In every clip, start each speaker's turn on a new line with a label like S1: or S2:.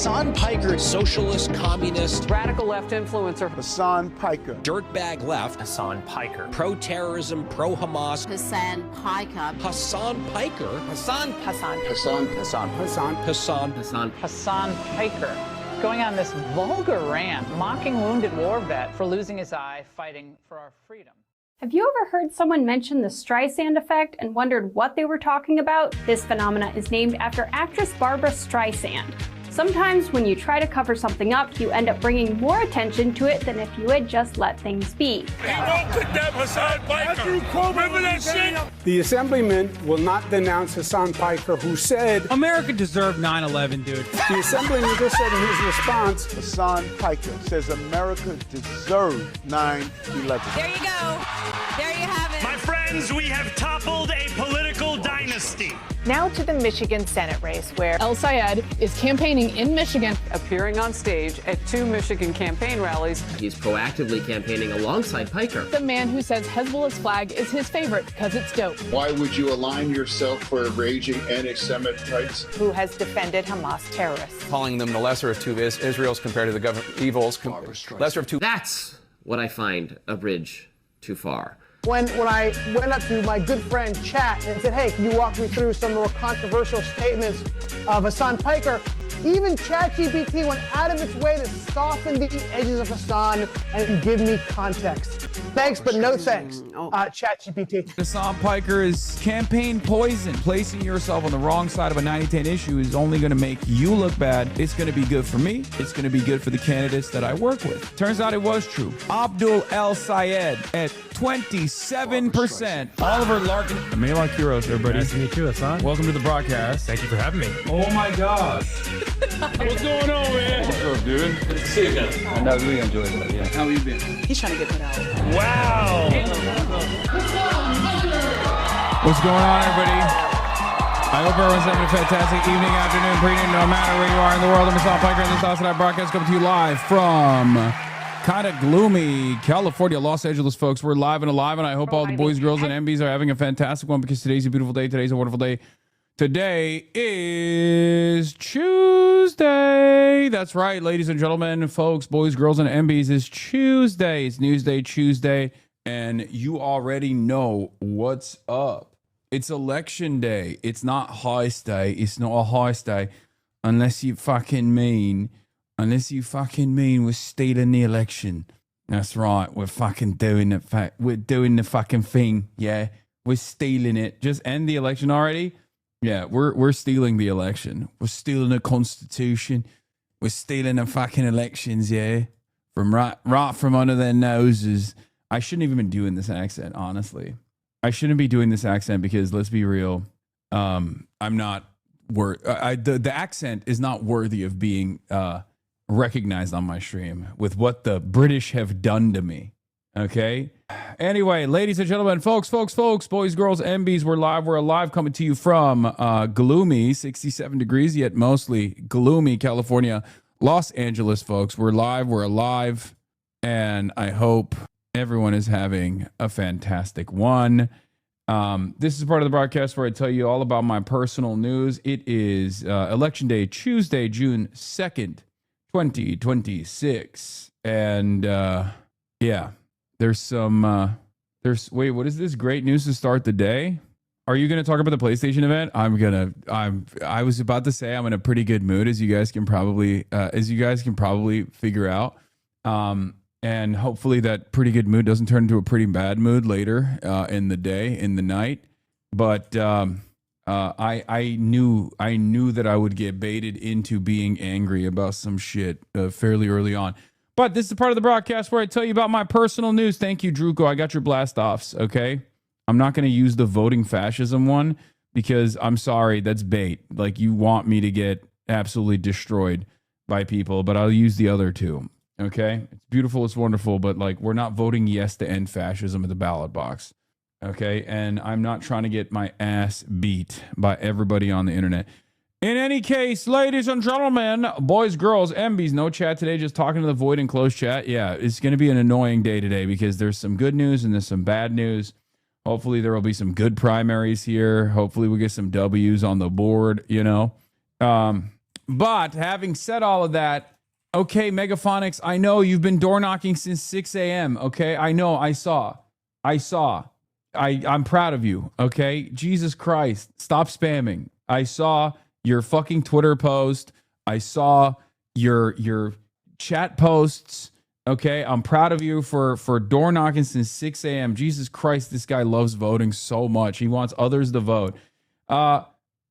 S1: Hasan Piker, socialist, communist,
S2: radical left influencer.
S3: Hasan Piker.
S1: Dirtbag left.
S4: Hasan Piker.
S1: Pro-terrorism, pro-Hamas.
S5: Hasan Piker.
S1: Hasan Piker.
S2: Hasan Piker. Going on this vulgar rant, mocking wounded war vet for losing his eye fighting for our freedom.
S6: Have you ever heard someone mention the Streisand effect and wondered what they were talking about? This phenomena is named after actress Barbara Streisand. Sometimes when you try to cover something up, you end up bringing more attention to it than if you had just let things be.
S7: The assemblyman will not denounce Hasan Piker, who said,
S8: America deserved 9/11, dude.
S7: The assemblyman just said in his response,
S3: Hasan Piker says America deserved 9/11.
S9: There you go. There you have it.
S10: My friends, we have toppled a political dynasty.
S11: Now to the Michigan Senate race, where El Sayed is campaigning in Michigan,
S2: appearing on stage at 2 Michigan campaign rallies.
S4: He's proactively campaigning alongside Piker.
S11: The man who says Hezbollah's flag is his favorite because it's dope.
S12: Why would you align yourself for raging anti-Semites?
S11: Who has defended Hamas terrorists.
S13: Calling them the lesser of two Israels compared to the government evils. Lesser of two.
S4: That's what I find a bridge too far.
S14: When I went up to my good friend Chat and said, hey, can you walk me through some more controversial statements of Hasan Piker? Even ChatGPT went out of its way to soften the edges of Hasan and give me context. Thanks, but no thanks, ChatGPT.
S8: Hasan Piker is campaign poison. Placing yourself on the wrong side of a 90-10 issue is only going to make you look bad. It's going to be good for me. It's going to be good for the candidates that I work with. Turns out it was true. Abdul El Sayed at 27%. Oliver Larkin. Melon Kuros, everybody.
S15: Nice to meet you, Hasan.
S8: Welcome to the broadcast.
S15: Thank you for having me.
S8: Oh my gosh.
S15: What's going on, man?
S13: What's up, dude? Good to see you guys.
S15: I really enjoyed it. Yeah.
S8: How you been?
S2: He's trying to get that out.
S10: Wow.
S8: What's going on, everybody? I hope everyone's having a fantastic evening, afternoon, pre-evening, no matter where you are in the world. I'm Hasan Piker, and this HasanAbi broadcast coming to you live from kind of gloomy California, Los Angeles, folks. We're live and alive, and I hope all the boys, girls, and MBs are having a fantastic one because today's a beautiful day. Today's a wonderful day. Today is Tuesday. That's right, ladies and gentlemen, folks, boys, girls, and MBs. It's Tuesday. It's Newsday Tuesday, and you already know what's up. It's election day. It's not heist day. It's not a heist day unless you fucking mean we're stealing the election. That's right. We're fucking doing it. We're doing the fucking thing. Yeah, we're stealing it. Just end the election already. Yeah, we're stealing the election. We're stealing the Constitution. We're stealing the fucking elections, yeah. From right from under their noses. I shouldn't even been doing this accent, honestly. I shouldn't be doing this accent because let's be real. I'm not the accent is not worthy of being recognized on my stream with what the British have done to me. Okay. Anyway, ladies and gentlemen, folks, boys, girls, MBs, we're live. We're alive, coming to you from gloomy 67 degrees, yet mostly gloomy California, Los Angeles, folks. We're live. We're alive. And I hope everyone is having a fantastic one. This is part of the broadcast where I tell you all about my personal news. It is Election Day, Tuesday, June 2nd, 2026. And yeah. There's what is this? Great news to start the day. Are you going to talk about the PlayStation event? I was about to say I'm in a pretty good mood, as you guys can probably figure out. And hopefully that pretty good mood doesn't turn into a pretty bad mood later in the day, in the night. But I knew that I would get baited into being angry about some shit fairly early on. But this is the part of the broadcast where I tell you about my personal news. Thank you, Druko. I got your blast-offs, okay? I'm not going to use the voting fascism one because I'm sorry, that's bait. Like, you want me to get absolutely destroyed by people, but I'll use the other two, okay? It's beautiful, it's wonderful, but, like, we're not voting yes to end fascism at the ballot box, okay? And I'm not trying to get my ass beat by everybody on the internet. In any case, ladies and gentlemen, boys, girls, MBs, no chat today, just talking to the void and closed chat. Yeah, it's going to be an annoying day today because there's some good news and there's some bad news. Hopefully there will be some good primaries here. Hopefully we get some W's on the board, you know. But having said all of that, okay, Megaphonics, I know you've been door knocking since 6 a.m. Okay, I know, I saw. I'm proud of you. Okay, Jesus Christ, stop spamming. I saw your fucking Twitter post. I saw your chat posts. Okay, I'm proud of you for door knocking since 6 a.m. Jesus Christ, this guy loves voting so much. He wants others to vote.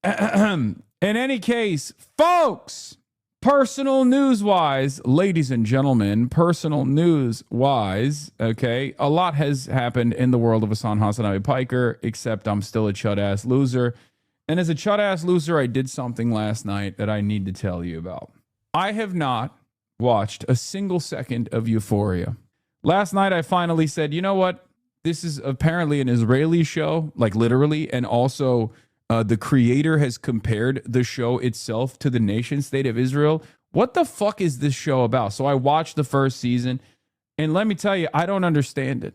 S8: In any case, folks, personal news-wise, ladies and gentlemen, personal news-wise, okay, a lot has happened in the world of HasanAbi Piker, except I'm still a chud-ass loser. And as a chud-ass loser, I did something last night that I need to tell you about. I have not watched a single second of Euphoria. Last night, I finally said, you know what? This is apparently an Israeli show, like literally, and also the creator has compared the show itself to the nation state of Israel. What the fuck is this show about? So I watched the first season, and let me tell you, I don't understand it.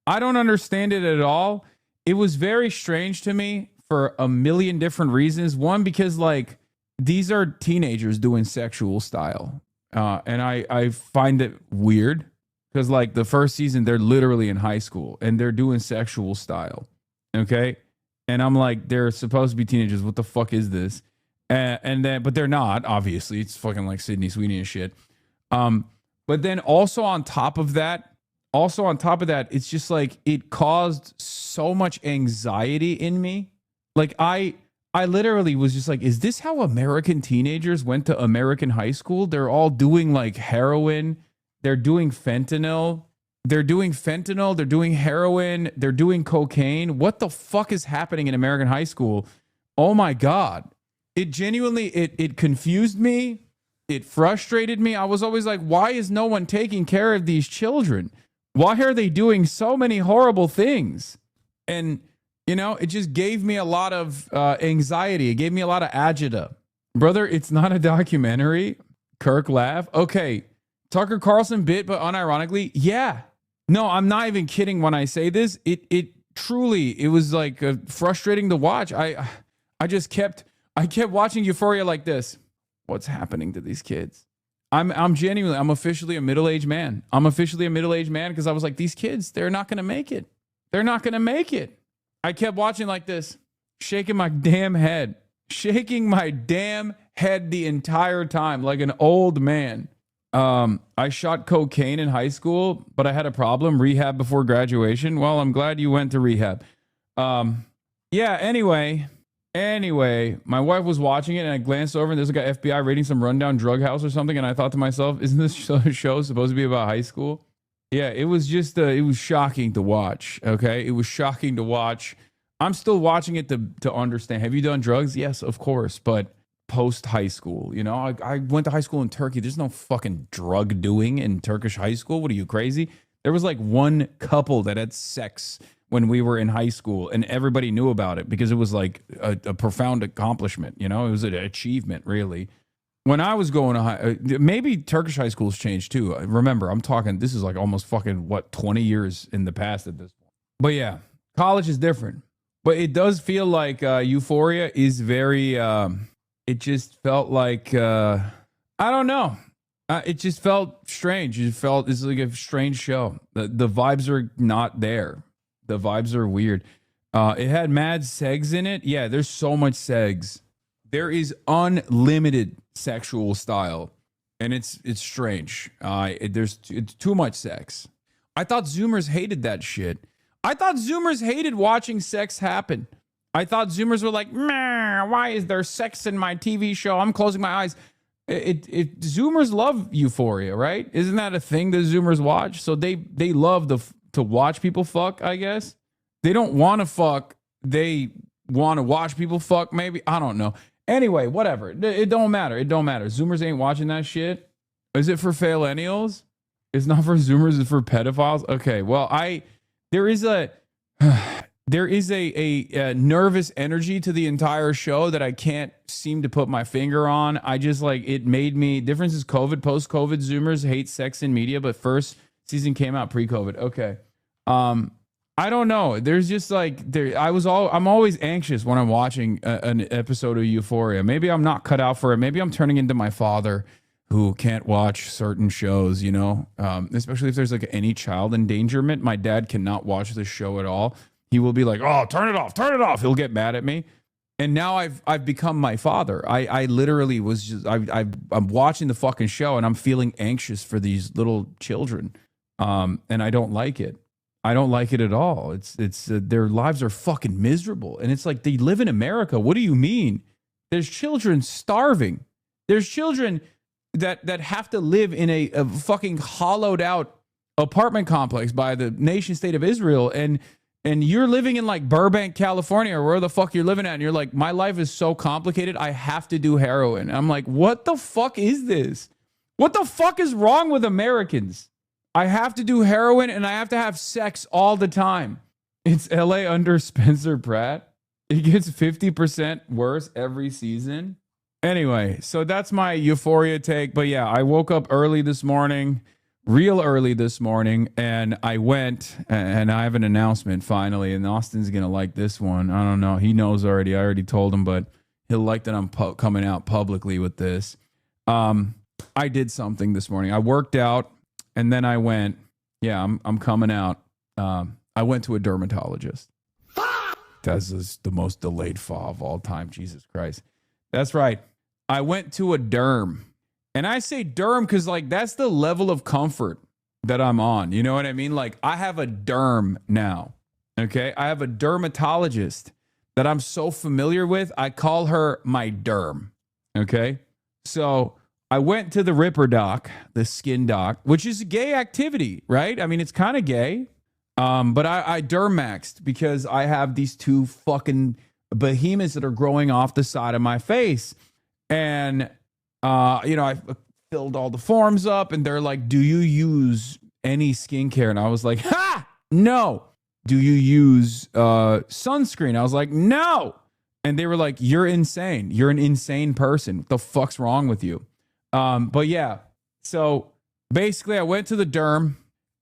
S8: I don't understand it at all. It was very strange to me for a million different reasons. One, because like these are teenagers doing sexual style. And I find it weird because like the first season, they're literally in high school and they're doing sexual style. Okay. And I'm like, they're supposed to be teenagers. What the fuck is this? And then, but they're not, obviously. It's fucking like Sydney Sweeney and shit. But then also on top of that, it's just like it caused so much anxiety in me. Like I literally was just like, is this how American teenagers went to American high school? They're all doing like heroin. They're doing fentanyl. They're doing heroin, they're doing cocaine. What the fuck is happening in American high school? Oh my God. It genuinely, it confused me. It frustrated me. I was always like, why is no one taking care of these children? Why are they doing so many horrible things? And, you know, it just gave me a lot of anxiety. It gave me a lot of agita. Brother, it's not a documentary. Kirk laugh. Okay, Tucker Carlson bit, but unironically, yeah. No, I'm not even kidding when I say this. It truly, it was like frustrating to watch. I kept watching Euphoria like this. What's happening to these kids? I'm officially a middle-aged man. I'm officially a middle-aged man because I was like, these kids, they're not going to make it. They're not going to make it. I kept watching like this, shaking my damn head the entire time like an old man. I shot cocaine in high school, but I had a problem, rehab before graduation. Well, I'm glad you went to rehab. Yeah, anyway, my wife was watching it and I glanced over and there's like a FBI raiding some rundown drug house or something. And I thought to myself, isn't this show supposed to be about high school? Yeah, it was just, it was shocking to watch. Okay. It was shocking to watch. I'm still watching it to understand. Have you done drugs? Yes, of course. But post high school, you know, I went to high school in Turkey. There's no fucking drug doing in Turkish high school. What are you, crazy? There was like one couple that had sex when we were in high school and everybody knew about it because it was like a profound accomplishment. You know, it was an achievement, really. When I was going to high, maybe Turkish high schools changed too. Remember, I'm talking, this is like almost fucking 20 years in the past at this point. But yeah, college is different. But it does feel like Euphoria is very, it just felt like, I don't know. It just felt strange. It's like a strange show. The vibes are not there. The vibes are weird. It had mad segs in it. Yeah, there's so much segs. There is unlimited sexual style, and it's strange. It's too much sex. I thought Zoomers hated that shit. I thought Zoomers hated watching sex happen. I thought Zoomers were like, meh, why is there sex in my TV show? I'm closing my eyes. Zoomers love Euphoria, right? Isn't that a thing that Zoomers watch? So they love to watch people fuck, I guess. They don't want to fuck. They want to watch people fuck, maybe. I don't know. Anyway, whatever. It don't matter. It don't matter. Zoomers ain't watching that shit. Is it for faillennials? It's not for Zoomers. It's for pedophiles. Okay, well, there is a nervous energy to the entire show that I can't seem to put my finger on. I just like, it made me, difference is COVID, post-COVID Zoomers hate sex in media, but first season came out pre-COVID. Okay. I don't know. There's just like I'm always anxious when I'm watching an episode of Euphoria. Maybe I'm not cut out for it. Maybe I'm turning into my father who can't watch certain shows, you know, especially if there's like any child endangerment. My dad cannot watch this show at all. He will be like, oh, turn it off, turn it off. He'll get mad at me. And now I've become my father. I literally was just, I'm watching the fucking show and I'm feeling anxious for these little children. And I don't like it. I don't like it at all. It's their lives are fucking miserable. And it's like, they live in America. What do you mean? There's children starving. There's children that have to live in a fucking hollowed out apartment complex by the nation state of Israel. And you're living in like Burbank, California, or where the fuck you're living at. And you're like, my life is so complicated. I have to do heroin. I'm like, what the fuck is this? What the fuck is wrong with Americans? I have to do heroin and I have to have sex all the time. It's LA under Spencer Pratt. It gets 50% worse every season. Anyway, so that's my Euphoria take. But yeah, I woke up early this morning, real early this morning, and I went, and I have an announcement finally, and Austin's going to like this one. I don't know. He knows already. I already told him, but he'll like that I'm coming out publicly with this. I did something this morning. I worked out. And then I went, yeah, I'm coming out. I went to a dermatologist. That's the most delayed fa of all time. Jesus Christ. That's right. I went to a derm. And I say derm because, like, that's the level of comfort that I'm on. You know what I mean? Like, I have a derm now. Okay? I have a dermatologist that I'm so familiar with. I call her my derm. Okay? So I went to the Ripper doc, the skin doc, which is a gay activity, right? I mean, it's kind of gay. But I dermaxed because I have these two fucking behemoths that are growing off the side of my face. And, you know, I filled all the forms up and they're like, do you use any skincare? And I was like, ha, no. Do you use sunscreen? I was like, no. And they were like, you're insane. You're an insane person. What the fuck's wrong with you? But yeah, so basically I went to the derm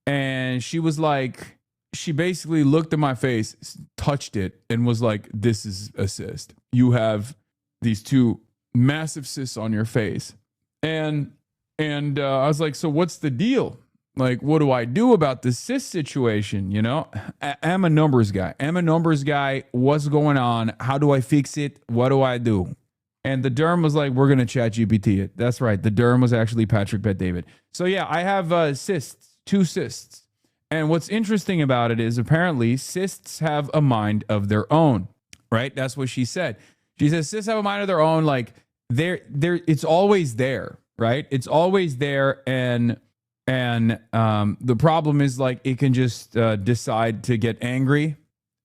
S8: and she was like, she basically looked at my face, touched it and was like, this is a cyst. You have these two massive cysts on your face. And I was like, so what's the deal? Like, what do I do about this cyst situation? You know, I'm a numbers guy. What's going on? How do I fix it? What do I do? And the derm was like, we're going to chat GPT it. That's right. The derm was actually Patrick Bet-David. So yeah, I have cysts, 2 cysts. And what's interesting about it is apparently cysts have a mind of their own, right? That's what she said. She says cysts have a mind of their own. Like it's always there, right? It's always there. And the problem is like, it can just decide to get angry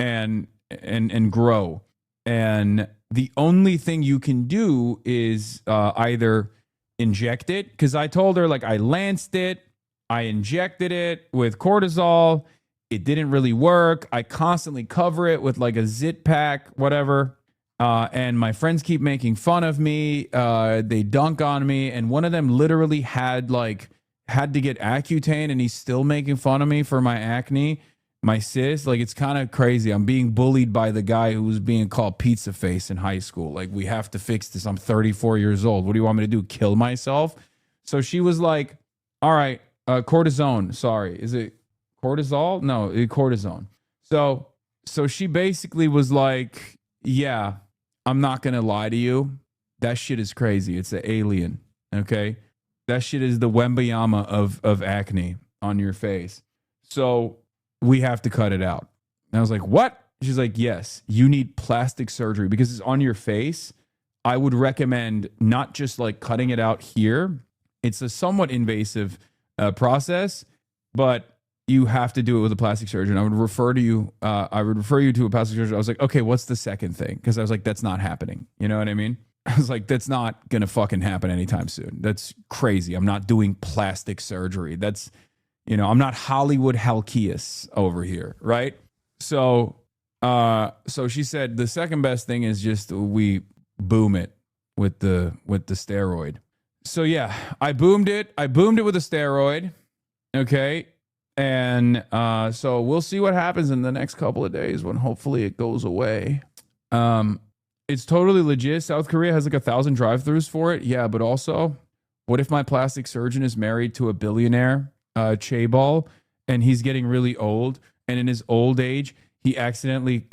S8: and grow. And the only thing you can do is either inject it, because I told her, like, I lanced it, I injected it with cortisol, it didn't really work. I constantly cover it with like a zit pack, whatever. And my friends keep making fun of me. They dunk on me, and one of them literally had to get Accutane, and he's still making fun of me for my acne. My cyst, like, it's kind of crazy. I'm being bullied by the guy who was being called Pizza Face in high school. Like, we have to fix this. I'm 34 years old. What do you want me to do? Kill myself? So she was like, all right, cortisone. Sorry. Is it cortisol? No, cortisone. So she basically was like, yeah, I'm not going to lie to you. That shit is crazy. It's an alien. Okay. That shit is the Wembayama of acne on your face. So we have to cut it out. And I was like, what? She's like, yes, you need plastic surgery because it's on your face. I would recommend not just like cutting it out here. It's a somewhat invasive process, but you have to do it with a plastic surgeon. I would refer you to a plastic surgeon. I was like, okay, what's the second thing? Because I was like, that's not happening. You know what I mean? I was like, that's not going to fucking happen anytime soon. That's crazy. I'm not doing plastic surgery. That's, you know, I'm not Hollywood Halkias over here, right? So she said the second best thing is just we boom it with the steroid. So yeah, I boomed it with a steroid. Okay. And so we'll see what happens in the next couple of days when hopefully it goes away. It's totally legit. South Korea has like 1,000 drive-thrus for it. Yeah, but also, what if my plastic surgeon is married to a billionaire, Chaebol, and he's getting really old, and in his old age, he accidentally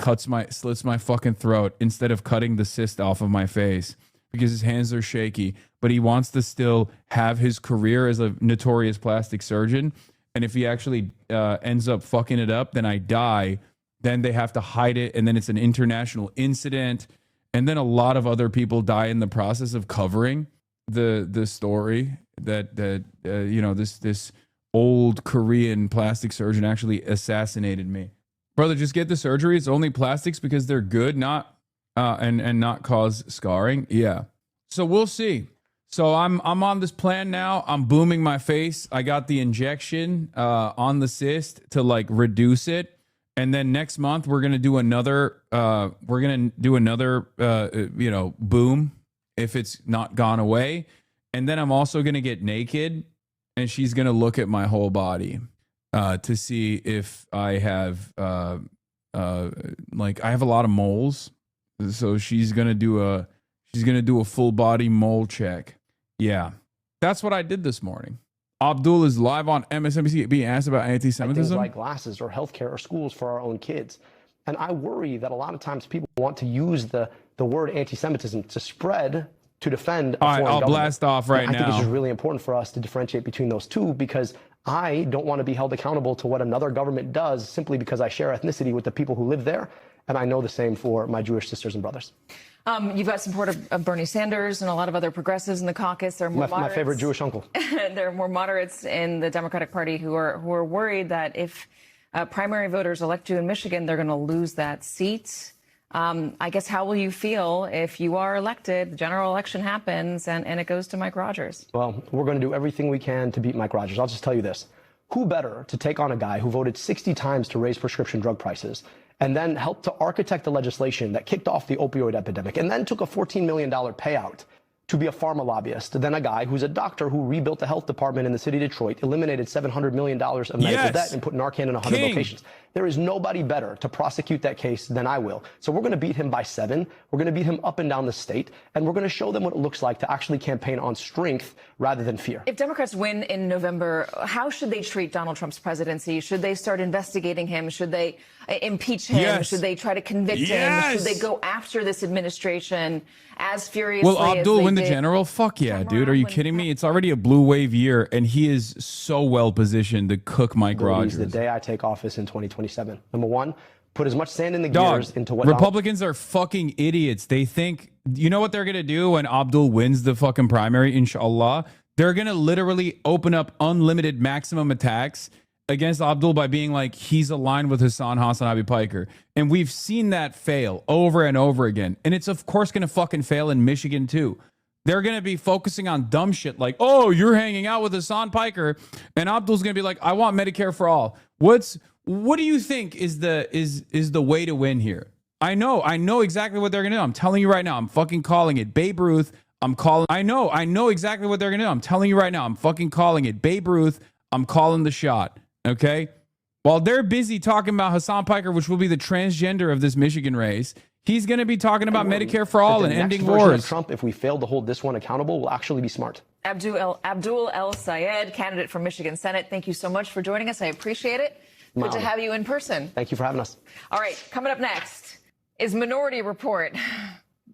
S8: slits my fucking throat instead of cutting the cyst off of my face because his hands are shaky, but he wants to still have his career as a notorious plastic surgeon. And if he actually ends up fucking it up, then I die. Then they have to hide it, and then it's an international incident. And then a lot of other people die in the process of covering the story that this old Korean plastic surgeon actually assassinated me. Brother, just get the surgery. It's only plastics because they're good, not and not cause scarring. Yeah. So we'll see. So I'm on this plan now. I'm booming my face. I got the injection on the cyst to like reduce it. And then next month we're gonna do another. Boom if it's not gone away. And then I'm also gonna get naked, and she's gonna look at my whole body to see if I have I have a lot of moles. So she's gonna do a full body mole check. Yeah, that's what I did this morning. Abdul is live on MSNBC being asked about anti-Semitism.
S5: Things like glasses or healthcare or schools for our own kids. And I worry that a lot of times people want to use the word anti-Semitism to spread, to defend a foreign government.
S8: I'll blast off right now.
S5: I think it's just really important for us to differentiate between those two, because I don't want to be held accountable to what another government does simply because I share ethnicity with the people who live there. And I know the same for my Jewish sisters and brothers.
S16: You've got support of Bernie Sanders and a lot of other progressives in the caucus. They're more
S5: my favorite Jewish uncle.
S16: There are more moderates in the Democratic Party who are worried that if primary voters elect you in Michigan, they're going to lose that seat. I guess, how will you feel if you are elected, the general election happens, and it goes to Mike Rogers?
S5: Well, we're going to do everything we can to beat Mike Rogers. I'll just tell you this. Who better to take on a guy who voted 60 times to raise prescription drug prices and then helped to architect the legislation that kicked off the opioid epidemic and then took a $14 million payout to be a pharma lobbyist than a guy who's a doctor who rebuilt the health department in the city of Detroit, eliminated $700 million of medical debt, and put Narcan in 100 locations. There is nobody better to prosecute that case than I will. So we're going to beat him by 7. We're going to beat him up and down the state, and we're going to show them what it looks like to actually campaign on strength rather than fear.
S16: If Democrats win in November, how should they treat Donald Trump's presidency? Should they start investigating him? Should they impeach him?
S8: Yes.
S16: Should they try to convict
S8: Yes.
S16: him? Should they go after this administration as furiously
S8: Will
S16: as
S8: Abdul
S16: they
S8: win the
S16: did?
S8: general? Fuck yeah, dude. Are you kidding me? It's already a blue wave year, and he is so well positioned to cook Mike Rogers.
S5: The day I take office in 2027. Number one, put as much sand in the gears into what
S8: Republicans are fucking idiots. They think, you know what they're going to do when Abdul wins the fucking primary, inshallah? They're going to literally open up unlimited maximum attacks against Abdul by being like, he's aligned with HasanAbi Piker. And we've seen that fail over and over again. And it's of course going to fucking fail in Michigan too. They're going to be focusing on dumb shit like, oh, you're hanging out with Hasan Piker. And Abdul's going to be like, I want Medicare for all. What do you think is the way to win here? I know exactly what they're going to do. I'm telling you right now. I'm fucking calling it. Babe Ruth. I know exactly what they're going to do. I'm telling you right now. I'm fucking calling it. Babe Ruth. I'm calling the shot. Okay? While they're busy talking about Hasan Piker, which will be the transgender of this Michigan race, he's going to be talking about Medicare for all and ending wars.
S5: Trump, if we fail to hold this one accountable, will actually be smart.
S16: Abdul El Sayed, candidate for Michigan Senate, thank you so much for joining us. I appreciate it. Good to have you in person.
S5: Thank you for having us.
S16: All right, coming up next is Minority Report.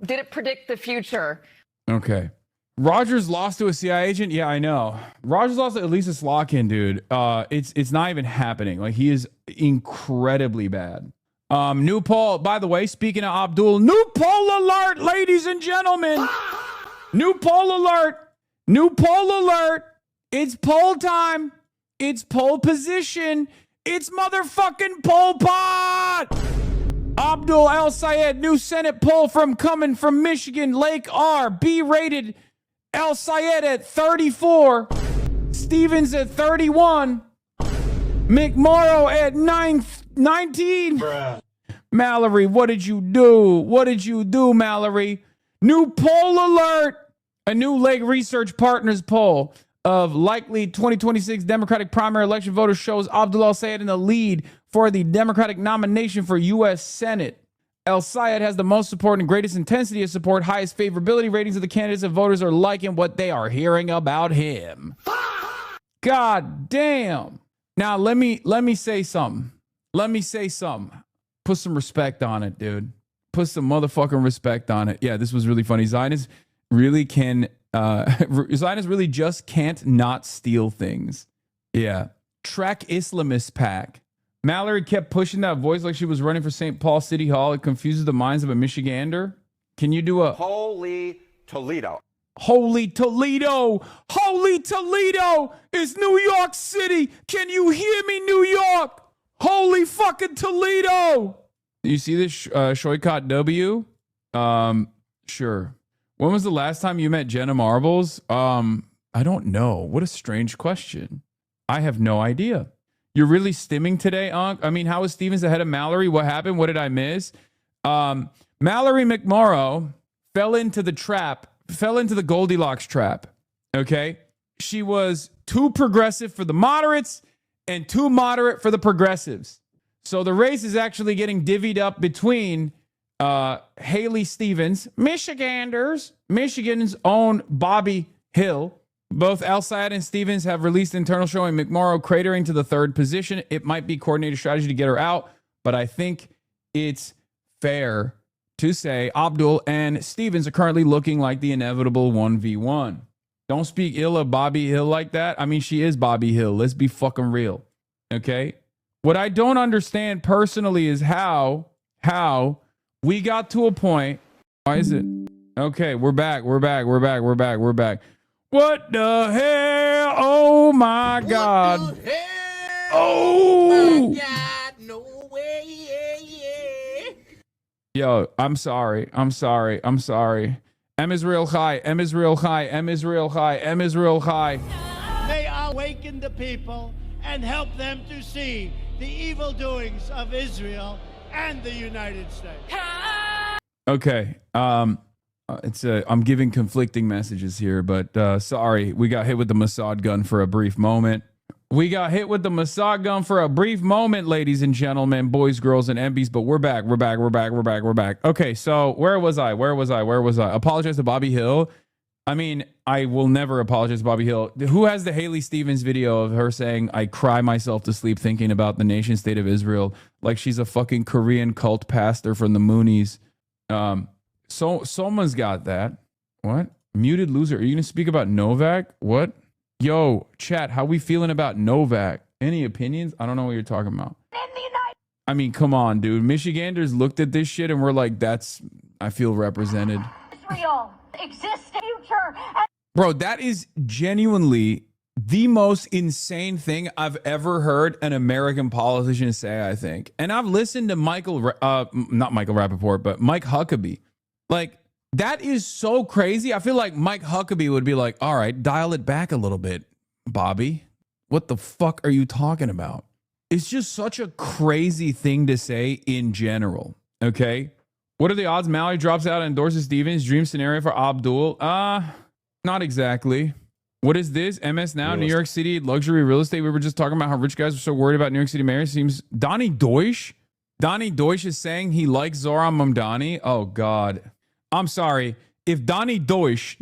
S16: Did it predict the future?
S8: Okay. Rogers lost to a CIA agent? Yeah, I know. Rogers lost to Elisa Slotkin, dude. It's not even happening. Like, he is incredibly bad. New poll, by the way, speaking of Abdul, new poll alert, ladies and gentlemen. New poll alert. New poll alert. It's poll time. It's poll position. It's motherfucking Pol Pot. Abdul El Sayed, new Senate poll coming from Michigan, Lake R. B-rated El Sayed at 34. Stevens at 31. McMorrow at 19. Bruh. Mallory, what did you do? What did you do, Mallory? New poll alert. A new Lake Research Partners poll. of likely 2026 Democratic primary election voters shows Abdul El-Sayed in the lead for the Democratic nomination for U.S. Senate. El-Sayed has the most support and greatest intensity of support, highest favorability ratings of the candidates, and voters are liking what they are hearing about him. God damn. Now let me say something. Let me say something. Put some respect on it, dude. Put some motherfucking respect on it. Yeah, this was really funny. Zionists really just can't not steal things. Yeah. Track Islamist pack. Mallory kept pushing that voice like she was running for St. Paul City Hall. It confuses the minds of a Michigander. Can you do a
S17: Holy Toledo?
S8: Holy Toledo! Holy Toledo is New York City! Can you hear me, New York? Holy fucking Toledo! You see this Shoycott W? Sure. When was the last time you met Jenna Marbles? I don't know. What a strange question. I have no idea. You're really stimming today, Unc? I mean, how was Stevens ahead of Mallory? What happened? What did I miss? Mallory McMorrow fell into the Goldilocks trap. Okay? She was too progressive for the moderates and too moderate for the progressives. So the race is actually getting divvied up between Haley Stevens, Michiganders, Michigan's own Bobby Hill. Both El-Sayed and Stevens have released internal showing McMorrow cratering to the third position. It might be coordinated strategy to get her out, but I think it's fair to say Abdul and Stevens are currently looking like the inevitable 1v1. Don't speak ill of Bobby Hill like that. I mean, she is Bobby Hill. Let's be fucking real. Okay? What I don't understand personally is how we got to a point. Why is it? Okay, we're back. We're back. What the hell? Oh my God. Oh. Yo, I'm sorry. M Israel Chai.
S18: May awaken the people and help them to see the evil doings of Israel and the United States.
S8: Okay. I'm giving conflicting messages here, but sorry, we got hit with the Mossad gun for a brief moment. Ladies and gentlemen, boys, girls, and MBs, but we're back. Okay, so where was I? Apologize to Bobby Hill. I mean, I will never apologize to Bobby Hill. Who has the Haley Stevens video of her saying, I cry myself to sleep thinking about the nation state of Israel, like she's a fucking Korean cult pastor from the Moonies. So someone's got that. What? Muted loser. Are you going to speak about Novak? What? Yo, chat, how we feeling about Novak? Any opinions? I don't know what you're talking about. I mean, come on, dude. Michiganders looked at this shit and we're like, I feel represented.
S19: Israel exists in the future.
S8: Bro, that is genuinely the most insane thing I've ever heard an American politician say, I think. And I've listened to not Michael Rappaport, but Mike Huckabee. Like, that is so crazy. I feel like Mike Huckabee would be like, all right, dial it back a little bit, Bobby. What the fuck are you talking about? It's just such a crazy thing to say in general, okay? What are the odds Mallory drops out and endorses Stevens? Dream scenario for Abdul? Not exactly. What is this? MS Now, New York City, luxury real estate. We were just talking about how rich guys are so worried about New York City mayor. Seems Donnie Deutsch is saying he likes Zoran Mamdani. Oh, God. I'm sorry. If Donnie Douche,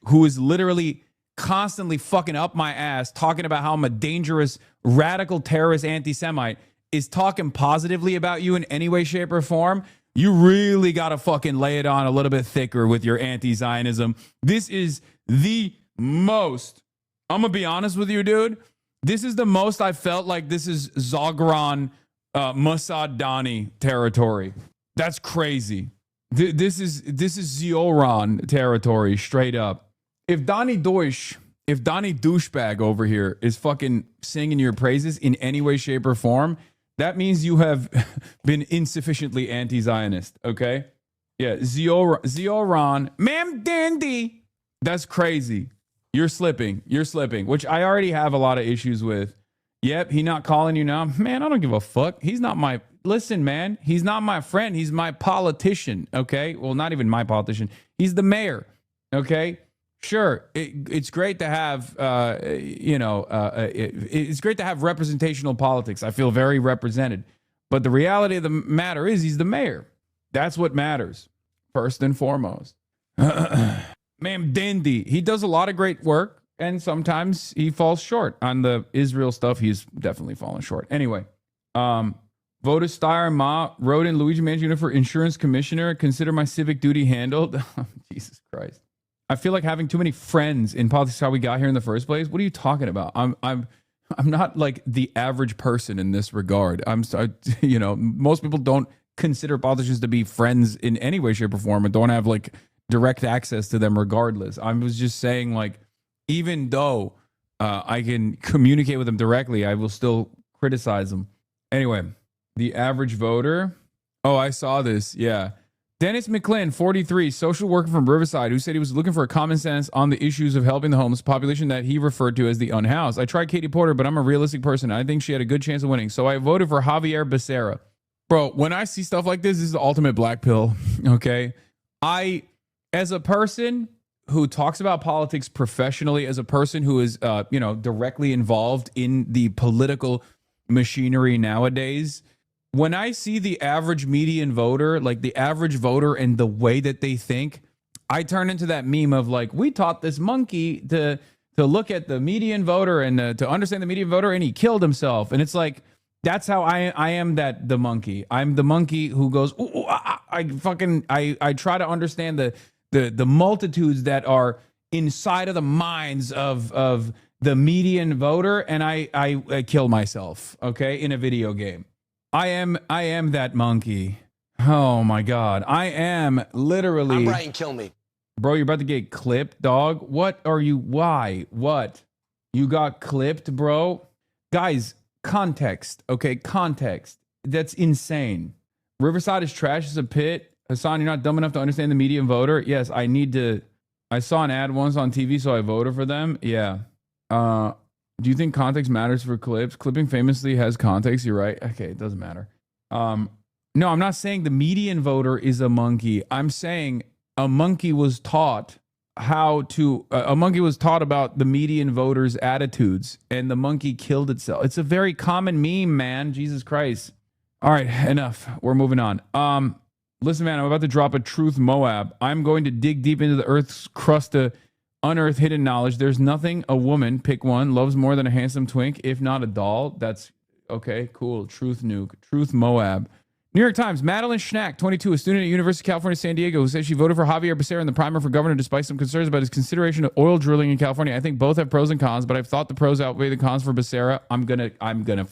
S8: who is literally constantly fucking up my ass, talking about how I'm a dangerous, radical terrorist anti-Semite, is talking positively about you in any way, shape, or form, you really got to fucking lay it on a little bit thicker with your anti-Zionism. This is the most, I'm going to be honest with you, dude. This is the most I felt like this is Zagran Mossad Dani territory. That's crazy. This is Zioran territory, straight up. If Donnie douchebag over here is fucking singing your praises in any way, shape, or form, that means you have been insufficiently anti-Zionist, okay? Yeah, Zioran, ma'am dandy. That's crazy. You're slipping, which I already have a lot of issues with. Yep, he not calling you now. Man, I don't give a fuck. He's not my... Listen, man, he's not my friend. He's my politician, okay? Well, not even my politician. He's the mayor, okay? Sure, it's great to have, it's great to have representational politics. I feel very represented. But the reality of the matter is he's the mayor. That's what matters, first and foremost. Ma'am Dandy, he does a lot of great work, and sometimes he falls short. On the Israel stuff, he's definitely fallen short. Anyway, Voda Steyer Ma wrote in Luigi Mangino for insurance commissioner. Consider my civic duty handled. Jesus Christ. I feel like having too many friends in politics is how we got here in the first place. What are you talking about? I'm not like the average person in this regard. Most people don't consider politicians to be friends in any way, shape, or form, and don't have like direct access to them regardless. I was just saying, like, even though I can communicate with them directly, I will still criticize them. Anyway, the average voter. Oh, I saw this. Yeah. Dennis McClin, 43, social worker from Riverside, who said he was looking for a common sense on the issues of helping the homeless population that he referred to as the unhoused. I tried Katie Porter, but I'm a realistic person. I think she had a good chance of winning. So I voted for Javier Becerra. Bro, when I see stuff like this is the ultimate black pill. Okay. As a person who talks about politics professionally, as a person who is, directly involved in the political machinery nowadays, when I see the average median voter, like the average voter and the way that they think, I turn into that meme of like, we taught this monkey to look at the median voter and to understand the median voter, and he killed himself. And it's like, that's how I am the monkey. I'm the monkey who goes, I try to understand the multitudes that are inside of the minds of the median voter, and I kill myself, okay, in a video game. I am that monkey. Oh my God. I am literally.
S20: I'm Brian Kilmeade.
S8: Bro, you're about to get clipped, dog. What are you? Why? What? You got clipped, bro? Guys, context. Okay, context. That's insane. Riverside is trash as a pit. Hasan, you're not dumb enough to understand the median voter. Yes, I saw an ad once on TV, so I voted for them. Yeah. Do you think context matters for clips? Clipping famously has context. You're right. Okay, it doesn't matter. No, I'm not saying the median voter is a monkey. I'm saying a monkey was taught about the median voter's attitudes, and the monkey killed itself. It's a very common meme, man. Jesus Christ. All right, enough. We're moving on. Listen, man, I'm about to drop a truth Moab. I'm going to dig deep into the earth's crust to unearth hidden knowledge. There's nothing a woman, pick one, loves more than a handsome twink, if not a doll. That's okay, cool. Truth nuke. Truth Moab. New York Times, Madeline Schnack, 22, a student at University of California, San Diego, who says she voted for Javier Becerra in the primary for governor despite some concerns about his consideration of oil drilling in California. I think both have pros and cons, but I've thought the pros outweigh the cons for Becerra. I'm gonna do it.
S20: I'm Brian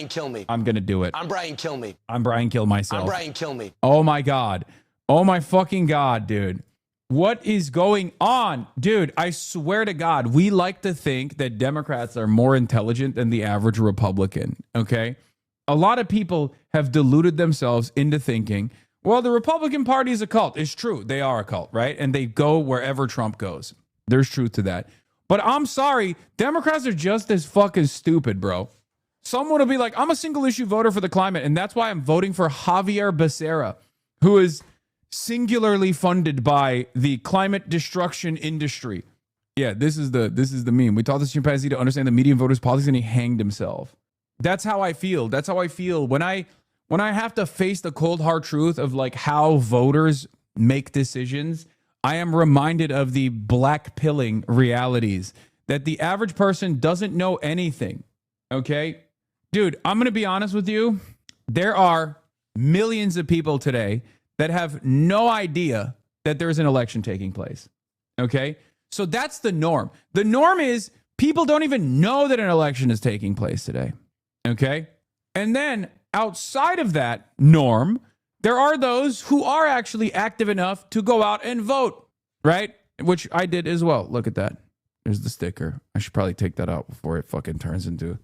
S20: Kilmeade.
S8: I'm gonna do it.
S20: I'm Brian Kilmeade.
S8: I'm Brian Kill myself.
S20: I'm Brian Kilmeade.
S8: Oh my God. Oh my fucking God, dude. What is going on? Dude, I swear to God, we like to think that Democrats are more intelligent than the average Republican, okay? A lot of people have deluded themselves into thinking, well, the Republican Party is a cult. It's true. They are a cult, right? And they go wherever Trump goes. There's truth to that. But I'm sorry, Democrats are just as fucking stupid, bro. Someone will be like, I'm a single issue voter for the climate, and that's why I'm voting for Javier Becerra, who is singularly funded by the climate destruction industry. Yeah, this is the meme. We taught this chimpanzee to understand the median voter's politics, and he hanged himself. That's how I feel. That's how I feel when I have to face the cold hard truth of like how voters make decisions. I am reminded of the black pilling realities that the average person doesn't know anything. Okay, dude, I'm going to be honest with you. There are millions of people today that have no idea that there's an election taking place. Okay, so that's the norm. The norm is people don't even know that an election is taking place today. Okay. And then outside of that norm, there are those who are actually active enough to go out and vote, right? Which I did as well. Look at that. There's the sticker. I should probably take that out before it fucking turns into.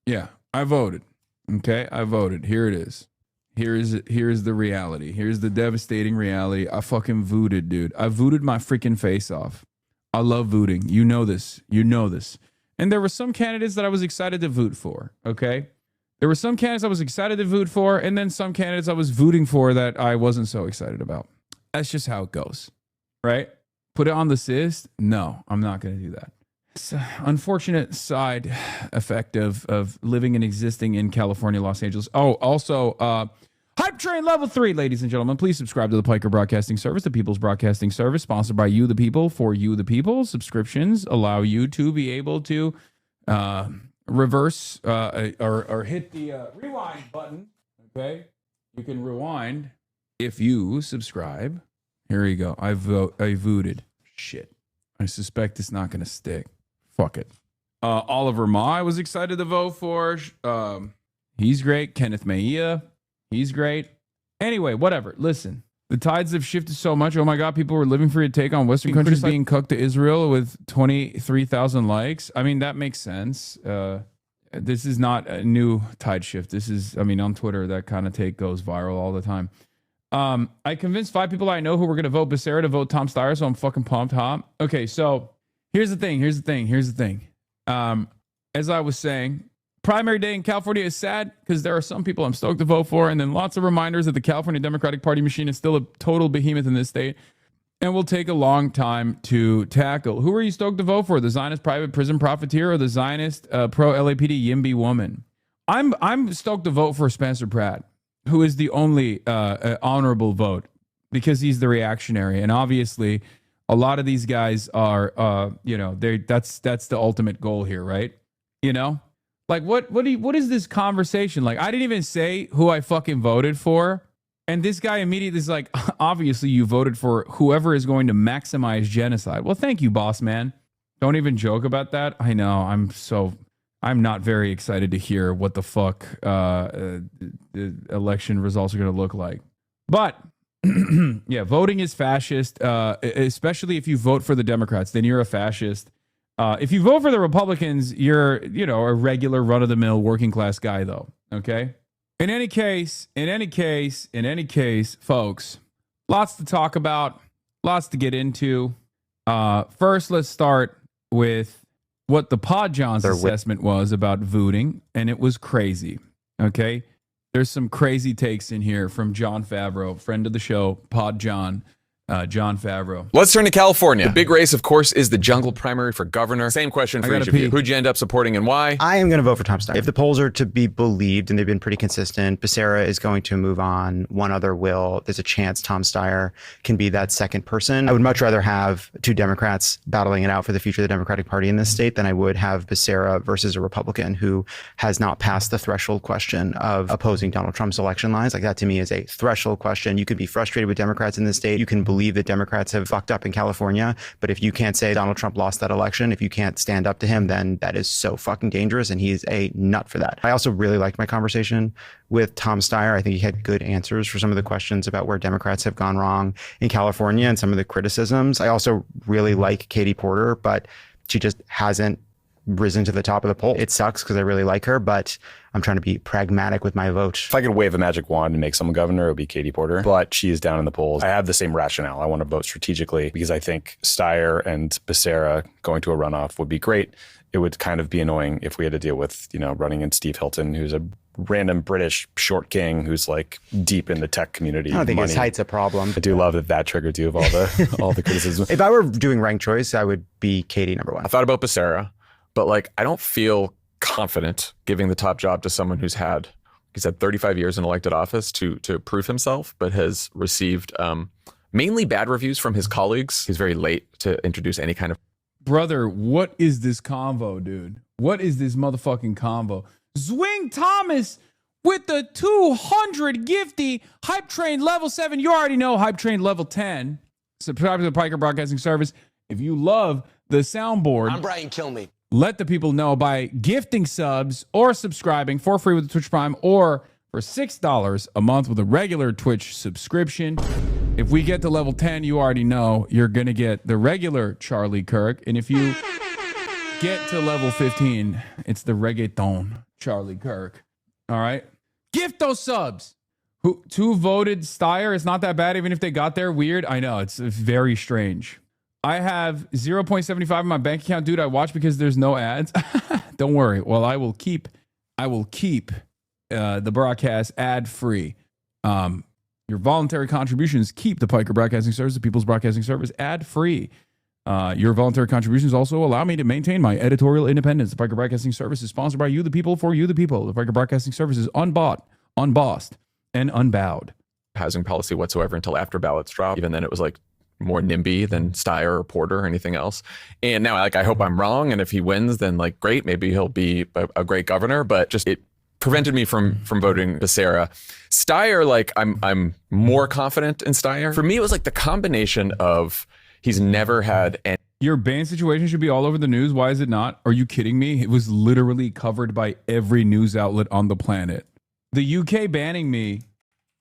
S8: Yeah, I voted. Okay. I voted. Here it is. Here's the reality. Here's the devastating reality. I fucking voted, dude. I voted my freaking face off. I love voting. You know this. You know this. And there were some candidates that I was excited to vote for, okay? There were some candidates I was excited to vote for, and then some candidates I was voting for that I wasn't so excited about. That's just how it goes, right? Put it on the cyst? No, I'm not going to do that. It's an unfortunate side effect of living and existing in California, Los Angeles. Oh, also, Hype Train Level 3, ladies and gentlemen. Please subscribe to the Piker Broadcasting Service, the People's Broadcasting Service, sponsored by you, the people, for you, the people. Subscriptions allow you to be able to reverse or hit the rewind button. Okay? You can rewind if you subscribe. Here you go. I voted. Shit. I suspect it's not going to stick. Fuck it. Oliver Ma, I was excited to vote for. He's great. Kenneth Maia, he's great. Anyway, whatever. Listen, the tides have shifted so much. Oh my God, people were living for a take on Western countries being cooked to Israel with 23,000 likes. I mean, that makes sense. This is not a new tide shift. This is, I mean, on Twitter, that kind of take goes viral all the time. I convinced 5 people I know who were going to vote Becerra to vote Tom Steyer, so I'm fucking pumped, huh? Okay, so here's the thing. As I was saying, primary day in California is sad because there are some people I'm stoked to vote for, and then lots of reminders that the California Democratic Party machine is still a total behemoth in this state and will take a long time to tackle. Who are you stoked to vote for? The Zionist private prison profiteer or the Zionist pro-LAPD YIMBY woman? I'm stoked to vote for Spencer Pratt, who is the only honorable vote because he's the reactionary. And obviously, a lot of these guys are, that's the ultimate goal here, right? You know? Like, what is this conversation? Like, I didn't even say who I fucking voted for. And this guy immediately is like, obviously you voted for whoever is going to maximize genocide. Well, thank you, boss man. Don't even joke about that. I know, I'm not very excited to hear what the fuck the election results are going to look like. But yeah, voting is fascist, especially if you vote for the Democrats, then you're a fascist. If you vote for the Republicans, you're, a regular run-of-the-mill working class guy, though. Okay? In any case, folks, lots to talk about, lots to get into. First, let's start with what the Pod John's assessment was about voting, and it was crazy. Okay? There's some crazy takes in here from John Favreau, friend of the show, Pod John. John Favreau.
S13: Let's turn to California. The big race, of course, is the jungle primary for governor. Same question for each of you. Who'd you end up supporting and why?
S20: I am going to vote for Tom Steyer. If the polls are to be believed, and they've been pretty consistent, Becerra is going to move on. One other will. There's a chance Tom Steyer can be that second person. I would much rather have 2 Democrats battling it out for the future of the Democratic Party in this state than I would have Becerra versus a Republican who has not passed the threshold question of opposing Donald Trump's election lines. Like, that to me is a threshold question. You could be frustrated with Democrats in this state. You can believe that Democrats have fucked up in California, but if you can't say Donald Trump lost that election, if you can't stand up to him, then that is so fucking dangerous, and he's a nut for that. I also really liked my conversation with Tom Steyer. I think he had good answers for some of the questions about where Democrats have gone wrong in California and some of the criticisms. I also really like Katie Porter, but she just hasn't risen to the top of the poll. It sucks because I really like her, but I'm trying to be pragmatic with my vote.
S13: If I could wave a magic wand and make someone governor, it would be Katie Porter, but she is down in the polls. I have the same rationale. I want to vote strategically because I think Steyer and Becerra going to a runoff would be great. It would kind of be annoying if we had to deal with, running in Steve Hilton, who's a random British short king who's like deep in the tech community.
S20: I don't think his height's a problem.
S13: I do love that triggered you of all the criticism.
S20: If I were doing ranked choice, I would be Katie number 1.
S13: I thought about Becerra, but I don't feel confident giving the top job to someone he's had 35 years in elected office to prove himself, but has received mainly bad reviews from his colleagues. He's very late to introduce any kind of...
S8: Brother, what is this convo, dude? What is this motherfucking convo? Zwing Thomas with the 200 gifty Hype Train level 7. You already know Hype Train level 10. Subscribe to the Piker Broadcasting Service. If you love the soundboard,
S21: I'm Brian Kilmeade.
S8: Let the people know by gifting subs or subscribing for free with the Twitch Prime or for $6 a month with a regular Twitch subscription. If we get to level 10, you already know you're going to get the regular Charlie Kirk. And if you get to level 15, it's the reggaeton Charlie Kirk. All right? Gift those subs. Who voted Steyer? It's not that bad, even if they got there. Weird. I know. It's very strange. I have 0.75 in my bank account, dude. I watch because there's no ads. Don't worry. Well, I will keep the broadcast ad free. Your voluntary contributions keep the Piker Broadcasting Service, the People's Broadcasting Service, ad free. Your voluntary contributions also allow me to maintain my editorial independence. The Piker Broadcasting Service is sponsored by you, the people, for you, the people. The Piker Broadcasting Service is unbought, unbossed, and unbowed.
S21: Housing policy whatsoever until after ballots drop. Even then, it was like more NIMBY than Steyer or Porter or anything else. And now, like, I hope I'm wrong. And if he wins, then like, great, maybe he'll be a great governor. But just it prevented me from voting Becerra. Steyer, like, I'm more confident in Steyer. For me, it was like the combination of he's never had any.
S8: Your ban situation should be all over the news. Why is it not? Are you kidding me? It was literally covered by every news outlet on the planet. The UK banning me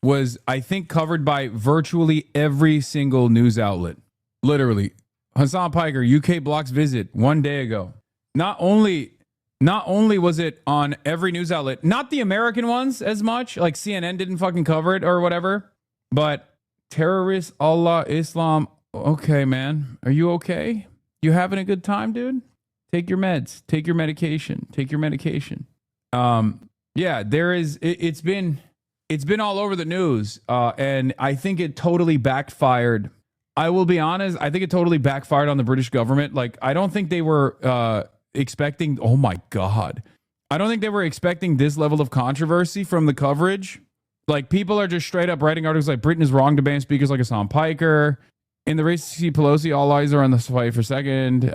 S8: was, I think, covered by virtually every single news outlet. Literally. Hasan Piker, UK blocks visit 1 day ago. Not only was it on every news outlet, not the American ones as much, like CNN didn't fucking cover it or whatever, but terrorists, Allah, Islam. Okay, man. Are you okay? You having a good time, dude? Take your meds. Take your medication. Take your medication. Yeah, there is, it's been all over the news, and I think it totally backfired. I will be honest, I think it totally backfired on the British government. Like, I don't think they were expecting, oh my God. I don't think they were expecting this level of controversy from the coverage. Like, people are just straight up writing articles like, Britain is wrong to ban speakers like Hasan Piker. In the race to see Pelosi, all eyes are on the fight for second.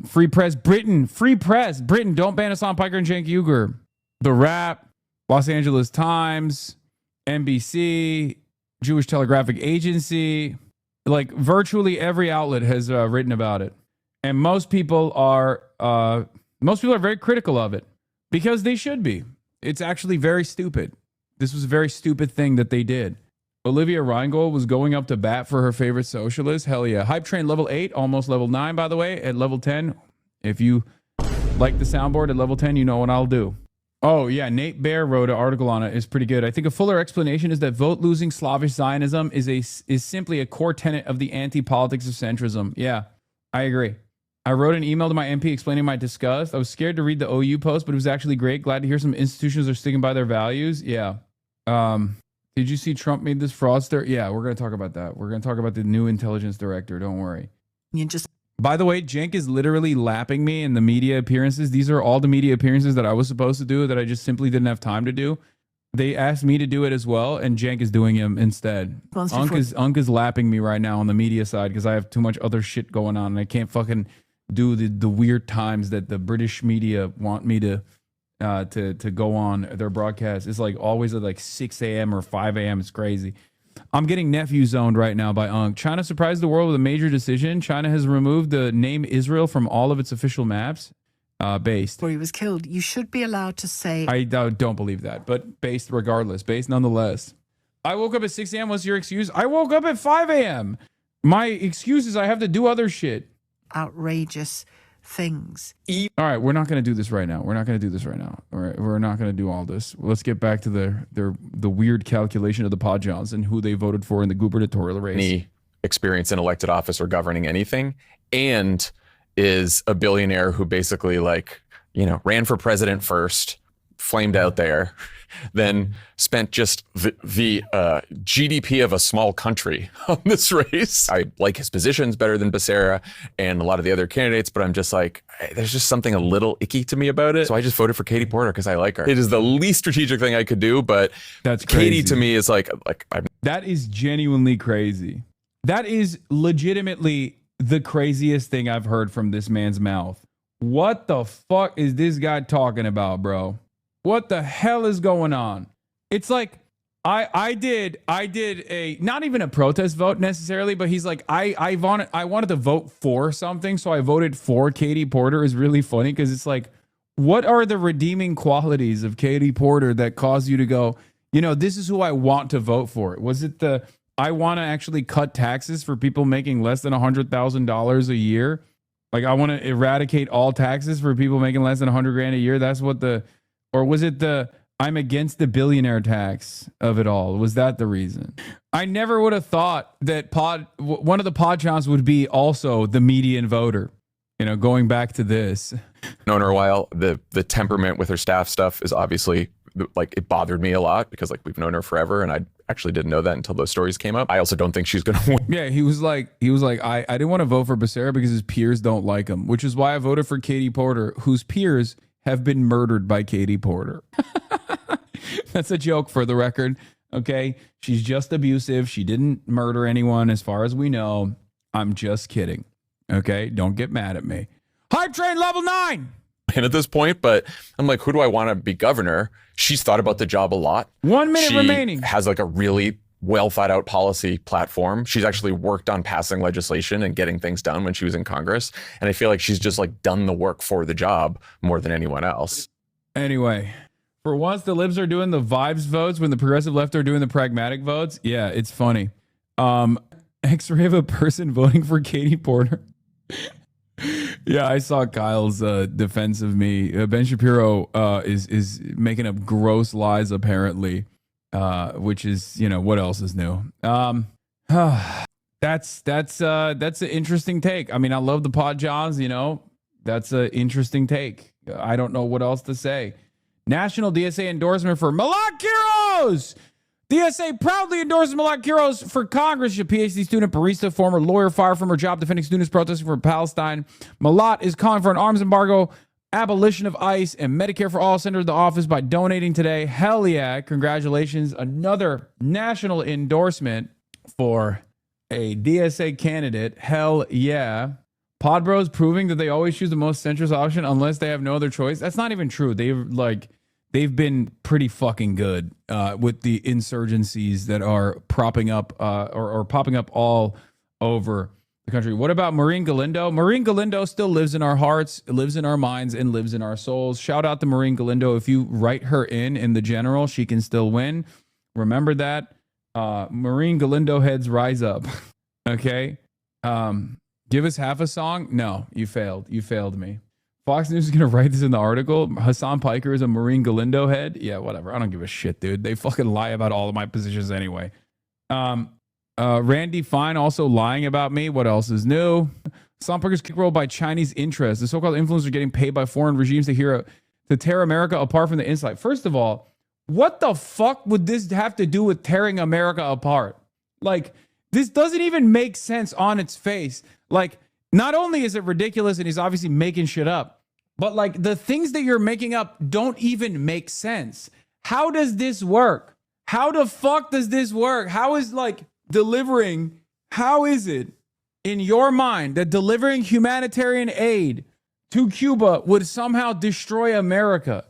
S8: Free press, Britain. Free press, Britain. Don't ban Hasan Piker and Cenk Uygur. The Wrap, Los Angeles Times, NBC, Jewish Telegraphic Agency. Like, virtually every outlet has written about it. And most people are very critical of it because they should be. It's actually very stupid. This was a very stupid thing that they did. Olivia Reingold was going up to bat for her favorite socialist. Hell yeah. Hype train level 8, almost level 9, by the way. At level 10, if you like the soundboard at level 10, you know what I'll do. Oh, yeah. Nate Baer wrote an article on it. It's pretty good. I think a fuller explanation is that vote-losing Slavish Zionism is simply a core tenet of the anti-politics of centrism. Yeah, I agree. I wrote an email to my MP explaining my disgust. I was scared to read the OU post, but it was actually great. Glad to hear some institutions are sticking by their values. Yeah. Did you see Trump made this fraudster? Yeah, we're going to talk about that. We're going to talk about the new intelligence director. Don't worry. By the way, Cenk is literally lapping me in the media appearances. These are all the media appearances that I was supposed to do that I just simply didn't have time to do. They asked me to do it as well, and Cenk is doing him instead. Unk is lapping me right now on the media side because I have too much other shit going on, and I can't fucking do the weird times that the British media want me to go on their broadcast. It's like always at like 6 a.m. or 5 a.m. It's crazy. I'm getting nephew zoned right now by Unk. China surprised the world with a major decision. China has removed the name Israel from all of its official maps. Based.
S22: Where he was killed. You should be allowed to say.
S8: I don't believe that, but based regardless. Based nonetheless. I woke up at 6 a.m. What's your excuse? I woke up at 5 a.m. My excuse is I have to do other shit.
S22: Outrageous things.
S8: All right, we're not going to do this right now. We're not going to do this right now. All right, we're not going to do all this. Let's get back to the weird calculation of the Podjons and who they voted for in the gubernatorial race.
S21: Any experience in elected office or governing anything, and is a billionaire who basically, like, you know, ran for president first, flamed out there, then spent just the GDP of a small country on this race. I like his positions better than Becerra and a lot of the other candidates, but I'm just like, there's just something a little icky to me about it. So I just voted for Katie Porter because I like her. It is the least strategic thing I could do, but
S8: that's crazy.
S21: Katie to me is like
S8: that is genuinely crazy. That is legitimately the craziest thing I've heard from this man's mouth. What the fuck is this guy talking about, bro? What the hell is going on? It's like I did a not even a protest vote necessarily, but he's like I wanted to vote for something, so I voted for Katie Porter. Is really funny because it's like, what are the redeeming qualities of Katie Porter that cause you to go, you know, this is who I want to vote for? Was it the I want to actually cut taxes for people making less than $100,000 a year? Like, I want to eradicate all taxes for people making less than $100,000 a year. That's what or was it the I'm against the billionaire tax of it all? Was that the reason? I never would have thought that one of the Podjons would be also the median voter. You know, going back to this.
S21: Known her a while. The temperament with her staff stuff is obviously like it bothered me a lot because like we've known her forever, and I actually didn't know that until those stories came up. I also don't think she's going to win.
S8: Yeah, he was like, I didn't want to vote for Becerra because his peers don't like him, which is why I voted for Katie Porter, whose peers have been murdered by Katie Porter. That's a joke for the record. Okay. She's just abusive. She didn't murder anyone as far as we know. I'm just kidding. Okay. Don't get mad at me. Hype train level 9.
S21: And at this point, but I'm like, who do I want to be governor? She's thought about the job a lot.
S8: 1 minute remaining.
S21: Has like a really well thought out policy platform. She's actually worked on passing legislation and getting things done when she was in Congress. And I feel like she's just like done the work for the job more than anyone else.
S8: Anyway, for once the libs are doing the vibes votes when the progressive left are doing the pragmatic votes. Yeah, it's funny. X-ray of a person voting for Katie Porter. Yeah, I saw Kyle's defense of me. Ben Shapiro is making up gross lies apparently, which is, you know, what else is new? That's an interesting take. I mean, I love the pod Johns, you know. That's an interesting take. I don't know what else to say. National DSA endorsement for Malak Quiros. DSA proudly endorses Malak Quiros for Congress. A PhD student, barista, former lawyer, fired from her job defending students protesting for Palestine. Malak is calling for an arms embargo, abolition of ICE, and Medicare for all. Send her to the office by donating today. Hell yeah. Congratulations. Another national endorsement for a DSA candidate. Hell yeah. Pod Bros proving that they always choose the most centrist option unless they have no other choice. That's not even true. They've been pretty fucking good with the insurgencies that are propping up or popping up all over the country. What about Maureen Galindo? Maureen Galindo still lives in our hearts, lives in our minds, and lives in our souls. Shout out to Maureen Galindo. If you write her in the general, she can still win. Remember that. Maureen Galindo heads rise up. Okay. Give us half a song. No, you failed. You failed me. Fox News is going to write this in the article. Hasan Piker is a Maureen Galindo head. Yeah, whatever. I don't give a shit, dude. They fucking lie about all of my positions anyway. Randy Fine also lying about me. What else is new? Hasan Piker's kickrolled by Chinese interests. The so-called influencers are getting paid by foreign regimes to tear America apart from the inside. First of all, what the fuck would this have to do with tearing America apart? Like, this doesn't even make sense on its face. Like, not only is it ridiculous and he's obviously making shit up, but like the things that you're making up don't even make sense. How does this work? How the fuck does this work? How is like delivering, how is it in your mind that delivering humanitarian aid to Cuba would somehow destroy America?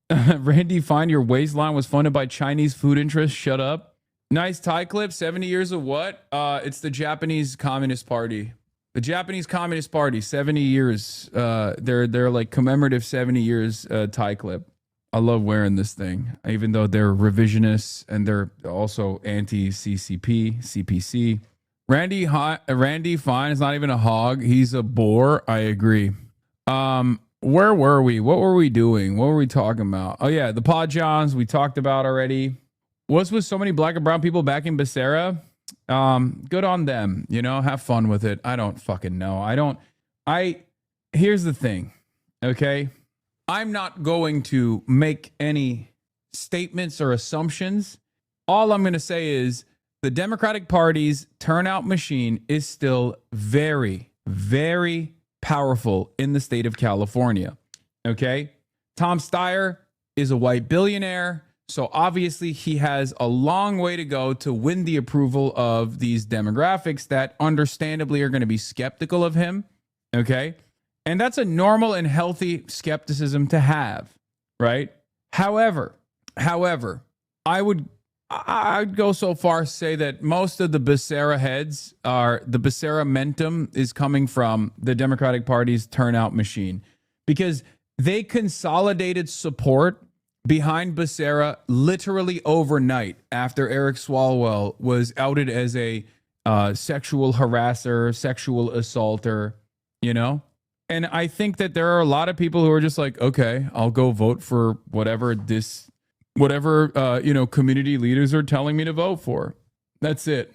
S8: Randy, find your waistline was funded by Chinese food interests. Shut up. Nice tie clip. 70 years of what? It's the Japanese Communist Party. The Japanese Communist Party, 70 years. They're like commemorative 70 years tie clip. I love wearing this thing, even though they're revisionists and they're also anti-CCP, CPC. Randy Fine is not even a hog. He's a boar. I agree. Where were we? What were we doing? What were we talking about? Oh, yeah, the Pod Johns we talked about already. What's with so many black and brown people backing Becerra? Good on them, you know, have fun with it. I don't fucking know. Here's the thing. Okay. I'm not going to make any statements or assumptions. All I'm going to say is the Democratic Party's turnout machine is still very, very powerful in the state of California. Okay. Tom Steyer is a white billionaire. So obviously he has a long way to go to win the approval of these demographics that understandably are going to be skeptical of him. Okay. And that's a normal and healthy skepticism to have, right? However, I'd go so far as to say that most of the Becerra heads the Becerra mentum is coming from the Democratic Party's turnout machine because they consolidated support behind Becerra literally overnight after Eric Swalwell was outed as a sexual harasser, sexual assaulter, you know? And I think that there are a lot of people who are just like, okay, I'll go vote for whatever community leaders are telling me to vote for. That's it.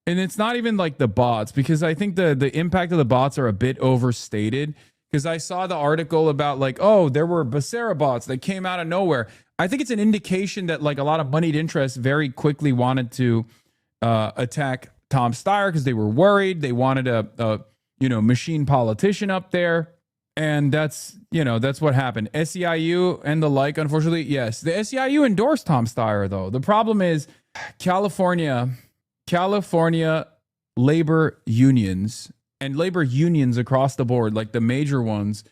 S8: And it's not even like the bots, because I think the impact of the bots are a bit overstated. Because I saw the article about like, oh, there were Becerra bots that came out of nowhere. I think it's an indication that like a lot of moneyed interests very quickly wanted to attack Tom Steyer because they were worried. They wanted a machine politician up there. And that's what happened. SEIU and the like, unfortunately, yes. The SEIU endorsed Tom Steyer, though. The problem is California labor unions and labor unions across the board, like the major ones,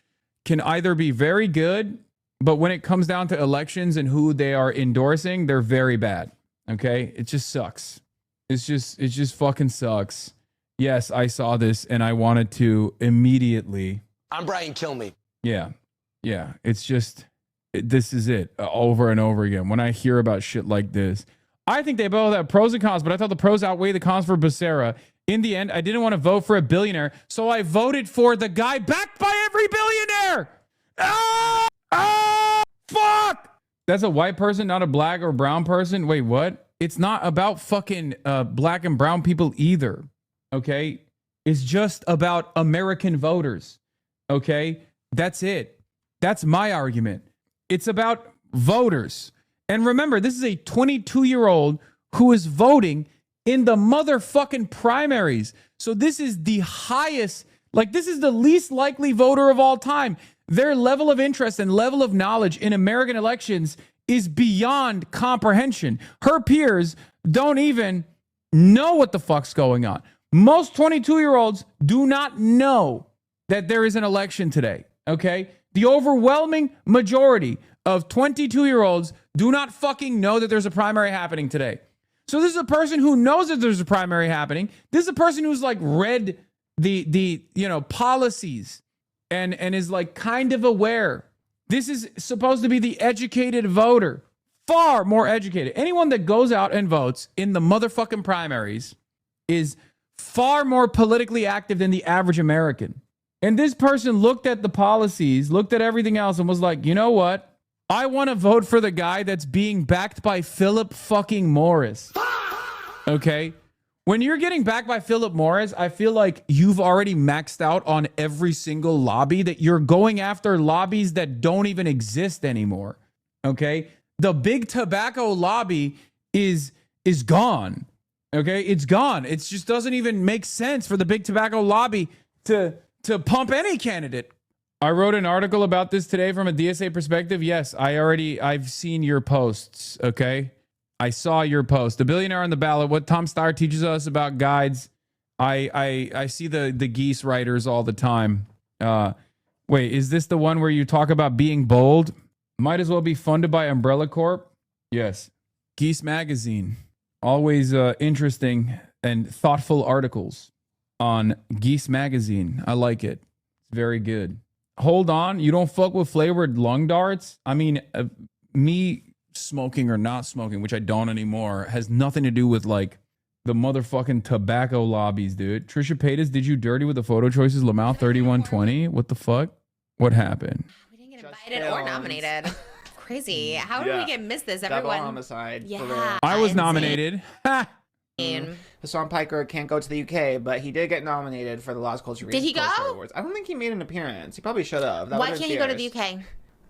S8: can either be very good, but when it comes down to elections and who they are endorsing, they're very bad. Okay? It just sucks. It just fucking sucks. Yes, I saw this and I wanted to immediately...
S1: I'm Brian Kilmeade.
S8: Yeah. It's just, this is it over and over again. When I hear about shit like this, I think they both have pros and cons, but I thought the pros outweigh the cons for Becerra. In the end, I didn't want to vote for a billionaire, so I voted for the guy backed by every billionaire. Fuck! That's a white person, not a black or brown person. Wait, what? It's not about fucking black and brown people either. Okay? It's just about American voters. Okay, that's it. That's my argument. It's about voters. And remember, this is a 22-year-old who is voting in the motherfucking primaries. So this is the highest, like this is the least likely voter of all time. Their level of interest and level of knowledge in American elections is beyond comprehension. Her peers don't even know what the fuck's going on. Most 22-year-olds do not know that there is an election today, okay? The overwhelming majority of 22-year-olds do not fucking know that there's a primary happening today. So this is a person who knows that there's a primary happening. This is a person who's like read the policies and is like kind of aware. This is supposed to be the educated voter, far more educated. Anyone that goes out and votes in the motherfucking primaries is far more politically active than the average American. And this person looked at the policies, looked at everything else, and was like, you know what? I want to vote for the guy that's being backed by Philip fucking Morris. Okay? When you're getting backed by Philip Morris, I feel like you've already maxed out on every single lobby, that you're going after lobbies that don't even exist anymore. Okay? The big tobacco lobby is gone. Okay? It's gone. It just doesn't even make sense for the big tobacco lobby to pump any candidate. I wrote an article about this today from a DSA perspective. Yes, I've seen your posts, okay? I saw your post. The billionaire on the ballot, what Tom Steyer teaches us about guides. I see the geese writers all the time. Wait, is this the one where you talk about being bold? Might as well be funded by Umbrella Corp. Yes. Geese Magazine. Always interesting and thoughtful articles on Geese Magazine. I like it. It's very good. Hold on. You don't fuck with flavored lung darts? I mean, me smoking or not smoking, which I don't anymore, has nothing to do with like the motherfucking tobacco lobbies, dude. Trisha Paytas did you dirty with the photo choices. Lamau 3120. What the fuck? What happened?
S6: We didn't get invited or nominated. Crazy. How did we miss this? Everyone.
S23: Double homicide.
S6: Yeah.
S8: I was nominated.
S23: Hassan Piker can't go to the UK, but he did get nominated for the Lost Culture
S6: Did he go?
S23: Awards. I don't think he made an appearance. He probably should have.
S6: Why can't he go to the UK?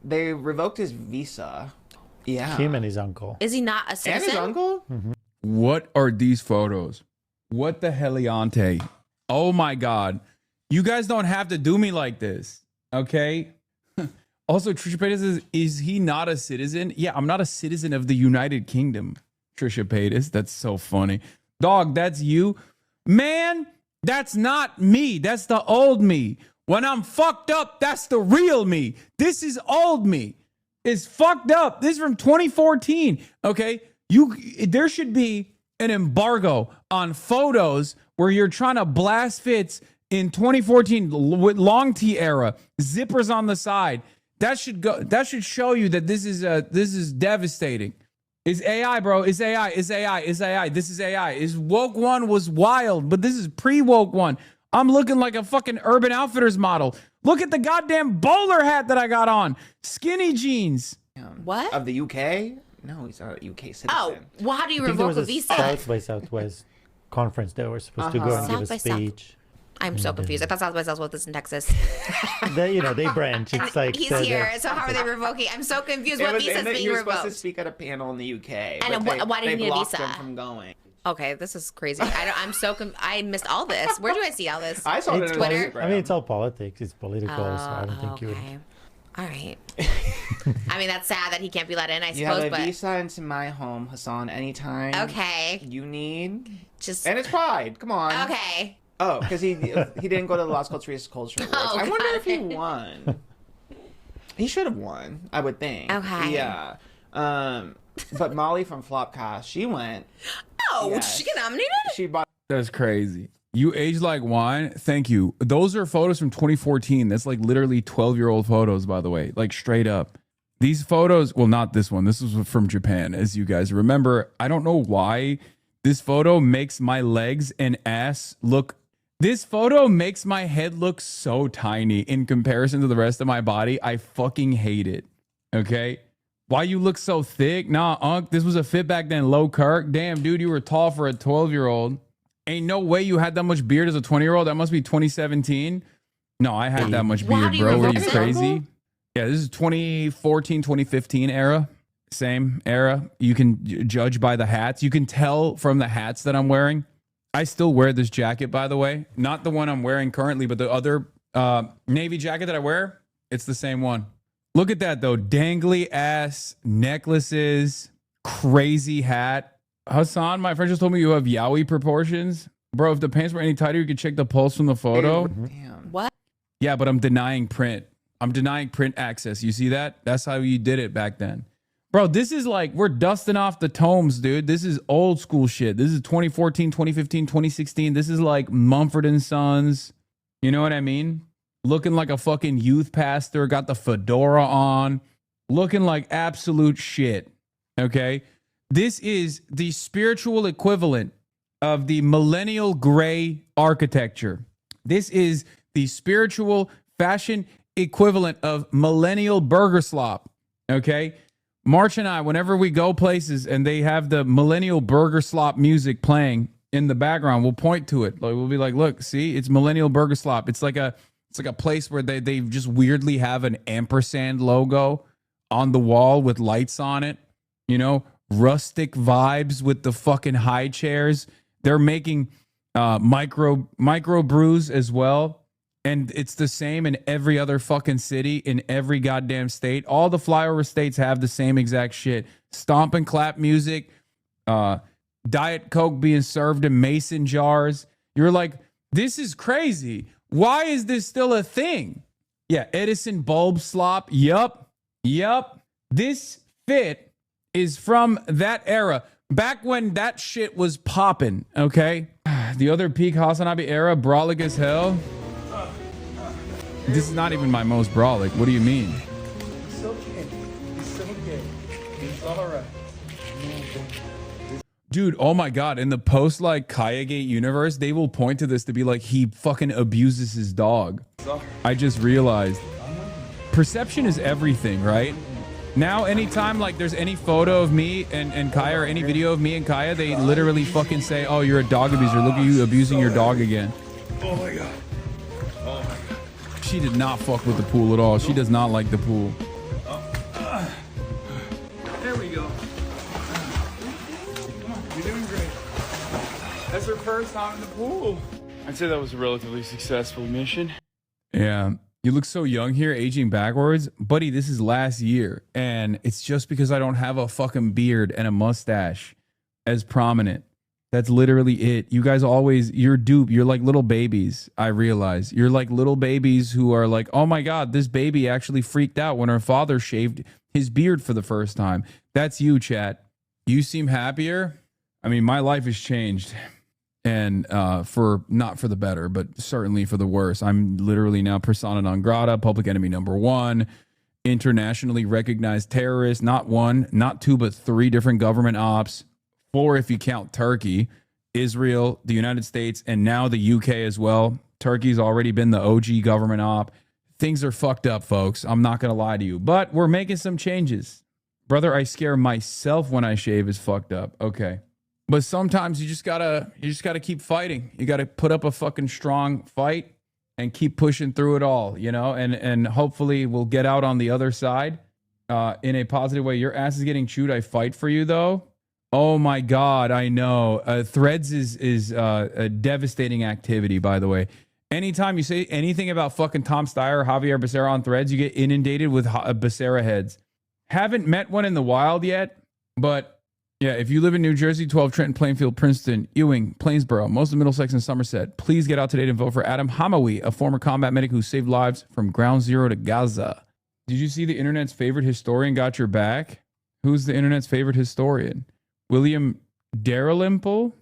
S23: They revoked his visa. Yeah.
S15: Him and his uncle.
S6: Is he not a citizen?
S23: And his uncle?
S15: Mm-hmm.
S8: What are these photos? What the heliante? Oh my God. You guys don't have to do me like this. Okay? Also, Trisha Paytas is he not a citizen? Yeah, I'm not a citizen of the United Kingdom. Trisha Paytas. That's so funny. Dog, that's you. Man, that's not me. That's the old me. When I'm fucked up, that's the real me. This is old me. It's fucked up. This is from 2014. Okay? There should be an embargo on photos where you're trying to blast fits in 2014 with long T era, zippers on the side. That should go. That should show you that this is devastating. It's AI, bro. It's AI. It's AI. It's AI. This is AI. Is woke one was wild, but this is pre-woke one. I'm looking like a fucking Urban Outfitters model. Look at the goddamn bowler hat that I got on. Skinny jeans.
S6: What?
S23: Of the UK? No, he's not a UK citizen.
S6: Oh, well, how do you
S15: I think there
S6: revoke
S15: was
S6: a visa?
S15: South by Southwest conference they were supposed to go and give a speech.
S6: I'm so confused. I thought South by Southwest was in Texas.
S1: They branch. It's like
S6: He's here, so how are they revoking? I'm so confused. What visa's being
S23: He was supposed to
S6: revoked?
S23: speak at a panel in the UK.
S6: And why did he need a
S23: blocked
S6: visa?
S23: him from going.
S6: Okay, this is crazy. I'm so I missed all this. Where do I see all this?
S23: I saw it on
S6: Twitter.
S23: Instagram.
S1: I mean, it's all politics. It's political, so I don't think you would.
S6: All right. I mean, that's sad that he can't be let in, I
S23: You
S6: suppose,
S23: have a
S6: but
S23: visa into my home, Hasan, anytime.
S6: Okay.
S23: You need.
S6: Just.
S23: And it's Pride. Come on.
S6: Okay.
S23: Oh, because he didn't go to the Las Culturas Culture Awards.
S6: Oh,
S23: I wonder
S6: God.
S23: if he won. He should have won, I would think.
S6: Okay.
S23: Yeah. But Molly from Flopcast, she went.
S6: Oh,
S23: Yes.
S6: she get nominated?
S23: She bought.
S8: That's crazy. You age like wine. Thank you. Those are photos from 2014. That's like literally 12-year-old photos, by the way, like straight up. These photos, well, not this one. This was from Japan, as you guys remember. I don't know why this photo makes my legs and ass look. This photo makes my head look so tiny in comparison to the rest of my body. I fucking hate it. Okay? Why you look so thick? Nah, Unc, this was a fit back then. Low Kirk. Damn, dude, you were tall for a 12-year-old. Ain't no way you had that much beard as a 20-year-old. That must be 2017. No, I had that much beard, bro. Were you crazy? Yeah, this is 2014, 2015 era. Same era. You can judge by the hats. You can tell from the hats that I'm wearing. I still wear this jacket, by the way. Not the one I'm wearing currently, but the other navy jacket that I wear. It's the same one. Look at that, though. Dangly ass necklaces. Crazy hat. Hasan, my friend just told me you have yaoi proportions. Bro, if the pants were any tighter, you could check the pulse from the photo.
S23: Damn.
S6: What?
S8: Yeah, but I'm denying print. I'm denying print access. You see that? That's how you did it back then. Bro, this is like, we're dusting off the tomes, dude. This is old school shit. This is 2014, 2015, 2016. This is like Mumford & Sons. You know what I mean? Looking like a fucking youth pastor. Got the fedora on. Looking like absolute shit. Okay? This is the spiritual equivalent of the millennial gray architecture. This is the spiritual fashion equivalent of millennial burger slop. Okay? March and I, whenever we go places and they have the millennial burger slop music playing in the background, we'll point to it. Like, we'll be like, look, see, it's millennial burger slop. It's like a place where they just weirdly have an ampersand logo on the wall with lights on it. You know, rustic vibes with the fucking high chairs. They're making micro brews as well. And it's the same in every other fucking city, in every goddamn state. All the flyover states have the same exact shit. Stomp and clap music, Diet Coke being served in mason jars. You're like, this is crazy. Why is this still a thing? Yeah, Edison bulb slop. Yup. This fit is from that era. Back when that shit was popping, okay? The other peak HasanAbi era, brolic as hell. This is not even my most brolic. What do you mean?
S15: It's okay. It's okay. It's all right.
S8: Dude, oh my God. In the post like Kayagate universe, they will point to this to be like, he fucking abuses his dog. I just realized. Perception is everything, right? Now, anytime like there's any photo of me and Kaya or any video of me and Kaya, they literally fucking say, oh, you're a dog abuser. Look at you abusing your dog again.
S15: Oh my God. Oh my God.
S8: She did not fuck with the pool at all. She does not like the pool.
S15: There we go. Come on, you're doing great. That's her first time in the pool. I'd say that was a relatively successful mission.
S8: Yeah. You look so young here, aging backwards. Buddy, this is last year. And it's just because I don't have a fucking beard and a mustache as prominent. That's literally it. You guys always, you're dupe. You're like little babies, I realize. You're like little babies who are like, oh my God, this baby actually freaked out when her father shaved his beard for the first time. That's you, chat. You seem happier. I mean, my life has changed. And for not for the better, but certainly for the worse. I'm literally now persona non grata, public enemy #1, internationally recognized terrorist. Not one, not two, but 3 different government ops. 4 if you count Turkey, Israel, the United States, and now the UK as well. Turkey's already been the OG government op. Things are fucked up, folks. I'm not going to lie to you. But we're making some changes. Brother, I scare myself when I shave is fucked up. Okay. But sometimes you just gotta keep fighting. You gotta put up a fucking strong fight and keep pushing through it all, you know, and hopefully we'll get out on the other side in a positive way. Your ass is getting chewed. I fight for you though. Oh my God, I know. Threads is a devastating activity, by the way. Anytime you say anything about fucking Tom Steyer or Javier Becerra on Threads, you get inundated with Becerra heads. Haven't met one in the wild yet, but yeah, if you live in New Jersey, 12, Trenton, Plainfield, Princeton, Ewing, Plainsboro, most of Middlesex and Somerset, please get out today to vote for Adam Hamawi, a former combat medic who saved lives from ground zero to Gaza. Did you see the internet's favorite historian got your back? Who's the internet's favorite historian? William Dalrymple?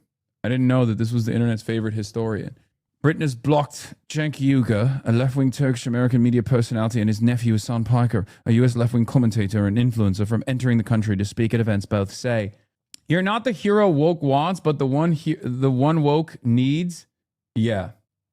S8: I didn't know that this was the internet's favorite historian. Britain has blocked Cenk Uygur, a left-wing Turkish-American media personality, and his nephew Hasan Piker, a U.S. left-wing commentator and influencer, from entering the country to speak at events. Both say, "You're not the hero woke wants, but the one woke needs." Yeah,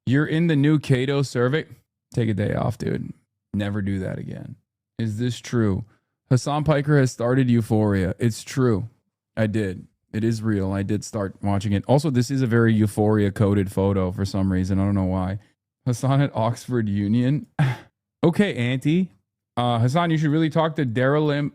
S8: you're in the new Cato survey. Take a day off, dude. Never do that again. Is this true? Hasan Piker has started Euphoria. It's true. I did. It is real. I did start watching it. Also, this is a very Euphoria-coded photo for some reason. I don't know why. Hasan at Oxford Union. Okay, Auntie. Hasan, you should really talk to Dalrymple,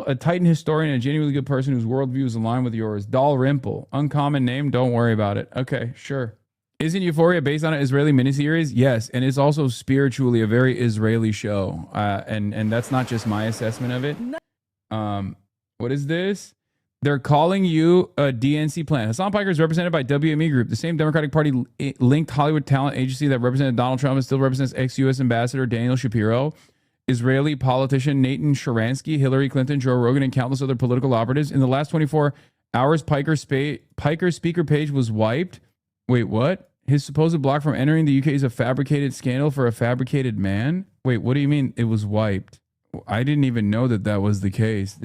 S8: a Titan historian and a genuinely good person whose worldview is aligned with yours. Dalrymple. Uncommon name. Don't worry about it. Okay, sure. Isn't Euphoria based on an Israeli miniseries? Yes, and it's also spiritually a very Israeli show. And that's not just my assessment of it. What is this? They're calling you a DNC plan. Hasan Piker is represented by WME Group, the same Democratic Party linked Hollywood talent agency that represented Donald Trump and still represents ex-U.S. Ambassador Daniel Shapiro, Israeli politician Nathan Sharansky, Hillary Clinton, Joe Rogan, and countless other political operatives. In the last 24 hours, Piker's speaker page was wiped. Wait, what? His supposed block from entering the UK is a fabricated scandal for a fabricated man? Wait, what do you mean it was wiped? I didn't even know that was the case.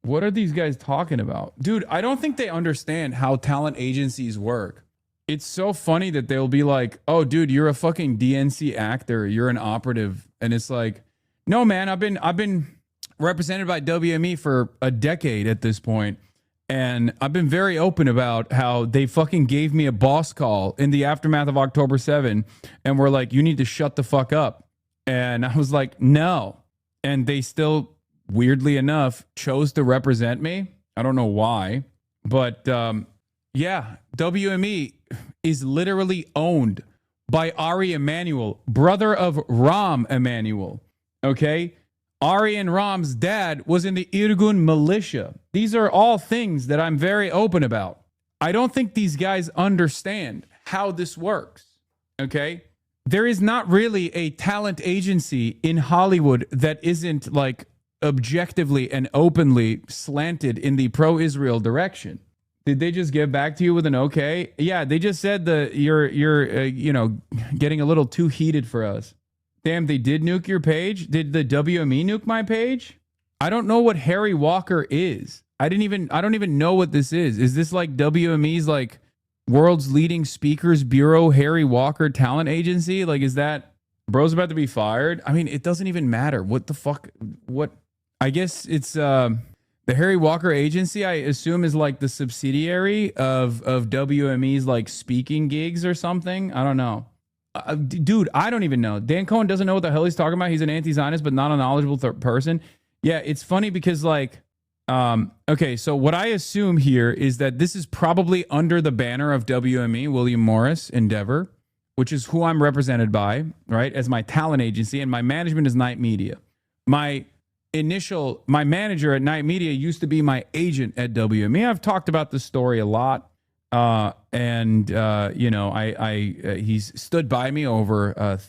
S8: What are these guys talking about? Dude, I don't think they understand how talent agencies work. It's so funny that they'll be like, oh, dude, you're a fucking DNC actor. You're an operative. And it's like, no, man, I've been represented by WME for a decade at this point. And I've been very open about how they fucking gave me a boss call in the aftermath of October 7. And we're like, you need to shut the fuck up. And I was like, no. And they still, weirdly enough, chose to represent me. I don't know why. But yeah, WME is literally owned by Ari Emanuel, brother of Rahm Emanuel. Okay? Ari and Rahm's dad was in the Irgun militia. These are all things that I'm very open about. I don't think these guys understand how this works. Okay? There is not really a talent agency in Hollywood that isn't like objectively and openly slanted in the pro-Israel direction. Did they just get back to you with an okay? Yeah, they just said that you're getting a little too heated for us. Damn, they did nuke your page? Did the WME nuke my page? I don't know what Harry Walker is. I don't even know what this is. Is this like WME's like world's leading speakers bureau, Harry Walker talent agency? Like, is that bro's about to be fired? I mean, it doesn't even matter. What the fuck? What? I guess it's the Harry Walker agency, I assume, is like the subsidiary of WME's like speaking gigs or something. I don't know. Dude, I don't even know. Dan Cohen doesn't know what the hell he's talking about. He's an anti-Zionist, but not a knowledgeable person. Yeah, it's funny because like, okay, so what I assume here is that this is probably under the banner of WME, William Morris Endeavor, which is who I'm represented by, right, as my talent agency, and my management is Night Media. My manager at Night Media used to be my agent at WME. I've talked about this story a lot. He's stood by me over, a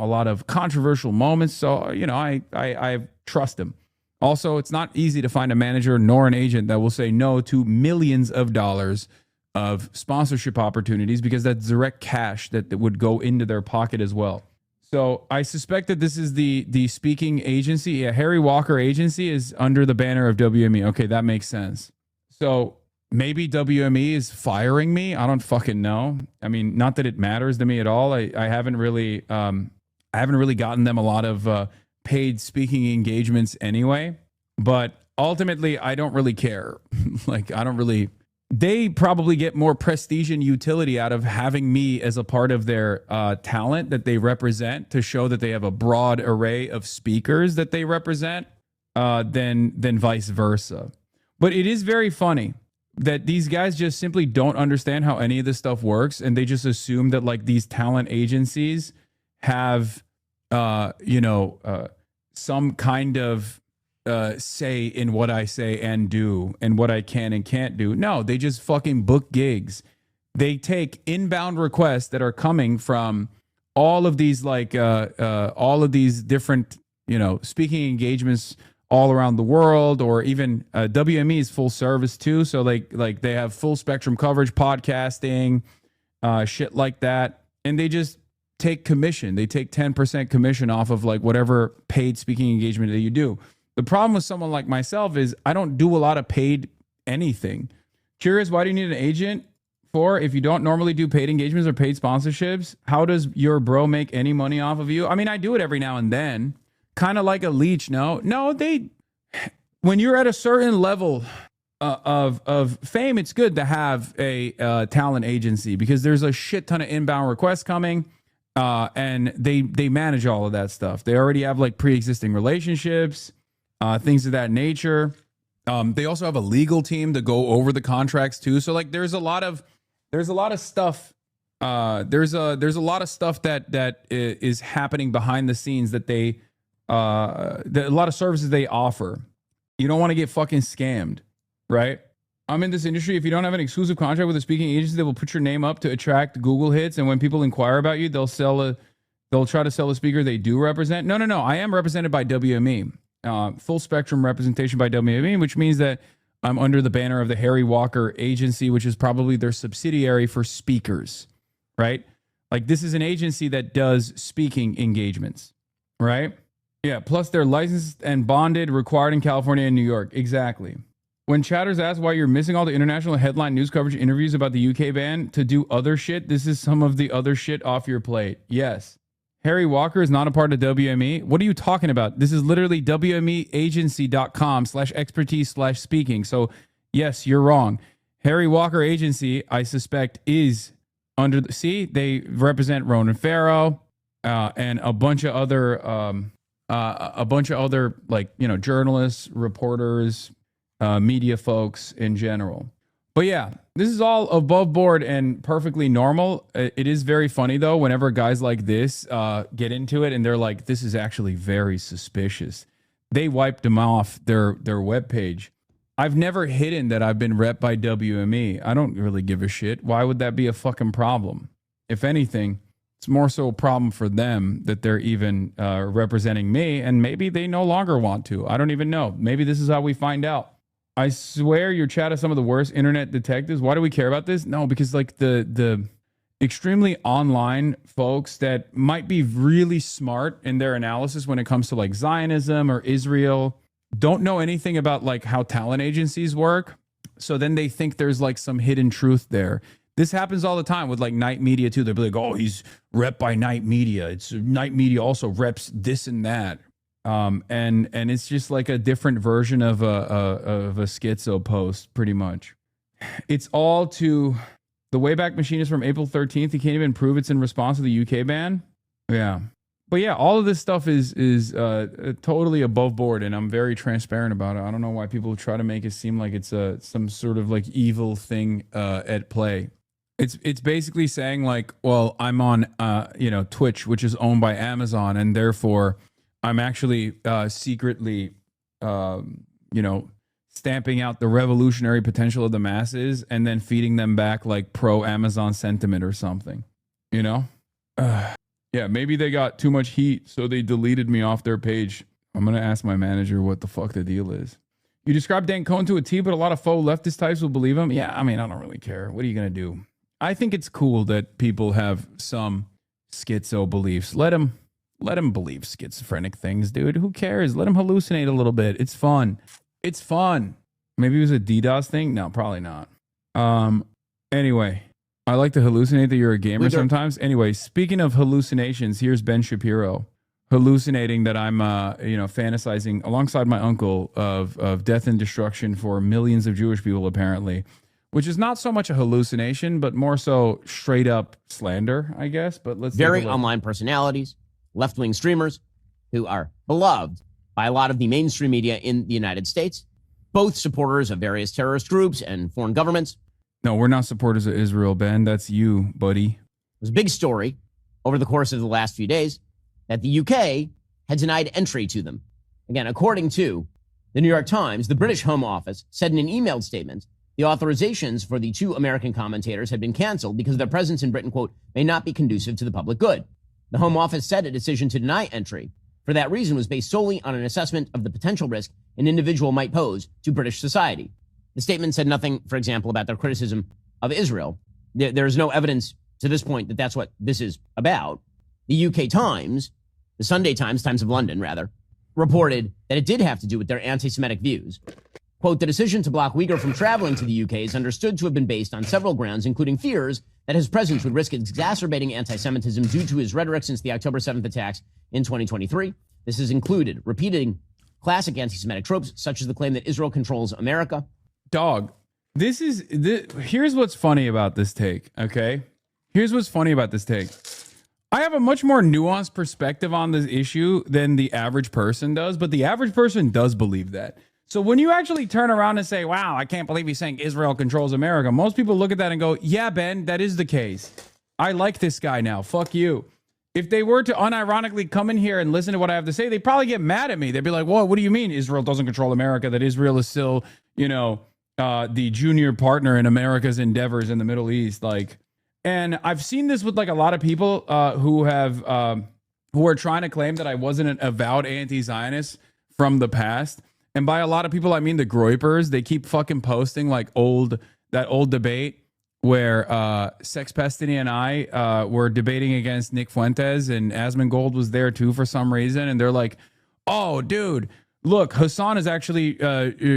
S8: lot of controversial moments. So, I trust him. Also, it's not easy to find a manager nor an agent that will say no to millions of dollars of sponsorship opportunities, because that's direct cash that would go into their pocket as well. So I suspect that this is the speaking agency. Yeah, Harry Walker agency is under the banner of WME. Okay, that makes sense. So maybe WME is firing me. I don't fucking know. I mean, not that it matters to me at all. I haven't really gotten them a lot of paid speaking engagements anyway. But ultimately, I don't really care. Like, I don't really. They probably get more prestige and utility out of having me as a part of their talent that they represent, to show that they have a broad array of speakers that they represent, than vice versa. But it is very funny that these guys just simply don't understand how any of this stuff works, and they just assume that like these talent agencies have some kind of say in what I say and do, and what I can and can't do. No, they just fucking book gigs. They take inbound requests that are coming from all of these all of these different speaking engagements all around the world, or even WME is full service too. So like they have full spectrum coverage, podcasting, shit like that, and they just take commission. They take 10% commission off of like whatever paid speaking engagement that you do. The problem with someone like myself is I don't do a lot of paid anything. Curious, why do you need an agent for if you don't normally do paid engagements or paid sponsorships? How does your bro make any money off of you? I mean, I do it every now and then, kind of like a leech. No, when you're at a certain level of fame, it's good to have a talent agency, because there's a shit ton of inbound requests coming. And they manage all of that stuff. They already have like pre-existing relationships, things of that nature. They also have a legal team to go over the contracts too. So like there's a lot of stuff. There's a lot of stuff that is happening behind the scenes that a lot of services they offer. You don't want to get fucking scammed, right? I'm in this industry. If you don't have an exclusive contract with a speaking agency, they will put your name up to attract Google hits. And when people inquire about you, they'll try to sell a speaker they do represent. No. I am represented by WME, full spectrum representation by WME, which means that I'm under the banner of the Harry Walker Agency, which is probably their subsidiary for speakers, right? Like this is an agency that does speaking engagements, right? Yeah. Plus they're licensed and bonded, required in California and New York. Exactly. When chatters ask why you're missing all the international headline news coverage interviews about the UK ban to do other shit, this is some of the other shit off your plate. Yes. Harry Walker is not a part of WME. What are you talking about? This is literally WMEagency.com/expertise/speaking. So yes, you're wrong. Harry Walker Agency, I suspect, is under the, see, they represent Ronan Farrow and a bunch of other like, journalists, reporters, media folks in general. But yeah, this is all above board and perfectly normal. It is very funny though, whenever guys like this get into it and they're like, this is actually very suspicious. They wiped them off their webpage. I've never hidden that I've been rep by WME. I don't really give a shit. Why would that be a fucking problem? If anything, it's more so a problem for them that they're even representing me, and maybe they no longer want to. I don't even know. Maybe this is how we find out. I swear your chat is some of the worst internet detectives. Why do we care about this? No, because like the extremely online folks that might be really smart in their analysis when it comes to like Zionism or Israel don't know anything about like how talent agencies work. So then they think there's like some hidden truth there. This happens all the time with like Night Media too. They'll be like, oh, he's rep by Night Media. It's Night Media also reps this and that. And it's just like a different version of a schizo post, pretty much. It's all to the Wayback Machine is from April 13th. He can't even prove it's in response to the UK ban. Yeah. But yeah, all of this stuff is totally above board, and I'm very transparent about it. I don't know why people try to make it seem like it's some sort of like evil thing at play. It's basically saying like, well, I'm on Twitch, which is owned by Amazon, and therefore I'm actually secretly stamping out the revolutionary potential of the masses and then feeding them back like pro Amazon sentiment or something. Yeah, maybe they got too much heat, so they deleted me off their page. I'm going to ask my manager what the fuck the deal is. You describe Dan Cohen to a T, but a lot of faux leftist types will believe him. Yeah, I mean, I don't really care. What are you going to do? I think it's cool that people have some schizo beliefs. Let them believe schizophrenic things, dude. Who cares? Let them hallucinate a little bit. It's fun. It's fun. Maybe it was a DDoS thing? No, probably not. Anyway, I like to hallucinate that you're a gamer sometimes. Anyway, speaking of hallucinations, here's Ben Shapiro. hallucinating that I'm, fantasizing alongside my uncle of death and destruction for millions of Jewish people, apparently, which is not so much a hallucination, but more so straight up slander, I guess. But let's
S3: very online personalities, left-wing streamers who are beloved by a lot of the mainstream media in the United States, both supporters of various terrorist groups and foreign governments.
S8: No, we're not supporters of Israel, Ben. That's you, buddy.
S3: It was a big story over the course of the last few days that the UK had denied entry to them. Again, according to the New York Times, the British Home Office said in an emailed statement, the authorizations for the 2 American commentators had been canceled because their presence in Britain, quote, may not be conducive to the public good. The Home Office said a decision to deny entry for that reason was based solely on an assessment of the potential risk an individual might pose to British society. The statement said nothing, for example, about their criticism of Israel. There is no evidence to this point that that's what this is about. The UK Times, the Sunday Times, Times of London, rather, reported that it did have to do with their anti-Semitic views. Quote, the decision to block Uyghur from traveling to the UK is understood to have been based on several grounds, including fears that his presence would risk exacerbating anti-Semitism due to his rhetoric since the October 7th attacks in 2023. This has included repeating classic anti-Semitic tropes, such as the claim that Israel controls America.
S8: Dog, here's what's funny about this take, okay? Here's what's funny about this take. I have a much more nuanced perspective on this issue than the average person does, but the average person does believe that. So when you actually turn around and say, wow, I can't believe he's saying Israel controls America, most people look at that and go, yeah, Ben, that is the case. I like this guy now. Fuck you. If they were to unironically come in here and listen to what I have to say, they'd probably get mad at me. They'd be like, well, what do you mean Israel doesn't control America, that Israel is still, the junior partner in America's endeavors in the Middle East? And I've seen this with a lot of people who are trying to claim that I wasn't an avowed anti-Zionist from the past. And by a lot of people, I mean the Groypers. They keep fucking posting that old debate where Sex Pestany and I were debating against Nick Fuentes, and Asmongold was there too for some reason. And they're like, oh, dude, look, Hasan is actually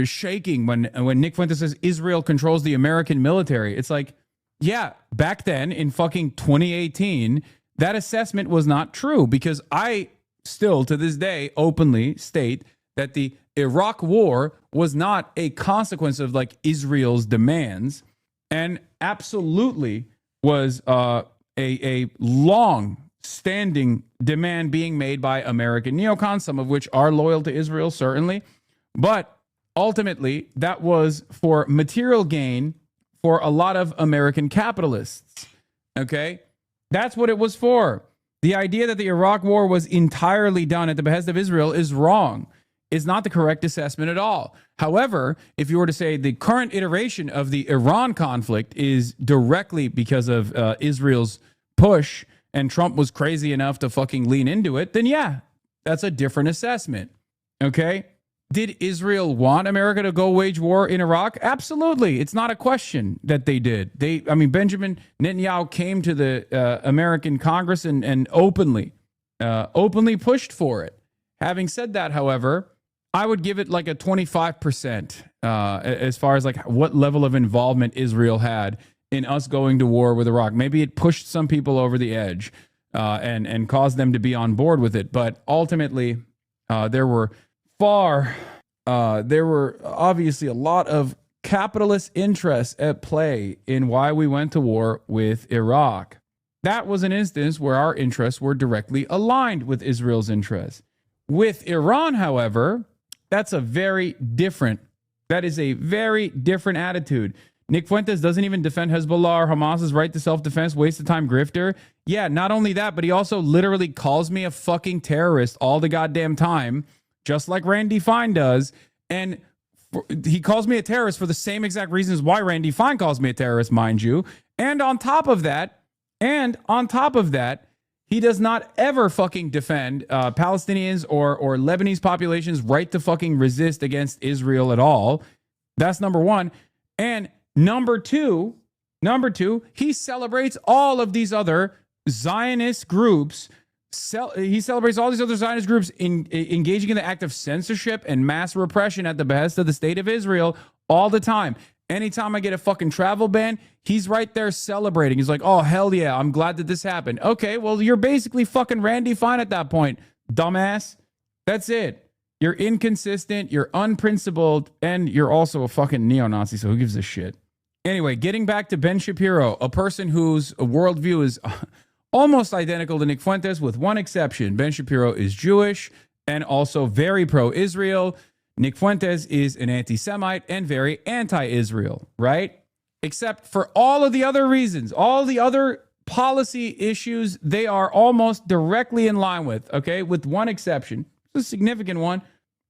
S8: shaking when Nick Fuentes says Israel controls the American military. It's like, yeah, back then in fucking 2018, that assessment was not true, because I still to this day openly state that the Iraq war was not a consequence of Israel's demands, and absolutely was a long-standing demand being made by American neocons, some of which are loyal to Israel, certainly. But ultimately, that was for material gain for a lot of American capitalists. Okay? That's what it was for. The idea that the Iraq war was entirely done at the behest of Israel is wrong. It's not the correct assessment at all. However, if you were to say the current iteration of the Iran conflict is directly because of Israel's push, and Trump was crazy enough to fucking lean into it, then yeah, that's a different assessment. Okay? Did Israel want America to go wage war in Iraq? Absolutely. It's not a question that they did. Benjamin Netanyahu came to the American Congress and openly pushed for it. Having said that, however, I would give it a 25% as far as what level of involvement Israel had in us going to war with Iraq. Maybe it pushed some people over the edge and caused them to be on board with it. But ultimately, there were obviously a lot of capitalist interests at play in why we went to war with Iraq. That was an instance where our interests were directly aligned with Israel's interests. With Iran, however, that is a very different attitude. Nick Fuentes doesn't even defend Hezbollah or Hamas's right to self-defense, waste of time grifter. Yeah, not only that, but he also literally calls me a fucking terrorist all the goddamn time, just like Randy Fine does. And he calls me a terrorist for the same exact reasons why Randy Fine calls me a terrorist, mind you. And on top of that, he does not ever fucking defend Palestinians or Lebanese population's right to fucking resist against Israel at all. That's number one. And number two, he celebrates all of these other Zionist groups. He celebrates all these other Zionist groups engaging in the act of censorship and mass repression at the behest of the state of Israel all the time. Anytime I get a fucking travel ban, he's right there celebrating. He's like, oh, hell yeah, I'm glad that this happened. Okay, well, you're basically fucking Randy Fine at that point, dumbass. That's it. You're inconsistent, you're unprincipled, and you're also a fucking neo-Nazi, so who gives a shit? Anyway, getting back to Ben Shapiro, a person whose worldview is almost identical to Nick Fuentes with one exception. Ben Shapiro is Jewish and also very pro-Israel. Nick Fuentes is an anti-Semite and very anti-Israel, right? Except for all of the other reasons, all the other policy issues, they are almost directly in line with, okay? With one exception. It's a significant one,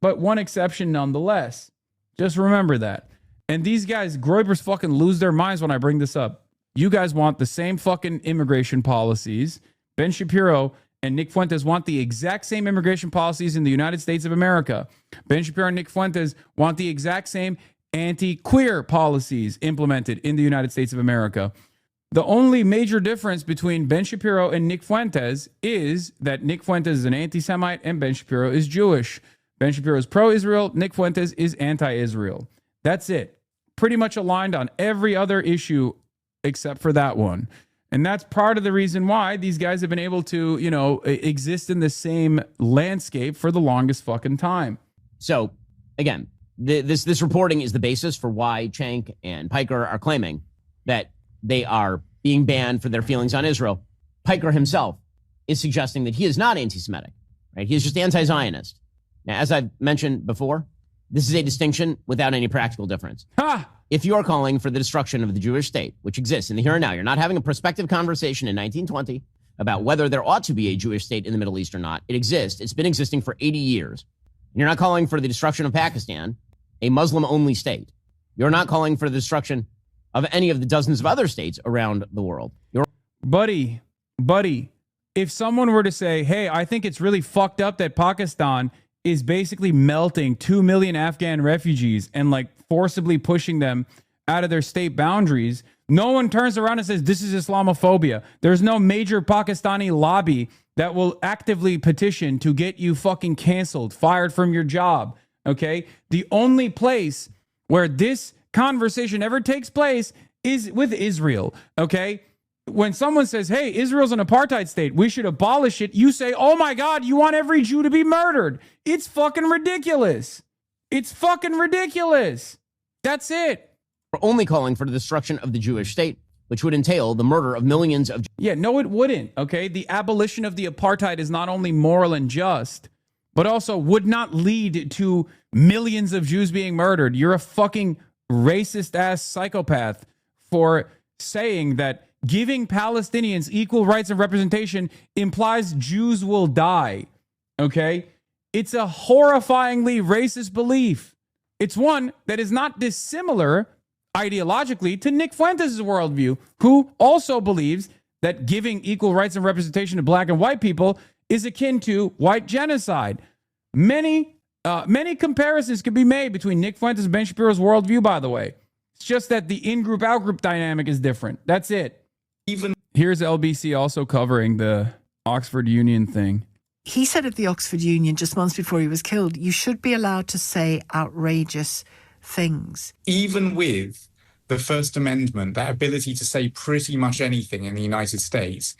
S8: but one exception nonetheless. Just remember that. And these guys, Groypers fucking lose their minds when I bring this up. You guys want the same fucking immigration policies. Ben Shapiro and Nick Fuentes want the exact same immigration policies in the United States of America. Ben Shapiro and Nick Fuentes want the exact same anti-queer policies implemented in the United States of America. The only major difference between Ben Shapiro and Nick Fuentes is that Nick Fuentes is an anti-Semite and Ben Shapiro is Jewish. Ben Shapiro is pro-Israel. Nick Fuentes is anti-Israel. That's it. Pretty much aligned on every other issue except for that one. And that's part of the reason why these guys have been able to, you know, exist in the same landscape for the longest fucking time.
S3: So, again, this reporting is the basis for why Cenk and Piker are claiming that they are being banned for their feelings on Israel. Piker himself is suggesting that he is not anti-Semitic, right? He is just anti-Zionist. Now, as I've mentioned before, this is a distinction without any practical difference.
S8: Ha!
S3: If you are calling for the destruction of the Jewish state, which exists in the here and now, you're not having a prospective conversation in 1920 about whether there ought to be a Jewish state in the Middle East or not. It exists. It's been existing for 80 years. And you're not calling for the destruction of Pakistan, a Muslim-only state. You're not calling for the destruction of any of the dozens of other states around the world.
S8: Buddy, if someone were to say, hey, I think it's really fucked up that Pakistan is basically melting 2 million Afghan refugees and like forcibly pushing them out of their state boundaries, no one turns around and says, this is Islamophobia. There's no major Pakistani lobby that will actively petition to get you fucking canceled, fired from your job, okay? The only place where this conversation ever takes place is with Israel, okay? When someone says, hey, Israel's an apartheid state, we should abolish it, you say, oh my God, you want every Jew to be murdered. It's fucking ridiculous. It's fucking ridiculous. That's it.
S3: We're only calling for the destruction of the Jewish state, which would entail the murder of millions of...
S8: Yeah, no, it wouldn't, okay? The abolition of the apartheid is not only moral and just, but also would not lead to millions of Jews being murdered. You're a fucking racist-ass psychopath for saying that giving Palestinians equal rights and representation implies Jews will die, okay? It's a horrifyingly racist belief. It's one that is not dissimilar ideologically to Nick Fuentes' worldview, who also believes that giving equal rights and representation to black and white people is akin to white genocide. Many comparisons can be made between Nick Fuentes and Ben Shapiro's worldview, by the way. It's just that the in-group, out-group dynamic is different. That's it. Here's LBC also covering the Oxford Union thing.
S22: He said at the Oxford Union just months before he was killed, you should be allowed to say outrageous things.
S7: Even with the First Amendment, that ability to say pretty much anything in the United States,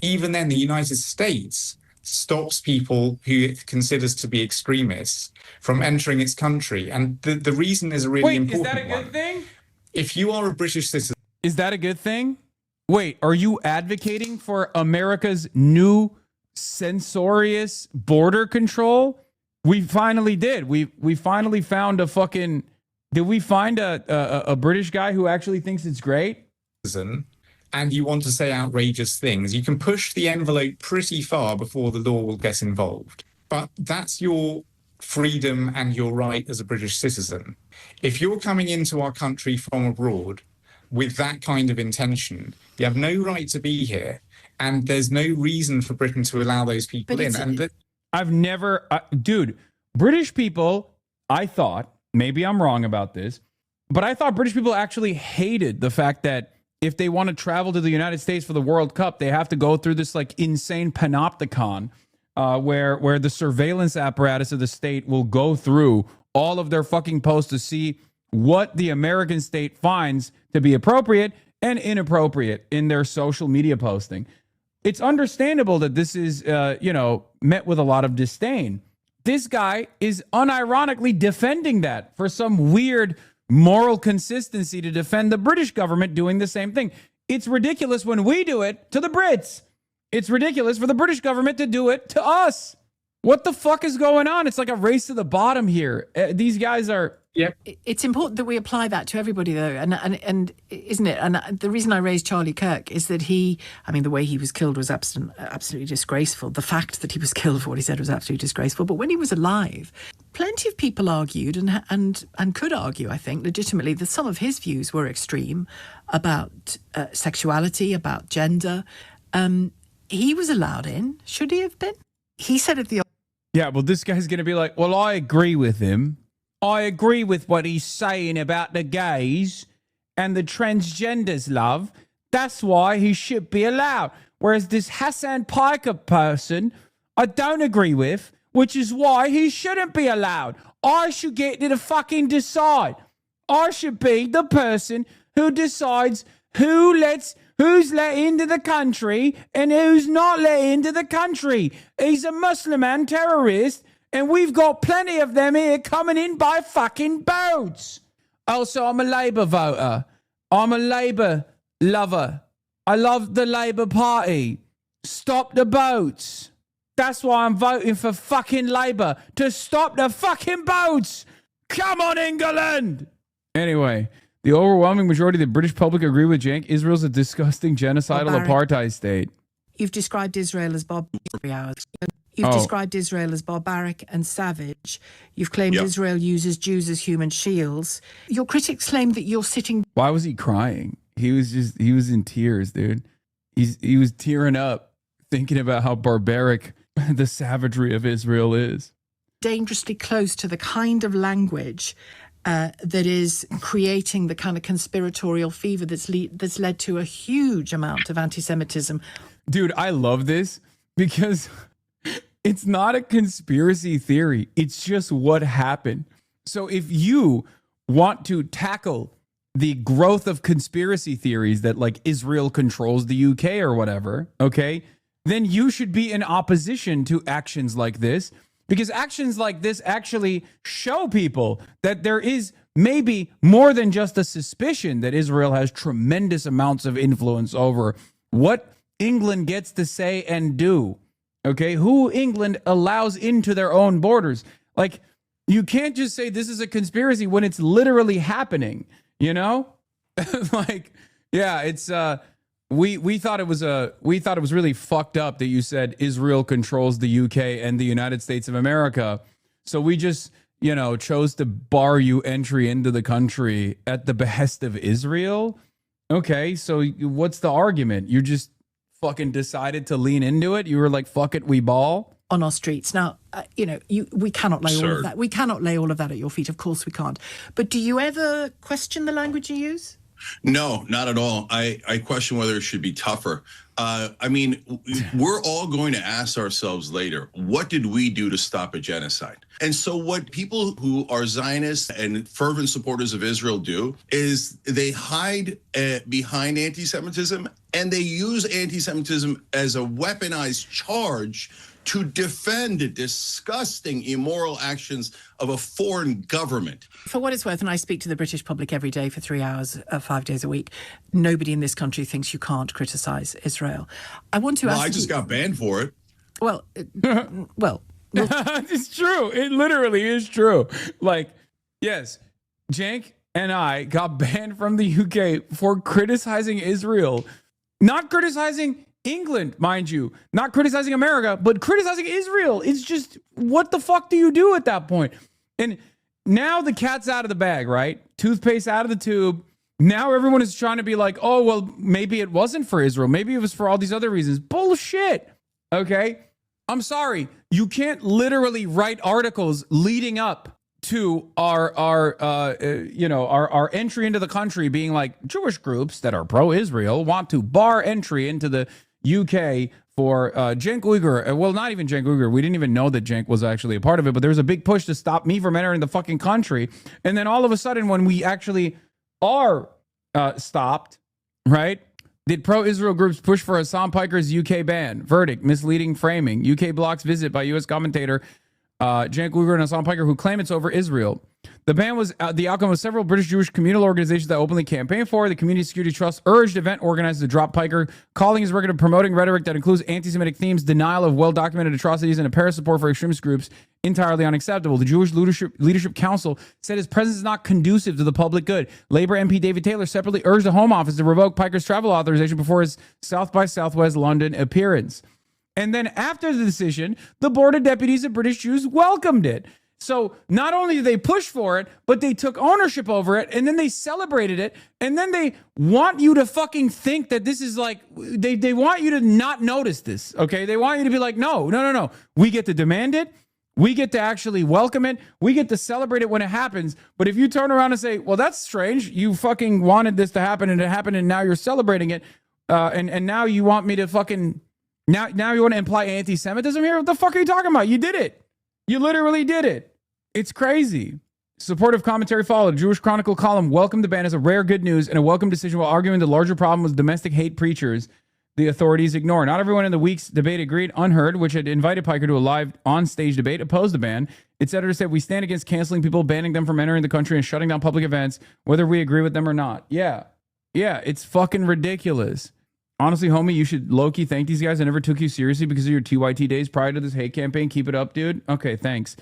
S7: even then the United States stops people who it considers to be extremists from entering its country. And the reason is a really important one.
S8: Is that a good thing?
S7: If you are a British citizen...
S8: Is that a good thing? Wait, are you advocating for America's new censorious border control? We finally did. We finally found a fucking... Did we find a British guy who actually thinks it's great?
S7: And you want to say outrageous things, you can push the envelope pretty far before the law will get involved. But that's your freedom and your right as a British citizen. If you're coming into our country from abroad with that kind of intention, you have no right to be here. And there's no reason for Britain to allow those people in. And
S8: I've never... dude, British people, I thought, maybe I'm wrong about this, but I thought British people actually hated the fact that if they want to travel to the United States for the World Cup, they have to go through this like insane panopticon where the surveillance apparatus of the state will go through all of their fucking posts to see what the American state finds to be appropriate and inappropriate in their social media posting. it's understandable that this is, met with a lot of disdain. This guy is unironically defending that for some weird moral consistency to defend the British government doing the same thing. It's ridiculous when we do it to the Brits. It's ridiculous for the British government to do it to us. What the fuck is going on? It's like a race to the bottom here. These guys are...
S23: Yeah.
S22: It's important that we apply that to everybody, though, and isn't it? And the reason I raised Charlie Kirk is that the way he was killed was absolutely disgraceful. The fact that he was killed for what he said was absolutely disgraceful. But when he was alive, plenty of people argued and could argue, I think, legitimately, that some of his views were extreme about sexuality, about gender. He was allowed in. Should he have been? He said at the...
S8: Yeah, well, this guy's going to be like, well, I agree with him. I agree with what he's saying about the gays and the transgenders, love. That's why he should be allowed. Whereas this Hassan Piker person, I don't agree with, which is why he shouldn't be allowed. I should get to fucking decide. I should be the person who decides who's let into the country and who's not let into the country. He's a Muslim and terrorist. And we've got plenty of them here coming in by fucking boats. Also, I'm a Labour voter. I'm a Labour lover. I love the Labour Party. Stop the boats. That's why I'm voting for fucking Labour. To stop the fucking boats. Come on, England. Anyway, the overwhelming majority of the British public agree with Cenk. Israel's a disgusting genocidal apartheid state.
S22: You've described Israel as barbaric. You've described Israel as barbaric and savage. You've claimed Israel uses Jews as human shields. Your critics claim that you're sitting...
S8: Why was he crying? He was in tears, dude. He was tearing up thinking about how barbaric the savagery of Israel is.
S22: Dangerously close to the kind of language that is creating the kind of conspiratorial fever that's led to a huge amount of anti-Semitism.
S8: Dude, I love this because... It's not a conspiracy theory. It's just what happened. So if you want to tackle the growth of conspiracy theories that like Israel controls the UK or whatever, okay, then you should be in opposition to actions like this, because actions like this actually show people that there is maybe more than just a suspicion that Israel has tremendous amounts of influence over what England gets to say and do. Okay, who England allows into their own borders. Like, you can't just say this is a conspiracy when it's literally happening, you know? Like, yeah, it's we thought it was really fucked up that you said Israel controls the UK and the United States of America. So we just, chose to bar you entry into the country at the behest of Israel. Okay, so what's the argument? You just fucking decided to lean into it. You were like, fuck it, we ball
S22: on our streets. Now, we cannot lay all of that. We cannot lay all of that at your feet. Of course we can't. But do you ever question the language you use?
S9: No, not at all. I question whether it should be tougher. We're all going to ask ourselves later, what did we do to stop a genocide? And so what people who are Zionists and fervent supporters of Israel do is they hide behind anti-Semitism, and they use anti-Semitism as a weaponized charge to defend the disgusting, immoral actions of a foreign government.
S22: For what it's worth, and I speak to the British public every day for 3 hours, 5 days a week, nobody in this country thinks you can't criticize Israel. I want to ask
S9: I just got banned for it.
S22: Well,
S8: it's true. It literally is true. Like, yes, Cenk and I got banned from the UK for criticizing Israel. Not criticizing England, mind you, not criticizing America, but criticizing Israel. It's just, what the fuck do you do at that point? And now the cat's out of the bag, right? Toothpaste out of the tube. Now everyone is trying to be like, oh, well, maybe it wasn't for Israel. Maybe it was for all these other reasons. Bullshit. Okay? I'm sorry. You can't literally write articles leading up to our entry into the country being like, Jewish groups that are pro-Israel want to bar entry into the UK for Cenk Uygur. Well, not even Cenk Uygur. We didn't even know that Cenk was actually a part of it, but there was a big push to stop me from entering the fucking country. And then all of a sudden, when we actually are stopped, right? Did pro-Israel groups push for Hassan Piker's UK ban? Verdict, misleading framing. UK blocks visit by U.S. commentator Cenk Uygur and Hassan Piker, who claim it's over Israel. The ban was the outcome of several British Jewish communal organizations that openly campaigned for. The Community Security Trust urged event organizers to drop Piker, calling his record of promoting rhetoric that includes anti-Semitic themes, denial of well-documented atrocities, and apparent support for extremist groups entirely unacceptable. The Jewish Leadership Council said his presence is not conducive to the public good. Labour MP David Taylor separately urged the Home Office to revoke Piker's travel authorization before his South by Southwest London appearance. And then after the decision, the Board of Deputies of British Jews welcomed it. So not only did they push for it, but they took ownership over it, and then they celebrated it, and then they want you to fucking think that this is like, they want you to not notice this, okay? They want you to be like, no. We get to demand it. We get to actually welcome it. We get to celebrate it when it happens. But if you turn around and say, well, that's strange. You fucking wanted this to happen, and it happened, and now you're celebrating it, and now you want me to fucking, now you want to imply anti-Semitism here? What the fuck are you talking about? You did it. You literally did it. It's crazy. Supportive commentary followed. Jewish Chronicle column welcomed the ban as a rare good news and a welcome decision, while arguing the larger problem was domestic hate preachers the authorities ignore. Not everyone in the week's debate agreed. Unheard, which had invited Piker to a live on-stage debate, opposed the ban. Its editor said, we stand against canceling people, banning them from entering the country, and shutting down public events, whether we agree with them or not. Yeah, it's fucking ridiculous. Honestly, homie, you should low-key thank these guys. I never took you seriously because of your TYT days prior to this hate campaign. Keep it up, dude. Okay, thanks.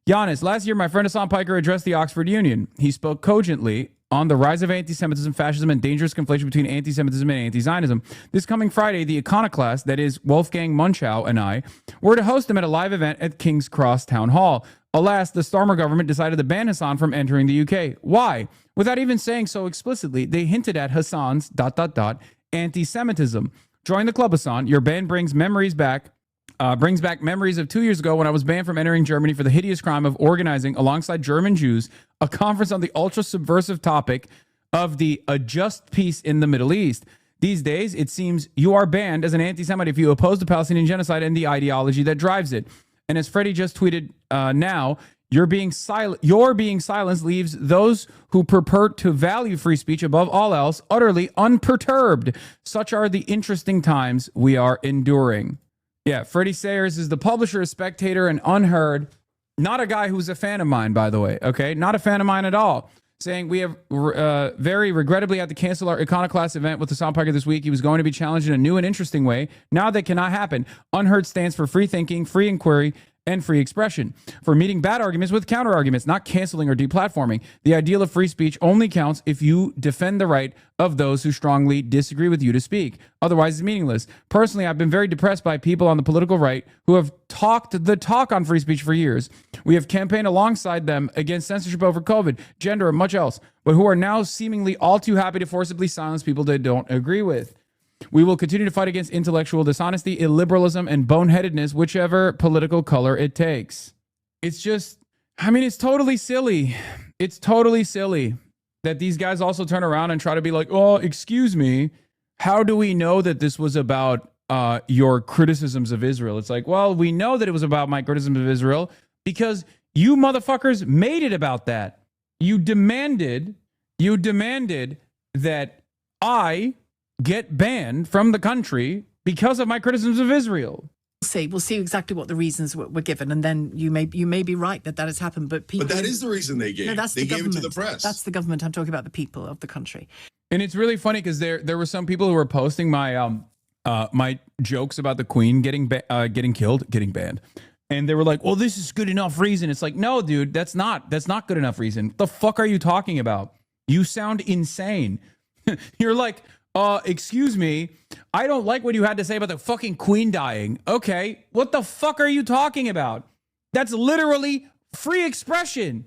S8: Giannis, last year, my friend Hassan Piker addressed the Oxford Union. He spoke cogently on the rise of anti-Semitism, fascism, and dangerous conflation between anti-Semitism and anti-Zionism. This coming Friday, the iconoclast, that is Wolfgang Munchau, and I were to host him at a live event at King's Cross Town Hall. Alas, the Starmer government decided to ban Hassan from entering the UK. Why? Without even saying so explicitly, they hinted at Hassan's ... anti-Semitism. Join the club, Hassan. Your ban brings back memories of 2 years ago when I was banned from entering Germany for the hideous crime of organizing, alongside German Jews, a conference on the ultra-subversive topic of the A Just Peace in the Middle East. These days, it seems you are banned as an anti-Semite if you oppose the Palestinian genocide and the ideology that drives it. And as Freddie just tweeted now, your being silenced leaves those who purport to value free speech above all else utterly unperturbed. Such are the interesting times we are enduring. Yeah, Freddie Sayers is the publisher of Spectator and Unheard. Not a guy who's a fan of mine, by the way, okay? Not a fan of mine at all. Saying we have very regrettably had to cancel our Iconoclast event with Hassan Piker this week. He was going to be challenged in a new and interesting way. Now that cannot happen. Unheard stands for free thinking, free inquiry, and free expression. For meeting bad arguments with counter arguments, not canceling or deplatforming. The ideal of free speech only counts if you defend the right of those who strongly disagree with you to speak. Otherwise, it's meaningless. Personally, I've been very depressed by people on the political right who have talked the talk on free speech for years. We have campaigned alongside them against censorship over COVID, gender, and much else, but who are now seemingly all too happy to forcibly silence people they don't agree with. We will continue to fight against intellectual dishonesty, illiberalism, and boneheadedness, whichever political color it takes. It's just, it's totally silly. It's totally silly that these guys also turn around and try to be like, oh, excuse me, how do we know that this was about your criticisms of Israel? It's like, well, we know that it was about my criticism of Israel because you motherfuckers made it about that. You demanded that I get banned from the country because of my criticisms of Israel.
S22: We'll see exactly what the reasons were given, and then you may be right that has happened. But
S9: that is the reason they gave.
S22: No, they gave it to the press. That's the government. I'm talking about the people of the country.
S8: And it's really funny because there were some people who were posting my my jokes about the Queen getting killed, getting banned. And they were like, well, this is good enough reason. It's like, no, dude, that's not good enough reason. The fuck are you talking about? You sound insane. You're like, excuse me, I don't like what you had to say about the fucking Queen dying. Okay, what the fuck are you talking about? That's literally free expression.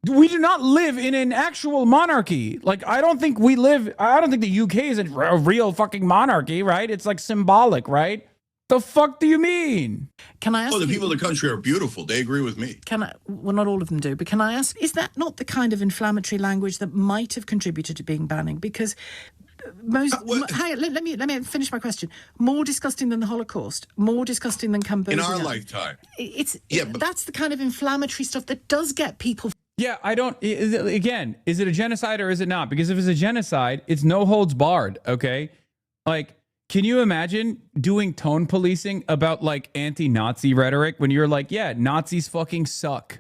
S8: We do not live in an actual monarchy. Like, I don't think the UK is a real fucking monarchy, right? It's like symbolic, right? The fuck do you mean?
S22: Can I ask
S9: the people of the country are beautiful. They agree with me.
S22: Well, not all of them do, but can I ask, is that not the kind of inflammatory language that might have contributed to being banning? Because let me finish my question. More disgusting than the Holocaust, more disgusting than Cambodia.
S9: In our lifetime.
S22: That's the kind of inflammatory stuff that does get people.
S8: Yeah, is it a genocide or is it not? Because if it's a genocide, it's no holds barred, okay? Like, can you imagine doing tone policing about like anti-Nazi rhetoric when you're like, yeah, Nazis fucking suck.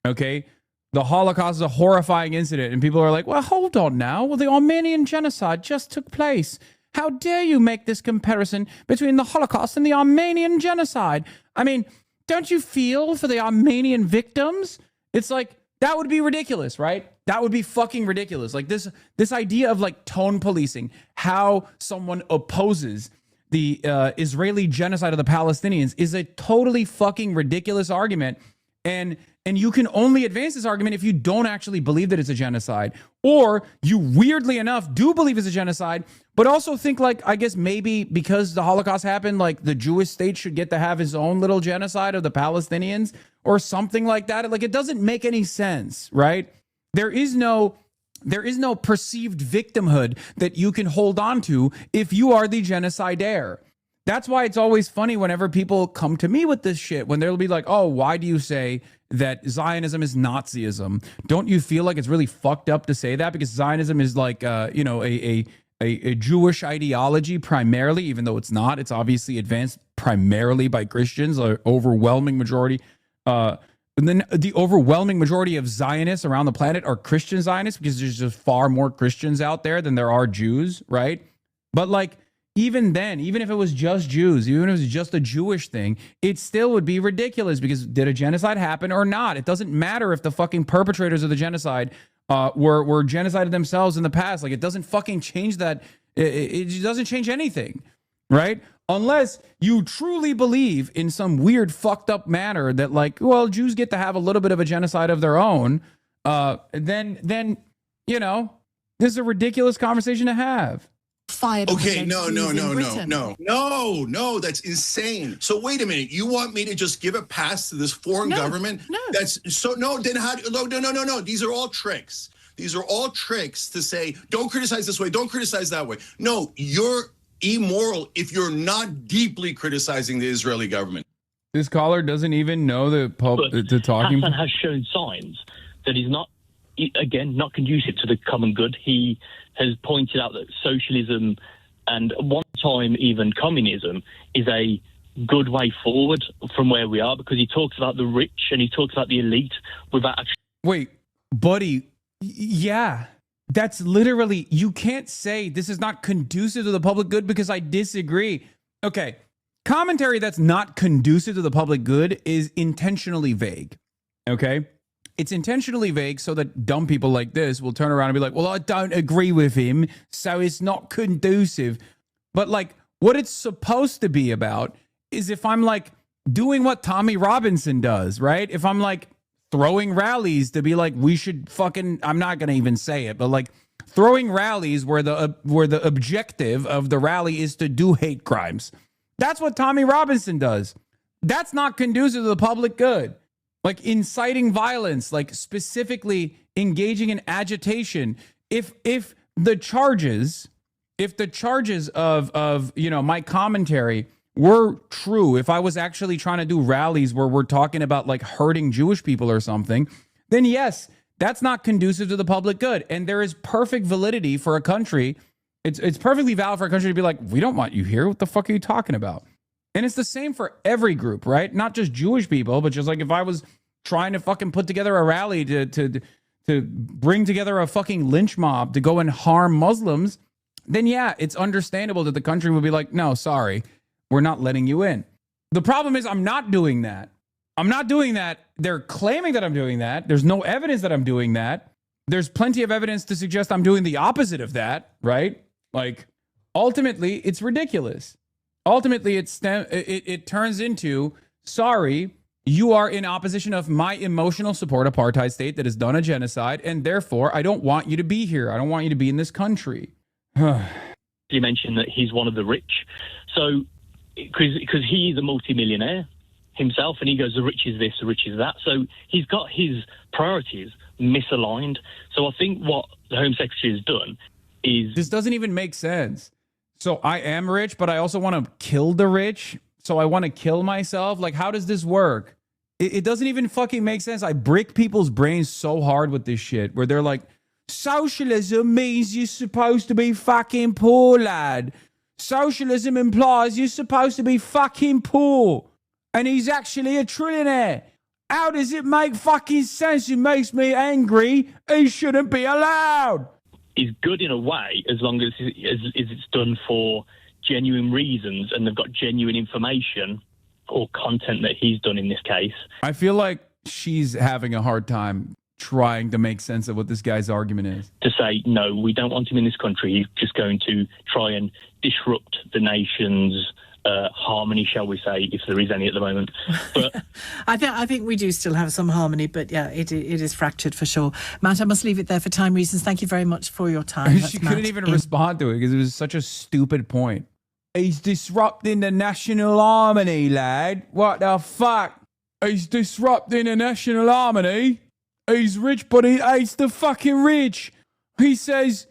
S8: Okay. The Holocaust is a horrifying incident. And people are like, well, hold on now. Well, the Armenian genocide just took place. How dare you make this comparison between the Holocaust and the Armenian genocide? I mean, don't you feel for the Armenian victims? It's like, that would be ridiculous, right? That would be fucking ridiculous. Like this idea of like tone policing, how someone opposes the Israeli genocide of the Palestinians is a totally fucking ridiculous argument. And you can only advance this argument if you don't actually believe that it's a genocide, or you weirdly enough do believe it's a genocide, but also think like, I guess maybe because the Holocaust happened, like the Jewish state should get to have his own little genocide of the Palestinians or something like that. Like, it doesn't make any sense, right? There is no perceived victimhood that you can hold on to if you are the genocidaire. That's why it's always funny whenever people come to me with this shit, when they'll be like, oh, why do you say that Zionism is Nazism? Don't you feel like it's really fucked up to say that? Because Zionism is like, a Jewish ideology primarily, even though it's not. It's obviously advanced primarily by Christians, an overwhelming majority. And then the overwhelming majority of Zionists around the planet are Christian Zionists, because there's just far more Christians out there than there are Jews, right? But like, even then, even if it was just Jews, even if it was just a Jewish thing, it still would be ridiculous, because did a genocide happen or not? It doesn't matter if the fucking perpetrators of the genocide were genocided themselves in the past. Like, it doesn't fucking change that. It doesn't change anything, right? Unless you truly believe in some weird fucked up manner that, like, well, Jews get to have a little bit of a genocide of their own, then you know, this is a ridiculous conversation to have.
S9: Okay, no, that's insane. So wait a minute, you want me to just give a pass to this foreign government? No. That's so then how no. These are all tricks. These are all tricks to say, don't criticize this way, don't criticize that way. No, you're immoral if you're not deeply criticizing the Israeli government.
S8: This caller doesn't even know the talking.
S4: Hassan has shown signs that he's not, again, not conducive to the common good. He has pointed out that socialism and one time even communism is a good way forward from where we are, because he talks about the rich and he talks about the elite without actually...
S8: Wait, buddy, yeah, that's literally, you can't say this is not conducive to the public good, because I disagree. Okay, commentary that's not conducive to the public good is intentionally vague, okay? It's intentionally vague so that dumb people like this will turn around and be like, well, I don't agree with him, so it's not conducive. But like, what it's supposed to be about is if I'm like doing what Tommy Robinson does, right? If I'm like throwing rallies to be like, we should fucking, I'm not going to even say it, but like throwing rallies where the objective of the rally is to do hate crimes. That's what Tommy Robinson does. That's not conducive to the public good. Like inciting violence, like specifically engaging in agitation. If the charges of you know, my commentary were true, if I was actually trying to do rallies where we're talking about like hurting Jewish people or something, then yes, that's not conducive to the public good. And there is perfect validity for a country. It's perfectly valid for a country to be like, we don't want you here. What the fuck are you talking about? And it's the same for every group, right? Not just Jewish people, but just like if I was trying to fucking put together a rally to bring together a fucking lynch mob to go and harm Muslims, then yeah, it's understandable that the country would be like, no, sorry, we're not letting you in. The problem is I'm not doing that. I'm not doing that. They're claiming that I'm doing that. There's no evidence that I'm doing that. There's plenty of evidence to suggest I'm doing the opposite of that, right? Like, ultimately, it's ridiculous. Ultimately, it turns into, sorry, you are in opposition of my emotional support apartheid state that has done a genocide, and therefore I don't want you to be here. I don't want you to be in this country.
S4: You mentioned that he's one of the rich. So, because he's a multimillionaire himself, and he goes, the rich is this, the rich is that. So he's got his priorities misaligned. So I think what the Home Secretary has done is...
S8: This doesn't even make sense. So I am rich, but I also want to kill the rich. So I want to kill myself. Like, how does this work? It doesn't even fucking make sense. I break people's brains so hard with this shit where they're like, socialism means you're supposed to be fucking poor, lad. Socialism implies you're supposed to be fucking poor. And he's actually a trillionaire. How does it make fucking sense? It makes me angry. He shouldn't be allowed.
S4: Is good in a way as long as it's done for genuine reasons and they've got genuine information or content that he's done in this case.
S8: I feel like she's having a hard time trying to make sense of what this guy's argument is.
S4: To say, no, we don't want him in this country. He's just going to try and disrupt the nation's harmony, shall we say, if there is any at the moment. But
S22: I think we do still have some harmony, but yeah, it is fractured for sure. Matt, I must leave it there for time reasons. Thank you very much for your time.
S8: She couldn't even respond to it because it was such a stupid point. He's disrupting the national harmony, lad. What the fuck? He's disrupting the national harmony. He's rich, but he hates the fucking rich. He says,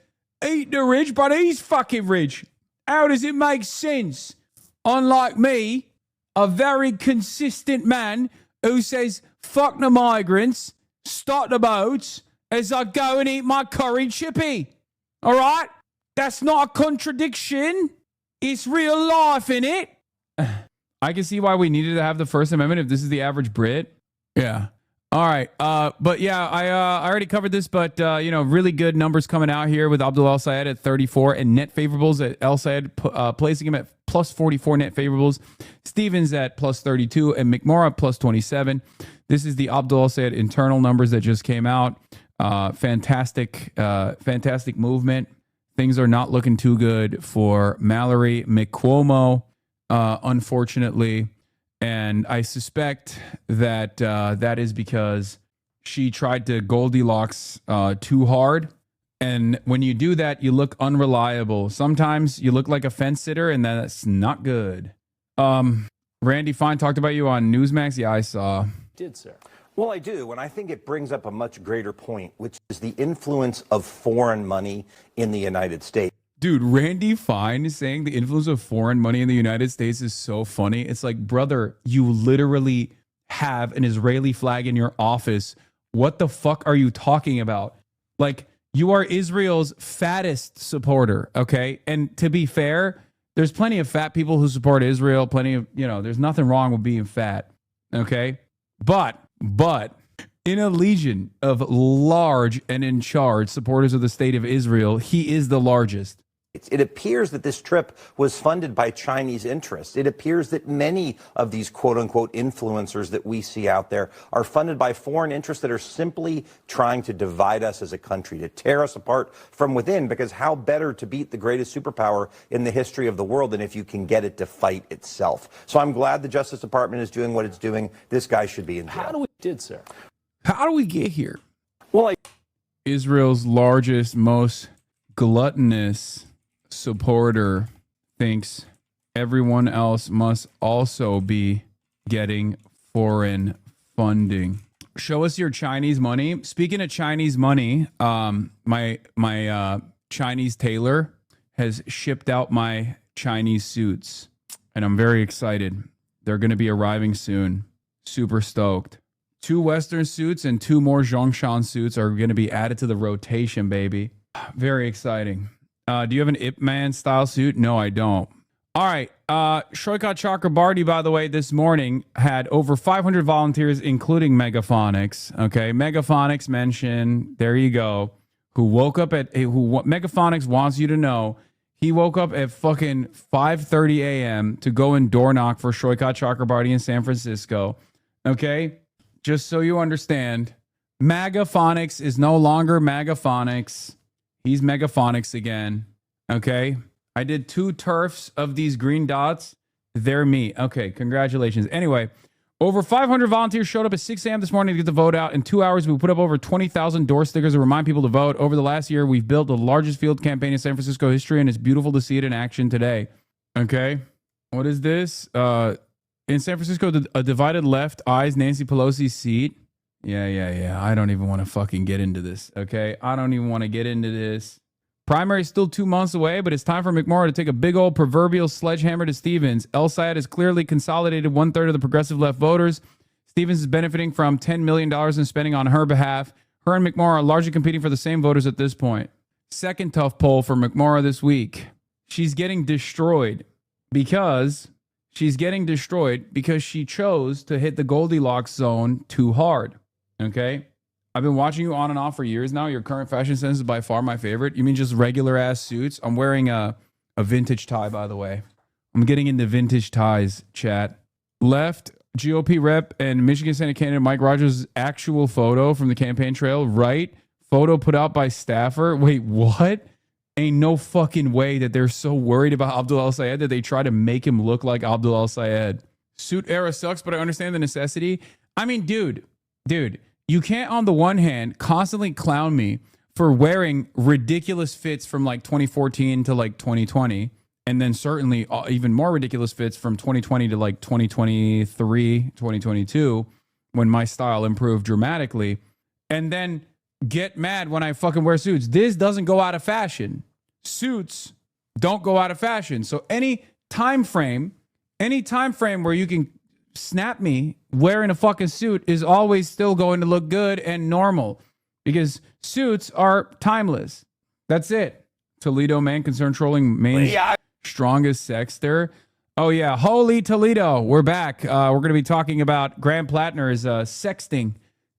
S8: eat the rich, but he's fucking rich. How does it make sense? Unlike me, a very consistent man who says, fuck the migrants, stop the boats, as I go and eat my curry chippy. All right? That's not a contradiction. It's real life, innit? I can see why we needed to have the First Amendment if this is the average Brit. Yeah. All right. But yeah, I already covered this, but, really good numbers coming out here with Abdul El-Sayed at 34 and net favorables at El-Sayed, placing him at plus 44 net favorables. Stevens at plus 32 and McMorrow plus 27. This is the Abdul El-Sayed internal numbers that just came out. Fantastic movement. Things are not looking too good for Mallory McCuomo, unfortunately. And I suspect that that is because she tried to Goldilocks too hard. And when you do that, you look unreliable. Sometimes you look like a fence sitter, and that's not good. Randy Fine talked about you on Newsmax. Yeah, I saw.
S17: Did, sir. Well, I do, and I think it brings up a much greater point, which is the influence of foreign money in the United States.
S8: Dude, Randy Fine is saying the influence of foreign money in the United States is so funny. It's like, brother, you literally have an Israeli flag in your office. What the fuck are you talking about? Like, you are Israel's fattest supporter, okay? And to be fair, there's plenty of fat people who support Israel, plenty of, there's nothing wrong with being fat, okay? But in a legion of large and in charge supporters of the state of Israel, he is the largest.
S17: It appears that this trip was funded by Chinese interests. It appears that many of these quote-unquote influencers that we see out there are funded by foreign interests that are simply trying to divide us as a country, to tear us apart from within, because how better to beat the greatest superpower in the history of the world than if you can get it to fight itself? So I'm glad the Justice Department is doing what it's doing. This guy should be in jail.
S8: How do we get here? Well, Israel's largest, most gluttonous supporter thinks everyone else must also be getting foreign funding. Show us your Chinese money. Speaking of Chinese money, my Chinese tailor has shipped out my Chinese suits, and I'm very excited. They're going to be arriving soon. Super stoked. 2 Western suits and 2 more Zhongshan suits are going to be added to the rotation, baby. Very exciting. Do you have an Ip Man style suit? No, I don't. All right. Shoykat Chakrabarti, by the way, this morning had over 500 volunteers, including Megaphonics. Okay. Megaphonics mentioned, there you go, who woke up at, Megaphonics wants you to know, he woke up at fucking 5:30 a.m. to go and door knock for Shoykat Chakrabarti in San Francisco. Okay. Just so you understand, Megaphonics is no longer Megaphonics. He's Megaphonics again. Okay. I did 2 turfs of these green dots. They're me. Okay. Congratulations. Anyway, over 500 volunteers showed up at 6 a.m. this morning to get the vote out. In 2 hours, we put up over 20,000 door stickers to remind people to vote. Over the last year, we've built the largest field campaign in San Francisco history, and it's beautiful to see it in action today. Okay. What is this? In San Francisco, a divided left eyes Nancy Pelosi's seat. Yeah. I don't even want to fucking get into this, okay? I don't even want to get into this. Primary is still 2 months away, but it's time for McMorrow to take a big old proverbial sledgehammer to Stevens. El-Sayed has clearly consolidated 1/3 of the progressive left voters. Stevens is benefiting from $10 million in spending on her behalf. Her and McMorrow are largely competing for the same voters at this point. Second tough poll for McMorrow this week. she's getting destroyed because she chose to hit the Goldilocks zone too hard. Okay? I've been watching you on and off for years now. Your current fashion sense is by far my favorite. You mean just regular ass suits? I'm wearing a vintage tie, by the way. I'm getting into vintage ties, chat. Left GOP rep and Michigan Senate candidate Mike Rogers' actual photo from the campaign trail. Right photo put out by staffer. Wait, what? Ain't no fucking way that they're so worried about Abdul El-Sayed that they try to make him look like Abdul El-Sayed. Suit era sucks, but I understand the necessity. I mean, dude, you can't on the one hand constantly clown me for wearing ridiculous fits from like 2014 to like 2020. And then certainly even more ridiculous fits from 2020 to like 2023, 2022, when my style improved dramatically. And then get mad when I fucking wear suits. This doesn't go out of fashion. Suits don't go out of fashion. So any time frame where you can snap me wearing a fucking suit is always still going to look good and normal because suits are timeless. That's it. Toledo man concerned trolling Maine's strongest sexter. Oh yeah, holy Toledo, we're back. We're going to be talking about Graham Plattner's sexting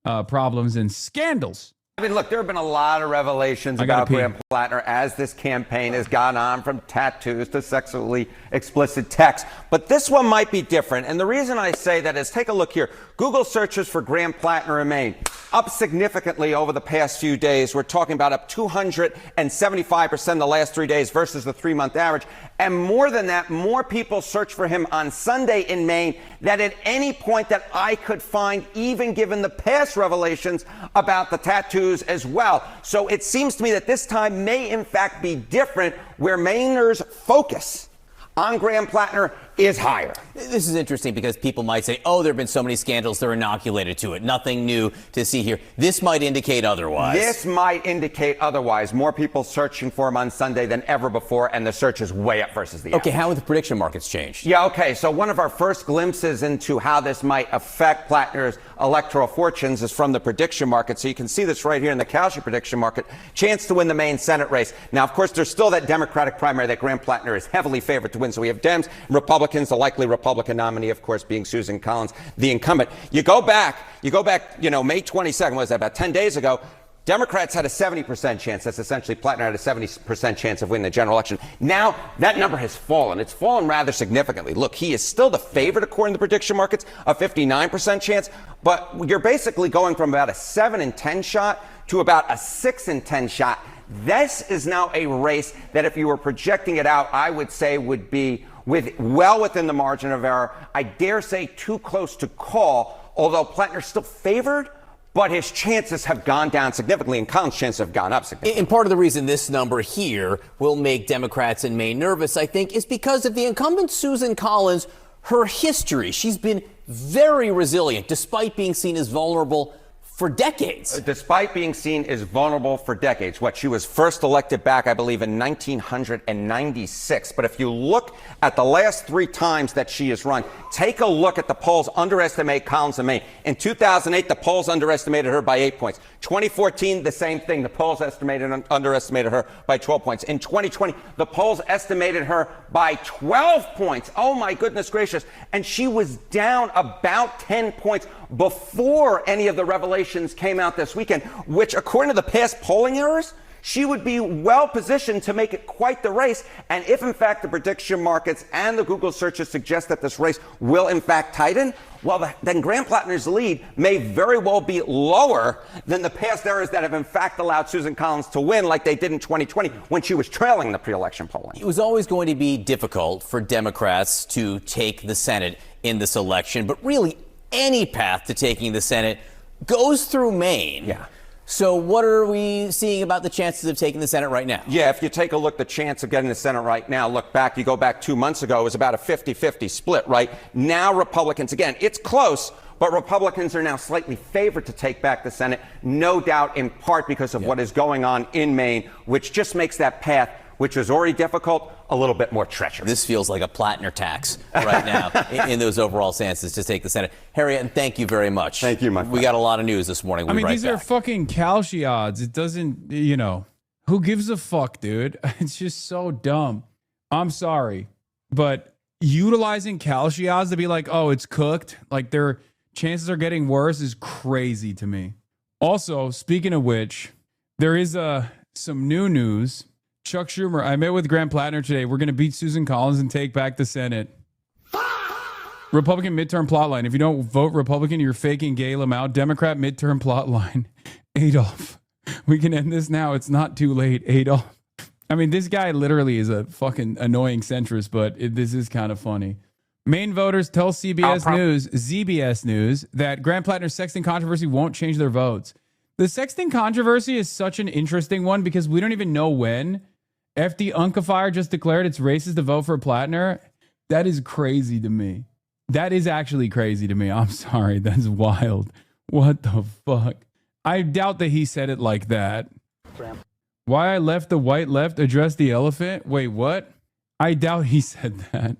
S8: problems and scandals.
S11: I mean, look, there have been a lot of revelations about Graham Plattner as this campaign has gone on, from tattoos to sexually explicit text. But this one might be different. And the reason I say that is, take a look here. Google searches for Graham Plattner in Maine up significantly over the past few days. We're talking about up 275% in the last 3 days versus the 3-month average. And more than that, more people search for him on Sunday in Maine than at any point that I could find, even given the past revelations about the tattoos as well. So it seems to me that this time may in fact be different, where Mainers' focus on Graham Plattner is higher.
S12: This is interesting because people might say, oh, there have been so many scandals, they're inoculated to it. Nothing new to see here. This might indicate otherwise.
S11: This might indicate otherwise. More people searching for him on Sunday than ever before, and the search is way up versus the
S12: Okay,
S11: average.
S12: how have the prediction markets changed?
S11: Yeah, okay, so one of our first glimpses into how this might affect Plattner's electoral fortunes is from the prediction market. So you can see this right here in the Kalshi prediction market. Chance to win the Maine Senate race. Now, of course, there's still that Democratic primary that Graham Plattner is heavily favored to win. So we have Dems, Republicans, the likely Republican nominee, of course, being Susan Collins, the incumbent. You go back, May 22nd, was that, about 10 days ago, Democrats had a 70% chance. That's essentially Plattner had a 70% chance of winning the general election. Now, that number has fallen. It's fallen rather significantly. Look, he is still the favorite according to the prediction markets, a 59% chance, but you're basically going from about a 7 in 10 shot to about a 6 in 10 shot. This is now a race that, if you were projecting it out, I would say would be well within the margin of error. I dare say too close to call, although Plattner's still favored, but his chances have gone down significantly, and Collins' chances have gone up significantly.
S12: And part of the reason this number here will make Democrats in Maine nervous, I think, is because of the incumbent Susan Collins, her history. She's been very resilient, despite being seen as vulnerable for decades.
S11: Despite being seen as vulnerable for decades. She was first elected back, I believe, in 1996. But if you look at the last 3 times that she has run, take a look at the polls underestimate Collins in Maine. In 2008, the polls underestimated her by 8 points. 2014, the same thing. The polls underestimated her by 12 points. In 2020, the polls estimated her by 12 points. Oh, my goodness gracious. And she was down about 10 points before any of the revelations came out this weekend, which, according to the past polling errors, she would be well positioned to make it quite the race. And if, in fact, the prediction markets and the Google searches suggest that this race will, in fact, tighten, well, then Graham Plattner's lead may very well be lower than the past errors that have, in fact, allowed Susan Collins to win, like they did in 2020 when she was trailing the pre-election polling.
S12: It was always going to be difficult for Democrats to take the Senate in this election, but really any path to taking the Senate goes through Maine.
S11: Yeah.
S12: So what are we seeing about the chances of taking the Senate right now?
S11: Yeah, if you take a look, the chance of getting the Senate right now, you go back 2 months ago, it was about a 50-50 split, right? Now Republicans, again, it's close, but Republicans are now slightly favored to take back the Senate, no doubt in part because of what is going on in Maine, which just makes that path, which is already difficult, a little bit more treacherous.
S12: This feels like a Plattner tax right now in those overall stances to take the Senate. Harriet, thank you very much.
S11: Thank you, my friend.
S12: We got a lot of news this morning.
S8: These are fucking Kalshi odds. It doesn't, who gives a fuck, dude? It's just so dumb. I'm sorry, but utilizing Kalshiaz to be like, oh, it's cooked, like their chances are getting worse, is crazy to me. Also, speaking of which, there is some new news. Chuck Schumer, I met with Graham Plattner today. We're going to beat Susan Collins and take back the Senate. Republican midterm plotline. If you don't vote Republican, you're faking Galen out. Democrat midterm plotline. Adolf. We can end this now. It's not too late. Adolf. I mean, this guy literally is a fucking annoying centrist, but this is kind of funny. Maine voters tell ZBS News, that Graham Plattner's sexting controversy won't change their votes. The sexting controversy is such an interesting one because we don't even know when. FD Unkifier just declared it's racist to vote for Plattner. That is crazy to me. That is actually crazy to me. I'm sorry. That's wild. What the fuck? I doubt that he said it like that. Why I left the white left address the elephant? Wait, what? I doubt he said that.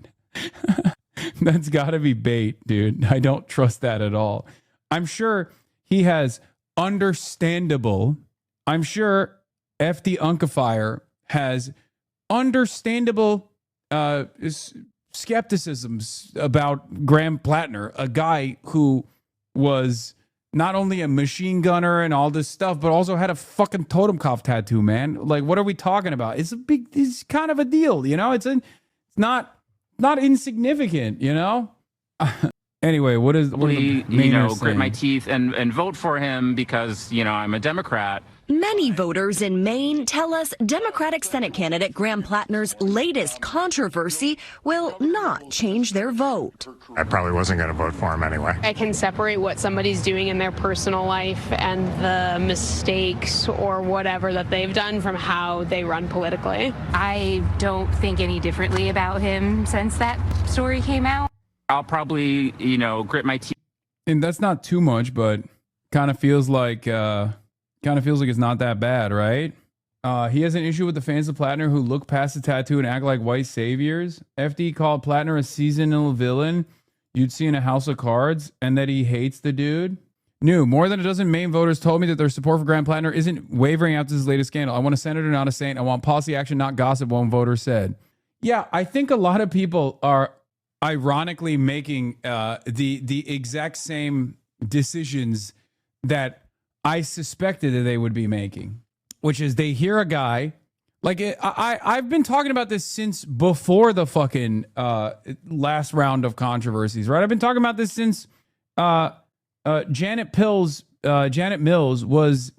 S8: That's got to be bait, dude. I don't trust that at all. I'm sure he has understandable. I'm sure FD Unkifier has understandable skepticisms about Graham Plattner, a guy who was not only a machine gunner and all this stuff, but also had a fucking Totenkopf tattoo, man. Like, what are we talking about? It's kind of a deal, you know? It's not insignificant, you know? Anyway, what are the Mainers
S2: grit my
S8: saying?
S2: teeth and vote for him because, I'm a Democrat.
S10: Many voters in Maine tell us Democratic Senate candidate Graham Plattner's latest controversy will not change their vote.
S14: I probably wasn't going to vote for him anyway.
S24: I can separate what somebody's doing in their personal life and the mistakes or whatever that they've done from how they run politically.
S25: I don't think any differently about him since that story came out.
S2: I'll probably, grit my teeth.
S8: And that's not too much, but kind of feels like it's not that bad, right? He has an issue with the fans of Plattner who look past the tattoo and act like white saviors. FD called Plattner a seasonal villain you'd see in a House of Cards, and that he hates the dude. More than a dozen Maine voters told me that their support for Graham Plattner isn't wavering after his latest scandal. I want a senator, not a saint. I want policy action, not gossip, one voter said. Yeah, I think a lot of people are ironically making the exact same decisions that I suspected that they would be making, which is they hear a guy like I've been talking about this since before the fucking last round of controversies, right? I've been talking about this since Janet Mills was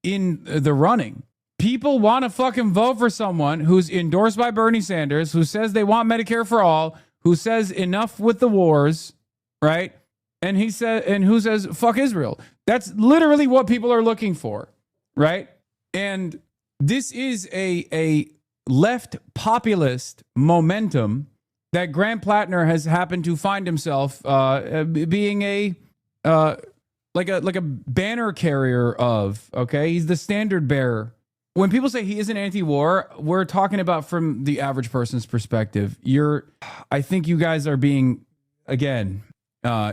S8: in the running. People want to fucking vote for someone who's endorsed by Bernie Sanders, who says they want Medicare for all, who says enough with the wars, right? And who says fuck Israel. That's literally what people are looking for, right? And this is a left populist momentum that Graham Plattner has happened to find himself being a banner carrier of. Okay, he's the standard bearer. When people say he isn't anti-war, we're talking about from the average person's perspective. I think you guys are being, again,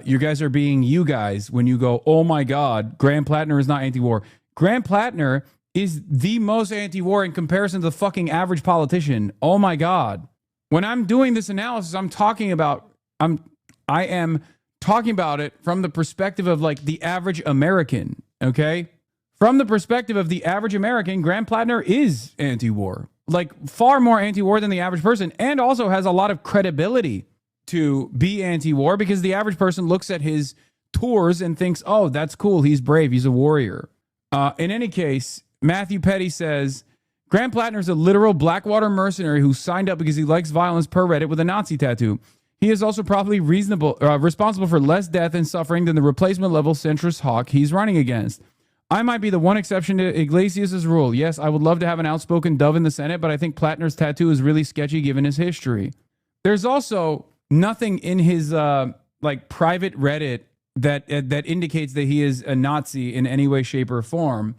S8: you guys are being you guys when you go, oh my God, Graham Plattner is not anti-war. Graham Plattner is the most anti-war in comparison to the fucking average politician. Oh my God. When I'm doing this analysis, I am talking about it from the perspective of like the average American, okay? From the perspective of the average American, Graham Plattner is anti-war, like far more anti-war than the average person, and also has a lot of credibility to be anti-war because the average person looks at his tours and thinks, oh, that's cool. He's brave. He's a warrior. In any case, Matthew Petty says, Graham Plattner is a literal Blackwater mercenary who signed up because he likes violence per Reddit with a Nazi tattoo. He is also probably responsible for less death and suffering than the replacement level centrist hawk he's running against. I might be the one exception to Iglesias' rule. Yes, I would love to have an outspoken dove in the Senate, but I think Plattner's tattoo is really sketchy given his history. There's also nothing in his private Reddit that indicates that he is a Nazi in any way, shape, or form.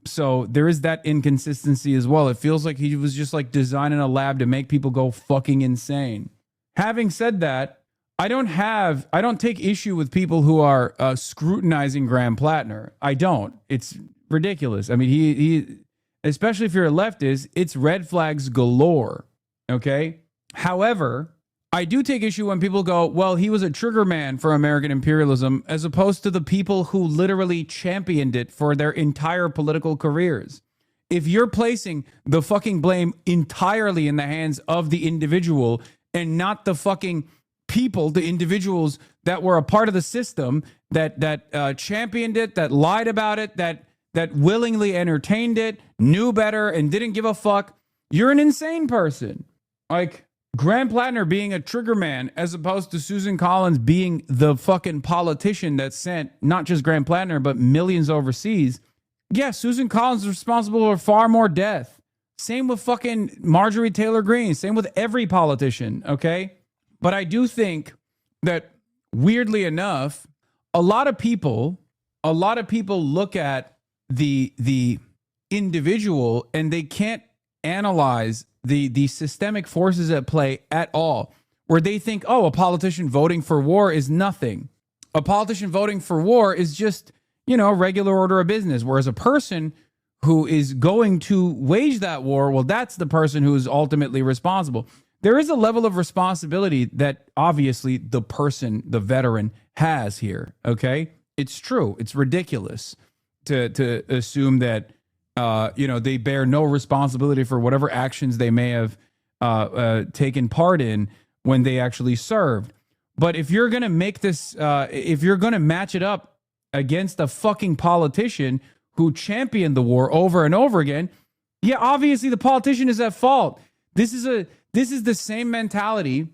S8: So there is that inconsistency as well. It feels like he was just like designing a lab to make people go fucking insane. Having said that, I don't take issue with people who are scrutinizing Graham Plattner. I don't. It's ridiculous. I mean, he especially if you're a leftist, it's red flags galore. Okay. However, I do take issue when people go, well, he was a trigger man for American imperialism, as opposed to the people who literally championed it for their entire political careers. If you're placing the fucking blame entirely in the hands of the individual and not the fucking people, the individuals that were a part of the system that championed it, that lied about it, that willingly entertained it, knew better, and didn't give a fuck, you're an insane person. Like Graham Plattner being a trigger man as opposed to Susan Collins being the fucking politician that sent not just Graham Plattner, but millions overseas. Yeah, Susan Collins is responsible for far more death. Same with fucking Marjorie Taylor Greene. Same with every politician, okay? But I do think that, weirdly enough, a lot of people look at the individual and they can't analyze the systemic forces at play at all, where they think, oh, a politician voting for war is nothing. A politician voting for war is just, regular order of business. Whereas a person who is going to wage that war, well, that's the person who is ultimately responsible. There is a level of responsibility that obviously the person, the veteran, has here. Okay, it's true. It's ridiculous to assume that they bear no responsibility for whatever actions they may have taken part in when they actually served. But if you're gonna make this, if you're gonna match it up against a fucking politician who championed the war over and over again, yeah, obviously the politician is at fault. This is the same mentality.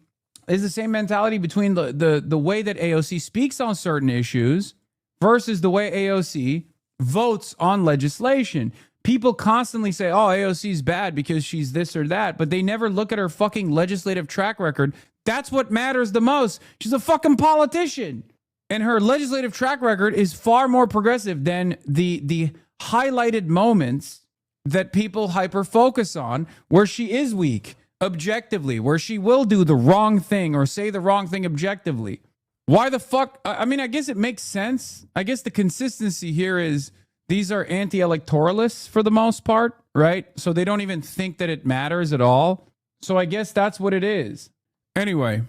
S8: Is the same mentality between the way that AOC speaks on certain issues versus the way AOC votes on legislation. People constantly say, oh, AOC is bad because she's this or that, but they never look at her fucking legislative track record. That's what matters the most. She's a fucking politician. And her legislative track record is far more progressive than the highlighted moments that people hyper-focus on where she is weak objectively, where she will do the wrong thing or say the wrong thing objectively. Why the fuck? I mean, I guess it makes sense. I guess the consistency here is these are anti-electoralists for the most part, right? So they don't even think that it matters at all. So I guess that's what it is. Anyway,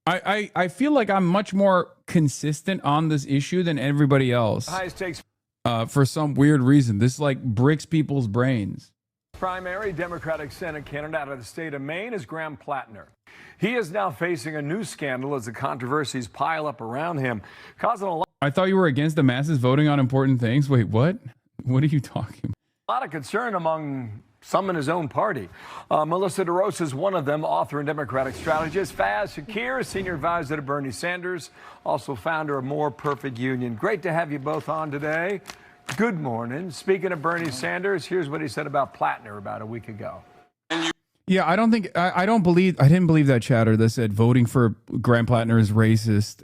S8: I feel like I'm much more consistent on this issue than everybody else.
S5: High stakes.
S8: For some weird reason. This like bricks people's brains.
S5: Primary Democratic Senate candidate out of the state of Maine is Graham Plattner. He is now facing a new scandal as the controversies pile up around him, causing a
S8: I thought you were against the masses voting on important things. Wait, what? What are you talking about?
S5: A lot of concern among some in his own party. Melissa DeRosa is one of them, author and Democratic strategist. Faz Shakir, senior advisor to Bernie Sanders, also founder of More Perfect Union. Great to have you both on today. Good morning. Speaking of Bernie Sanders, here's what he said about Plattner about a week ago.
S8: Yeah, I didn't believe that chatter that said voting for Graham Plattner is racist.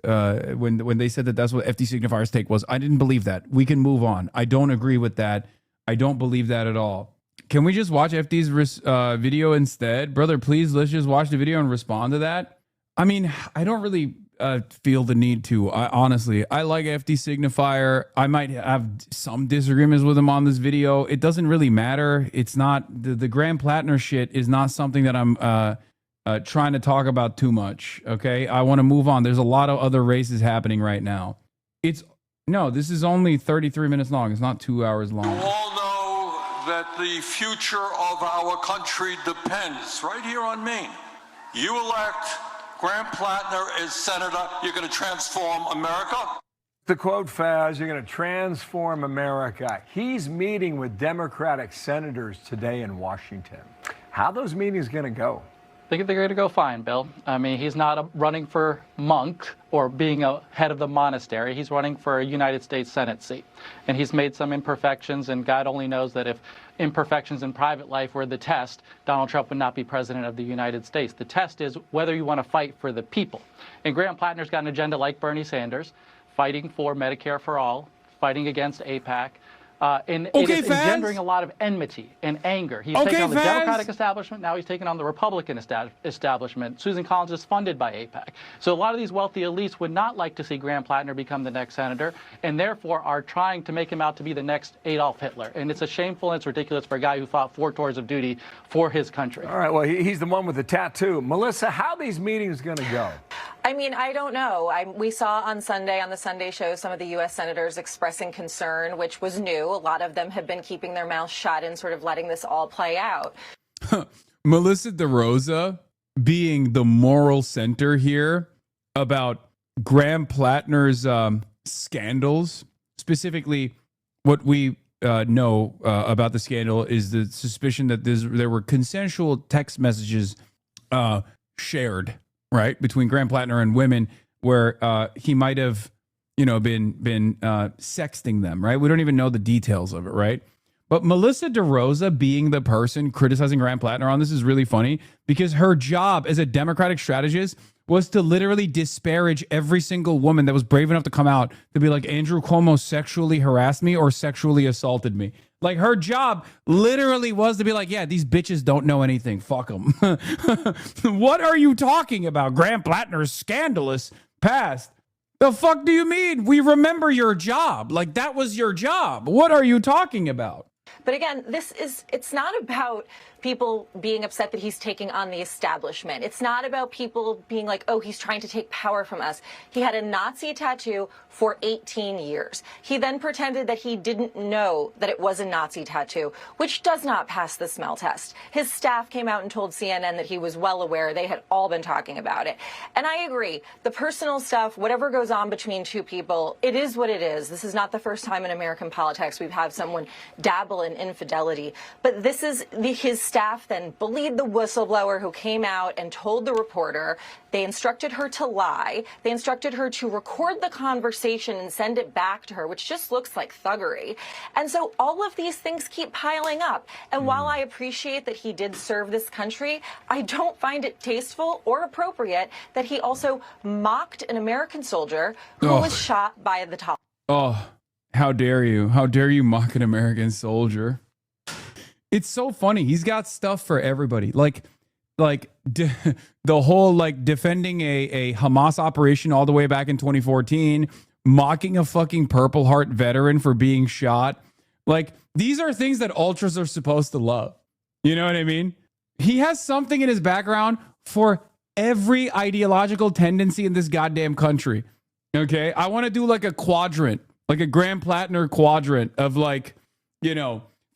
S8: When they said that that's what FD Signifier's take was, I didn't believe that. We can move on. I don't agree with that. I don't believe that at all. Can we just watch FD's video instead? Brother, please, let's just watch the video and respond to that. I mean, I don't really feel the need to. Honestly, I like FD Signifier. I might have some disagreements with him on this video. It doesn't really matter. It's not, the Graham Plattner shit is not something that I'm trying to talk about too much, okay? I want to move on. There's a lot of other races happening right now. This is only 33 minutes long. It's not 2 hours long.
S16: That the future of our country depends right here on Maine. You elect Graham Plattner as senator, you're going to transform America.
S5: The quote, Faz, you're going to transform America. He's meeting with Democratic senators today in Washington. How are those meetings going to go?
S18: I think they're going to go fine, Bill. I mean, he's not running for monk or being a head of the monastery. He's running for a United States Senate seat. And he's made some imperfections, and God only knows that if imperfections in private life were the test, Donald Trump would not be president of the United States. The test is whether you want to fight for the people. And Graham Plattner's got an agenda like Bernie Sanders, fighting for Medicare for all, fighting against AIPAC, And it is engendering a lot of enmity and anger. He's taken on the Democratic establishment. Now he's taken on the Republican establishment. Susan Collins is funded by AIPAC. So a lot of these wealthy elites would not like to see Graham Plattner become the next senator, and therefore are trying to make him out to be the next Adolf Hitler. And it's a shameful and it's ridiculous for a guy who fought 4 tours of duty for his country.
S5: All right, well, he's the one with the tattoo. Melissa, how are these meetings going to go?
S1: I mean, I don't know. We saw on Sunday, on the Sunday show, some of the U.S. senators expressing concern, which was new. A lot of them have been keeping their mouths shut and sort of letting this all play out.
S8: Melissa DeRosa being the moral center here about Graham Plattner's scandals, specifically what we know about the scandal is the suspicion that there were consensual text messages shared, right, between Graham Plattner and women, where he might have, been sexting them, right? We don't even know the details of it, right? But Melissa DeRosa being the person criticizing Graham Plattner on this is really funny because her job as a Democratic strategist was to literally disparage every single woman that was brave enough to come out to be like, Andrew Cuomo sexually harassed me or sexually assaulted me. Like, her job literally was to be like, yeah, these bitches don't know anything. Fuck them. What are you talking about? Graham Plattner's scandalous past. The fuck do you mean? We remember your job. Like, that was your job. What are you talking about?
S1: But again, it's not about people being upset that he's taking on the establishment. It's not about people being like, oh, he's trying to take power from us. He had a Nazi tattoo for 18 years. He then pretended that he didn't know that it was a Nazi tattoo, which does not pass the smell test. His staff came out and told CNN that he was well aware. They had all been talking about it. And I agree. The personal stuff, whatever goes on between two people, it is what it is. This is not the first time in American politics we've had someone dabble in infidelity. But this is his staff then believed the whistleblower who came out and told the reporter. They instructed her to lie. They instructed her to record the conversation and send it back to her, which just looks like thuggery. And so all of these things keep piling up. And while I appreciate that he did serve this country, I don't find it tasteful or appropriate that he also mocked an American soldier who was shot by the Taliban.
S8: Oh, how dare you? How dare you mock an American soldier? It's so funny. He's got stuff for everybody. Like the whole defending a Hamas operation all the way back in 2014, mocking a fucking Purple Heart veteran for being shot. Like, these are things that ultras are supposed to love. You know what I mean? He has something in his background for every ideological tendency in this goddamn country. Okay? I want to do like a quadrant, like a Graham Plattner quadrant of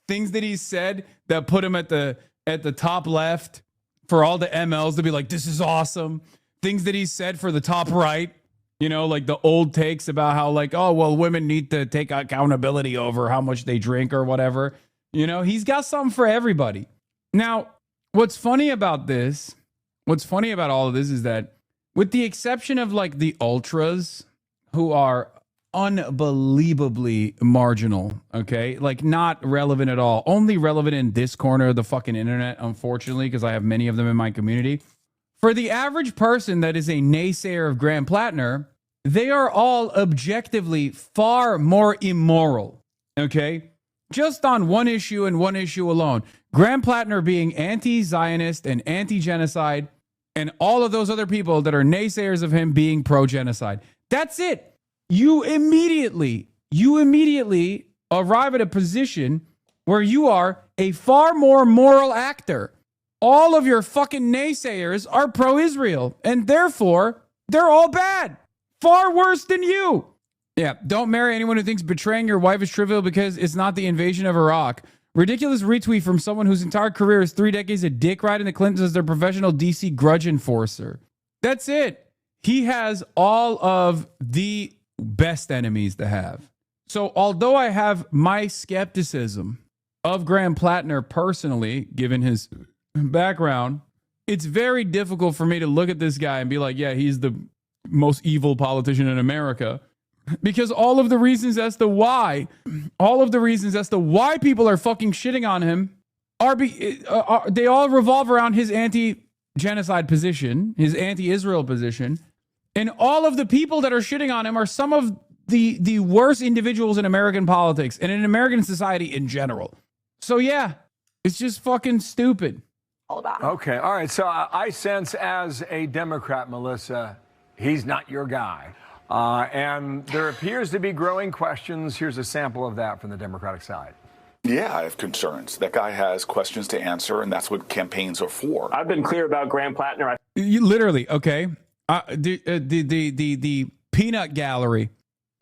S8: things that he said that put him at the top left for all the MLs to be like, this is awesome. Things that he said for the top right, like the old takes about how women need to take accountability over how much they drink or whatever. He's got something for everybody. Now, what's funny about all of this is that with the exception of the ultras who are unbelievably marginal, okay? Not relevant at all. Only relevant in this corner of the fucking internet, unfortunately, because I have many of them in my community. For the average person that is a naysayer of Graham Plattner, they are all objectively far more immoral, okay? Just on one issue and one issue alone. Graham Plattner being anti-Zionist and anti-genocide, and all of those other people that are naysayers of him being pro-genocide. That's it. You immediately arrive at a position where you are a far more moral actor. All of your fucking naysayers are pro-Israel, and therefore, they're all bad. Far worse than you. Yeah, don't marry anyone who thinks betraying your wife is trivial because it's not the invasion of Iraq. Ridiculous retweet from someone whose entire career is 3 decades of dick riding the Clintons as their professional DC grudge enforcer. That's it. He has all of the best enemies to have. So although I have my skepticism of Graham Plattner personally, given his background, it's very difficult for me to look at this guy and be like, yeah, he's the most evil politician in America. Because all of the reasons as to why people are fucking shitting on him they all revolve around his anti-genocide position, his anti-Israel position. And all of the people that are shitting on him are some of the worst individuals in American politics and in American society in general. So yeah, it's just fucking stupid.
S1: All about.
S5: Okay, all right. So I sense as a Democrat, Melissa, he's not your guy. And there appears to be growing questions. Here's a sample of that from the Democratic side.
S6: Yeah, I have concerns. That guy has questions to answer, and that's what campaigns are for.
S13: I've been clear about Graham Plattner.
S8: Literally, okay. The peanut gallery,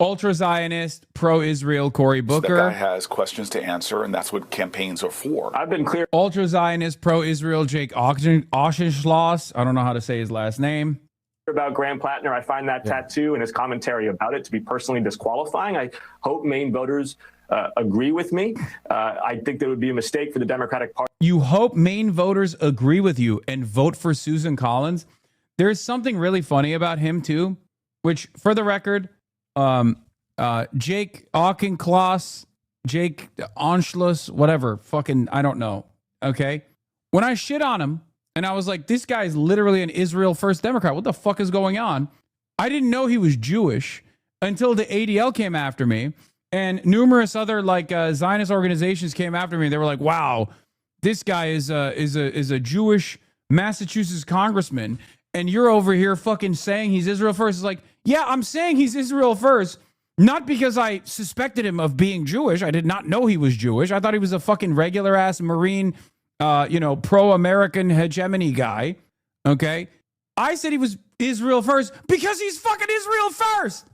S8: ultra-Zionist, pro-Israel Cory Booker.
S6: That guy has questions to answer, and that's what campaigns are for.
S13: I've been clear.
S8: Ultra-Zionist, pro-Israel Jake Auchincloss. I don't know how to say his last name.
S13: About Graham Plattner, I find that tattoo and his commentary about it to be personally disqualifying. I hope Maine voters agree with me. I think that would be a mistake for the Democratic Party.
S8: You hope Maine voters agree with you and vote for Susan Collins. There's something really funny about him too, which, for the record, Jake Auchincloss, Jake Auchincloss, whatever, fucking, I don't know. Okay, when I shit on him and I was like, this guy is literally an Israel First Democrat. What the fuck is going on? I didn't know he was Jewish until the ADL came after me. And numerous other Zionist organizations came after me. They were like, "Wow, this guy is a Jewish Massachusetts congressman, and you're over here fucking saying he's Israel first." It's like, yeah, I'm saying he's Israel first, not because I suspected him of being Jewish. I did not know he was Jewish. I thought he was a fucking regular ass Marine, pro-American hegemony guy. Okay, I said he was Israel first because he's fucking Israel first.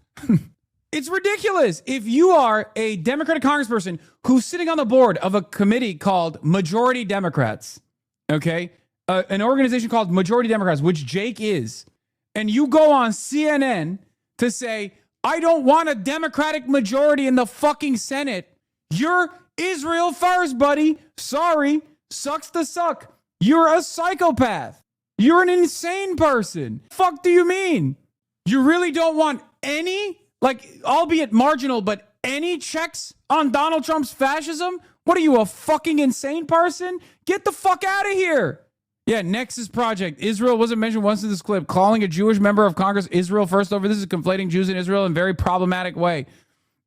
S8: It's ridiculous. If you are a Democratic congressperson who's sitting on the board of a committee called Majority Democrats, okay, an organization called Majority Democrats, which Jake is, and you go on CNN to say, I don't want a Democratic majority in the fucking Senate, you're Israel first, buddy. Sorry. Sucks to suck. You're a psychopath. You're an insane person. Fuck do you mean? You really don't want any, albeit marginal, but any checks on Donald Trump's fascism? What are you, a fucking insane person? Get the fuck out of here. Yeah, Nexus Project. Israel wasn't mentioned once in this clip. Calling a Jewish member of Congress Israel first over this is conflating Jews and Israel in a very problematic way.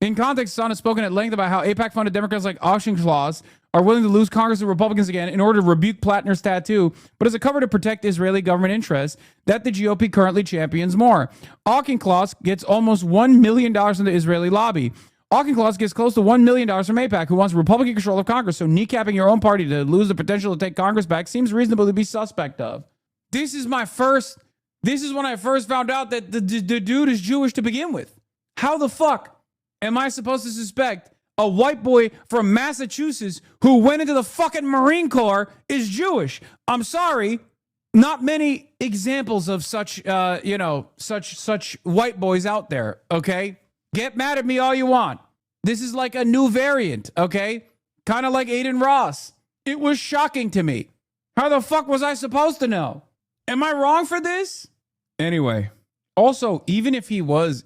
S8: In context, Son has spoken at length about how AIPAC-funded Democrats like Auchincloss are willing to lose Congress to Republicans again in order to rebuke Plattner's tattoo, but as a cover to protect Israeli government interests that the GOP currently champions more. Auchincloss gets almost $1 million from the Israeli lobby. Auchincloss gets close to $1 million from AIPAC, who wants Republican control of Congress, so kneecapping your own party to lose the potential to take Congress back seems reasonable to be suspect of. This is when I first found out that the dude is Jewish to begin with. How the fuck am I supposed to suspect a white boy from Massachusetts who went into the fucking Marine Corps is Jewish? I'm sorry. Not many examples of such white boys out there, okay? Get mad at me all you want. This is like a new variant, okay? Kind of like Aiden Ross. It was shocking to me. How the fuck was I supposed to know? Am I wrong for this? Anyway, also, even if he was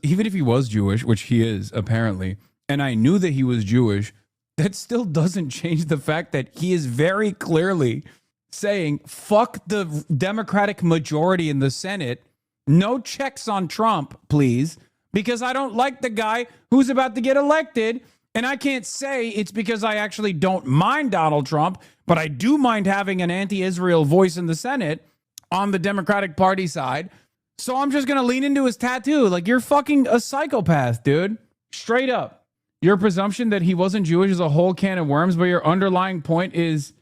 S8: Jewish, which he is apparently, and I knew that he was Jewish, that still doesn't change the fact that he is very clearly saying, fuck the Democratic majority in the Senate. No checks on Trump, please, because I don't like the guy who's about to get elected. And I can't say it's because I actually don't mind Donald Trump, but I do mind having an anti-Israel voice in the Senate on the Democratic Party side. So I'm just going to lean into his tattoo. Like, you're fucking a psychopath, dude. Straight up. Your presumption that he wasn't Jewish is a whole can of worms, but your underlying point is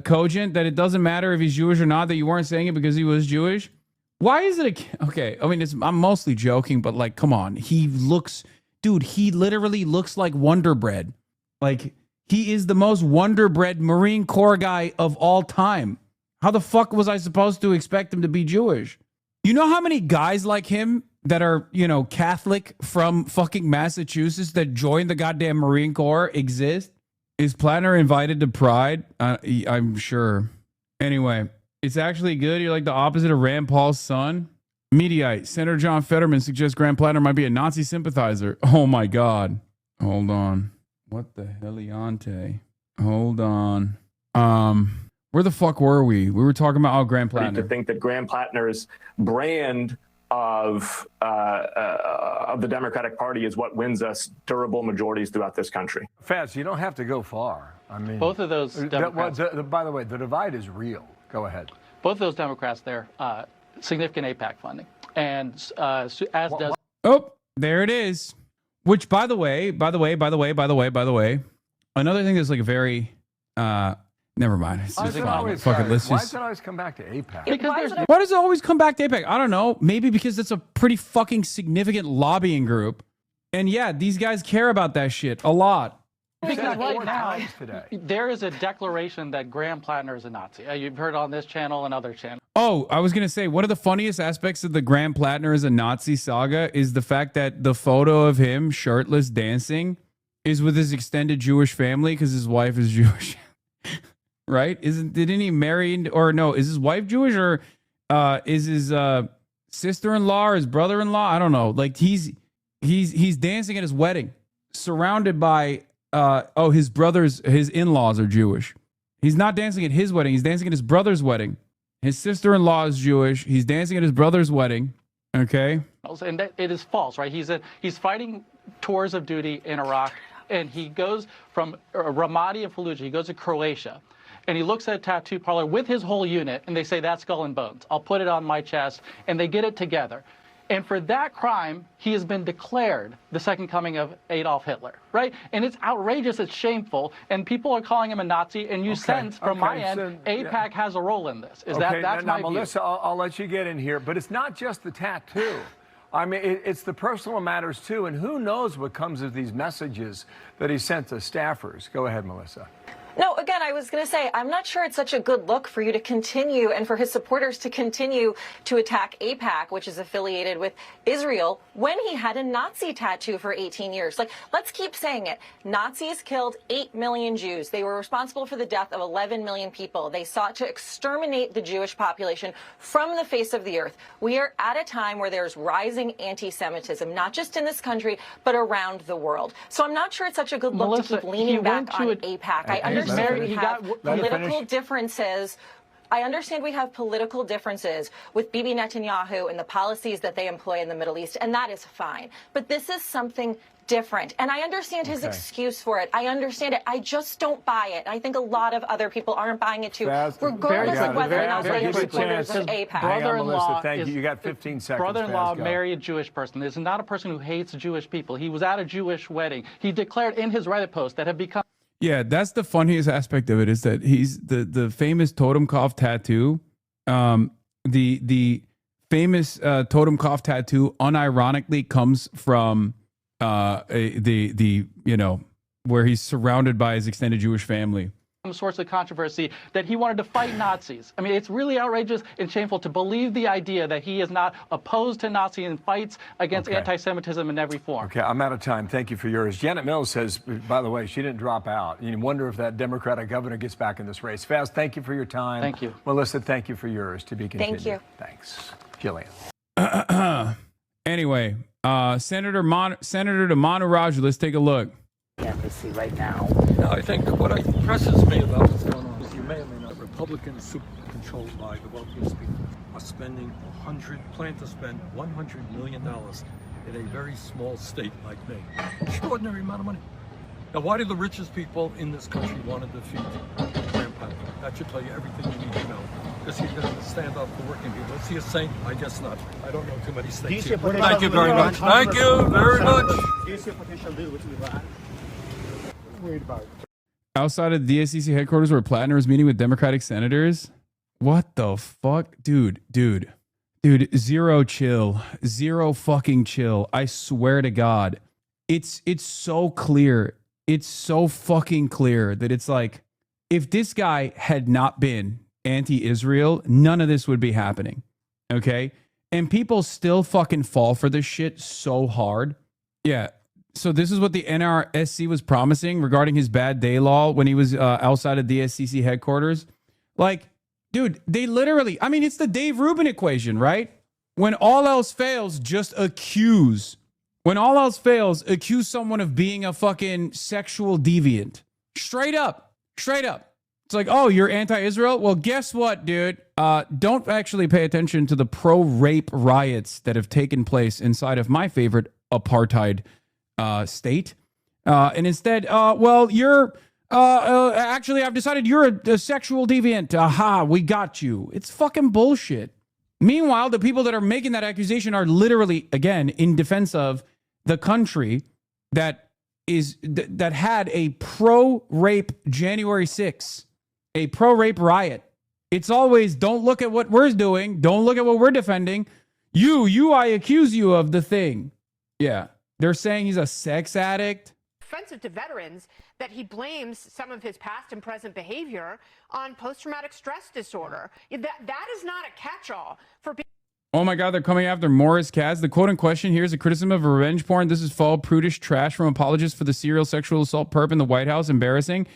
S8: cogent, that it doesn't matter if he's Jewish or not, that you weren't saying it because he was Jewish. Why is it okay? I mean, I'm mostly joking, but like, come on. He literally looks like Wonder Bread. Like, he is the most Wonder Bread Marine Corps guy of all time. How the fuck was I supposed to expect him to be Jewish? You know how many guys like him that are, Catholic from fucking Massachusetts that joined the goddamn Marine Corps exist? Is Plattner invited to Pride? I'm sure. Anyway, it's actually good. You're like the opposite of Rand Paul's son. Mediaite. Senator John Fetterman suggests Graham Plattner might be a Nazi sympathizer. Oh my God. Hold on. What the heliante? Hold on. Where the fuck were we? We were talking about Graham Plattner.
S13: To think that Graham Plattner's brand of the Democratic Party is what wins us durable majorities throughout this country.
S5: Faz, you don't have to go far. I mean,
S18: both of those Democrats.
S5: By the way, the divide is real. Go ahead.
S18: Both of those Democrats there, significant AIPAC funding, and as does.
S8: Oh, there it is. Which, by the way, another thing that's like a very, never mind. It's just fucking, let's
S5: Why
S8: just.
S5: does it always come back to AIPAC?
S8: Why does it always come back to AIPAC? I don't know. Maybe because it's a pretty fucking significant lobbying group. And yeah, these guys care about that shit a lot.
S18: Because right now, there is a declaration that Graham Plattner is a Nazi. You've heard on this channel and other channels.
S8: Oh, I was going to say, one of the funniest aspects of the Graham Plattner is a Nazi saga is the fact that the photo of him shirtless dancing is with his extended Jewish family because his wife is Jewish. Right? Didn't he marry, or no, is his wife Jewish, or is his sister-in-law or his brother-in-law? I don't know. Like he's dancing at his wedding, surrounded by his in-laws are Jewish. He's not dancing at his wedding. He's dancing at his brother's wedding. His sister-in-law is Jewish. He's dancing at his brother's wedding. Okay.
S18: And it is false, right? He's fighting tours of duty in Iraq, and he goes from Ramadi and Fallujah. He goes to Croatia, and he looks at a tattoo parlor with his whole unit, and they say, "That's Skull and Bones. I'll put it on my chest," and they get it together. And for that crime, he has been declared the second coming of Adolf Hitler, right? And it's outrageous, it's shameful, and people are calling him a Nazi, and you sense from my end, AIPAC has a role in this. That's my view.
S5: Melissa, I'll let you get in here, but it's not just the tattoo. I mean, it's the personal matters too, and who knows what comes of these messages that he sent to staffers. Go ahead, Melissa.
S1: No, again, I was going to say, I'm not sure it's such a good look for you to continue and for his supporters to continue to attack AIPAC, which is affiliated with Israel, when he had a Nazi tattoo for 18 years. Like, let's keep saying it. Nazis killed 8 million Jews. They were responsible for the death of 11 million people. They sought to exterminate the Jewish population from the face of the earth. We are at a time where there's rising anti-Semitism, not just in this country, but around the world. So I'm not sure it's such a good look to keep leaning back on AIPAC. I understand we have political differences. I understand we have political differences with Bibi Netanyahu and the policies that they employ in the Middle East, and that is fine. But this is something different. And I understand his excuse for it. I understand it. I just don't buy it. I think a lot of other people aren't buying it too, regardless of whether or not they're supporters of AIPAC.
S18: Brother-in-law,
S5: thank you. You got 15 seconds.
S18: Brother-in-law married a Jewish person. This is not a person who hates Jewish people. He was at a Jewish wedding. He declared in his Reddit post that had become.
S8: Yeah, that's the funniest aspect of it, is that he's the famous Totenkopf tattoo. The famous Totenkopf tattoo unironically comes from where he's surrounded by his extended Jewish family.
S18: Source of controversy that he wanted to fight Nazis. I mean, it's really outrageous and shameful to believe the idea that he is not opposed to Nazi and fights against anti-Semitism in every form.
S5: Okay, I'm out of time. Thank you for yours. Janet Mills says, by the way, she didn't drop out. You wonder if that Democratic governor gets back in this race. Faz, thank you for your time.
S18: Thank you.
S5: Melissa, thank you for yours. To be continued.
S1: Thank you.
S5: Thanks. Jillian.
S8: Anyway, Senator to Manu Raju, let's take a look.
S3: Embassy right now.
S15: Now, I think what impresses me about what's going on is you may or may not. Republicans, super controlled by the wealthiest people, are plan to spend $100 million in a very small state like Maine. Extraordinary amount of money. Now, why do the richest people in this country want to defeat Graham Plattner? That should tell you everything you need to know. Because he's going to stand up for working people. Is he a saint? I guess not. I don't know too many states here. Thank you very much. Thank you very much.
S3: Do you see a potential deal with Iran? Worried about it.
S8: Outside of the DSCC headquarters where Plattner was meeting with Democratic senators? What the fuck? Dude, zero chill. Zero fucking chill. I swear to God. It's so clear. It's so fucking clear that it's like, if this guy had not been anti-Israel, none of this would be happening. Okay? And people still fucking fall for this shit so hard. Yeah. So this is what the NRSC was promising regarding his bad day law when he was outside of DSCC headquarters. Like, dude, they literally, I mean, it's the Dave Rubin equation, right? When all else fails, just accuse. When all else fails, accuse someone of being a fucking sexual deviant. Straight up. It's like, oh, you're anti-Israel? Well, guess what, dude? Don't actually pay attention to the pro-rape riots that have taken place inside of my favorite apartheid state. And instead, well, you're... actually, I've decided you're a sexual deviant. Aha, we got you. It's fucking bullshit. Meanwhile, the people that are making that accusation are literally, again, in defense of the country that had a pro-rape January 6th, a pro-rape riot. It's always, don't look at what we're doing. Don't look at what we're defending. I accuse you of the thing. Yeah. They're saying he's a sex addict.
S7: Offensive to veterans that he blames some of his past and present behavior on post-traumatic stress disorder. That is not a catch-all for people.
S8: Oh my God, they're coming after Morris Katz. The quote in question here is a criticism of revenge porn. This is false, prudish trash from apologists for the serial sexual assault perp in the White House. Embarrassing.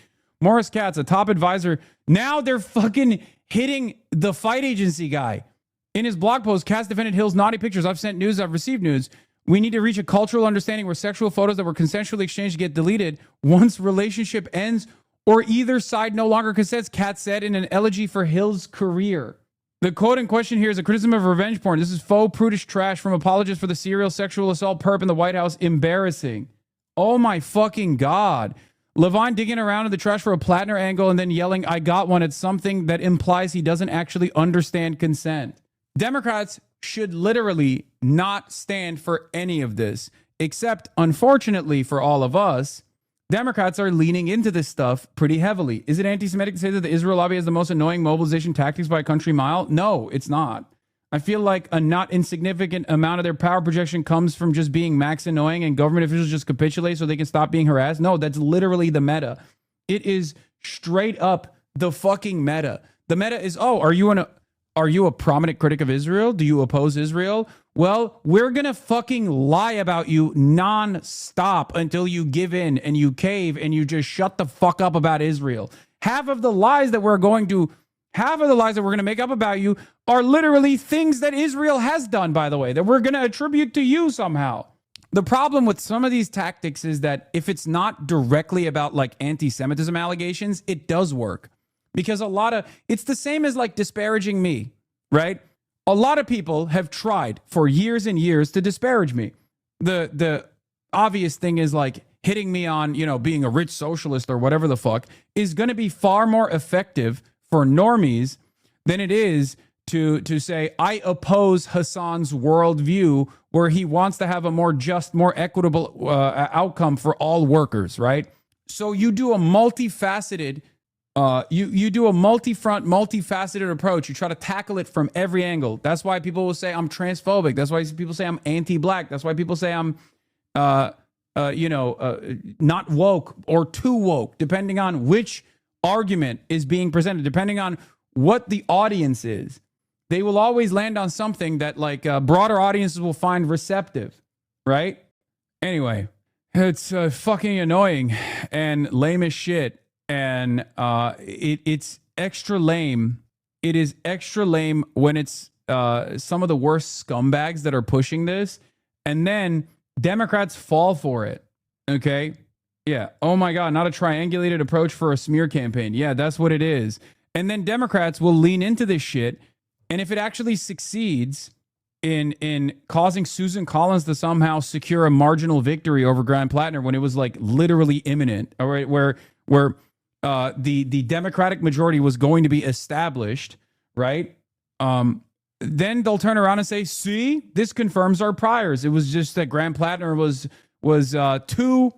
S8: Morris Katz, a top advisor. Now they're fucking hitting the fight agency guy. In his blog post, Katz defended Hill's naughty pictures. I've sent news, I've received news. We need to reach a cultural understanding where sexual photos that were consensually exchanged get deleted once relationship ends or either side no longer consents, Katz said in an elegy for Hill's career. The quote in question here is a criticism of revenge porn. This is faux, prudish trash from apologists for the serial sexual assault perp in the White House. Embarrassing. Oh my fucking God. Levine digging around in the trash for a Plattner angle and then yelling, I got one at something that implies he doesn't actually understand consent. Democrats should literally not stand for any of this, except, unfortunately for all of us, Democrats are leaning into this stuff pretty heavily. Is it anti-Semitic to say that the Israel lobby has the most annoying mobilization tactics by a country mile? No, it's not. I feel like a not insignificant amount of their power projection comes from just being max annoying and government officials just capitulate so they can stop being harassed. No, that's literally the meta. It is straight up the fucking meta. The meta is, oh, are you a prominent critic of Israel? Do you oppose Israel? Well, we're going to fucking lie about you non-stop until you give in and you cave and you just shut the fuck up about Israel. Half of the lies that we're going to make up about you are literally things that Israel has done, by the way, that we're going to attribute to you somehow. The problem with some of these tactics is that if it's not directly about like anti-Semitism allegations, it does work. Because it's the same as like disparaging me, right? A lot of people have tried for years and years to disparage me. The obvious thing is like hitting me on, being a rich socialist or whatever the fuck is going to be far more effective for normies than it is to say, I oppose Hasan's worldview where he wants to have a more just, more equitable outcome for all workers, right? So you do a multifaceted you do a multi-front, multifaceted approach. You try to tackle it from every angle. That's why people will say I'm transphobic. That's why people say I'm anti-black. That's why people say I'm, not woke or too woke, depending on which argument is being presented, depending on what the audience is. They will always land on something that like broader audiences will find receptive, right? Anyway, it's fucking annoying and lame as shit. And it's extra lame. It is extra lame when it's some of the worst scumbags that are pushing this. And then Democrats fall for it. Okay? Yeah. Oh my God, not a triangulated approach for a smear campaign. Yeah, that's what it is. And then Democrats will lean into this shit. And if it actually succeeds in causing Susan Collins to somehow secure a marginal victory over Graham Plattner when it was like literally imminent, all right, where the Democratic majority was going to be established, right? Then they'll turn around and say, see, this confirms our priors. It was just that Graham Plattner was too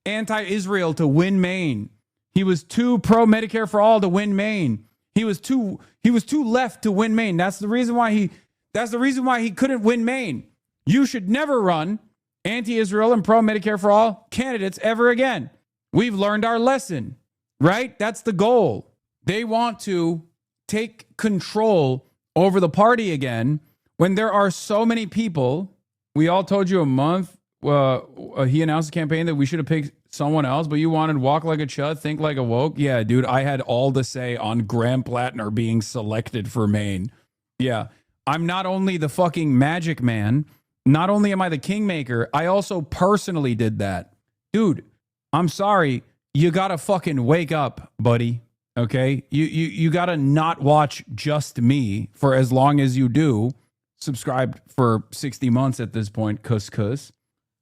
S8: anti-Israel to win Maine. He was too pro-Medicare for all to win Maine. He was too left to win Maine. That's the reason why he couldn't win Maine. You should never run anti-Israel and pro-Medicare for all candidates ever again. We've learned our lesson, right? That's the goal. They want to take control over the party again when there are so many people. We all told you a month. He announced a campaign that we should have picked someone else, but you wanted walk like a chud, think like a woke. Yeah, dude, I had all to say on Graham Plattner being selected for Maine. Yeah, I'm not only the fucking magic man, not only am I the kingmaker, I also personally did that. Dude, I'm sorry. You gotta fucking wake up, buddy. Okay, you gotta not watch just me for as long as you do. Subscribed for 60 months at this point, cuss,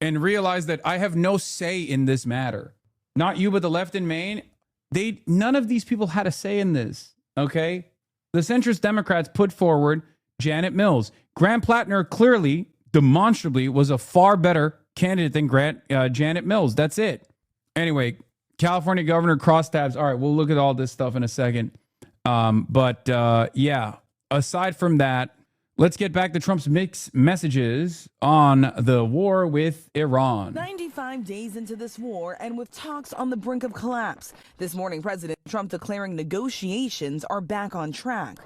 S8: and realize that I have no say in this matter. Not you, but the left in Maine. None of these people had a say in this. Okay, the centrist Democrats put forward Janet Mills. Graham Plattner clearly, demonstrably, was a far better candidate than Janet Mills. That's it. Anyway, California Governor crosstabs. All right, we'll look at all this stuff in a second. Yeah, aside from that, let's get back to Trump's mixed messages on the war with Iran.
S9: 95 days into this war and with talks on the brink of collapse. This morning, President Trump declaring negotiations are back on track.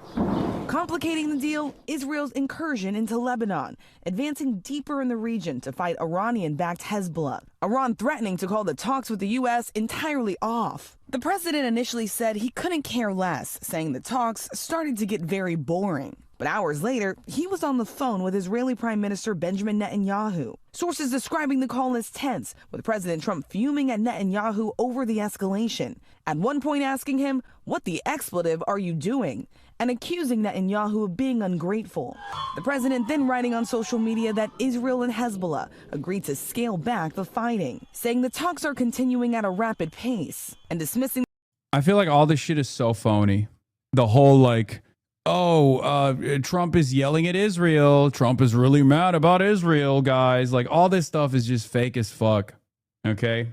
S9: Complicating the deal, Israel's incursion into Lebanon, advancing deeper in the region to fight Iranian-backed Hezbollah. Iran threatening to call the talks with the U.S. entirely off. The president initially said he couldn't care less, saying the talks started to get very boring. But hours later, he was on the phone with Israeli Prime Minister Benjamin Netanyahu. Sources describing the call as tense, with President Trump fuming at Netanyahu over the escalation. At one point asking him, "What the expletive are you doing?" and accusing Netanyahu of being ungrateful. The president then writing on social media that Israel and Hezbollah agreed to scale back the fighting, saying the talks are continuing at a rapid pace, and dismissing.
S8: I feel like all this shit is so phony. The whole Trump is yelling at Israel. Trump is really mad about Israel, guys. Like, all this stuff is just fake as fuck. Okay?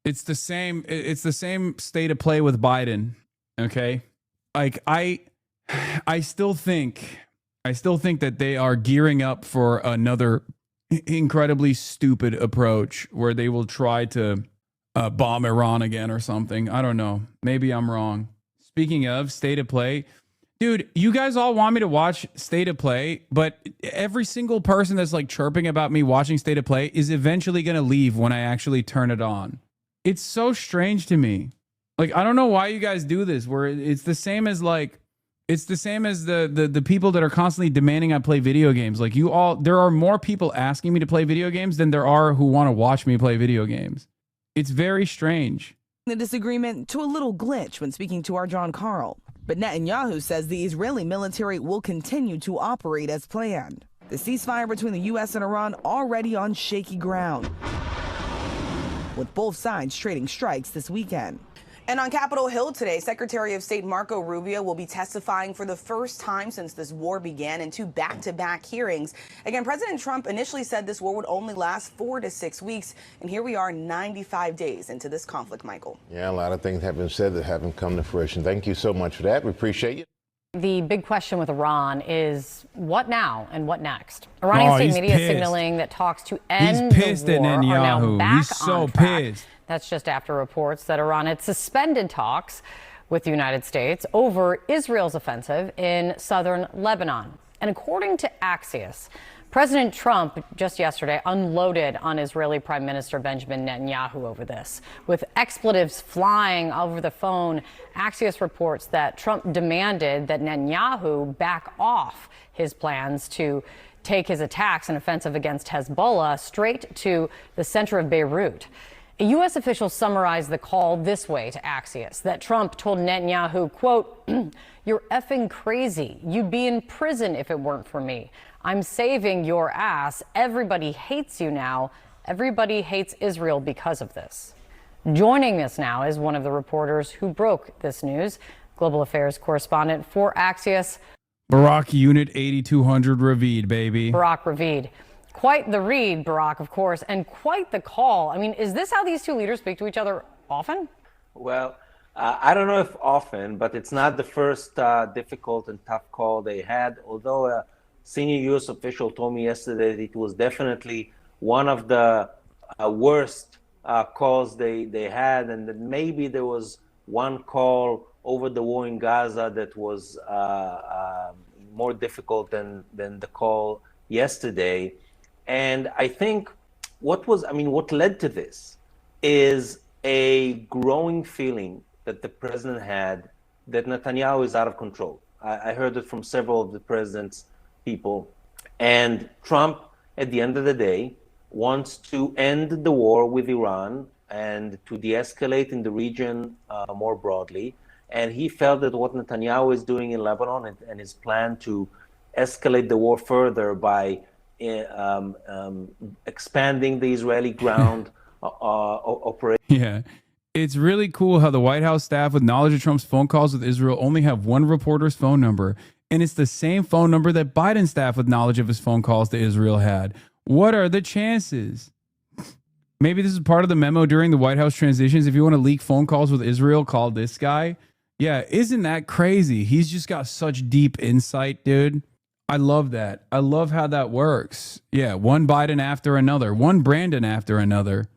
S8: It's the same state of play with Biden. Okay? Like, I still think that they are gearing up for another incredibly stupid approach where they will try to bomb Iran again or something. I don't know. Maybe I'm wrong. Speaking of state of play, dude, you guys all want me to watch State of Play, but every single person that's like chirping about me watching State of Play is eventually going to leave when I actually turn it on. It's so strange to me. Like, I don't know why you guys do this, where it's the same as the people that are constantly demanding I play video games. Like, there are more people asking me to play video games than there are who want to watch me play video games. It's very strange.
S9: The disagreement to a little glitch when speaking to our John Carl. But Netanyahu says the Israeli military will continue to operate as planned. The ceasefire between the U.S. and Iran already on shaky ground, with both sides trading strikes this weekend. And on Capitol Hill today, Secretary of State Marco Rubio will be testifying for the first time since this war began in two back-to-back hearings. Again, President Trump initially said this war would only last 4 to 6 weeks, and here we are 95 days into this conflict, Michael.
S19: Yeah, a lot of things have been said that haven't come to fruition. Thank you so much for that. We appreciate you.
S20: The big question with Iran is what now and what next? Iranian state media signaling that talks to end the war are now back on track. That's just after reports that Iran had suspended talks with the United States over Israel's offensive in southern Lebanon. And according to Axios, President Trump just yesterday unloaded on Israeli Prime Minister Benjamin Netanyahu over this. With expletives flying over the phone, Axios reports that Trump demanded that Netanyahu back off his plans to take his attacks and offensive against Hezbollah straight to the center of Beirut. A U.S. official summarized the call this way to Axios, that Trump told Netanyahu, quote, "You're effing crazy. You'd be in prison if it weren't for me. I'm saving your ass. Everybody hates you now. Everybody hates Israel because of this." Joining us now is one of the reporters who broke this news, global affairs correspondent for Axios,
S8: Barak Unit 8200 Ravid, baby.
S20: Barak Ravid. Quite the read, Barak, of course, and quite the call. I mean, is this how these two leaders speak to each other often?
S21: Well, I don't know if often, but it's not the first difficult and tough call they had, although a senior U.S. official told me yesterday that it was definitely one of the worst calls they had, and that maybe there was one call over the war in Gaza that was more difficult than the call yesterday. And I think what led to this is a growing feeling that the president had that Netanyahu is out of control. I heard it from several of the president's people. And Trump, at the end of the day, wants to end the war with Iran and to de-escalate in the region more broadly. And he felt that what Netanyahu is doing in Lebanon and his plan to escalate the war further by expanding the Israeli ground operation.
S8: Yeah. It's really cool how the White House staff with knowledge of Trump's phone calls with Israel only have one reporter's phone number. And it's the same phone number that Biden's staff with knowledge of his phone calls to Israel had. What are the chances? Maybe this is part of the memo during the White House transitions. If you want to leak phone calls with Israel, call this guy. Yeah, isn't that crazy? He's just got such deep insight, dude. I love that. I love how that works. Yeah, one Biden after another, one Brandon after another.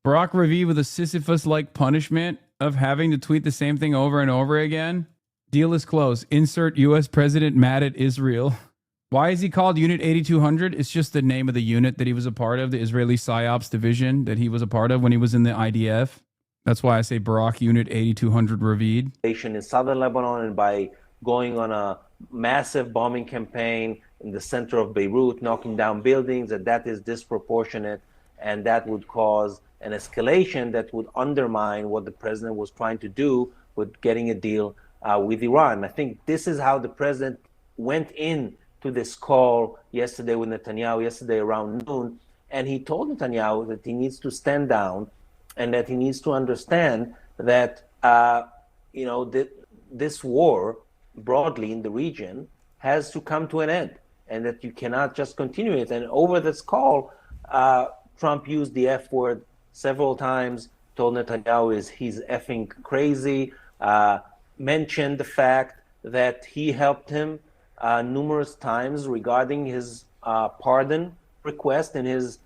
S8: Barack Ravi with a Sisyphus-like punishment of having to tweet the same thing over and over again. Deal is close. Insert U.S. president mad at Israel. Why is he called Unit 8200? It's just the name of the unit that he was a part of, the Israeli PSYOPs division that he was a part of when he was in the IDF. That's why I say Barack Unit 8200 Ravid.
S21: In southern Lebanon, and by going on a massive bombing campaign in the center of Beirut, knocking down buildings, that is disproportionate, and that would cause an escalation that would undermine what the president was trying to do with getting a deal with Iran. I think this is how the president went in to this call yesterday with Netanyahu, yesterday around noon, and he told Netanyahu that he needs to stand down and that he needs to understand that this war broadly in the region has to come to an end, and that you cannot just continue it. And over this call, Trump used the F word several times, told Netanyahu he's effing crazy, mentioned the fact that he helped him numerous times regarding his pardon request in his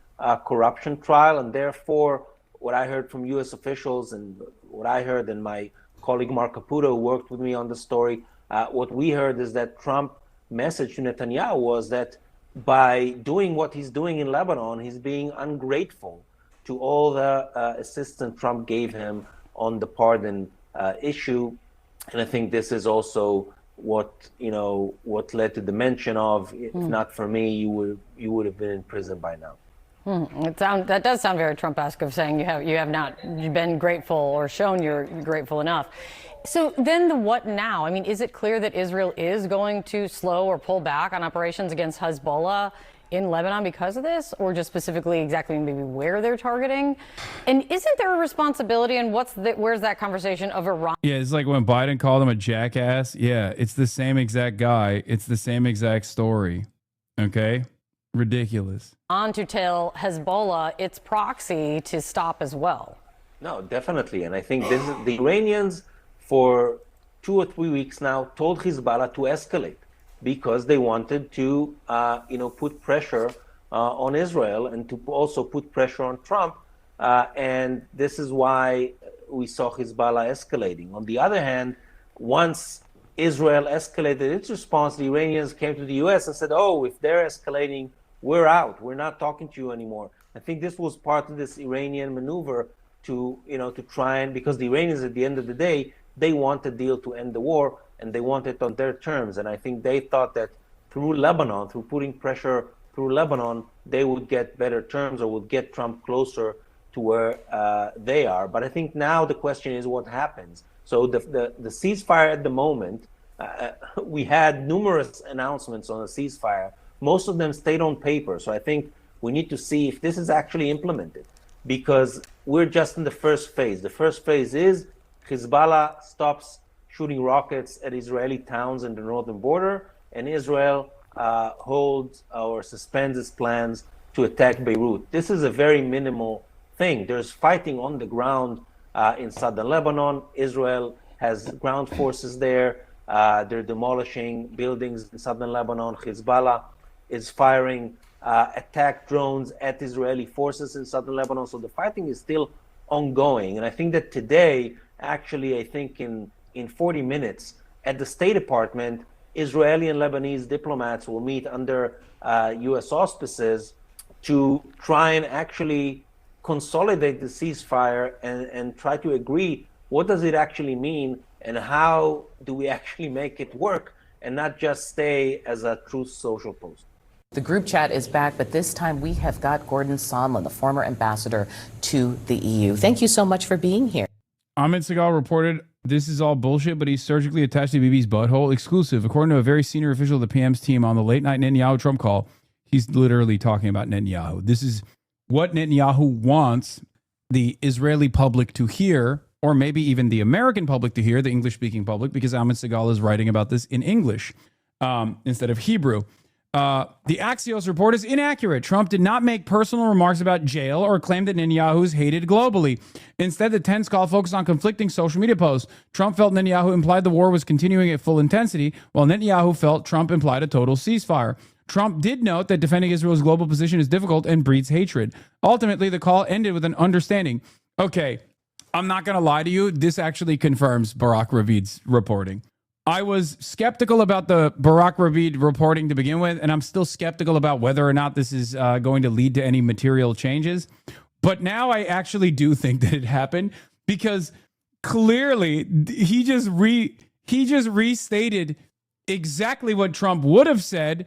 S21: corruption trial. And therefore, what I heard from U.S. officials and what I heard, and my colleague Mark Caputo, who worked with me on the story, what we heard is that Trump's message to Netanyahu was that by doing what he's doing in Lebanon, he's being ungrateful to all the assistance Trump gave him on the pardon issue. And I think this is also what led to the mention of, if not for me, you would have been in prison by now.
S20: That does sound very Trump-esque, of saying you have not been grateful or shown you're grateful enough. So then the what now? I mean, is it clear that Israel is going to slow or pull back on operations against Hezbollah in Lebanon because of this, or just specifically exactly maybe where they're targeting? And isn't there a responsibility, and where's that conversation of Iran?
S8: Yeah, it's like when Biden called him a jackass. Yeah, it's the same exact guy. It's the same exact story. Okay? Ridiculous.
S20: On to tell Hezbollah its proxy to stop as well.
S21: No, definitely. And I think this is, the Iranians for 2 or 3 weeks now told Hezbollah to escalate, because they wanted to, put pressure on Israel and to also put pressure on Trump. And this is why we saw Hezbollah escalating. On the other hand, once Israel escalated its response, the Iranians came to the U.S. and said, oh, if they're escalating, we're out. We're not talking to you anymore. I think this was part of this Iranian maneuver to try and, because the Iranians, at the end of the day, they want a deal to end the war, and they want it on their terms. And I think they thought that through Lebanon, through putting pressure through Lebanon, they would get better terms or would get Trump closer to where they are. But I think now the question is what happens. So the ceasefire at the moment, we had numerous announcements on a ceasefire. Most of them stayed on paper. So I think we need to see if this is actually implemented, because we're just in the first phase. The first phase is Hezbollah stops shooting rockets at Israeli towns in the northern border, and Israel holds or suspends its plans to attack Beirut. This is a very minimal thing. There's fighting on the ground in southern Lebanon. Israel has ground forces there. They're demolishing buildings in southern Lebanon. Hezbollah is firing attack drones at Israeli forces in southern Lebanon. So the fighting is still ongoing. And I think that today, actually, I think in 40 minutes at the State Department, Israeli and Lebanese diplomats will meet under U.S. auspices to try and actually consolidate the ceasefire and try to agree what does it actually mean and how do we actually make it work and not just stay as a Truth Social post.
S4: The group chat is back, but this time we have got Gordon Sondland, the former ambassador to the EU. Thank you so much for being here.
S8: Amit Segal reported This is all bullshit, but he's surgically attached to Bibi's butthole. Exclusive. According to a very senior official of the PM's team on the late night Netanyahu-Trump call, he's literally talking about Netanyahu. This is what Netanyahu wants the Israeli public to hear, or maybe even the American public to hear, the English-speaking public, because Ahmed Segal is writing about this in English instead of Hebrew. The Axios report is inaccurate. Trump did not make personal remarks about jail or claim that Netanyahu is hated globally. Instead, the tense call focused on conflicting social media posts. Trump felt Netanyahu implied the war was continuing at full intensity, while Netanyahu felt Trump implied a total ceasefire. Trump did note that defending Israel's global position is difficult and breeds hatred. Ultimately, the call ended with an understanding. Okay, I'm not going to lie to you. This actually confirms Barak Ravid's reporting. I was skeptical about the Barak Ravid reporting to begin with, and I'm still skeptical about whether or not this is going to lead to any material changes. But now I actually do think that it happened, because clearly he just restated exactly what Trump would have said,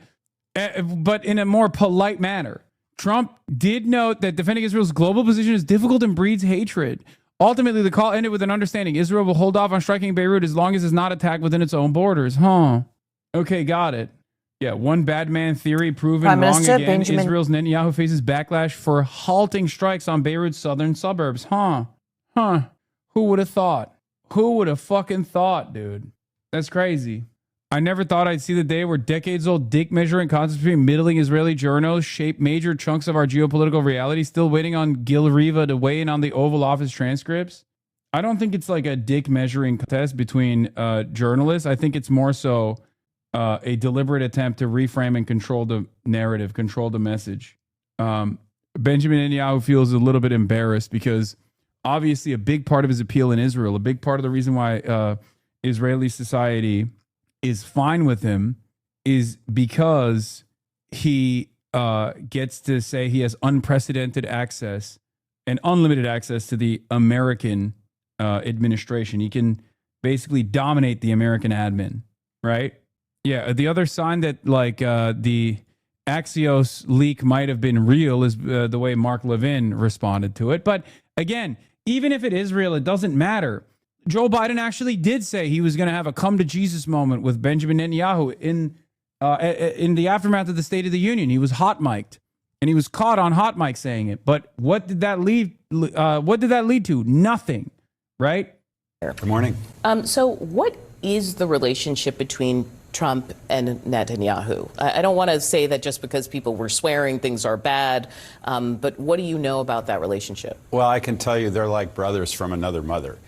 S8: but in a more polite manner. Trump did note that defending Israel's global position is difficult and breeds hatred. Ultimately, the call ended with an understanding. Israel will hold off on striking Beirut as long as it's not attacked within its own borders. Okay, got it. Yeah, one bad man theory proven wrong again. Israel's Netanyahu faces backlash for halting strikes on Beirut's southern suburbs. Who would have thought? Who would have fucking thought, dude? That's crazy. I never thought I'd see the day where decades-old dick measuring concepts between middling Israeli journos shape major chunks of our geopolitical reality, still waiting on Gil Riva to weigh in on the Oval Office transcripts. I don't think it's like a dick measuring contest between journalists. I think it's more so a deliberate attempt to reframe and control the narrative, control the message. Benjamin Netanyahu feels a little bit embarrassed because obviously a big part of his appeal in Israel, a big part of the reason why Israeli society is fine with him is because he gets to say he has unprecedented access and unlimited access to the American administration. He can basically dominate the American admin, right? Yeah, the other sign that like the Axios leak might have been real is the way Mark Levin responded to it. But again, even if it is real, it doesn't matter. Joe Biden actually did say he was going to have a come to Jesus moment with Benjamin Netanyahu in the aftermath of the State of the Union. He was hot mic'd, and he was caught on hot mic saying it. But what did that lead? What did that lead to? Nothing, right?
S4: Good morning. So, what is the relationship between Trump and Netanyahu? I don't want to say that just because people were swearing things are bad, but what do you know about that relationship?
S11: Well, I can tell you they're like brothers from another mother.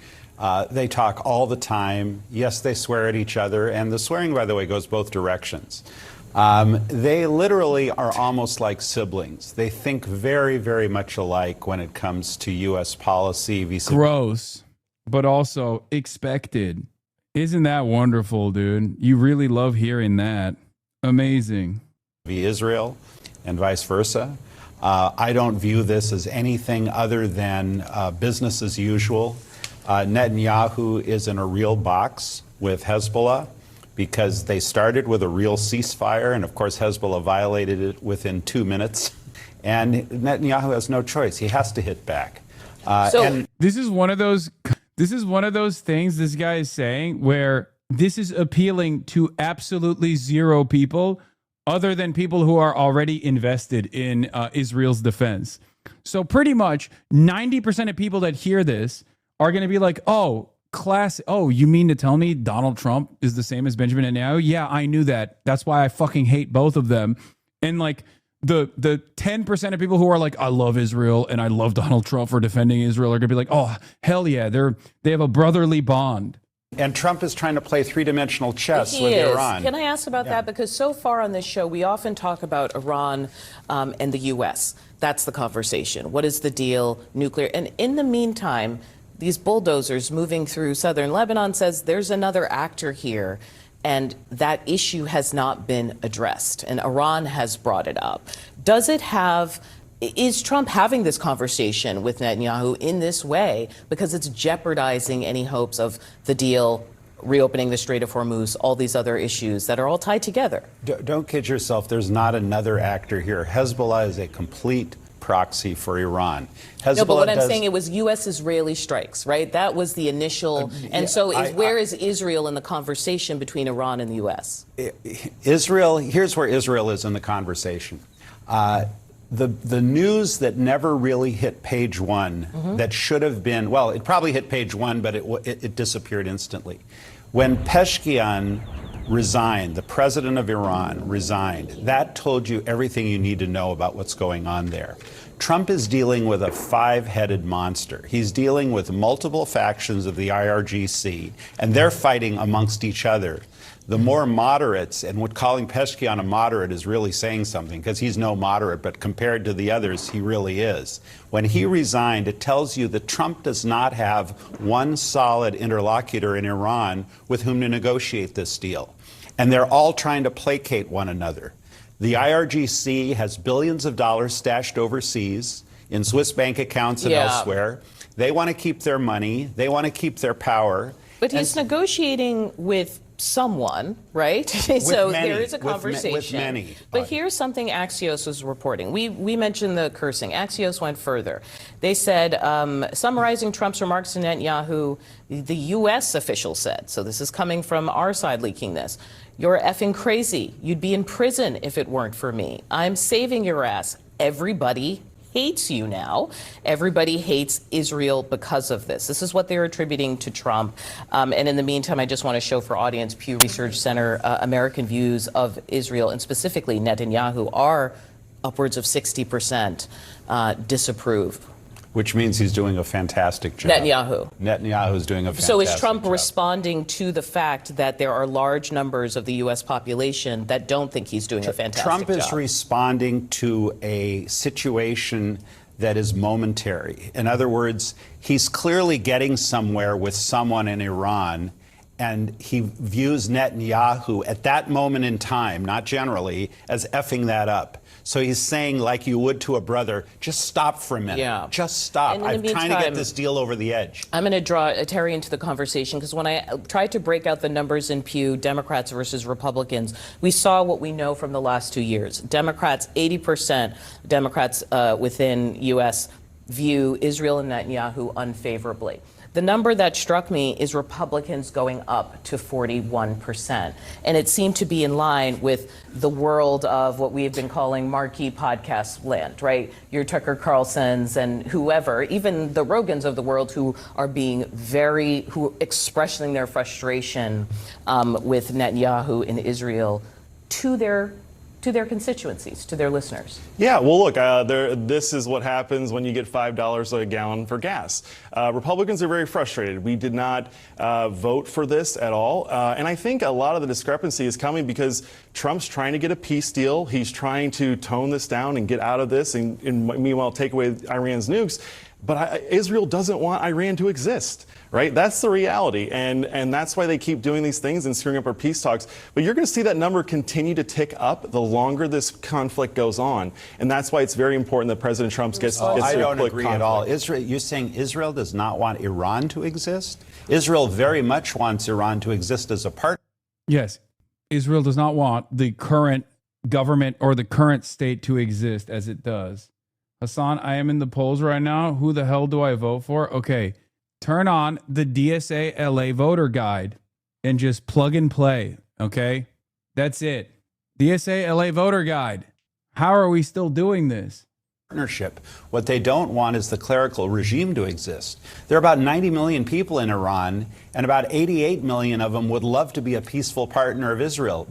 S11: They talk all the time. Yes, they swear at each other. And the swearing, by the way, goes both directions. They literally are almost like siblings. They think very, very much alike when it comes to U.S. policy.
S8: Gross, but also expected. Isn't that wonderful, dude? You really love hearing that. Amazing.
S11: Israel and vice versa. I don't view this as anything other than business as usual. Netanyahu is in a real box with Hezbollah because they started with a real ceasefire, and of course Hezbollah violated it within 2 minutes. And Netanyahu has no choice; he has to hit back.
S8: And this is one of those things this guy is saying where this is appealing to absolutely zero people, other than people who are already invested in Israel's defense. So pretty much 90% of people that hear this are going to be like, oh, you mean to tell me Donald Trump is the same as Benjamin Netanyahu? Yeah, I knew that. That's why I fucking hate both of them. And like the 10% of people who are like, I love Israel and I love Donald Trump for defending Israel are going to be like, oh, hell yeah, they have a brotherly bond.
S11: And Trump is trying to play three-dimensional chess with Iran.
S4: Can I ask about that? Because so far on this show, we often talk about Iran and the U.S. That's the conversation. What is the deal? Nuclear. And in the meantime, these bulldozers moving through southern Lebanon says there's another actor here, and that issue has not been addressed, and Iran has brought it up. Is Trump having this conversation with Netanyahu in this way because it's jeopardizing any hopes of the deal, reopening the Strait of Hormuz, all these other issues that are all tied together?
S11: Don't kid yourself. There's not another actor here. Hezbollah is a complete proxy for Iran.
S4: No, but what I'm saying, it was U.S.-Israeli strikes, right? That was the initial. And so where is Israel in the conversation between Iran and the U.S.?
S11: Israel, here's where Israel is in the conversation. The news that never really hit page one, that should have been, well, it probably hit page one, but it disappeared instantly. When Pezeshkian resigned, the president of Iran resigned, that told you everything you need to know about what's going on there. Trump is dealing with a five-headed monster. He's dealing with multiple factions of the IRGC, and they're fighting amongst each other. The more moderates, and what calling Pezeshkian a moderate is really saying something, because he's no moderate, but compared to the others, he really is. When he resigned, it tells you that Trump does not have one solid interlocutor in Iran with whom to negotiate this deal. And they're all trying to placate one another. The IRGC has billions of dollars stashed overseas in Swiss bank accounts and elsewhere. They want to keep their money. They want to keep their power.
S4: But he's negotiating with someone, right? So
S11: many,
S4: there is a conversation.
S11: With many.
S4: But here's something Axios was reporting. We mentioned the cursing. Axios went further. They said, summarizing Trump's remarks to Netanyahu, the U.S. official said, so this is coming from our side leaking this, "You're effing crazy. You'd be in prison if it weren't for me. I'm saving your ass. Everybody hates you now. Everybody hates Israel because of this." This is what they're attributing to Trump. And in the meantime, I just want to show for audience, Pew Research Center, American views of Israel and specifically Netanyahu are upwards of 60% disapprove.
S11: Which means he's doing a fantastic job. Netanyahu's doing a fantastic job.
S4: So is Trump responding to the fact that there are large numbers of the U.S. population that don't think he's doing a fantastic job?
S11: Trump is responding to a situation that is momentary. In other words, he's clearly getting somewhere with someone in Iran, and he views Netanyahu at that moment in time, not generally, as effing that up. So he's saying, like you would to a brother, just stop for a minute.
S4: Yeah.
S11: Just stop. I'm trying to get this deal over the edge.
S4: I'm going to draw Terry into the conversation because when I tried to break out the numbers in Pew, Democrats versus Republicans, we saw what we know from the last 2 years. Democrats, 80% Democrats within U.S. view Israel and Netanyahu unfavorably. The number that struck me is Republicans going up to 41%. And it seemed to be in line with the world of what we have been calling marquee podcast land, right? Your Tucker Carlsons and whoever, even the Rogans of the world who are being who expressing their frustration with Netanyahu in Israel to their constituencies, to their listeners.
S10: Yeah, well, look, this is what happens when you get $5 a gallon for gas. Republicans are very frustrated. We did not vote for this at all. And I think a lot of the discrepancy is coming because Trump's trying to get a peace deal. He's trying to tone this down and get out of this and meanwhile take away Iran's nukes. But Israel doesn't want Iran to exist. Right? That's the reality. And that's why they keep doing these things and screwing up our peace talks. But you're going to see that number continue to tick up the longer this conflict goes on. And that's why it's very important that President Trump gets
S11: I don't agree at all. You're saying Israel does not want Iran to exist? Israel very much wants Iran to exist as a partner.
S8: Yes. Israel does not want the current government or the current state to exist as it does. Hasan, I am in the polls right now. Who the hell do I vote for? Okay. Turn on the DSA LA voter guide and just plug and play, okay? That's it. DSA LA voter guide. How are we still doing this?
S11: Partnership. What they don't want is the clerical regime to exist. There are about 90 million people in Iran, and about 88 million of them would love to be a peaceful partner of Israel.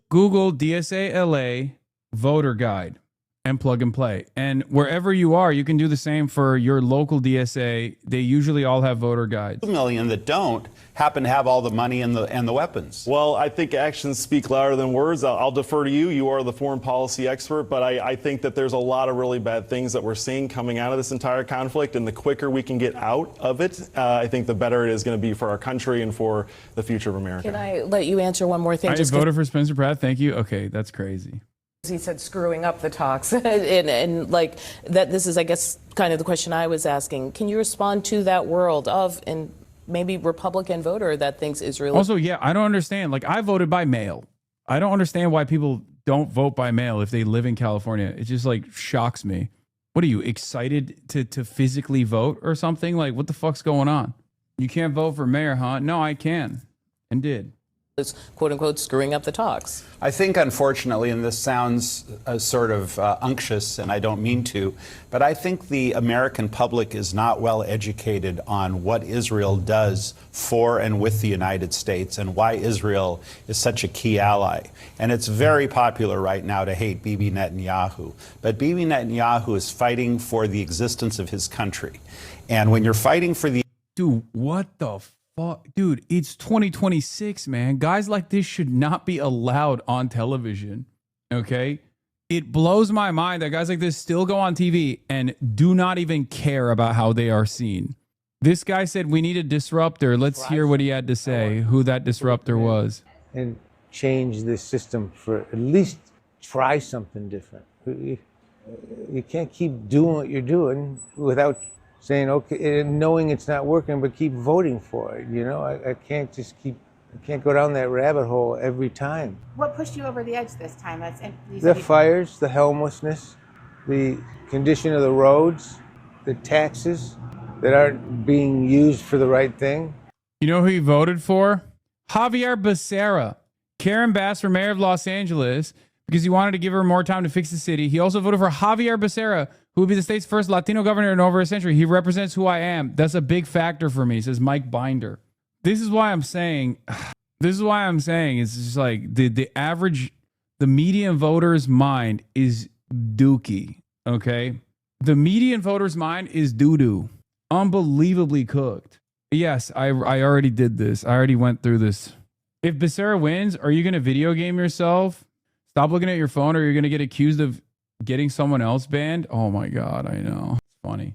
S8: Google DSA LA voter guide and plug and play. And wherever you are, you can do the same for your local DSA. They usually all have voter guides.
S11: 2 million that don't happen to have all the money and the weapons.
S10: Well, I think actions speak louder than words. I'll defer to you. You are the foreign policy expert, but I think that there's a lot of really bad things that we're seeing coming out of this entire conflict, and the quicker we can get out of it, I think the better it is going to be for our country and for the future of America.
S4: Can I let you answer one more thing?
S8: I voted for Spencer Pratt. Thank you. Okay, that's crazy.
S4: He said screwing up the talks and like that. This is, I guess, kind of the question I was asking. Can you respond to that world of and maybe Republican voter that thinks Israel?
S8: Also, yeah, I don't understand. Like, I voted by mail. I don't understand why people don't vote by mail if they live in California. It just like shocks me. What are you, excited to physically vote or something? Like, what the fuck's going on? You can't vote for mayor, huh? No, I can and did.
S4: Is quote unquote screwing up the talks.
S11: I think, unfortunately, and this sounds sort of unctuous, and I don't mean to, but I think the American public is not well educated on what Israel does for and with the United States and why Israel is such a key ally. And it's very popular right now to hate Bibi Netanyahu. But Bibi Netanyahu is fighting for the existence of his country. And when you're fighting for the...
S8: Dude, what the fuck? Dude, it's 2026, man. Guys like this should not be allowed on television, okay? It blows my mind that guys like this still go on TV and do not even care about how they are seen. This guy said we need a disruptor. Let's hear what he had to say, who that disruptor was.
S12: And change the system for at least try something different. You can't keep doing what you're doing without saying, okay, knowing it's not working, but keep voting for it. You know, I can't just I can't go down that rabbit hole every time.
S14: What pushed you over the edge this time?
S12: The fires, the homelessness, the condition of the roads, the taxes that aren't being used for the right thing.
S8: You know who he voted for? Javier Becerra. Karen Bass for mayor of Los Angeles because he wanted to give her more time to fix the city. He also voted for Javier Becerra, who will be the state's first Latino governor in over a century. He represents who I am. That's a big factor for me, says Mike Binder. This is why I'm saying, it's just like the average, the median voter's mind is dookie, okay? The median voter's mind is doo-doo. Unbelievably cooked. Yes, I already did this. I already went through this. If Becerra wins, are you going to video game yourself? Stop looking at your phone, or you're going to get accused of getting someone else banned. Oh my God, I know. It's funny.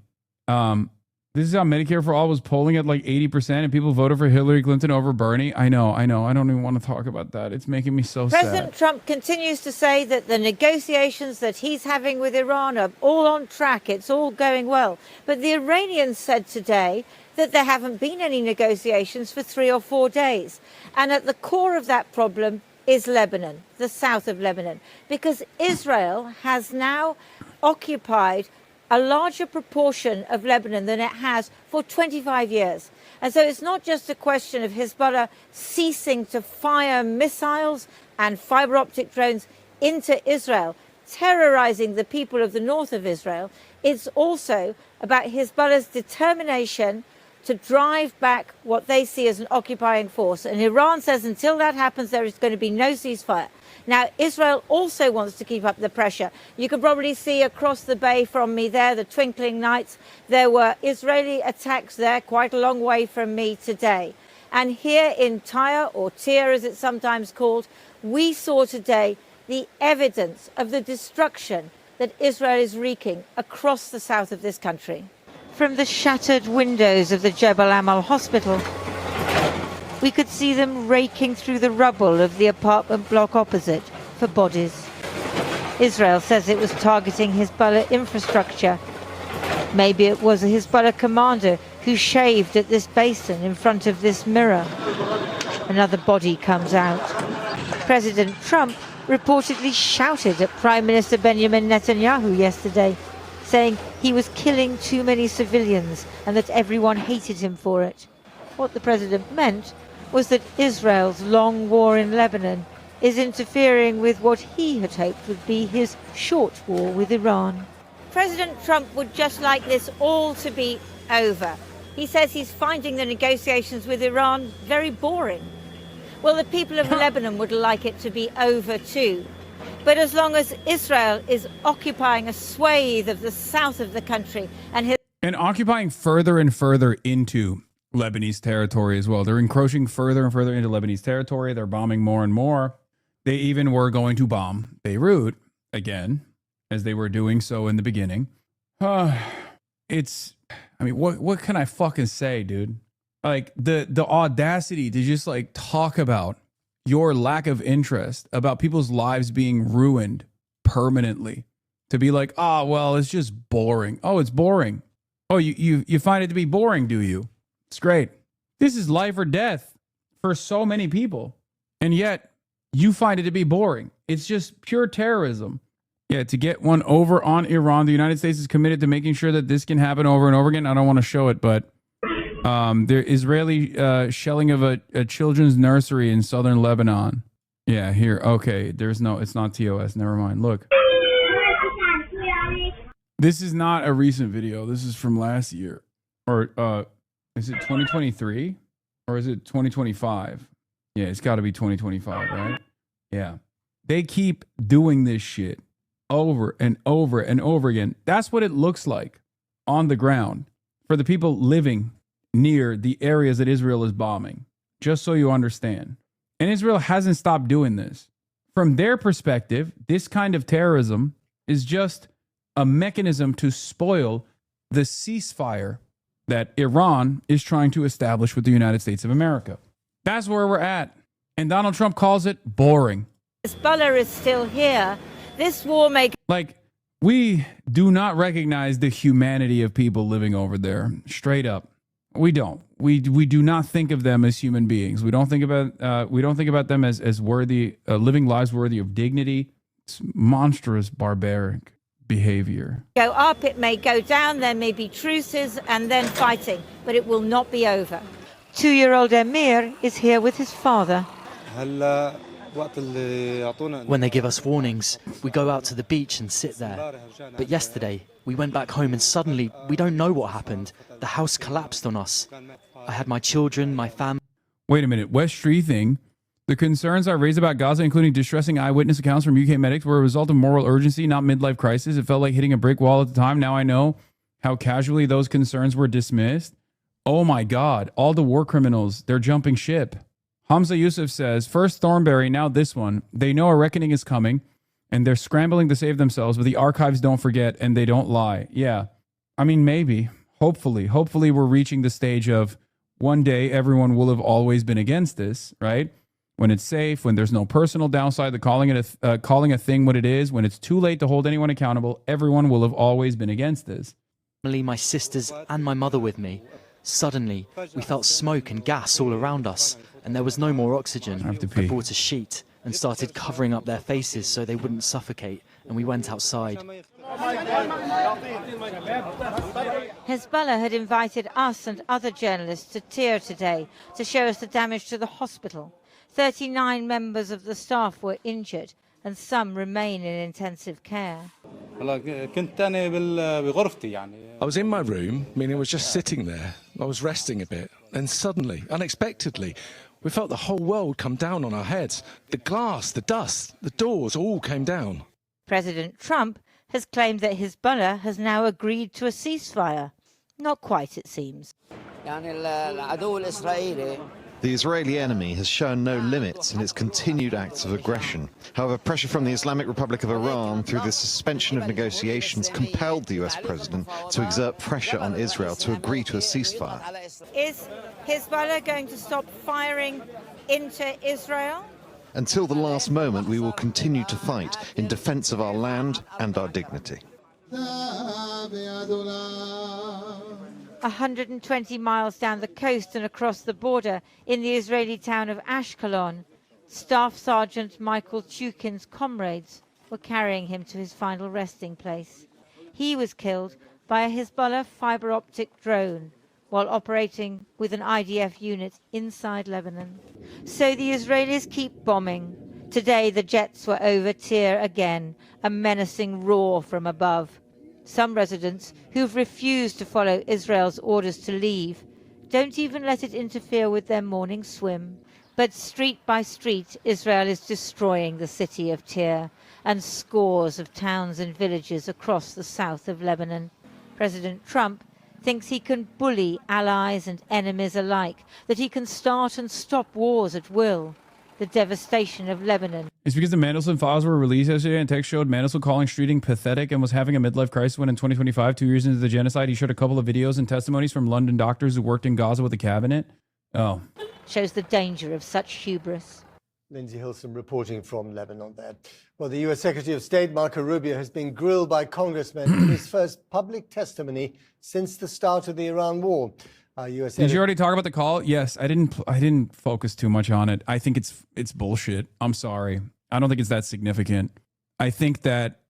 S8: This is how Medicare for All was polling at like 80% and people voted for Hillary Clinton over Bernie. I know. I don't even want to talk about that. It's making me so sad.
S17: President Trump continues to say that the negotiations that he's having with Iran are all on track. It's all going well. But the Iranians said today that there haven't been any negotiations for 3 or 4 days. And at the core of that problem is Lebanon, the south of Lebanon, because Israel has now occupied a larger proportion of Lebanon than it has for 25 years. And so it's not just a question of Hezbollah ceasing to fire missiles and fiber optic drones into Israel, terrorizing the people of the north of Israel. It's also about Hezbollah's determination to drive back what they see as an occupying force. And Iran says until that happens, there is going to be no ceasefire. Now, Israel also wants to keep up the pressure. You can probably see across the bay from me there, the twinkling lights. There were Israeli attacks there quite a long way from me today. And here in Tyre, or Tyre as it's sometimes called, we saw today the evidence of the destruction that Israel is wreaking across the south of this country. From the shattered windows of the Jebel Amal hospital, we could see them raking through the rubble of the apartment block opposite for bodies. Israel says it was targeting Hezbollah infrastructure. Maybe it was a Hezbollah commander who shaved at this basin in front of this mirror. Another body comes out. President Trump reportedly shouted at Prime Minister Benjamin Netanyahu yesterday, saying he was killing too many civilians and that everyone hated him for it. What the president meant was that Israel's long war in Lebanon is interfering with what he had hoped would be his short war with Iran. President Trump would just like this all to be over. He says he's finding the negotiations with Iran very boring. Well, the people of Lebanon would like it to be over too. But as long as Israel is occupying a swathe of the south of the country and
S8: occupying further and further into Lebanese territory as well. They're encroaching further and further into Lebanese territory. They're bombing more and more. They even were going to bomb Beirut again, as they were doing so in the beginning. What can I fucking say, dude? Like the audacity to just like talk about your lack of interest, about people's lives being ruined permanently, to be like, oh, well, it's just boring. Oh, it's boring. Oh, you find it to be boring, do you? It's great. This is life or death for so many people. And yet you find it to be boring. It's just pure terrorism. Yeah, to get one over on Iran, the United States is committed to making sure that this can happen over and over again. I don't want to show it, but there Israeli shelling of a children's nursery in southern Lebanon. Yeah, here. Okay, it's not TOS. Never mind. Look. This is not a recent video. This is from last year. Or is it 2023? Or is it 2025? Yeah, it's got to be 2025, right? Yeah. They keep doing this shit over and over and over again. That's what it looks like on the ground for the people living near the areas that Israel is bombing, just so you understand. And Israel hasn't stopped doing this. From their perspective, this kind of terrorism is just a mechanism to spoil the ceasefire that Iran is trying to establish with the United States of America. That's where we're at. And Donald Trump calls it boring.
S17: Hezbollah is still here. This war may...
S8: Like, we do not recognize the humanity of people living over there. Straight up. We don't. We do not think of them as human beings. We don't think about them as worthy, living lives worthy of dignity. It's monstrous, barbaric behavior.
S17: Go up, it may go down, there may be truces and then fighting, but it will not be over. 2-year-old Emir is here with his father.
S2: When they give us warnings, we go out to the beach and sit there. But yesterday, we went back home and suddenly, we don't know what happened. The house collapsed on us. I had my children, my family.
S8: Wait a minute. Wes Streething. The concerns I raised about Gaza, including distressing eyewitness accounts from UK medics, were a result of moral urgency, not midlife crisis. It felt like hitting a brick wall at the time. Now I know how casually those concerns were dismissed. Oh my God. All the war criminals, they're jumping ship. Hamza Yusuf says, first Thornberry, now this one. They know a reckoning is coming, and they're scrambling to save themselves, but the archives don't forget, and they don't lie. Yeah. I mean, maybe. Hopefully we're reaching the stage of one day everyone will have always been against this, right? When it's safe, when there's no personal downside to calling a thing what it is, when it's too late to hold anyone accountable, everyone will have always been against this.
S2: My sisters and my mother with me. Suddenly, we felt smoke and gas all around us, and there was no more oxygen.
S8: I have to pee.
S2: I brought a sheet and started covering up their faces so they wouldn't suffocate, and we went outside.
S17: Hezbollah had invited us and other journalists to Tyre today to show us the damage to the hospital. 39 members of the staff were injured and some remain in intensive care.
S22: I was in my room, meaning I was just sitting there. I was resting a bit. And suddenly, unexpectedly, we felt the whole world come down on our heads. The glass, the dust, the doors all came down.
S17: President Trump has claimed that Hezbollah has now agreed to a ceasefire. Not quite, it seems.
S23: The Israeli enemy has shown no limits in its continued acts of aggression. However, pressure from the Islamic Republic of Iran through the suspension of negotiations compelled the US president to exert pressure on Israel to agree to a ceasefire.
S17: Is Hezbollah going to stop firing into Israel?
S23: Until the last moment, we will continue to fight in defense of our land and our dignity.
S17: 120 miles down the coast and across the border in the Israeli town of Ashkelon, Staff Sergeant Michael Chukin's comrades were carrying him to his final resting place. He was killed by a Hezbollah fiber optic drone while operating with an IDF unit inside Lebanon. So the Israelis keep bombing. Today the jets were over Tyre again, a menacing roar from above. Some residents who've refused to follow Israel's orders to leave don't even let it interfere with their morning swim. But street by street, Israel is destroying the city of Tyre and scores of towns and villages across the south of Lebanon. President Trump thinks he can bully allies and enemies alike, that he can start and stop wars at will. The devastation of Lebanon.
S8: It's because the Mandelson files were released yesterday and text showed Mandelson calling Streeting pathetic and was having a midlife crisis when in 2025, 2 years into the genocide, he showed a couple of videos and testimonies from London doctors who worked in Gaza with the cabinet. Oh.
S17: Shows the danger of such hubris.
S24: Lindsay Hilson reporting from Lebanon there. Well, the U.S. Secretary of State, Marco Rubio, has been grilled by congressmen in his first public testimony since the start of the Iran war.
S8: Did you already talk about the call? Yes, I didn't focus too much on it. I think it's bullshit. I'm sorry. I don't think it's that significant. I think that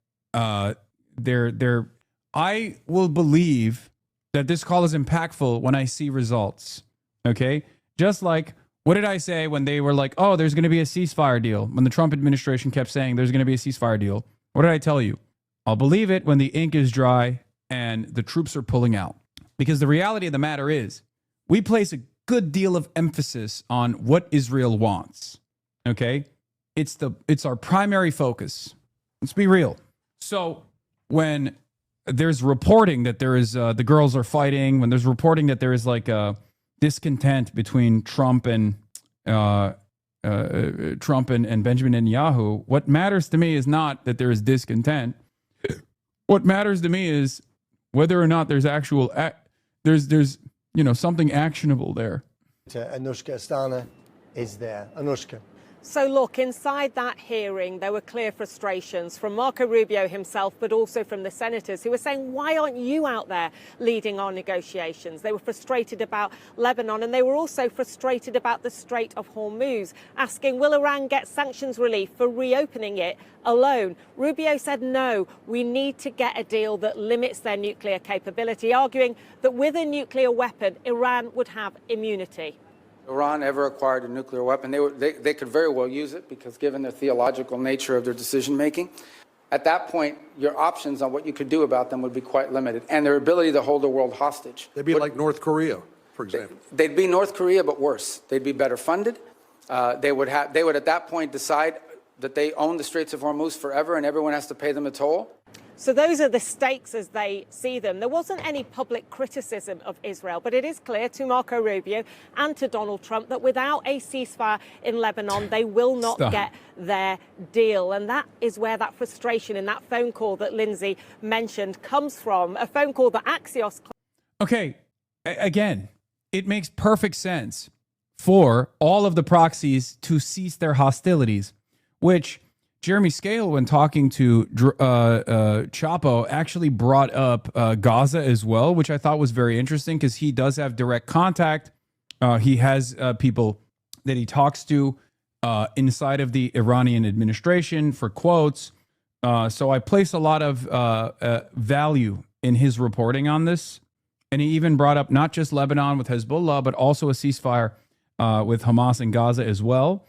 S8: I will believe that this call is impactful when I see results. Okay? Just like, what did I say when they were like, oh, there's going to be a ceasefire deal? When the Trump administration kept saying there's going to be a ceasefire deal. What did I tell you? I'll believe it when the ink is dry and the troops are pulling out. Because the reality of the matter is, we place a good deal of emphasis on what Israel wants. Okay? It's our primary focus. Let's be real. So when there's reporting that there is the girls are fighting, when there's reporting that there is like a discontent between Trump and Benjamin Netanyahu, what matters to me is not that there is discontent. What matters to me is whether or not there's actual there's something actionable there.
S24: Anushka Astana is there. Anushka.
S6: So look, inside that hearing, there were clear frustrations from Marco Rubio himself, but also from the senators who were saying, why aren't you out there leading our negotiations? They were frustrated about Lebanon, and they were also frustrated about the Strait of Hormuz, asking, will Iran get sanctions relief for reopening it alone? Rubio said, no, we need to get a deal that limits their nuclear capability, arguing that with a nuclear weapon, Iran would have immunity.
S13: Iran ever acquired a nuclear weapon, they could very well use it because given the theological nature of their decision making, at that point, your options on what you could do about them would be quite limited, and their ability to hold the world hostage.
S16: They'd be like North Korea, for example.
S13: They'd be North Korea, but worse. They'd be better funded. They would at that point decide that they own the Straits of Hormuz forever, and everyone has to pay them a toll.
S6: So those are the stakes as they see them. There wasn't any public criticism of Israel, but it is clear to Marco Rubio and to Donald Trump that without a ceasefire in Lebanon, they will not get their deal. And that is where that frustration in that phone call that Lindsay mentioned comes from, a phone call that Axios...
S8: Okay, again, it makes perfect sense for all of the proxies to cease their hostilities, which... Jeremy Scale, when talking to Chapo, actually brought up Gaza as well, which I thought was very interesting because he does have direct contact. He has people that he talks to inside of the Iranian administration for quotes. So I place a lot of value in his reporting on this. And he even brought up not just Lebanon with Hezbollah, but also a ceasefire with Hamas and Gaza as well.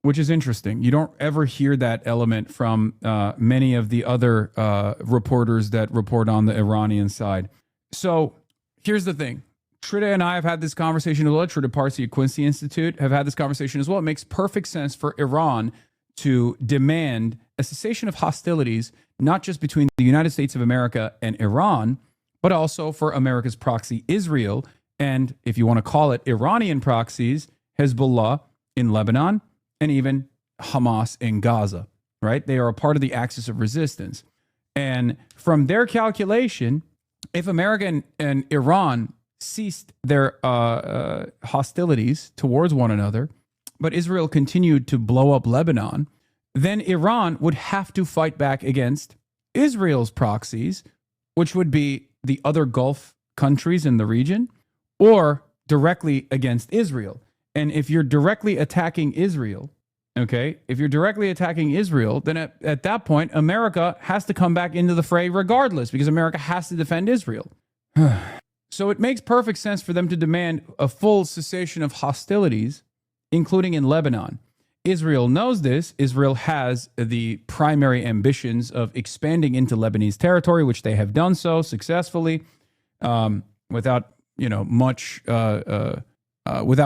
S8: Which is interesting. You don't ever hear that element from many of the other reporters that report on the Iranian side. So here's the thing. Trita and I have had this conversation as well. Trita Parsi at Quincy Institute have had this conversation as well. It makes perfect sense for Iran to demand a cessation of hostilities, not just between the United States of America and Iran, but also for America's proxy, Israel, and if you want to call it Iranian proxies, Hezbollah in Lebanon, and even Hamas in Gaza, right? They are a part of the axis of resistance. And from their calculation, if America and Iran ceased their hostilities towards one another, but Israel continued to blow up Lebanon, then Iran would have to fight back against Israel's proxies, which would be the other Gulf countries in the region, or directly against Israel. And if you're directly attacking Israel, okay, if you're directly attacking Israel, then at that point, America has to come back into the fray regardless, because America has to defend Israel. So it makes perfect sense for them to demand a full cessation of hostilities, including in Lebanon. Israel knows this. Israel has the primary ambitions of expanding into Lebanese territory, which they have done so successfully, without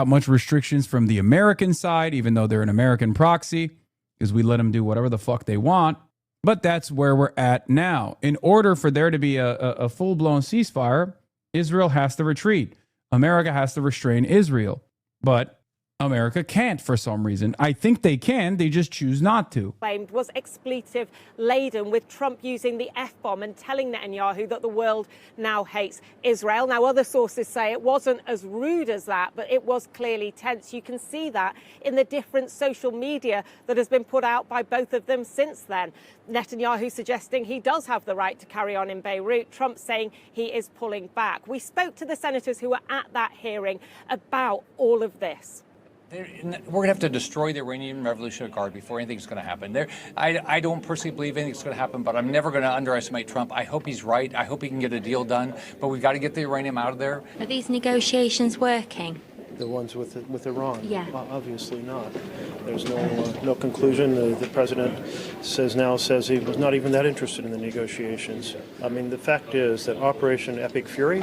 S8: much restrictions from the American side, even though they're an American proxy, because we let them do whatever the fuck they want. But that's where we're at now. In order for there to be a full-blown ceasefire, Israel has to retreat. America has to restrain Israel. But America can't for some reason. I think they can, they just choose not to.
S6: Claimed was expletive laden, with Trump using the F-bomb and telling Netanyahu that the world now hates Israel. Now, other sources say it wasn't as rude as that, but it was clearly tense. You can see that in the different social media that has been put out by both of them since then. Netanyahu suggesting he does have the right to carry on in Beirut, Trump saying he is pulling back. We spoke to the senators who were at that hearing about all of this.
S1: We're going to have to destroy the Iranian Revolutionary Guard before anything's going to happen. I don't personally believe anything's going to happen, but I'm never going to underestimate Trump. I hope he's right. I hope he can get a deal done, but we've got to get the uranium out of there.
S5: Are these negotiations working?
S3: The ones with Iran?
S5: Yeah.
S3: Obviously not. There's no conclusion. The president says he was not even that interested in the negotiations. I mean, the fact is that Operation Epic Fury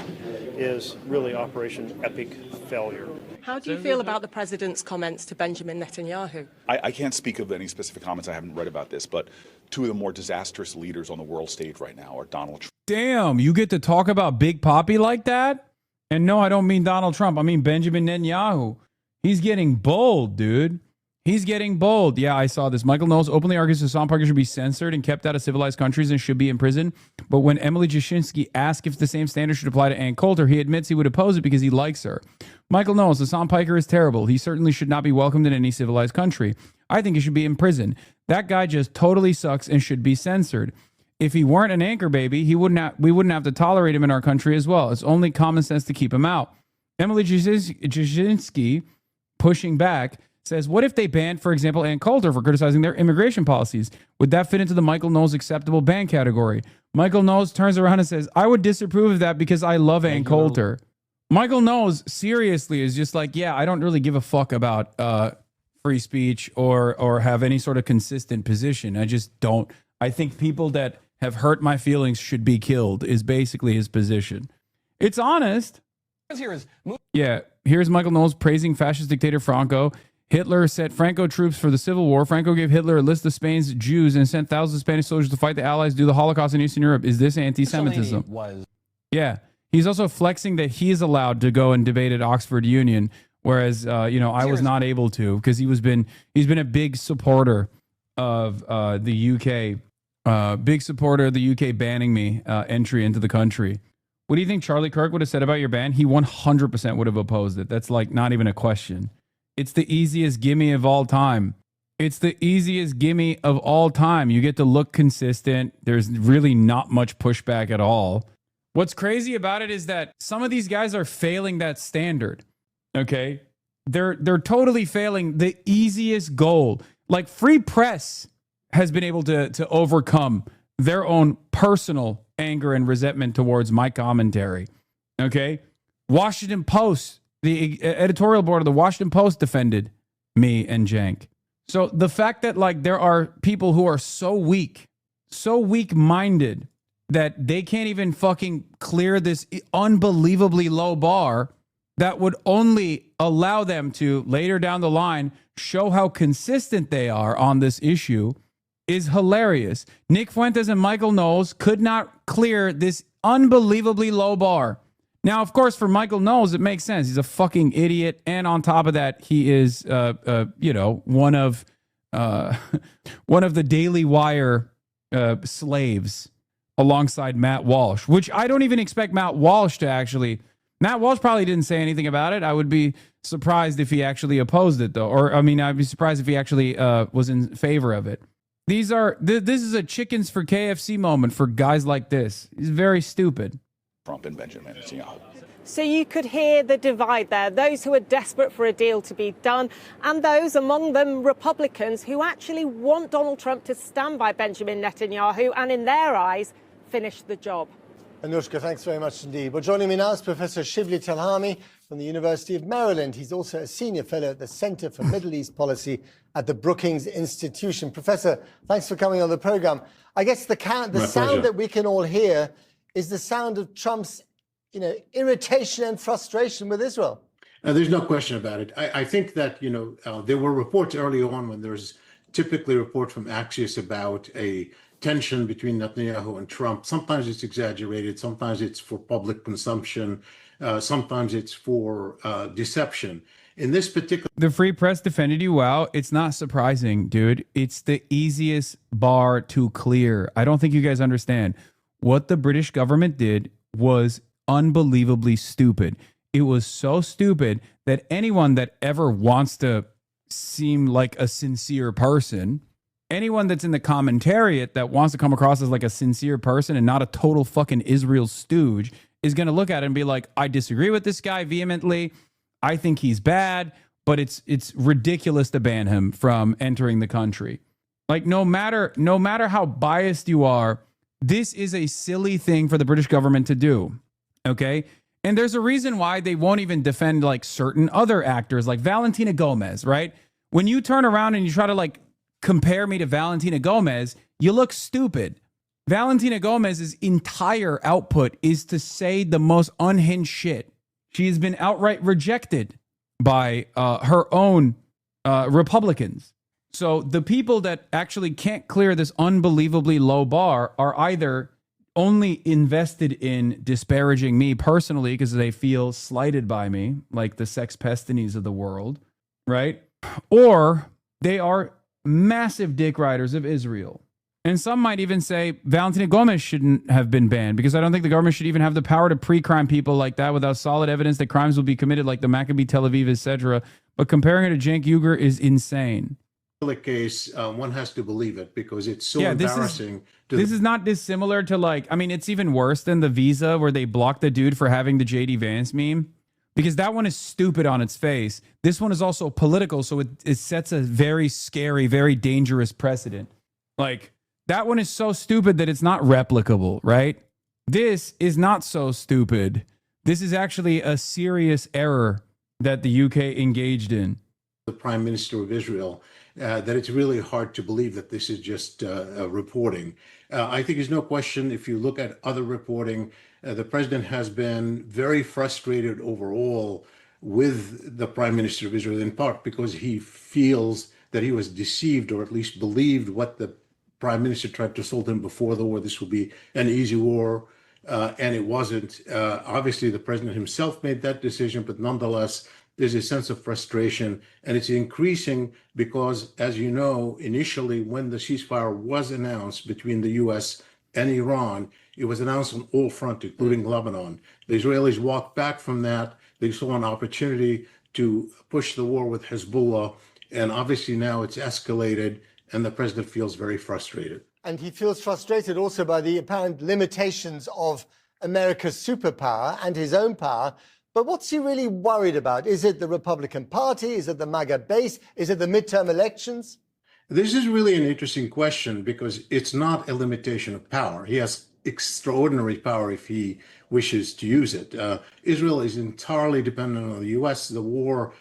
S3: is really Operation Epic Failure.
S6: How do you feel about the president's comments to Benjamin Netanyahu?
S15: I can't speak of any specific comments. I haven't read about this, but two of the more disastrous leaders on the world stage right now are Donald Trump.
S8: Damn, you get to talk about Big Papi like that? And no, I don't mean Donald Trump. I mean Benjamin Netanyahu. He's getting bold, dude. He's getting bold. Yeah, I saw this. Michael Knowles openly argues Hasan Parker should be censored and kept out of civilized countries and should be in prison. But when Emily Jashinsky asked if the same standard should apply to Ann Coulter, he admits he would oppose it because he likes her. Michael Knowles, Hasan Parker is terrible. He certainly should not be welcomed in any civilized country. I think he should be in prison. That guy just totally sucks and should be censored. If he weren't an anchor baby, we wouldn't have to tolerate him in our country as well. It's only common sense to keep him out. Emily Jashinsky, pushing back, says, what if they banned, for example, Ann Coulter for criticizing their immigration policies? Would that fit into the Michael Knowles acceptable ban category? Michael Knowles turns around and says, I would disapprove of that because I love Ann Coulter. Michael Knowles, seriously, is just like, yeah, I don't really give a fuck about free speech or have any sort of consistent position. I just don't. I think people that have hurt my feelings should be killed is basically his position. It's honest. Yeah, here's Michael Knowles praising fascist dictator Franco. Hitler sent Franco troops for the Civil War. Franco gave Hitler a list of Spain's Jews and sent thousands of Spanish soldiers to fight the Allies do the Holocaust in Eastern Europe. Is this anti-Semitism? Yeah. He's also flexing that he's allowed to go and debate at Oxford Union, whereas I was not able to because he's been a big supporter of the UK. Big supporter of the UK banning me entry into the country. What do you think Charlie Kirk would have said about your ban? He 100% would have opposed it. That's like not even a question. It's the easiest gimme of all time. It's the easiest gimme of all time. You get to look consistent. There's really not much pushback at all. What's crazy about it is that some of these guys are failing that standard. Okay? They're totally failing the easiest goal. Like free press has been able to overcome their own personal anger and resentment towards my commentary. Okay? Washington Post, the editorial board of the Washington Post defended me and Jank. So the fact that like there are people who are so weak-minded that they can't even fucking clear this unbelievably low bar that would only allow them to later down the line show how consistent they are on this issue is hilarious. Nick Fuentes and Michael Knowles could not clear this unbelievably low bar. Now, of course, for Michael Knowles, it makes sense. He's a fucking idiot. And on top of that, he is, one of the Daily Wire slaves alongside Matt Walsh, which I don't even expect Matt Walsh to actually. Matt Walsh probably didn't say anything about it. I would be surprised if he actually opposed it, though. Or, I mean, I'd be surprised if he actually was in favor of it. This is a chickens for KFC moment for guys like this. He's very stupid.
S15: Trump and Benjamin Netanyahu.
S6: So you could hear the divide there, those who are desperate for a deal to be done, and those, among them Republicans, who actually want Donald Trump to stand by Benjamin Netanyahu and, in their eyes, finish the job.
S24: Anushka, thanks very much indeed. Well, joining me now is Professor Shivli Telhami from the University of Maryland. He's also a senior fellow at the Center for Middle East Policy at the Brookings Institution. Professor, thanks for coming on the program. I guess the sound that we can all hear is the sound of Trump's, irritation and frustration with Israel.
S18: There's no question about it. I think that, there were reports early on when there's typically reports from Axios about a tension between Netanyahu and Trump. Sometimes it's exaggerated. Sometimes it's for public consumption. Sometimes it's for deception. In this particular...
S8: The Free Press defended you. Wow. It's not surprising, dude. It's the easiest bar to clear. I don't think you guys understand. What the British government did was unbelievably stupid. It was so stupid that anyone that ever wants to seem like a sincere person, anyone that's in the commentariat that wants to come across as like a sincere person and not a total fucking Israel stooge, is going to look at it and be like, I disagree with this guy vehemently. I think he's bad, but it's ridiculous to ban him from entering the country. Like, no matter how biased you are, this is a silly thing for the British government to do. Okay? And there's a reason why they won't even defend like certain other actors like Valentina Gomez, right? When you turn around and you try to like compare me to Valentina Gomez, you look stupid. Valentina Gomez's entire output is to say the most unhinged shit. She has been outright rejected by her own Republicans. So the people that actually can't clear this unbelievably low bar are either only invested in disparaging me personally because they feel slighted by me, like the Sex Pestinies of the world, right? Or they are massive dick riders of Israel. And some might even say Valentina Gomez shouldn't have been banned because I don't think the government should even have the power to pre-crime people like that without solid evidence that crimes will be committed like the Maccabi Tel Aviv, etc. But comparing her to Cenk Uygur is insane.
S18: Case, one has to believe it because it's so embarrassing.
S8: This is not dissimilar to like, I mean, it's even worse than the visa where they blocked the dude for having the JD Vance meme because that one is stupid on its face. This one is also political, so it sets a very scary, very dangerous precedent. Like, that one is so stupid that it's not replicable, right? This is not so stupid. This is actually a serious error that the UK engaged in.
S18: The Prime Minister of Israel, that it's really hard to believe that this is just reporting. I think there's no question, if you look at other reporting, the president has been very frustrated overall with the Prime Minister of Israel, in part because he feels that he was deceived, or at least believed what the Prime Minister tried to sell him before the war. This would be an easy war, and it wasn't. Obviously, the president himself made that decision, but nonetheless, there's a sense of frustration, and it's increasing because, as you know, initially when the ceasefire was announced between the U.S. and Iran, it was announced on all fronts, including Lebanon. The Israelis walked back from that. They saw an opportunity to push the war with Hezbollah, and obviously now it's escalated, and the president feels very frustrated.
S24: And he feels frustrated also by the apparent limitations of America's superpower and his own power. But what's he really worried about? Is it the Republican Party? Is it the MAGA base? Is it the midterm elections?
S18: This is really an interesting question because it's not a limitation of power. He has extraordinary power if he wishes to use it. Israel is entirely dependent on the U.S. The war,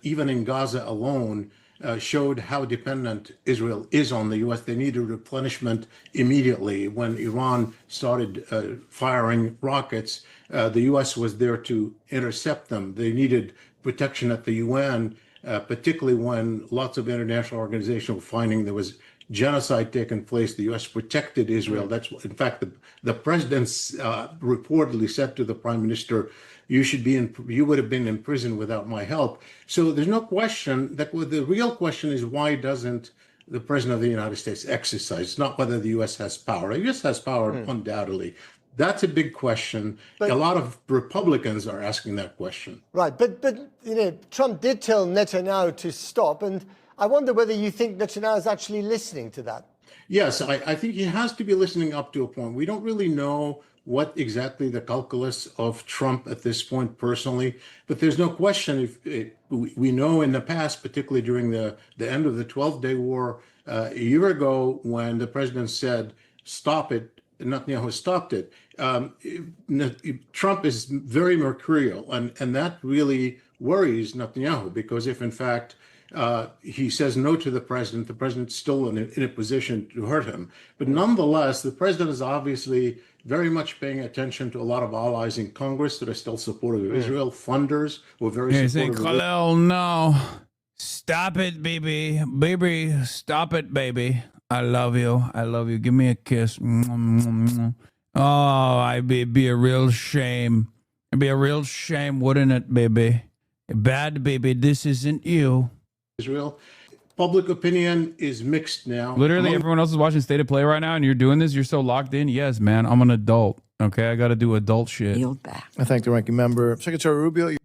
S18: even in Gaza alone, showed how dependent Israel is on the U.S. They needed replenishment immediately. When Iran started firing rockets, the U.S. was there to intercept them. They needed protection at the UN, particularly when lots of international organizations were finding there was genocide taking place. The U.S. protected Israel. That's, in fact, the president's reportedly said to the prime minister, you would have been in prison without my help. So there's no question that the real question is, why doesn't the president of the United States exercise? It's not whether the U.S. has power. The U.S. has power undoubtedly. That's a big question. But a lot of Republicans are asking that question.
S24: Right, but you know, Trump did tell Netanyahu to stop, and I wonder whether you think Netanyahu is actually listening to that.
S18: Yes, I think he has to be listening up to a point. We don't really know what exactly the calculus of Trump at this point personally, but there's no question. We know in the past, particularly during the end of the 12-day war a year ago, when the president said, stop it, Netanyahu stopped it. Trump is very mercurial, and that really worries Netanyahu, because if in fact he says no to the president's still in a position to hurt him. But nonetheless, the president is obviously very much paying attention to a lot of allies in Congress that are still supportive of Israel. Funders were very supportive.
S8: Khalil, no. Stop it, baby. Baby, stop it, baby. I love you. I love you. Give me a kiss. Oh, it'd be a real shame. It'd be a real shame, wouldn't it, baby? Bad baby, this isn't you.
S18: Israel. Public opinion is mixed now.
S8: Literally, everyone else is watching State of Play right now, and you're doing this. You're so locked in. Yes, man, I'm an adult. Okay, I got to do adult shit.
S7: Yield back. I thank the ranking member. Secretary Rubio.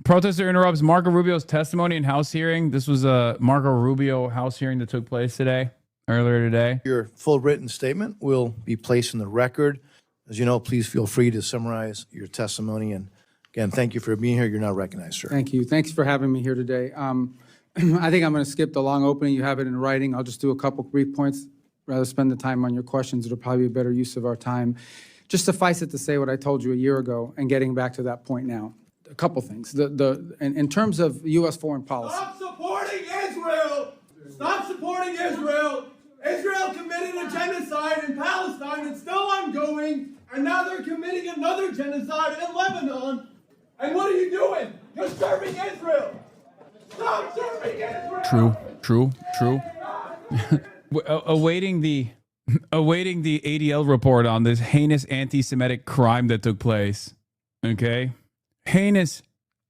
S8: Protester interrupts Marco Rubio's testimony in House hearing. This was a Marco Rubio House hearing that took place earlier today.
S7: Your full written statement will be placed in the record. As you know, please feel free to summarize your testimony and Again, thank you for being here. You're now recognized, sir.
S9: Thank you. Thanks for having me here today. I think I'm going to skip the long opening. You have it in writing. I'll just do a couple brief points. Rather spend the time on your questions. It'll probably be a better use of our time. Just suffice it to say what I told you a year ago and getting back to that point now. A couple things. In terms of U.S. foreign policy.
S19: Stop supporting Israel! Stop supporting Israel! Israel committed a genocide in Palestine. It's still ongoing. And now they're committing another genocide in Lebanon. And what are you doing? You're serving Israel! Stop serving Israel!
S8: True. Awaiting the ADL report on this heinous anti-Semitic crime that took place. Okay? Heinous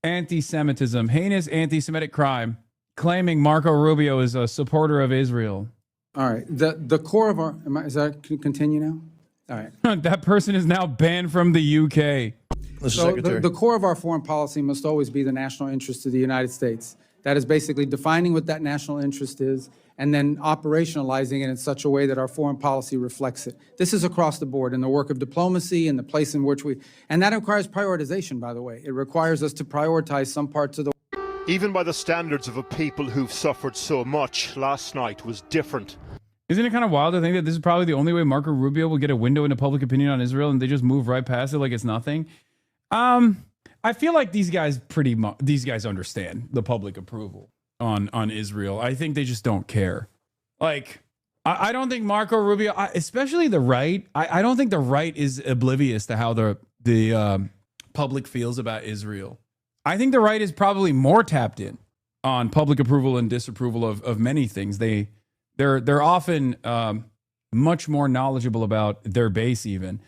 S8: anti-Semitism, heinous anti-Semitic crime, claiming Marco Rubio is a supporter of Israel.
S9: All right. The core of our... can continue now? All right.
S8: That person is now banned from the UK.
S9: So the core of our foreign policy must always be the national interest of the United States. That is basically defining what that national interest is and then operationalizing it in such a way that our foreign policy reflects it. This is across the board in the work of diplomacy and the place in which and that requires prioritization, by the way. It requires us to prioritize some parts of the...
S20: Even by the standards of a people who've suffered so much, last night was different.
S8: Isn't it kind of wild to think that this is probably the only way Marco Rubio will get a window into public opinion on Israel and they just move right past it like it's nothing? I feel like these guys understand the public approval on Israel. I think they just don't care. Like, I don't think Marco Rubio, especially the right, I don't think the right is oblivious to how the public feels about Israel. I think the right is probably more tapped in on public approval and disapproval of many things. They're often much more knowledgeable about their base even.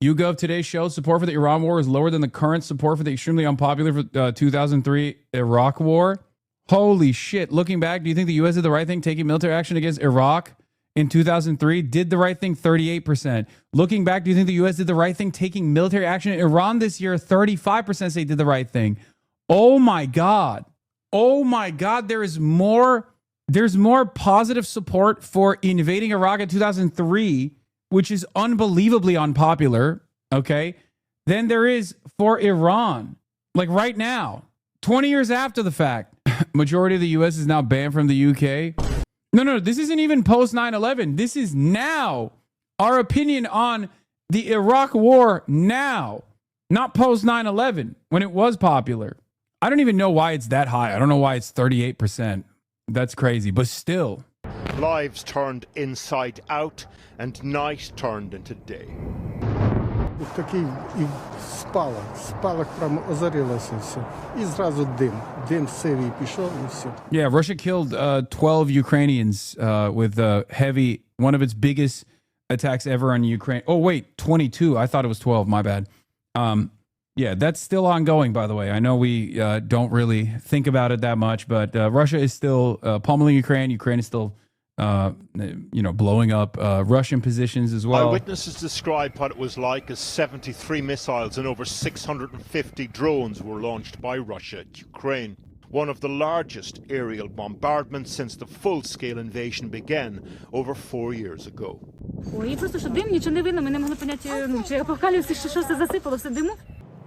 S8: YouGov today shows support for the Iran war is lower than the current support for the extremely unpopular 2003 Iraq war. Holy shit. Looking back, do you think the U.S. did the right thing taking military action against Iraq in 2003? Did the right thing, 38%. Looking back, do you think the U.S. did the right thing taking military action in Iran this year? 35% say did the right thing. Oh my God. Oh my God. There's more positive support for invading Iraq in 2003, which is unbelievably unpopular, okay, than there is for Iran. Like right now, 20 years after the fact, majority of the U.S. is now banned from the UK. No, this isn't even post 9/11. This is now our opinion on the Iraq war now, not post 9/11 when it was popular. I don't even know why it's that high. I don't know why it's 38%. That's crazy, but still.
S20: Lives turned inside out and night turned into day.
S21: Такий спалах прямо озарилося все. І зразу дим сивий пішов і все.
S8: Yeah, Russia killed 12 Ukrainians with one of its biggest attacks ever on Ukraine. Oh wait, 22. I thought it was 12. My bad. Yeah, that's still ongoing, by the way. I know we don't really think about it that much, but Russia is still pummeling Ukraine. Ukraine is still blowing up Russian positions as well.
S20: Eyewitnesses describe what it was like as 73 missiles and over 650 drones were launched by Russia at Ukraine. One of the largest aerial bombardments since the full-scale invasion began over 4 years ago.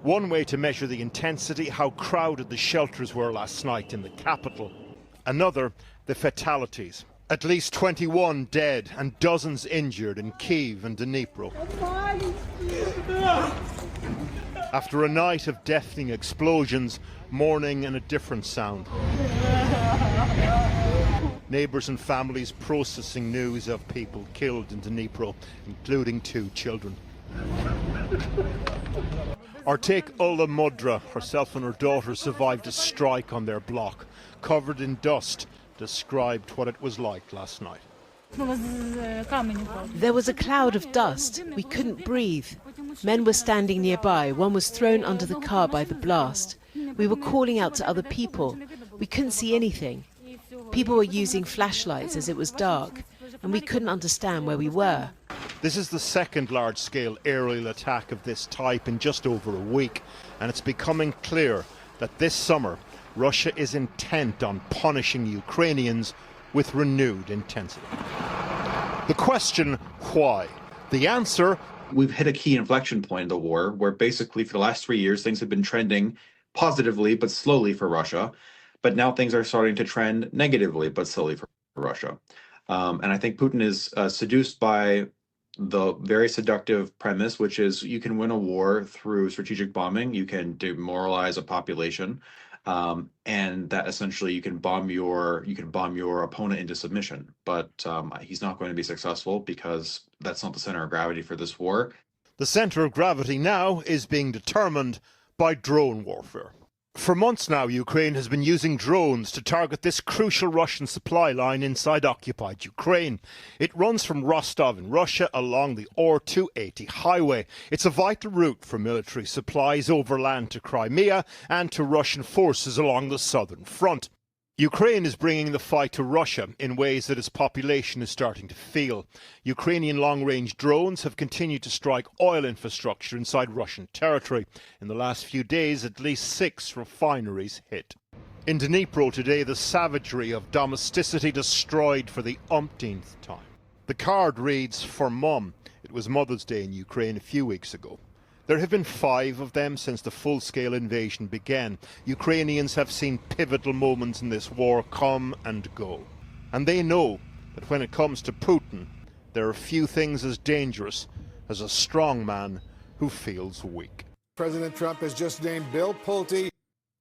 S20: One way to measure the intensity, how crowded the shelters were last night in the capital. Another, the fatalities. At least 21 dead and dozens injured in Kyiv and Dnipro. After a night of deafening explosions, morning and a different sound. Neighbours and families processing news of people killed in Dnipro, including 2 children. Or take Ulla Mudra. Herself and her daughter survived a strike on their block. Covered in dust, described what it was like last night.
S25: There was a cloud of dust. We couldn't breathe. Men were standing nearby. One was thrown under the car by the blast. We were calling out to other people. We couldn't see anything. People were using flashlights as it was dark, and we couldn't understand where we were.
S20: This is the second large-scale aerial attack of this type in just over a week, and it's becoming clear that this summer Russia is intent on punishing Ukrainians with renewed intensity. The question, why? The answer,
S4: we've hit a key inflection point in the war where basically for the last 3 years, things have been trending positively, but slowly for Russia. But now things are starting to trend negatively, but slowly for Russia. And I think Putin is seduced by the very seductive premise, which is you can win a war through strategic bombing, you can demoralize a population, and that essentially you can bomb your opponent into submission. But he's not going to be successful because that's not the center of gravity for this war.
S20: The centre of gravity now is being determined by drone warfare. For months now, Ukraine has been using drones to target this crucial Russian supply line inside occupied Ukraine. It runs from Rostov in Russia along the OR-280 highway. It's a vital route for military supplies overland to Crimea and to Russian forces along the southern front. Ukraine is bringing the fight to Russia in ways that its population is starting to feel. Ukrainian long-range drones have continued to strike oil infrastructure inside Russian territory. In the last few days, at least 6 refineries hit. In Dnipro today, the savagery of domesticity destroyed for the umpteenth time. The card reads, "For Mum." It was Mother's Day in Ukraine a few weeks ago. There have been 5 of them since the full-scale invasion began. Ukrainians have seen pivotal moments in this war come and go. And they know that when it comes to Putin, there are few things as dangerous as a strong man who feels weak.
S16: President Trump has just named Bill Pulte.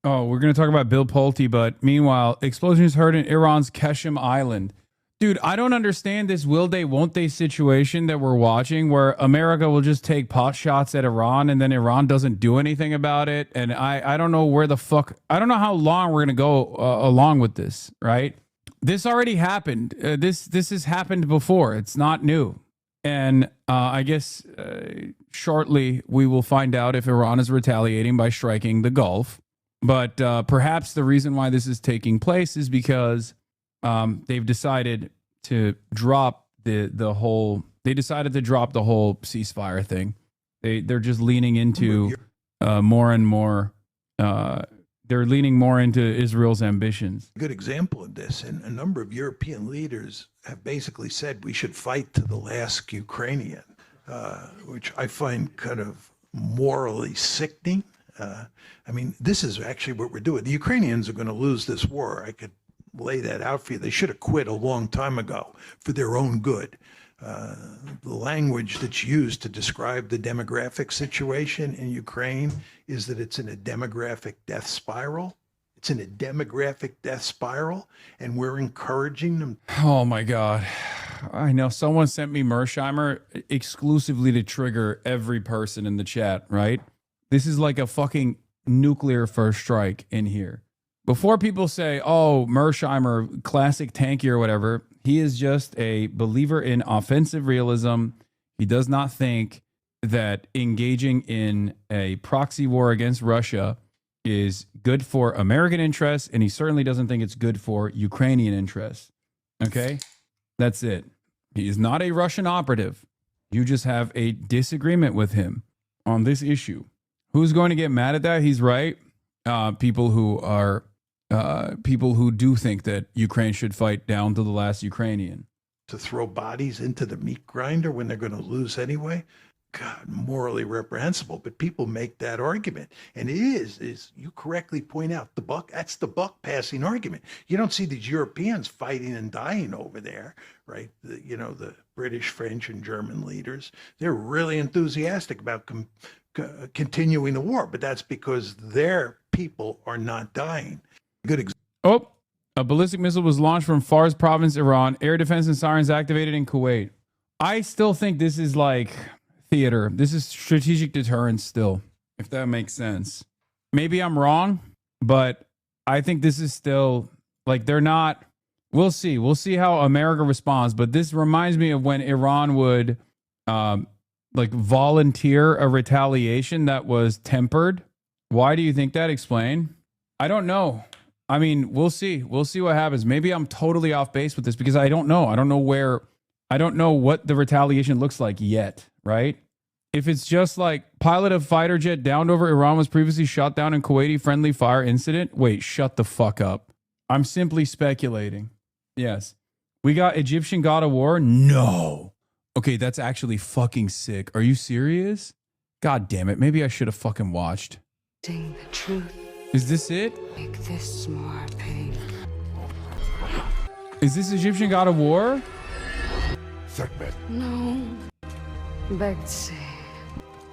S8: Oh, we're going to talk about Bill Pulte, but meanwhile, explosions heard in Iran's Qeshm Island. Dude, I don't understand this will they, won't they situation that we're watching where America will just take pot shots at Iran and then Iran doesn't do anything about it. And I don't know where the fuck, I don't know how long we're going to go along with this, right? This already happened. This has happened before. It's not new. And I guess shortly we will find out if Iran is retaliating by striking the Gulf. But perhaps the reason why this is taking place is because they've decided to drop the whole ceasefire thing. They're just leaning into more and more. They're leaning more into Israel's ambitions.
S7: A good example of this, and a number of European leaders have basically said we should fight to the last Ukrainian, which I find kind of morally sickening. I mean, this is actually what we're doing. The Ukrainians are going to lose this war. I could lay that out for you. They should have quit a long time ago for their own good. The language that's used to describe the demographic situation in Ukraine is that it's in a demographic death spiral. It's in a demographic death spiral, and we're encouraging them.
S8: Oh my God. I know someone sent me Mersheimer exclusively to trigger every person in the chat, right? This is like a fucking nuclear first strike in here. Before people say, oh, Mersheimer, classic tanky or whatever, he is just a believer in offensive realism. He does not think that engaging in a proxy war against Russia is good for American interests, and he certainly doesn't think it's good for Ukrainian interests. Okay? That's it. He is not a Russian operative. You just have a disagreement with him on this issue. Who's going to get mad at that? He's right. People who do think that Ukraine should fight down to the last Ukrainian.
S7: To throw bodies into the meat grinder when they're going to lose anyway? God, morally reprehensible. But people make that argument. And it is you correctly point out, that's the buck passing argument. You don't see these Europeans fighting and dying over there, right? The British, French, and German leaders, they're really enthusiastic about continuing the war. But that's because their people are not dying.
S8: A ballistic missile was launched from Fars province, Iran. Air defense and sirens activated in Kuwait. I still think this is like theater. This is strategic deterrence still, if that makes sense. Maybe I'm wrong, but I think this is still like they're not. We'll see. We'll see how America responds. But this reminds me of when Iran would volunteer a retaliation that was tempered. Why do you think that? Explain. I don't know. I mean, we'll see. We'll see what happens. Maybe I'm totally off base with this because I don't know. I don't know what the retaliation looks like yet, right? If it's just like pilot of fighter jet downed over Iran was previously shot down in Kuwaiti friendly fire incident. Wait, shut the fuck up. I'm simply speculating. Yes. We got Egyptian God of War? No. Okay, that's actually fucking sick. Are you serious? God damn it. Maybe I should have fucking watched.
S2: The truth.
S8: Is this it?
S2: Make this more pain.
S8: Is this Egyptian God of War?
S2: Sekhmet. No. Begzi.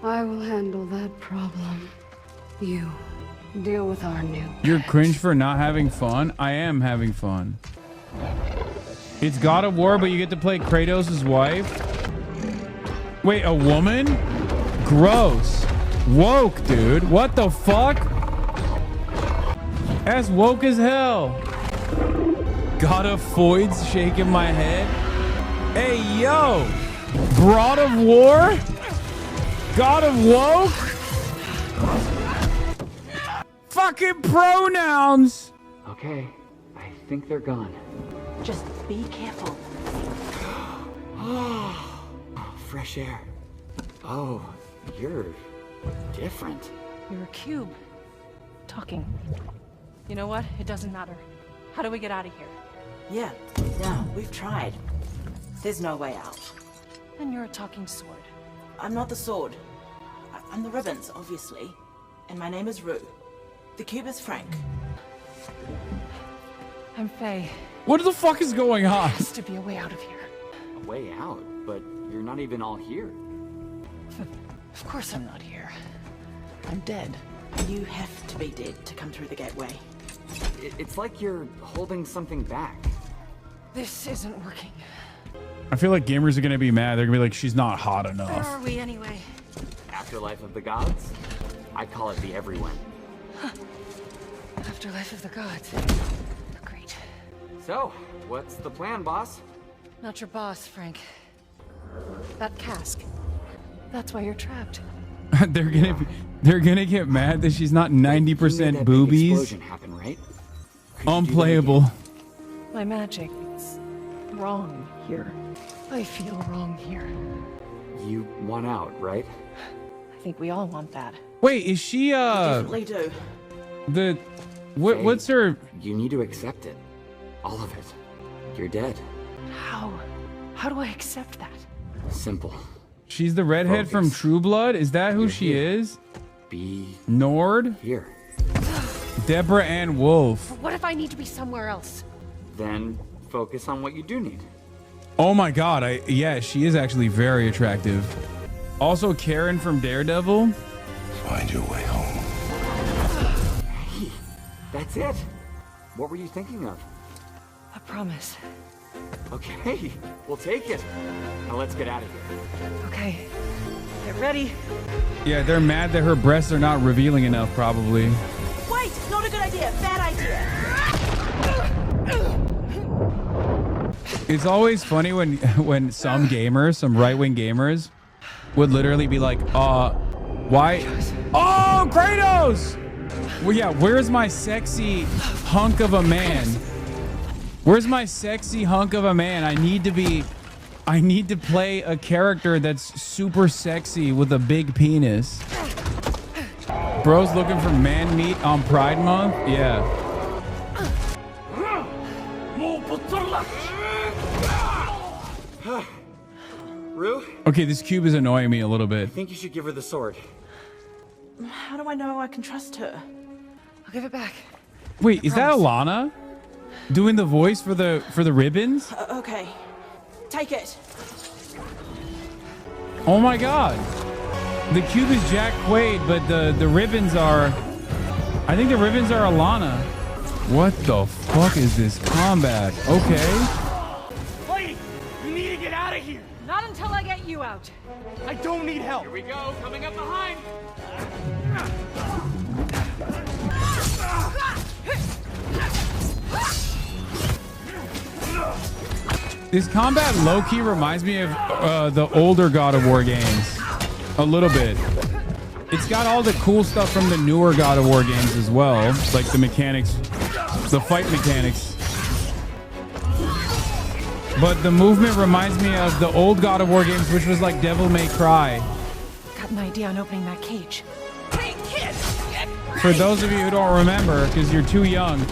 S2: I will handle that problem. You deal with our new.
S8: You're cringe for not having fun? I am having fun. It's God of War, but you get to play Kratos' wife? Wait, a woman? Gross. Woke, dude. What the fuck? That's woke as hell. God of Foids shaking my head. Hey, yo. God of War? God of Woke? Fucking pronouns.
S10: Okay, I think they're gone.
S11: Just be careful.
S10: Oh, fresh air. Oh, you're different.
S11: You're a cube. Talking. You know what? It doesn't matter. How do we get out of here?
S12: Yeah, no, we've tried. There's no way out.
S11: And you're a talking sword.
S12: I'm not the sword. I'm the ribbons, obviously. And my name is Rue. The cube is Frank.
S11: I'm Faye.
S8: What the fuck is going on?
S11: There has to be a way out of here.
S10: A way out? But you're not even all here.
S11: Of course I'm not here. I'm dead.
S12: You have to be dead to come through the gateway.
S10: It's like you're holding something back.
S11: This isn't working.
S8: I feel like gamers are going to be mad. They're going to be like, she's not hot
S11: Where
S8: enough.
S11: are we anyway?
S10: Afterlife of the gods? I call it the everyone.
S11: Afterlife of the gods. Great.
S10: So, what's the plan, boss?
S11: Not your boss, Frank. That cask. That's why you're trapped.
S8: they're gonna get mad that she's not 90% boobies.
S10: Explosion happened, right?
S8: Unplayable.
S11: My magic's wrong here. I feel wrong here.
S10: You want out, right?
S11: I think we all want that.
S8: Wait, is she
S12: Definitely do.
S8: what's her?
S10: You need to accept it. All of it. You're dead.
S11: How? How do I accept that?
S10: Simple.
S8: She's the redhead from True Blood? Is that who she is?
S10: Be
S8: Nord?
S10: Here.
S8: Deborah Ann Wolf.
S11: But what if I need to be somewhere else?
S10: Then focus on what you do need.
S8: Oh my god, yeah, she is actually very attractive. Also Karen from Daredevil.
S10: Find your way home. Hey, that's it. What were you thinking of?
S11: A promise.
S10: Okay, we'll take it. Now let's get out of here.
S11: Okay, get ready.
S8: Yeah, they're mad that her breasts are not revealing enough, probably.
S12: Wait, not a good idea. Bad idea.
S8: It's always funny when some gamers, some right-wing gamers, would literally be like, why? Oh, Kratos! Well, yeah, where's my sexy hunk of a man? Where's my sexy hunk of a man? I need to play a character that's super sexy with a big penis. Bro's looking for man meat on Pride Month? Yeah.
S10: Rue?
S8: Okay, this cube is annoying me a little bit.
S10: I think you should give her the sword.
S12: How do I know I can trust her?
S11: I'll give it back.
S8: Wait, is that Alana? Doing the voice for the ribbons?
S12: Okay. Take it.
S8: Oh my god. The cube is Jack Quaid, but the ribbons are... I think the ribbons are Alana. What the fuck is this combat? Okay.
S19: Lady, you need to get out of here.
S11: Not until I get you out.
S19: I don't need help.
S10: Here we go, coming up behind.
S8: This combat low-key reminds me of the older God of War games. A little bit. It's got all the cool stuff from the newer God of War games as well. Like the mechanics, the fight mechanics. But the movement reminds me of the old God of War games, which was like Devil May Cry.
S11: Got an idea on opening that cage.
S8: For those of you who don't remember, because you're too young,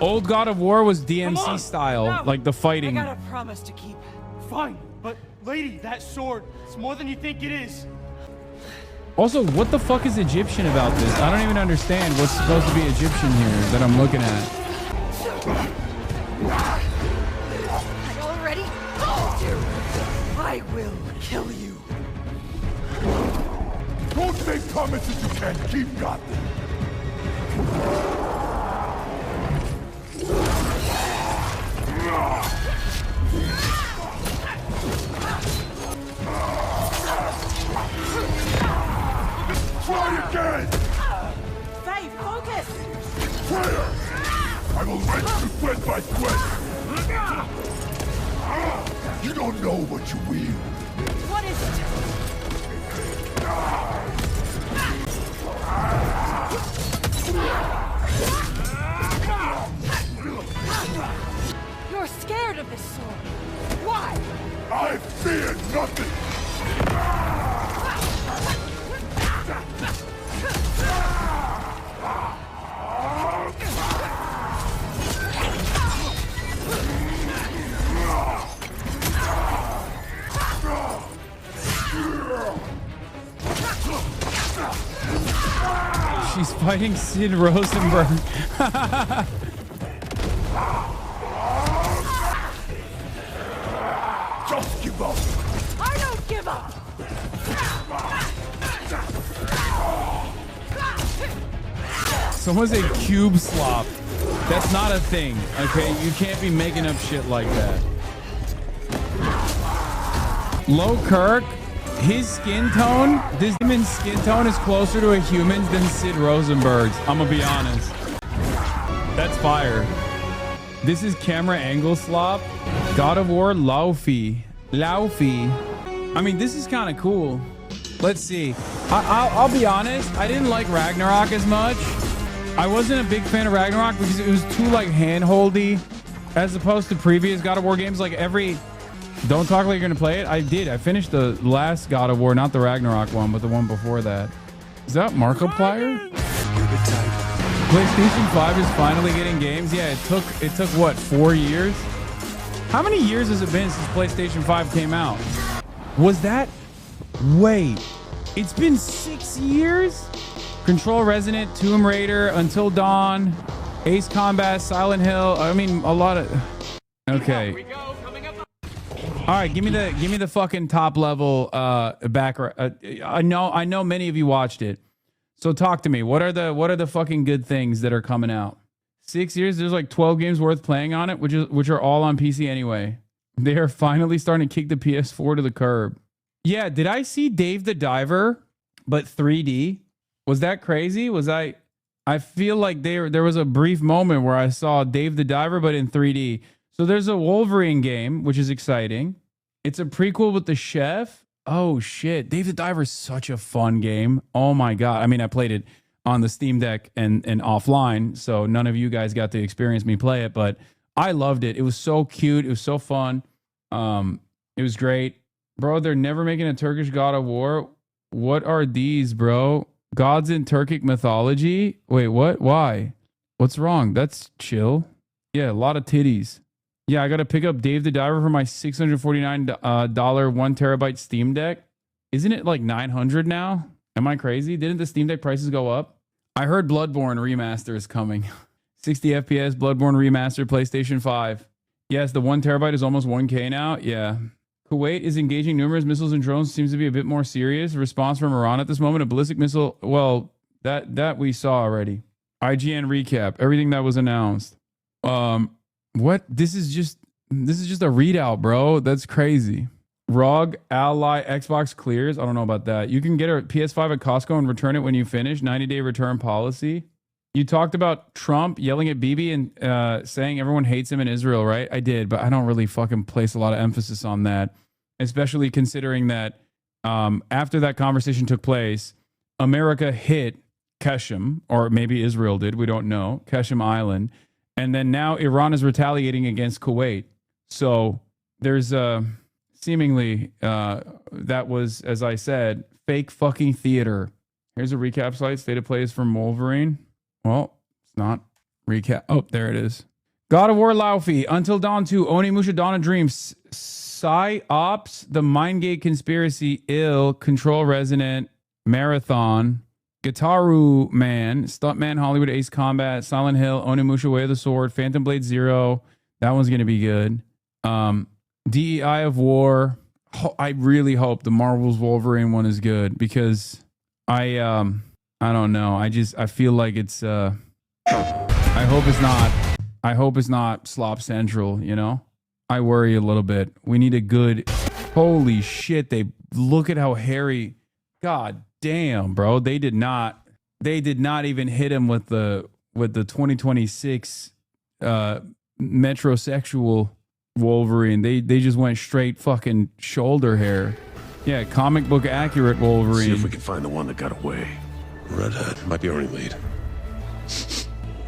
S8: old God of War was DMC style, like the fighting.
S12: I got a promise to keep.
S19: Fine. But, lady, that sword, it's more than you think it is.
S8: Also, what the fuck is Egyptian about this? I don't even understand what's supposed to be Egyptian here that I'm looking at.
S11: Are you all ready? I will kill you.
S13: Don't make promises you can't keep, Gotham. Try again!
S12: Faye, focus!
S13: Prayer! I will wrench you sweat by sweat! You don't know what you wield.
S11: What is it? You're scared of this sword. Why?
S13: I fear nothing!
S8: She's fighting Sid Rosenberg.
S13: Just give up!
S11: I don't give up!
S8: Someone say cube slop. That's not a thing, okay? You can't be making up shit like that. Low Kirk, his skin tone, this human's skin tone is closer to a human's than Sid Rosenberg's. I'm gonna be honest. That's fire. This is camera angle slop. God of War Laufey. I mean, this is kind of cool. Let's see. I'll be honest. I didn't like Ragnarok as much. I wasn't a big fan of Ragnarok because it was too like hand-holdy as opposed to previous God of War games. Like every... Don't talk like you're going to play it. I did. I finished the last God of War, not the Ragnarok one, but the one before that. Is that Markiplier? PlayStation 5 is finally getting games. Yeah, it took what, 4 years? How many years has it been since PlayStation 5 came out? Was that... Wait. It's been 6 years? Control Resident, Tomb Raider, Until Dawn, Ace Combat, Silent Hill. I mean, a lot of... Okay. All right, give me the fucking top level background. I know many of you watched it. So talk to me. What are the fucking good things that are coming out? 6 years, there's like 12 games worth playing on it, which are all on PC anyway. They are finally starting to kick the PS4 to the curb. Yeah, did I see Dave the Diver but 3D? Was that crazy? I feel like there was a brief moment where I saw Dave the Diver but in 3D. So there's a Wolverine game, which is exciting. It's a prequel with the chef. Oh shit. Dave the Diver is such a fun game. Oh my God. I mean, I played it on the Steam Deck and offline, so none of you guys got to experience me play it, but I loved it. It was so cute. It was so fun. It was great. Bro, they're never making a Turkish God of War. What are these, bro? Gods in Turkic mythology? Wait, what? Why? What's wrong? That's chill. Yeah, a lot of titties. Yeah, I got to pick up Dave the Diver for my $649 1 terabyte Steam Deck. Isn't it like 900 now? Am I crazy? Didn't the Steam Deck prices go up? I heard Bloodborne Remaster is coming. 60 FPS, Bloodborne Remaster, PlayStation 5. Yes, the 1 terabyte is almost 1K now. Yeah. Kuwait is engaging numerous missiles and drones. Seems to be a bit more serious. Response from Iran at this moment. A ballistic missile. Well, that we saw already. IGN recap. Everything that was announced. What? This is just a readout, bro. That's crazy. ROG Ally Xbox clears. I don't know about that. You can get a PS5 at Costco and return it when you finish. 90-day return policy. You talked about Trump yelling at Bibi and saying everyone hates him in Israel, right? I did, but I don't really fucking place a lot of emphasis on that, especially considering that after that conversation took place, America hit Keshem, or maybe Israel did. We don't know. Keshem Island. And then now Iran is retaliating against Kuwait. So there's seemingly that was, as I said, fake fucking theater. Here's a recap slide. State of play is from Wolverine. Well, it's not recap. Oh, there it is. God of War Laufey, Until Dawn 2, Onimusha Dawn of Dreams, Psy-Ops, the Mindgate Conspiracy, Ill, Control Resonant, Marathon, Gitaru Man, Stuntman, Hollywood, Ace Combat, Silent Hill, Onimusha, Way of the Sword, Phantom Blade Zero. That one's going to be good. DEI of War. I really hope the Marvel's Wolverine one is good because I don't know. I feel like it's I hope it's not Slop Central, you know? I worry a little bit. We need a good, holy shit, they look at how hairy, god damn, bro. They did not even hit him with the 2026 metrosexual Wolverine. They just went straight fucking shoulder hair. Yeah, comic book accurate Wolverine.
S13: See if we can find the one that got away. Redhead might be our only lead.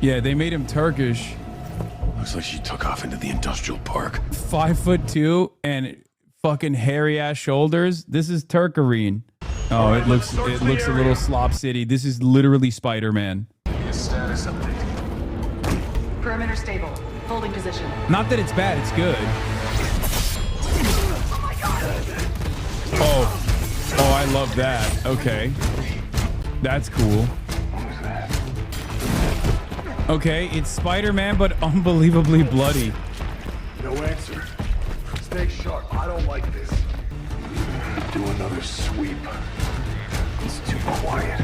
S8: Yeah, they made him Turkish.
S13: Looks like she took off into the industrial park.
S8: 5'2" and fucking hairy ass shoulders. This is Turkarine. Oh, it looks a little Slop City. This is literally Spider-Man.
S13: Status update.
S11: Perimeter stable. Holding position.
S8: Not that it's bad, it's good. Oh, I love that. Okay. That's cool. Okay, it's Spider-Man, but unbelievably bloody.
S13: No answer. Stay sharp. I don't like this. Do another sweep. It's too quiet.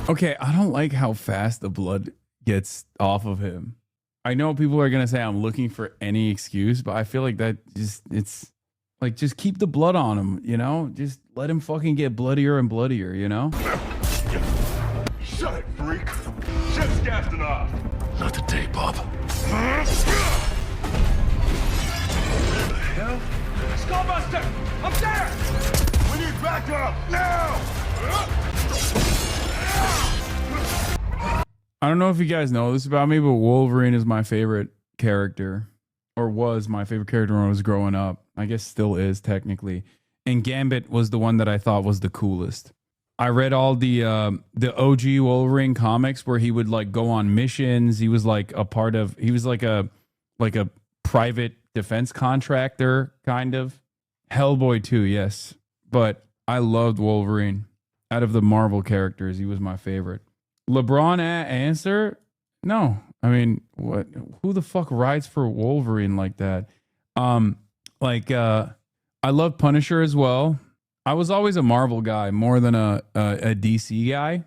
S8: Okay, I don't like how fast the blood gets off of him. I know people are gonna say I'm looking for any excuse, but I feel like that it's like just keep the blood on him, you know? Just let him fucking get bloodier and bloodier, you know?
S13: Shut it, freak. Shit's gassed enough. Not today, Bob.
S19: Where
S13: the hell?
S19: Skullbuster! Up there!
S13: We need backup now!
S8: I don't know if you guys know this about me, but Wolverine is my favorite character, or was my favorite character when I was growing up. I guess still is technically. And Gambit was the one that I thought was the coolest. I read all the OG Wolverine comics where he would like go on missions. He was like he was like a private defense contractor kind of. Hellboy too, yes. But I loved Wolverine. Out of the Marvel characters, he was my favorite. LeBron answer? No. I mean, what? Who the fuck rides for Wolverine like that? I love Punisher as well. I was always a Marvel guy more than a DC guy.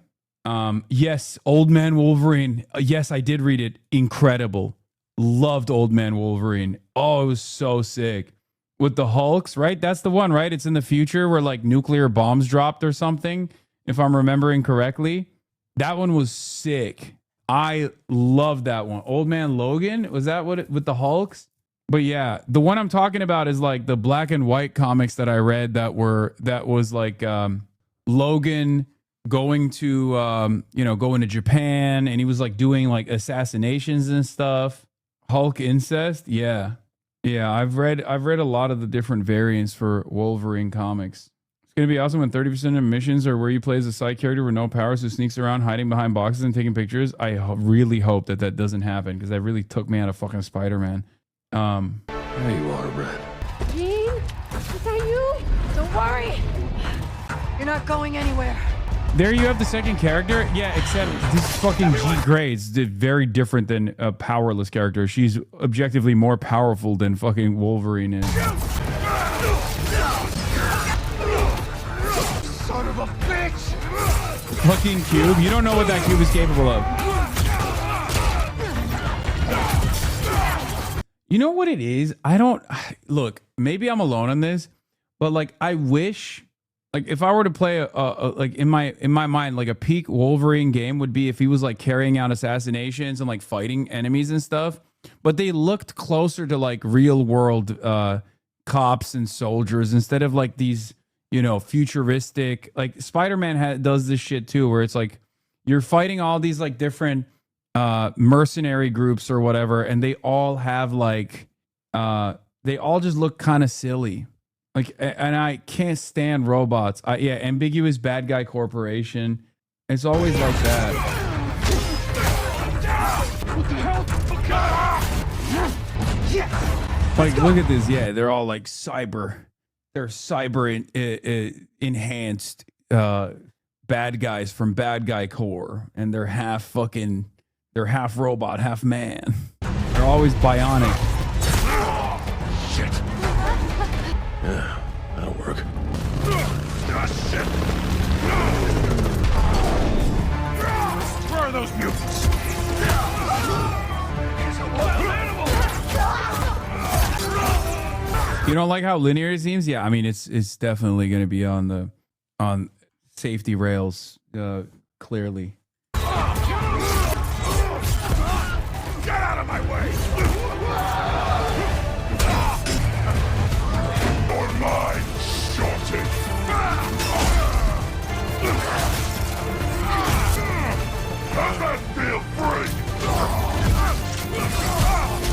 S8: Yes, Old Man Wolverine. Yes, I did read it. Incredible. Loved Old Man Wolverine. Oh, it was so sick. With the Hulks, right? That's the one, right? It's in the future where like nuclear bombs dropped or something, if I'm remembering correctly. That one was sick. I love that one. Old Man Logan, was that what with the Hulks? But yeah, the one I'm talking about is like the black and white comics that I read that was like Logan going to going to Japan, and he was like doing like assassinations and stuff. Hulk incest, yeah. I've read a lot of the different variants for Wolverine comics. It's gonna be awesome when 30% of missions are where you play as a side character with no powers who sneaks around hiding behind boxes and taking pictures. I really hope that doesn't happen because that really took me out of fucking Spider-Man.
S13: There you are, Red.
S11: Jean? Is that you? Don't worry. You're not going anywhere.
S8: There you have the second character. Yeah, except this fucking Jean Grey is very different than a powerless character. She's objectively more powerful than fucking Wolverine is.
S13: Son of a bitch!
S8: Fucking cube. You don't know what that cube is capable of. You know what it is? Look, maybe I'm alone on this, but like I wish, like if I were to play like in my mind, like a peak Wolverine game would be if he was like carrying out assassinations and like fighting enemies and stuff, but they looked closer to like real world cops and soldiers instead of like these, futuristic, like Spider-Man does this shit too, where it's like you're fighting all these like different mercenary groups or whatever, and they all have like they all just look kind of silly, like, and I can't stand robots. Ambiguous bad guy corporation, it's always like that. Like, look at this. Yeah, they're all like cyber. They're cyber enhanced bad guys from Bad Guy Corps, and they're half robot, half man. They're always bionic.
S13: Shit. Yeah, that'll work. Shit. Where are those mutants? He's a wild animal.
S8: You don't like how linear it seems? Yeah, I mean it's definitely going to be on safety rails, clearly.
S13: Get out of my way! Or mine, shorty! How's that feel free?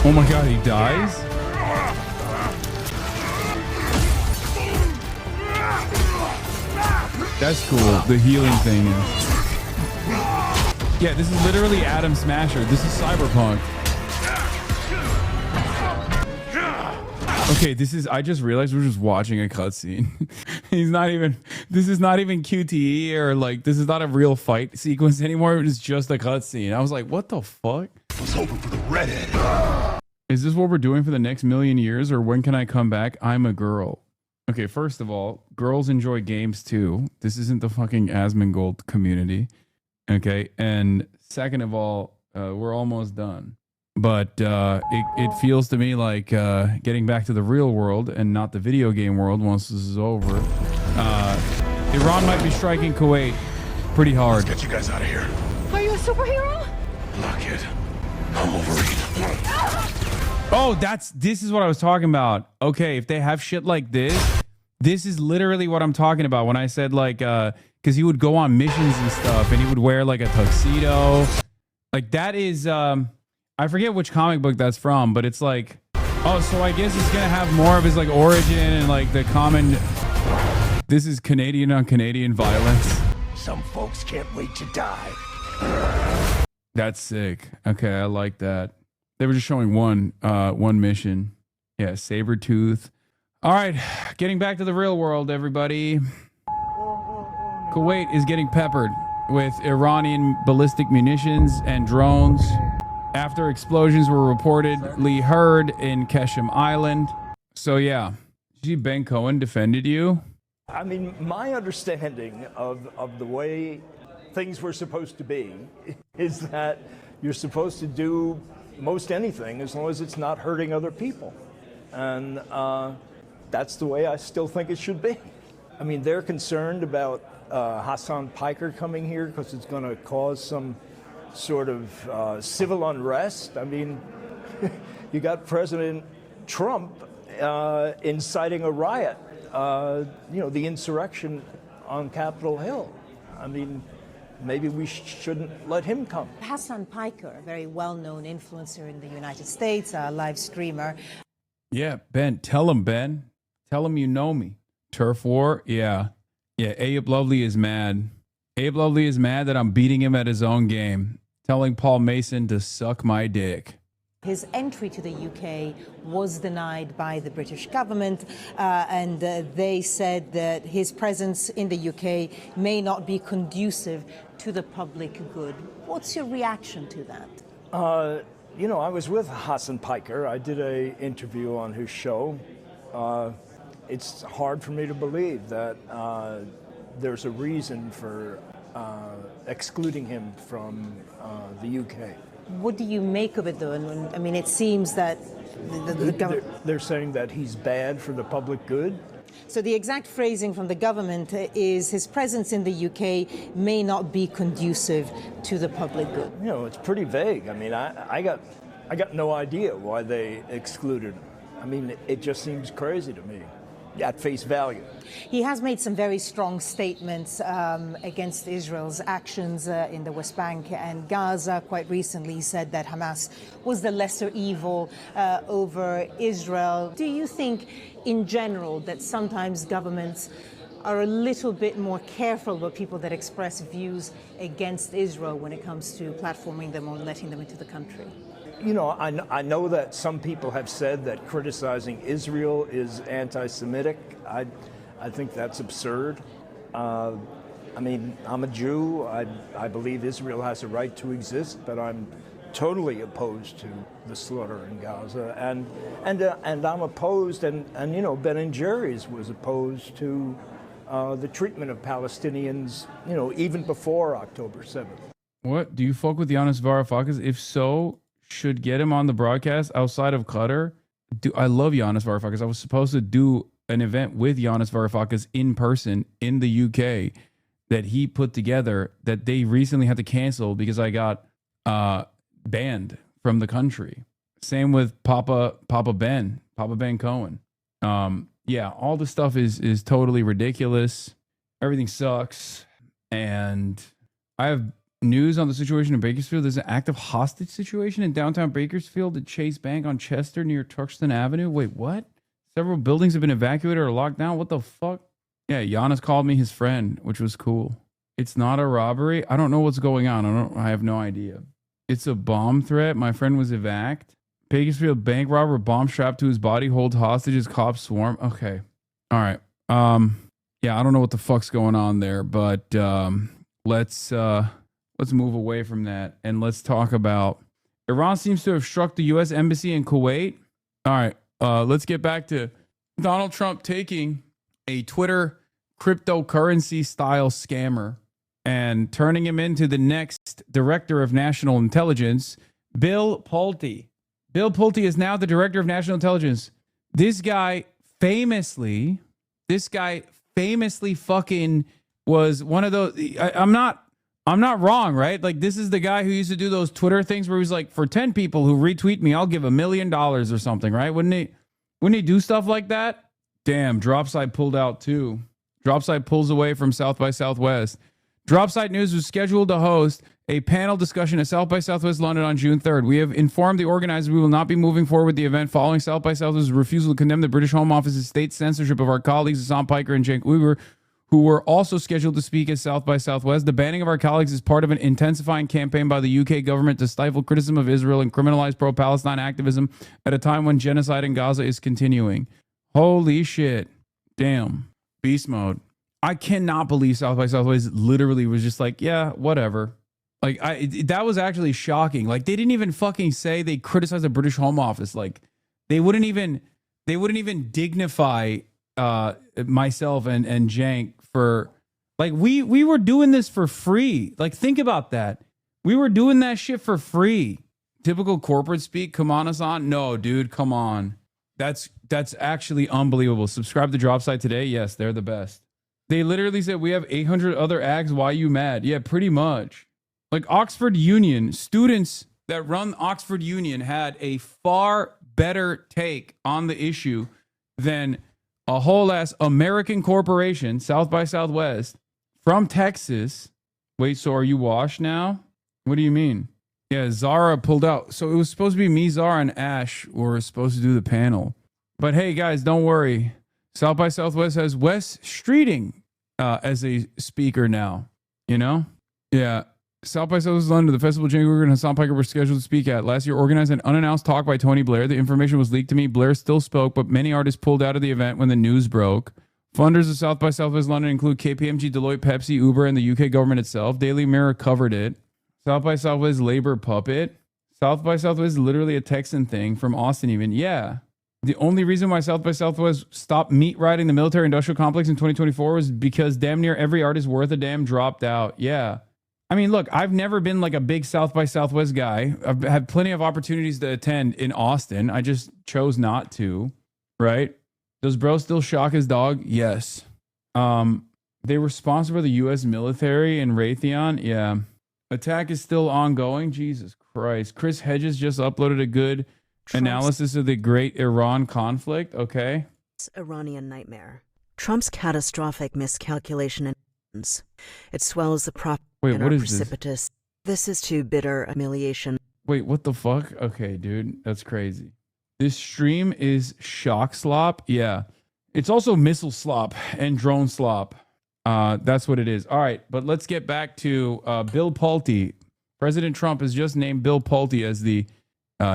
S8: Oh my god, he dies? That's cool. The healing thing is. Yeah, this is literally Adam Smasher. This is Cyberpunk. Okay, I just realized we're just watching a cutscene. This is not even QTE or like, this is not a real fight sequence anymore. It's just a cutscene. I was like, what the fuck?
S13: I was hoping for the redhead.
S8: Is this what we're doing for the next million years, or when can I come back? I'm a girl. Okay, first of all, girls enjoy games too. This isn't the fucking Asmongold community. Okay, and second of all, we're almost done. But it feels to me like getting back to the real world and not the video game world once this is over. Iran might be striking Kuwait pretty hard.
S13: Let's get you guys out of here.
S11: Are you a superhero?
S13: Lock it. I'm Wolverine.
S8: Oh, this is what I was talking about. Okay, if they have shit like this is literally what I'm talking about when I said like, because he would go on missions and stuff and he would wear like a tuxedo. Like that is, I forget which comic book that's from, but it's like, oh, so I guess it's gonna have more of his like origin and like the common, this is Canadian on Canadian violence.
S13: Some folks can't wait to die.
S8: That's sick. Okay, I like that. They were just showing one mission. Yeah, Sabretooth. All right, getting back to the real world, everybody. Kuwait is getting peppered with Iranian ballistic munitions and drones after explosions were reportedly heard in Keshem Island. So yeah, G. Ben Cohen defended you.
S1: I mean, my understanding of the way things were supposed to be is that you're supposed to do most anything as long as it's not hurting other people. And that's the way I still think it should be. I mean, they're concerned about Hassan Piker coming here because it's going to cause some sort of civil unrest. I mean, you got President Trump inciting a riot, the insurrection on Capitol Hill. I mean, maybe we shouldn't let him come.
S14: Hassan Piker, a very well-known influencer in the United States, a live streamer.
S8: Yeah, Ben. Tell him you know me. Turf war? Yeah. Yeah, Abe Lovely is mad. Abe Lovely is mad that I'm beating him at his own game, telling Paul Mason to suck my dick.
S14: His entry to the UK was denied by the British government, and they said that his presence in the UK may not be conducive to the public good. What's your reaction to that?
S1: I was with Hassan Piker. I did an interview on his show. It's hard for me to believe that there's a reason for excluding him from the UK.
S14: What do you make of it, though? I mean, it seems that the government...
S1: They're saying that he's bad for the public good?
S14: So the exact phrasing from the government is his presence in the UK may not be conducive to the public good.
S1: It's pretty vague. I mean, I got no idea why they excluded him. I mean, it just seems crazy to me. At face value.
S14: He has made some very strong statements against Israel's actions in the West Bank and Gaza. Quite recently, he said that Hamas was the lesser evil over Israel. Do you think, in general, that sometimes governments are a little bit more careful about people that express views against Israel when it comes to platforming them or letting them into the country?
S1: You know, I know that some people have said that criticizing Israel is anti-Semitic. I think that's absurd. I mean, I'm a Jew. I believe Israel has a right to exist, but I'm totally opposed to the slaughter in Gaza. And I'm opposed, and you know, Ben & Jerry's was opposed to the treatment of Palestinians, you know, even before October 7th.
S8: What? Do you fuck with Yanis Varoufakis? If so, should get him on the broadcast outside of Qatar. I love Yanis Varoufakis. I was supposed to do an event with Yanis Varoufakis in person in the UK that he put together that they recently had to cancel because I got banned from the country. Same with Papa Ben Cohen. Yeah, all the stuff is totally ridiculous. Everything sucks. And I have news on the situation in Bakersfield. There's an active hostage situation in downtown Bakersfield at Chase Bank on Chester near Tuxton Avenue. Wait, what? Several buildings have been evacuated or locked down. What the fuck? Yeah, Giannis called me his friend, which was cool. It's not a robbery. I don't know what's going on. I have no idea. It's a bomb threat. My friend was evac'd. Bakersfield bank robber, bomb strapped to his body, holds hostage as cops swarm. Okay. All right. Yeah, I don't know what the fuck's going on there, but let's move away from that and let's talk about Iran seems to have struck the U.S. embassy in Kuwait. All right. Let's get back to Donald Trump taking a Twitter cryptocurrency style scammer and turning him into the next director of national intelligence, Bill Pulte. Bill Pulte is now the director of national intelligence. This guy famously fucking was one of those. I'm not wrong, right? Like, this is the guy who used to do those Twitter things where he's like, for 10 people who retweet me, I'll give $1 million or something, right? Wouldn't he do stuff like that? Damn, Dropside pulled out too. Dropside pulls away from South by Southwest. Dropside News was scheduled to host a panel discussion at South by Southwest London on June 3rd. We have informed the organizers we will not be moving forward with the event following South by Southwest's refusal to condemn the British Home Office's state censorship of our colleagues Hassan Piker and Cenk Uygur, who were also scheduled to speak at South by Southwest. The banning of our colleagues is part of an intensifying campaign by the UK government to stifle criticism of Israel and criminalize pro-Palestine activism at a time when genocide in Gaza is continuing. Holy shit. Damn. Beast mode. I cannot believe South by Southwest literally was just like, yeah, whatever. Like, that was actually shocking. Like, they didn't even fucking say they criticized the British Home Office. Like, they wouldn't even dignify myself and Cenk for, like, we were doing this for free. Like, think about that. We were doing that shit for free. Typical corporate speak. Come on, Hassan. No, dude, come on. That's actually unbelievable. Subscribe to Dropside today. Yes, they're the best. They literally said we have 800 other ags. Why you mad? Yeah, pretty much. Like, Oxford Union, students that run Oxford Union had a far better take on the issue than a whole ass American corporation, South by Southwest, from Texas. Wait, so are you washed now? What do you mean? Yeah, Zara pulled out. So it was supposed to be me, Zara, and Ash were supposed to do the panel. But hey, guys, don't worry. South by Southwest has Wes Streeting as a speaker now. You know? Yeah. South by Southwest London, the festival Cenk Uygur and Hassan Piker were scheduled to speak at. Last year, organized an unannounced talk by Tony Blair. The information was leaked to me. Blair still spoke, but many artists pulled out of the event when the news broke. Funders of South by Southwest London include KPMG, Deloitte, Pepsi, Uber, and the UK government itself. Daily Mirror covered it. South by Southwest Labor Puppet. South by Southwest is literally a Texan thing from Austin even. Yeah. The only reason why South by Southwest stopped meat riding the military industrial complex in 2024 was because damn near every artist worth a damn dropped out. Yeah. I mean, look, I've never been like a big South by Southwest guy. I've had plenty of opportunities to attend in Austin. I just chose not to, right? Does bro still shock his dog? Yes. They were sponsored by the U.S. military in Raytheon. Yeah. Attack is still ongoing. Jesus Christ. Chris Hedges just uploaded a good analysis of the great Iran conflict. Okay.
S3: Iranian nightmare. Trump's catastrophic miscalculation ends. It swells the prop.
S8: Wait, what is
S3: precipitous. This is too bitter humiliation.
S8: Wait, what the fuck? Okay, dude, that's crazy. This stream is shock slop. Yeah, It's also missile slop and drone slop. That's what it is. All right, but let's get back to Bill Pulte. President Trump has just named Bill Pulte as the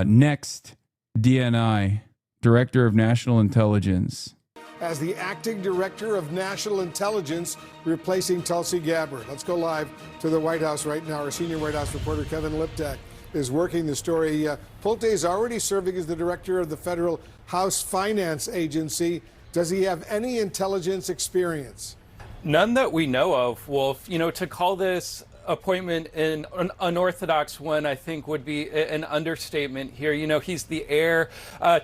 S8: next DNI, Director of National Intelligence.
S16: As the acting director of national intelligence, replacing Tulsi Gabbard. Let's go live to the White House right now. Our senior White House reporter, Kevin Liptak, is working the story. Pulte is already serving as the director of the Federal House Finance Agency. Does he have any intelligence experience?
S5: None that we know of, Wolf. You know, to call this appointment an unorthodox one, I think would be an understatement here. You know, he's the heir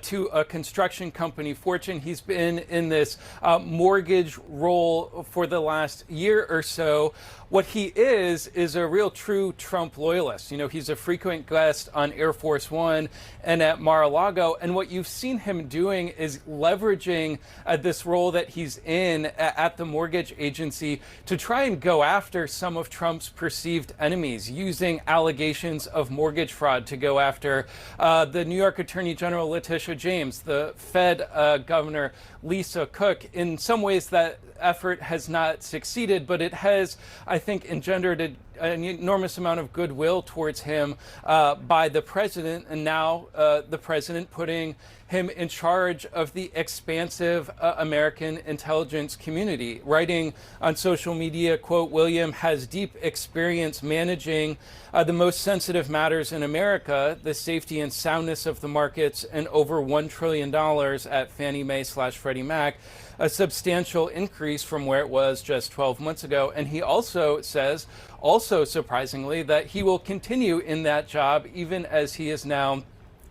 S5: to a construction company fortune. He's been in this mortgage role for the last year or so. What he is a real true Trump loyalist. You know, he's a frequent guest on Air Force One and at Mar-a-Lago. And what you've seen him doing is leveraging this role that he's in at the mortgage agency to try and go after some of Trump's perceived enemies, using allegations of mortgage fraud to go after the New York Attorney General Letitia James, the Fed Governor Lisa Cook. In some ways, that effort has not succeeded, but it has, I think, engendered an enormous amount of goodwill towards him by the president, and now the president putting him in charge of the expansive American intelligence community. Writing on social media, quote, William has deep experience managing the most sensitive matters in America, the safety and soundness of the markets, and over $1 trillion at Fannie Mae / Freddie Mac, a substantial increase from where it was just 12 months ago. And he also says, also surprisingly, that he will continue in that job even as he is now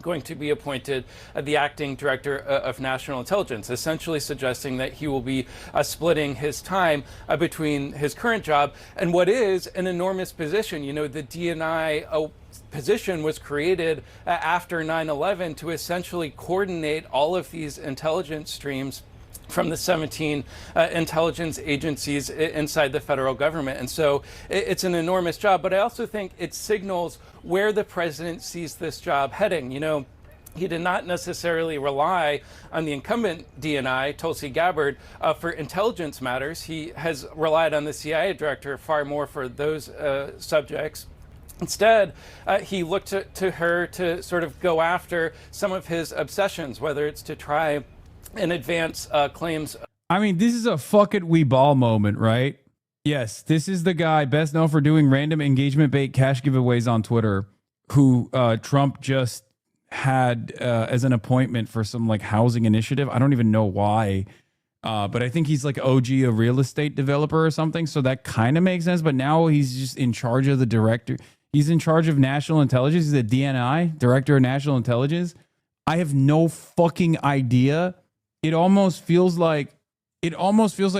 S5: going to be appointed the acting director of national intelligence, essentially suggesting that he will be splitting his time between his current job and what is an enormous position. You know, the DNI position was created after 9/11 to essentially coordinate all of these intelligence streams from the 17 intelligence agencies inside the federal government. And so it's an enormous job, but I also think it signals where the president sees this job heading. You know, he did not necessarily rely on the incumbent DNI, Tulsi Gabbard, for intelligence matters. He has relied on the CIA director far more for those subjects. Instead, he looked to her to sort of go after some of his obsessions, whether it's to try and advance claims.
S8: I mean, this is a fuck it we ball moment, right? Yes, this is the guy best known for doing random engagement bait cash giveaways on Twitter, who Trump just had as an appointment for some like housing initiative. I don't even know why, but I think he's like OG, a real estate developer or something. So that kind of makes sense. But now he's just in charge of the director. He's in charge of national intelligence. He's a DNI, director of national intelligence. I have no fucking idea. It almost feels like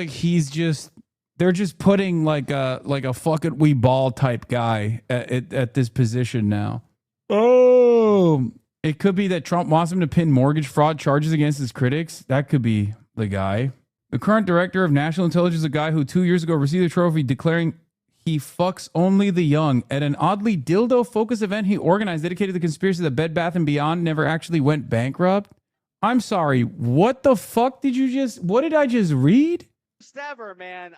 S8: he's just, they're just putting like a fuck it we ball type guy at this position now. Oh, it could be that Trump wants him to pin mortgage fraud charges against his critics. That could be the guy. The current director of national intelligence is a guy who 2 years ago received a trophy declaring he fucks only the young at an oddly dildo focused event he organized dedicated to the conspiracy that Bed Bath & Beyond never actually went bankrupt. I'm sorry, what the fuck what did I just read?
S15: Ever, man.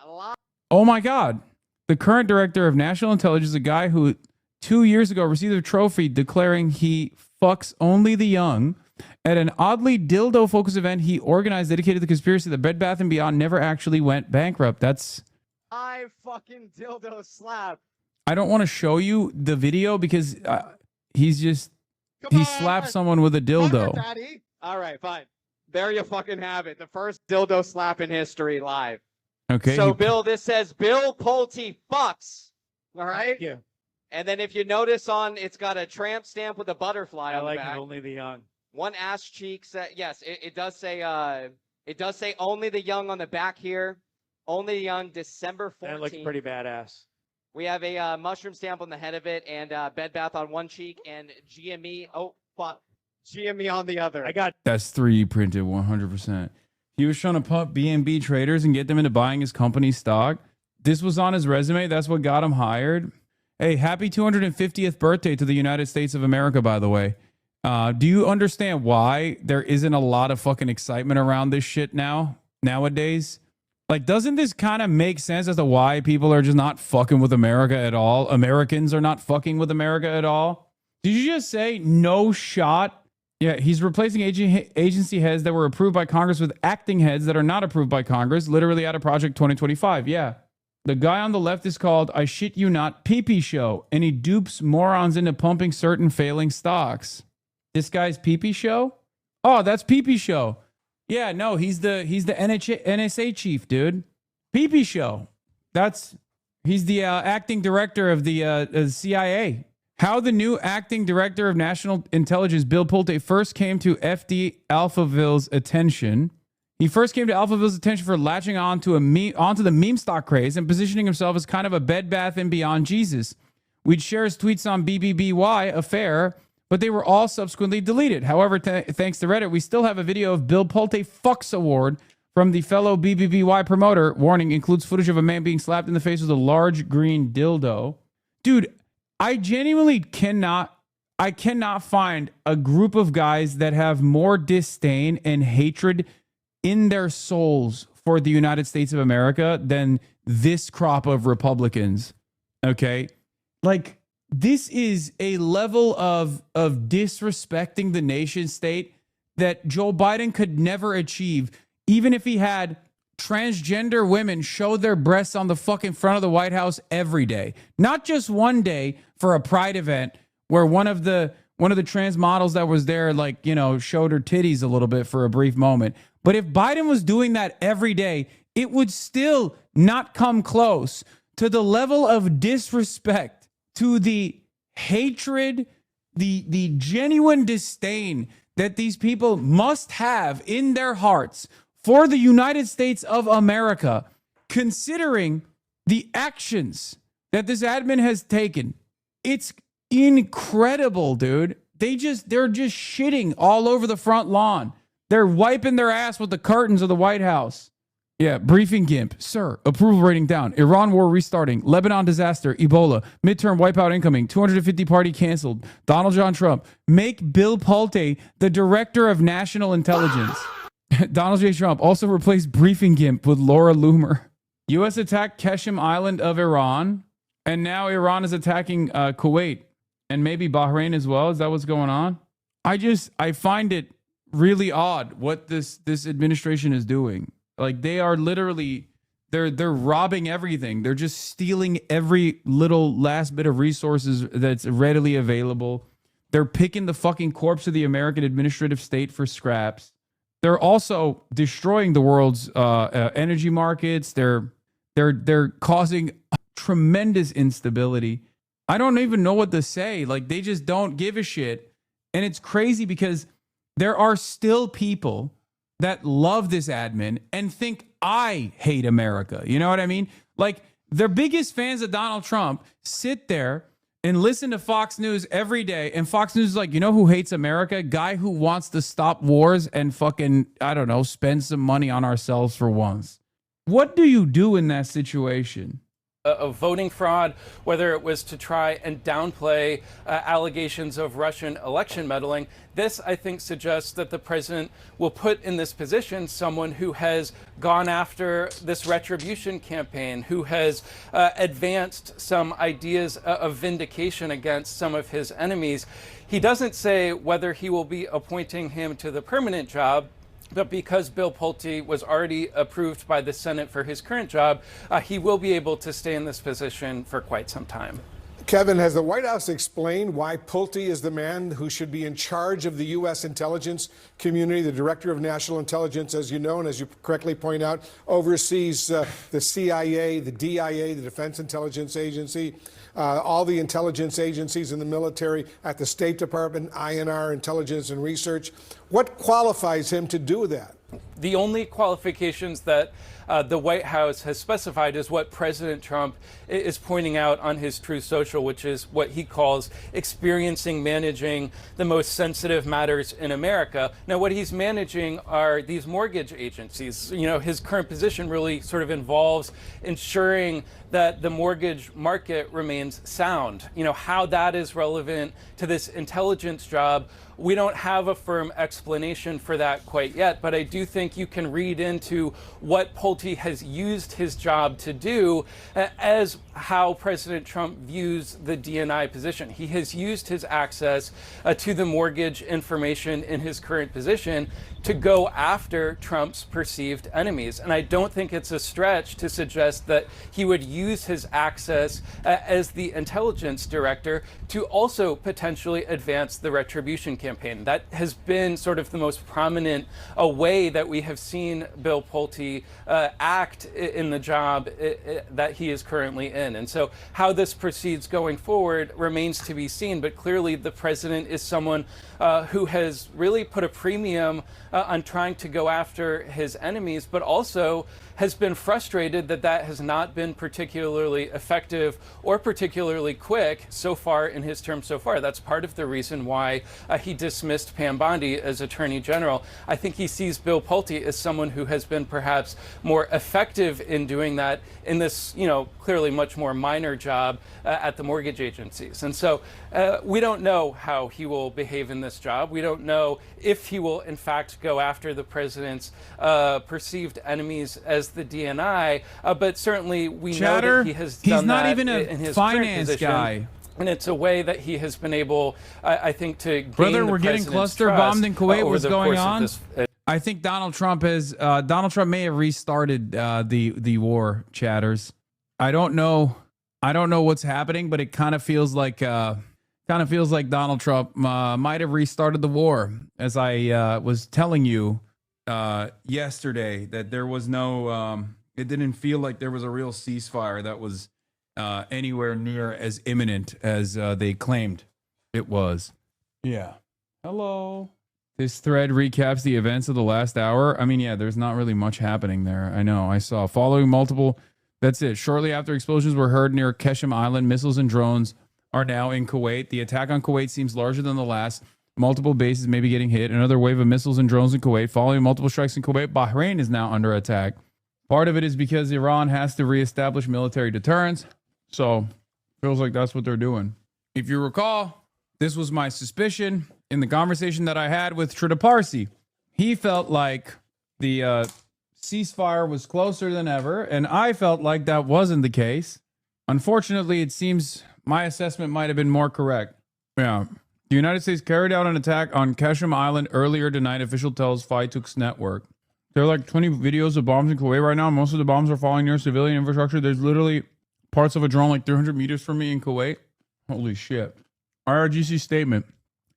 S8: Oh my God. The current director of national intelligence is a guy who 2 years ago received a trophy declaring he fucks only the young at an oddly dildo-focused event he organized dedicated to the conspiracy that Bed Bath & Beyond never actually went bankrupt. That's...
S15: I fucking dildo slap.
S8: I don't want to show you the video because he's just... He slapped someone with a dildo.
S15: Daddy. All right, fine. There you fucking have it. The first dildo slap in history live.
S8: Okay.
S15: So, Bill, this says Bill Pulte fucks. All right?
S17: Thank you.
S15: And then if you notice it's got a tramp stamp with a butterfly on the back.
S17: I like it, only the young.
S15: One ass cheek set. Yes, it does say only the young on the back here. Only the young, December 14th.
S17: That looks pretty badass.
S15: We have a mushroom stamp on the head of it and Bed Bath on one cheek and GME. Oh, fuck. GME on the other.
S8: That's 3D printed 100%. He was trying to pump B&B traders and get them into buying his company's stock. This was on his resume. That's what got him hired. Hey, happy 250th birthday to the United States of America, by the way. Do you understand why there isn't a lot of fucking excitement around this shit now? nowadays. Like, doesn't this kind of make sense as to why people are just not fucking with America at all? Americans are not fucking with America at all? Did you just say no shot? Yeah, he's replacing agency heads that were approved by Congress with acting heads that are not approved by Congress, literally out of Project 2025. Yeah. The guy on the left is called, I shit you not, Pee-Pee Show, and he dupes morons into pumping certain failing stocks. This guy's Pee-Pee Show? Oh, that's Pee-Pee Show. Yeah, no, he's the NSA chief, dude. Pee-Pee Show. He's the acting director of the CIA. How the new acting director of national intelligence, Bill Pulte, first came to FD Alphaville's attention. He first came to Alphaville's attention for latching onto the meme stock craze and positioning himself as kind of a Bed Bath & Beyond Jesus. We'd share his tweets on BBBY affair, but they were all subsequently deleted. However, thanks to Reddit, we still have a video of Bill Pulte Fucks Award from the fellow BBBY promoter. Warning, includes footage of a man being slapped in the face with a large green dildo. Dude, I genuinely cannot find a group of guys that have more disdain and hatred in their souls for the United States of America than this crop of Republicans. Okay? Like, this is a level of disrespecting the nation state that Joe Biden could never achieve, even if he had transgender women show their breasts on the fucking front of the White House every day. Not just one day for a pride event where one of the trans models that was there, like, you know, showed her titties a little bit for a brief moment. But if Biden was doing that every day, it would still not come close to the level of disrespect, to the hatred, the genuine disdain that these people must have in their hearts for the United States of America, considering the actions that this admin has taken. It's incredible, dude. They're just shitting all over the front lawn. They're wiping their ass with the curtains of the White House. Yeah, briefing GIMP. Sir, approval rating down. Iran war restarting. Lebanon disaster. Ebola. Midterm wipeout incoming. 250 party canceled. Donald John Trump. Make Bill Pulte the director of national intelligence. Donald J. Trump also replaced briefing GIMP with Laura Loomer. U.S. attacked Qasem Island of Iran. And now Iran is attacking Kuwait. And maybe Bahrain as well. Is that what's going on? I find it really odd what this administration is doing. Like, they are literally, they're robbing everything. They're just stealing every little last bit of resources that's readily available. They're picking the fucking corpse of the American administrative state for scraps. They're also destroying the world's energy markets. They're causing tremendous instability. I don't even know what to say. Like, they just don't give a shit. And it's crazy because there are still people that love this admin and think I hate America. You know what I mean? Like, their biggest fans of Donald Trump sit there and listen to Fox News every day. And Fox News is like, you know who hates America? Guy who wants to stop wars and fucking, I don't know, spend some money on ourselves for once. What do you do in that situation?
S5: Of voting fraud, whether it was to try and downplay allegations of Russian election meddling. This, I think, suggests that the president will put in this position someone who has gone after this retribution campaign, who has advanced some ideas of vindication against some of his enemies. He doesn't say whether he will be appointing him to the permanent job, but because Bill Pulte was already approved by the Senate for his current job, he will be able to stay in this position for quite some time.
S16: Kevin, has the White House explained why Pulte is the man who should be in charge of the U.S. intelligence community? The Director of National Intelligence, as you know, and as you correctly point out, oversees the CIA, the DIA, the Defense Intelligence Agency, all the intelligence agencies in the military, at the State Department, INR, Intelligence and Research. What qualifies him to do that?
S5: The only qualifications that the White House has specified is what President Trump is pointing out on his Truth Social, which is what he calls experiencing managing the most sensitive matters in America. Now, what he's managing are these mortgage agencies. You know, his current position really sort of involves ensuring that the mortgage market remains sound. You know, how that is relevant to this intelligence job, we don't have a firm explanation for that quite yet, but I do think think you can read into what Pulte has used his job to do as how President Trump views the DNI position. He has used his access to the mortgage information in his current position to go after Trump's perceived enemies. And I don't think it's a stretch to suggest that he would use his access as the intelligence director to also potentially advance the retribution campaign. That has been sort of the most prominent way that we have seen Bill Pulte act in the job that he is currently in. And so how this proceeds going forward remains to be seen. But clearly the president is someone who has really put a premium on trying to go after his enemies, but also has been frustrated that that has not been particularly effective or particularly quick so far in his term so far. That's part of the reason why he dismissed Pam Bondi as Attorney General. I think he sees Bill Pulte as someone who has been perhaps more effective in doing that in this, clearly much more minor job at the mortgage agencies. And so we don't know how he will behave in this job. We don't know if he will, in fact, go after the president's perceived enemies as the DNI, but certainly we know that he has done
S8: he's not
S5: that
S8: even
S5: in his
S8: a finance
S5: position.
S8: guy.
S5: And it's a way that he has been able, I think, to gain
S8: Brother,
S5: the
S8: we're getting
S5: president's
S8: cluster bombed
S5: trust
S8: in Kuwait.
S5: over
S8: What's
S5: the
S8: going
S5: course of
S8: on?
S5: this.
S8: I think Donald Trump may have restarted the war, chatters. I don't know what's happening, but it kind of feels like Donald Trump might have restarted the war. As I was telling you yesterday, that there was no. It didn't feel like there was a real ceasefire that was anywhere near as imminent as they claimed it was. Yeah. Hello. This thread recaps the events of the last hour. I mean, yeah, there's not really much happening there. I know. I saw following multiple. That's it. Shortly after explosions were heard near Qeshm Island, missiles and drones are now in Kuwait. The attack on Kuwait seems larger than the last. Multiple bases may be getting hit. Another wave of missiles and drones in Kuwait. Following multiple strikes in Kuwait, Bahrain is now under attack. Part of it is because Iran has to reestablish military deterrence. So, feels like that's what they're doing. If you recall, this was my suspicion in the conversation that I had with Trita Parsi. He felt like the ceasefire was closer than ever, and I felt like that wasn't the case. Unfortunately, it seems my assessment might have been more correct. Yeah. The United States carried out an attack on Qeshm Island earlier tonight, official tells Faituk's network. There are like 20 videos of bombs in Kuwait right now. Most of the bombs are falling near civilian infrastructure. There's literally parts of a drone like 300 meters from me in Kuwait. Holy shit. IRGC statement.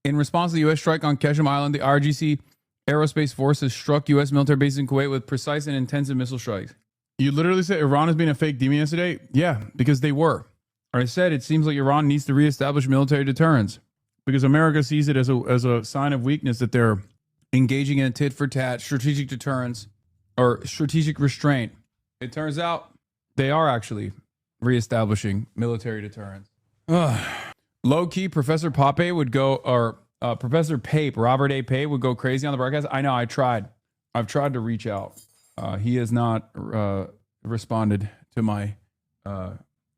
S8: In response to the U.S. strike on Qeshm Island, the IRGC Aerospace Forces struck U.S. military bases in Kuwait with precise and intensive missile strikes. You literally said Iran has been a fake demon yesterday? Yeah, because they were. I said it seems like Iran needs to reestablish military deterrence because America sees it as a sign of weakness that they're engaging in a tit-for-tat strategic deterrence or strategic restraint. It turns out they are actually reestablishing military deterrence. Low-key, Professor Pape would go, or Professor Pape, Robert A. Pape would go crazy on the broadcast. I know, I've tried to reach out. He has not responded to my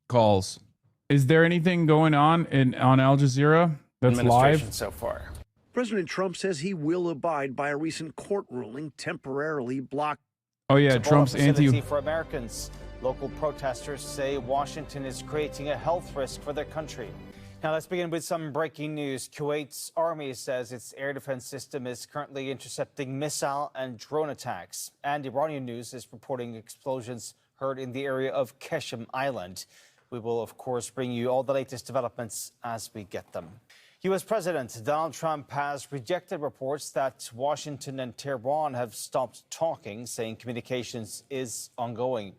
S8: calls. Is there anything going on on Al Jazeera that's live?
S5: So far.
S6: President Trump says he will abide by a recent court ruling temporarily blocked.
S8: Oh yeah, Trump's anti
S17: for Americans. Local protesters say Washington is creating a health risk for their country. Now let's begin with some breaking news. Kuwait's army says its air defense system is currently intercepting missile and drone attacks. And Iranian news is reporting explosions heard in the area of Qeshm Island. We will, of course, bring you all the latest developments as we get them. U.S. President Donald Trump has rejected reports that Washington and Tehran have stopped talking, saying communications is ongoing.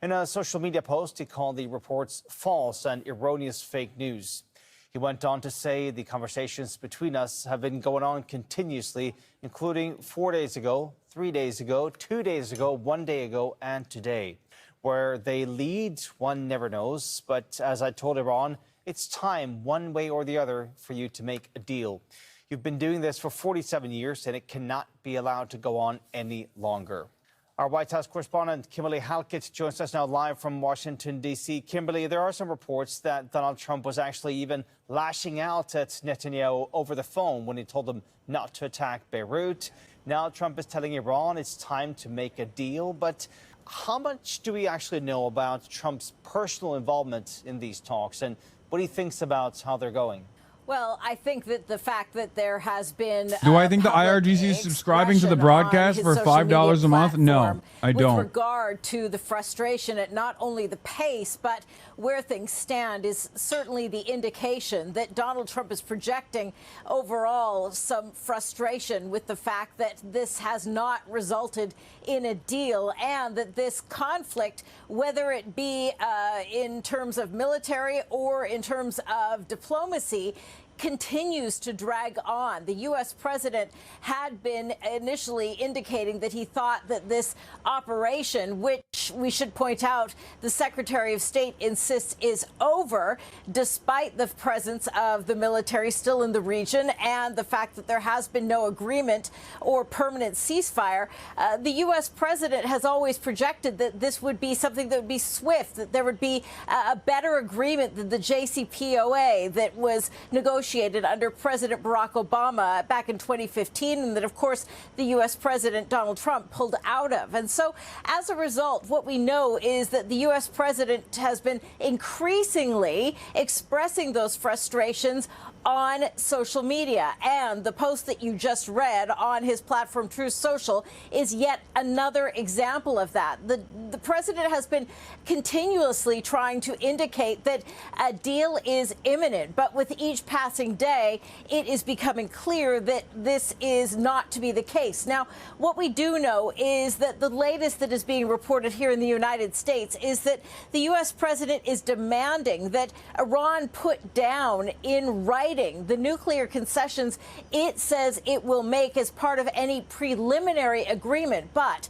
S17: In a social media post, he called the reports false and erroneous fake news. He went on to say the conversations between us have been going on continuously, including 4 days ago, 3 days ago, 2 days ago, 1 day ago, and today. Where they lead, one never knows. But as I told Iran, it's time, one way or the other, for you to make a deal. You've been doing this for 47 years, and it cannot be allowed to go on any longer. Our White House correspondent, Kimberly Halkett, joins us now live from Washington, D.C. Kimberly, there are some reports that Donald Trump was actually even lashing out at Netanyahu over the phone when he told him not to attack Beirut. Now Trump is telling Iran it's time to make a deal, but how much do we actually know about Trump's personal involvement in these talks and what he thinks about how they're going?
S9: Well, I think that the fact that there has been...
S8: Do I think the IRGC is subscribing to the broadcast for $5 a month? No, I don't.
S9: With regard to the frustration at not only the pace, but where things stand is certainly the indication that Donald Trump is projecting overall some frustration with the fact that this has not resulted in a deal and that this conflict, whether it be in terms of military or in terms of diplomacy, continues to drag on. The U.S. president had been initially indicating that he thought that this operation, which we should point out the Secretary of State insists is over, despite the presence of the military still in the region and the fact that there has been no agreement or permanent ceasefire. The U.S. president has always projected that this would be something that would be swift, that there would be a better agreement than the JCPOA that was negotiated under President Barack Obama back in 2015, and that, of course, the U.S. President Donald Trump pulled out of. And so, as a result, what we know is that the U.S. president has been increasingly expressing those frustrations on social media. And the post that you just read on his platform, Truth Social, is yet another example of that. The president has been continuously trying to indicate that a deal is imminent, but with each passing day, it is becoming clear that this is not to be the case. Now, what we do know is that the latest that is being reported here in the United States is that the U.S. president is demanding that Iran put down in writing the nuclear concessions it says it will make as part of any preliminary agreement. But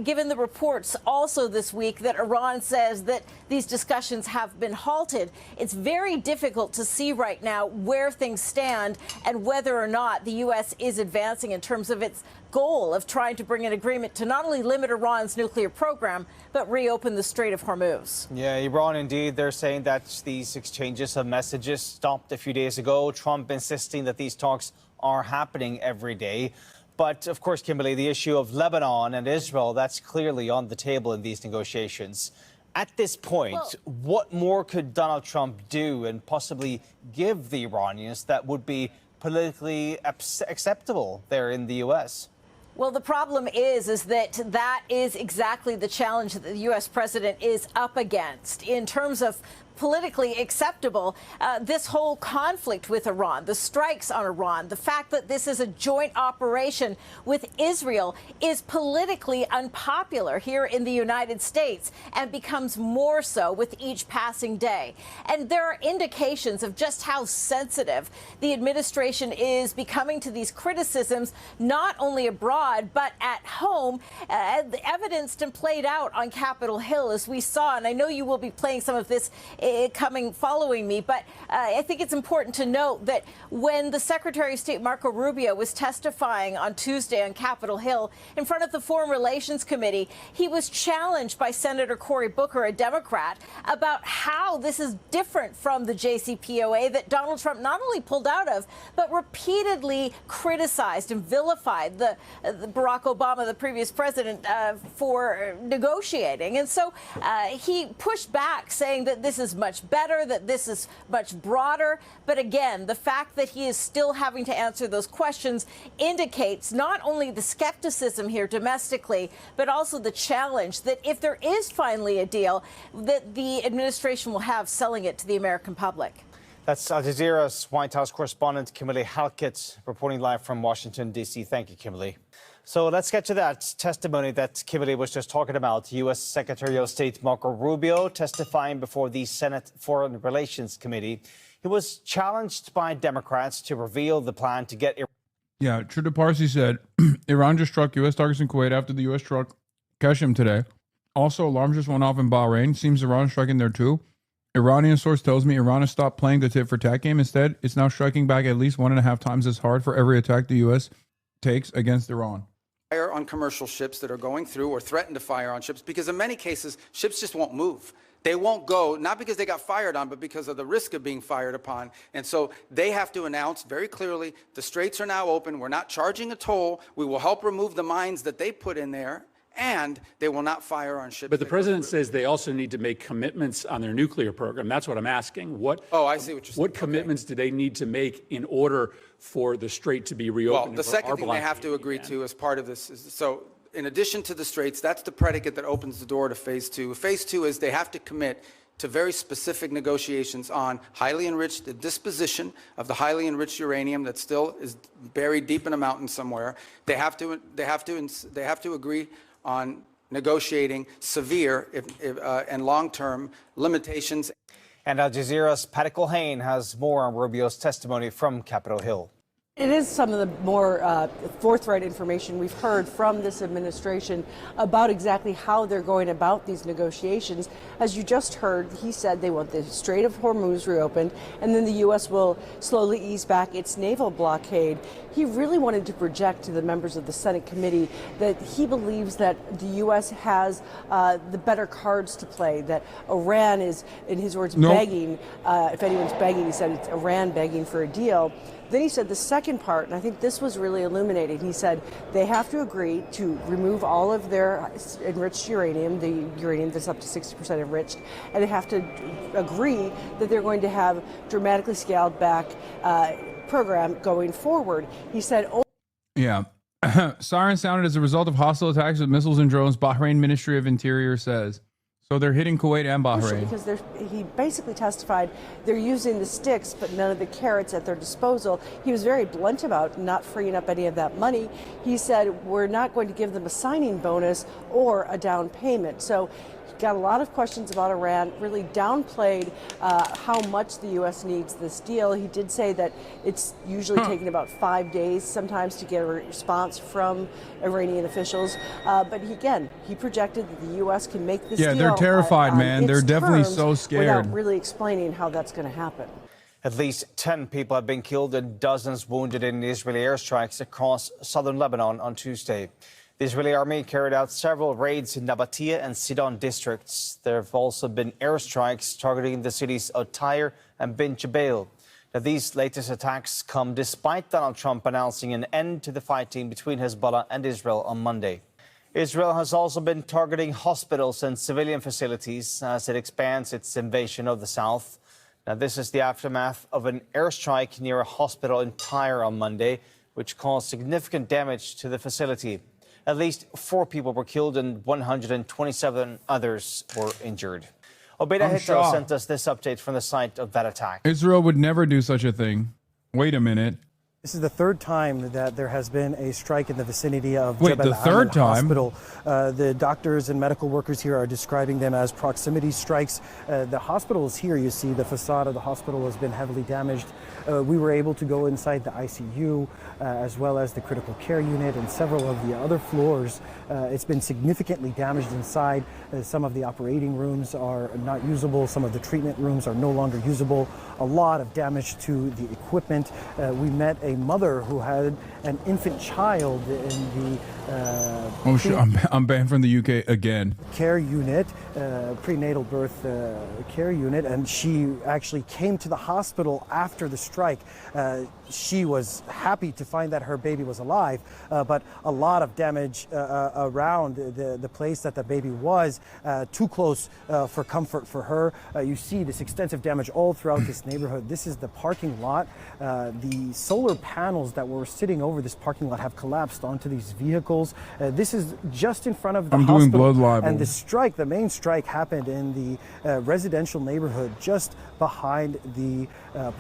S9: given the reports also this week that Iran says that these discussions have been halted, it's very difficult to see right now where things stand and whether or not the U.S. is advancing in terms of its goal of trying to bring an agreement to not only limit Iran's nuclear program, but reopen the Strait of Hormuz.
S17: Yeah, Iran, indeed. They're saying that these exchanges of messages stopped a few days ago. Trump insisting that these talks are happening every day. But, of course, Kimberly, the issue of Lebanon and Israel, that's clearly on the table in these negotiations. At this point, what more could Donald Trump do and possibly give the Iranians that would be politically acceptable there in the U.S.?
S9: Well, the problem is that is exactly the challenge that the U.S. president is up against in terms of politically acceptable, this whole conflict with Iran, the strikes on Iran, the fact that this is a joint operation with Israel is politically unpopular here in the United States and becomes more so with each passing day. And there are indications of just how sensitive the administration is becoming to these criticisms, not only abroad, but at home, evidenced and played out on Capitol Hill, as we saw. And I know you will be playing some of this following me, but I think it's important to note that when the Secretary of State Marco Rubio was testifying on Tuesday on Capitol Hill in front of the Foreign Relations Committee, he was challenged by Senator Cory Booker, a Democrat, about how this is different from the JCPOA that Donald Trump not only pulled out of, but repeatedly criticized and vilified the Barack Obama, the previous president, for negotiating. And so he pushed back, saying that this is much better, that this is much broader. But again, the fact that he is still having to answer those questions indicates not only the skepticism here domestically, but also the challenge that if there is finally a deal, that the administration will have selling it to the American public.
S17: That's Al Jazeera's White House correspondent Kimberly Halkett reporting live from Washington, D.C. Thank you, Kimberly. So let's get to that testimony that Kimberly was just talking about. U.S. Secretary of State Marco Rubio testifying before the Senate Foreign Relations Committee. He was challenged by Democrats to reveal the plan to get Iran.
S8: Yeah, True Parsi said Iran just struck U.S. targets in Kuwait after the U.S. struck Qasem today. Also, alarms just went off in Bahrain. Seems Iran is striking there too. Iranian source tells me Iran has stopped playing the tit-for-tat game. Instead, it's now striking back at least 1.5 times as hard for every attack the U.S. takes against Iran.
S18: Fire on commercial ships that are going through or threaten to fire on ships because in many cases, ships just won't move. They won't go, not because they got fired on, but because of the risk of being fired upon. And so they have to announce very clearly, the straits are now open. We're not charging a toll. We will help remove the mines that they put in there, and they will not fire on ships.
S21: But the president says they also need to make commitments on their nuclear program. That's what I'm asking. What?
S18: Oh, I see what you're saying.
S21: What commitments do they need to make in order for the strait to be reopened?
S18: Well, the second thing they have to agree to as part of this is, so in addition to the straits, that's the predicate that opens the door to phase two. Phase two is they have to commit to very specific negotiations on highly enriched, the disposition of the highly enriched uranium that still is buried deep in a mountain somewhere. They have to agree on negotiating severe and long-term limitations.
S17: And Al Jazeera's Patty Culhane has more on Rubio's testimony from Capitol Hill.
S22: It is some of the more forthright information we've heard from this administration about exactly how they're going about these negotiations. As you just heard, he said they want the Strait of Hormuz reopened, and then the U.S. will slowly ease back its naval blockade. He really wanted to project to the members of the Senate committee that he believes that the U.S. has the better cards to play, that Iran is, in his words, begging. If anyone's begging, he said it's Iran begging for a deal. Then he said the second part, and I think this was really illuminating, he said they have to agree to remove all of their enriched uranium, the uranium that's up to 60% enriched, and they have to agree that they're going to have dramatically scaled back program going forward. He said...
S8: Yeah. Sirens sounded as a result of hostile attacks with missiles and drones, Bahrain Ministry of Interior says. So they're hitting Kuwait and Bahrain.
S22: Because he basically testified they're using the sticks but none of the carrots at their disposal. He was very blunt about not freeing up any of that money. He said we're not going to give them a signing bonus or a down payment. So he got a lot of questions about Iran, really downplayed how much the U.S. needs this deal. He did say that it's usually taking about 5 days sometimes to get a response from Iranian officials. But he projected that the U.S. can make this deal.
S8: Yeah, they're terrified, man. They're definitely so scared.
S22: Without really explaining how that's going to happen.
S17: At least 10 people have been killed and dozens wounded in Israeli airstrikes across southern Lebanon on Tuesday. The Israeli army carried out several raids in Nabatea and Sidon districts. There have also been airstrikes targeting the cities of Tyre and Bin Jbeil. Now, these latest attacks come despite Donald Trump announcing an end to the fighting between Hezbollah and Israel on Monday. Israel has also been targeting hospitals and civilian facilities as it expands its invasion of the south. Now, this is the aftermath of an airstrike near a hospital in Tyre on Monday, which caused significant damage to the facility. At least 4 people were killed and 127 others were injured. Obeda Hito sent us this update from the site of that attack.
S8: Israel would never do such a thing. Wait a minute.
S23: This is the third time that there has been a strike in the vicinity of
S8: Wait,
S23: Jebel
S8: the third
S23: Ahmed
S8: time?
S23: Hospital. The doctors and medical workers here are describing them as proximity strikes. The hospital is here. You see the facade of the hospital has been heavily damaged. We were able to go inside the ICU as well as the critical care unit and several of the other floors. It's been significantly damaged inside. Some of the operating rooms are not usable. Some of the treatment rooms are no longer usable. A lot of damage to the equipment. We met a mother who had an infant child in the
S8: I'm banned from the UK again.
S23: Care unit, prenatal birth care unit, and she actually came to the hospital after the strike. She was happy to find that her baby was alive, but a lot of damage around the place that the baby was, too close for comfort for her. You see this extensive damage all throughout this neighborhood. This is the parking lot. The solar panels that were sitting over this parking lot have collapsed onto these vehicles. This is just in front of the hospital.
S8: I'm doing blood libel.
S23: And the main strike happened in the residential neighborhood just behind the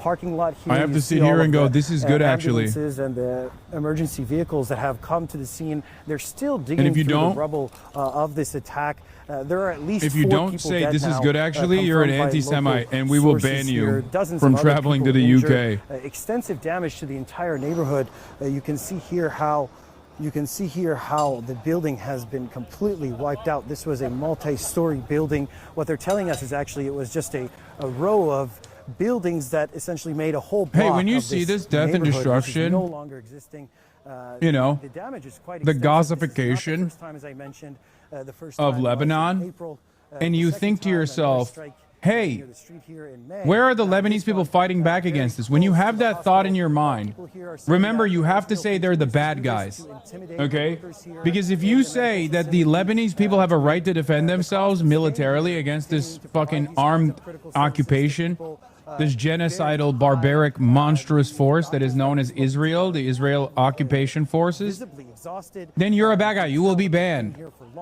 S23: parking lot here.
S8: I have to sit here and go, this is good, actually.
S23: Ambulances and the emergency vehicles that have come to the scene, they're still digging through the rubble of this attack. There are at least
S8: If you
S23: 4
S8: don't
S23: people
S8: say
S23: dead
S8: this is
S23: now,
S8: good, actually, you're an
S23: confirmed by
S8: anti-Semite,
S23: local
S8: and we will
S23: sources
S8: ban
S23: here.
S8: you
S23: Dozens
S8: from
S23: of other
S8: traveling to
S23: people
S8: the
S23: injured.
S8: UK.
S23: Extensive damage to the entire neighborhood. You can see here how the building has been completely wiped out. This was a multi-story building. What they're telling us is actually it was just a row of buildings that essentially made a whole block.
S8: Hey, when you
S23: of
S8: see
S23: this
S8: this death and
S23: neighborhood, which is
S8: destruction,
S23: no longer existing.
S8: you know,
S23: the damage is quite
S8: the
S23: extensive.
S8: Gazification
S23: This is not the first time, as I mentioned, the first
S8: of
S23: time
S8: Lebanon,
S23: was in April
S8: and you think to yourself, hey, where are the Lebanese people fighting back against this? When you have that thought in your mind, remember, you have to say they're the bad guys, okay? Because if you say that the Lebanese people have a right to defend themselves militarily against this fucking armed occupation, this genocidal, barbaric, monstrous force that is known as Israel, the Israel occupation forces, then you're a bad guy. You will be banned.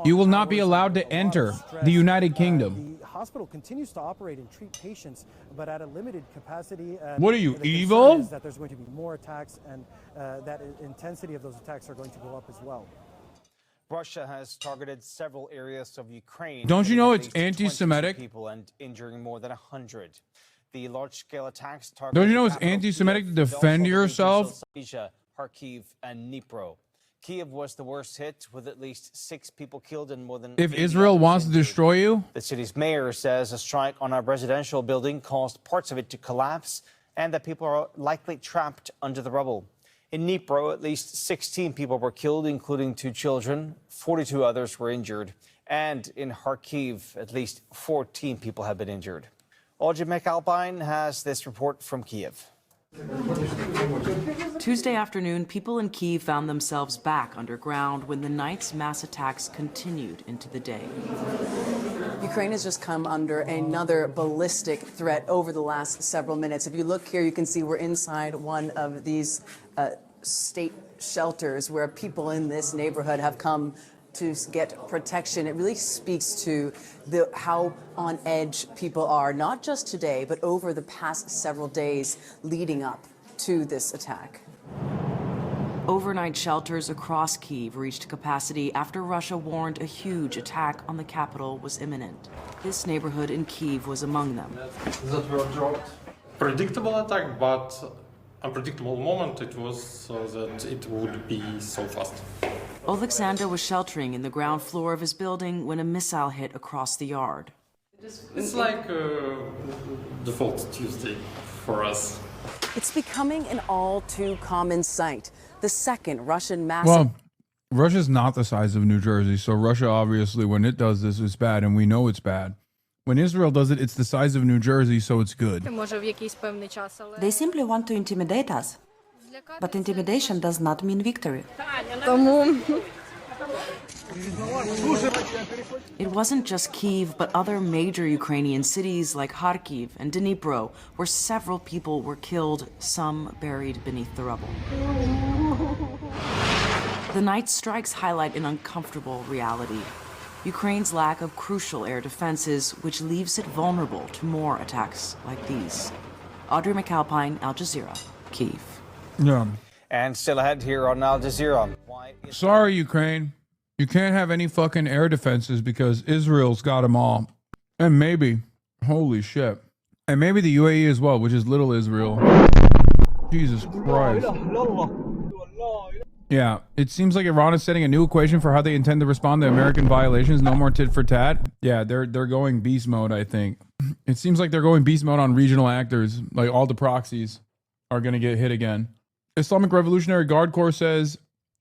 S8: You will not be allowed to enter the United Kingdom.
S23: The hospital continues to operate and treat patients, but at a limited capacity.
S8: What are you,
S23: the
S8: evil?
S23: concern is that there's going to be more attacks, and that intensity of those attacks are going to go up as well.
S17: Russia has targeted several areas of Ukraine.
S8: Don't you know
S17: killing
S8: it's
S17: at least 22
S8: anti-Semitic?
S17: people and injuring more than 100. The large-scale attacks targeted.
S8: Don't you know
S17: the
S8: it's
S17: capital,
S8: anti-Semitic to
S17: Kyiv, but also
S8: defend
S17: the regions of
S8: yourself?
S17: Zaporizhzhia, Kharkiv, and Dnipro. Kyiv was the worst hit, with at least 6 people killed and more than.
S8: If
S17: 80
S8: Israel
S17: others
S8: wants to
S17: injured.
S8: destroy you,
S17: The city's mayor says a strike on a residential building caused parts of it to collapse and that people are likely trapped under the rubble. In Dnipro, at least 16 people were killed, including 2 children. 42 others were injured. And in Kharkiv, at least 14 people have been injured. Audrey McAlpine has this report from Kyiv.
S4: Tuesday afternoon, people in Kyiv found themselves back underground when the night's mass attacks continued into the day.
S7: Ukraine has just come under another ballistic threat over the last several minutes. If you look here, you can see we're inside one of these state shelters where people in this neighborhood have come to get protection. It really speaks to how on edge people are, not just today, but over the past several days leading up to this attack.
S4: Overnight shelters across Kyiv reached capacity after Russia warned a huge attack on the capital was imminent. This neighborhood in Kyiv was among them.
S20: That were dropped. Predictable attack, but unpredictable moment it was that it would be so fast.
S4: Alexander was sheltering in the ground floor of his building when a missile hit across the yard.
S20: It's like default Tuesday for us.
S7: It's becoming an all too common sight. The second Russian massive.
S8: well, Russia's not the size of New Jersey, so Russia obviously, when it does this, is bad, and we know it's bad. When Israel does it, it's the size of New Jersey, so it's good.
S24: They simply want to intimidate us. But intimidation does not mean victory.
S4: It wasn't just Kyiv, but other major Ukrainian cities like Kharkiv and Dnipro, where several people were killed, some buried beneath the rubble. The night strikes highlight an uncomfortable reality: Ukraine's lack of crucial air defenses, which leaves it vulnerable to more attacks like these. Audrey McAlpine, Al Jazeera, Kyiv.
S8: Yeah.
S17: And still ahead here on Al Jazeera.
S8: Sorry, Ukraine. You can't have any fucking air defenses because Israel's got them all. And maybe, holy shit. And maybe the UAE as well, which is little Israel. Jesus Christ. Yeah, it seems like Iran is setting a new equation for how they intend to respond to American violations. No more tit for tat. Yeah, they're going beast mode, I think. It seems like they're going beast mode on regional actors. Like all the proxies are going to get hit again. Islamic Revolutionary Guard Corps says,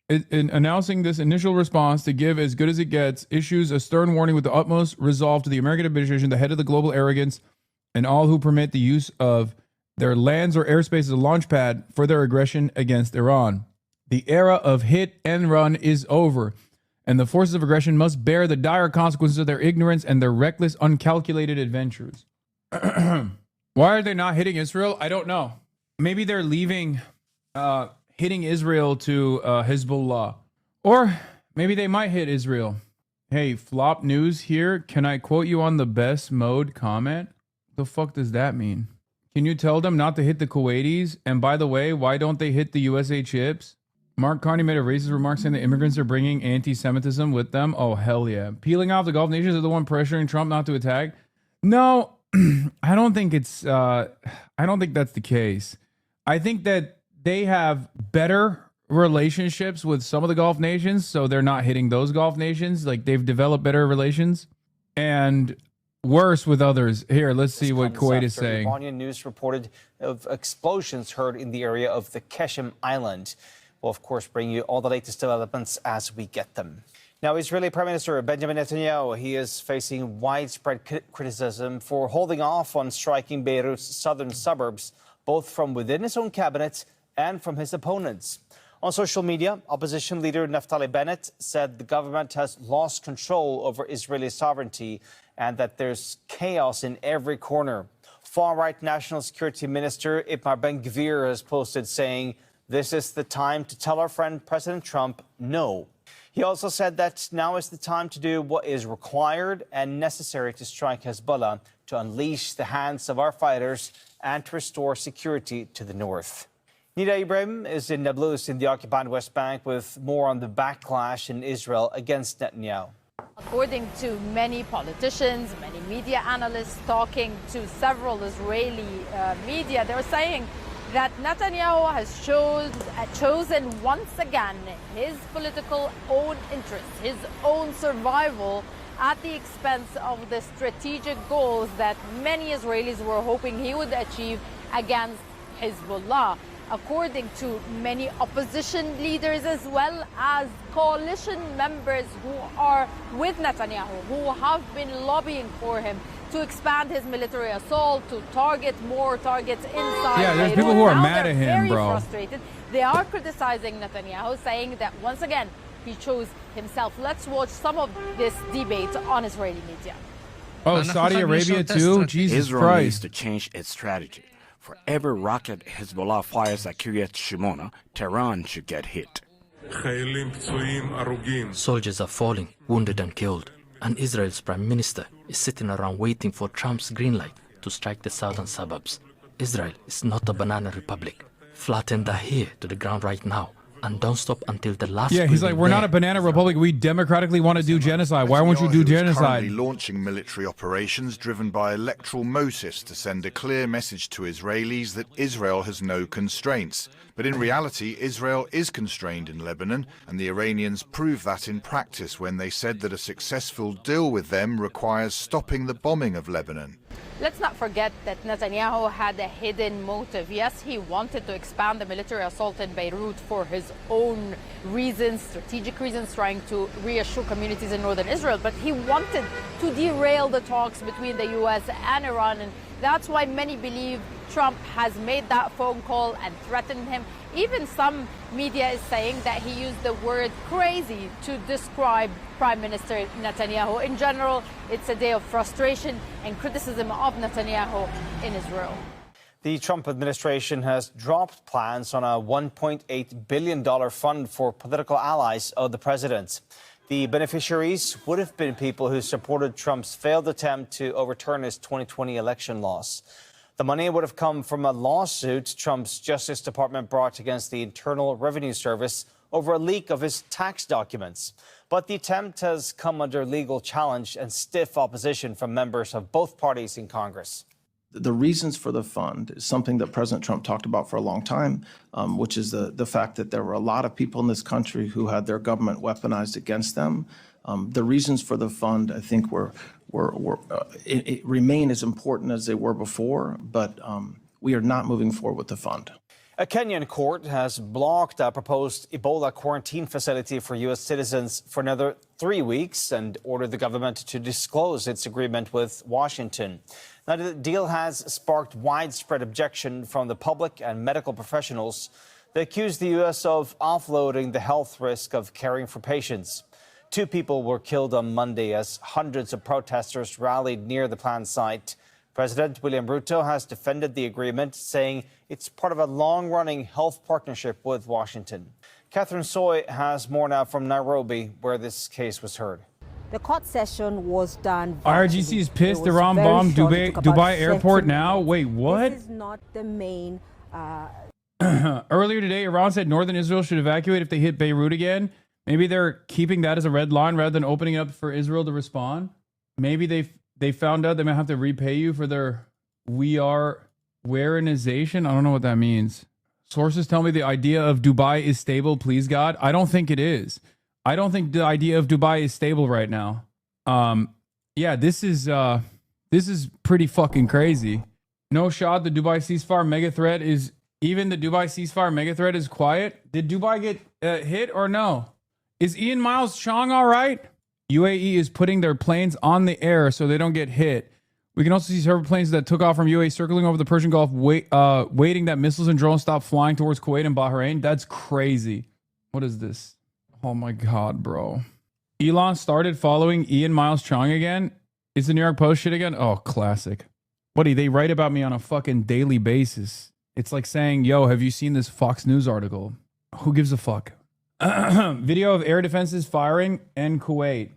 S8: in announcing this initial response to give as good as it gets, issues a stern warning with the utmost resolve to the American administration, the head of the global arrogance, and all who permit the use of their lands or airspace as a launch pad for their aggression against Iran. The era of hit and run is over, and the forces of aggression must bear the dire consequences of their ignorance and their reckless, uncalculated adventures. Why are they not hitting Israel? I don't know. Maybe they're leaving hitting Israel to Hezbollah. Or maybe they might hit Israel. Hey, flop news here. Can I quote you on the best mode comment? The fuck does that mean? Can you tell them not to hit the Kuwaitis? And by the way, why don't they hit the USA chips? Mark Carney made a racist remark saying that immigrants are bringing anti-Semitism with them. Oh, hell yeah. Peeling off the Gulf nations are the one pressuring Trump not to attack. No, I don't think it's, I don't think that's the case. I think that they have better relationships with some of the Gulf nations, so they're not hitting those Gulf nations. Like, they've developed better relations, and worse with others. Here, let's see what Kuwait is saying.
S17: Iranian news reported of explosions heard in the area of the Keshem Island. We'll, of course, bring you all the latest developments as we get them. Now, Israeli Prime Minister Benjamin Netanyahu, he is facing widespread criticism for holding off on striking Beirut's southern suburbs, both from within his own cabinet and from his opponents. On social media, opposition leader Naftali Bennett said the government has lost control over Israeli sovereignty and that there's chaos in every corner. Far-right National Security Minister Itamar Ben-Gvir has posted saying, "This is the time to tell our friend President Trump no." He also said that now is the time to do what is required and necessary to strike Hezbollah, to unleash the hands of our fighters and to restore security to the north. Nida Ibrahim is in Nablus in the occupied West Bank with more on the backlash in Israel against Netanyahu.
S2: According to many politicians, many media analysts talking to several Israeli media, they're saying that Netanyahu has chosen once again his political own interests, his own survival at the expense of the strategic goals that many Israelis were hoping he would achieve against Hezbollah. According to many opposition leaders as well as coalition members who are with Netanyahu, who have been lobbying for him to expand his military assault, to target more targets inside.
S8: Yeah, there's
S2: Beirut.
S8: people who are
S2: Now
S8: mad at him,
S2: very
S8: bro.
S2: Frustrated. They are criticizing Netanyahu, saying that once again he chose himself. Let's watch some of this debate on Israeli media.
S8: Oh, Saudi Arabia too? Jesus
S10: Israel needs
S8: Christ.
S10: to change its strategy. For every rocket Hezbollah fires at Kiryat Shimona, Tehran should get hit.
S12: Soldiers are falling, wounded and killed, and Israel's prime minister is sitting around waiting for Trump's green light to strike the southern suburbs. Israel is not a banana republic. Flatten the here to the ground right now, and don't stop until the last.
S8: Yeah, he's like,
S12: breathing
S8: we're not a
S12: bear
S8: banana republic. We democratically want to do genocide. Why won't you do genocide?
S19: Currently launching military operations driven by electoral motives to send a clear message to Israelis that Israel has no constraints. But in reality, Israel is constrained in Lebanon, and the Iranians prove that in practice when they said that a successful deal with them requires stopping the bombing of Lebanon.
S2: Let's not forget that Netanyahu had a hidden motive. Yes, he wanted to expand the military assault in Beirut for his own reasons, strategic reasons, trying to reassure communities in northern Israel, but he wanted to derail the talks between the U.S. and Iran, and that's why many believe Trump has made that phone call and threatened him. Even some media is saying that he used the word crazy to describe Prime Minister Netanyahu. In general, it's a day of frustration and criticism of Netanyahu in Israel.
S17: The Trump administration has dropped plans on a $1.8 billion fund for political allies of the president. The beneficiaries would have been people who supported Trump's failed attempt to overturn his 2020 election loss. The money would have come from a lawsuit Trump's Justice Department brought against the Internal Revenue Service over a leak of his tax documents. But the attempt has come under legal challenge and stiff opposition from members of both parties in Congress.
S25: The reasons for the fund is something that President Trump talked about for a long time, which is the fact that there were a lot of people in this country who had their government weaponized against them. The reasons for the fund, I think, remain as important as they were before, but we are not moving forward with the fund.
S17: A Kenyan court has blocked a proposed Ebola quarantine facility for U.S. citizens for another 3 weeks and ordered the government to disclose its agreement with Washington. Now, the deal has sparked widespread objection from the public and medical professionals. They accuse the U.S. of offloading the health risk of caring for patients. 2 people were killed on Monday as hundreds of protesters rallied near the planned site. President William Ruto has defended the agreement, saying it's part of a long-running health partnership with Washington. Catherine Soy has more now from Nairobi, where this case was heard.
S26: The court session was done.
S8: IRGC is pissed. Iran bombed Dubai airport now. Wait, what?
S26: This is not the main.
S8: Earlier today, Iran said northern Israel should evacuate if they hit Beirut again. Maybe they're keeping that as a red line rather than opening it up for Israel to respond. Maybe they found out they might have to repay you for their wearinization. I don't know what that means. Sources tell me the idea of Dubai is stable, please God. I don't think it is. I don't think the idea of Dubai is stable right now. Yeah, this is pretty fucking crazy. No shot, the Dubai ceasefire mega threat is quiet. Did Dubai get hit or no? Is Ian Miles Chong all right? UAE is putting their planes on the air so they don't get hit. We can also see several planes that took off from UAE circling over the Persian Gulf, waiting that missiles and drones stop flying towards Kuwait and Bahrain. That's crazy. What is this? Oh my God, bro. Elon started following Ian Miles Chong again. Is the New York Post shit again? Oh, classic. Buddy, they write about me on a fucking daily basis. It's like saying, yo, have you seen this Fox News article? Who gives a fuck? Video of air defenses firing in Kuwait.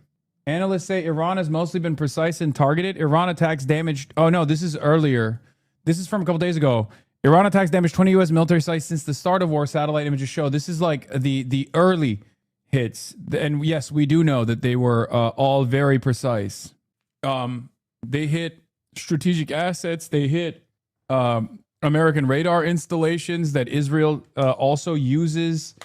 S8: Analysts say Iran has mostly been precise and targeted. Iran attacks damaged... Oh, no, this is earlier. This is from a couple days ago. Iran attacks damaged 20 U.S. military sites since the start of war, satellite images show. This is like the early hits. And yes, we do know that they were all very precise. They hit strategic assets. They hit American radar installations that Israel also uses.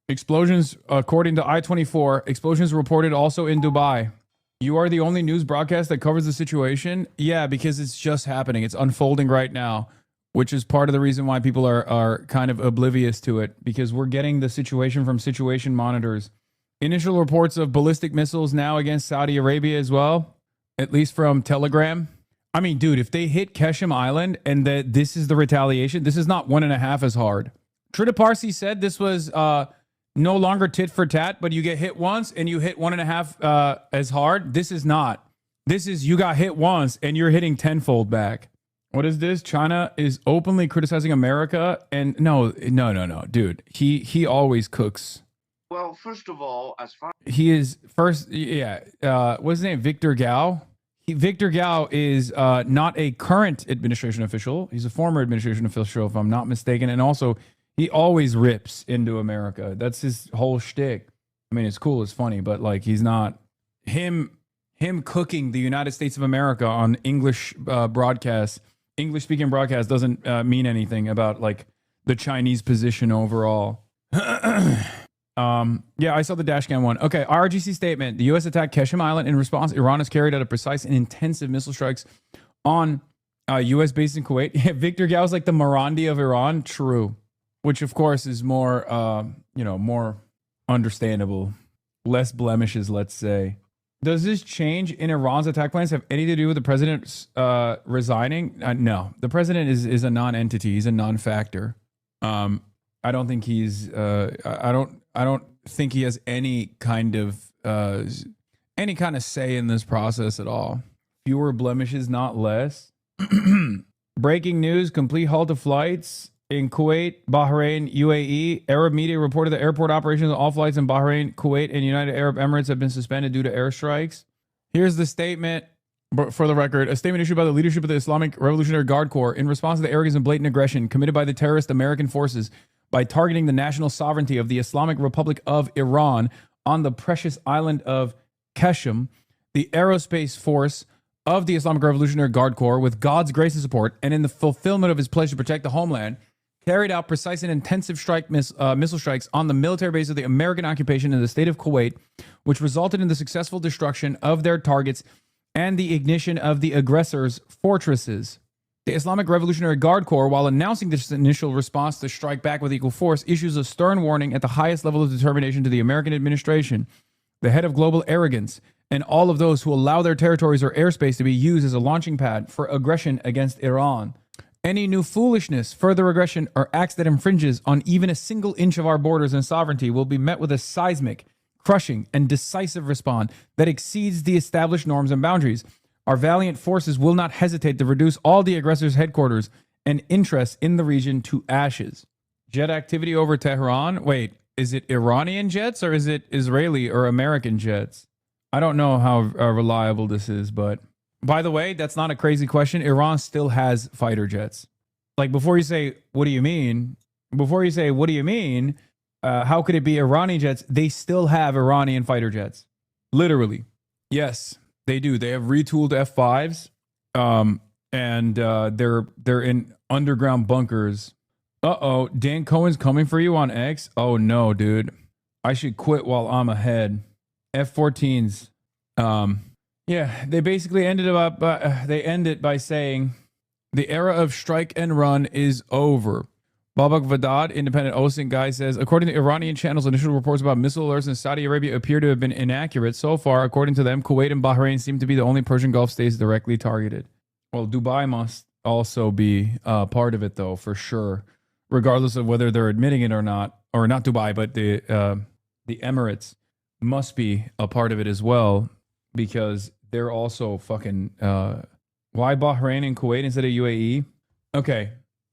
S8: Explosions, according to I-24, explosions reported also in Dubai. You are the only news broadcast that covers the situation? Yeah, because it's just happening. It's unfolding right now, which is part of the reason why people are kind of oblivious to it, because we're getting the situation from situation monitors. Initial reports of ballistic missiles now against Saudi Arabia as well, at least from Telegram. I mean, dude, if they hit Keshem Island and that this is the retaliation, this is not 1.5 as hard. Trita Parsi said this was no longer tit for tat, but you get hit once and you hit 1.5 as hard. This is not. This is you got hit once and you're hitting tenfold back. What is this? China is openly criticizing America, and no, dude. He always cooks.
S1: Well, first of all, as far
S8: He is first, yeah. What's his name? Victor Gao. Victor Gao is not a current administration official. He's a former administration official, if I'm not mistaken, and also he always rips into America. That's his whole shtick. I mean, it's cool, it's funny, but like he's not him cooking the United States of America on English broadcasts. English speaking broadcast doesn't mean anything about like the Chinese position overall. Yeah, I saw the dashcam one. Okay, RGC statement. The U.S. attacked Keshem Island. In response, Iran has carried out a precise and intensive missile strikes on U.S. base in Kuwait. Yeah, Victor Gao is like the Morandi of Iran. True. Which, of course, is more, more understandable. Less blemishes, let's say. Does this change in Iran's attack plans have anything to do with the president resigning? No. The president is a non-entity. He's a non-factor. I don't think he's... I don't think he has any kind of say in this process at all. Fewer blemishes, not less. Breaking news: complete halt of flights in Kuwait, Bahrain, UAE. Arab media reported that airport operations on all flights in Bahrain, Kuwait, and United Arab Emirates have been suspended due to airstrikes. Here's the statement. For the record, a statement issued by the leadership of the Islamic Revolutionary Guard Corps in response to the arrogance and blatant aggression committed by the terrorist American forces by targeting the national sovereignty of the Islamic Republic of Iran on the precious island of Keshem. The aerospace force of the Islamic Revolutionary Guard Corps, with God's grace and support, and in the fulfillment of his pledge to protect the homeland, carried out precise and intensive missile strikes on the military base of the American occupation in the state of Kuwait, which resulted in the successful destruction of their targets and the ignition of the aggressors' fortresses. The Islamic Revolutionary Guard Corps, while announcing this initial response to strike back with equal force, issues a stern warning at the highest level of determination to the American administration, the head of global arrogance, and all of those who allow their territories or airspace to be used as a launching pad for aggression against Iran. Any new foolishness, further aggression, or acts that infringes on even a single inch of our borders and sovereignty will be met with a seismic, crushing, and decisive response that exceeds the established norms and boundaries. Our valiant forces will not hesitate to reduce all the aggressors' headquarters and interests in the region to ashes. Jet activity over Tehran? Wait, is it Iranian jets or is it Israeli or American jets? I don't know how reliable this is, but... By the way, that's not a crazy question. Iran still has fighter jets. Like, before you say, what do you mean? How could it be Iranian jets? They still have Iranian fighter jets. Literally. Yes, they do. They have retooled F-5s. And they're in underground bunkers. Uh-oh, Dan Cohen's coming for you on X? Oh, no, dude. I should quit while I'm ahead. F-14s. Yeah, they basically ended it by saying the era of strike and run is over. Babak Vadad, independent OSINT guy, says, according to Iranian channels, initial reports about missile alerts in Saudi Arabia appear to have been inaccurate. So far, according to them, Kuwait and Bahrain seem to be the only Persian Gulf states directly targeted. Well, Dubai must also be part of it, though, for sure, regardless of whether they're admitting it or not Dubai, but the Emirates must be a part of it as well, because they're also fucking... why Bahrain and Kuwait instead of UAE? Okay,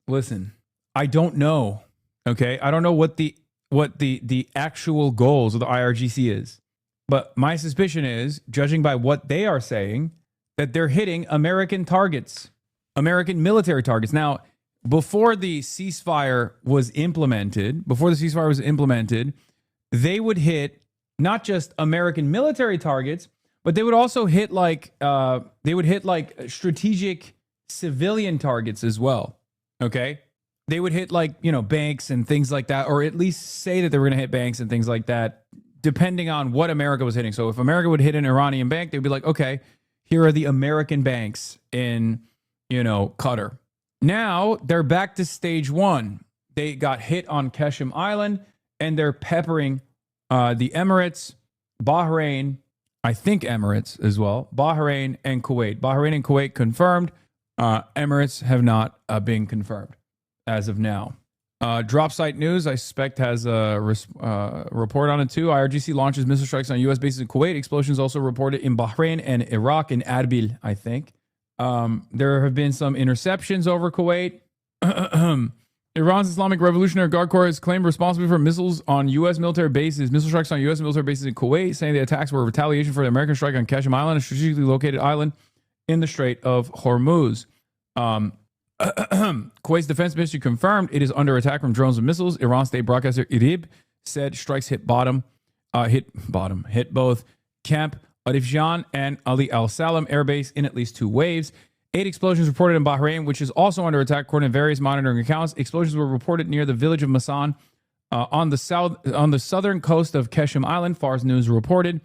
S8: listen. I don't know. Okay, I don't know what the actual goals of the IRGC is, but my suspicion is, judging by what they are saying, that they're hitting American targets, American military targets. Now, before the ceasefire was implemented, they would hit not just American military targets, but they would also hit strategic civilian targets as well. Okay. They would hit banks and things like that, or at least say that they were going to hit banks and things like that, depending on what America was hitting. So if America would hit an Iranian bank, they would be like, okay, here are the American banks in, Qatar. Now they're back to stage one. They got hit on Qasem Island, and they're peppering the Emirates, Bahrain, I think Emirates as well, Bahrain and Kuwait. Bahrain and Kuwait confirmed. Emirates have not been confirmed as of now. Drop site news, I suspect, has a report on it too. IRGC launches missile strikes on U.S. bases in Kuwait. Explosions also reported in Bahrain and Iraq, in Erbil, I think. There have been some interceptions over Kuwait. Iran's Islamic Revolutionary Guard Corps has claimed responsibility for missiles on U.S. military bases, missile strikes on U.S. military bases in Kuwait, saying the attacks were a retaliation for the American strike on Qasem Island, a strategically located island in the Strait of Hormuz. Kuwait's defense ministry confirmed it is under attack from drones and missiles. Iran state broadcaster IRIB said strikes hit both Camp Arifjan and Ali Al Salam air base in at least 2 waves. 8 explosions reported in Bahrain, which is also under attack, according to various monitoring accounts. Explosions were reported near the village of Masan on the southern coast of Qasem Island, Fars News reported.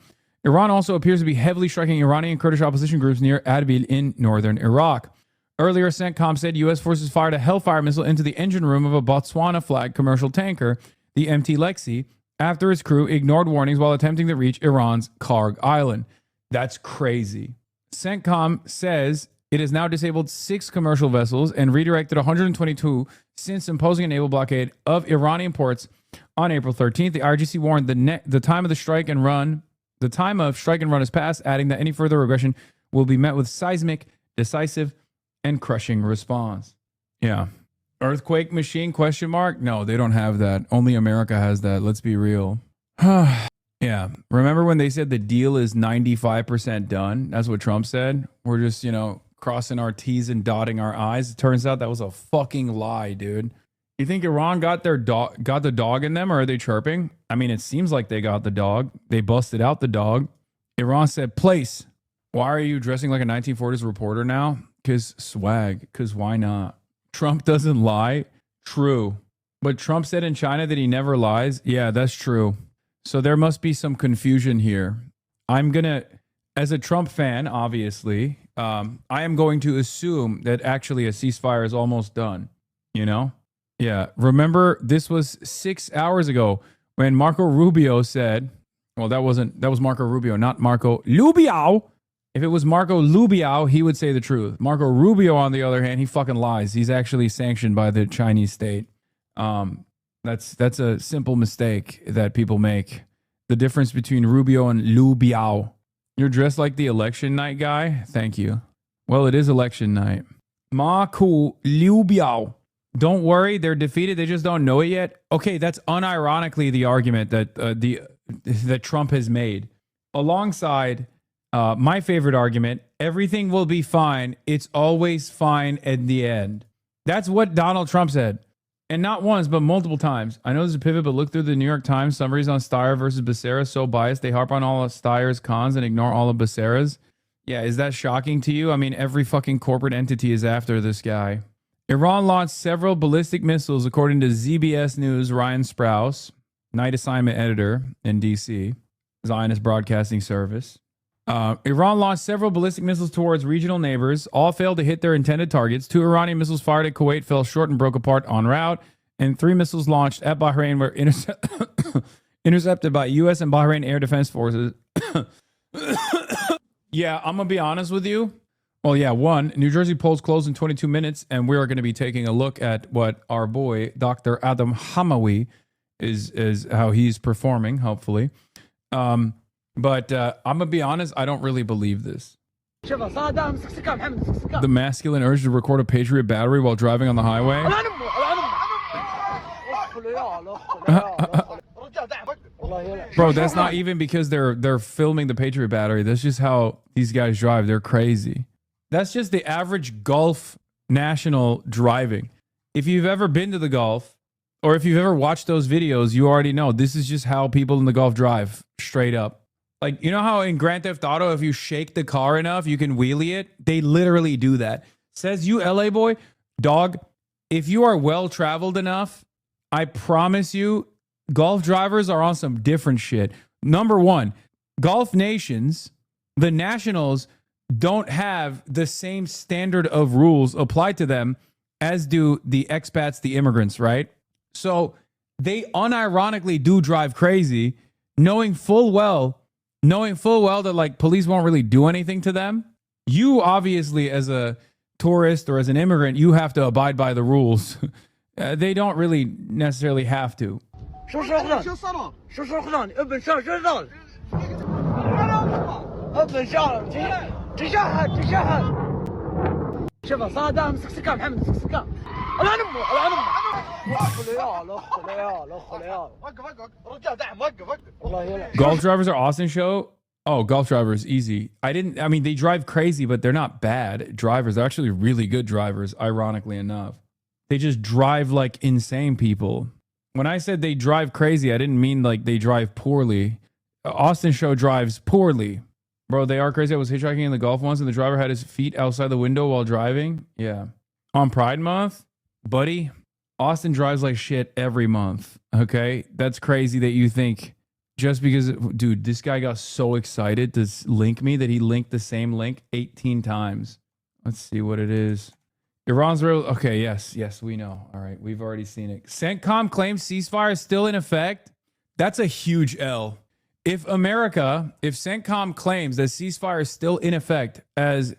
S8: Iran also appears to be heavily striking Iranian Kurdish opposition groups near Erbil in northern Iraq. Earlier, CENTCOM said U.S. forces fired a Hellfire missile into the engine room of a Botswana-flagged commercial tanker, the MT Lexi, after its crew ignored warnings while attempting to reach Iran's Karg Island. That's crazy. CENTCOM says it has now disabled 6 commercial vessels and redirected 122 since imposing a naval blockade of Iranian ports on April 13th. The IRGC warned the time of strike and run has passed, adding that any further aggression will be met with seismic, decisive, and crushing response. Yeah. Earthquake machine, ? No, they don't have that. Only America has that. Let's be real. Yeah. Remember when they said the deal is 95% done? That's what Trump said. We're just, crossing our T's and dotting our I's. It turns out that was a fucking lie, dude. You think Iran got the dog in them, or are they chirping? I mean, it seems like they got the dog. They busted out the dog. Iran said, place. Why are you dressing like a 1940s reporter now? Because swag. Because why not? Trump doesn't lie. True. But Trump said in China that he never lies. Yeah, that's true. So there must be some confusion here. As a Trump fan, obviously, I am going to assume that actually a ceasefire is almost done. Yeah. Remember, this was 6 hours ago when Marco Rubio said, well, that was Marco Rubio, not Marco Lubio. If it was Marco Lubio, he would say the truth. Marco Rubio, on the other hand, he fucking lies. He's actually sanctioned by the Chinese state. That's a simple mistake that people make. The difference between Rubio and Lubio. You're dressed like the election night guy? Thank you. Well, it is election night. Marco Rubio. Don't worry, they're defeated. They just don't know it yet. Okay, that's unironically the argument that Trump has made. Alongside my favorite argument, everything will be fine. It's always fine at the end. That's what Donald Trump said. And not once, but multiple times. I know there's a pivot, but look through the New York Times summaries on Steyer versus Becerra. So biased. They harp on all of Steyer's cons and ignore all of Becerra's. Yeah, is that shocking to you? I mean, every fucking corporate entity is after this guy. Iran launched several ballistic missiles, according to ZBS News' Ryan Sprouse, night assignment editor in D.C., Zionist Broadcasting Service. Iran launched several ballistic missiles towards regional neighbors. All failed to hit their intended targets. 2 Iranian missiles fired at Kuwait fell short and broke apart en route. and 3 missiles launched at Bahrain were intercepted by U.S. and Bahrain air defense forces. Yeah, I'm going to be honest with you. Well, yeah, one, New Jersey polls close in 22 minutes, and we are going to be taking a look at what our boy, Dr. Adam Hamawi, is how he's performing, hopefully. But I'm going to be honest, I don't really believe this. The masculine urge to record a Patriot battery while driving on the highway. Bro, that's not even because they're filming the Patriot battery. That's just how these guys drive. They're crazy. That's just the average Gulf national driving. If you've ever been to the Gulf, or if you've ever watched those videos, you already know this is just how people in the Gulf drive, straight up. Like, you know how in Grand Theft Auto, if you shake the car enough, you can wheelie it? They literally do that. Says you, LA boy, dog, if you are well-traveled enough, I promise you, Gulf drivers are on some different shit. Number one, Gulf nations, the nationals, don't have the same standard of rules applied to them as do the expats, the immigrants, right? So they unironically do drive crazy, knowing full well that like police won't really do anything to them. You obviously, as a tourist or as an immigrant, you have to abide by the rules. They don't really necessarily have to. Golf drivers are Austin show. Oh, golf drivers, easy. I mean, they drive crazy, but they're not bad drivers. They're actually really good drivers, ironically enough. They just drive like insane people. When I said they drive crazy, I didn't mean like they drive poorly. Austin show drives poorly. Bro, they are crazy. I was hitchhiking in the Gulf once and the driver had his feet outside the window while driving. Yeah. On Pride Month, buddy, Austin drives like shit every month. Okay? That's crazy that you think just because, dude, this guy got so excited to link me that he linked the same link 18 times. Let's see what it is. Iran's real. Okay, yes, we know. All right, we've already seen it. CENTCOM claims ceasefire is still in effect. That's a huge L. If CENTCOM claims that ceasefire is still in effect as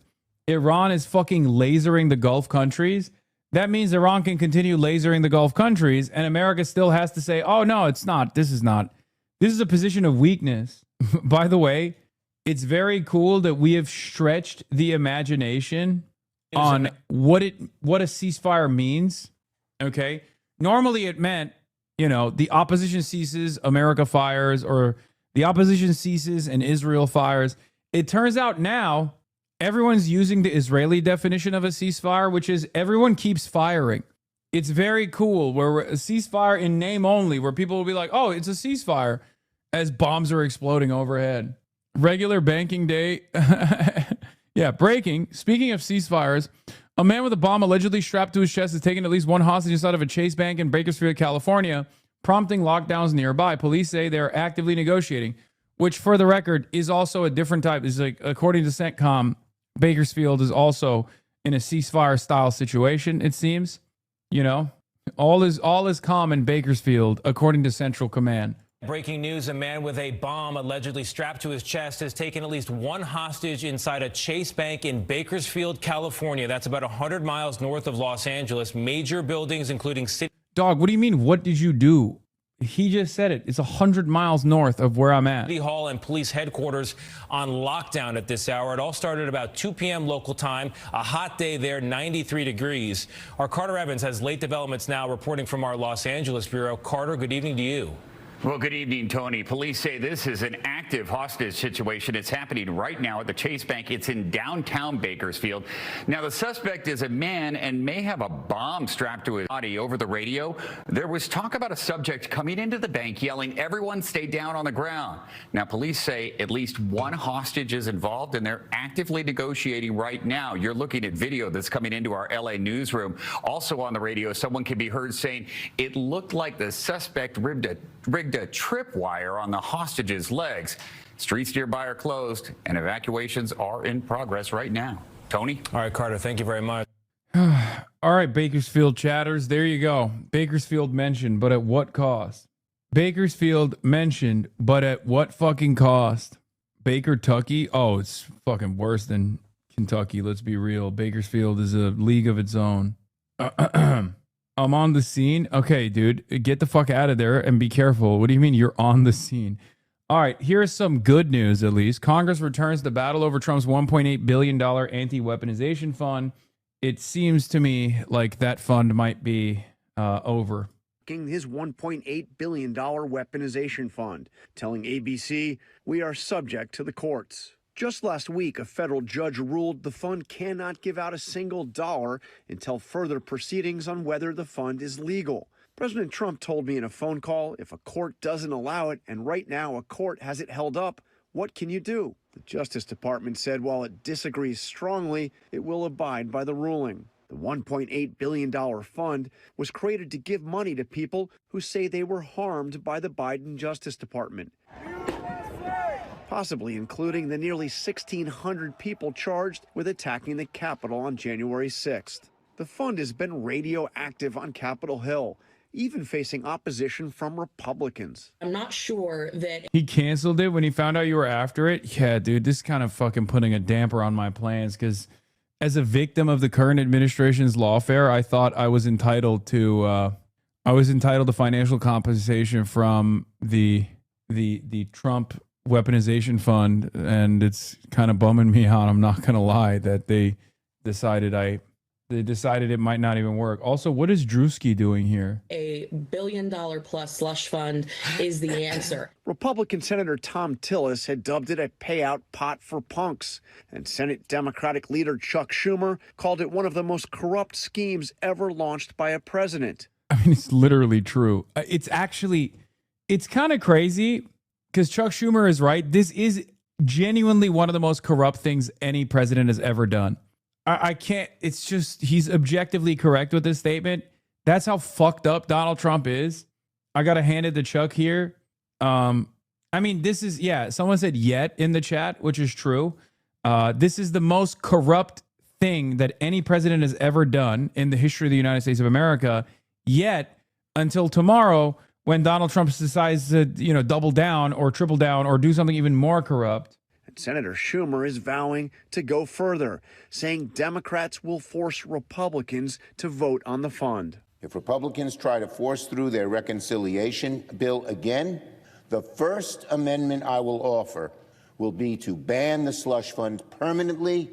S8: Iran is fucking lasering the Gulf countries, that means Iran can continue lasering the Gulf countries and America still has to say, oh, no, it's not. This is not. This is a position of weakness. By the way, it's very cool that we have stretched the imagination on what a ceasefire means. Okay. Normally it meant, the opposition ceases, America fires, or the opposition ceases and Israel fires. It turns out now everyone's using the Israeli definition of a ceasefire, which is everyone keeps firing. It's very cool where a ceasefire in name only, where people will be like, oh, it's a ceasefire as bombs are exploding overhead. Regular banking day. Yeah, breaking. Speaking of ceasefires, a man with a bomb allegedly strapped to his chest has taken at least one hostage inside of a Chase Bank in Bakersfield, California, prompting lockdowns nearby. Police say they're actively negotiating, which for the record is also a different type. It's like, according to CENTCOM, Bakersfield is also in a ceasefire style situation, it seems. All is calm in Bakersfield, according to Central Command.
S3: Breaking news, a man with a bomb allegedly strapped to his chest has taken at least one hostage inside a Chase Bank in Bakersfield, California. That's about 100 miles north of Los Angeles. Major buildings, including city.
S8: Dog, what do you mean? What did you do? He just said it. It's 100 miles north of where I'm at.
S3: City Hall and police headquarters on lockdown at this hour. It all started about 2 p.m. local time. A hot day there, 93 degrees. Our Carter Evans has late developments now, reporting from our Los Angeles bureau. Carter, good evening to you.
S11: Well, good evening, Tony. Police say this is an active hostage situation. It's happening right now at the Chase Bank. It's in downtown Bakersfield. Now, the suspect is a man and may have a bomb strapped to his body. Over the radio, there was talk about a subject coming into the bank yelling, "Everyone stay down on the ground." Now, police say at least one hostage is involved, and they're actively negotiating right now. You're looking at video that's coming into our LA newsroom. Also on the radio, someone can be heard saying it looked like the suspect rigged a tripwire on the hostage's legs. Streets nearby are closed and evacuations are in progress right now. Tony?
S3: All right, Carter, thank you very much.
S8: All right, Bakersfield chatters. There you go. Bakersfield mentioned, but at what cost? Bakersfield mentioned, but at what fucking cost? Baker-Tucky? Oh, it's fucking worse than Kentucky. Let's be real. Bakersfield is a league of its own. I'm on the scene. Okay, dude, get the fuck out of there and be careful. What do you mean you're on the scene? All right, here's some good news, at least. Congress returns the battle over Trump's $1.8 billion anti-weaponization fund. It seems to me like that fund might be over.
S5: His $1.8 billion weaponization fund, telling ABC, "We are subject to the courts." Just last week, a federal judge ruled the fund cannot give out a single dollar until further proceedings on whether the fund is legal. President Trump told me in a phone call, if a court doesn't allow it, and right now a court has it held up, what can you do? The Justice Department said while it disagrees strongly, it will abide by the ruling. The $1.8 billion fund was created to give money to people who say they were harmed by the Biden Justice Department, possibly including the nearly 1,600 people charged with attacking the Capitol on January 6th. The fund has been radioactive on Capitol Hill, even facing opposition from Republicans.
S6: I'm not sure that
S8: He canceled it when he found out you were after it? Yeah, dude, this is kind of fucking putting a damper on my plans because as a victim of the current administration's lawfare, I thought I was entitled to financial compensation from the Trump weaponization fund, and it's kind of bumming me out. I'm not gonna lie that they decided it might not even work. Also, what is Drewski doing here?
S6: a $1 billion plus slush fund is the answer.
S5: Republican Senator Tom Tillis had dubbed it a payout pot for punks, and Senate Democratic leader Chuck Schumer called it one of the most corrupt schemes ever launched by a president.
S8: I mean, it's literally true. It's kind of crazy because Chuck Schumer is right. This is genuinely one of the most corrupt things any president has ever done. I can't, it's just, he's objectively correct with this statement. That's how fucked up Donald Trump is. I got to hand it to Chuck here. I mean, this is, someone said yet in the chat, which is true. This is the most corrupt thing that any president has ever done in the history of the United States of America. Yet, until tomorrow, when Donald Trump decides to, double down or triple down or do something even more corrupt.
S5: Senator Schumer is vowing to go further, saying Democrats will force Republicans to vote on the fund.
S13: If Republicans try to force through their reconciliation bill again, the first amendment I will offer will be to ban the slush fund permanently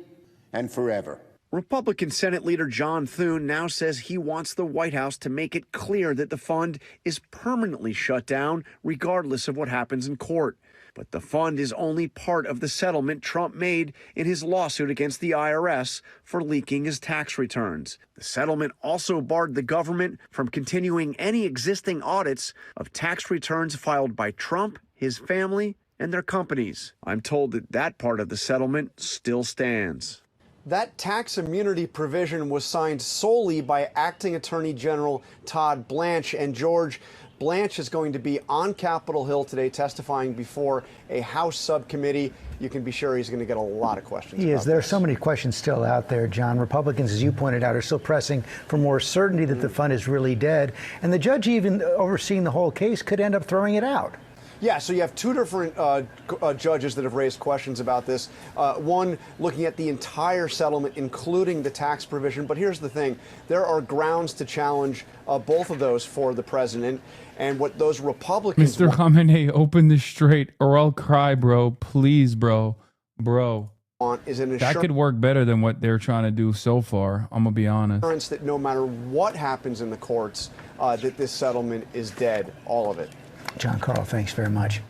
S13: and forever.
S5: Republican Senate Leader John Thune now says he wants the White House to make it clear that the fund is permanently shut down, regardless of what happens in court. But the fund is only part of the settlement Trump made in his lawsuit against the IRS for leaking his tax returns. The settlement also barred the government from continuing any existing audits of tax returns filed by Trump, his family, and their companies. I'm told that part of the settlement still stands.
S14: That tax immunity provision was signed solely by Acting Attorney General Todd Blanche. And George, Blanche is going to be on Capitol Hill today testifying before a House subcommittee. You can be sure he's going to get a lot of questions.
S15: He is. There are so many questions still out there, John. Republicans, as you pointed out, are still pressing for more certainty that the fund is really dead. And the judge, even overseeing the whole case, could end up throwing it out.
S14: Yeah, so you have two different judges that have raised questions about this. One looking at the entire settlement, including the tax provision. But here's the thing. There are grounds to challenge both of those for the president. And what those Republicans...
S8: Mr. Khamenei, open this straight or I'll cry, bro. Please, bro.
S14: Is an
S8: that could work better than what they're trying to do so far. I'm going to be honest.
S14: Assurance that no matter what happens in the courts, that this settlement is dead. All of it.
S15: John Carl, thanks very much.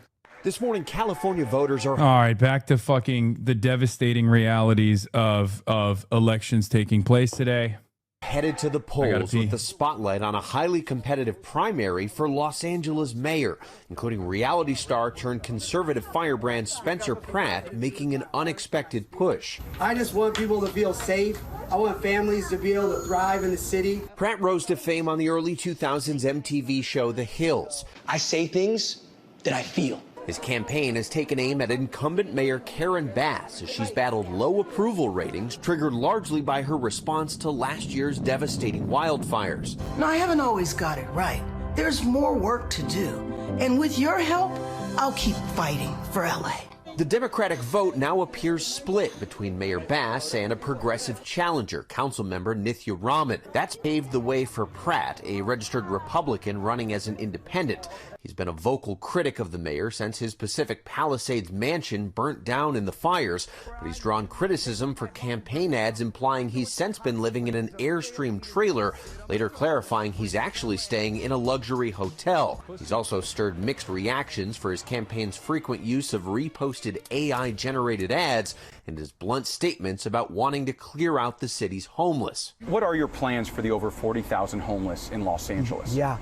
S16: This morning, California voters are...
S8: All right, back to fucking the devastating realities of elections taking place today.
S16: Headed to the polls with the spotlight on a highly competitive primary for Los Angeles mayor, including reality star turned conservative firebrand Spencer Pratt making an unexpected push.
S27: I just want people to feel safe. I want families to be able to thrive in the city.
S16: Pratt rose to fame on the early 2000s MTV show The Hills.
S27: I say things that I feel.
S16: His campaign has taken aim at incumbent Mayor Karen Bass as she's battled low approval ratings triggered largely by her response to last year's devastating wildfires.
S7: No, I haven't always got it right. There's more work to do. And with your help, I'll keep fighting for LA.
S16: The Democratic vote now appears split between Mayor Bass and a progressive challenger, Councilmember Nithya Raman. That's paved the way for Pratt, a registered Republican running as an independent. He's been a vocal critic of the mayor since his Pacific Palisades mansion burnt down in the fires, but he's drawn criticism for campaign ads implying he's since been living in an Airstream trailer, later clarifying he's actually staying in a luxury hotel. He's also stirred mixed reactions for his campaign's frequent use of reposted AI-generated ads and his blunt statements about wanting to clear out the city's homeless.
S9: What are your plans for the over 40,000 homeless in Los Angeles?
S27: Yeah,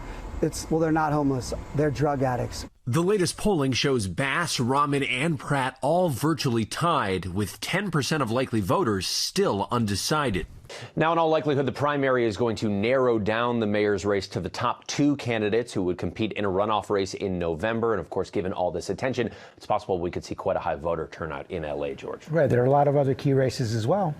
S27: well, they're not homeless. They're drug addicts.
S16: The latest polling shows Bass, Raman, and Pratt all virtually tied, with 10% of likely voters still undecided.
S18: Now, in all likelihood, the primary is going to narrow down the mayor's race to the top two candidates who would compete in a runoff race in November. And of course, given all this attention, it's possible we could see quite a high voter turnout in LA, George.
S15: Right. There are a lot of other key races as well.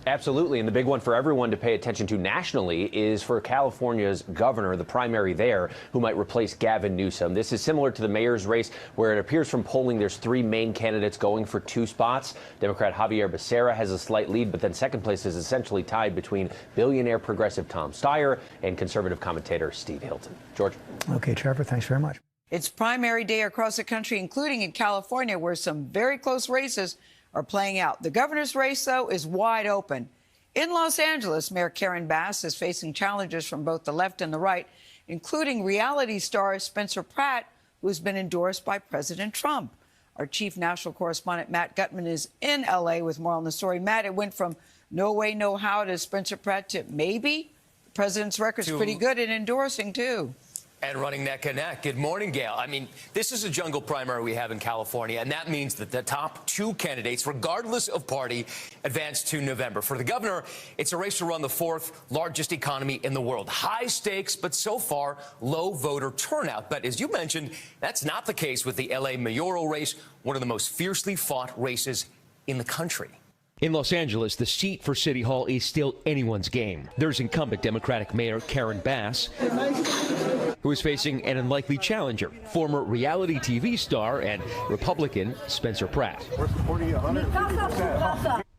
S18: Absolutely. And the big one for everyone to pay attention to nationally is for California's governor, the primary there, who might replace Gavin Newsom. This is similar to the mayor's race, where it appears from polling there's three main candidates going for two spots. Democrat Javier Becerra has a slight lead, but then second place is essentially tied between billionaire progressive Tom Steyer and conservative commentator Steve Hilton. George.
S15: Okay, Trevor, thanks very much.
S20: It's primary day across the country, including in California, where some very close races are playing out. The governor's race, though, is wide open. In Los Angeles, Mayor Karen Bass is facing challenges from both the left and the right, including reality star Spencer Pratt, who has been endorsed by President Trump. Our chief national correspondent, Matt Gutman, is in L.A. with more on the story. Matt, it went from no way, no how to Spencer Pratt to maybe. The president's record's pretty good in endorsing, too.
S21: And running neck and neck. Good morning, Gail. I mean, this is a jungle primary we have in California, and that means that the top two candidates, regardless of party, advance to November. For the governor, it's a race to run the fourth largest economy in the world. High stakes, but so far, low voter turnout. But as you mentioned, that's not the case with the L.A. mayoral race, one of the most fiercely fought races in the country.
S22: In Los Angeles, the seat for City Hall is still anyone's game. There's incumbent Democratic Mayor Karen Bass, who is facing an unlikely challenger, former reality TV star and Republican Spencer Pratt.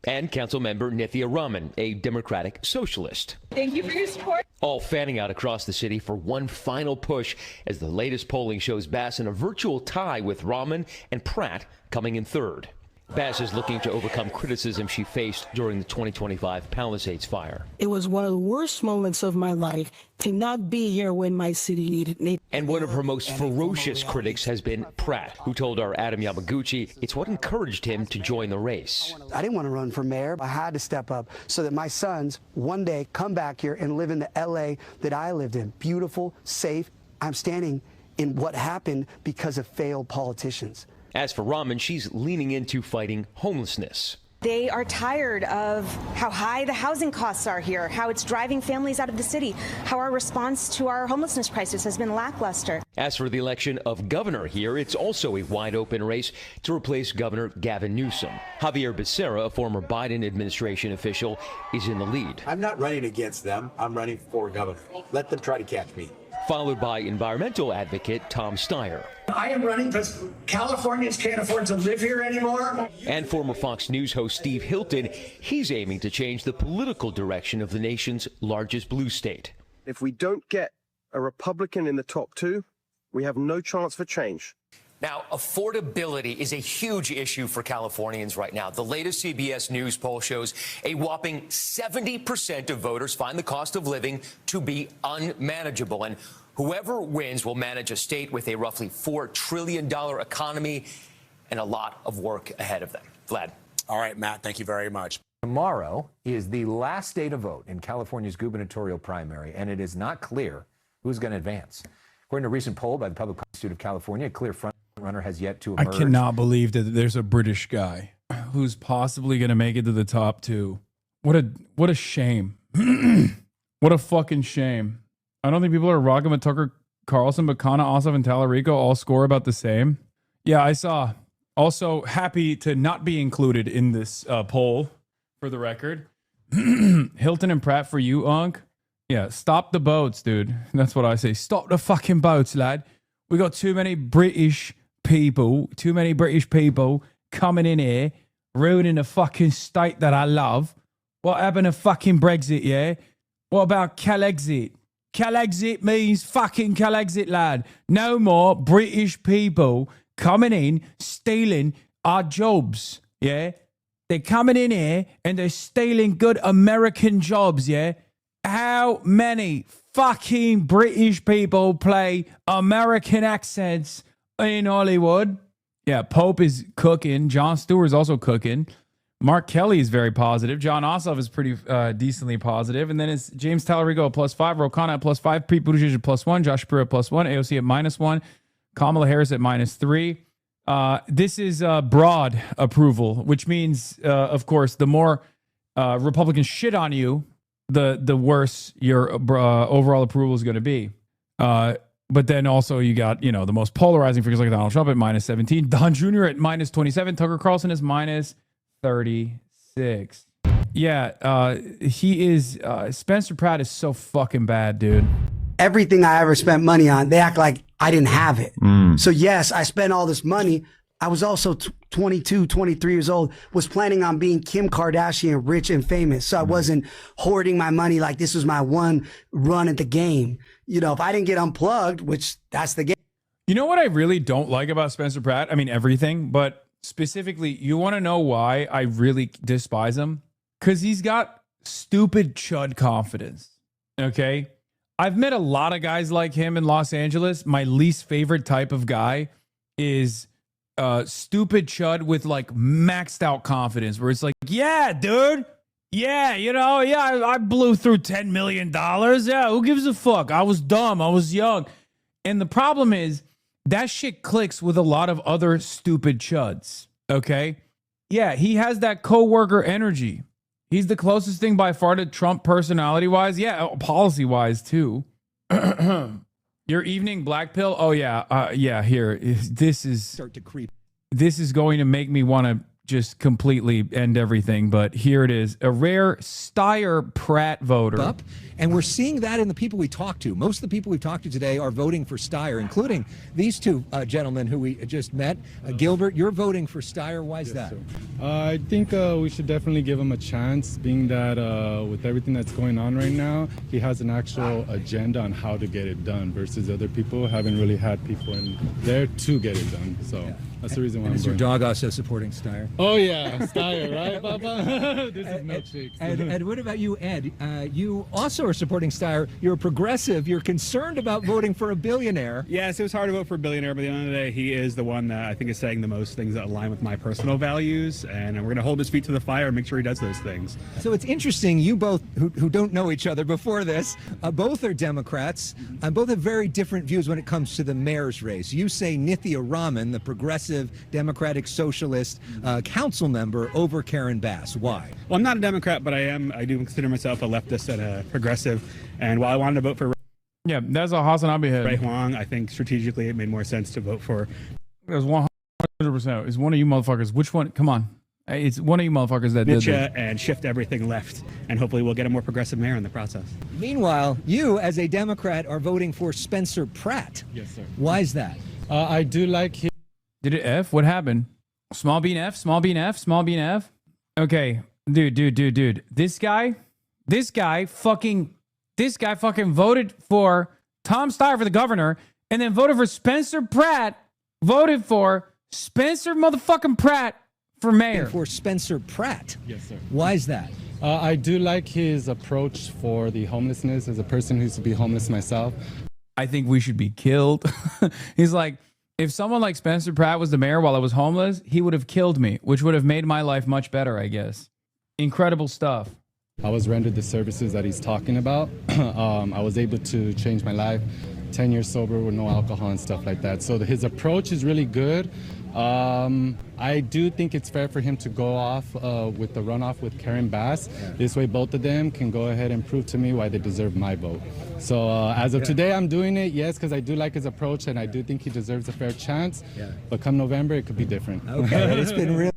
S22: And Councilmember Nithya Raman, a Democratic socialist.
S20: Thank you for your support.
S22: All fanning out across the city for one final push as the latest polling shows Bass in a virtual tie with Raman and Pratt coming in third. Bass is looking to overcome criticism she faced during the 2025 Palisades fire.
S7: It was one of the worst moments of my life to not be here when my city needed me.
S22: And one of her most ferocious critics has been Pratt, who told our Adam Yamaguchi it's what encouraged him to join the race.
S27: I didn't want to run for mayor. I had to step up so that my sons one day come back here and live in the L.A. that I lived in. Beautiful, safe. I'm standing in what happened because of failed politicians.
S22: As for Raman, she's leaning into fighting homelessness.
S23: They are tired of how high the housing costs are here, how it's driving families out of the city, how our response to our homelessness crisis has been lackluster.
S22: As for the election of governor here, it's also a wide open race to replace Governor Gavin Newsom. Javier Becerra, a former Biden administration official, is in the lead.
S28: I'm not running against them. I'm running for governor. Let them try to catch me.
S22: Followed by environmental advocate Tom Steyer.
S29: I am running because Californians can't afford to live here anymore.
S22: And former Fox News host Steve Hilton, he's aiming to change the political direction of the nation's largest blue state.
S30: If we don't get a Republican in the top two, we have no chance for change.
S21: Now, affordability is a huge issue for Californians right now. The latest CBS News poll shows a whopping 70% of voters find the cost of living to be unmanageable. And whoever wins will manage a state with a roughly $4 trillion economy and a lot of work ahead of them. Vlad.
S31: All right, Matt, thank you very much.
S32: Tomorrow is the last day to vote in California's gubernatorial primary, and it is not clear who's going to advance. According to a recent poll by the Public Institute of California, a clear front-runner has yet to emerge.
S8: I cannot believe that there's a British guy who's possibly going to make it to the top two. What a shame. What a fucking shame. I don't think people are rocking with Tucker Carlson, but Kana, Ossoff, and Tallarico all score about the same. Yeah, I saw. Also happy to not be included in this poll, for the record. Hilton and Pratt for you, Unc. Yeah, stop the boats, dude. That's what I say. Stop the fucking boats, lad. We got too many British people coming in here, ruining the fucking state that I love. What happened to fucking Brexit, yeah? What about Calexit? Calexit means fucking Calexit, lad. No more British people coming in, stealing our jobs, yeah? They're coming in here and they're stealing good American jobs, yeah? How many fucking British people play American accents in Hollywood? Yeah, Pope is cooking. Jon Stewart is also cooking. Mark Kelly is very positive. John Ossoff is pretty decently positive. And then it's James Talarico at +5, Ro Khanna at +5, Pete Buttigieg at +1, Josh Shapiro at +1, AOC at -1, Kamala Harris at -3. This is broad approval, which means, of course, the more Republicans shit on you, the worse your overall approval is going to be. But then also you got, you know, the most polarizing figures like Donald Trump at -17, Don Jr. at -27, Tucker Carlson is -36. Yeah, he is, Spencer Pratt is so fucking bad, dude.
S27: Everything I ever spent money on, they act like I didn't have it. So yes, I spent all this money. I was also 22, 23 years old, was planning on being Kim Kardashian, rich and famous. So I wasn't hoarding my money like this was my one run at the game. You know, if I didn't get unplugged, which that's the game.
S8: You know what I really don't like about Spencer Pratt? I mean, everything, but specifically, you want to know why I really despise him? Because he's got stupid chud confidence. Okay? I've met a lot of guys like him in Los Angeles. My least favorite type of guy is stupid chud with like maxed out confidence, where it's like, yeah, dude. Yeah, you know, yeah, I blew through $10 million. Yeah, who gives a fuck? I was dumb. I was young. And the problem is that shit clicks with a lot of other stupid chuds. Okay? Yeah, he has that coworker energy. He's the closest thing by far to Trump personality-wise. Yeah, policy-wise, too. Your evening black pill? Oh, yeah. Yeah, here. This is...
S1: Start to creep.
S8: This is going to make me want to just completely end everything, but here it is. A rare Steyer Pratt voter.
S1: Up, and we're seeing that in the people we talk to. Most of the people we've talked to today are voting for Steyer, including these two gentlemen who we just met. Gilbert, you're voting for Steyer. Why is that?
S2: I think we should definitely give him a chance, being that with everything that's going on right now, he has an actual agenda on how to get it done versus other people haven't really had people in there to get it done. So that's the reason why I'm
S1: Is your
S2: going.
S1: dog also supporting Steyer?
S2: Oh, yeah, Steyer, right, Papa? This is milkshakes.
S1: And what about you, Ed? You also are supporting Steyer. You're a progressive. You're concerned about voting for a billionaire.
S3: Yes, it was hard to vote for a billionaire, but at the end of the day, he is the one that I think is saying the most things that align with my personal values, and we're going to hold his feet to the fire and make sure he does those things.
S1: So it's interesting, you both, who don't know each other before this, both are Democrats, and both have very different views when it comes to the mayor's race. You say Nithya Raman, the progressive Democratic Socialist council member, over Karen Bass. Why?
S3: Well, I'm not a Democrat, but I do consider myself a leftist and a progressive, and while I wanted to vote for
S8: that's a HasanAbi head.
S3: Ray Huang, I think strategically it made more sense to vote for.
S8: It was 100%. It's one of you motherfuckers. Which one? Come on. It's one of you motherfuckers that did that.
S3: And shift everything left, and hopefully we'll get a more progressive mayor in the process.
S1: Meanwhile, you, as a Democrat, are voting for Spencer Pratt.
S2: Yes, sir.
S1: Why is that?
S2: I do like him.
S8: Did it F? What happened? Small bean F? Small bean F? Small bean F? Okay. Dude. This guy fucking voted for Tom Steyer for the governor and then voted for Spencer Pratt, voted for Spencer motherfucking Pratt for mayor.
S1: For Spencer Pratt?
S2: Yes, sir.
S1: Why is that?
S2: I do like his approach for the homelessness as a person who used to be homeless myself.
S8: I think we should be killed. He's like, if someone like Spencer Pratt was the mayor while I was homeless, he would have killed me, which would have made my life much better, I guess. Incredible stuff.
S2: I was rendered the services that he's talking about. I was able to change my life 10 years sober with no alcohol and stuff like that. So his approach is really good. I do think it's fair for him to go off with the runoff with Karen Bass. This way both of them can go ahead and prove to me why they deserve my vote. So as of today, I'm doing it, yes, because I do like his approach and I do think he deserves a fair chance. But come November, it could be different.
S1: Okay, it's been real.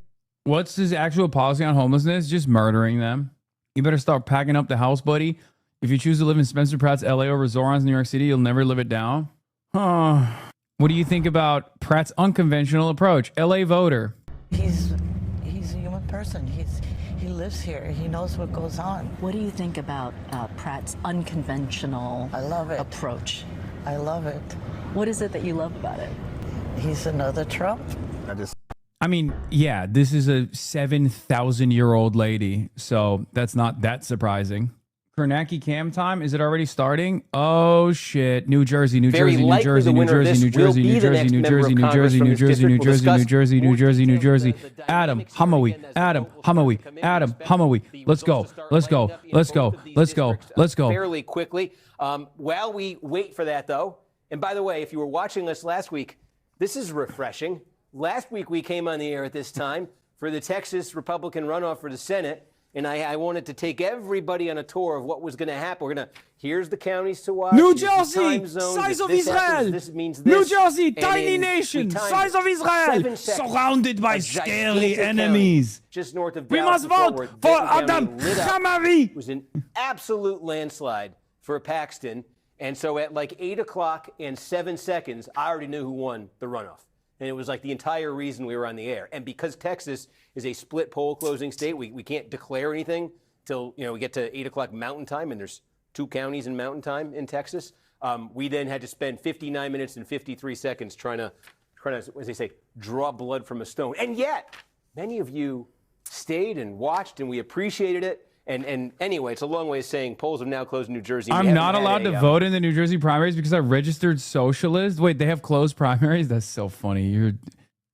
S8: What's his actual policy on homelessness? Just murdering them. You better start packing up the house, buddy. If you choose to live in Spencer Pratt's LA over Zoran's New York City, you'll never live it down. What do you think about Pratt's unconventional approach? LA voter.
S4: He's a human person. He lives here. He knows what goes on.
S5: What do you think about Pratt's unconventional approach?
S4: I love it.
S5: What is it that you love about it?
S4: He's another Trump.
S8: I mean, yeah, this is a 7,000-year-old lady, so that's not that surprising. Kornacki cam time, is it already starting? Oh shit! New Jersey, New Jersey, New Jersey, New Jersey, New Jersey, New Jersey, New Jersey, New Jersey, New Jersey, New Jersey, New Jersey, New Jersey, New Jersey. Adam Hamawi, Adam Hamawi, Adam Hamawi. Let's go, let's go, let's go, let's go, let's go.
S6: Fairly quickly. While we wait for that, though, and by the way, if you were watching us last week, this is refreshing. Last week we came on the air at this time for the Texas Republican runoff for the Senate. And I wanted to take everybody on a tour of what was going to happen. Here's the counties to watch.
S8: New Jersey, size of Israel.
S6: This means this.
S8: New Jersey, tiny nation, size of Israel, surrounded by scary enemies.
S6: Just north of
S8: we
S6: Dallas
S8: must vote for Adam HasanAbi.
S6: It was an absolute landslide for Paxton. And so at like 8 o'clock and 7 seconds, I already knew who won the runoff. And it was like the entire reason we were on the air. And because Texas is a split poll closing state, we can't declare anything till we get to 8 o'clock Mountain Time, and there's 2 counties in Mountain Time in Texas. We then had to spend 59 minutes and 53 seconds trying to, as they say, draw blood from a stone. And yet, many of you stayed and watched, and we appreciated it. And anyway, it's a long way of saying polls have now closed in New Jersey.
S8: I'm not allowed to vote in the New Jersey primaries because I registered socialist. Wait, they have closed primaries? That's so funny.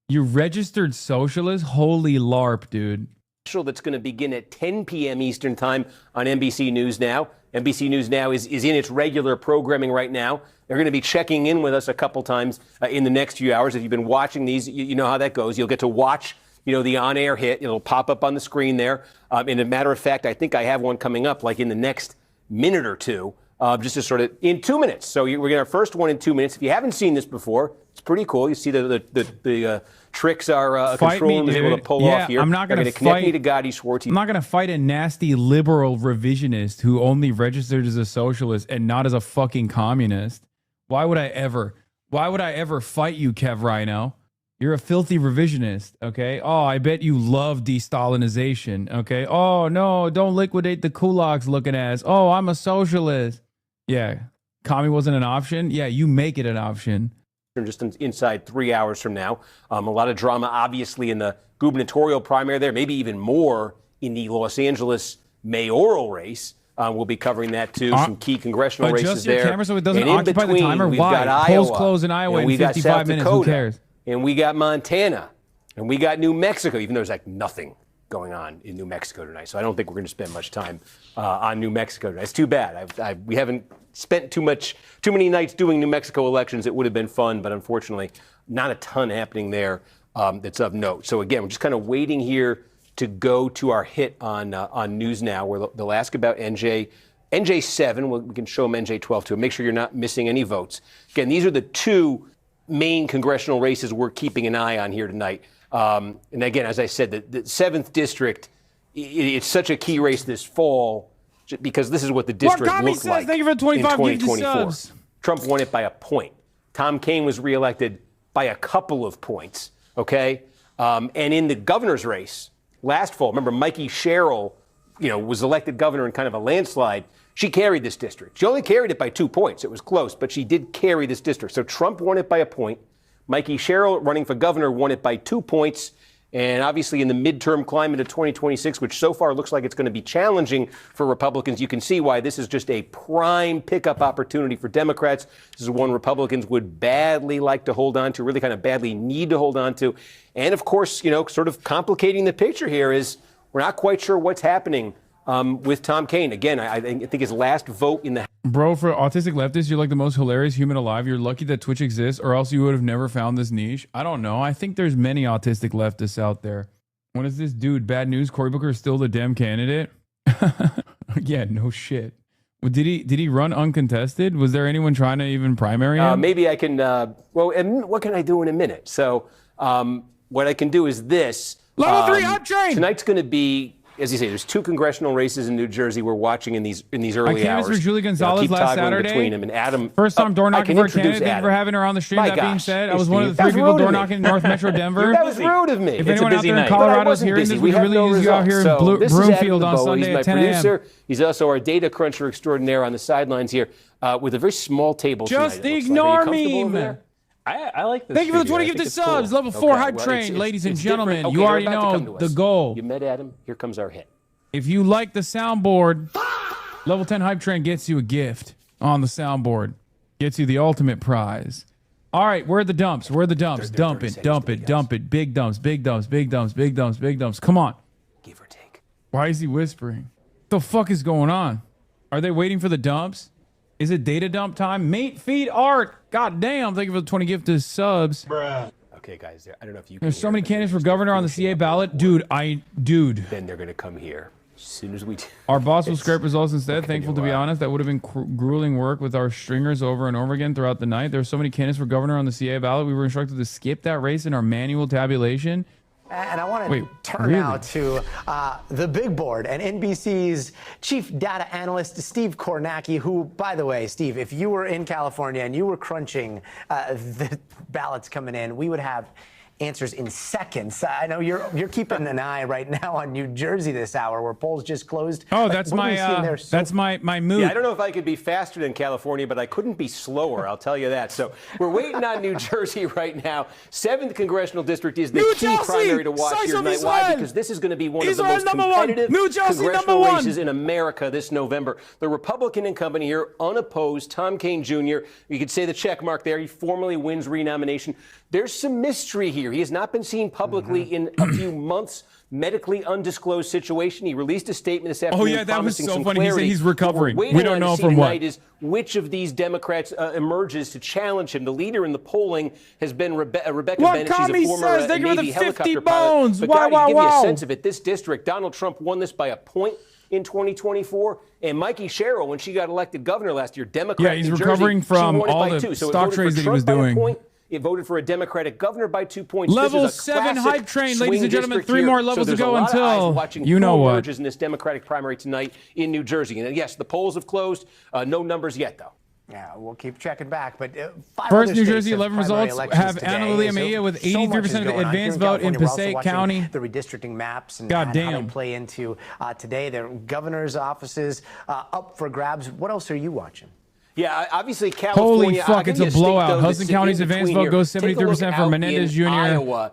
S8: You registered socialist? Holy LARP, dude.
S6: That's going to begin at 10 p.m. Eastern Time on NBC News Now. NBC News Now is in its regular programming right now. They're going to be checking in with us a couple times in the next few hours. If you've been watching these, you know how that goes. You'll get to watch the on-air hit. It'll pop up on the screen there. And a matter of fact, I think I have one coming up like in the next minute or two, just to sort of in 2 minutes. So we're getting our first one in 2 minutes. If you haven't seen this before, it's pretty cool. You see the tricks our control room is able to pull off here.
S8: I'm not going to
S6: connect me to Gotti Schwartz.
S8: I'm not going to fight a nasty liberal revisionist who only registered as a socialist and not as a fucking communist. Why would I ever fight you, Kev Rhino? You're a filthy revisionist, okay? Oh, I bet you love de-Stalinization, okay? Oh, no, don't liquidate the kulaks looking ass. Oh, I'm a socialist. Yeah, commie wasn't an option? Yeah, you make it an option.
S6: Just inside 3 hours from now. A lot of drama, obviously, in the gubernatorial primary there, maybe even more in the Los Angeles mayoral race. We'll be covering that, too. Some key congressional races
S8: adjust your
S6: there.
S8: Camera so it doesn't occupy the timer. Why? Polls close in Iowa in 55 minutes. Who cares?
S6: And we got Montana, and we got New Mexico, even though there's like nothing going on in New Mexico tonight. So I don't think we're going to spend much time on New Mexico tonight. It's too bad. We haven't spent too many nights doing New Mexico elections. It would have been fun, but unfortunately, not a ton happening there that's of note. So again, we're just kind of waiting here to go to our hit on News Now, where they'll ask about NJ7. We can show them NJ12 too. Make sure you're not missing any votes. Again, these are the 2 main congressional races we're keeping an eye on here tonight. And again, as I said, the 7th district, it's such a key race this fall because this is what the district looked like
S8: Thank you for 25
S6: in 2024. Trump won it by a point. Tom Kaine was reelected by a couple of points, okay? And in the governor's race last fall, remember Mikey Sherrill, was elected governor in kind of a landslide. She carried this district. She only carried it by 2 points. It was close, but she did carry this district. So Trump won it by a point. Mikey Sherrill, running for governor, won it by 2 points. And obviously in the midterm climate of 2026, which so far looks like it's going to be challenging for Republicans, you can see why this is just a prime pickup opportunity for Democrats. This is one Republicans would badly like to hold on to, really kind of badly need to hold on to. And of course, sort of complicating the picture here is we're not quite sure what's happening with Tom Kaine. Again, I think his last vote in the
S8: Bro, for autistic leftists, you're like the most hilarious human alive. You're lucky that Twitch exists, or else you would have never found this niche. I don't know. I think there's many autistic leftists out there. What is this dude? Bad news. Cory Booker is still the Dem candidate. Yeah, no shit. Well, did he run uncontested? Was there anyone trying to even primary him?
S6: Maybe I can. Well, and what can I do in a minute? So what I can do is this.
S8: Level 3 hype train.
S6: Tonight's going to be. As you say, there's 2 congressional races in New Jersey we're watching in these early hours.
S8: I canvassed for Julie Gonzalez last Saturday.
S6: Between him and Adam.
S8: First time door knocking for a candidate. Thank you for having her on the stream. That being said, I was one of the 3 people door knocking in North Metro Denver.
S6: That was rude of me.
S8: If anyone out there in Colorado is hearing this, we could really use you out here in Broomfield on Sunday at 10 a.m.
S6: He's also our data cruncher extraordinaire on the sidelines here with a very small table.
S8: Just ignore me.
S9: I like this.
S8: Thank you for the 20 gifted subs. Level 4 hype train, ladies and gentlemen. You already know the goal.
S6: You met Adam. Here comes our hit.
S8: If you like the soundboard, level 10 hype train gets you a gift on the soundboard. Gets you the ultimate prize. All right, where are the dumps? Where are the dumps? Dump it, dump it, dump it. Big dumps, big dumps, big dumps, big dumps, big dumps. Come on.
S6: Give or take.
S8: Why is he whispering? What the fuck is going on? Are they waiting for the dumps? Is it data dump time? Mate, feed art. God damn. Thank you for the 20 gifted subs.
S6: Bruh. Okay, guys, I don't know if you can.
S8: There's so many candidates for governor on the CA ballot. Dude.
S6: Then they're going to come here. As soon as we do.
S8: Our boss will scrape results instead. Thankful to be honest. That would have been grueling work with our stringers over and over again throughout the night. There were so many candidates for governor on the CA ballot. We were instructed to skip that race in our manual tabulation.
S10: And I want to turn now to the big board and NBC's chief data analyst, Steve Kornacki, who, by the way, Steve, if you were in California and you were crunching the ballots coming in, we would have answers in seconds. I know you're keeping an eye right now on New Jersey this hour, where polls just closed.
S8: Oh, that's my mood.
S6: Yeah, I don't know if I could be faster than California, but I couldn't be slower. I'll tell you that. So we're waiting on New Jersey right now. 7th congressional district is the key primary to watch here tonight. Why? Because this is going to be one of the most competitive congressional races in America this November. The Republican incumbent here, unopposed, Tom Kean Jr. You could say the check mark there. He formally wins renomination. There's some mystery here. He has not been seen publicly in a few months. Medically undisclosed situation. He released a statement this afternoon.
S8: Oh yeah, that was so funny.
S6: Clarity.
S8: He said he's recovering.
S6: We don't know from what. Is which of these Democrats emerges to challenge him? The leader in the polling has been Rebecca Bennett. She's a former Navy helicopter pilot. But God, to give you a sense of it, this district, Donald Trump won this by a point in 2024, and Mikey Sherrill, when she got elected governor last year, Democrat.
S8: Yeah, he's recovering from all the stock trades that he was doing.
S6: It voted for a Democratic governor by 2 points.
S8: Level 7 hype train, ladies and gentlemen. 3 more levels to go until you know what.
S6: In this Democratic primary tonight in New Jersey. And yes, the polls have closed. No numbers yet, though.
S10: Yeah, we'll keep checking back. But
S8: first, New Jersey 11 results have Anna Lilia Mejia with 83% of the advanced vote in Passaic County.
S10: The redistricting maps and how they play into today. Their governor's offices up for grabs. What else are you watching?
S6: Yeah, obviously California.
S8: Holy fuck, it's a blowout. Hudson County's advanced vote goes 73% for Menendez Jr.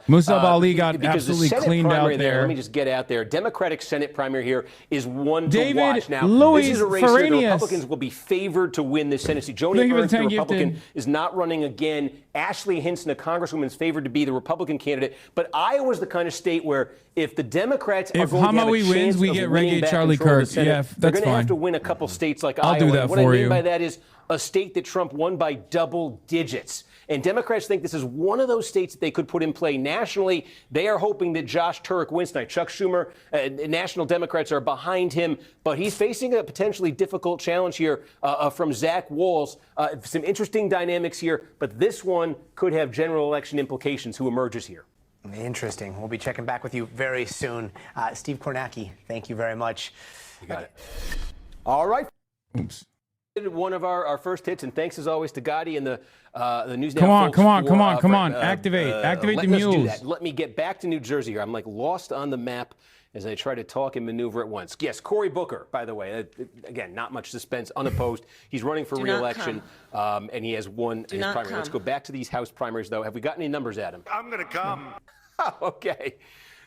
S8: Musab Ali got absolutely cleaned out there.
S6: Let me just get out there. Democratic Senate primary here is one
S8: David
S6: to watch. Now,
S8: Louis
S6: this is a race where the Republicans will be favored to win this Senate seat. Joni Ernst, the Republican, is not running again. Ashley Hinson, a congresswoman, is favored to be the Republican candidate. But Iowa's the kind of state where if the Democrats are going to have a chance
S8: we get Reggae Charlie Kirk. Yeah,
S6: they're
S8: that's
S6: going to have to win a couple states like Iowa.
S8: I'll do that
S6: for you. What I mean by that is a state that Trump won by double digits. And Democrats think this is one of those states that they could put in play nationally. They are hoping that Josh Turek wins tonight. Chuck Schumer, National Democrats are behind him, but he's facing a potentially difficult challenge here from Zach Walz. Some interesting dynamics here, but this one could have general election implications. Who emerges here?
S10: Interesting. We'll be checking back with you very soon. Steve Kornacki, thank you very much.
S6: You got it. All right.
S8: Oops.
S6: One of our first hits, and thanks as always to Gotti and the News
S8: Come
S6: Now
S8: on, come on. Activate the mules.
S6: Do that. Let me get back to New Jersey here. I'm like lost on the map as I try to talk and maneuver at once. Yes, Cory Booker, by the way. Again, not much suspense, unopposed. He's running for re-election, and he has won his primary. Let's go back to these House primaries, though. Have we got any numbers, Adam?
S30: I'm going to come.
S6: Okay.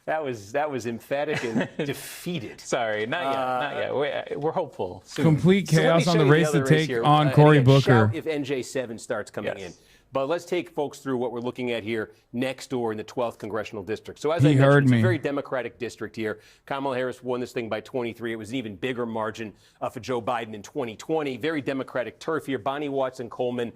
S6: That was emphatic and defeated.
S9: Sorry, not yet. We're hopeful. Soon.
S8: Complete chaos on the race to take on Cory Booker.
S6: Shout if NJ7 starts coming in. But let's take folks through what we're looking at here next door in the 12th Congressional District. So as I
S8: He
S6: mentioned,
S8: heard
S6: it's
S8: me.
S6: a very Democratic district here. Kamala Harris won this thing by 23. It was an even bigger margin for Joe Biden in 2020. Very Democratic turf here. Bonnie Watson-Coleman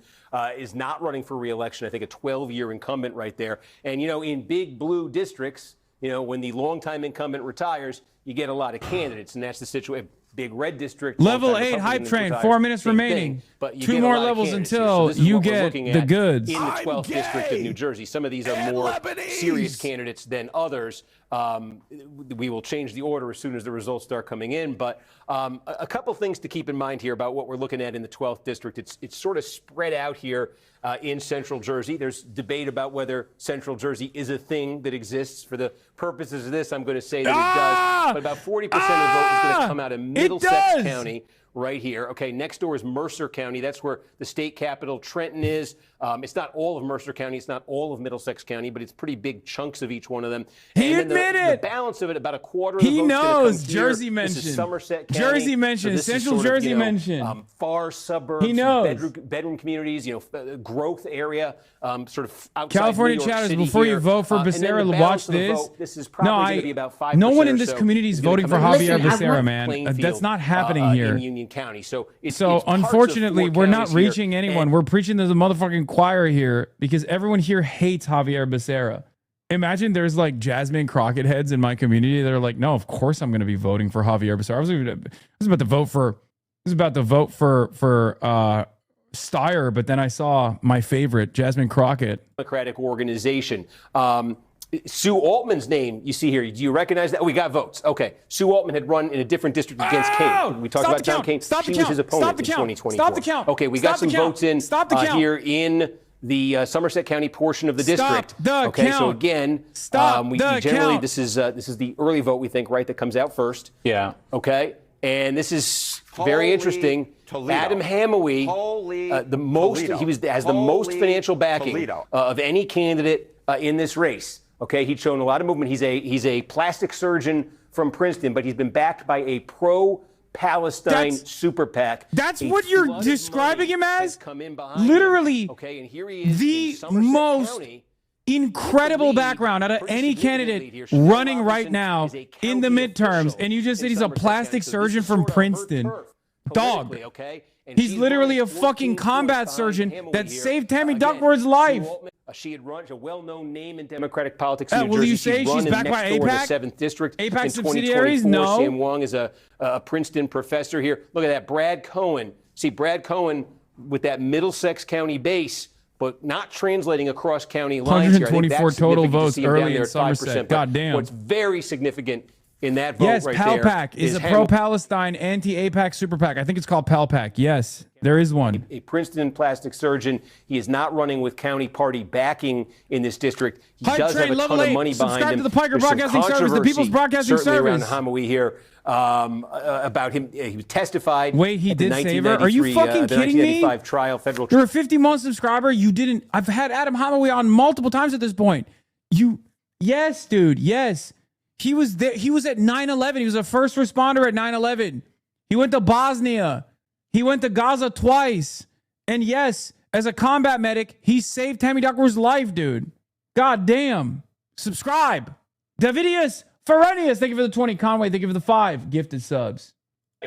S6: is not running for re-election. I think a 12-year incumbent right there. And, you know, in big blue districts, you know, when the longtime incumbent retires, you get a lot of candidates, and that's the situation. Big red district.
S8: Level
S6: longtime
S8: 8 hype
S6: Republican
S8: train.
S6: retires,
S8: 4 minutes
S6: same
S8: remaining.
S6: thing, but you
S8: 2
S6: get a
S8: more
S6: lot of
S8: levels
S6: candidates here.
S8: until
S6: So this is
S8: you
S6: what we're
S8: get
S6: looking
S8: the
S6: at
S8: goods.
S6: in the 12th district of New Jersey. Some of these are more serious candidates than others. We will change the order as soon as the results start coming in. But a couple things to keep in mind here about what we're looking at in the 12th district. It's sort of spread out here in Central Jersey. There's debate about whether Central Jersey is a thing that exists. For the purposes of this, I'm going to say that it does. But about 40% of the vote is going to come out of Middlesex County. Right here. Okay, next door is Mercer County. That's where the state capital, Trenton, is. It's not all of Mercer County. It's not all of Middlesex County, but it's pretty big chunks of each one of them.
S8: He
S6: and then
S8: admitted
S6: the balance of it, about a quarter of the
S8: he
S6: votes
S8: knows.
S6: come here.
S8: Jersey
S6: This
S8: mentioned.
S6: is Somerset County.
S8: Jersey mentioned.
S6: So this is
S8: Central
S6: sort of,
S8: Jersey
S6: you know,
S8: mentioned.
S6: Far suburbs.
S8: He knows.
S6: Bedroom communities. You know, growth area. Sort of outside
S8: California
S6: New York
S8: chatters,
S6: City
S8: before
S6: here.
S8: you vote for
S6: And then
S8: Becerra,
S6: the
S8: watch
S6: balance of the
S8: this.
S6: vote, this is probably going to be about 5%
S8: no one in
S6: or
S8: this
S6: so
S8: community is
S6: is gonna
S8: voting for
S6: come out of
S8: Javier
S6: Listen,
S8: Becerra, man. That's
S6: Plainfield,
S8: not happening
S6: in
S8: here.
S6: Union County. So it's
S8: So
S6: parts of
S8: unfortunately,
S6: 4
S8: we're not
S6: counties here.
S8: reaching anyone. We're preaching to the motherfucking choir here because everyone here hates Javier Becerra. Imagine there's like Jasmine Crockett heads in my community that are like, no, of course I'm going to be voting for Javier Becerra. I was about to vote for Steyer, but then I saw my favorite, Jasmine Crockett.
S6: Democratic organization. Sue Altman's name you see here. Do you recognize that? Oh, we got votes. Okay. Sue Altman had run in a different district against Kane. We talked about John Kane. She was his opponent in 2024.
S8: Stop the count.
S6: Okay, we got some votes in here in the Somerset County portion of the district. Okay, so again, we generally this is the early vote, we think, right, that comes out first.
S9: Yeah.
S6: Okay, and this is very interesting.
S31: Toledo.
S6: Adam Hamawee, has the most financial backing of any candidate in this race. Okay, he's shown a lot of movement. He's a plastic surgeon from Princeton, but he's been backed by a pro-Palestine super PAC.
S8: That's what you're describing him as? Literally,
S6: okay, and here he is
S8: the most incredible background out of any candidate running right now in the midterms. And you just said he's a plastic surgeon from Princeton. Dog. He's literally a fucking combat surgeon that saved Tammy Duckworth's life.
S6: She had run a well-known name in Democratic politics
S8: in
S6: in New
S8: will
S6: Jersey.
S8: you say she's backed by AIPAC?
S6: In the 7th District
S8: AIPAC
S6: in
S8: subsidiaries?
S6: 2024.
S8: No.
S6: Sam Wong is a Princeton professor here. Look at that, Brad Cohen. See, Brad Cohen with that Middlesex County base, but not translating across county lines here. I think that's
S8: 124 total
S6: significant to
S8: votes
S6: see him down
S8: early
S6: there
S8: in
S6: at 5%.
S8: Somerset.
S6: But
S8: God damn.
S6: What's very significant in that vote
S8: Yes,
S6: right
S8: PALPAC
S6: there
S8: is a
S6: Hamawee.
S8: pro-Palestine, anti-AIPAC super PAC. I think it's called PALPAC. Yes, there is one.
S6: A Princeton plastic surgeon. He is not running with county party backing in this district. He does have a ton of money behind him.
S8: Subscribe to the Piker
S6: There's some
S8: Broadcasting Service, the
S6: controversy,
S8: People's Broadcasting
S6: certainly
S8: Service.
S6: around Hamawee here about him. He testified.
S8: Wait, he
S6: at the
S8: did save her? Are you
S6: 1993,
S8: fucking
S6: the
S8: kidding me?
S6: 1995 trial, federal
S8: You're a 50-month subscriber. You didn't. I've had Adam Hamawee on multiple times at this point. Yes, dude. Yes. He was there. He was at 9/11. He was a first responder at 9/11. He went to Bosnia. He went to Gaza twice. And yes, as a combat medic, he saved Tammy Duckworth's life, dude. God damn. Subscribe. Davidius Ferenius, thank you for the 20. Conway, thank you for the 5 gifted subs.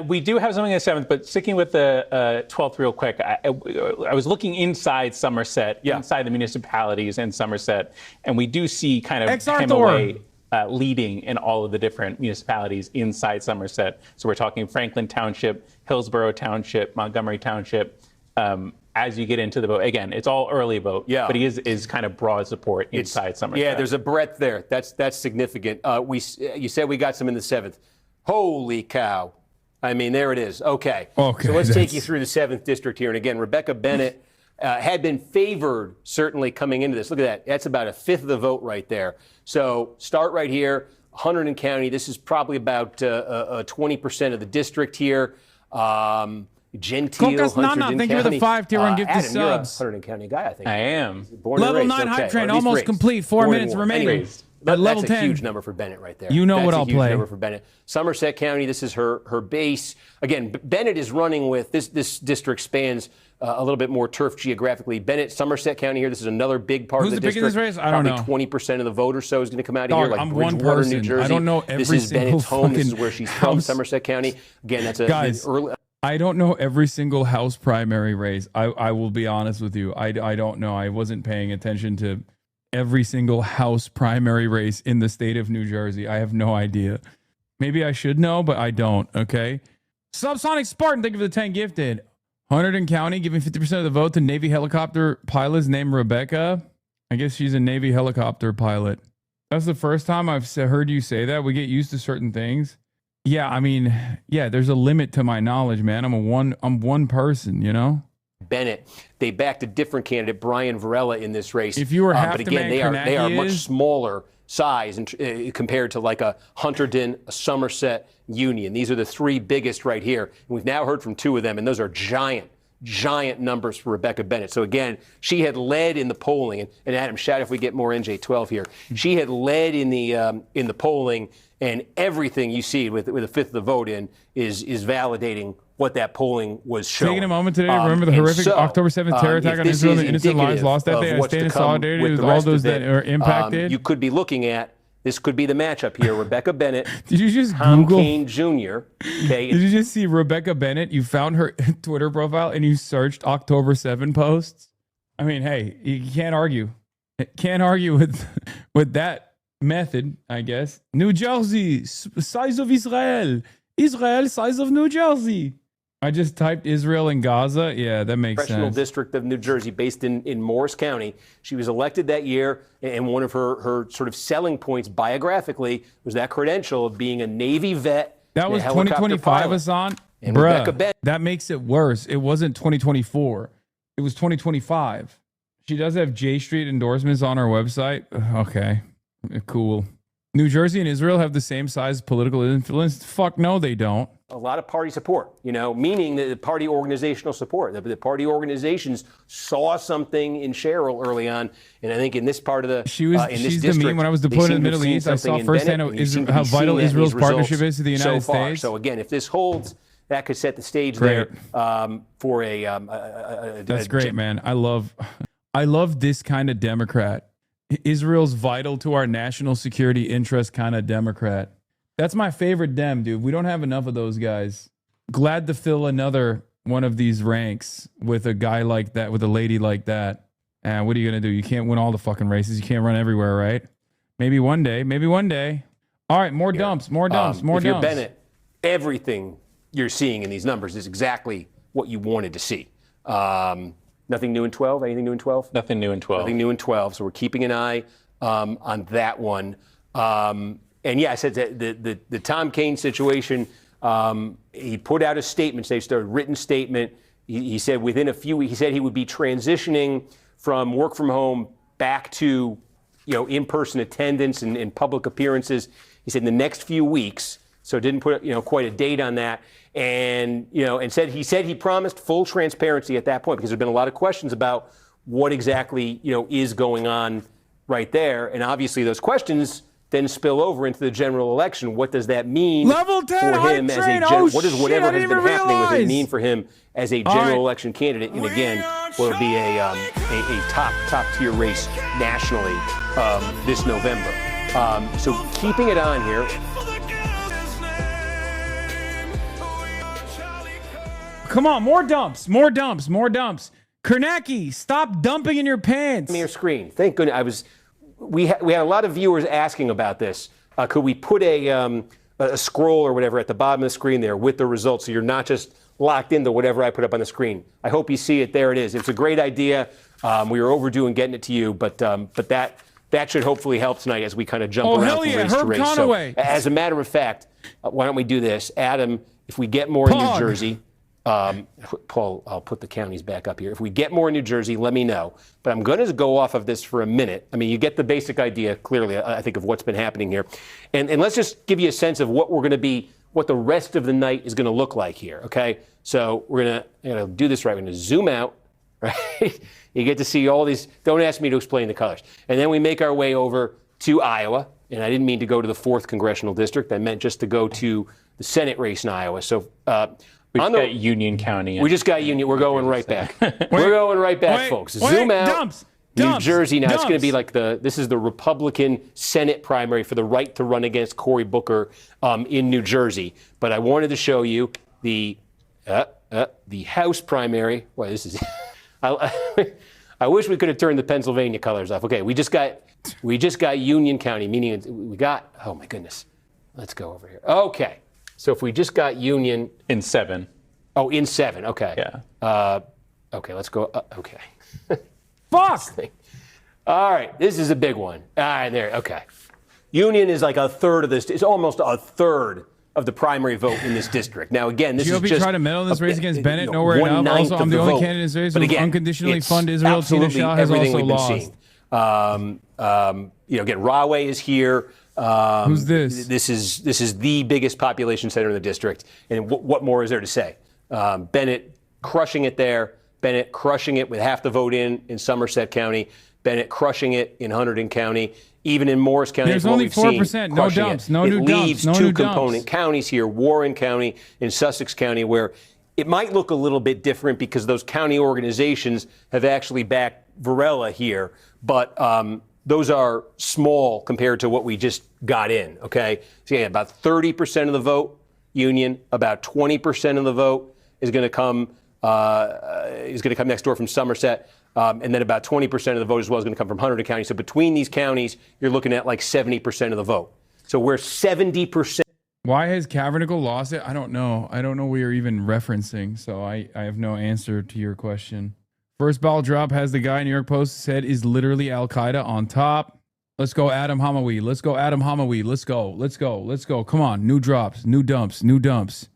S9: We do have something at 7th, but sticking with the 12th real quick, I was looking inside Somerset, inside the municipalities in Somerset, and we do see kind of Hamawee leading in all of the different municipalities inside Somerset. So we're talking Franklin Township, Hillsborough Township, Montgomery Township. As you get into the vote, again, it's all early vote, but he is kind of broad support inside Somerset.
S6: Yeah, there's a breadth there. That's significant. You said we got some in the 7th. Holy cow. I mean, there it is. Okay. So let's take you through the 7th district here. And again, Rebecca Bennett had been favored, certainly, coming into this. Look at that. That's about 1/5 of the vote right there. So start right here, Hunterdon County. This is probably about 20% of the district here. Gentile, Hunterdon
S8: thank you for the 5 tier 1 gifted
S6: Adam, you're a
S8: subs.
S6: Hunterdon County guy, I think.
S9: I am.
S8: Level 9 hype train almost complete. 4 minutes remaining. At level
S6: That's
S8: 10.
S6: a huge number for Bennett right there.
S8: You know
S6: That's
S8: what
S6: a
S8: I'll
S6: huge
S8: play.
S6: number for Bennett. Somerset County, this is her base. Again, Bennett is running with, this district spans a little bit more turf geographically. Bennett, Somerset County here. This is another big part
S8: Who's
S6: of the
S8: the pick in
S6: district.
S8: this race? I don't know.
S6: Probably 20% of the vote or so is going to come out of
S8: Dog,
S6: here. Like
S8: I'm one
S6: Bridgewater,
S8: person.
S6: New Jersey.
S8: I don't know every
S6: This is
S8: single
S6: Bennett's home. This is
S8: fucking
S6: where she's from,
S8: house.
S6: Somerset County. Again, that's a
S8: Guys,
S6: early.
S8: I don't know every single House primary race. I will be honest with you. I don't know. I wasn't paying attention to every single House primary race in the state of New Jersey. I have no idea. Maybe I should know, but I don't, okay? Subsonic Spartan, thank you for the 10 gifted. Hunterdon County giving 50% of the vote to Navy helicopter pilots named Rebecca. I guess she's a Navy helicopter pilot. That's the first time I've heard you say that. We get used to certain things. Yeah, I mean, yeah, there's a limit to my knowledge, man. I'm one person, you know?
S6: Bennett. They backed a different candidate, Brian Varela, in this race.
S8: If you were half
S6: but again,
S8: the man
S6: they are
S8: Kornacki
S6: much
S8: is-
S6: smaller size compared to like a Hunterdon, a Somerset, Union. These are the three biggest right here. And we've now heard from two of them, and those are giant numbers for Rebecca Bennett. So again, she had led in the polling, and Adam, shout if we get more NJ12 here. She had led in the polling, and everything you see with a fifth of the vote in is validating what that polling was showing.
S8: Taking a moment today to remember the horrific October 7th terror attack on Israel and the innocent lives lost that day. I stand in solidarity with all those that are impacted.
S6: You could be looking at, this could be the matchup here, Rebecca Bennett.
S8: Did you just
S6: Tom
S8: Google?
S6: Kean Jr. Okay.
S8: Did you just see Rebecca Bennett? You found her Twitter profile and you searched October 7 posts? I mean, hey, you can't argue. Can't argue with that method, I guess. New Jersey, size of Israel. Israel, size of New Jersey. I just typed Israel and Gaza. Yeah, that makes
S6: Congressional
S8: sense.
S6: District of New Jersey, based in Morris County. She was elected that year, and one of her sort of selling points biographically was that credential of being a Navy vet.
S8: That
S6: and a
S8: was
S6: helicopter
S8: 2025,
S6: pilot.
S8: Hasan.
S6: And Rebecca
S8: Bruh,
S6: Bennett.
S8: that makes it worse. It wasn't 2024. It was 2025. She does have J Street endorsements on her website. Okay, cool. New Jersey and Israel have the same size political influence? Fuck no, they don't.
S6: A lot of party support, meaning the party organizational support. The party organizations saw something in Cheryl early on, and I think in this part of the
S8: She's the meme. When I was deployed in the Middle East, I saw firsthand how vital Israel's partnership is to the United States.
S6: So again, if this holds, that could set the stage
S8: Great.
S6: there for a.
S8: That's great, man. I love this kind of Democrat. Israel's vital to our national security interest kind of Democrat. That's my favorite Dem, dude. We don't have enough of those guys. Glad to fill another one of these ranks with a guy like that, with a lady like that. And what are you going to do? You can't win all the fucking races. You can't run everywhere, right? Maybe one day. Maybe one day. All right, more dumps, more dumps, more
S6: if
S8: dumps.
S6: You're Bennett, everything you're seeing in these numbers is exactly what you wanted to see. Nothing new in 12? Anything new in 12?
S9: Nothing new in 12.
S6: Nothing new in 12. So we're keeping an eye on that one. And yeah, I said that the Tom Kean situation, he put out a statement, they started a written statement. He said within a few weeks, he said he would be transitioning from work from home back to, in-person attendance and public appearances. He said in the next few weeks, so didn't put, quite a date on that. And, he said he promised full transparency at that point because there's been a lot of questions about what exactly, is going on right there. And obviously those questions then spill over into the general election. What does that mean
S8: Level 10
S6: for him as a what does whatever has been happening with it mean for him as a general election candidate? And again, will it be a top tier race nationally this November? So keeping it on here.
S8: Come on, more dumps, more dumps, more dumps. Kornacki, stop dumping in your pants.
S6: Your screen. Thank goodness. We had a lot of viewers asking about this. Could we put a scroll or whatever at the bottom of the screen there with the results so you're not just locked into whatever I put up on the screen? I hope you see it. There it is. It's a great idea. We were overdue in getting it to you, but that should hopefully help tonight as we kind of jump around from race to race.
S8: Conaway.
S6: So, as a matter of fact, why don't we do this? Adam, if we get more in New Jersey, Paul, I'll put the counties back up here. If we get more in New Jersey, let me know. But I'm going to go off of this for a minute. I mean, you get the basic idea, clearly, I think, of what's been happening here. And let's just give you a sense of what we're going to be, what the rest of the night is going to look like here, okay? So we're going to do this right. We're going to zoom out, right? You get to see all these. Don't ask me to explain the colors. And then we make our way over to Iowa, and I didn't mean to go to the 4th congressional district. I meant just to go to the Senate race in Iowa. So
S9: we just got Union County.
S6: We just got Union. We're going right back. We're going right back, folks. Zoom out. New Jersey now. It's going to be like this is the Republican Senate primary for the right to run against Cory Booker in New Jersey. But I wanted to show you the House primary. Boy, this is. I wish we could have turned the Pennsylvania colors off. Okay, we just got Union County, meaning we got. Oh my goodness. Let's go over here. Okay, so if we just got Union
S9: in 7.
S6: Oh, in 7. Okay.
S9: Yeah.
S6: Okay, let's go. Okay.
S8: Fuck!
S6: All right, this is a big one. All right, there. Okay. Union is like a third of this. It's almost a third of the primary vote in this district. Now, again, this
S8: GOP
S6: is just
S8: tried to meddle in this race against Bennett. Nowhere enough. Also, I'm the only candidate in this race who unconditionally fund Israel. Tina Shah has also lost.
S6: Again, Rahway is here.
S8: Who's this?
S6: This is the biggest population center in the district. And what more is there to say? Bennett crushing it there. Bennett crushing it with half the vote in Somerset County. Bennett crushing it in Hunterdon County. Even in Morris County,
S8: there's only 4%. No dumps. No new dumps.
S6: It leaves two component counties here, Warren County and Sussex County, where it might look a little bit different because those county organizations have actually backed Varela here. But those are small compared to what we just got in, okay? So, yeah, about 30% of the vote, Union. About 20% of the vote is going to come next door from Somerset. And then about 20% of the vote as well is going to come from Hunterdon County. So between these counties, you're looking at like 70% of the vote. So we're 70%.
S8: Why has Kavanagh lost it? I don't know. I don't know what you're even referencing. So I have no answer to your question. First ball drop has the guy New York Post said is literally Al-Qaeda on top. Let's go Adam Hamawi. Let's go Adam Hamawi. Let's go. Let's go. Let's go. Come on. New drops. New dumps. New dumps.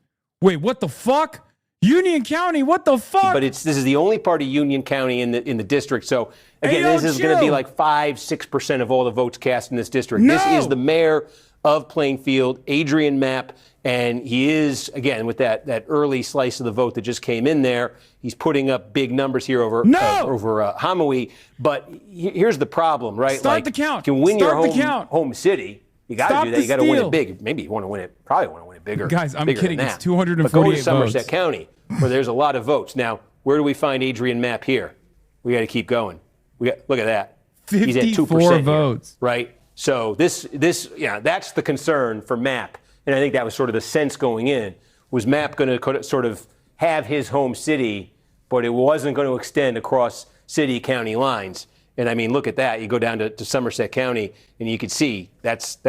S8: Wait, what the fuck? Union County, what the fuck?
S6: But this is the only part of Union County in the district. So again, this is going to be like 5-6% of all the votes cast in this district.
S8: No!
S6: This is the mayor of Plainfield, Adrian Mapp, and he is, again, with that early slice of the vote that just came in there, he's putting up big numbers here over Hamawi. But here's the problem, right?
S8: Start the count.
S6: You can win
S8: Start
S6: your home city. You got to do that. You got to win it big. Maybe you want to win it. Probably want to win it bigger.
S8: Guys, I'm kidding. It's 248
S6: votes. But go to
S8: votes.
S6: Somerset County, where there's a lot of votes. Now, where do we find Adrian Mapp here? We got to keep going. Look at that. He's at 2%
S8: votes.
S6: Here, right? So that's the concern for Mapp. And I think that was sort of the sense going in. Was Mapp going to sort of have his home city, but it wasn't going to extend across city-county lines? And I mean, look at that. You go down to Somerset County, and you can see that's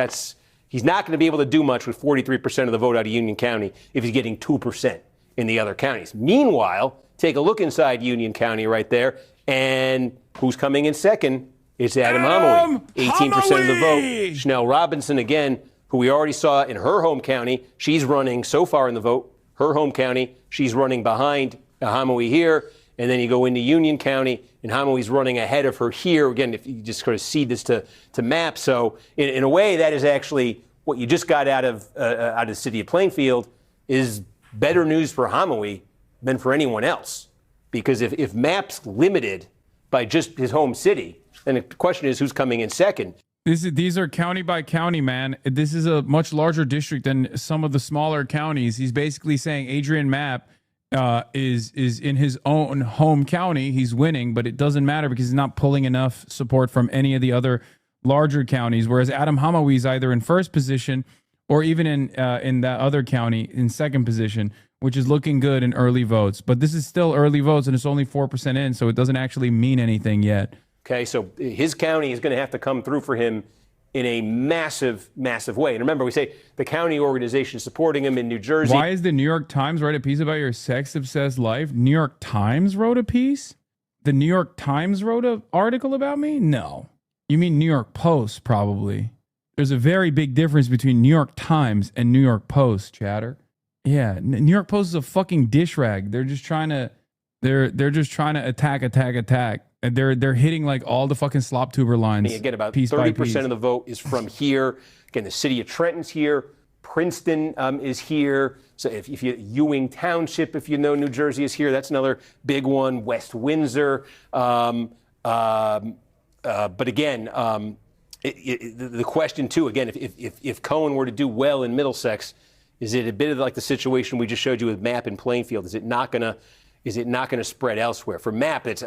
S6: he's not going to be able to do much with 43% of the vote out of Union County if he's getting 2% in the other counties. Meanwhile, take a look inside Union County right there, and who's coming in second? It's Adam Hamawi, 18% of the vote. Chanel Robinson, again, who we already saw in her home county, she's running so far in the vote. Her home county, she's running behind Hamawi here. And then you go into Union County, and Hamawi's running ahead of her here. Again, if you just sort of see this to Mapp. So in a way, that is actually what you just got out of the city of Plainfield is better news for Hamawi than for anyone else. Because if Mapp's limited by just his home city, then the question is who's coming in second.
S8: These are county by county, man. This is a much larger district than some of the smaller counties. He's basically saying Adrian Mapp is in his own home county. He's winning, but it doesn't matter because he's not pulling enough support from any of the other larger counties. Whereas Adam Hamawi is either in first position or even in that other county in second position, which is looking good in early votes. But this is still early votes, and it's only 4% in, so it doesn't actually mean anything yet.
S6: Okay, so his county is going to have to come through for him in a massive, massive way. And remember, we say the county organization supporting him in New Jersey.
S8: Why is the New York Times write a piece about your sex-obsessed life? New York Times wrote a piece? The New York Times wrote an article about me? No. You mean New York Post, probably. There's a very big difference between New York Times and New York Post, chatter. Yeah, New York Post is a fucking dish rag. They're just trying to attack. And they're hitting like all the fucking slop tuber lines.
S6: Again, about 30% of the vote is from here. Again, the city of Trenton's here. Princeton is here. So if you Ewing Township, if you know New Jersey, is here. That's another big one. West Windsor. But again, the question too, again, if Cohen were to do well in Middlesex, is it a bit of like the situation we just showed you with Mapp in Plainfield? Is it not going to spread elsewhere? For Mapp, it's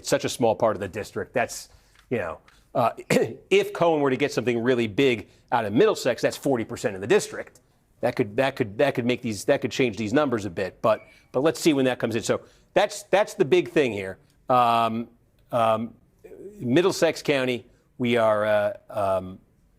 S6: such a small part of the district. That's, if Cohen were to get something really big out of Middlesex, that's 40% of the district. That could change these numbers a bit. But let's see when that comes in. So that's the big thing here. Middlesex County, we are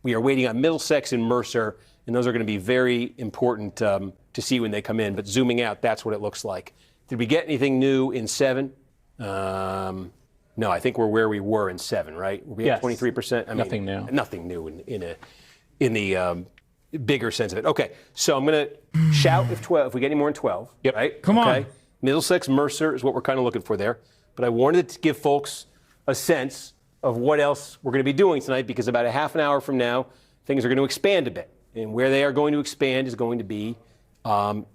S6: waiting on Middlesex and Mercer, and those are going to be very important to see when they come in. But zooming out, that's what it looks like. Did we get anything new in 7? No, I think we're where we were in 7, right? Were we at 23%?
S9: Nothing new.
S6: Nothing new in the bigger sense of it. Okay, so I'm going to shout if we get any more in 12.
S9: Yep.
S6: Right?
S8: Come on.
S6: Okay. Middlesex, Mercer is what we're kind of looking for there. But I wanted to give folks a sense of what else we're going to be doing tonight, because about a half an hour from now, things are going to expand a bit. And where they are going to expand is going to be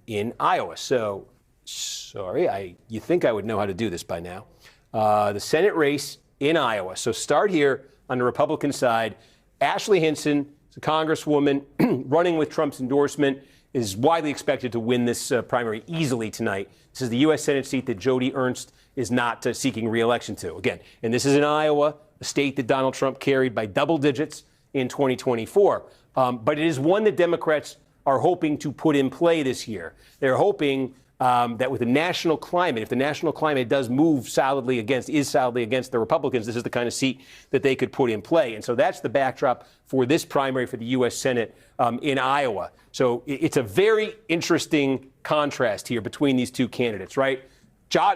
S6: in Iowa. So, sorry, you think I would know how to do this by now. The Senate race in Iowa. So start here on the Republican side. Ashley Hinson, a congresswoman running with Trump's endorsement, is widely expected to win this primary easily tonight. This is the U.S. Senate seat that Jody Ernst is not seeking re-election to. Again, and this is in Iowa, a state that Donald Trump carried by double digits in 2024. But it is one that Democrats are hoping to put in play this year. They're hoping that with the national climate, if the national climate does move solidly against the Republicans, this is the kind of seat that they could put in play. And so that's the backdrop for this primary for the U.S. Senate in Iowa. So it's a very interesting contrast here between these two candidates, right?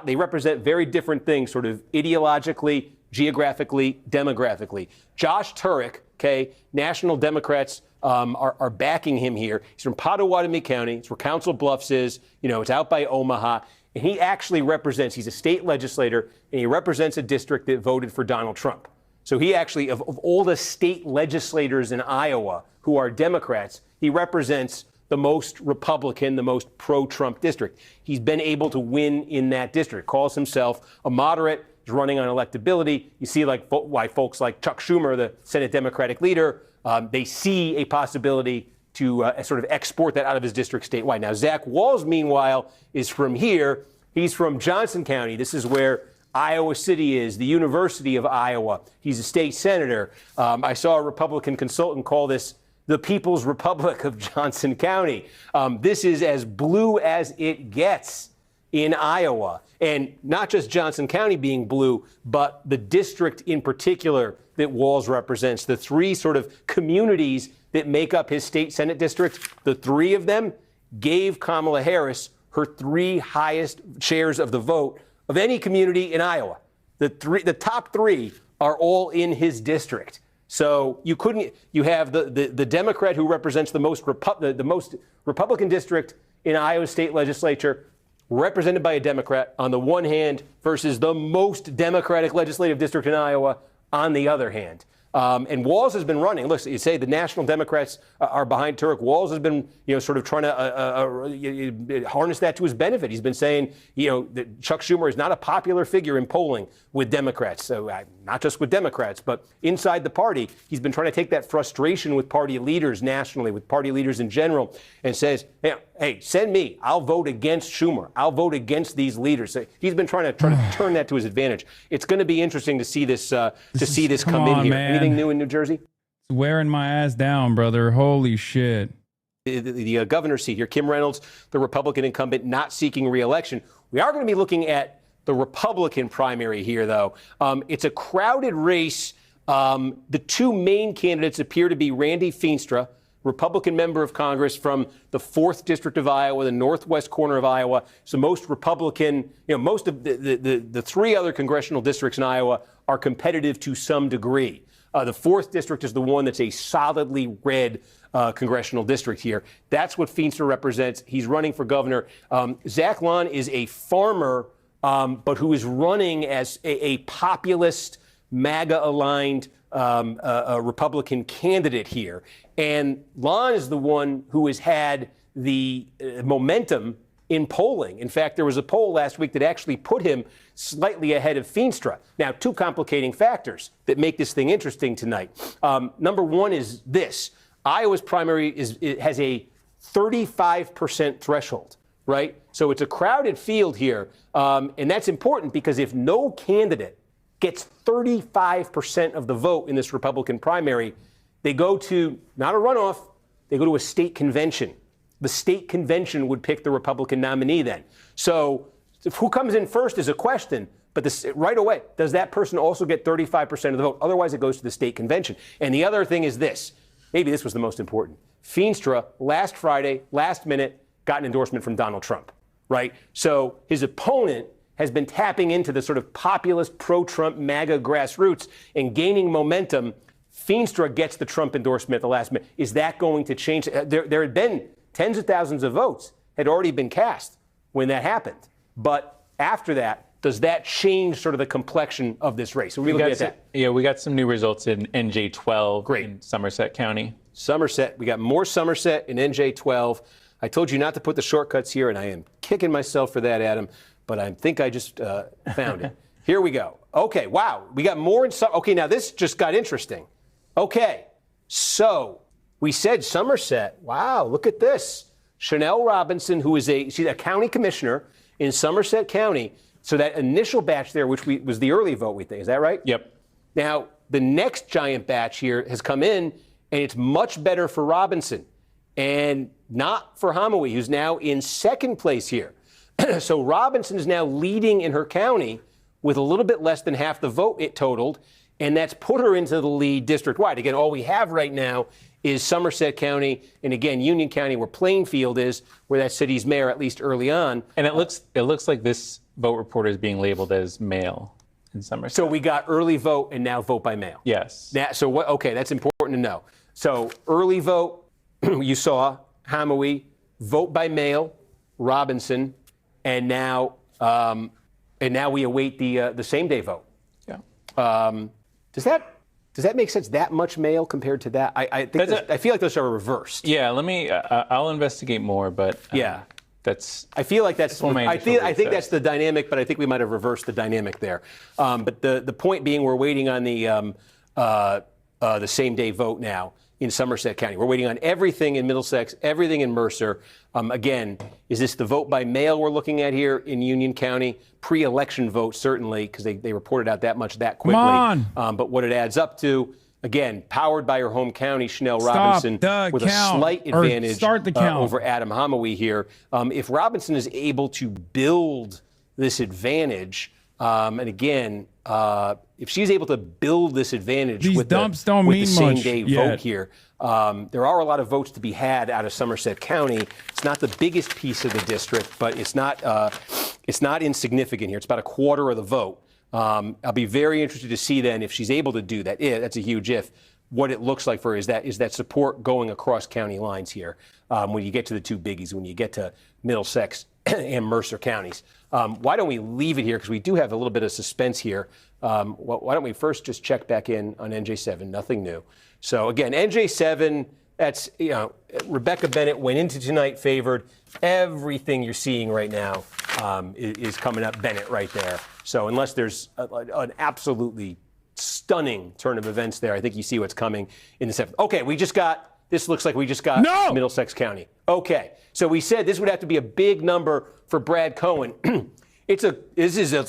S6: They represent very different things, sort of ideologically, geographically, demographically. Josh Turek, okay, National Democrats are backing him here. He's from Pottawatomie County. It's where Council Bluffs is. It's out by Omaha. And he actually he's a state legislator, and he represents a district that voted for Donald Trump. So he actually, of all the state legislators in Iowa who are Democrats, he represents the most Republican, the most pro-Trump district. He's been able to win in that district, calls himself a moderate, is running on electability. You see why folks like Chuck Schumer, the Senate Democratic leader, they see a possibility to sort of export that out of his district statewide. Now, Zach Walz, meanwhile, is from here. He's from Johnson County. This is where Iowa City is, the University of Iowa. He's a state senator. I saw a Republican consultant call this the People's Republic of Johnson County. This is as blue as it gets in Iowa. And not just Johnson County being blue, but the district in particular that Walz represents, the 3 sort of communities that make up his state Senate district, the 3 of them gave Kamala Harris her 3 highest shares of the vote of any community in Iowa. The top 3 are all in his district. So you have the Democrat who represents the most Republican district in Iowa state legislature, represented by a Democrat on the one hand, versus the most Democratic legislative district in Iowa on the other hand. And Walz has been running. Look, you say the National Democrats are behind Turek. Walz has been, sort of trying to harness that to his benefit. He's been saying, that Chuck Schumer is not a popular figure in polling with Democrats. So not just with Democrats, but inside the party. He's been trying to take that frustration with party leaders nationally, with party leaders in general, and says, hey, send me. I'll vote against Schumer. I'll vote against these leaders. So he's been trying to turn that to his advantage. It's going to be interesting to see this come in here.
S8: Man.
S6: Anything new in New Jersey?
S8: It's wearing my ass down, brother. Holy shit.
S6: The governor's seat here, Kim Reynolds, the Republican incumbent, not seeking re-election. We are going to be looking at the Republican primary here, though. It's a crowded race. The 2 main candidates appear to be Randy Feenstra, Republican member of Congress from the 4th District of Iowa, the northwest corner of Iowa. So most Republican, most of the 3 other congressional districts in Iowa are competitive to some degree. The 4th district is the one that's a solidly red congressional district here. That's what Feenstra represents. He's running for governor. Zach Lon is a farmer, but who is running as a populist, MAGA-aligned Republican candidate here. And Lon is the one who has had the momentum in polling. In fact, there was a poll last week that actually put him slightly ahead of Feenstra. Now, two complicating factors that make this thing interesting tonight. Number one is this. Iowa's primary has a 35% threshold, right? So it's a crowded field here. And that's important because if no candidate gets 35% of the vote in this Republican primary, they go to not a runoff, they go to a state convention. The state convention would pick the Republican nominee then. So who comes in first is a question, but right away, does that person also get 35% of the vote? Otherwise, it goes to the state convention. And the other thing is this. Maybe this was the most important. Feenstra, last Friday, last minute, got an endorsement from Donald Trump, right? So his opponent has been tapping into the sort of populist, pro-Trump, MAGA grassroots and gaining momentum. Feenstra gets the Trump endorsement at the last minute. Is that going to change? There had been tens of thousands of votes had already been cast when that happened. But after that, does that change sort of the complexion of this race? So we got that.
S9: Yeah, we got some new results in NJ12 in Somerset County.
S6: Somerset, we got more Somerset in NJ12. I told you not to put the shortcuts here, and I am kicking myself for that, Adam, but I think I just found it. Here we go. Okay, wow, we got more in Okay, now this just got interesting. Okay, so we said Somerset. Wow, look at this. Chanel Robinson, who is she's a county commissioner in Somerset County. So that initial batch there, which was the early vote, we think, is that right?
S9: Yep.
S6: Now, the next giant batch here has come in, and it's much better for Robinson and not for Hamawee, who's now in second place here. So Robinson is now leading in her county with a little bit less than half the vote it totaled, and that's put her into the lead district-wide. Again, all we have right now is Somerset County, and again, Union County, where Plainfield is, where that city's mayor, at least early on.
S9: And it looks like this vote report is being labeled as mail in Somerset.
S6: So we got early vote and now vote by mail.
S9: Yes.
S6: So what? Okay, that's important to know. So early vote, you saw Hamawee, vote by mail, Robinson, and now we await the same day vote.
S9: Yeah.
S6: Does that make sense? That much mail compared to that? I feel like those are reversed.
S9: Yeah. Let me. I'll investigate more, but
S6: yeah.
S9: I
S6: feel like that's. I think that's the dynamic, but I think we might have reversed the dynamic there. But the point being, we're waiting on the same day vote now in Somerset County. We're waiting on everything in Middlesex, everything in Mercer. Again, is this the vote by mail we're looking at here in Union County? Pre-election vote, certainly, because they reported out that much that quickly.
S8: Come on.
S6: But what it adds up to, again, powered by her home county, Chanel Robinson, with a slight advantage over Adam Hamawee here. If Robinson is able to build this advantage, and again, if she's able to build this advantage with the same-day vote here, there are a lot of votes to be had out of Somerset County. It's not the biggest piece of the district, but it's not insignificant here. It's about a quarter of the vote. I'll be very interested to see then if she's able to do that. That's a huge if. What it looks like for her is that support going across county lines here when you get to the two biggies, when you get to Middlesex and Mercer counties. Why don't we leave it here, because we do have a little bit of suspense here. Why don't we first just check back in on NJ7, nothing new. So again, NJ7, that's, Rebecca Bennett went into tonight favored. Everything you're seeing right now is coming up Bennett right there. So unless there's an absolutely stunning turn of events there, I think you see what's coming in the 7th. Okay, this looks like we just got Middlesex County. Okay, so we said this would have to be a big number for Brad Cohen. It's a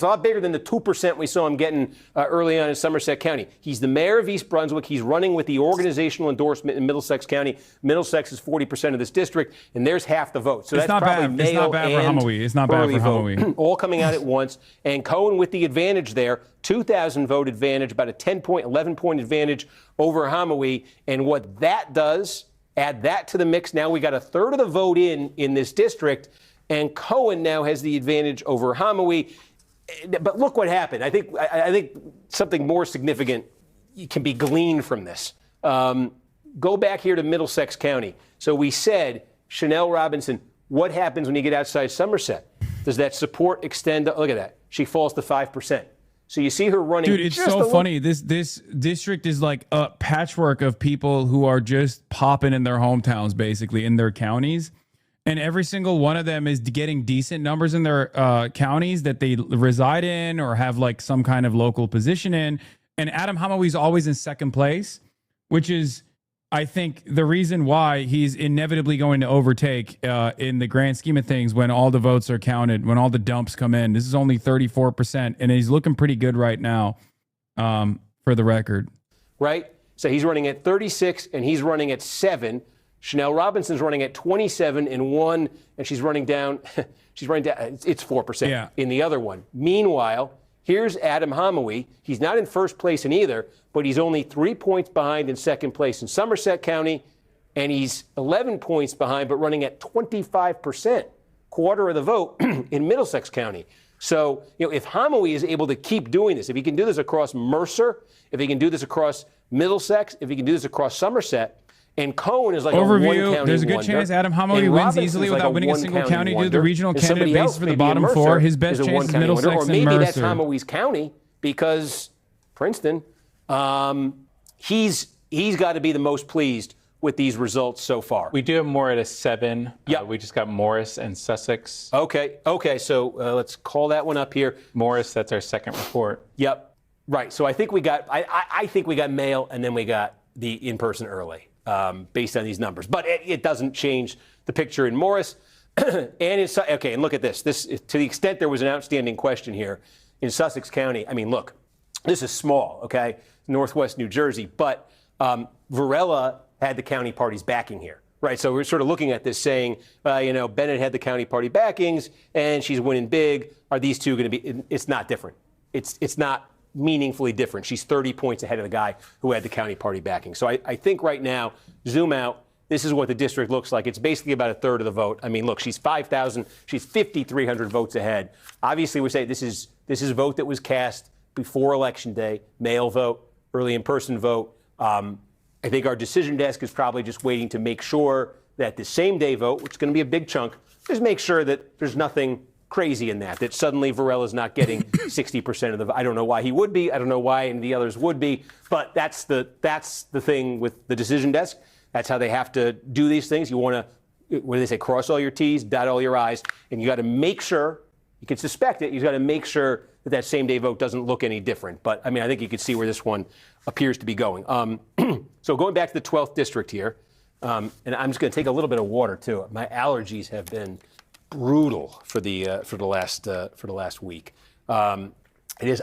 S6: lot bigger than the 2% we saw him getting early on in Somerset County. He's the mayor of East Brunswick. He's running with the organizational endorsement in Middlesex County. Middlesex is 40% of this district, and there's half the vote. So
S8: it's
S6: that's probably
S8: bad.
S6: mail
S8: It's not bad for Hamawee. It's not bad for Hamawee.
S6: All coming out at once. And Cohen with the advantage there, 2,000 vote advantage, about a 11-point advantage over Hamawee. And what that does, add that to the mix. Now we got a third of the vote in this district. And Cohen now has the advantage over Hamawee. But look what happened. I think something more significant can be gleaned from this. Go back here to Middlesex County. So we said, Chanel Robinson, what happens when you get outside Somerset? Does that support extend? Look at that. She falls to 5%. So you see her running.
S8: Dude, it's so funny. This district is like a patchwork of people who are just popping in their hometowns, basically, in their counties. and every single one of them is getting decent numbers in their counties that they reside in or have like some kind of local position in. And Adam Hamawi is always in second place, which is, I think, the reason why he's inevitably going to overtake in the grand scheme of things when all the votes are counted, when all the dumps come in. This is only 34%, and he's looking pretty good right now, for the record.
S6: Right? So he's running at 36, and he's running at 7. Chanel Robinson's running at 27 in one, and she's running down. It's 4% in the other one. Meanwhile, here's Adam Hamawi. He's not in first place in either, but he's only 3 points behind in second place in Somerset County, and he's 11 points behind, but running at 25%, quarter of the vote in Middlesex County. So, if Hamawi is able to keep doing this, if he can do this across Mercer, if he can do this across Middlesex, if he can do this across Somerset, and Cohen is like
S8: overview.
S6: A one-county
S8: There's a good
S6: wonder,
S8: chance Adam Hamawi wins easily without winning a single county due to the regional candidate basis for the bottom four. His best chance is Middlesex
S6: or maybe
S8: and Mercer.
S6: That's Hamawi's county because Princeton. He's got to be the most pleased with these results so far.
S9: We do have more at a 7. Yeah. We just got Morris and Sussex.
S6: Okay. So let's call that one up here.
S9: Morris, that's our second report.
S6: Yep. Right. So I think we got. I think we got mail, and then we got the in-person early, based on these numbers. But it doesn't change the picture in Morris. And it's okay. And look at this. This, to the extent there was an outstanding question here in Sussex County. I mean, look, this is small. Okay, Northwest New Jersey, but Varela had the county party's backing here, right? So we're sort of looking at this saying, Bennett had the county party backings, and she's winning big. Are these two going to be? It's not different. It's not meaningfully different. She's 30 points ahead of the guy who had the county party backing. So I think right now, zoom out. This is what the district looks like. It's basically about a third of the vote. I mean, look, she's 5,000. She's 5,300 votes ahead. Obviously, we say this is a vote that was cast before Election Day, mail vote, early in-person vote. I think our decision desk is probably just waiting to make sure that the same day vote, which is going to be a big chunk, just make sure that there's nothing crazy in that suddenly Varela's not getting 60% of the vote. I don't know why he would be. I don't know why any of the others would be. But that's the thing with the decision desk. That's how they have to do these things. You want to, what do they say, cross all your T's, dot all your I's, and you got to make sure, you can suspect it, you got to make sure that same day vote doesn't look any different. But I mean, I think you can see where this one appears to be going. So going back to the 12th district here, and I'm just going to take a little bit of water too. My allergies have been brutal for the last week. It is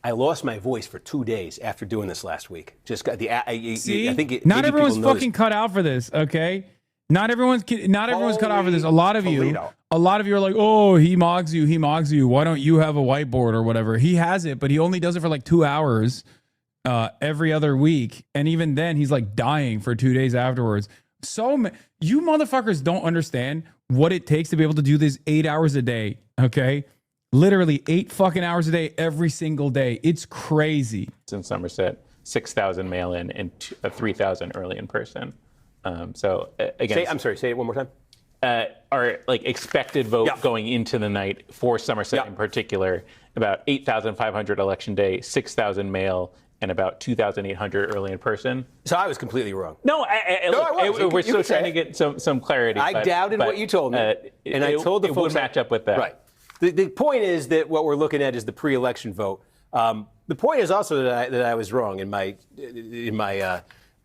S6: I lost my voice for 2 days after doing this last week. Just got
S8: See?
S6: I think
S8: not everyone's fucking cut out for this. Okay, not everyone's cut out for this. A lot of you are like, oh, he mogs you. Why don't you have a whiteboard or whatever? He has it, but he only does it for like 2 hours every other week, and even then, he's like dying for 2 days afterwards. You motherfuckers don't understand what it takes to be able to do this 8 hours a day. Okay. Literally 8 fucking hours a day, every single day. It's crazy.
S9: It's in Somerset, 6,000 mail-in and 3,000 early in person. So again,
S6: say it one more time.
S9: Our expected vote going into the night for Somerset in particular, about 8,500 election day, 6,000 mail, and about 2,800 early in person.
S6: So I was completely wrong.
S9: No, we're still trying to get some clarity.
S6: I doubted what you told me, and I told the folks
S9: it would match up with that.
S6: Right. The point is that what we're looking at is the pre-election vote. The point is also that I was wrong in my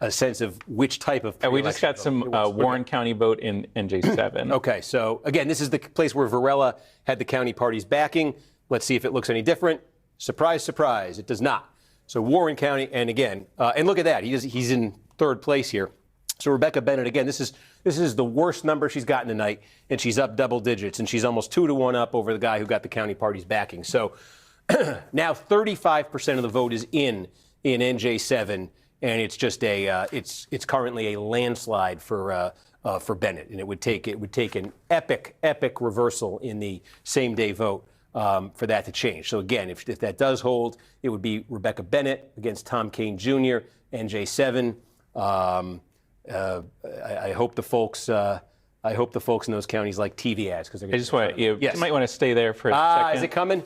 S6: sense of which type of pre-election
S9: we just got some Warren County vote in NJ7.
S6: Okay, so again, this is the place where Varela had the county party's backing. Let's see if it looks any different. Surprise, surprise, it does not. So Warren County, and again, and look at that, he's in third place here. So Rebecca Bennett, again, this is the worst number she's gotten tonight, and she's up double digits, and she's almost 2-1 up over the guy who got the county party's backing. So now 35% of the vote is in NJ7, and it's just it's currently a landslide for Bennett, and it would take an epic reversal in the same day vote for that to change. So again, if that does hold, it would be Rebecca Bennett against Tom Kane Jr., NJ7. I hope the folks in those counties like TV ads because
S9: I just want you might want to stay there for a second.
S6: Is it coming?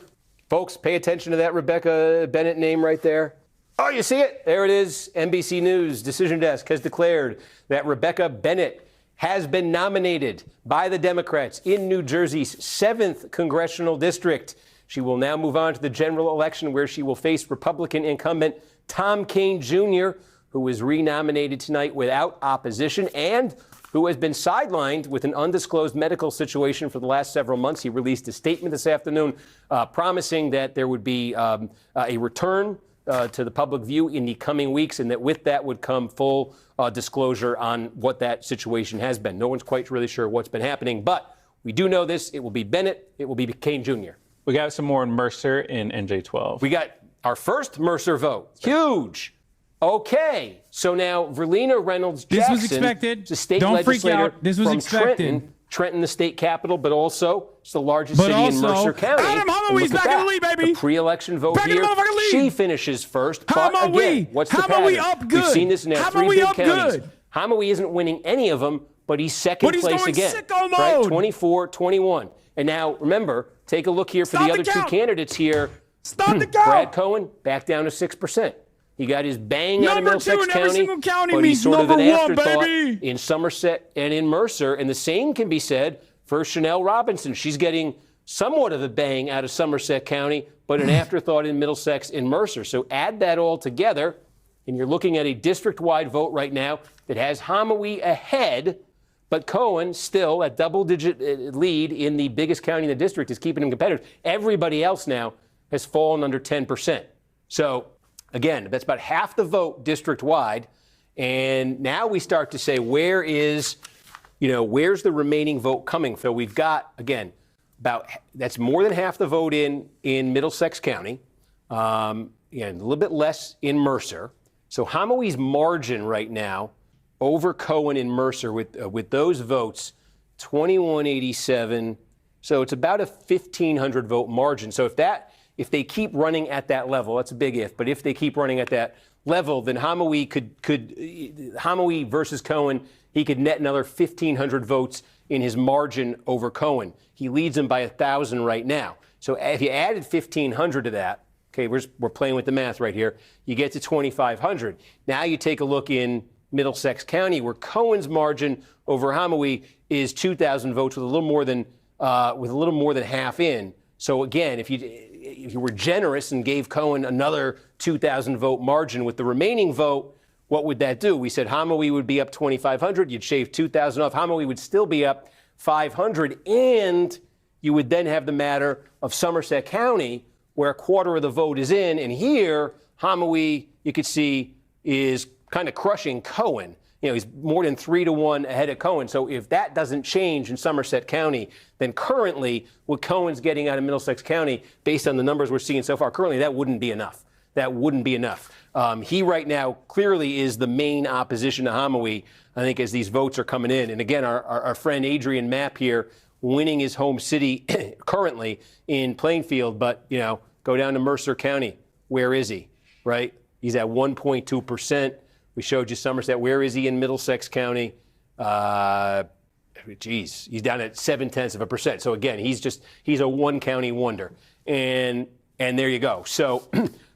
S6: Folks, pay attention to that Rebecca Bennett name right there. Oh, you see it? There it is. NBC News Decision Desk has declared that Rebecca Bennett has been nominated by the Democrats in New Jersey's 7th congressional district. She will now move on to the general election where she will face Republican incumbent Tom Kean Jr., who was renominated tonight without opposition and who has been sidelined with an undisclosed medical situation for the last several months. He released a statement this afternoon promising that there would be a return to the public view in the coming weeks, and that with that would come full disclosure on what that situation has been. No one's quite really sure what's been happening, but we do know this. It will be Bennett. It will be Kean Jr.
S9: We got some more in Mercer in NJ12.
S6: We got our first Mercer vote. Huge. Okay. So now Verlina Reynolds Jackson,
S8: this was expected.
S6: The state
S8: Don't freak
S6: legislator
S8: out. This was
S6: from
S8: expected.
S6: Trenton, the state capital, but also it's the largest city in Mercer County.
S8: Adam Holloway's back in the lead, baby.
S6: The pre-election vote
S8: back
S6: here.
S8: In the motherfucking lead.
S6: She finishes first.
S8: How
S6: but
S8: about
S6: again,
S8: we?
S6: What's the
S8: How
S6: pattern?
S8: about we up good?
S6: We've seen this in
S8: How
S6: our
S8: about
S6: 3
S8: we
S6: big
S8: up
S6: counties.
S8: good?
S6: Hamawi isn't winning any of them, but he's second place
S8: going
S6: again.
S8: Sicko mode.
S6: Right? 24-21. And now, remember, take a look here for the other two candidates here.
S8: Stop the count.
S6: Brad Cohen back down to 6%. He got his bang out of Middlesex County,
S8: but
S6: he's sort of an afterthought
S8: baby.
S6: in Somerset and in Mercer. And the same can be said for Chanel Robinson. She's getting somewhat of a bang out of Somerset County, but an afterthought in Middlesex and Mercer. So add that all together, and you're looking at a district-wide vote right now that has Hamawi ahead, but Cohen still at double-digit lead in the biggest county in the district is keeping him competitive. Everybody else now has fallen under 10%. So, again, that's about half the vote district-wide. And now we start to say, where's the remaining vote coming from? So we've got, again, that's more than half the vote in Middlesex County, and a little bit less in Mercer. So Hamawi's margin right now over Cohen in Mercer with those votes, 2187. So it's about a 1,500 vote margin. So if they keep running at that level, that's a big if, but if they keep running at that level, then Hamawi Hamawi versus Cohen, he could net another 1,500 votes in his margin over Cohen. He leads him by 1,000 right now. So if you added 1,500 to that, okay, we're playing with the math right here, you get to 2,500. Now you take a look in Middlesex County, where Cohen's margin over Hamawi is 2,000 votes with a little more than half in. So again, if you were generous and gave Cohen another 2,000 vote margin with the remaining vote, what would that do? We said Hamawi would be up 2,500. You'd shave 2,000 off. Hamawi would still be up 500. And you would then have the matter of Somerset County, where a quarter of the vote is in. And here, Hamawi, you could see, is kind of crushing Cohen. He's more than 3-1 ahead of Cohen. So if that doesn't change in Somerset County, then currently what Cohen's getting out of Middlesex County, based on the numbers we're seeing so far, currently that wouldn't be enough. That wouldn't be enough. He right now clearly is the main opposition to Hamawi, I think, as these votes are coming in. And again, our friend Adrian Mapp here winning his home city currently in Plainfield, but, go down to Mercer County. Where is he, right? He's at 1.2%. We showed you Somerset. Where is he in Middlesex County? He's down at 0.7%. So again, he's a one-county wonder. And there you go. So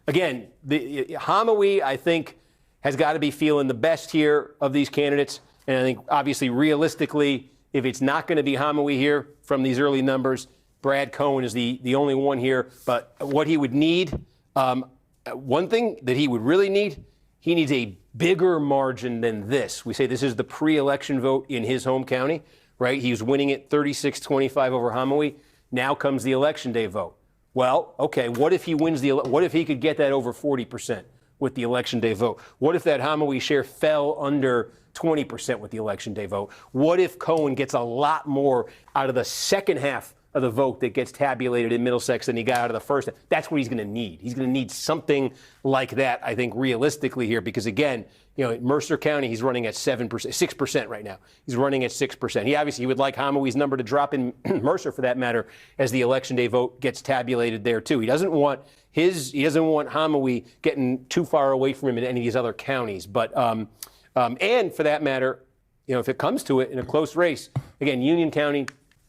S6: again, the Hamawi, I think, has got to be feeling the best here of these candidates. And I think, obviously, realistically, if it's not going to be Hamawi here from these early numbers, Brad Cohen is the only one here. But what he would need, one thing that he would really need, he needs a bigger margin than this. We say this is the pre-election vote in his home county, right? He was winning it 36-25 over Hamawi. Now comes the election day vote. Well, okay, what if he could get that over 40% with the election day vote? What if that Hamawi share fell under 20% with the election day vote? What if Cohen gets a lot more out of the second half of the vote that gets tabulated in Middlesex than he got out of the first? That's what he's going to need. He's going to need something like that, I think, realistically here, because again, Mercer County, he's running at 6% right now. He's running at 6%. He would like Hamawi's number to drop in Mercer, for that matter, as the election day vote gets tabulated there too. He doesn't want Hamawi getting too far away from him in any of these other counties. But and for that matter, if it comes to it in a close race, again, Union County,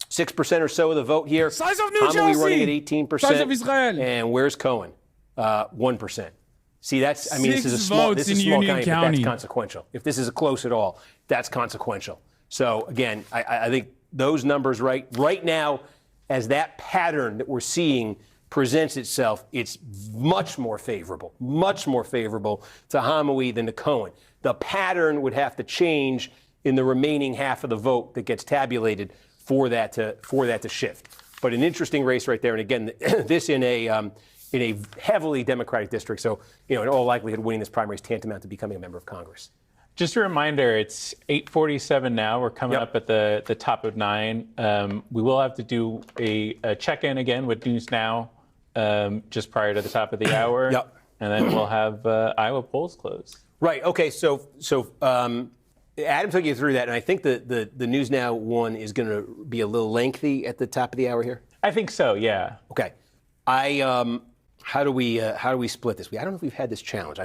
S6: 6% or so of the vote here.
S8: Size of New
S6: Hamawi
S8: Jersey.
S6: Running at 18%.
S8: Size of Israel.
S6: And where's Cohen? 1%. See, this is a small,
S8: votes
S6: this is
S8: in
S6: a small
S8: Union
S6: county, but
S8: County.
S6: that's consequential. If this is close at all, that's consequential. So again, I think those numbers right now, as that pattern that we're seeing presents itself, it's much more favorable to Hamawi than to Cohen. The pattern would have to change in the remaining half of the vote that gets tabulated for that to shift. But an interesting race right there, and again, this in a heavily Democratic district. So, in all likelihood, winning this primary is tantamount to becoming a member of Congress.
S9: Just a reminder, it's 8:47 now. We're coming up at the top of 9. We will have to do a check-in again with News Now just prior to the top of the hour. And then we'll have Iowa polls closed.
S6: Right. Okay. So Adam took you through that, and I think the News Now one is going to be a little lengthy at the top of the hour here.
S9: I think so. Yeah.
S6: Okay. How do we split this? I don't know if we've had this challenge.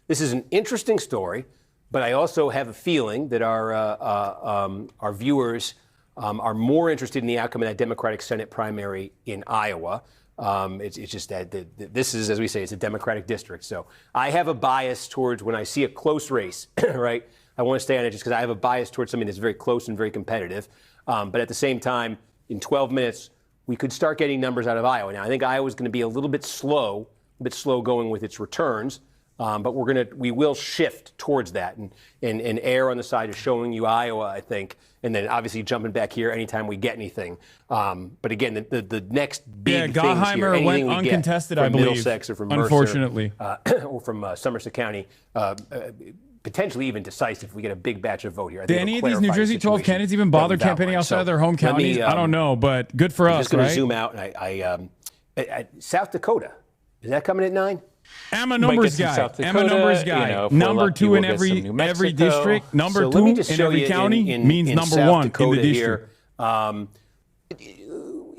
S6: This is an interesting story, but I also have a feeling that our viewers are more interested in the outcome of that Democratic Senate primary in Iowa. It's just that this is, as we say, it's a Democratic district. So I have a bias towards when I see a close race, right? I want to stay on it just because I have a bias towards something that's very close and very competitive. But at the same time, in 12 minutes, we could start getting numbers out of Iowa. Now, I think Iowa's going to be a little bit slow going with its returns. But we will shift towards that and err on the side of showing you Iowa, I think, and then obviously jumping back here anytime we get anything. But again, the next big things here, anything
S8: went
S6: we
S8: uncontested,
S6: get from
S8: I believe,
S6: Middlesex or from Mercer,
S8: unfortunately,
S6: or from Somerset County, potentially even decisive if we get a big batch of vote here.
S8: Did any of these New Jersey 12 candidates even bother campaigning outside of their home counties? I don't know, but good for us, right?
S6: I'm just going to zoom out. And South Dakota, is that coming at 9?
S8: I'm a numbers guy. Number 2 in every district. Number 2 in every county means number
S6: South
S8: 1
S6: Dakota
S8: in the district.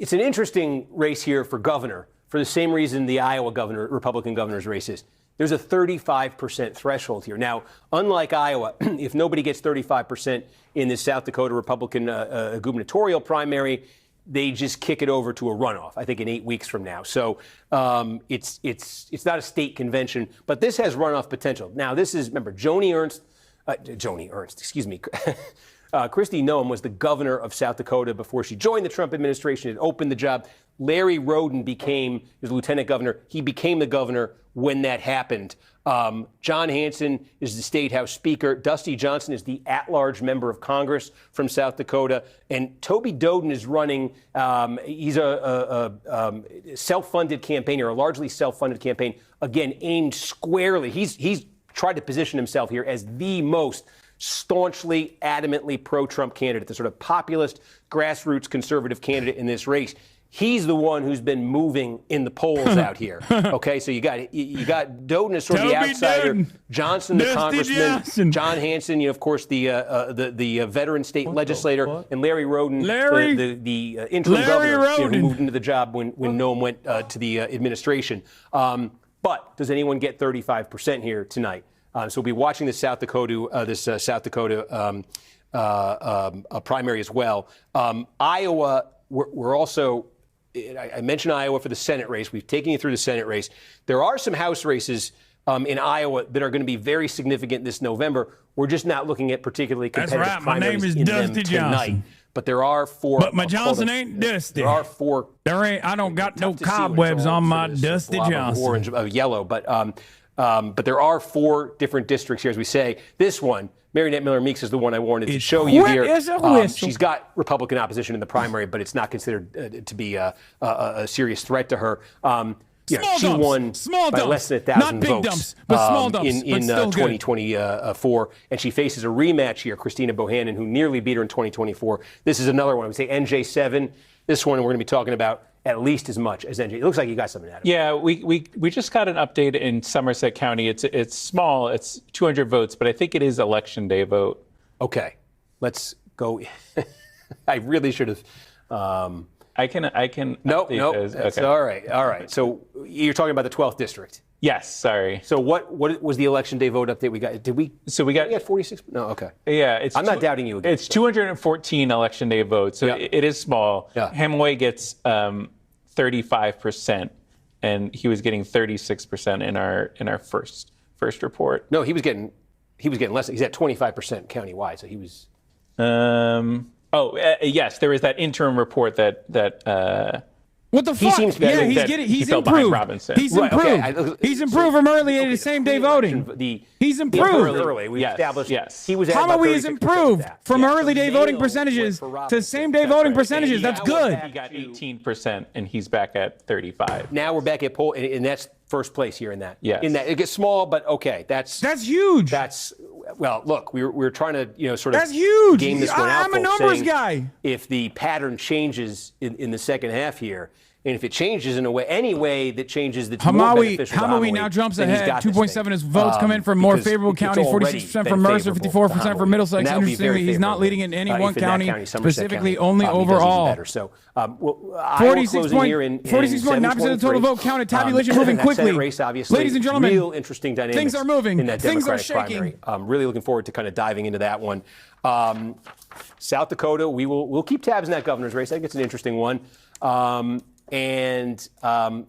S6: It's an interesting race here for governor for the same reason the Iowa Republican governor's race is. There's a 35% threshold here. Now, unlike Iowa, if nobody gets 35% in this South Dakota Republican gubernatorial primary, they just kick it over to a runoff, I think, in 8 weeks from now. So it's not a state convention, but this has runoff potential. Now, this is, remember, Kristi Noem was the governor of South Dakota before she joined the Trump administration. It opened the job. Larry Roden became his lieutenant governor. He became the governor when that happened. John Hanson is the state house speaker. Dusty Johnson is the at-large member of Congress from South Dakota. And Toby Doden is running. He's a self-funded campaign, or a largely self-funded campaign, again, aimed squarely. He's tried to position himself here as the most staunchly, adamantly pro-Trump candidate, the sort of populist, grassroots conservative candidate in this race. He's the one who's been moving in the polls out here. Okay, so you got Doden as sort of the outsider,
S8: Doden.
S6: Johnson, the
S8: Dusty
S6: congressman,
S8: Johnson.
S6: John Hanson, of course, the veteran state legislator, and Larry Roden, the interim governor, who moved into the job when Noem went to the administration. But does anyone get 35% here tonight? So we'll be watching the South Dakota primary as well. Iowa, we're also. I mentioned Iowa for the Senate race. We've taken you through the Senate race. There are some House races in Iowa that are going to be very significant this November. We're just not looking at particularly competitive primaries in them tonight. But there are 4.
S8: But my Johnson ain't dusty.
S6: There are 4.
S8: I don't got no cobwebs on my Dusty Johnson.
S6: Orange, yellow. But there are 4 different districts here, as we say. This one, Mariannette Miller-Meeks, is the one I wanted to show you here. She's got Republican opposition in the primary, but it's not considered to be a serious threat to her. She won by less than 1,000 votes in 2024, and she faces a rematch here, Christina Bohannon, who nearly beat her in 2024. This is another one. I would say NJ7. This one we're going to be talking about at least as much as NJ. It looks like you got something out of it.
S9: Yeah, we just got an update in Somerset County. It's small. It's 200 votes, but I think it is election day vote.
S6: Okay, let's go. I really should have.
S9: I can.
S6: Nope. That's okay. All right. So you're talking about the 12th district.
S9: Yes. Sorry.
S6: So what was the election day vote update we got? We got 46. No. Okay.
S9: Yeah.
S6: I'm not doubting you again.
S9: It's 214 election day votes, so it is small. Yeah. Hemingway gets 35%, and he was getting 36% in our first report.
S6: No, he was getting less. He's at 25% countywide, so he was.
S9: Yes, there is that interim report that.
S8: What the fuck?
S9: Seems
S8: yeah, he's improved.
S9: Robinson.
S8: He's improved. He's improved from early to same-day voting. He's improved.
S6: Early, we established he was at
S8: HasanAbi is improved from early day voting percentages to same-day voting percentages. That's good.
S9: He got 18%, and he's back at 35.
S6: Now we're back at poll, and that's first place here in that.
S9: Yes.
S6: In that, it gets small, but okay, that's
S8: huge.
S6: That's well, look, we're trying to sort of
S8: that's huge.
S6: game this one out.
S8: I'm a numbers guy.
S6: If the pattern changes in the second half here, and if it changes in any way that changes that's more beneficial to
S8: HasanAbi now jumps ahead. 2.7 as votes come in from more favorable counties. 46% from Mercer, 54% from Middlesex. Interestingly, he's not leading in any one county, specifically only overall.
S6: So,
S8: 46.9% of the total vote counted. Tabulation moving quickly.
S6: Race, obviously,
S8: ladies and gentlemen,
S6: real interesting dynamics.
S8: Things are moving.
S6: In that
S8: things are
S6: Democratic
S8: shaking.
S6: primary. Really looking forward to kind of diving into that one. South Dakota, we'll keep tabs in that governor's race. I think it's an interesting one. And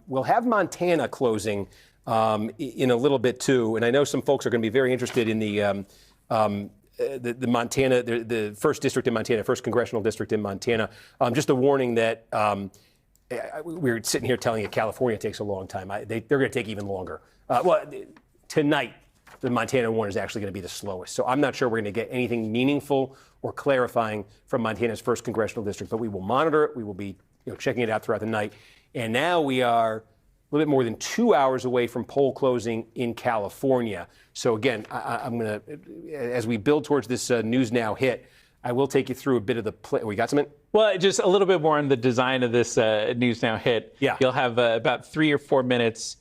S6: we'll have Montana closing in a little bit too. And I know some folks are going to be very interested in the Montana, the first district in Montana, first congressional district in Montana. Just a warning that we were sitting here telling you California takes a long time. They're going to take even longer. Tonight, the Montana one is actually going to be the slowest. So I'm not sure we're going to get anything meaningful or clarifying from Montana's first congressional district, but we will monitor it. We will be checking it out throughout the night. And now we are a little bit more than 2 hours away from poll closing in California. So again, I'm going to, as we build towards this News Now hit, I will take you through a bit of the play. We got something?
S9: Well, just a little bit more on the design of this News Now hit.
S6: Yeah.
S9: You'll have about 3 or 4 minutes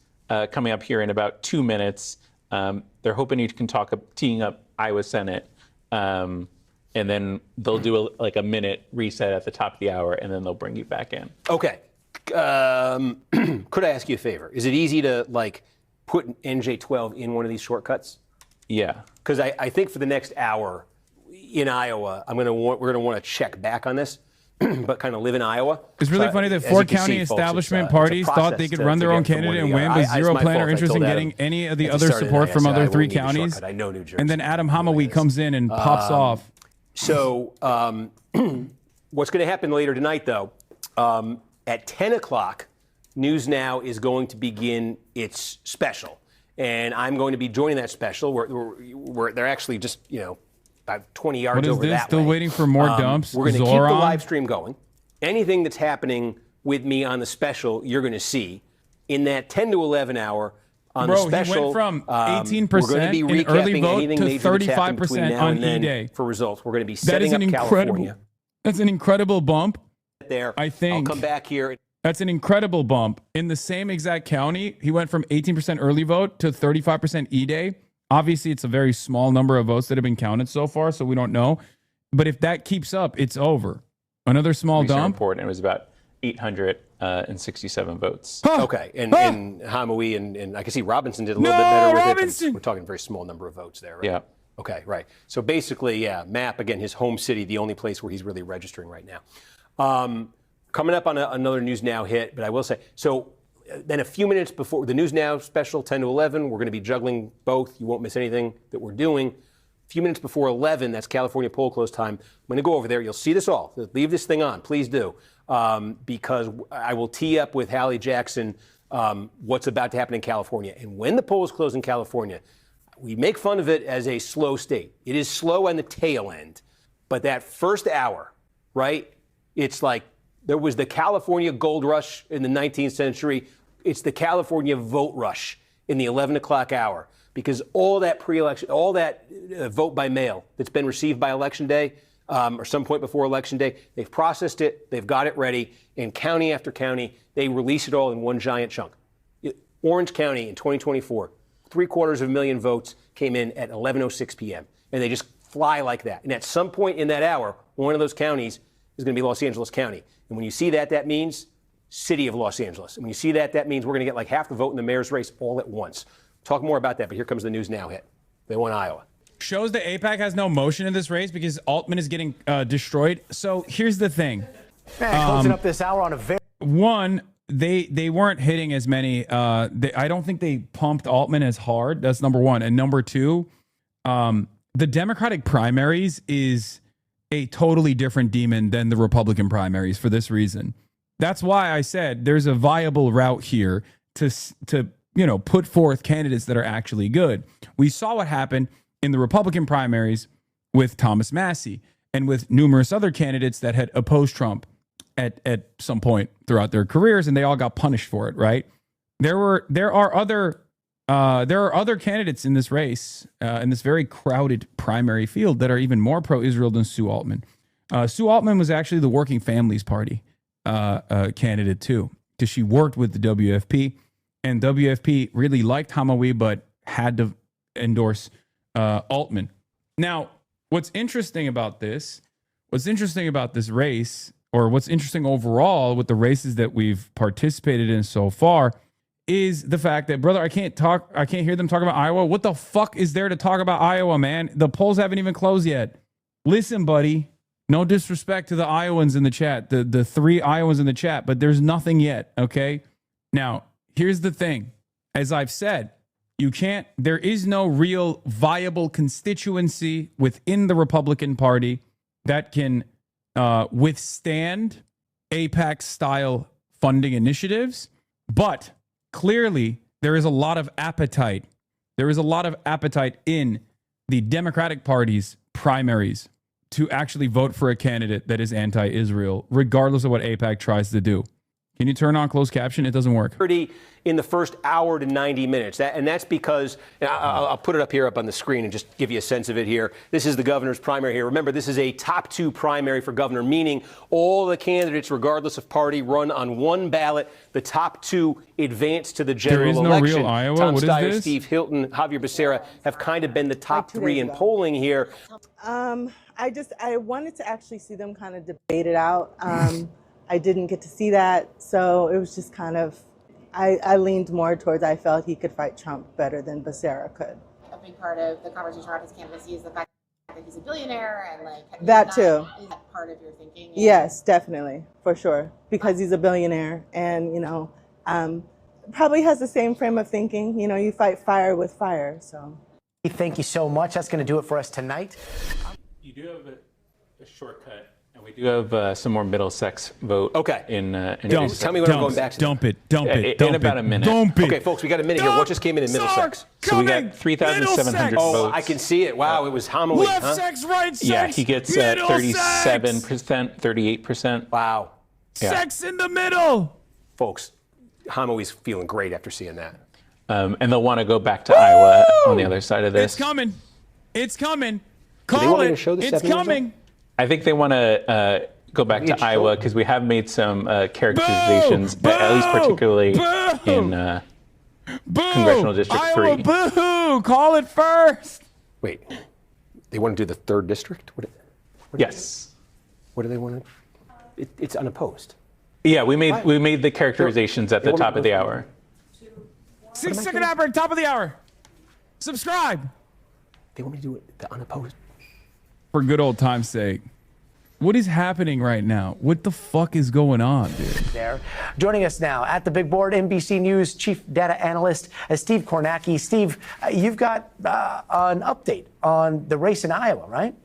S9: coming up here in about 2 minutes. They're hoping you can teeing up Iowa Senate. And then they'll do a minute reset at the top of the hour, and then they'll bring you back in.
S6: Okay. Could I ask you a favor? Is it easy to put NJ12 in one of these shortcuts?
S9: Yeah.
S6: Because I think for the next hour in Iowa, we're going to want to check back on this, but kind of live in Iowa.
S8: It's really funny that 4 county establishment parties thought they could run their own candidate and win, with zero plan or interest in getting any of the other support from other 3 counties.
S6: I know New Jersey.
S8: And then Adam HasanAbi comes in and pops off.
S6: So what's going to happen later tonight, though, at 10 o'clock, News Now is going to begin its special. And I'm going to be joining that special. They're actually just, about 20 yards over that way.
S8: Still waiting for more dumps?
S6: We're going to keep the live stream going. Anything that's happening with me on the special, you're going to see. In that 10 to 11 hour, on the special,
S8: he went from 18%
S6: we're going to be
S8: in early
S6: recapping
S8: vote
S6: anything
S8: to
S6: major that's happened between
S8: 35%
S6: now
S8: on
S6: and then
S8: E-Day.
S6: for results. We're going to be
S8: That is
S6: setting
S8: an
S6: up
S8: incredible.
S6: California.
S8: That's an incredible bump.
S6: There,
S8: I think.
S6: I'll come back here.
S8: That's an incredible bump. In the same exact county, he went from 18% early vote to 35% E-Day. Obviously, it's a very small number of votes that have been counted so far, so we don't know. But if that keeps up, it's over. Another small dump.
S9: Report, and it was about 867 votes.
S6: Okay, and HasanAbi and I can see Robinson did a little bit better with it. We're talking a very small number of votes there, right?
S9: Yeah.
S6: Okay, right. So basically, Mapp, again, his home city, the only place where he's really registering right now. Coming up on another News Now hit, but I will say, so then a few minutes before the News Now special, 10 to 11, we're going to be juggling both. You won't miss anything that we're doing. A few minutes before 11, that's California poll close time. I'm going to go over there. You'll see this all. Leave this thing on. Please do. Because I will tee up with Hallie Jackson what's about to happen in California. And when the polls close in California, we make fun of it as a slow state. It is slow on the tail end. But that first hour, right, it's like there was the California gold rush in the 19th century. It's the California vote rush in the 11 o'clock hour. Because all that pre-election, all that vote by mail that's been received by Election Day, or some point before Election Day, they've processed it, they've got it ready, and county after county, they release it all in one giant chunk. Orange County in 2024, 750,000 votes came in at 11:06 p.m., and they just fly like that. And at some point in that hour, one of those counties is going to be Los Angeles County. And when you see that, that means city of Los Angeles. And when you see that, that means we're going to get like half the vote in the mayor's race all at once. Talk more about that, but here comes the News Now hit. They won Iowa.
S8: Shows that AIPAC has no motion in this race because Altman is getting destroyed. So here's the thing.
S10: Closing up this hour on a very...
S8: One, they weren't hitting as many. I don't think they pumped Altman as hard. That's number one. And number two, the Democratic primaries is a totally different demon than the Republican primaries for this reason. That's why I said there's a viable route here to put forth candidates that are actually good. We saw what happened in the Republican primaries with Thomas Massie and with numerous other candidates that had opposed Trump at some point throughout their careers, and they all got punished for it, right? There are other candidates in this race, in this very crowded primary field, that are even more pro-Israel than Sue Altman. Sue Altman was actually the Working Families Party candidate too, because she worked with the WFP, and WFP really liked HasanAbi but had to endorse Altman. Now, what's interesting about this race, or what's interesting overall with the races that we've participated in so far, is the fact that, brother, I can't hear them talk about Iowa. What the fuck is there to talk about Iowa, man? The polls haven't even closed yet. Listen, buddy, no disrespect to the Iowans in the chat, the 3 Iowans in the chat, but there's nothing yet, okay? Now, here's the thing. As I've said, there is no real viable constituency within the Republican Party that can withstand AIPAC-style funding initiatives, but clearly there is a lot of appetite. There is a lot of appetite in the Democratic Party's primaries to actually vote for a candidate that is anti-Israel, regardless of what AIPAC tries to do. Can you turn on closed caption? It doesn't work.
S6: In the first hour to 90 minutes. And that's because, I'll put it up on the screen and just give you a sense of it here. This is the governor's primary here. Remember, this is a top 2 primary for governor, meaning all the candidates, regardless of party, run on one ballot. The top 2 advance to the general election.
S8: There is no real Iowa?
S6: Tom
S8: What is
S6: Steyer,
S8: this?
S6: Steve Hilton, Javier Becerra have kind of been the top 3 in polling here.
S11: I wanted to actually see them kind of debate it out. I didn't get to see that, so it was just kind of, I leaned more towards I felt he could fight Trump better than Becerra could.
S12: A big part of the conversation around his candidacy is the fact that he's a billionaire and
S11: that too.
S12: Is that part of your thinking?
S11: Yes, definitely, for sure, because he's a billionaire and probably has the same frame of thinking. You fight fire with fire. So,
S10: thank you so much. That's going to do it for us tonight.
S9: You do have a shortcut. We do have some more Middlesex vote. Okay.
S6: Tell me when I'm going back to
S8: Dump it.
S9: In about a minute.
S6: Okay, folks, we got a minute here. What just came in Middlesex?
S9: So we got 3,700 votes.
S6: Oh, I can see it. Wow, it was HasanAbi.
S8: Left sex, right sex.
S9: Yeah, he gets 37%, 38%.
S6: Wow.
S8: Yeah. Sex in the middle.
S6: Folks, HasanAbi's feeling great after seeing that.
S9: And they'll want to go back to Iowa on the other side of this.
S8: It's coming. Call it. It's coming.
S9: I think they want to go back to Iowa because we have made some characterizations, at least particularly in Congressional District 3.
S8: Iowa, boo-hoo! Call it first.
S6: Wait, they want to do the 3rd district?
S9: Yes.
S6: What do they want to? It's unopposed.
S9: Yeah, we made the characterizations at the top of the hour.
S8: 6-second ad, top of the hour. Subscribe.
S6: They want me to do it the unopposed.
S8: For good old time's sake. What is happening right now? What the fuck is going on, dude?
S10: There. Joining us now at the big board, NBC News chief data analyst, Steve Kornacki. Steve, you've got an update on the race in Iowa, right?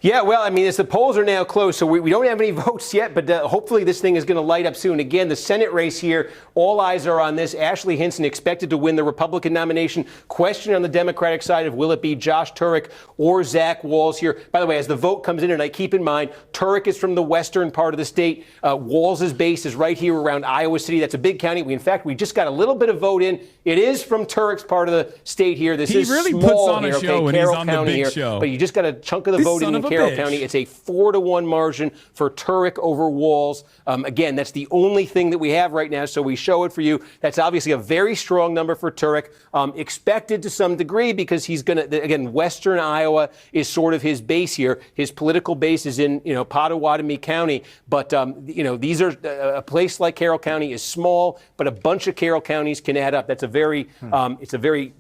S6: Yeah, well, I mean, as the polls are now closed, so we don't have any votes yet, but hopefully this thing is going to light up soon. Again, the Senate race here, all eyes are on this. Ashley Hinson expected to win the Republican nomination. Question on the Democratic side of will it be Josh Turek or Zach Walz here. By the way, as the vote comes in tonight, keep in mind, Turek is from the western part of the state. Walz's base is right here around Iowa City. That's a big county. In fact, we just got a little bit of vote in. It is from Turek's part of the state here. This is
S8: really
S6: small
S8: puts on
S6: here,
S8: a show when
S6: Carroll
S8: he's on
S6: County
S8: the big
S6: here,
S8: show.
S6: But you just got a chunk of the vote in Carroll County. It's a 4-1 margin for Turek over Walz. Again, that's the only thing that we have right now, so we show it for you. That's obviously a very strong number for Turek, expected to some degree because he's going to, again, western Iowa is sort of his base here. His political base is in, Pottawatomie County. But, these are, a place like Carroll County is small, but a bunch of Carroll counties can add up. That's a very, it's a very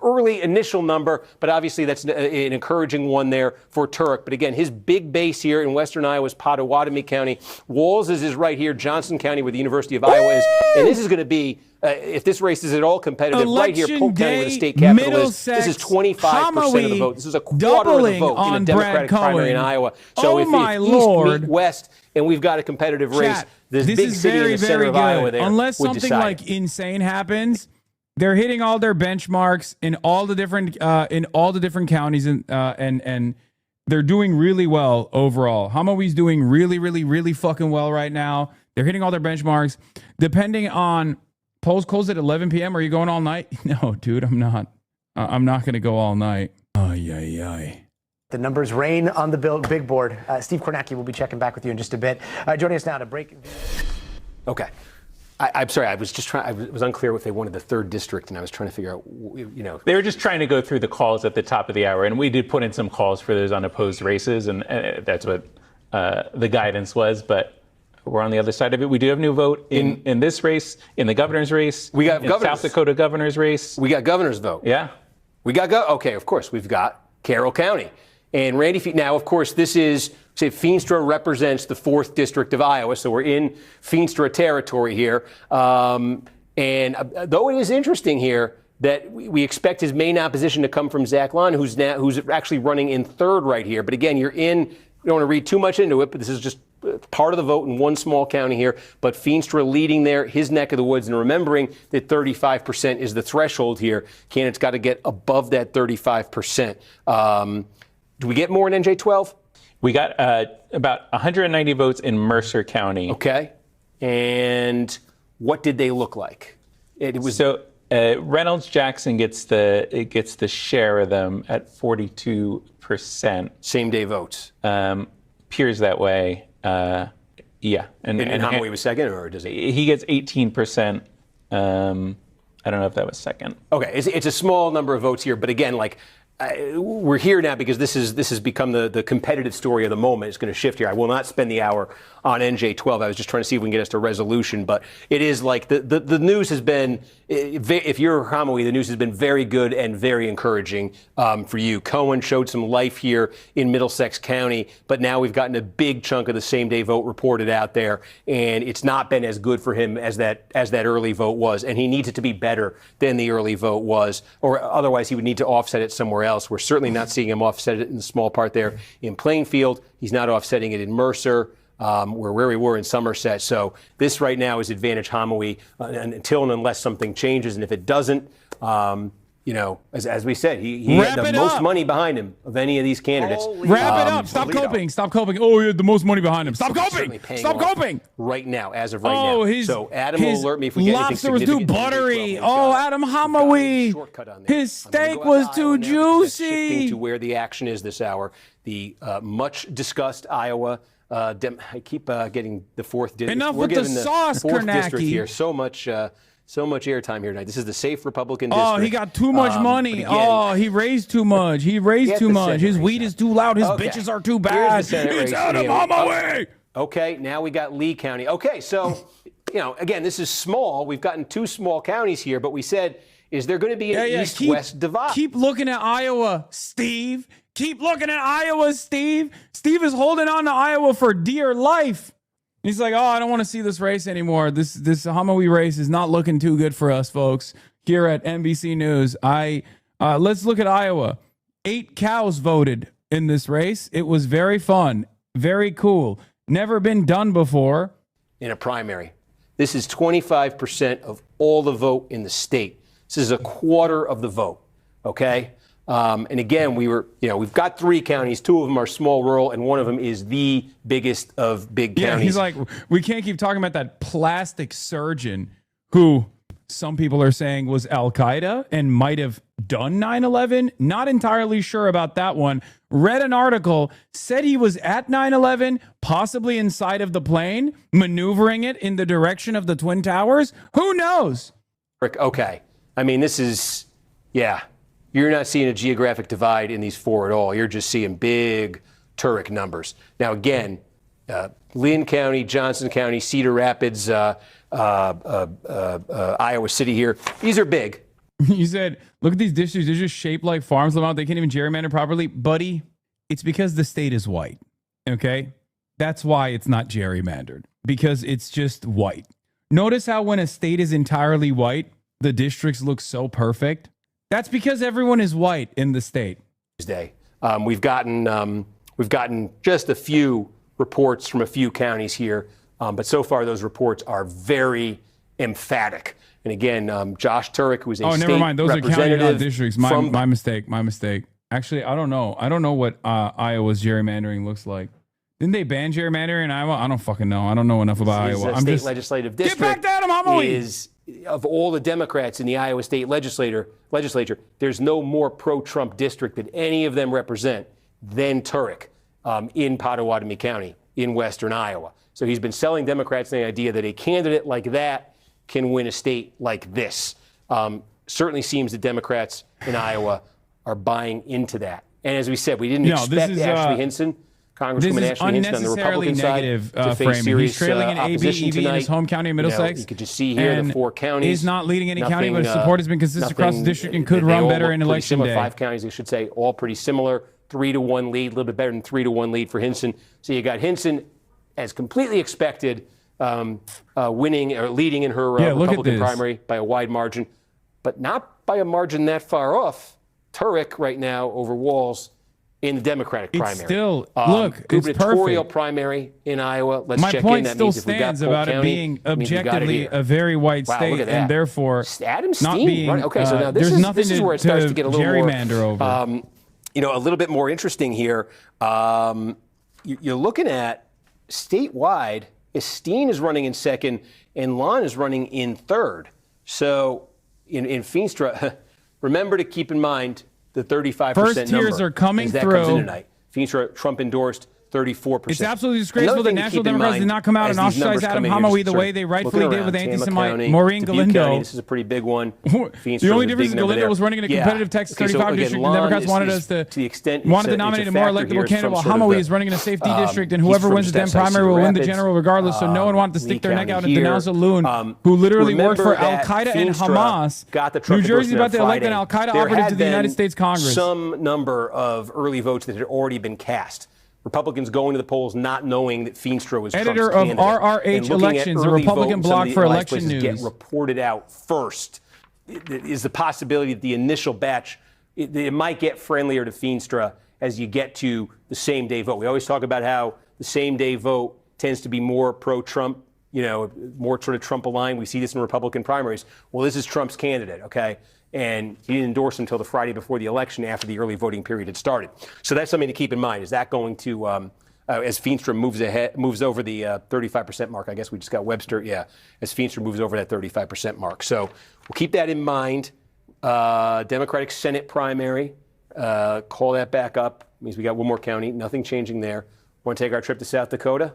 S6: early initial number, but obviously that's an encouraging one there for Turek. But again, his big base here in western Iowa is Potawatomi County. Walls is right here, Johnson County, where the University of Iowa is. And this is going to be, if this race is at all competitive, right here, Polk County, where the state capital is. This is 25% of the vote. This is a quarter of the vote in a Democratic primary in Iowa. So if East meet West and we've got a competitive race, this big city in the center of Iowa there
S8: Unless
S6: would
S8: something
S6: decide.
S8: like insane happens, they're hitting all their benchmarks in all the different counties, and they're doing really well overall. Hamawi's doing really fucking well right now. They're hitting all their benchmarks. Depending on polls close at 11 p.m. Are you going all night? No, dude, I'm not. I'm not going to go all night.
S10: The numbers rain on the big board. Steve Kornacki will be checking back with you in just a bit. Joining us now to break.
S6: Okay. I'm sorry. I was unclear if they wanted the 3rd district, and I was trying to figure out,
S9: They were just trying to go through the calls at the top of the hour, and we did put in some calls for those unopposed races, and that's what the guidance was. But we're on the other side of it. We do have new vote in this race, in the governor's race.
S6: We got
S9: South Dakota governor's race.
S6: We got governor's vote.
S9: Yeah.
S6: We got okay. Of course, we've got Carroll County. And Randy, now, of course, this is, say, Feenstra represents the 4th district of Iowa, so we're in Feenstra territory here. And though it is interesting here that we expect his main opposition to come from Zach Lund, who's actually running in 3rd right here. But again, you don't want to read too much into it, but this is just part of the vote in one small county here. But Feenstra leading there, his neck of the woods, and remembering that 35% is the threshold here. Candidates got to get above that 35%. Do we get more in NJ12?
S9: We got about 190 votes in Mercer County.
S6: Okay. And what did they look like? It was
S9: Reynolds Jackson gets the share of them at 42%.
S6: Same day votes.
S9: Appears that way. Yeah.
S6: And Hamawi was second, or does he?
S9: He gets 18%. I don't know if that was second.
S6: Okay. It's a small number of votes here, but again, we're here now because this has become the competitive story of the moment. It's going to shift here. I will not spend the hour on NJ12. I was just trying to see if we can get us to resolution, but it is like the news has been, if you're Hamawi, the news has been very good and very encouraging for you. Cohen showed some life here in Middlesex County, but now we've gotten a big chunk of the same day vote reported out there, and it's not been as good for him as that early vote was, and he needs it to be better than the early vote was, or otherwise he would need to offset it somewhere else. We're certainly not seeing him offset it in the small part there in Plainfield. He's not offsetting it in Mercer. Where we were in Somerset. So this right now is advantage Hamawi until and unless something changes. And if it doesn't, as we said, he had the most money behind him of any of these candidates.
S8: Wrap it up. Stop coping. Stop coping. Oh, he had the most money behind him. Stop coping. Stop coping.
S6: Right now, as of right now. So Adam will alert me if we get anything
S8: significant. Lobster was too buttery. Oh, Adam Hamawi. His steak was too juicy.
S6: Shifting to where the action is this hour. The much discussed Iowa. I keep getting the 4th district.
S8: Enough with the sauce,
S6: the 4th
S8: Kornacki.
S6: district here. So much airtime here tonight. This is the safe Republican district.
S8: Oh, he got too much money. Again, he raised too much. He raised too much. His weed is too loud. His bitches are too bad. It's out of my way.
S6: Okay, now we got Lee County. Okay, so, again, this is small. We've gotten 2 small counties here, but we said, is there going to be an east-west divide?
S8: Keep looking at Iowa, Steve. Keep looking at Iowa, Steve. Steve is holding on to Iowa for dear life. He's like, I don't want to see this race anymore. This Hamawi race is not looking too good for us, folks. Here at NBC News, let's look at Iowa. 8 cows voted in this race. It was very fun, very cool. Never been done before.
S6: In a primary. This is 25% of all the vote in the state. This is a quarter of the vote. Okay. And again, we've got 3 counties. 2 of them are small rural, and one of them is the biggest of big counties.
S8: Yeah, he's like, we can't keep talking about that plastic surgeon who some people are saying was Al-Qaeda and might have done 9/11. Not entirely sure about that one. Read an article, said he was at 9/11, possibly inside of the plane, maneuvering it in the direction of the Twin Towers. Who knows?
S6: Okay. I mean, this is, you're not seeing a geographic divide in these 4 at all. You're just seeing big Turek numbers. Now, again, Lynn County, Johnson County, Cedar Rapids, Iowa City here. These are big.
S8: You said, look at these districts. They're just shaped like farms. Lamont. They can't even gerrymander properly. Buddy, it's because the state is white. Okay? That's why it's not gerrymandered. Because it's just white. Notice how when a state is entirely white, the districts look so perfect. That's because everyone is white in the state.
S6: Tuesday, we've gotten just a few reports from a few counties here, but so far those reports are very emphatic. And again, Josh Turek, who is a state
S8: never mind. Those are county, not districts. My mistake. My mistake. Actually, I don't know. I don't know what Iowa's gerrymandering looks like. Didn't they ban gerrymandering in Iowa? I don't fucking know. I don't know enough about Iowa.
S6: I'm just legislative district.
S8: Get back to Adam Homoy.
S6: Is of all the Democrats in the Iowa state legislature, there's no more pro-Trump district that any of them represent than Turek in Pottawatomie County in western Iowa. So he's been selling Democrats the idea that a candidate like that can win a state like this. Certainly seems that Democrats in Iowa are buying into that. And as we said, we didn't expect Ashley Hinson, Congresswoman Ashley Hinson on the Republican side, to face serious
S8: He's trailing in
S6: opposition
S8: ABEV in his home county of Middlesex.
S6: You could just see here the 4 counties.
S8: He's not leading any county, but his support has been consistent across the district and could run better in election day.
S6: 5 counties, I should say, all pretty similar. 3-1 lead, a little bit better than 3-1 lead for Hinson. So you got Hinson, as completely expected, winning or leading in her Republican primary by a wide margin, but not by a margin that far off. Turek right now over Walz in the Democratic primary.
S8: Still, look, it's
S6: gubernatorial
S8: perfect.
S6: primary in Iowa. Let's
S8: My
S6: check
S8: point
S6: in. That
S8: still
S6: means if we got
S8: stands
S6: Polk
S8: about it
S6: County,
S8: being
S6: it means we got it
S8: objectively
S6: here.
S8: a very white
S6: Wow,
S8: state,
S6: look at that.
S8: and therefore
S6: Adam
S8: not
S6: Steen,
S8: being.
S6: right? Okay, so now
S8: there's nothing
S6: this is where it starts to get a little
S8: gerrymander
S6: more,
S8: over.
S6: a little bit more interesting here. You're looking at statewide. Steen is running in second, and Lon is running in third. So in Feenstra, remember to keep in mind the 35%
S8: First
S6: number.
S8: tiers are coming
S6: as that
S8: through.
S6: Comes in tonight. Feenstra, Trump endorsed 34%.
S8: It's absolutely disgraceful that National Democrats did not come out and ostracize Adam Homoy the way they rightfully did with anti-Semite Maureen Galindo.
S6: This is a pretty big one.
S8: The only difference is Galindo was running in a competitive Texas 35 district, and Democrats wanted us to nominate a more electable candidate, while Homoy is running in a safety district, and whoever wins the Dem primary will win the general regardless. So no one wanted to stick their neck out and denounce a loon who literally worked for Al Qaeda and Hamas. New Jersey's about to elect an Al Qaeda operative to the United States Congress.
S6: Some number of early votes that had already been cast. Republicans going to the polls not knowing that Feenstra was
S8: editor
S6: Trump's
S8: of
S6: candidate.
S8: RRH Elections, a Republican blog for election news.
S6: Get reported out first. Is the possibility that the initial batch it might get friendlier to Feenstra as you get to the same day vote. We always talk about how the same day vote tends to be more pro-Trump, more sort of Trump aligned. We see this in Republican primaries. Well, this is Trump's candidate, okay? And he didn't endorse him until the Friday before the election after the early voting period had started. So that's something to keep in mind. Is that going to, as Feenstra moves over the 35% mark, I guess we just got Webster, as Feenstra moves over that 35% mark. So we'll keep that in mind. Democratic Senate primary, call that back up. Means we got one more county, nothing changing there. Want to take our trip to South Dakota?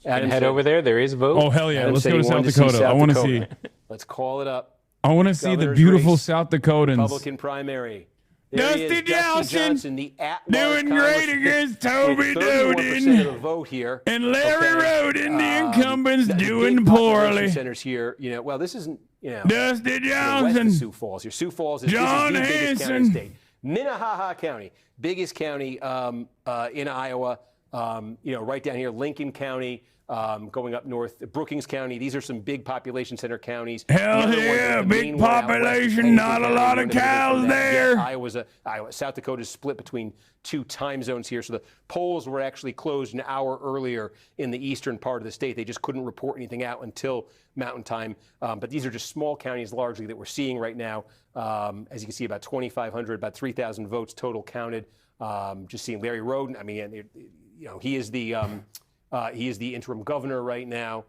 S9: Adam head over there. There is a vote.
S8: Oh, hell yeah. Let's go to South Dakota. I want to see.
S6: Let's call it up.
S8: I want to see the beautiful South Dakotans.
S6: Republican primary.
S8: Dusty Johnson
S6: the
S8: doing great against Toby Doden.
S6: Of the vote here.
S8: And Larry Roden, the incumbent's doing poorly.
S6: Centers here. Well, this isn't,
S8: Dusty Johnson.
S6: Sioux Falls. Your Sioux Falls is
S8: John
S6: the biggest county in
S8: Hanson.
S6: the state. Minnehaha County, biggest county in Iowa. Right down here, Lincoln County. Going up north, Brookings County. These are some big population center counties.
S8: Hell yeah, big population, not a lot of cows there.
S6: South Dakota is split between 2 time zones here. So the polls were actually closed an hour earlier in the eastern part of the state. They just couldn't report anything out until Mountain Time. But these are just small counties largely that we're seeing right now. As you can see, about 2,500, about 3,000 votes total counted. Just seeing Larry Roden. I mean, he is the interim governor right now.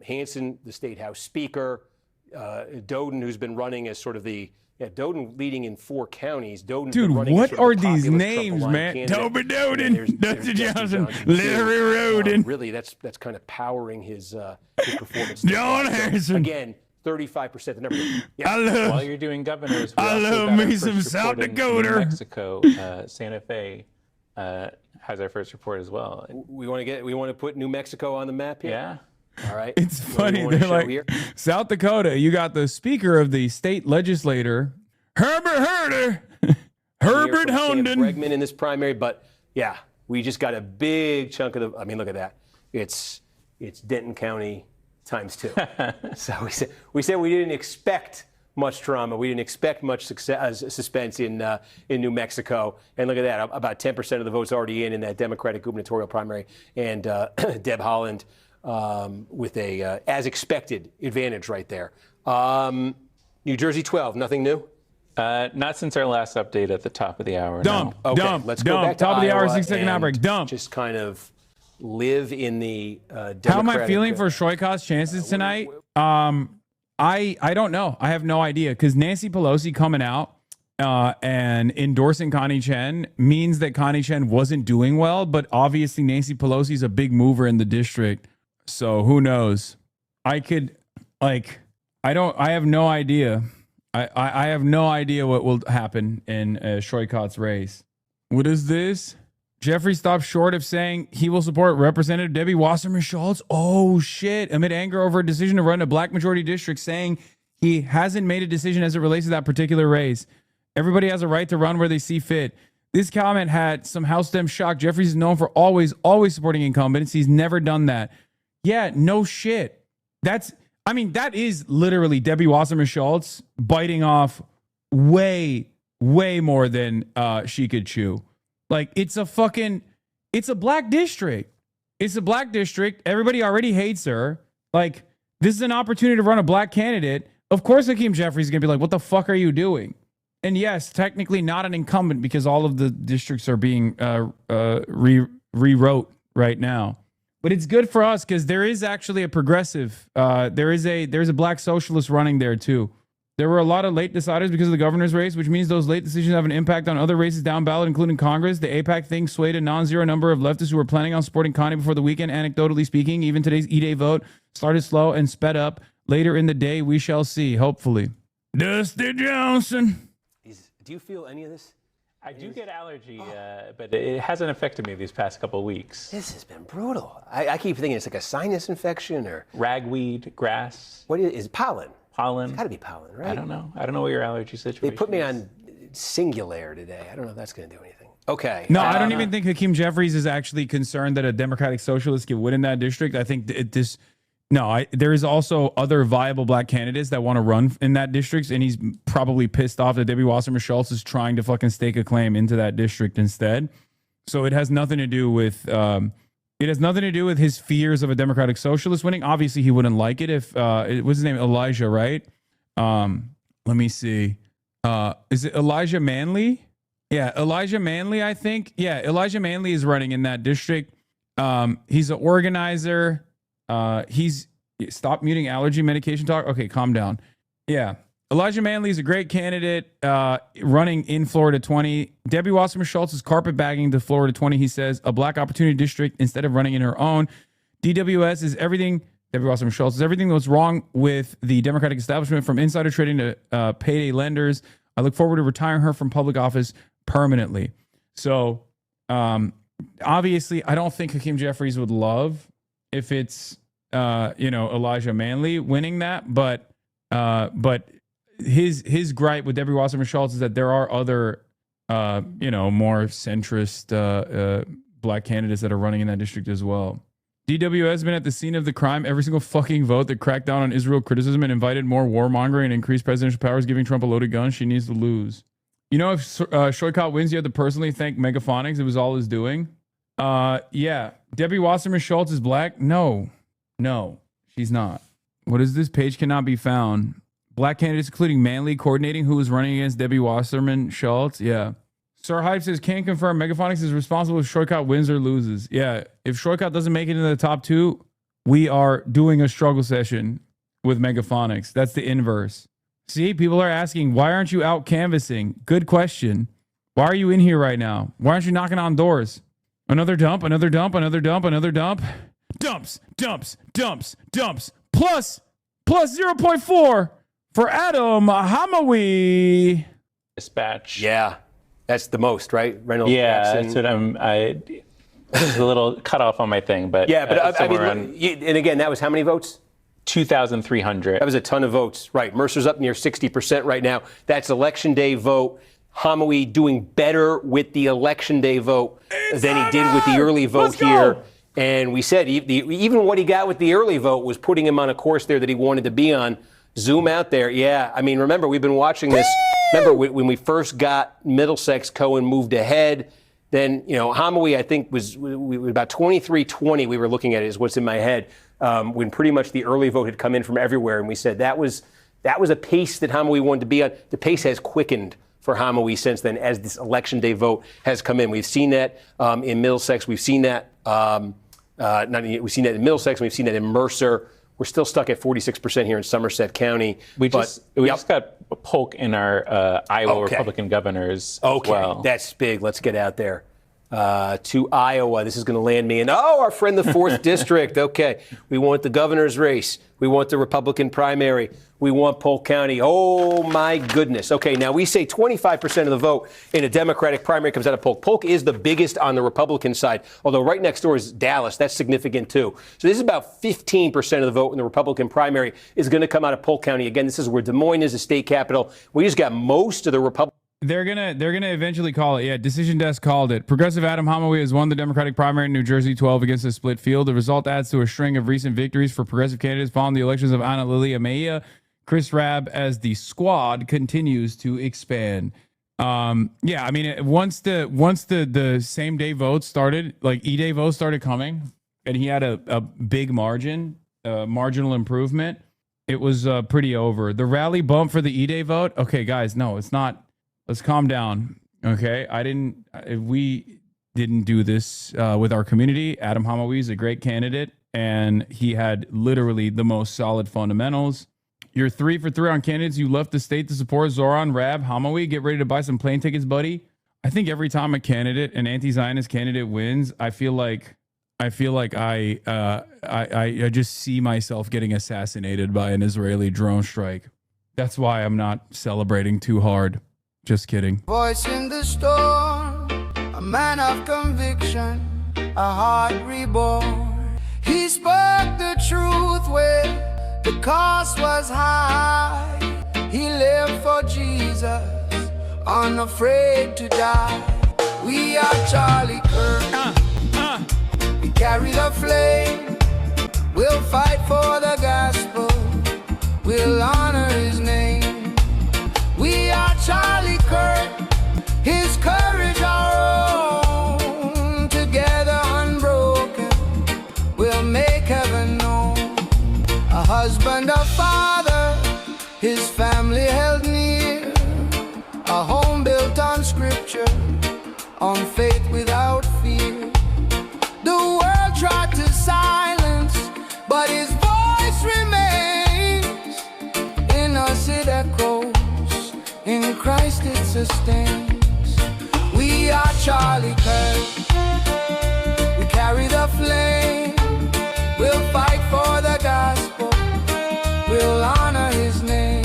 S6: Hanson, the state house speaker. Doden, who's been running as sort of Doden leading in 4 counties. Doden's
S8: Dude,
S6: been running
S8: what
S6: as sort
S8: are
S6: of the
S8: these
S6: populist
S8: names,
S6: Trump-aligned
S8: man?
S6: candidate.
S8: Toby Doden, Dusty Johnson,
S6: too.
S8: Larry Roden.
S6: Really, that's kind of powering his performance.
S8: John Harrison.
S6: Again, 35% the number.
S9: While you're doing governors,
S8: I love me some South Dakota.
S9: New Mexico, Santa Fe has our first report as well.
S6: We want to put New Mexico on the map here.
S9: Yeah.
S6: All right.
S8: It's funny. They're like, South Dakota, you got the speaker of the state legislature Herbert Herder. Herbert Honden.
S6: Bregman in this primary, but yeah, we just got a big chunk of the. I mean, look at that. It's Denton County times 2. So we said we didn't expect much drama. We didn't expect much suspense in New Mexico. And look at that, about 10% of the votes already in that Democratic gubernatorial primary. And Deb Haaland with a, as expected, advantage right there. New Jersey 12, nothing new?
S9: Not since our last update at the top of the hour.
S8: Dump,
S9: no.
S6: Okay,
S8: dump,
S6: let's
S8: dump.
S6: go back to
S8: Top of the hour,
S6: Iowa
S8: 6-second outbreak. Dump.
S6: Just kind of live in the Democratic.
S8: How am I feeling for Shoykot's chances tonight? I don't know. I have no idea because Nancy Pelosi coming out and endorsing Connie Chen means that Connie Chen wasn't doing well, but obviously Nancy Pelosi is a big mover in the district. So who knows? I have no idea. I have no idea what will happen in Shoykot's race. What is this? Jeffrey stopped short of saying he will support Representative Debbie Wasserman Schultz. Oh, shit. Amid anger over a decision to run a black majority district, saying he hasn't made a decision as it relates to that particular race. Everybody has a right to run where they see fit. This comment had some House Dem shock. Jeffries is known for always supporting incumbents. He's never done that. Yeah, no shit. That is literally Debbie Wasserman Schultz biting off way more than she could chew. Like, it's a black district. It's a black district. Everybody already hates her. Like, this is an opportunity to run a black candidate. Of course, Hakeem Jeffries is going to be like, what the fuck are you doing? And yes, technically not an incumbent because all of the districts are being rewrote right now. But it's good for us because there is actually a progressive. There's a black socialist running there too. There were a lot of late deciders because of the governor's race, which means those late decisions have an impact on other races down ballot, including Congress. The AIPAC thing swayed a non-zero number of leftists who were planning on supporting Connie before the weekend. Anecdotally speaking, even today's E-Day vote started slow and sped up. Later in the day, we shall see, hopefully. Dusty Johnson.
S6: Do you feel any of this?
S9: I do get allergy, but it hasn't affected me these past couple of weeks.
S6: This has been brutal. I keep thinking it's like a sinus infection or
S9: ragweed, grass.
S6: What is pollen?
S9: Pollen.
S6: It's got to be pollen, right?
S9: I don't know. I don't know what your allergy situation is.
S6: They put me on Singulair today. I don't know if that's going to do anything. Okay.
S8: No, I don't even think Hakeem Jeffries is actually concerned that a Democratic Socialist can win in that district. I think there is also other viable black candidates that want to run in that district, and he's probably pissed off that Debbie Wasserman Schultz is trying to fucking stake a claim into that district instead. So it has nothing to do with his fears of a Democratic Socialist winning. Obviously, he wouldn't like it if what's his name, Elijah, right? Let me see. Is it Elijah Manley? Yeah, Elijah Manley, I think. Yeah, Elijah Manley is running in that district. He's an organizer. Stop muting allergy medication talk. Okay, calm down. Yeah. Elijah Manley is a great candidate running in Florida 20. Debbie Wasserman Schultz is carpetbagging to Florida 20. He says a black opportunity district instead of running in her own. DWS is everything. Debbie Wasserman Schultz is everything that's wrong with the Democratic establishment, from insider trading to payday lenders. I look forward to retiring her from public office permanently. So obviously, I don't think Hakeem Jeffries would love if it's Elijah Manley winning that, but his gripe with Debbie Wasserman Schultz is that there are other more centrist black candidates that are running in that district as well. DWS has been at the scene of the crime every single fucking vote that cracked down on Israel criticism and invited more warmongering and increased presidential powers, giving Trump a loaded gun. She needs to lose. You know, if Shoykot wins, you have to personally thank Megaphonics. It was all his doing. Yeah. Debbie Wasserman Schultz is black? No, she's not. What is this? Page cannot be found. Black candidates, including Manley, coordinating who was running against Debbie Wasserman Schultz. Yeah. Sir Hype says, can't confirm Megaphonics is responsible if Shoykot wins or loses. Yeah. If Shoykot doesn't make it into the top 2, we are doing a struggle session with Megaphonics. That's the inverse. See, people are asking, why aren't you out canvassing? Good question. Why are you in here right now? Why aren't you knocking on doors? Another dump, another dump, another dump, another dump. Dumps. Plus 0.4 for Adam Hamawi.
S9: Dispatch.
S6: Yeah. That's the most, right? Reynolds.
S9: Yeah,
S6: Jackson.
S9: that's what there's a little cutoff on my thing, but
S6: yeah, but I mean, and again, that was how many votes?
S9: 2,300.
S6: That was a ton of votes. Right. Mercer's up near 60% right now. That's election day vote. Hamawi doing better with the election day vote than he did with the early vote here. And we said even what he got with the early vote was putting him on a course there that he wanted to be on. Zoom out there. Yeah. I mean, remember, we've been watching this. Remember when we first got Middlesex, Cohen moved ahead. Then, Hamawi, I think, was about 23-20. We were looking at it, is what's in my head, when pretty much the early vote had come in from everywhere. And we said that was a pace that Hamawi wanted to be on. The pace has quickened for Hamawi since then as this election day vote has come in. We've seen that in Middlesex. We've seen that we've seen that in Middlesex. We've seen that in Mercer. We're still stuck at 46% here in Somerset County.
S9: We just got Polk in our Iowa Republican governors as well.
S6: That's big. Let's get out there to Iowa. This is going to land me in, our friend, the 4th District. Okay. We want the governor's race. We want the Republican primary. We want Polk County. Oh, my goodness. Okay, now we say 25% of the vote in a Democratic primary comes out of Polk. Polk is the biggest on the Republican side, although right next door is Dallas. That's significant, too. So this is about 15% of the vote in the Republican primary is going to come out of Polk County. Again, this is where Des Moines is, the state capital. We just got most of the Republican.
S8: They're gonna eventually call it. Yeah, Decision Desk called it. Progressive Adam Hamawi has won the Democratic primary in New Jersey 12 against a split field. The result adds to a string of recent victories for progressive candidates following the elections of Anna Lilia Mejia. Chris Rabb, as the squad continues to expand. Yeah, I mean, once the same day votes started, like E-Day votes started coming, and he had a big marginal improvement, it was pretty over. The rally bump for the E-Day vote. Okay, guys, no, it's not. Let's calm down. Okay, we didn't do this with our community. Adam Hamawi is a great candidate, and he had literally the most solid fundamentals. You're 3 for 3 on candidates you left the state to support. Zoran, Rabb, Hamawi. Get ready to buy some plane tickets, buddy. I think every time an anti-Zionist candidate wins, I feel like I just see myself getting assassinated by an Israeli drone strike. That's why I'm not celebrating too hard. Just kidding.
S7: Voice in the storm, a man of conviction, a heart reborn. He spoke the truth when the cost was high. He lived for Jesus, unafraid to die. We are Charlie Kirk. We carry the flame. We'll fight for the gospel. We'll honor his name. We are Charlie Kirk. His courage our own. Together unbroken, we'll make heaven known. A husband, a father, his family held near. A home built on scripture, on faith without fear. The world tried to silence, but his voice remains. In us it echoes, in Christ it sustains. We are Charlie Kirk. We carry the flame. We'll fight for the gospel. We'll honor his name.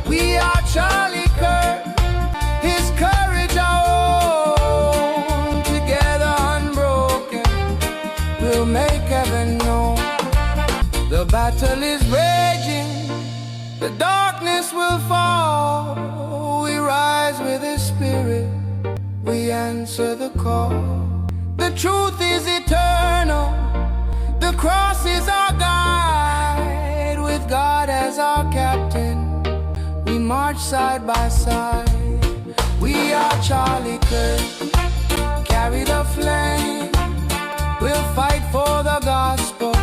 S7: We are Charlie Kirk. His courage our own. Together unbroken, we'll make heaven known. The battle is raging. The darkness will fall. We rise with his spirit. We answer the call. The truth is eternal. The cross is our guide, with God as our captain. We march side by side. We are Charlie Kirk. Carry the flame. We'll fight for the gospel.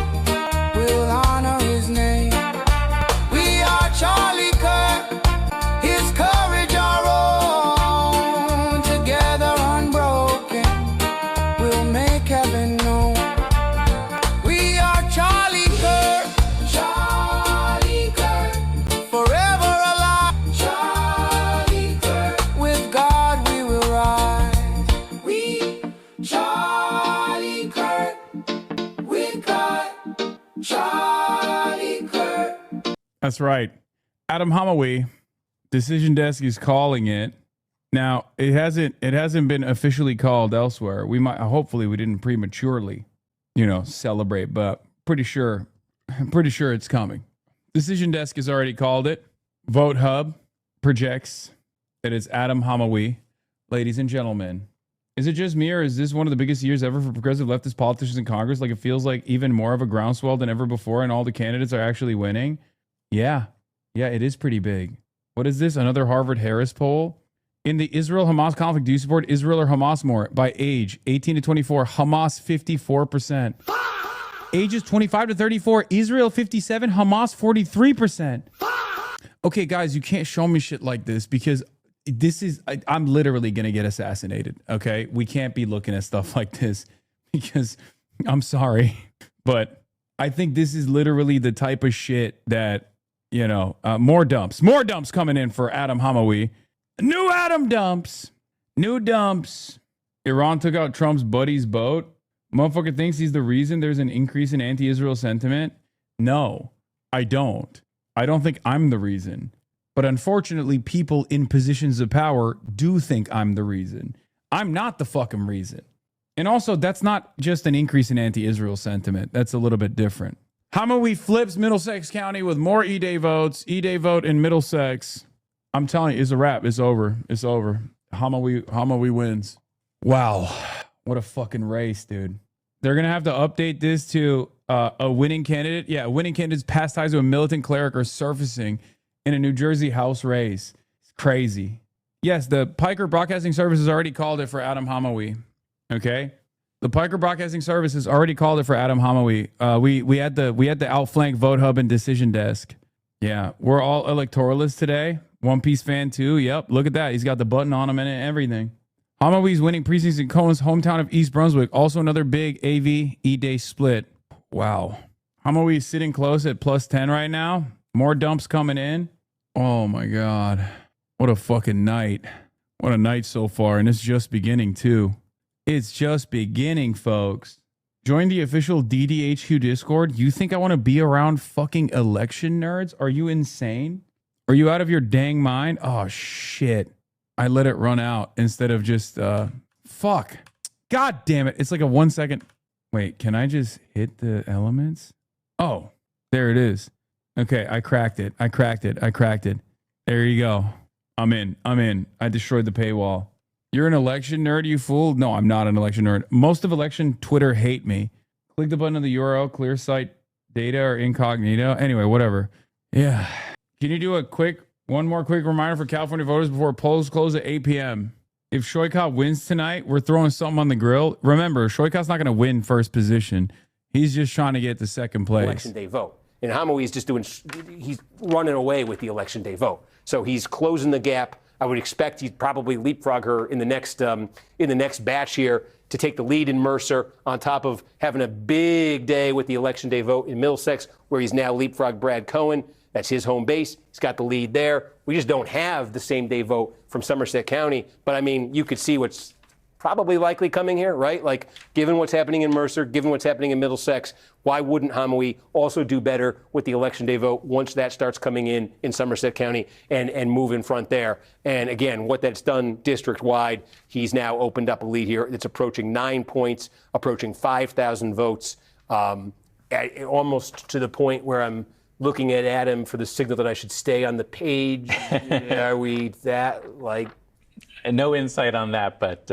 S7: We'll honor his name. We are Charlie Kirk. His courage our own. Together unbroken, we'll make heaven known. Charlie Kirk, Charlie Kirk, forever alive. Charlie Kirk, with God we will rise. We, Charlie Kirk, with God, Charlie Kirk.
S8: That's right. Adam Hamawi, Decision Desk is calling it. Now, it hasn't been officially called elsewhere. Hopefully we didn't prematurely, celebrate, but pretty sure I'm pretty sure it's coming. Decision Desk has already called it. Vote Hub projects that it's Adam Hamawi. Ladies and gentlemen, is it just me, or is this one of the biggest years ever for progressive leftist politicians in Congress? Like, it feels like even more of a groundswell than ever before, and all the candidates are actually winning? Yeah, it is pretty big. What is this? Another Harvard-Harris poll? In the Israel-Hamas conflict, do you support Israel or Hamas more? By age, 18 to 24, Hamas 54%. Ages 25 to 34, Israel 57, Hamas 43%. Okay, guys, you can't show me shit like this because this is, I'm literally going to get assassinated, okay? We can't be looking at stuff like this because I'm sorry, but I think this is literally the type of shit that, you know, more dumps coming in for Adam Hamawi. New Adam dumps. New dumps. Iran took out Trump's buddy's boat. Motherfucker thinks he's the reason there's an increase in anti-Israel sentiment. No, I don't. I don't think I'm the reason. But unfortunately, people in positions of power do think I'm the reason. I'm not the fucking reason. And also, that's not just an increase in anti-Israel sentiment. That's a little bit different. Hamawi flips Middlesex County with more E-Day votes. E-Day vote in Middlesex. I'm telling you, it's a wrap. It's over. It's over. Hamawi wins. Wow. What a fucking race, dude. They're going to have to update this to a winning candidate. Yeah, a winning candidate's past ties to a militant cleric are surfacing in a New Jersey House race. It's crazy. Yes, the Piker Broadcasting Service has already called it for Adam Hamawi. Okay? The Piker Broadcasting Service has already called it for Adam Hamawi. We had the Outflank Vote Hub and Decision Desk. Yeah, we're all electoralists today. One Piece fan too. Yep, look at that. He's got the button on him and everything. Hamawi's winning precincts in Cohen's hometown of East Brunswick. Also another big AV E-Day split. Wow. Hamawi's sitting close at +10 right now. More dumps coming in. Oh my God. What a fucking night. What a night so far. And it's just beginning too. It's just beginning, folks. Join the official DDHQ Discord. You think I want to be around fucking election nerds? Are you insane? Are you out of your dang mind? Oh, shit. I let it run out instead of just, fuck. God damn it. It's like a 1 second. Wait, can I just hit the elements? Oh, there it is. Okay, I cracked it. There you go. I'm in. I destroyed the paywall. You're an election nerd, you fool? No, I'm not an election nerd. Most of election Twitter hate me. Click the button on the URL, clear site data or incognito. Anyway, whatever. Yeah. Can you do one more quick reminder for California voters before polls close at 8 p.m.? If Shoykot wins tonight, we're throwing something on the grill. Remember, Shoykot's not going to win first position. He's just trying to get the second place.
S6: Election day vote. And Hamawi is he's running away with the election day vote. So he's closing the gap. I would expect he'd probably leapfrog her in the next batch here to take the lead in Mercer, on top of having a big day with the election day vote in Middlesex, where he's now leapfrogged Brad Cohen. That's his home base. He's got the lead there. We just don't have the same day vote from Somerset County. But I mean, you could see what's probably likely coming here, right? Like, given what's happening in Mercer, given what's happening in Middlesex, why wouldn't Hamawi also do better with the election day vote once that starts coming in Somerset County and move in front there? And again, what that's done district-wide, he's now opened up a lead here. It's approaching 9 points, approaching 5,000 votes, almost to the point where I'm looking at Adam for the signal that I should stay on the page. Are we that, like...
S9: No insight on that, but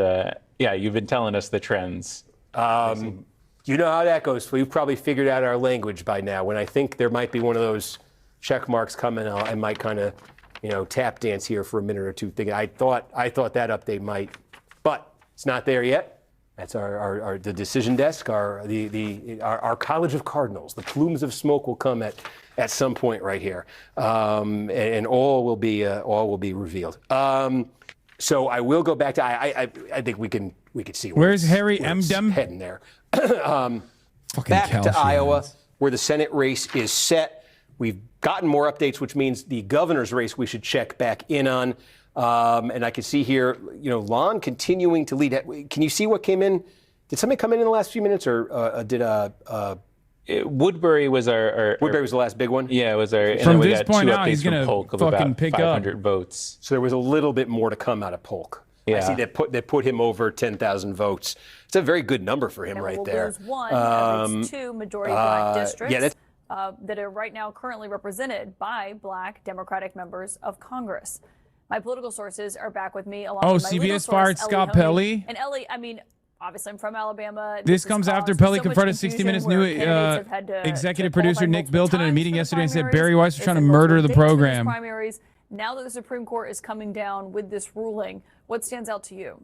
S9: yeah, you've been telling us the trends.
S6: You know how that goes. We've probably figured out our language by now. When I think there might be one of those check marks coming, I might kind of, tap dance here for a minute or two. Thinking I thought that update might, but it's not there yet. That's the decision desk, our College of Cardinals. The plumes of smoke will come at some point right here, and all will be revealed. So I will go back to I think we could see
S8: where's Harry Emdem
S6: heading there. Back to Iowa, where the Senate race is set. We've gotten more updates, which means the governor's race we should check back in on. And I can see here, Lon continuing to lead. Can you see what came in? Did somebody come in the last few minutes, or did
S9: Woodbury was our
S6: Woodbury was the last big one?
S9: Yeah, it was our.
S8: From this point out, he's going to fucking pick up
S9: 500 votes.
S6: So there was a little bit more to come out of Polk. Yeah. I see that put him over 10,000 votes. It's a very good number for him right there.
S13: Lose one of its two majority black districts.
S6: Yeah,
S13: that are right now currently represented by Black Democratic members of Congress. My political sources are back with me, along with my legal
S8: CBS
S13: source,
S8: fired
S13: Ellie
S8: Scott
S13: Honey.
S8: Pelley.
S13: And Ellie, I mean, obviously I'm from Alabama.
S8: This
S13: has
S8: comes after
S13: caused
S8: Pelley
S13: so much
S8: confronted 60
S13: confusion
S8: Minutes
S13: where
S8: new
S13: candidates have had to
S8: executive
S13: qualify
S8: producer Nick
S13: multiple
S8: Bilton in a
S13: times
S8: meeting
S13: for the
S8: yesterday and said
S13: primaries.
S8: Barry Weiss was
S13: They
S8: trying to
S13: said multiple
S8: murder the
S13: dates for these
S8: program.
S13: primaries. Now that the Supreme Court is coming down with this ruling, what stands out to you?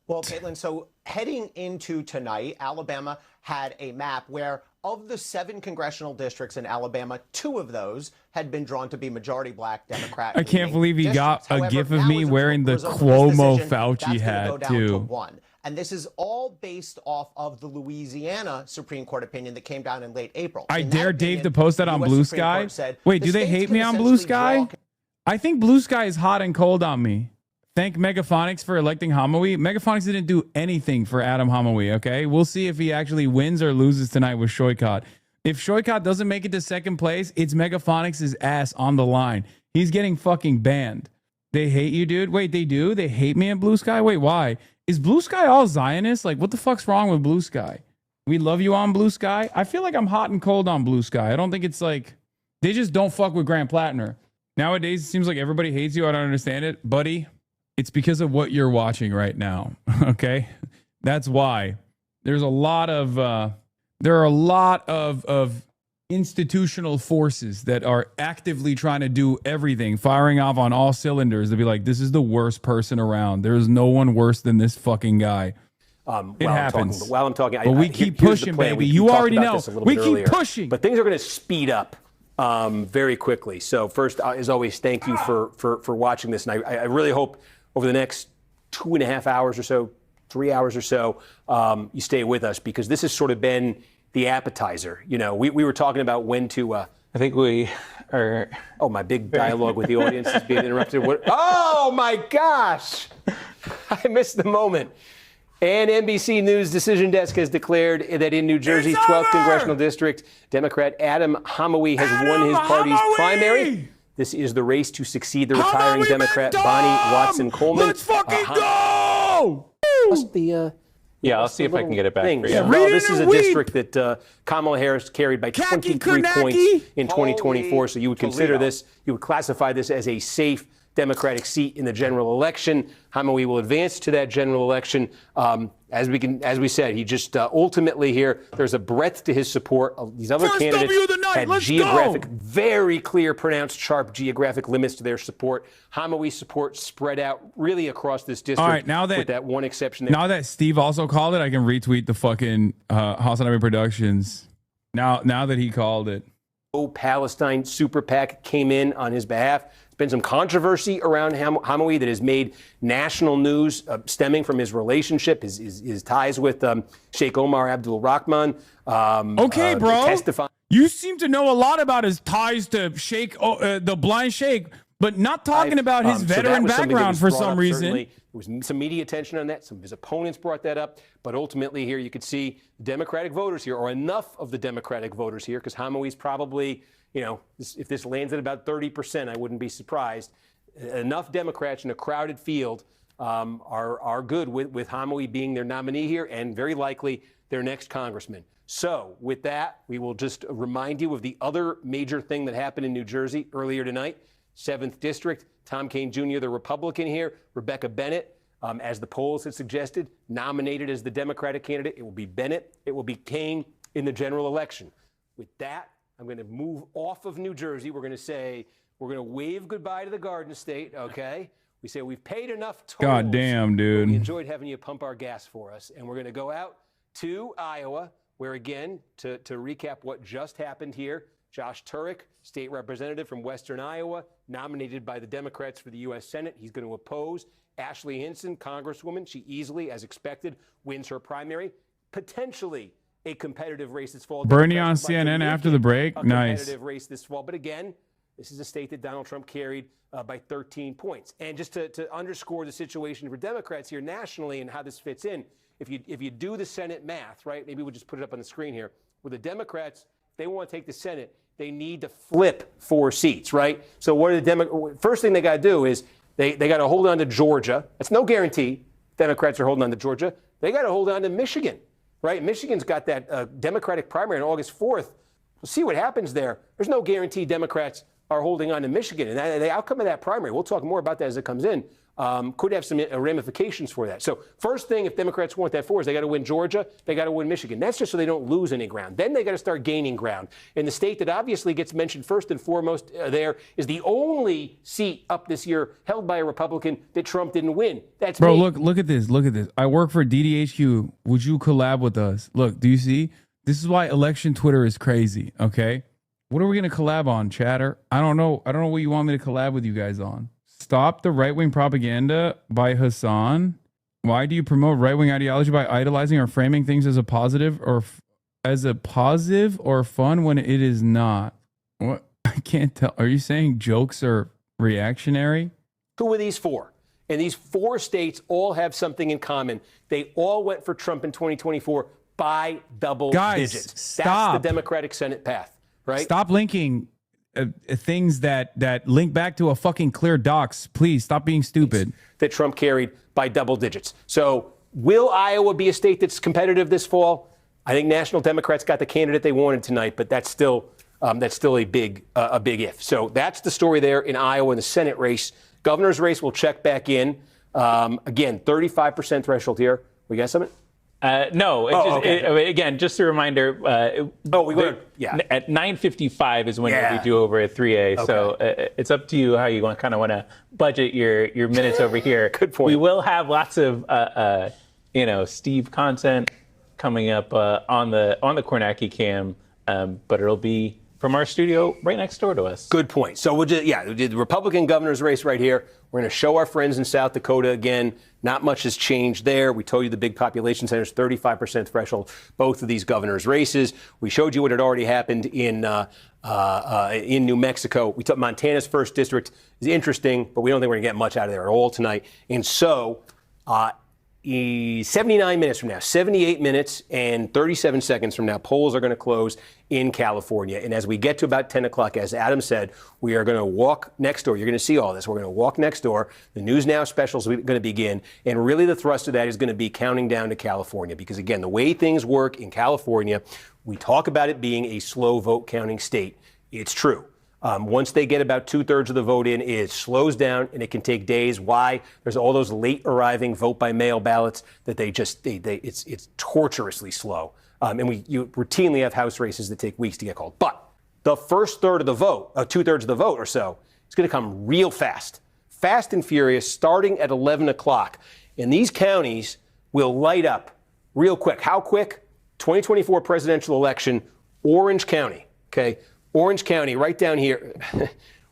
S14: Well, Caitlin, so heading into tonight, Alabama had a map where of the 7 congressional districts in Alabama, 2 of those had been drawn to be majority Black Democrat.
S8: I can't believe he got a gif of
S14: now
S8: me
S14: as a
S8: wearing the
S14: result of this
S8: Cuomo
S14: decision,
S8: Fauci
S14: that's gonna go
S8: hat
S14: down to
S8: too.
S14: 1. And this is all based off of the Louisiana Supreme Court opinion that came down in late April.
S8: I
S14: In that
S8: dare Dave
S14: opinion,
S8: to post that
S14: the
S8: on
S14: US
S8: Blue
S14: Supreme
S8: Sky.
S14: Court said
S8: Wait,
S14: the
S8: do they
S14: states
S8: hate
S14: can
S8: me on Blue
S14: essentially
S8: Sky?
S14: draw-
S8: I think Blue Sky is hot and cold on me. Thank Megaphonics for electing Hamawi. Megaphonics didn't do anything for Adam Hamawi, okay? We'll see if he actually wins or loses tonight with Shoykot. If Shoykot doesn't make it to second place, it's Megaphonics' ass on the line. He's getting fucking banned. They hate you, dude. Wait, they do? They hate me in Blue Sky? Wait, why? Is Blue Sky all Zionist? Like, what the fuck's wrong with Blue Sky? We love you on Blue Sky. I feel like I'm hot and cold on Blue Sky. I don't think it's like, they just don't fuck with Grant Plattner. Nowadays, it seems like everybody hates you. I don't understand it. Buddy, it's because of what you're watching right now, okay? That's why. There's a lot of, there are a lot of institutional forces that are actively trying to do everything, firing off on all cylinders to be like, this is the worst person around. There is no one worse than this fucking guy. It happens.
S6: While I'm talking,
S8: but we keep pushing, baby. You already know. We keep pushing.
S6: But things are going to speed up very quickly. So first, as always, thank you for watching this. And I really hope over the next 2.5 hours or so, 3 hours or so, you stay with us, because this has sort of been the appetizer. You know, we were talking about when to.
S9: I think we are.
S6: Oh, my big dialogue with the audience is being interrupted. Oh my gosh! I missed the moment. And NBC News decision desk has declared that in New Jersey's 12th congressional district, Democrat Adam Hamawi has won his party's primary. This is the race to succeed the retiring Democrat Bonnie Watson Coleman.
S8: Let's fucking go!
S6: Must be
S9: Yeah, I'll see if I can get it back.
S6: Things.
S9: For you.
S6: Well, this is a district that Kamala Harris carried by 23 points in 2024. So you would consider this, you would classify this as a safe Democratic seat in the general election. Hamawi will advance to that general election. As we said, he just ultimately here, there's a breadth to his support. These other candidates had geographic, very clear, pronounced, sharp geographic limits to their support. Hamawi's support spread out really across this district.
S8: All right, now that,
S6: with that one exception.
S8: Now that Steve also called it, I can retweet the fucking HasanAbi Productions. Now that he called it.
S6: Palestine Super PAC came in on his behalf. There's been some controversy around Hamawi that has made national news stemming from his relationship, his ties with Sheikh Omar Abdul Rahman.
S8: Okay, bro. You seem to know a lot about his ties to Sheikh, the blind Sheikh, but not talking about his veteran background for some reason.
S6: Certainly. There was some media attention on that. Some of his opponents brought that up. But ultimately here you could see the Democratic voters here, or enough of the Democratic voters here, because Hamawi's probably, you know, if this lands at about 30%, I wouldn't be surprised. Enough Democrats in a crowded field are good with Hamawi being their nominee here, and very likely their next congressman. So with that, we will just remind you of the other major thing that happened in New Jersey earlier tonight. 7th District, Tom Kean Jr., the Republican here, Rebecca Bennett, as the polls had suggested, nominated as the Democratic candidate. It will be Bennett. It will be Kean in the general election. With that, I'm going to move off of New Jersey. We're going to say, we're going to wave goodbye to the Garden State, okay? We say we've paid enough tolls.
S8: God damn, dude.
S6: We enjoyed having you pump our gas for us. And we're going to go out to Iowa, where again, to recap what just happened here, Josh Turek, state representative from Western Iowa, nominated by the Democrats for the U.S. Senate. He's going to oppose Ashley Hinson, congresswoman. She easily, as expected, wins her primary. Potentially a competitive race this fall.
S8: Bernie on CNN after the break. Nice.
S6: Competitive race this fall. But again, this is a state that Donald Trump carried by 13 points. And just to underscore the situation for Democrats here nationally and how this fits in, if you do the Senate math, right, maybe we'll just put it up on the screen here. With the Democrats, if they want to take the Senate, they need to flip 4 seats, right? So what are the first thing they got to do is they got to hold on to Georgia. That's no guarantee Democrats are holding on to Georgia. They got to hold on to Michigan, right? Michigan's got that Democratic primary on August 4th. We'll see what happens there. There's no guarantee Democrats are holding on to Michigan. And the outcome of that primary, we'll talk more about that as it comes in, could have some ramifications for that. So first thing, if Democrats want that for, is they got to win Georgia, they got to win Michigan. That's just so they don't lose any ground. Then they got to start gaining ground. And the state that obviously gets mentioned first and foremost there is the only seat up this year held by a Republican that Trump didn't win. That's
S8: Bro,
S6: me.
S8: look at this. Look at this. I work for DDHQ. Would you collab with us? Look, do you see? This is why election Twitter is crazy, okay? What are we going to collab on, chatter? I don't know. I don't know what you want me to collab with you guys on. Stop the right-wing propaganda by Hasan. Why do you promote right-wing ideology by idolizing or framing things as a positive or fun when it is not? What? I can't tell. Are you saying jokes are reactionary?
S6: Who are these four? And these four states all have something in common. They all went for Trump in 2024 by double digits.
S8: Stop.
S6: That's the Democratic Senate path, right?
S8: Stop linking things that link back to a fucking clear docs. Please stop being stupid.
S6: That Trump carried by double digits. So will Iowa be a state that's competitive this fall? I think National Democrats got the candidate they wanted tonight, but that's still a big if. So that's the story there in Iowa in the Senate race. Governor's race will check back in. Again, 35% threshold here. We got something?
S9: No. Again, just a reminder. At 9:55 is when we do over at 3A. Okay. So it's up to you how you kind of want to budget your minutes over here.
S6: Good point.
S9: We will have lots of Steve content coming up on the Kornacki cam, but it'll be from our studio right next door to us.
S6: Good point. So we did the Republican governor's race right here. We're going to show our friends in South Dakota again. Not much has changed there. We told you the big population centers, 35% threshold, both of these governor's races. We showed you what had already happened in New Mexico. We took Montana's first district is interesting, but we don't think we're going to get much out of there at all tonight. And so 79 minutes from now, 78 minutes and 37 seconds from now, polls are going to close in California. And as we get to about 10 o'clock, as Adam said, we are going to walk next door. You're going to see all this. We're going to walk next door. The News Now specials are going to begin. And really the thrust of that is going to be counting down to California. Because, again, the way things work in California, we talk about it being a slow vote counting state. It's true. Once they get about 2/3 of the vote in, it slows down and it can take days. Why? There's all those late arriving vote by mail ballots that it's torturously slow. And you routinely have House races that take weeks to get called. But the first third of the vote, 2/3 of the vote or so, is going to come real fast and furious, starting at 11 o'clock. And these counties will light up real quick. How quick? 2024 presidential election, Orange County. Okay. Orange County, right down here.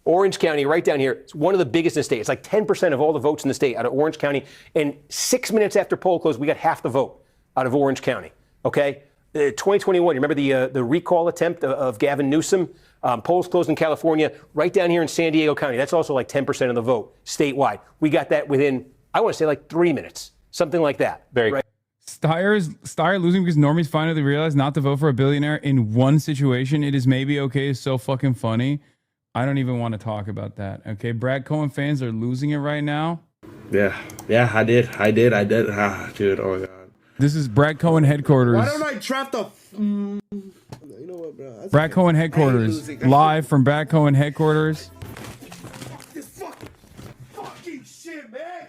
S6: Orange County, right down here. It's one of the biggest in the state. It's like 10% of all the votes in the state out of Orange County. And 6 minutes after poll close, we got half the vote out of Orange County. Okay? 2021, you remember the recall attempt of Gavin Newsom? Polls closed in California, right down here in San Diego County. That's also like 10% of the vote statewide. We got that within, I want to say, like 3 minutes. Something like that.
S9: Very
S6: right?
S8: Steyer losing because normies finally realized not to vote for a billionaire in one situation. It is maybe okay. Is so fucking funny. I don't even want to talk about that. Okay, Brad Cohen fans are losing it right now.
S15: Yeah, I did. Dude, oh my God.
S8: This is Brad Cohen headquarters.
S15: Why don't I drop the... You know what, bro?
S8: Brad Cohen headquarters. Live from Brad Cohen headquarters.
S15: Fuck this fucking shit, man.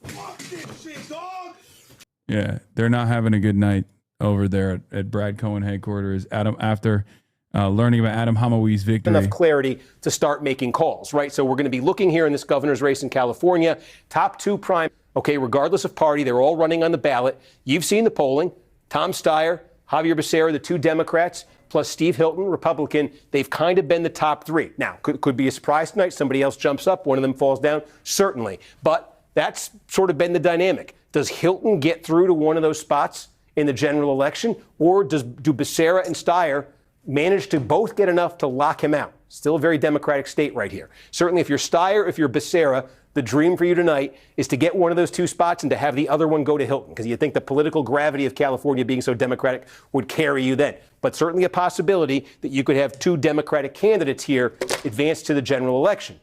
S15: Fuck this shit, dog.
S8: Yeah, they're not having a good night over there at Brad Cohen headquarters. Adam, after learning about Adam Hamawi's victory.
S6: Enough clarity to start making calls, right? So we're going to be looking here in this governor's race in California. Top two prime, okay, regardless of party, they're all running on the ballot. You've seen the polling. Tom Steyer, Javier Becerra, the two Democrats, plus Steve Hilton, Republican. They've kind of been the top three. Now, could be a surprise tonight. Somebody else jumps up. One of them falls down. Certainly. But that's sort of been the dynamic. Does Hilton get through to one of those spots in the general election? Or do Becerra and Steyer manage to both get enough to lock him out? Still a very Democratic state right here. Certainly if you're Steyer, if you're Becerra, the dream for you tonight is to get one of those two spots and to have the other one go to Hilton, because you think the political gravity of California being so Democratic would carry you then. But certainly a possibility that you could have two Democratic candidates here advance to the general election.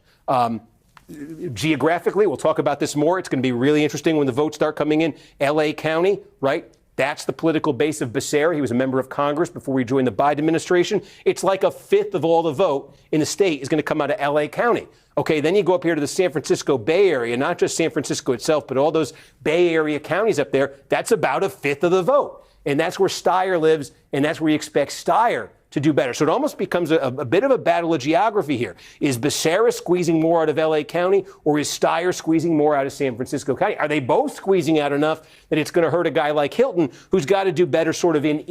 S6: Geographically, we'll talk about this more. It's going to be really interesting when the votes start coming in. L.A. County, right? That's the political base of Becerra. He was a member of Congress before he joined the Biden administration. It's like a fifth of all the vote in the state is going to come out of LA County. Okay, then you go up here to the San Francisco Bay Area, not just San Francisco itself, but all those Bay Area counties up there. That's about a fifth of the vote. And that's where Steyer lives, and that's where you expect Steyer to do better. So it almost becomes a bit of a battle of geography here. Is Becerra squeezing more out of LA County, or is Steyer squeezing more out of San Francisco County? Are they both squeezing out enough that it's going to hurt a guy like Hilton, who's got to do better sort of in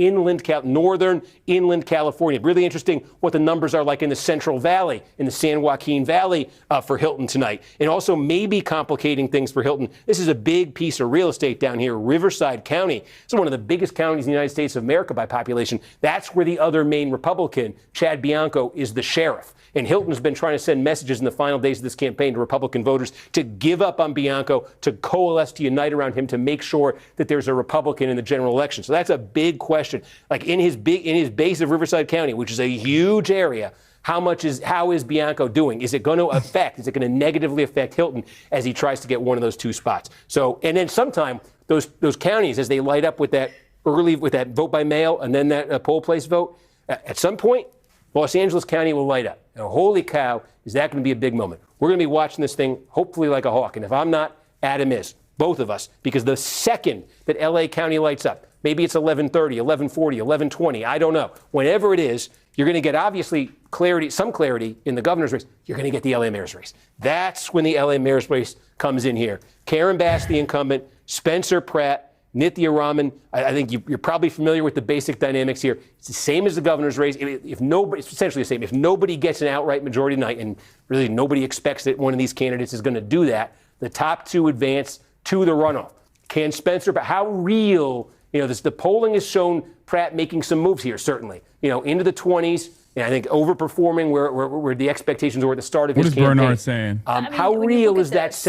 S6: northern inland California? Really interesting what the numbers are like in the Central Valley, in the San Joaquin Valley for Hilton tonight. And also maybe complicating things for Hilton. This is a big piece of real estate down here, Riverside County. It's one of the biggest counties in the United States of America by population. That's where the other main Republican, Chad Bianco, is the sheriff. And Hilton's been trying to send messages in the final days of this campaign to Republican voters to give up on Bianco, to coalesce, to unite around him, to make sure that there's a Republican in the general election. So that's a big question. Like in his base of Riverside County, which is a huge area, how is Bianco doing? Is it going to negatively affect Hilton as he tries to get one of those two spots? So, and then sometime those counties, as they light up with that vote by mail and then that poll place vote, at some point, Los Angeles County will light up. And holy cow, is that going to be a big moment? We're going to be watching this thing, hopefully like a hawk. And if I'm not, Adam is. Both of us. Because the second that LA County lights up, maybe it's 11:30, 11:40, 11:20, I don't know. Whenever it is, you're going to get obviously some clarity in the governor's race. You're going to get the LA mayor's race. That's when the LA mayor's race comes in here. Karen Bass, the incumbent, Spencer Pratt, Nithya Raman. I think you're probably familiar with the basic dynamics here. It's the same as the governor's race. It's essentially the same. If nobody gets an outright majority tonight, and really nobody expects that one of these candidates is going to do that, the top two advance to the runoff. Can Spencer, but how real, the polling has shown Pratt making some moves here, certainly, into the 20s. And I think overperforming where the expectations were at the start of his campaign.
S8: What is Bernard saying?
S6: How real is that?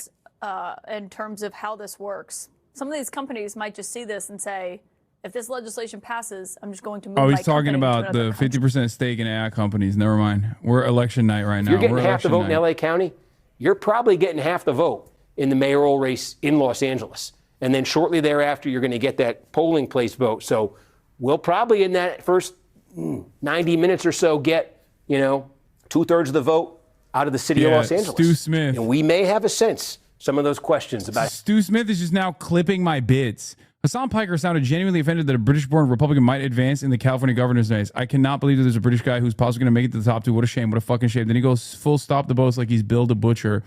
S13: In terms of how this works, some of these companies might just see this and say, if this legislation passes, I'm just going to move my
S8: he's talking
S13: company
S8: about
S13: to
S8: the
S13: another
S8: 50% stake in AI companies. Never mind. We're election night right now.
S6: If you're getting half the vote in LA County, you're probably getting half the vote in the mayoral race in Los Angeles. And then shortly thereafter, you're going to get that polling place vote. So we'll probably in that first 90 minutes or so get, 2/3 of the vote out of the city of Los Angeles.
S8: Stu Smith.
S6: And we may have a sense some of those questions about
S8: Stu Smith is just now clipping my bits. Hassan Piker sounded genuinely offended that a British-born Republican might advance in the California governor's race. I cannot believe that there's a British guy who's possibly going to make it to the top two. What a shame. What a fucking shame. Then he goes full stop the boast like he's Bill the Butcher,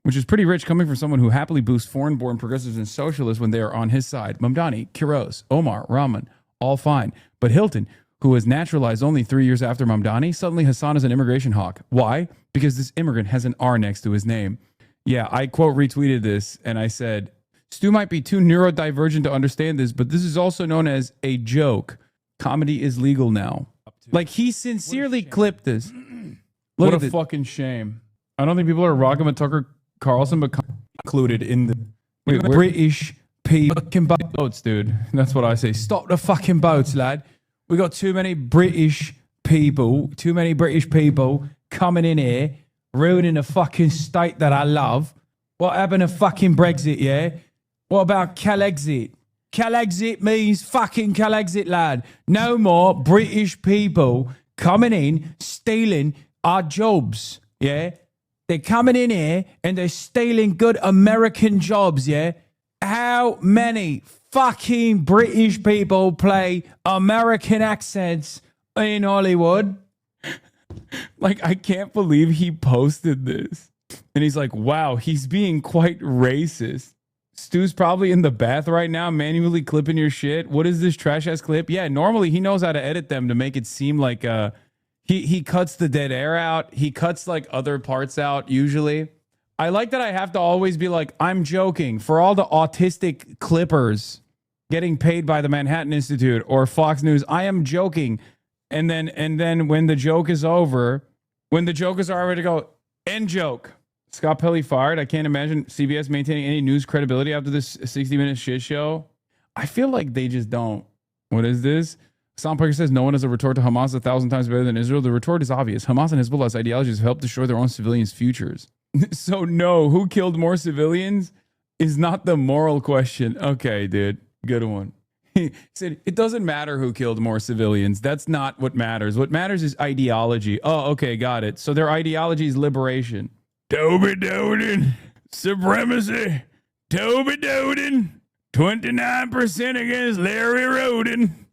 S8: which is pretty rich coming from someone who happily boosts foreign-born progressives and socialists when they are on his side. Mamdani, Quiroz, Omar, Rahman, all fine. But Hilton, who was naturalized only 3 years after Mamdani, suddenly Hassan is an immigration hawk. Why? Because this immigrant has an R next to his name. Yeah, I quote retweeted this and I said, Stu might be too neurodivergent to understand this, but this is also known as a joke. Comedy is legal now. Like he sincerely clipped this. What a fucking shame. I don't think people are rocking with Tucker Carlson, but included in the British fucking boats, dude. That's what I say. Stop the fucking boats, lad. We got too many British people coming in here, ruining a fucking state that I love. What happened to fucking Brexit, yeah? What about Calexit? Calexit means fucking Calexit, lad. No more British people coming in, stealing our jobs, yeah? They're coming in here and they're stealing good American jobs, yeah? How many fucking British people play American accents in Hollywood? Like, I can't believe he posted this. And he's like, wow, he's being quite racist. Stu's probably in the bath right now, manually clipping your shit. What is this trash-ass clip? Yeah, normally he knows how to edit them to make it seem like he cuts the dead air out. He cuts like other parts out usually. I like that I have to always be like, I'm joking. For all the autistic clippers getting paid by the Manhattan Institute or Fox News, I am joking. And then when the joke is over, when the joke is over to go, end joke. Scott Pelley fired. I can't imagine CBS maintaining any news credibility after this 60-minute shit show. I feel like they just don't. What is this? Sam Parker says no one has a retort to Hamas 1,000 times better than Israel. The retort is obvious. Hamas and Hezbollah's ideologies have helped destroy their own civilians' futures. So no, who killed more civilians is not the moral question. Okay, dude. Good one. He said, it doesn't matter who killed more civilians. That's not what matters. What matters is ideology. Oh, okay, got it. So their ideology is liberation. Toby Doden, supremacy. Toby Doden, 29% against Larry Roden.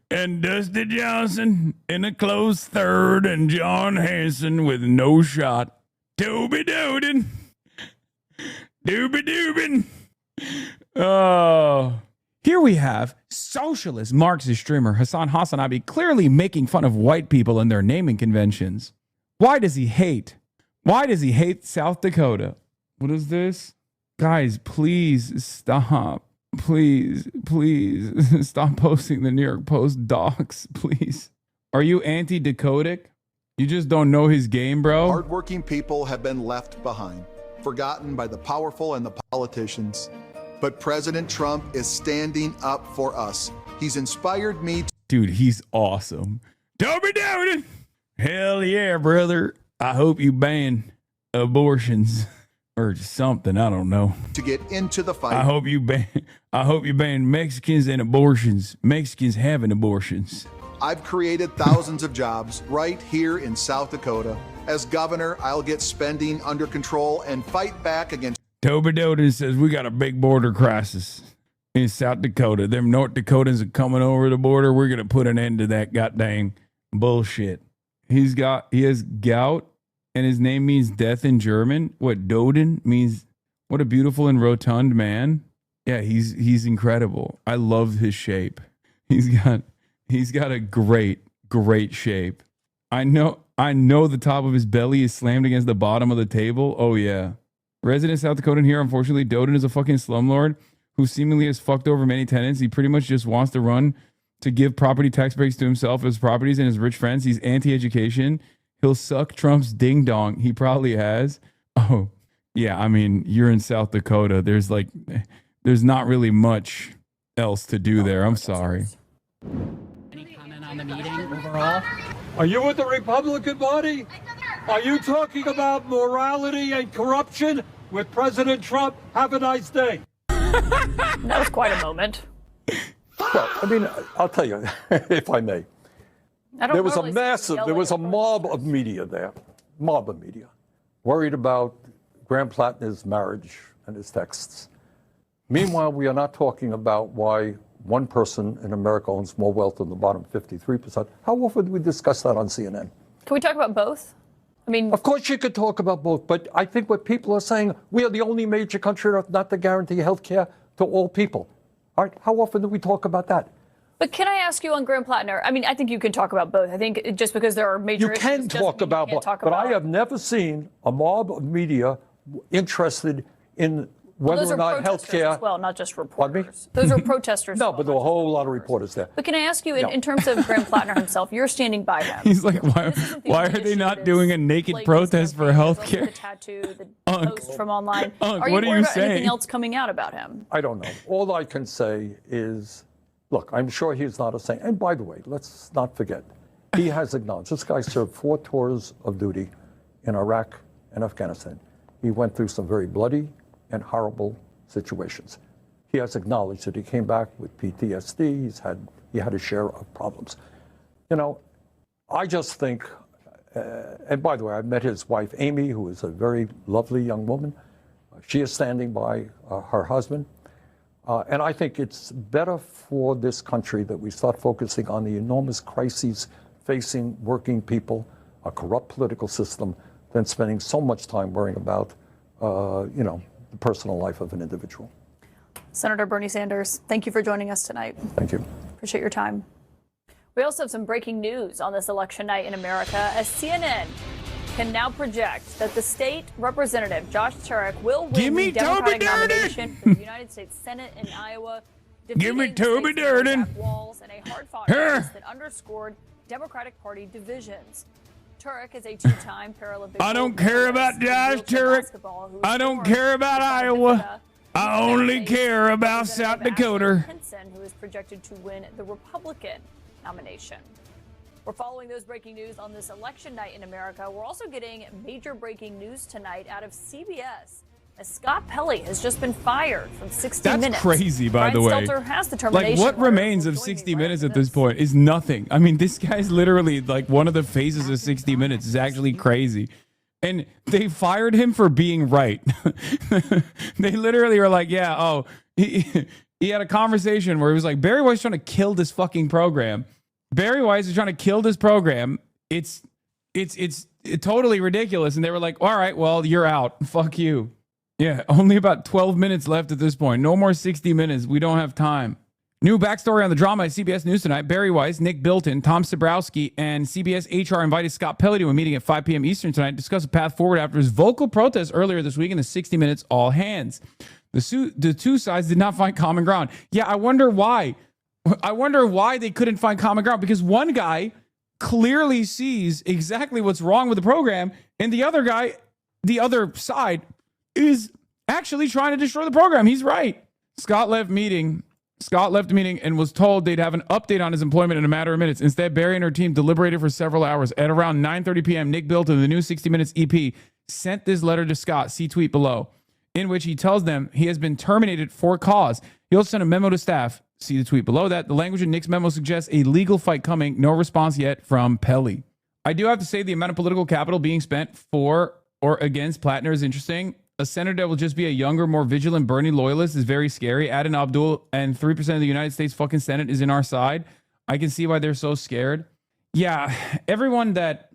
S8: And Dusty Johnson in a close third, and John Hanson with no shot. Toby Doden. Dooby Doobin. Oh. Here we have socialist Marxist streamer HasanAbi clearly making fun of white people and their naming conventions. Why does he hate? Why does he hate South Dakota? What is this? Guys, please stop. Please stop posting the New York Post docs, please. Are you anti-Dakotic? You just don't know his game, bro?
S16: Hardworking people have been left behind, forgotten by the powerful and the politicians. But President Trump is standing up for us. He's inspired me.
S8: Dude, he's awesome. Toby Doden! Hell yeah, brother. I hope you ban abortions. Or something, I don't know.
S16: To get into the fight.
S8: I hope you ban Mexicans and abortions. Mexicans having abortions.
S16: I've created thousands of jobs right here in South Dakota. As governor, I'll get spending under control and fight back against.
S8: Toby Doden says we got a big border crisis in South Dakota. Them North Dakotans are coming over the border. We're gonna put an end to that goddamn bullshit. He has gout. And his name means death in German. What Doden means? What a beautiful and rotund man. Yeah, he's incredible. I love his shape. He's got a great shape. I know the top of his belly is slammed against the bottom of the table. Oh yeah. Resident South Dakotan here. Unfortunately, Doden is a fucking slumlord who seemingly has fucked over many tenants. He pretty much just wants to run to give property tax breaks to himself, his properties, and his rich friends. He's anti-education. He'll suck Trump's ding dong. He probably has. Oh, yeah. I mean, you're in South Dakota. There's not really much else to do there. I'm sorry.
S17: Any comment on the meeting overall?
S18: Are you with the Republican Party? Are you talking about morality and corruption with President Trump? Have a nice day.
S13: That was quite a moment.
S19: Well, I mean, I'll tell you, if I may. There was a mob of media there, worried about Graham Plattner's marriage and his texts. Meanwhile, we are not talking about why one person in America owns more wealth than the bottom 53%. How often do we discuss that on CNN?
S13: Can we talk about both? I mean,
S19: of course you could talk about both, but I think what people are saying, we are the only major country not to guarantee health care to all people. All right, how often do we talk about that?
S13: But can I ask you on Graham Plattner? I mean, I think you can talk about both. I think just because there are major issues,
S19: you can talk about both, but I have never seen a mob of media interested in whether or not health care.
S13: As well, not just reporters.
S19: Pardon me?
S13: Those are protesters.
S19: No, but there were a whole lot of reporters there.
S13: But can I ask you, in terms of Graham Plattner himself, you're standing by him.
S8: He's like, why are they not doing a naked protest for health care?
S13: The tattoo, the post from online.
S8: Are
S13: you
S8: what are
S13: worried
S8: you
S13: about
S8: saying?
S13: anything else coming out about him?
S19: I don't know. All I can say is, look, I'm sure he's not a saint. And by the way, let's not forget, he has acknowledged, this guy served 4 tours of duty in Iraq and Afghanistan. He went through some very bloody and horrible situations. He has acknowledged that he came back with PTSD. He had a share of problems. You know, I just think, and by the way, I met his wife, Amy, who is a very lovely young woman. She is standing by her husband. And I think it's better for this country that we start focusing on the enormous crises facing working people, a corrupt political system, than spending so much time worrying about, the personal life of an individual.
S13: Senator Bernie Sanders, thank you for joining us tonight.
S19: Thank you.
S13: Appreciate your time. We also have some breaking news on this election night in America, as CNN can now project that the state representative, Josh Turek, will win the Democratic nomination for the United States Senate in Iowa.
S8: Give me Toby Durden.
S13: Walls and a hard-fought race that underscored Democratic Party divisions. Turek is a 2-time Paralympic.
S8: I don't care about Josh Turek. I don't care about Iowa. I only care about South Dakota.
S13: Henson, who is projected to win the Republican nomination. We're following those breaking news on this election night in America. We're also getting major breaking news tonight out of CBS as Scott Pelley has just been fired from 60
S8: That's
S13: Minutes.
S8: crazy, by the way.
S13: Brian Stelter has the termination
S8: Like, what
S13: letter.
S8: remains of 60 Minutes at this point is nothing. I mean, this guy's literally like one of the faces of 60 Minutes. Is actually crazy. And they fired him for being right. They literally were like, yeah, oh, he had a conversation where he was like, Barry Weiss is trying to kill this fucking program. Barry Weiss is trying to kill this program. It's totally ridiculous. And they were like, all right, well, you're out. Fuck you. Yeah, only about 12 minutes left at this point. No more 60 minutes. We don't have time. New backstory on the drama at CBS News tonight. Barry Weiss, Nick Bilton, Tom Sabrowski, and CBS HR invited Scott Pelley to a meeting at 5 p.m. Eastern tonight to discuss a path forward after his vocal protest earlier this week in the 60 Minutes All Hands. The two sides did not find common ground. Yeah, I wonder why. I wonder why they couldn't find common ground, because one guy clearly sees exactly what's wrong with the program, and the other guy, the other side, is actually trying to destroy the program. He's right. Scott left the meeting and was told they'd have an update on his employment in a matter of minutes. Instead, Barry and her team deliberated for several hours. At around 9:30 p.m., Nick Bilton, the new 60 Minutes EP, sent this letter to Scott, see tweet below, in which he tells them he has been terminated for cause. He also sent a memo to staff. See the tweet below that. The language in Nick's memo suggests a legal fight coming. No response yet from Pelley. I do have to say the amount of political capital being spent for or against Plattner is interesting. A senator that will just be a younger, more vigilant Bernie loyalist is very scary. Adnan Abdul and 3% of the United States fucking Senate is in our side. I can see why they're so scared. Yeah, everyone that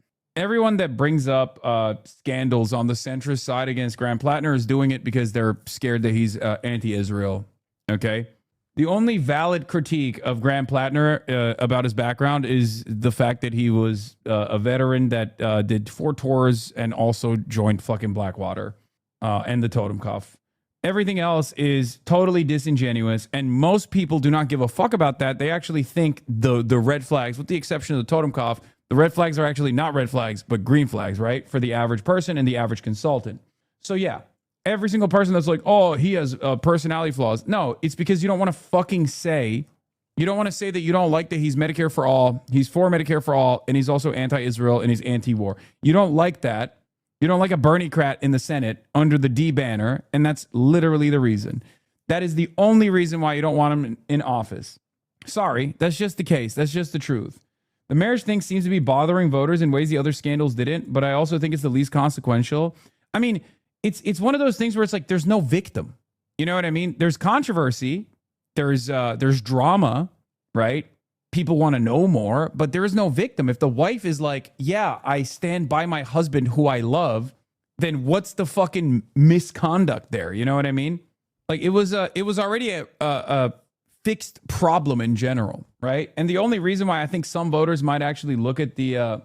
S8: brings up scandals on the centrist side against Graham Plattner is doing it because they're scared that he's anti-Israel. Okay? The only valid critique of Graham Plattner about his background is the fact that he was a veteran that did 4 tours and also joined fucking Blackwater. And the totem cuff. Everything else is totally disingenuous, and most people do not give a fuck about that. They actually think the red flags, with the exception of the totem cuff, the red flags are actually not red flags, but green flags, right? For the average person and the average consultant. So yeah, every single person that's like, oh, he has personality flaws. No, it's because you don't want to fucking say, you don't want to say that you don't like that he's Medicare for all, he's for Medicare for all, and he's also anti-Israel and he's anti-war. You don't like that. You don't like a Bernie-crat in the Senate under the D banner, and that's literally the reason. That is the only reason why you don't want him in office. Sorry, that's just the case. That's just the truth. The marriage thing seems to be bothering voters in ways the other scandals didn't, but I also think it's the least consequential. I mean, it's one of those things where it's like there's no victim. You know what I mean? There's controversy, there's drama, right? People want to know more, but there is no victim. If the wife is like, yeah, I stand by my husband who I love, then what's the fucking misconduct there? You know what I mean? Like it was already a fixed problem in general, right? And the only reason why I think some voters might actually look at the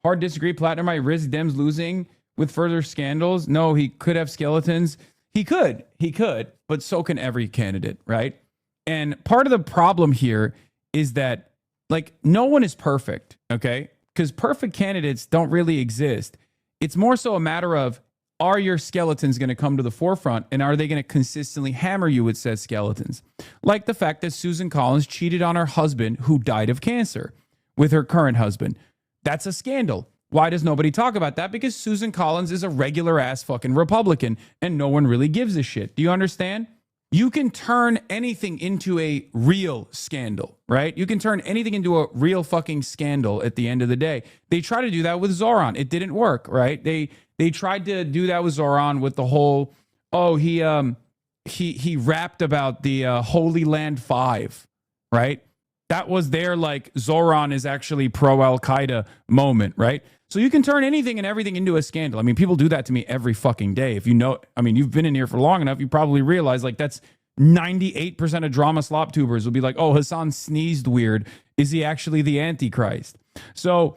S8: hard disagree, Plattner might risk Dems losing with further scandals. No, he could have skeletons. He could, but so can every candidate, right? And part of the problem here is that like no one is perfect, okay? Because perfect candidates don't really exist. It's more so a matter of, are your skeletons going to come to the forefront, and are they going to consistently hammer you with said skeletons? Like the fact that Susan Collins cheated on her husband who died of cancer with her current husband. That's a scandal. Why does nobody talk about that? Because Susan Collins is a regular ass fucking Republican and no one really gives a shit. Do you understand? You can turn anything into a real scandal, right? You can turn anything into a real fucking scandal at the end of the day. They tried to do that with Zoran. It didn't work, right? They tried to do that with Zoran with the whole, oh, he rapped about the Holy Land 5, right? That was their like Zoran is actually pro Al-Qaeda moment, right? So you can turn anything and everything into a scandal. I mean, people do that to me every fucking day. If you know, I mean, you've been in here for long enough, you probably realize like that's 98% of drama slop tubers will be like, oh, Hasan sneezed weird. Is he actually the Antichrist? So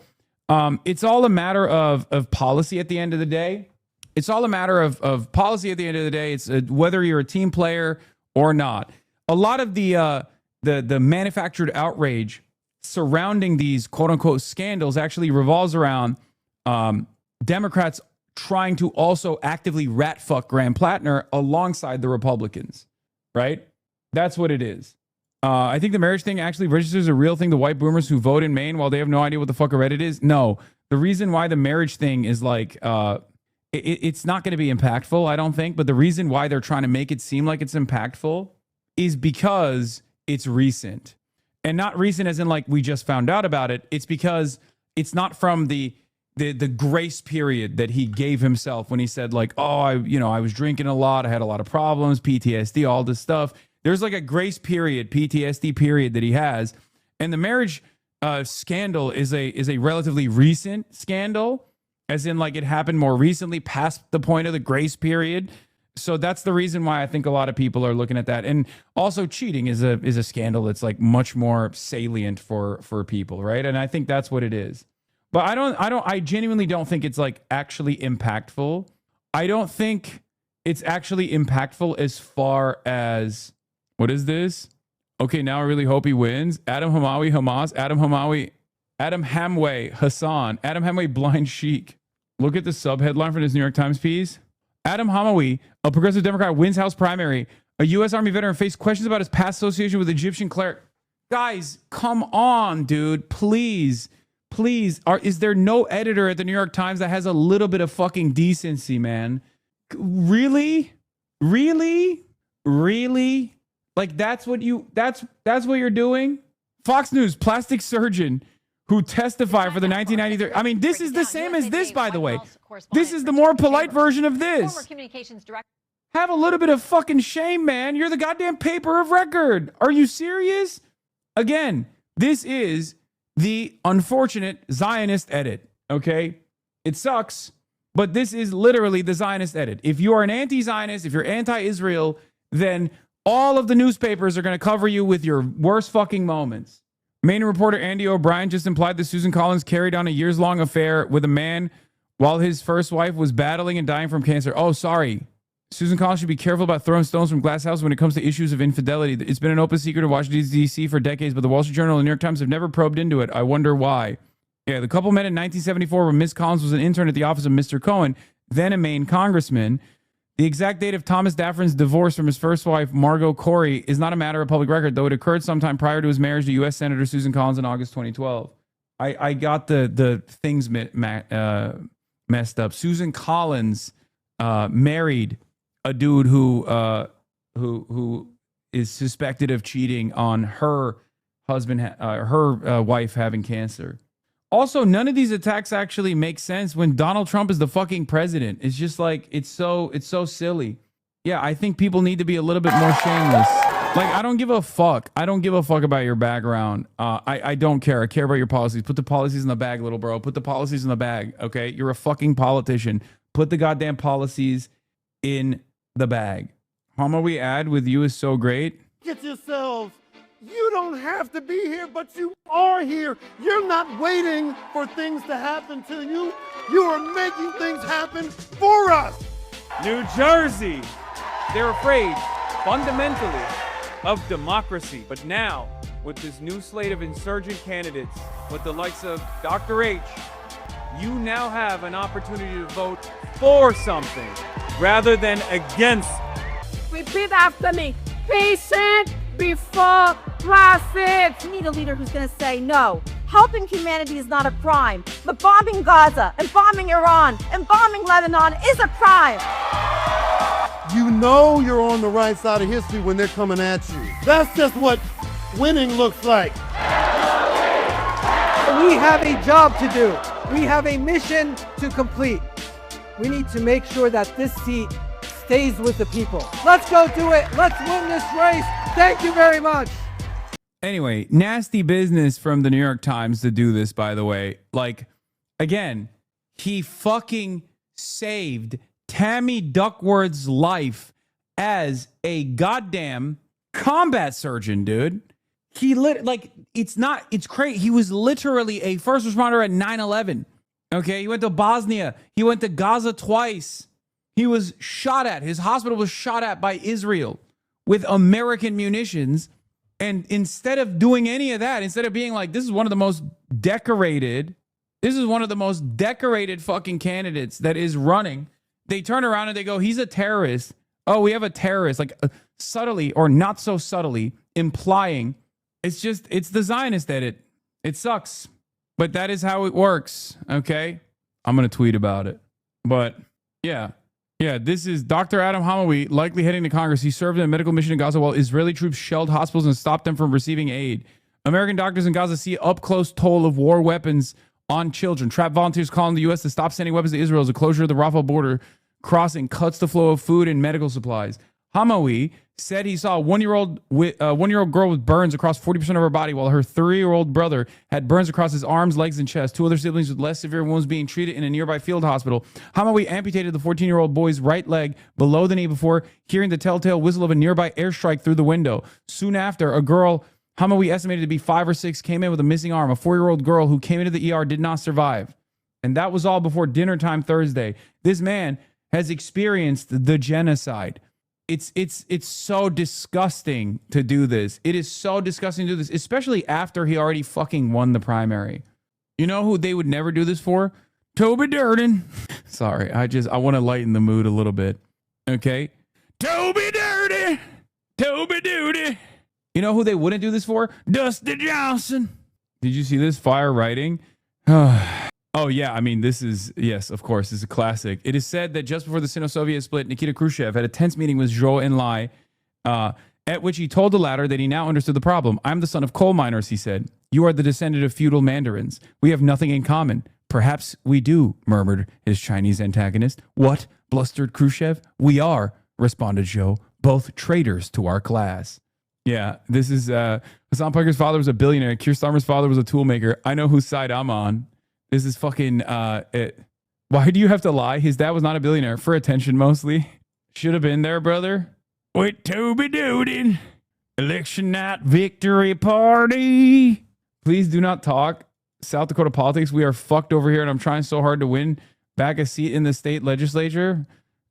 S8: it's all a matter of policy at the end of the day. It's all a matter of policy at the end of the day. It's whether you're a team player or not. A lot of the manufactured outrage surrounding these quote unquote scandals actually revolves around Democrats trying to also actively rat fuck Graham Plattner alongside the Republicans, right? That's what it is. I think the marriage thing actually registers a real thing. The white boomers who vote in Maine while they have no idea what the fuck a Reddit is. No, the reason why the marriage thing is like, it's not going to be impactful, I don't think. But the reason why they're trying to make it seem like it's impactful is because it's recent. And not recent as in like we just found out about it. It's because it's not from the grace period that he gave himself when he said like, oh, I was drinking a lot. I had a lot of problems, PTSD, all this stuff. There's like a grace period, PTSD period that he has. And the marriage scandal is a relatively recent scandal, as in like it happened more recently past the point of the grace period. So that's the reason why I think a lot of people are looking at that. And also cheating is a scandal that's like much more salient for people, right? And I think that's what it is. But I genuinely don't think it's like actually impactful. I don't think it's actually impactful as far as, what is this? Okay, now I really hope he wins. Adam Hamawi, Hamas, Adam Hamway, Hassan, Adam Hamway, Blind Sheik. Look at the sub-headline for this New York Times piece. Adam Hamawi, a progressive Democrat, wins House primary. A U.S. Army veteran faced questions about his past association with Egyptian cleric. Guys, come on, dude. Please. Is there no editor at the New York Times that has a little bit of fucking decency, man? Really? Like that's what you're doing? Fox News, plastic surgeon who testified for the 1993. I mean, this is the same as this, by the way. This is the more polite version of this.
S3: Former communications director.
S8: Have a little bit of fucking shame, man. You're the goddamn paper of record. Are you serious? Again, this is the unfortunate Zionist edit, okay? It sucks, but this is literally the Zionist edit. If you are an anti-Zionist, if you're anti-Israel, then all of the newspapers are going to cover you with your worst fucking moments. Maine reporter Andy O'Brien just implied that Susan Collins carried on a years-long affair with a man while his first wife was battling and dying from cancer. Oh, sorry. Susan Collins should be careful about throwing stones from glass houses when it comes to issues of infidelity. It's been an open secret in Washington, D.C. for decades, but the Wall Street Journal and the New York Times have never probed into it. I wonder why. Yeah, the couple met in 1974 when Ms. Collins was an intern at the office of Mr. Cohen, then a Maine congressman. The exact date of Thomas Daffrin's divorce from his first wife, Margot Corey, is not a matter of public record, though it occurred sometime prior to his marriage to U.S. Senator Susan Collins in August 2012. I got the things messed up. Susan Collins married a dude who is suspected of cheating on her husband, her wife having cancer. Also, none of these attacks actually make sense when Donald Trump is the fucking president. It's just like, it's so silly. Yeah, I think people need to be a little bit more shameless. Like, I don't give a fuck. I don't give a fuck about your background. I don't care. I care about your policies. Put the policies in the bag, little bro. Put the policies in the bag, okay? You're a fucking politician. Put the goddamn policies in the bag. Hamawi ad with you is so great.
S15: Get yourselves. You don't have to be here, but you are here. You're not waiting for things to happen to you. You are making things happen for us.
S20: New Jersey. They're afraid, fundamentally, of democracy. But now, with this new slate of insurgent candidates, with the likes of Dr. H, you now have an opportunity to vote for something rather than against.
S21: Repeat after me. Patient before profit.
S22: We need a leader who's going to say no. Helping humanity is not a crime, but bombing Gaza and bombing Iran and bombing Lebanon is a crime.
S15: You know you're on the right side of history when they're coming at you. That's just what winning looks like.
S23: We have a job to do. We have a mission to complete. We need to make sure that this seat stays with the people. Let's go do it. Let's win this race. Thank you very much.
S8: Anyway, nasty business from the New York Times to do this, by the way. Like, again, he fucking saved Tammy Duckworth's life as a goddamn combat surgeon, dude. It's crazy. He was literally a first responder at 9/11. Okay, he went to Bosnia. He went to Gaza twice. He was shot at. His hospital was shot at by Israel with American munitions. And instead of doing any of that, instead of being like, this is one of the most decorated fucking candidates that is running, they turn around and they go, he's a terrorist. Oh, we have a terrorist, like subtly or not so subtly implying it's the Zionist edit. It sucks, but that is how it works. Okay. I'm going to tweet about it, but Yeah. Yeah, this is Dr. Adam Hamawi, likely heading to Congress. He served in a medical mission in Gaza while Israeli troops shelled hospitals and stopped them from receiving aid. American doctors in Gaza see up-close toll of war weapons on children. Trapped volunteers calling the U.S. to stop sending weapons to Israel as the closure of the Rafah border crossing cuts the flow of food and medical supplies. Hamawi said he saw a one-year-old girl with burns across 40% of her body, while her 3-year-old brother had burns across his arms, legs, and chest. 2 other siblings with less severe wounds being treated in a nearby field hospital. Hamawi amputated the 14-year-old boy's right leg below the knee before hearing the telltale whistle of a nearby airstrike through the window. Soon after, a girl Hamawi estimated to be 5 or 6 came in with a missing arm. A 4-year-old girl who came into the ER did not survive. And that was all before dinner time Thursday. This man has experienced the genocide. It's so disgusting to do this. It is so disgusting to do this, especially after he already fucking won the primary. You know who they would never do this for? Toby Durden. Sorry, I want to lighten the mood a little bit. Okay? Toby Durden. Toby Duty. You know who they wouldn't do this for? Dusty Johnson. Did you see this fire writing? Oh, yeah. I mean, this is, yes, of course, this is a classic. It is said that just before the Sino-Soviet split, Nikita Khrushchev had a tense meeting with Zhou Enlai, at which he told the latter that he now understood the problem. I'm the son of coal miners, he said. You are the descendant of feudal mandarins. We have nothing in common. Perhaps we do, murmured his Chinese antagonist. What? Blustered Khrushchev. We are, responded Zhou, both traitors to our class. Yeah, this is, Hassan Piker's father was a billionaire. Keir Starmer's father was a toolmaker. I know whose side I'm on. This is fucking, why do you have to lie? His dad was not a billionaire. For attention, mostly. Should have been there, brother. With Toby Doodin. Election night victory party. Please do not talk South Dakota politics. We are fucked over here, and I'm trying so hard to win back a seat in the state legislature.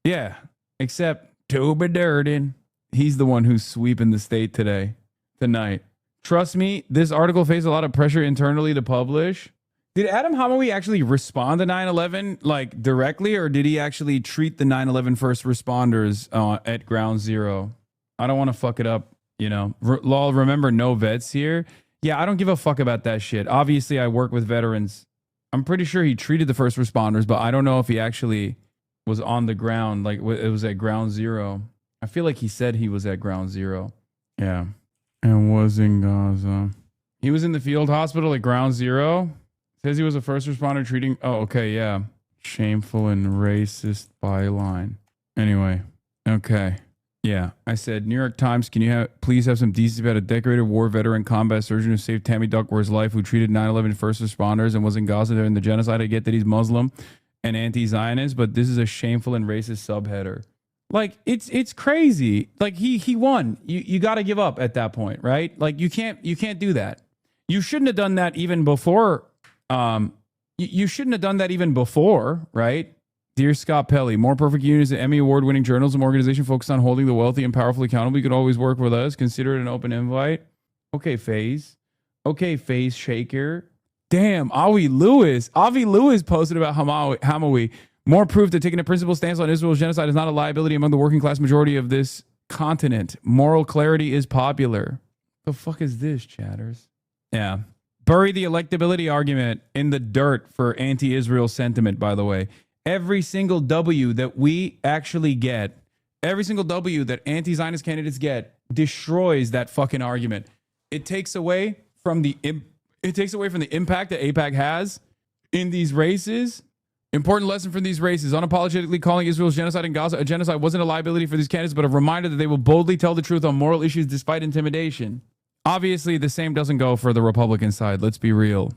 S8: Yeah, except Toby Durden. He's the one who's sweeping the state tonight. Trust me, this article faced a lot of pressure internally to publish. Did Adam Hamawi actually respond to 9/11 like directly, or did he actually treat the 9/11 first responders at ground zero? I don't want to fuck it up, you know. Lol, remember no vets here? Yeah, I don't give a fuck about that shit. Obviously, I work with veterans. I'm pretty sure he treated the first responders, but I don't know if he actually was on the ground, like it was at ground zero. I feel like he said he was at ground zero. Yeah, and was in Gaza. He was in the field hospital at ground zero. Says he was a first responder treating. Oh, okay, yeah. Shameful and racist byline. Anyway, okay. Yeah, I said, New York Times, can you please have some decency about a decorated war veteran combat surgeon who saved Tammy Duckworth's life, who treated 9/11 first responders and was in Gaza during the genocide? I get that he's Muslim and anti-Zionist, but this is a shameful and racist subheader. Like, it's crazy. Like, he won. You got to give up at that point, right? Like, you can't do that. You shouldn't have done that even before. You shouldn't have done that even before, right? Dear Scott Pelley, More Perfect Union is an Emmy Award-winning journalism organization focused on holding the wealthy and powerful accountable. You could always work with us. Consider it an open invite. Okay, FaZe. Okay, FaZe Shaker. Damn, Avi Lewis posted about Hamawi. More proof that taking a principled stance on Israel's genocide is not a liability among the working class majority of this continent. Moral clarity is popular. The fuck is this, chatters? Yeah. Bury the electability argument in the dirt for anti-Israel sentiment, by the way. Every single W that we actually get, every single W that anti-Zionist candidates get, destroys that fucking argument. It takes away from the impact that AIPAC has in these races. Important lesson from these races: unapologetically calling Israel's genocide in Gaza a genocide wasn't a liability for these candidates, but a reminder that they will boldly tell the truth on moral issues despite intimidation. Obviously, the same doesn't go for the Republican side. Let's be real.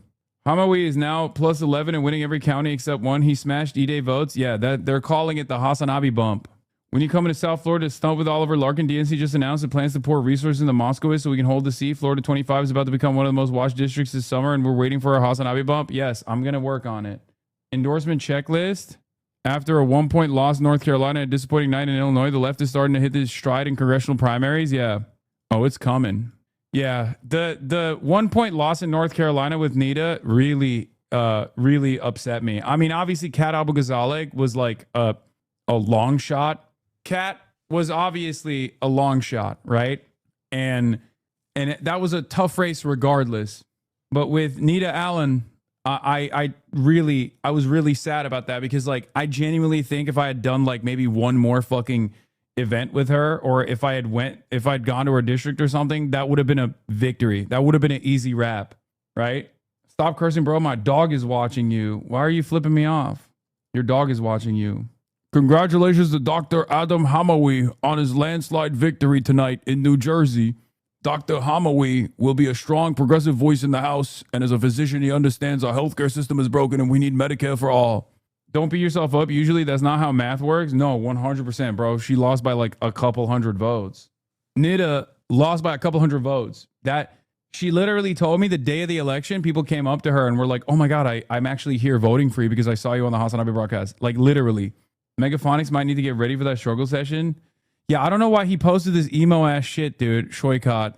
S8: Hamawi is now plus 11 and winning every county except one. He smashed E-Day votes. Yeah, that they're calling it the HasanAbi bump. When you come into South Florida to stump with Oliver Larkin, DNC just announced it plans to pour resources into Moskowitz so we can hold the seat. Florida 25 is about to become one of the most watched districts this summer, and we're waiting for our HasanAbi bump. Yes, I'm going to work on it. Endorsement checklist. After a 1-point loss in North Carolina and a disappointing night in Illinois, the left is starting to hit this stride in congressional primaries. Yeah. Oh, it's coming. Yeah. The 1-point loss in North Carolina with Nita really upset me. I mean, obviously, Kat Abu-Ghazaleh was like a long shot. Kat was obviously a long shot, right? And that was a tough race regardless. But with Nita Allen, I was really sad about that because like I genuinely think if I had done like maybe one more fucking event with her, or if I'd gone to her district or something, that would have been a victory. That would have been an easy wrap, right? Stop cursing, bro. My dog is watching you. Why are you flipping me off? Your dog is watching you. Congratulations to Dr. Adam Hamawi on his landslide victory tonight in New Jersey. Dr. Hamawi will be a strong progressive voice in the House, and as a physician, he understands our healthcare system is broken and we need Medicare for all. Don't beat yourself up. Usually that's not how math works. No, 100%, bro. She lost by like a couple hundred votes. Nida lost by a couple hundred votes. That she literally told me the day of the election, people came up to her and were like, oh my God, I'm actually here voting for you because I saw you on the HasanAbi broadcast. Like literally. Megaphonics might need to get ready for that struggle session. Yeah, I don't know why he posted this emo ass shit, dude. Shoykot.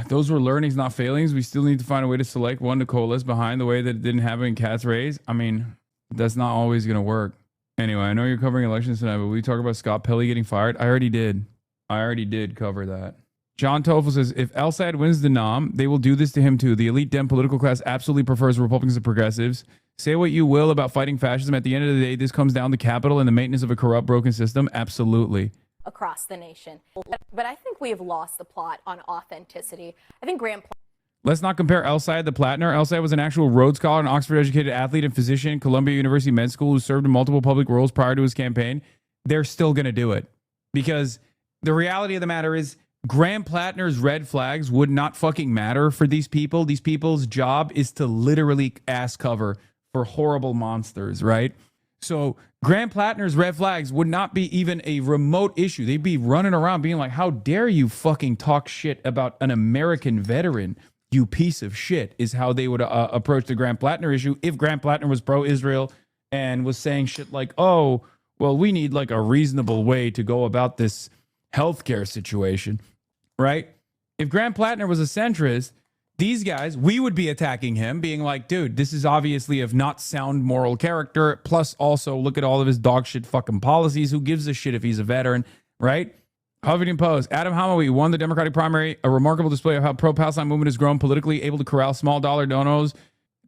S8: Those were learnings, not failings. We still need to find a way to select one to coalesce behind the way that it didn't happen in Cat's Rays. I mean, that's not always going to work. Anyway, I know you're covering elections tonight, but will you talk about Scott Pelley getting fired? I already did cover that. John Toffel says, if Al-Sayed wins the nom, they will do this to him too. The elite Dem political class absolutely prefers Republicans to progressives. Say what you will about fighting fascism. At the end of the day, this comes down to capital and the maintenance of a corrupt, broken system. Absolutely.
S1: Across the nation. But I think we have lost the plot on authenticity. I think Graham...
S8: Let's not compare El-Sayed to Plattner. El-Sayed was an actual Rhodes Scholar, an Oxford-educated athlete and physician, Columbia University Med School, who served in multiple public roles prior to his campaign. They're still going to do it. Because the reality of the matter is, Graham Plattner's red flags would not fucking matter for these people. These people's job is to literally ass cover for horrible monsters, right? So Graham Plattner's red flags would not be even a remote issue. They'd be running around being like, how dare you fucking talk shit about an American veteran, you piece of shit, is how they would approach the Graham Plattner issue if Graham Plattner was pro-Israel and was saying shit like, oh, well, we need like a reasonable way to go about this healthcare situation, right? If Graham Plattner was a centrist, these guys, we would be attacking him, being like, dude, this is obviously of not sound moral character. Plus, also, look at all of his dog shit fucking policies. Who gives a shit if he's a veteran, right? Huffington Post. Adam Hamawi won the Democratic primary. A remarkable display of how pro-Palestine movement has grown politically, able to corral small dollar donos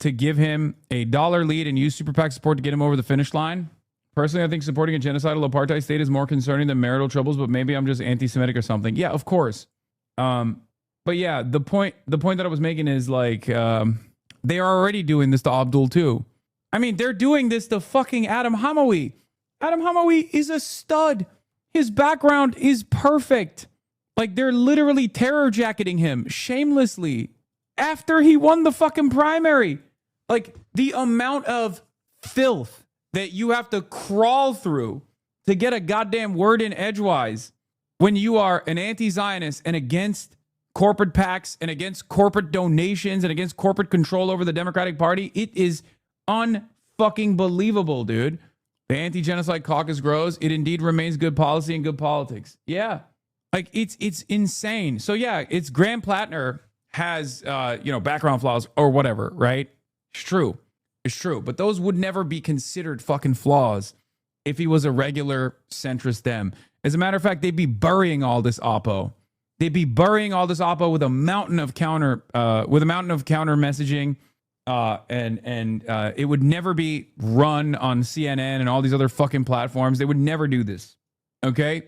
S8: to give him a dollar lead and use super PAC support to get him over the finish line. Personally, I think supporting a genocidal apartheid state is more concerning than marital troubles, but maybe I'm just anti-Semitic or something. Yeah, of course. But yeah, the point that I was making is like, they are already doing this to Abdul too. I mean, they're doing this to fucking Adam Hamawi. Adam Hamawi is a stud. His background is perfect. Like, they're literally terror jacketing him shamelessly after he won the fucking primary. Like, the amount of filth that you have to crawl through to get a goddamn word in edgewise when you are an anti-Zionist and against corporate PACs and against corporate donations and against corporate control over the Democratic Party. It is unfucking believable, dude. The anti-genocide caucus grows. It indeed remains good policy and good politics. Yeah. Like, it's insane. So yeah, it's Graham Plattner has, background flaws or whatever, right? It's true. It's true. But those would never be considered fucking flaws if he was a regular centrist Dem. As a matter of fact, they'd be burying all this oppo. They'd be burying all this oppo with a mountain of counter messaging, and it would never be run on CNN and all these other fucking platforms. They would never do this, okay?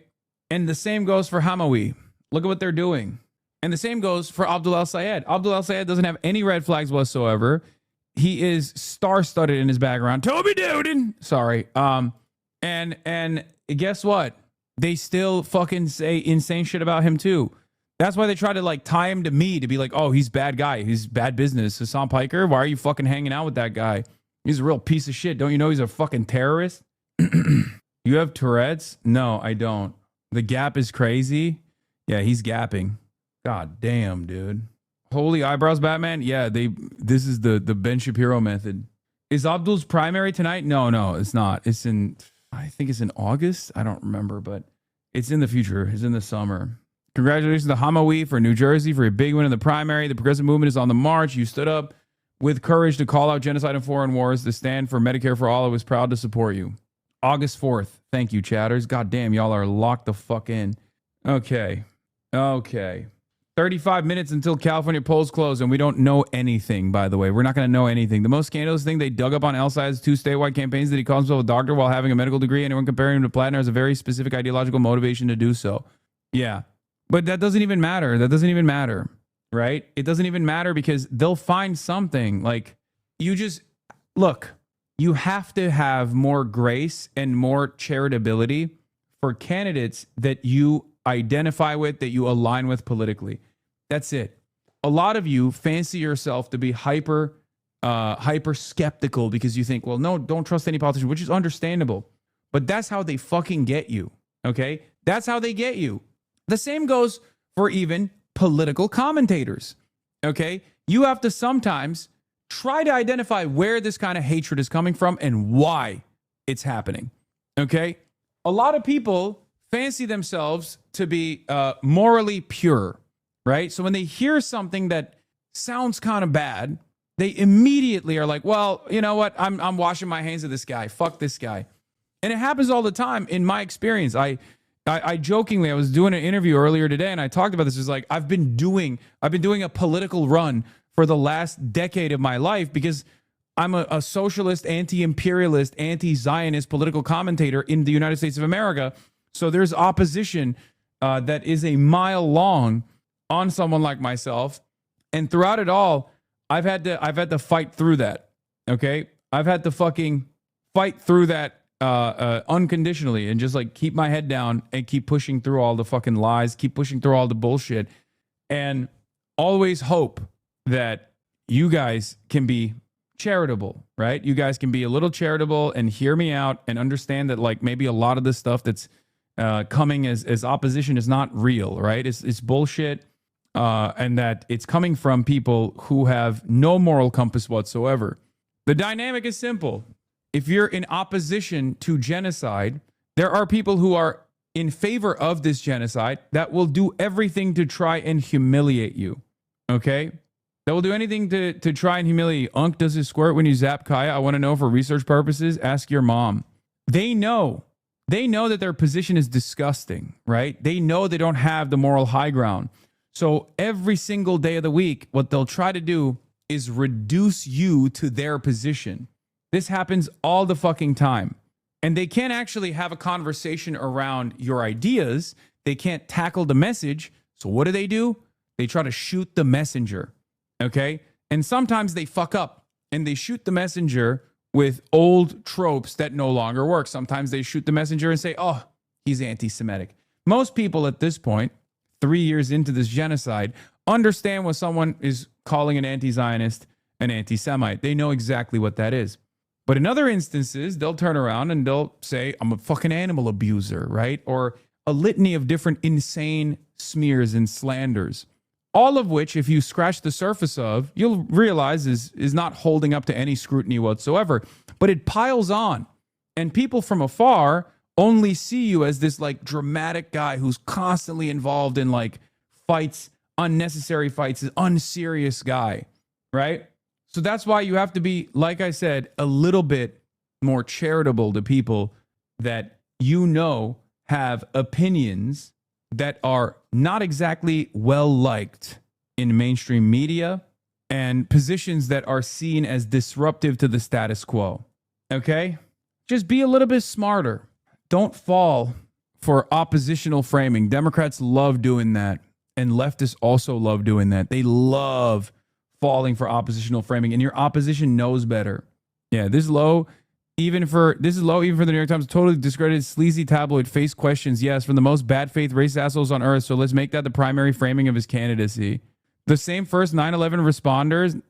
S8: And the same goes for Hamawi. Look at what they're doing. And the same goes for Abdul El-Sayed. Abdul El-Sayed doesn't have any red flags whatsoever. He is star-studded in his background. Toby Doden. Sorry. And guess what? They still fucking say insane shit about him too. That's why they try to like tie him to me to be like, oh, he's bad guy. He's bad business. Hassan Piker, why are you fucking hanging out with that guy? He's a real piece of shit. Don't you know he's a fucking terrorist? You have Tourette's? No, I don't. The gap is crazy. Yeah, he's gapping. God damn, dude. Holy eyebrows, Batman. Yeah, this is the Ben Shapiro method. Is Abdul's primary tonight? No, it's not. I think it's in August. I don't remember, but it's in the future. It's in the summer. Congratulations to Hamawi for New Jersey for a big win in the primary. The progressive movement is on the march. You stood up with courage to call out genocide and foreign wars, to stand for Medicare for all. I was proud to support you. August 4th. Thank you, chatters. God damn, y'all are locked the fuck in. Okay. 35 minutes until California polls close, and we don't know anything, by the way. We're not going to know anything. The most scandalous thing they dug up on El Side's 2 statewide campaigns that he calls himself a doctor while having a medical degree. Anyone comparing him to Plattner has a very specific ideological motivation to do so. Yeah. But that doesn't even matter. That doesn't even matter, right? It doesn't even matter because they'll find something. Like, you just, look, you have to have more grace and more charitability for candidates that you identify with, that you align with politically. That's it. A lot of you fancy yourself to be hyper skeptical because you think, well, no, don't trust any politician, which is understandable. But that's how they fucking get you. Okay? That's how they get you. The same goes for even political commentators. Okay? You have to sometimes try to identify where this kind of hatred is coming from and why it's happening. Okay? A lot of people fancy themselves to be morally pure. Right? So when they hear something that sounds kind of bad, they immediately are like, well, you know what? I'm washing my hands of this guy. Fuck this guy. And it happens all the time in my experience. I jokingly, I was doing an interview earlier today and I talked about this. It's like, I've been doing a political run for the last decade of my life because I'm a socialist, anti-imperialist, anti-Zionist political commentator in the United States of America. So there's opposition that is a mile long on someone like myself, and throughout it all, I've had to fight through that. Okay, I've had to fucking fight through that unconditionally, and just like keep my head down and keep pushing through all the fucking lies, keep pushing through all the bullshit, and always hope that you guys can be charitable, right? You guys can be a little charitable and hear me out and understand that like maybe a lot of this stuff that's coming as opposition is not real, right? It's bullshit. And that it's coming from people who have no moral compass whatsoever. The dynamic is simple. If you're in opposition to genocide, there are people who are in favor of this genocide that will do everything to try and humiliate you. Okay? That will do anything to try and humiliate you. Unc, does it squirt when you zap Kaya? I want to know for research purposes. Ask your mom. They know that their position is disgusting, right? They know they don't have the moral high ground. So every single day of the week, what they'll try to do is reduce you to their position. This happens all the fucking time. And they can't actually have a conversation around your ideas. They can't tackle the message. So what do? They try to shoot the messenger. Okay? And sometimes they fuck up and they shoot the messenger with old tropes that no longer work. Sometimes they shoot the messenger and say, oh, he's anti-Semitic. Most people at this point, 3 years into this genocide, understand when someone is calling an anti-Zionist an anti-Semite. They know exactly what that is. But in other instances, they'll turn around and they'll say, I'm a fucking animal abuser, right? Or a litany of different insane smears and slanders. All of which, if you scratch the surface of, you'll realize is not holding up to any scrutiny whatsoever. But it piles on. And people from afar only see you as this like dramatic guy who's constantly involved in like fights, unnecessary fights, an unserious guy, right? So that's why you have to be, like I said, a little bit more charitable to people that you know have opinions that are not exactly well liked in mainstream media and positions that are seen as disruptive to the status quo. Okay? Just be a little bit smarter. Don't fall for oppositional framing. Democrats love doing that, and leftists also love doing that. They love falling for oppositional framing, and your opposition knows better. Yeah, this is low even for the New York Times. Totally discredited, sleazy tabloid face questions. Yes, from the most bad faith racist assholes on earth. So let's make that the primary framing of his candidacy. The same first 9/11 responders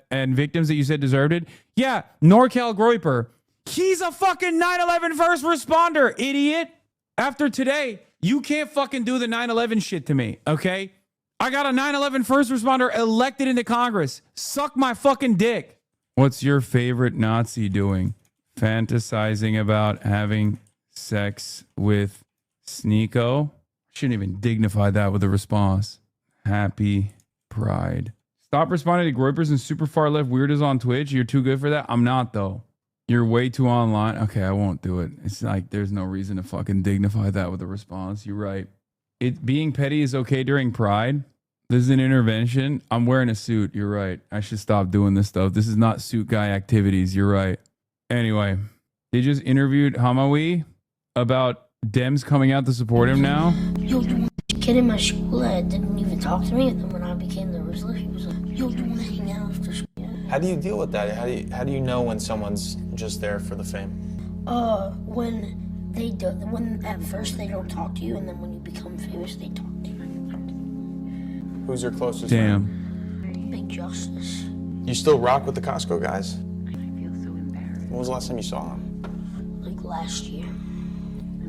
S8: and victims that you said deserved it. Yeah, Norcal Groiper. He's a fucking 9/11 first responder, idiot. After today, you can't fucking do the 9/11 shit to me, okay? I got a 9/11 first responder elected into Congress. Suck my fucking dick. What's your favorite Nazi doing? Fantasizing about having sex with Sneeko? Shouldn't even dignify that with a response. Happy Pride. Stop responding to Groipers and super far left weirdos on Twitch. You're too good for that. I'm not, though. You're way too online. Okay, I won't do it. It's like there's no reason to fucking dignify that with a response. You're right. Being petty is okay during Pride. This is an intervention. I'm wearing a suit. You're right. I should stop doing this stuff. This is not suit guy activities. You're right. Anyway, they just interviewed HasanAbi about Dems coming out to support him now.
S2: Yo, the kid in my school that didn't even talk to me, and then when I became the Rizzler, he was like, yo, do you want to hang out after school?
S3: How do you deal with that? How do you know when someone's just there for the fame?
S2: When at first they don't talk to you, and then when you become famous, they talk to you.
S3: Who's your closest
S8: friend?
S2: Big Justice.
S3: You still rock with the Costco guys? I feel so embarrassed. When was the last time you saw them?
S2: Like last year.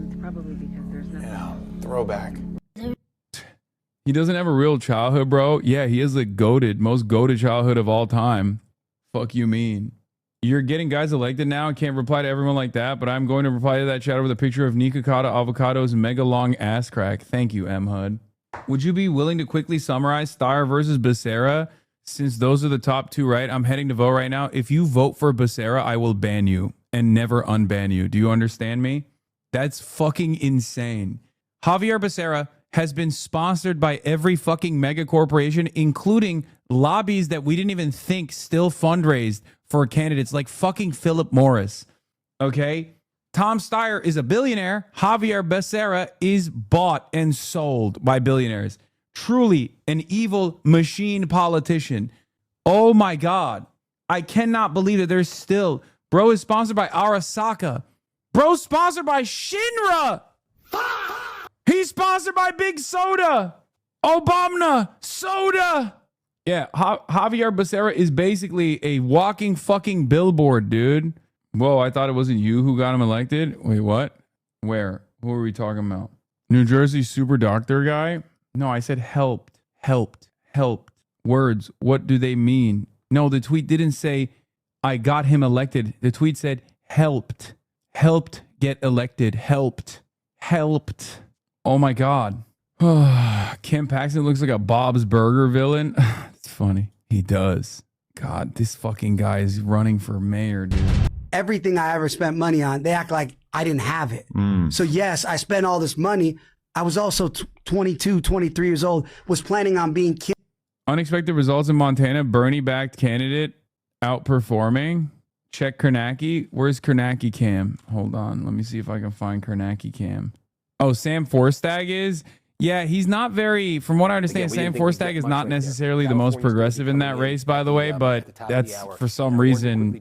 S4: It's probably because there's nothing.
S3: Yeah, throwback.
S8: He doesn't have a real childhood, bro. Yeah, he is the most goated childhood of all time. Fuck you mean? You're getting guys elected now and can't reply to everyone like that, but I'm going to reply to that chat with a picture of Nikocado Avocado's mega long ass crack. Thank you, M. Hud. Would you be willing to quickly summarize Starr versus Becerra? Since those are the top two, right? I'm heading to vote right now. If you vote for Becerra, I will ban you and never unban you. Do you understand me? That's fucking insane. Javier Becerra has been sponsored by every fucking mega corporation, including lobbies that we didn't even think still fundraised for candidates like fucking Philip Morris. Okay? Tom Steyer is a billionaire. Javier Becerra is bought and sold by billionaires. Truly an evil machine politician. Oh my God. I cannot believe that there's still... Bro is sponsored by Arasaka. Bro sponsored by Shinra. He's sponsored by Big Soda. Obama Soda. Yeah, Javier Becerra is basically a walking fucking billboard, dude. Whoa, I thought it wasn't you who got him elected. Wait, what? Where? Who are we talking about? New Jersey super doctor guy? No, I said helped. Words, what do they mean? No, the tweet didn't say I got him elected. The tweet said helped get elected. Helped. Oh my God. Kim Paxton looks like a Bob's Burger villain. It's funny. He does. God, this fucking guy is running for mayor, dude.
S5: Everything I ever spent money on, they act like I didn't have it. So yes, I spent all this money. I was also 22, 23 years old, was planning on being killed.
S8: Unexpected results in Montana. Bernie-backed candidate outperforming. Check Kornacki. Where's Kornacki Cam? Hold on. Let me see if I can find Kornacki Cam. Oh, Sam Forstag is? Yeah, he's not very, from what I understand, Sam Forstag is not necessarily the most progressive in that race, by the way, but that's for some reason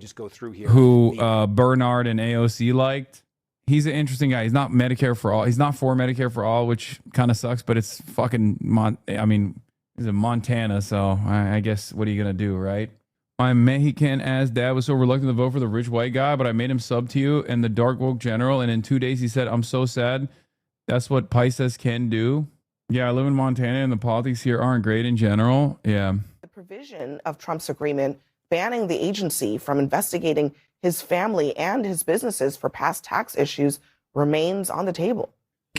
S8: who Bernard and AOC liked. He's an interesting guy. He's not Medicare for all. He's not for Medicare for all, which kind of sucks, but it's fucking, he's in Montana, so I guess what are you going to do, right? I'm Mexican as dad was so reluctant to vote for the rich white guy, but I made him sub to you and the dark woke general, and in 2 days he said, I'm so sad. That's what Pisces can do. Yeah, I live in Montana and the politics here aren't great in general. Yeah.
S24: The provision of Trump's agreement banning the agency from investigating his family and his businesses for past tax issues remains on the table.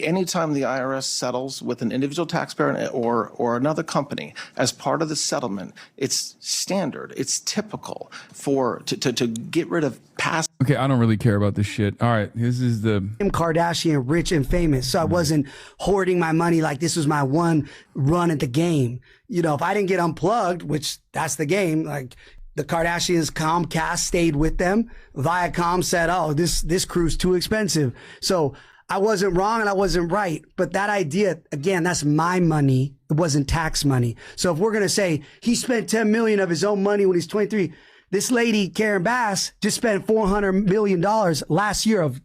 S25: Anytime the IRS settles with an individual taxpayer or another company as part of the settlement, it's standard, it's typical to get rid of past.
S8: Okay, I don't really care about this shit. All right, this is the
S5: Kim Kardashian, rich and famous. So I wasn't hoarding my money like this was my one run at the game. You know, if I didn't get unplugged, which that's the game, like the Kardashians, Comcast stayed with them. Viacom said, oh, this crew's too expensive. So I wasn't wrong and I wasn't right. But that idea, again, that's my money. It wasn't tax money. So if we're going to say he spent $10 million of his own money when he's 23, this lady, Karen Bass, just spent $400 million last year of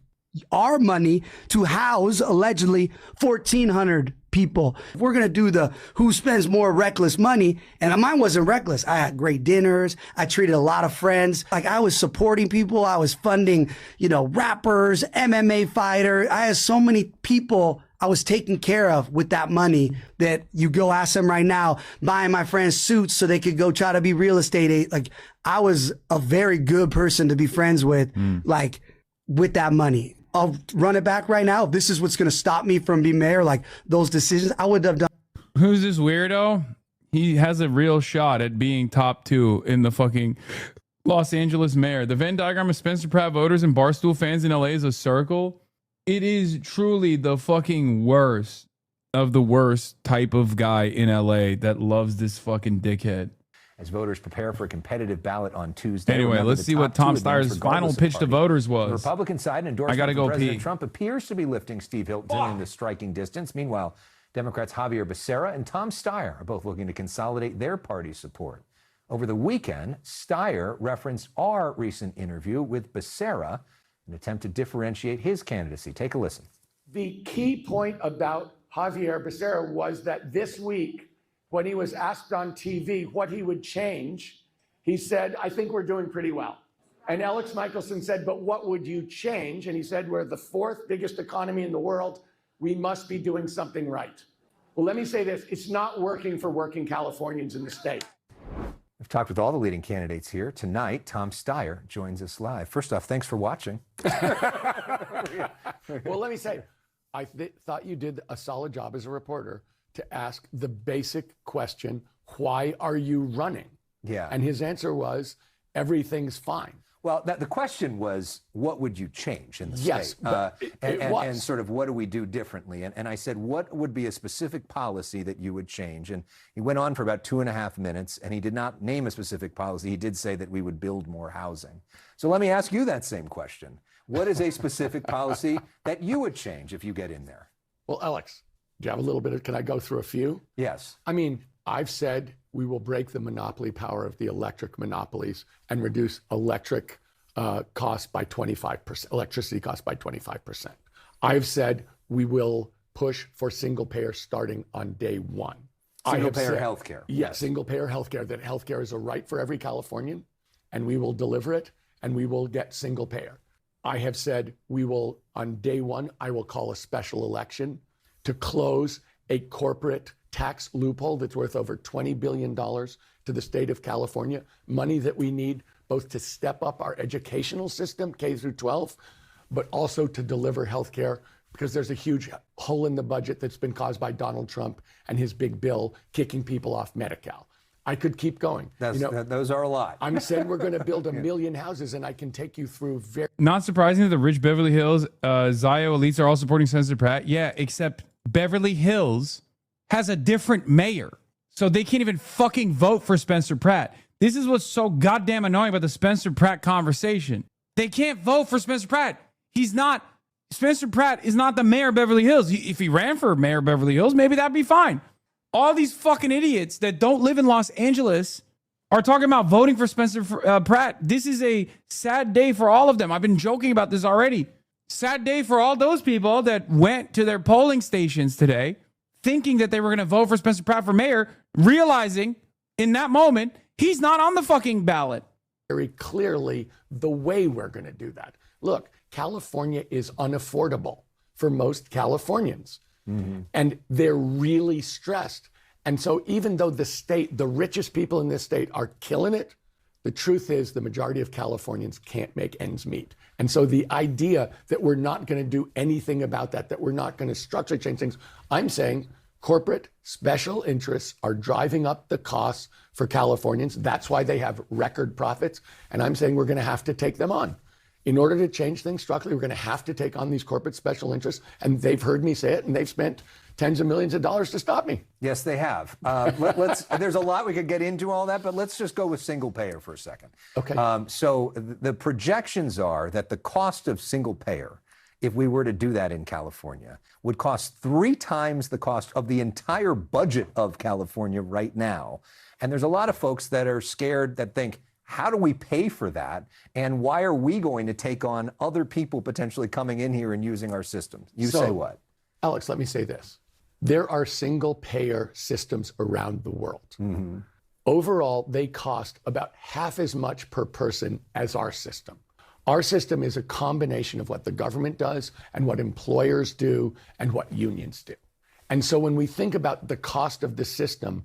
S5: our money to house allegedly 1,400 people. If we're going to do the who spends more reckless money, and mine wasn't reckless. I had great dinners. I treated a lot of friends. Like I was supporting people. I was funding, rappers, MMA fighter. I had so many people I was taking care of with that money that you go ask them right now, buying my friends suits so they could go try to be real estate. Like I was a very good person to be friends with, like with that money. I'll run it back right now. If this is what's going to stop me from being mayor, like those decisions, I would have done.
S8: Who's this weirdo? He has a real shot at being top 2 in the fucking Los Angeles mayor. The Venn diagram of Spencer Pratt voters and Barstool fans in LA is a circle. It is truly the fucking worst. of the worst type of guy in LA that loves this fucking dickhead.
S7: As voters prepare for a competitive ballot on Tuesday.
S8: Anyway,
S7: Remember,
S8: let's
S7: the
S8: see
S7: top
S8: what Tom
S7: two advance
S8: Steyer's final
S7: regardless of
S8: pitch to
S7: party.
S8: voters was.
S7: The Republican side, an endorsement
S8: I gotta
S7: from
S8: go
S7: President
S8: pee.
S7: Trump appears to be lifting Steve Hilton into striking distance. Meanwhile, Democrats Javier Becerra and Tom Steyer are both looking to consolidate their party support. Over the weekend, Steyer referenced our recent interview with Becerra, an attempt to differentiate his candidacy. Take a listen.
S10: The key point about Javier Becerra was that this week, when he was asked on TV what he would change, he said, I think we're doing pretty well. And Alex Michelson said, but what would you change? And he said, we're the fourth biggest economy in the world. We must be doing something right. Well, let me say this. It's not working for working Californians in the state.
S7: We've talked with all the leading candidates here. Tonight, Tom Steyer joins us live. First off, thanks for watching.
S10: Well, let me say, I thought you did a solid job as a reporter to ask the basic question, why are you running?
S7: Yeah.
S10: And his answer was, everything's fine.
S7: Well, the question was, what would you change in the
S10: Yes,
S7: state?
S10: but it was.
S7: And sort of what do we do differently? And I said, what would be a specific policy that you would change? And he went on for about 2.5 minutes, and he did not name a specific policy. He did say that we would build more housing. So let me ask you that same question. What is a specific policy that you would change if you get in there?
S10: Well, Alex, do you have a little bit of, can I go through a few?
S7: Yes.
S10: I mean, I've said we will break the monopoly power of the electric monopolies and reduce electric costs by 25%, electricity costs by 25%. I've said we will push for single payer starting on day one.
S7: Single payer healthcare.
S10: Yes, single payer healthcare, that healthcare is a right for every Californian, and we will deliver it, and we will get single payer. I have said we will, on day one, I will call a special election to close a corporate tax loophole that's worth over $20 billion to the state of California, money that we need both to step up our educational system, K through 12, but also to deliver healthcare, because there's a huge hole in the budget that's been caused by Donald Trump and his big bill kicking people off Medi-Cal. I could keep going.
S7: Those are a lot.
S10: I'm saying we're going to build 1 million houses, and I can take you through very...
S8: Not surprising that the rich Beverly Hills Zio elites are all supporting Senator Pratt. Yeah, except Beverly Hills has a different mayor. So they can't even fucking vote for Spencer Pratt. This is what's so goddamn annoying about the Spencer Pratt conversation. They can't vote for Spencer Pratt. Spencer Pratt is not the mayor of Beverly Hills. If he ran for mayor of Beverly Hills, maybe that'd be fine. All these fucking idiots that don't live in Los Angeles are talking about voting for Spencer Pratt. This is a sad day for all of them. I've been joking about this already. Sad day for all those people that went to their polling stations today thinking that they were going to vote for Spencer Pratt for mayor, realizing in that moment he's not on the fucking ballot.
S10: Very clearly the way we're going to do that. Look, California is unaffordable for most Californians. Mm-hmm. And they're really stressed. And so even though the richest people in this state are killing it, the truth is the majority of Californians can't make ends meet. And so the idea that we're not going to do anything about that we're not going to structurally change things, I'm saying corporate special interests are driving up the costs for Californians. That's why they have record profits. And I'm saying we're going to have to take them on. In order to change things structurally, we're going to have to take on these corporate special interests. And they've heard me say it, and they've spent tens of millions of dollars to stop me.
S7: Yes, they have. There's a lot we could get into all that, but let's just go with single payer for a second.
S10: Okay.
S7: So the projections are that the cost of single payer, if we were to do that in California, would cost 3 times the cost of the entire budget of California right now. And there's a lot of folks that are scared that think, how do we pay for that? And why are we going to take on other people potentially coming in here and using our systems? You say what?
S10: Alex, let me say this. There are single payer systems around the world. Mm-hmm. Overall, they cost about half as much per person as our system. Our system is a combination of what the government does and what employers do and what unions do. And so when we think about the cost of the system,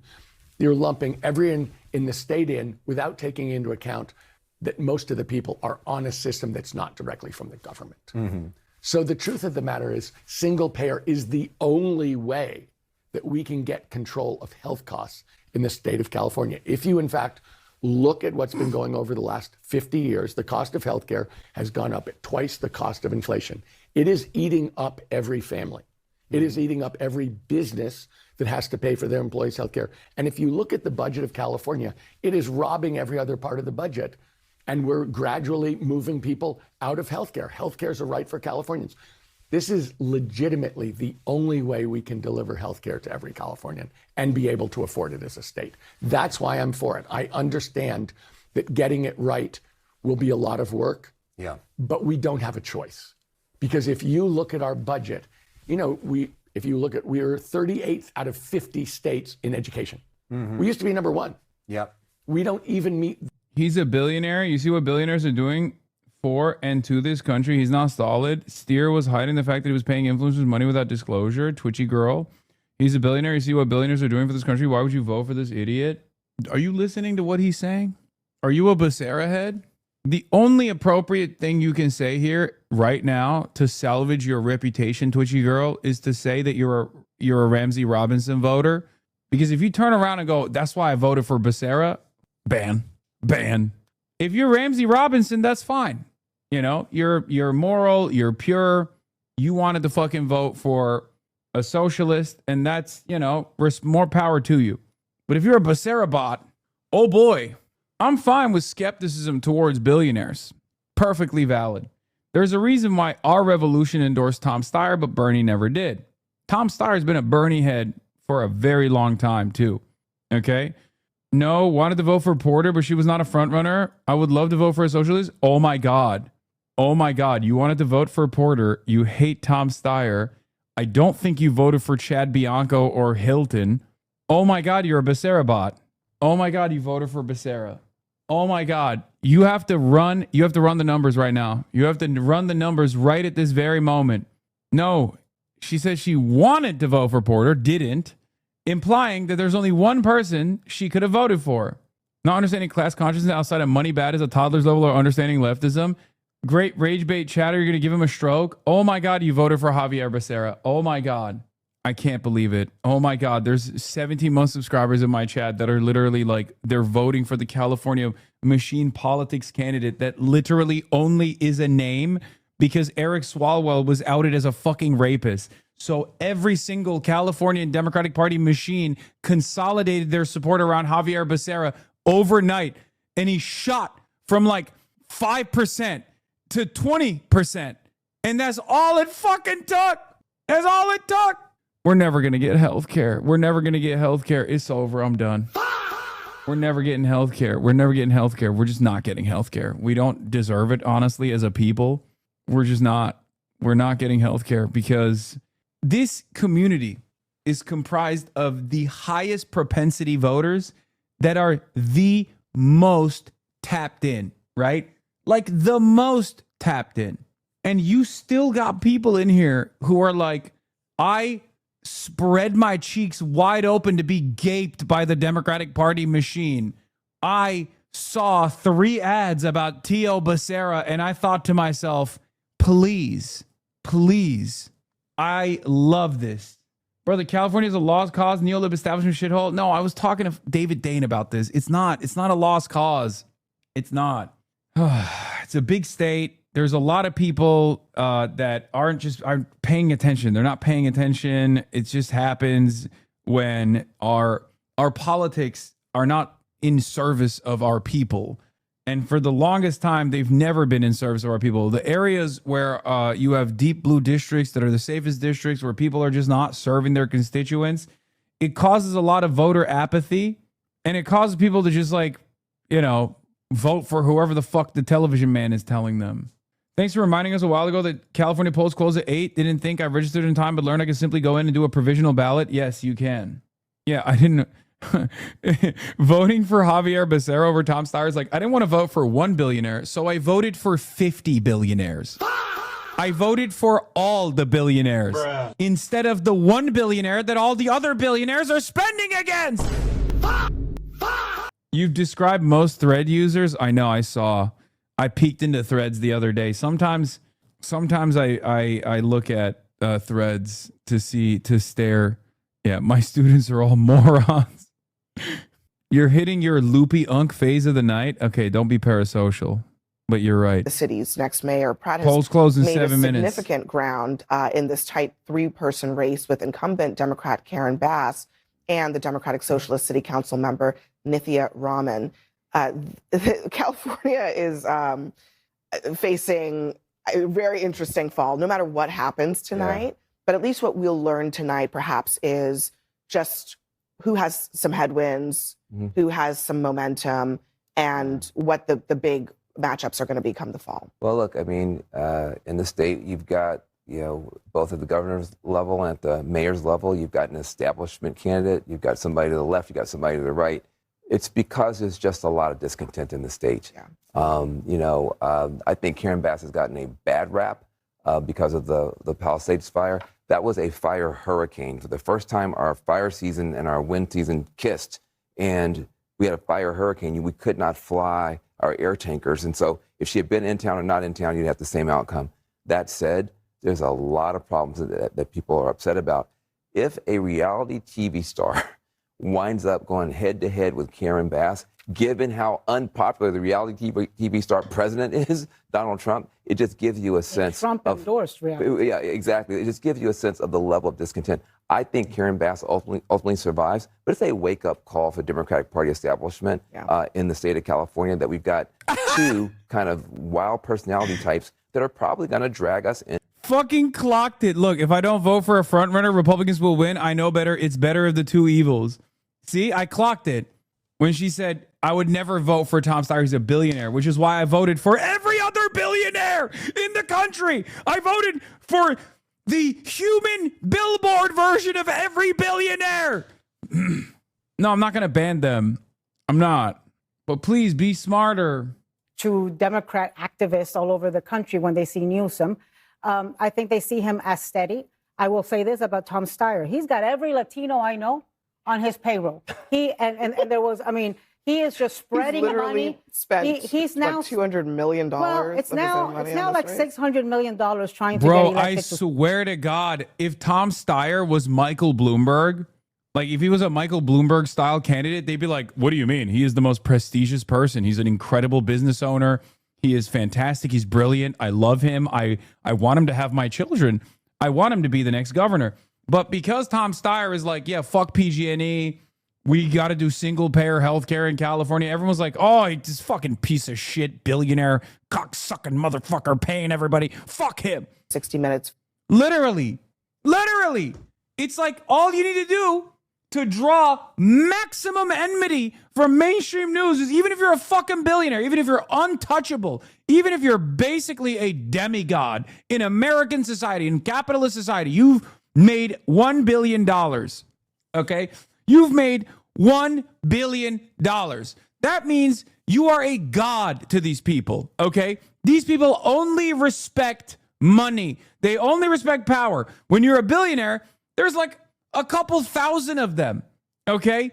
S10: you're lumping everyone in the state in without taking into account that most of the people are on a system that's not directly from the government. Mm-hmm. So the truth of the matter is single payer is the only way that we can get control of health costs in the state of California. If you, in fact, look at what's been going over the last 50 years, the cost of healthcare has gone up at twice the cost of inflation. It is eating up every family. It is eating up every business that has to pay for their employees' health care. And if you look at the budget of California, it is robbing every other part of the budget. And we're gradually moving people out of healthcare. Healthcare is a right for Californians. This is legitimately the only way we can deliver healthcare to every Californian and be able to afford it as a state. That's why I'm for it. I understand that getting it right will be a lot of work, but we don't have a choice. Because if you look at our budget, you know, we're 38th out of 50 states in education. We used to be number one. We don't even meet.
S8: He's a billionaire. You see what billionaires are doing for and to this country. He's not solid. Steer was hiding the fact that he was paying influencers money without disclosure. Twitchy girl. He's a billionaire. You see what billionaires are doing for this country. Why would you vote for this idiot? Are you listening to what he's saying? Are you a Becerra head? The only appropriate thing you can say here right now to salvage your reputation, Twitchy girl, is to say that you're a Ramsey Robinson voter. Because if you turn around and go, that's why I voted for Becerra, ban. If you're Ramsey Robinson, that's fine. You know, you're moral, you're pure. You wanted to fucking vote for a socialist, and that's, you know, more power to you. But if you're a Becerra bot, oh boy, I'm fine with skepticism towards billionaires. Perfectly valid. There's a reason why our revolution endorsed Tom Steyer, but Bernie never did. Tom Steyer's been a Bernie head for a very long time too. Okay? No, wanted to vote for Porter, but she was not a front runner. I would love to vote for a socialist. Oh my God. Oh my God. You wanted to vote for Porter. You hate Tom Steyer. I don't think you voted for Chad Bianco or Hilton. Oh my God, you're a Becerra bot. Oh my God, you voted for Becerra. Oh my God. You have to run the numbers right now. You have to run the numbers right at this very moment. No, she says she wanted to vote for Porter, didn't. Implying that there's only one person she could have voted for. Not understanding class consciousness outside of money bad as a toddler's level or understanding leftism. Great rage bait chatter. You're going to give him a stroke. Oh my God, you voted for Javier Becerra. Oh my God. I can't believe it. Oh my God. There's 17 month subscribers in my chat that are literally like, they're voting for the California machine politics candidate that literally only is a name because Eric Swalwell was outed as a fucking rapist. So every single Californian Democratic Party machine consolidated their support around Javier Becerra overnight. And he shot from like 5% to 20%. And that's all it fucking took. That's all it took. We're never going to get health care. We're never going to get health care. It's over. I'm done. We're never getting health care. We're never getting health care. We're just not getting health care. We don't deserve it, honestly, as a people. We're just not. We're not getting health care because this community is comprised of the highest propensity voters that are the most tapped in, right? Like the most tapped in. And you still got people in here who are like, I spread my cheeks wide open to be gaped by the Democratic Party machine. I saw 3 ads about T.O. Becerra and I thought to myself, please, I love this. Brother, California is a lost cause, neolib establishment shithole. No, I was talking to David Dane about this. It's not a lost cause. It's not. It's a big state. There's a lot of people that aren't paying attention. They're not paying attention. It just happens when our politics are not in service of our people. And for the longest time, they've never been in service of our people. The areas where you have deep blue districts that are the safest districts where people are just not serving their constituents, it causes a lot of voter apathy. And it causes people to just like, you know, vote for whoever the fuck the television man is telling them. Thanks for reminding us a while ago that California polls close at 8. Didn't think I registered in time, but learned I can simply go in and do a provisional ballot. Yes, you can. Yeah, I didn't. Voting for Javier Becerra over Tom Steyer is like, I didn't want to vote for 1 billionaire, so I voted for 50 billionaires. I voted for all the billionaires instead of the 1 billionaire that all the other billionaires are spending against. You've described most Thread users. I know, I saw. I peeked into Threads the other day. Sometimes I look at Threads to stare. Yeah, my students are all morons. You're hitting your loopy unk phase of the night. Okay, don't be parasocial. But you're right.
S24: The city's next mayor, Pratt, has
S8: Polls close in
S24: made
S8: 7 minutes.
S24: significant ground in this tight 3-person race with incumbent Democrat Karen Bass and the Democratic Socialist City Council member Nithya Raman. California is facing a very interesting fall, no matter what happens tonight. But at least what we'll learn tonight, perhaps, is just who has some headwinds, who has some momentum, and what the big matchups are going to be come the fall.
S6: Well, look, I mean, in the state, you've got, both at the governor's level and at the mayor's level, you've got an establishment candidate, you've got somebody to the left, you've got somebody to the right. It's because there's just a lot of discontent in the state. I think Karen Bass has gotten a bad rap because of the Palisades fire. That was a fire hurricane. For the first time, our fire season and our wind season kissed, and we had a fire hurricane. We could not fly our air tankers. And so if she had been in town or not in town, you'd have the same outcome. That said, there's a lot of problems that people are upset about. If a reality TV star winds up going head-to-head with Karen Bass, given how unpopular the reality TV star president is, Donald Trump, it just gives you a sense
S21: Trump endorsed reality.
S6: Yeah, exactly. It just gives you a sense of the level of discontent. I think Karen Bass ultimately survives, but it's a wake-up call for the Democratic Party establishment in the state of California that we've got two kind of wild personality types that are probably going to drag us in.
S8: Fucking clocked it. Look, if I don't vote for a front runner, Republicans will win. I know better. It's better of the two evils. See, I clocked it when she said I would never vote for Tom Steyer. He's a billionaire, which is why I voted for every other billionaire in the country. I voted for the human billboard version of every billionaire. No, I'm not going to ban them. I'm not. But please be smarter.
S21: To Democrat activists all over the country when they see Newsom, I think they see him as steady. I will say this about Tom Steyer. He's got every Latino I know on his payroll. He and there was, I mean, he is just spreading
S24: He's literally
S21: money.
S24: spent
S21: He's now
S24: $200 million.
S21: Well, it's now like $600 million trying to
S8: Bro,
S21: get elected.
S8: I swear to God, if Tom Steyer was Michael Bloomberg, like if he was a Michael Bloomberg style candidate, they'd be like, what do you mean? He is the most prestigious person. He's an incredible business owner. He is fantastic. He's brilliant. I love him. I want him to have my children. I want him to be the next governor. But because Tom Steyer is like, yeah, fuck PG&E. We got to do single payer healthcare in California. Everyone's like, oh, he's this fucking piece of shit billionaire, cocksucking motherfucker paying everybody. Fuck him.
S24: 60 Minutes.
S8: Literally. It's like all you need to do to draw maximum enmity from mainstream news is even if you're a fucking billionaire, even if you're untouchable, even if you're basically a demigod in American society, in capitalist society, you've made $1 billion. Okay? You've made $1 billion. That means you are a god to these people, okay? These people only respect money. They only respect power. When you're a billionaire, there's like a couple thousand of them, okay?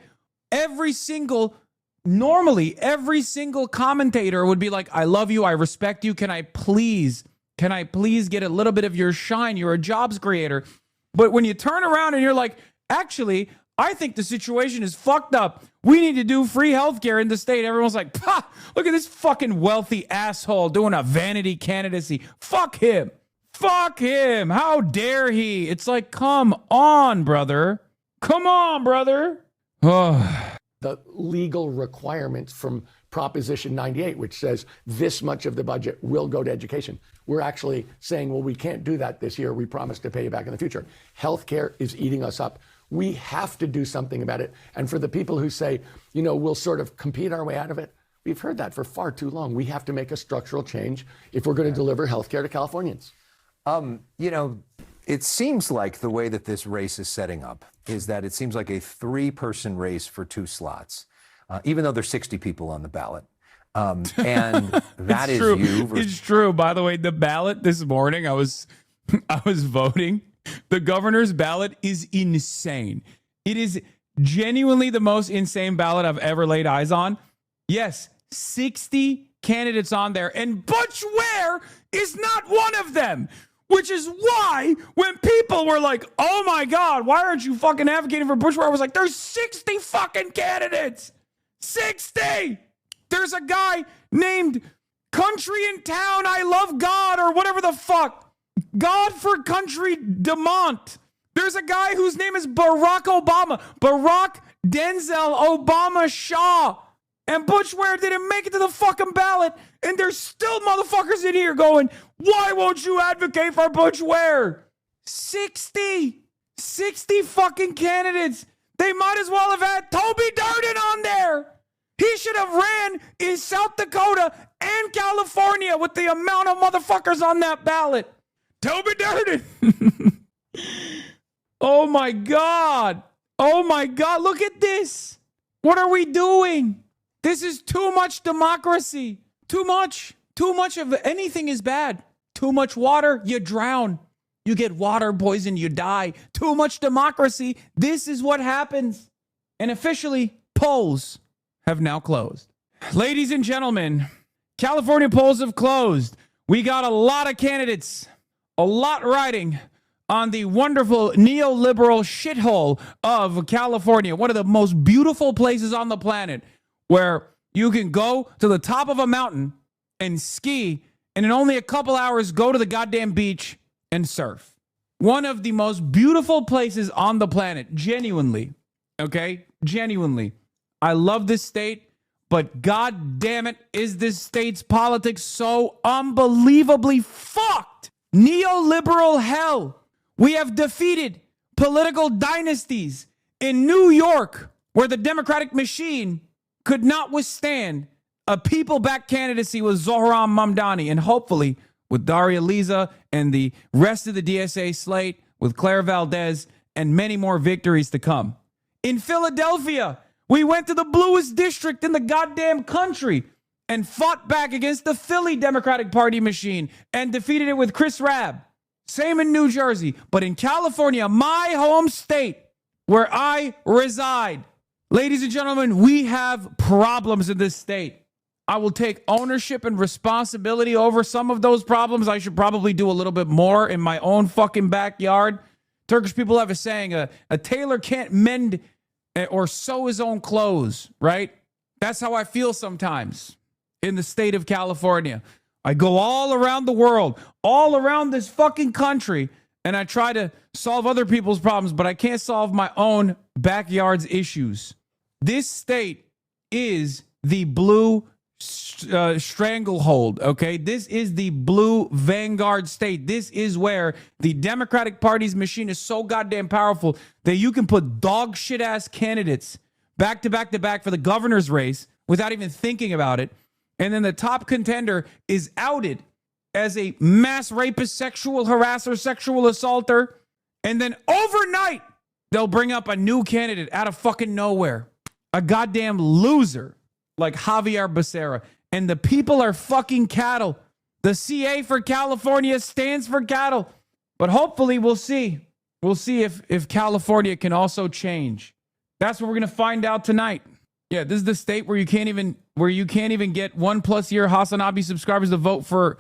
S8: Normally, every single commentator would be like, I love you, I respect you, can I please get a little bit of your shine? You're a jobs creator. But when you turn around and you're like, actually, I think the situation is fucked up. We need to do free healthcare in the state. Everyone's like, pah, look at this fucking wealthy asshole doing a vanity candidacy. Fuck him. Fuck him. How dare he? It's like, come on, brother. Come on, brother. Oh.
S10: The legal requirements from Proposition 98, which says this much of the budget will go to education. We're actually saying, well, we can't do that this year. We promise to pay you back in the future. Healthcare is eating us up. We have to do something about it. And for the people who say, we'll sort of compete our way out of it, we've heard that for far too long. We have to make a structural change if we're going to deliver healthcare to Californians.
S7: It seems like the way that this race is setting up is that it seems like a 3-person race for 2 slots, even though there's 60 people on the ballot. And that is
S8: true.
S7: you.
S8: It's true. By the way, the ballot this morning, I was voting. The governor's ballot is insane. It is genuinely the most insane ballot I've ever laid eyes on. Yes, 60 candidates on there, and Butch Ware is not one of them. Which is why when people were like, oh my God, why aren't you fucking advocating for Bush? Where I was like, there's 60 fucking candidates. 60. There's a guy named Country in town, I love God, or whatever the fuck. God for country Demont. There's a guy whose name is Barack Obama. Barack Denzel Obama Shaw. And Butch Ware didn't make it to the fucking ballot. And there's still motherfuckers in here going, why won't you advocate for Butch Ware? 60 fucking candidates. They might as well have had Toby Durden on there. He should have ran in South Dakota and California with the amount of motherfuckers on that ballot. Toby Durden. Oh my God. Oh my God. Look at this. What are we doing? This is too much democracy. Too much. Too much of anything is bad. Too much water, you drown. You get water poison, you die. Too much democracy. This is what happens. And officially, polls have now closed. Ladies and gentlemen, California polls have closed. We got a lot of candidates, a lot riding on the wonderful neoliberal shithole of California, one of the most beautiful places on the planet, where you can go to the top of a mountain and ski, and in only a couple hours go to the goddamn beach and surf. One of the most beautiful places on the planet, genuinely, okay? Genuinely. I love this state, but god damn it, is this state's politics so unbelievably fucked. Neoliberal hell. We have defeated political dynasties in New York, where the Democratic machine could not withstand a people-backed candidacy with Zohran Mamdani, and hopefully with Daria Liza and the rest of the DSA slate, with Claire Valdez, and many more victories to come. In Philadelphia, we went to the bluest district in the goddamn country and fought back against the Philly Democratic Party machine and defeated it with Chris Rabb. Same in New Jersey, but in California, my home state, where I reside, ladies and gentlemen, we have problems in this state. I will take ownership and responsibility over some of those problems. I should probably do a little bit more in my own fucking backyard. Turkish people have a saying, a tailor can't mend or sew his own clothes, right? That's how I feel sometimes in the state of California. I go all around the world, all around this fucking country, and I try to solve other people's problems, but I can't solve my own backyard's issues. This state is the blue stranglehold, okay? This is the blue vanguard state. This is where the Democratic Party's machine is so goddamn powerful that you can put dog shit ass candidates back to back to back for the governor's race without even thinking about it. And then the top contender is outed as a mass rapist, sexual harasser, sexual assaulter. And then overnight, they'll bring up a new candidate out of fucking nowhere. A goddamn loser like Javier Becerra. And the people are fucking cattle. The CA for California stands for cattle. But hopefully we'll see. We'll see if California can also change. That's what we're going to find out tonight. Yeah, this is the state where you can't even get 1+ year HasanAbi subscribers to vote for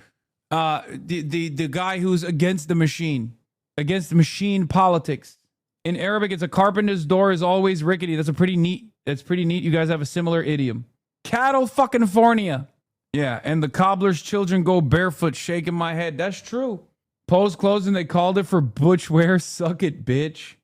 S8: the guy who's against the machine politics. In Arabic, it's a carpenter's door is always rickety. That's pretty neat. You guys have a similar idiom. Cattle fucking Fornia. Yeah, and the cobbler's children go barefoot, shaking my head. That's true. Polls closing, they called it for Butch Ware. Suck it, bitch.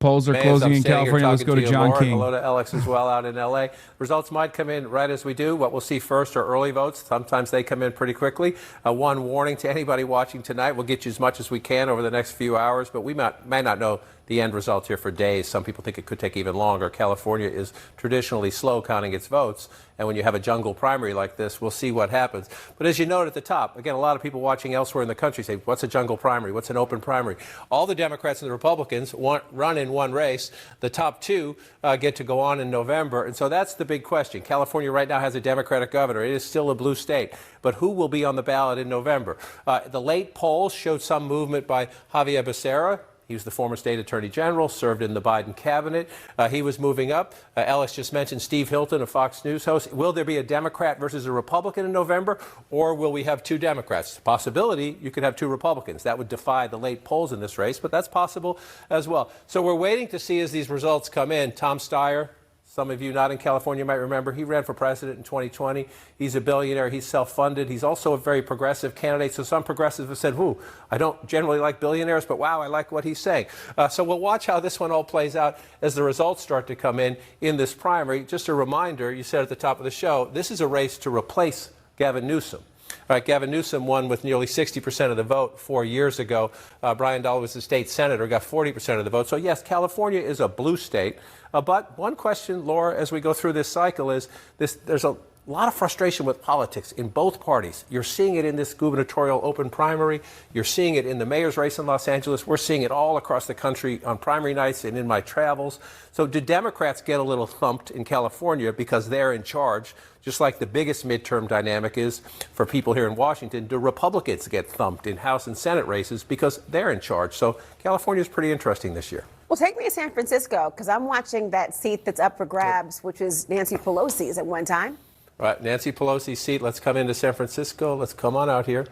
S8: Polls are closing in California. Let's go to John
S9: Lauren.
S8: King.
S9: Hello to Alex as well out in LA. Results might come in right as we do. What we'll see first are early votes. Sometimes they come in pretty quickly. One warning to anybody watching tonight, we'll get you as much as we can over the next few hours, but we may not know the end results here for days. Some people think it could take even longer. California is traditionally slow counting its votes, and when you have a jungle primary like this, we'll see what happens. But as you note at the top, again, a lot of people watching elsewhere in the country say, what's a jungle primary? What's an open primary? All the Democrats and the Republicans run in one race. The top two get to go on in November, and so that's the big question. California right now has a Democratic governor. It is still a blue state, but who will be on the ballot in November? The late polls showed some movement by Javier Becerra. He was the former state attorney general, served in the Biden cabinet. He was moving up. Ellis just mentioned Steve Hilton, a Fox News host. Will there be a Democrat versus a Republican in November, or will we have two Democrats? Possibility you could have two Republicans. That would defy the late polls in this race, but that's possible as well. So we're waiting to see as these results come in. Tom Steyer, Some of you not in California might remember he ran for president in 2020. He's a billionaire. He's self-funded. He's also a very progressive candidate. So some progressives have said, "Whoo, I don't generally like billionaires, but wow, I like what he's saying." So we'll watch how this one all plays out as the results start to come in this primary. Just a reminder, you said at the top of the show, this is a race to replace Gavin Newsom. All right, Gavin Newsom won with nearly 60% of the vote 4 years ago. Brian Dahl was the state senator, got 40% of the vote. So yes, California is a blue state. But one question, Laura, as we go through this cycle is there's a lot of frustration with politics in both parties. You're seeing it in this gubernatorial open primary. You're seeing it in the mayor's race in Los Angeles. We're seeing it all across the country on primary nights and in my travels. So do Democrats get a little thumped in California because they're in charge, just like the biggest midterm dynamic is for people here in Washington? Do Republicans get thumped in House and Senate races because they're in charge? So California is pretty interesting this year.
S11: Well, take me to San Francisco, because I'm watching that seat that's up for grabs, which is Nancy Pelosi's at one time.
S9: Right, Nancy Pelosi's seat. Let's come into San Francisco. Let's come on out here.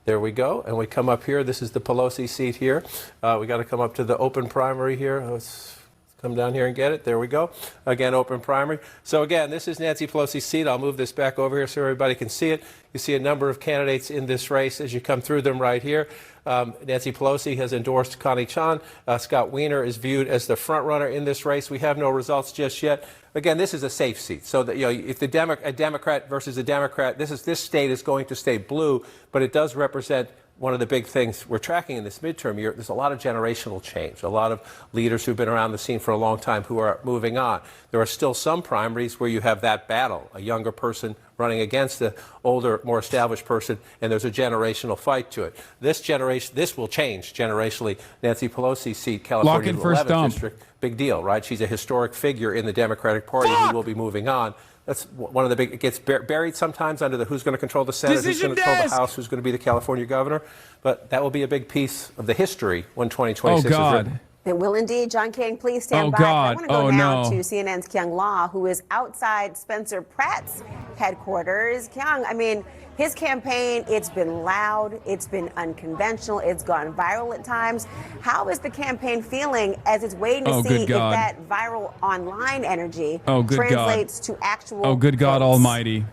S9: There we go. And we come up here. This is the Pelosi seat here. We got to come up to the open primary here. Let's come down here and get it. There we go. Again, open primary. So again, this is Nancy Pelosi's seat. I'll move this back over here so everybody can see it. You see a number of candidates in this race as you come through them right here. Nancy Pelosi has endorsed Connie Chan. Scott Wiener is viewed as the front runner in this race. We have no results just yet. Again, this is a safe seat. So that, if a Democrat versus a Democrat, this state is going to stay blue, but it does represent one of the big things we're tracking in this midterm year. There's a lot of generational change, a lot of leaders who've been around the scene for a long time who are moving on. There are still some primaries where you have that battle, a younger person running against an older, more established person, and there's a generational fight to it. This will change generationally. Nancy Pelosi's seat, California 11th district, big deal, right? She's a historic figure in the Democratic Party who will be moving on. That's one of the big, it gets buried sometimes under the who's going to control the Senate, who's going to control the House, who's going to be the California governor. But that will be a big piece of the history when 2026 is written.
S11: It will indeed. John King, please stand by. I want to go now to CNN's Kyung Law, who is outside Spencer Pratt's headquarters. Kyung, I mean, his campaign, it's been loud, it's been unconventional, it's gone viral at times. How is the campaign feeling as it's waiting to see if that viral online energy translates to actual
S8: Oh, good God
S11: votes?
S8: Almighty.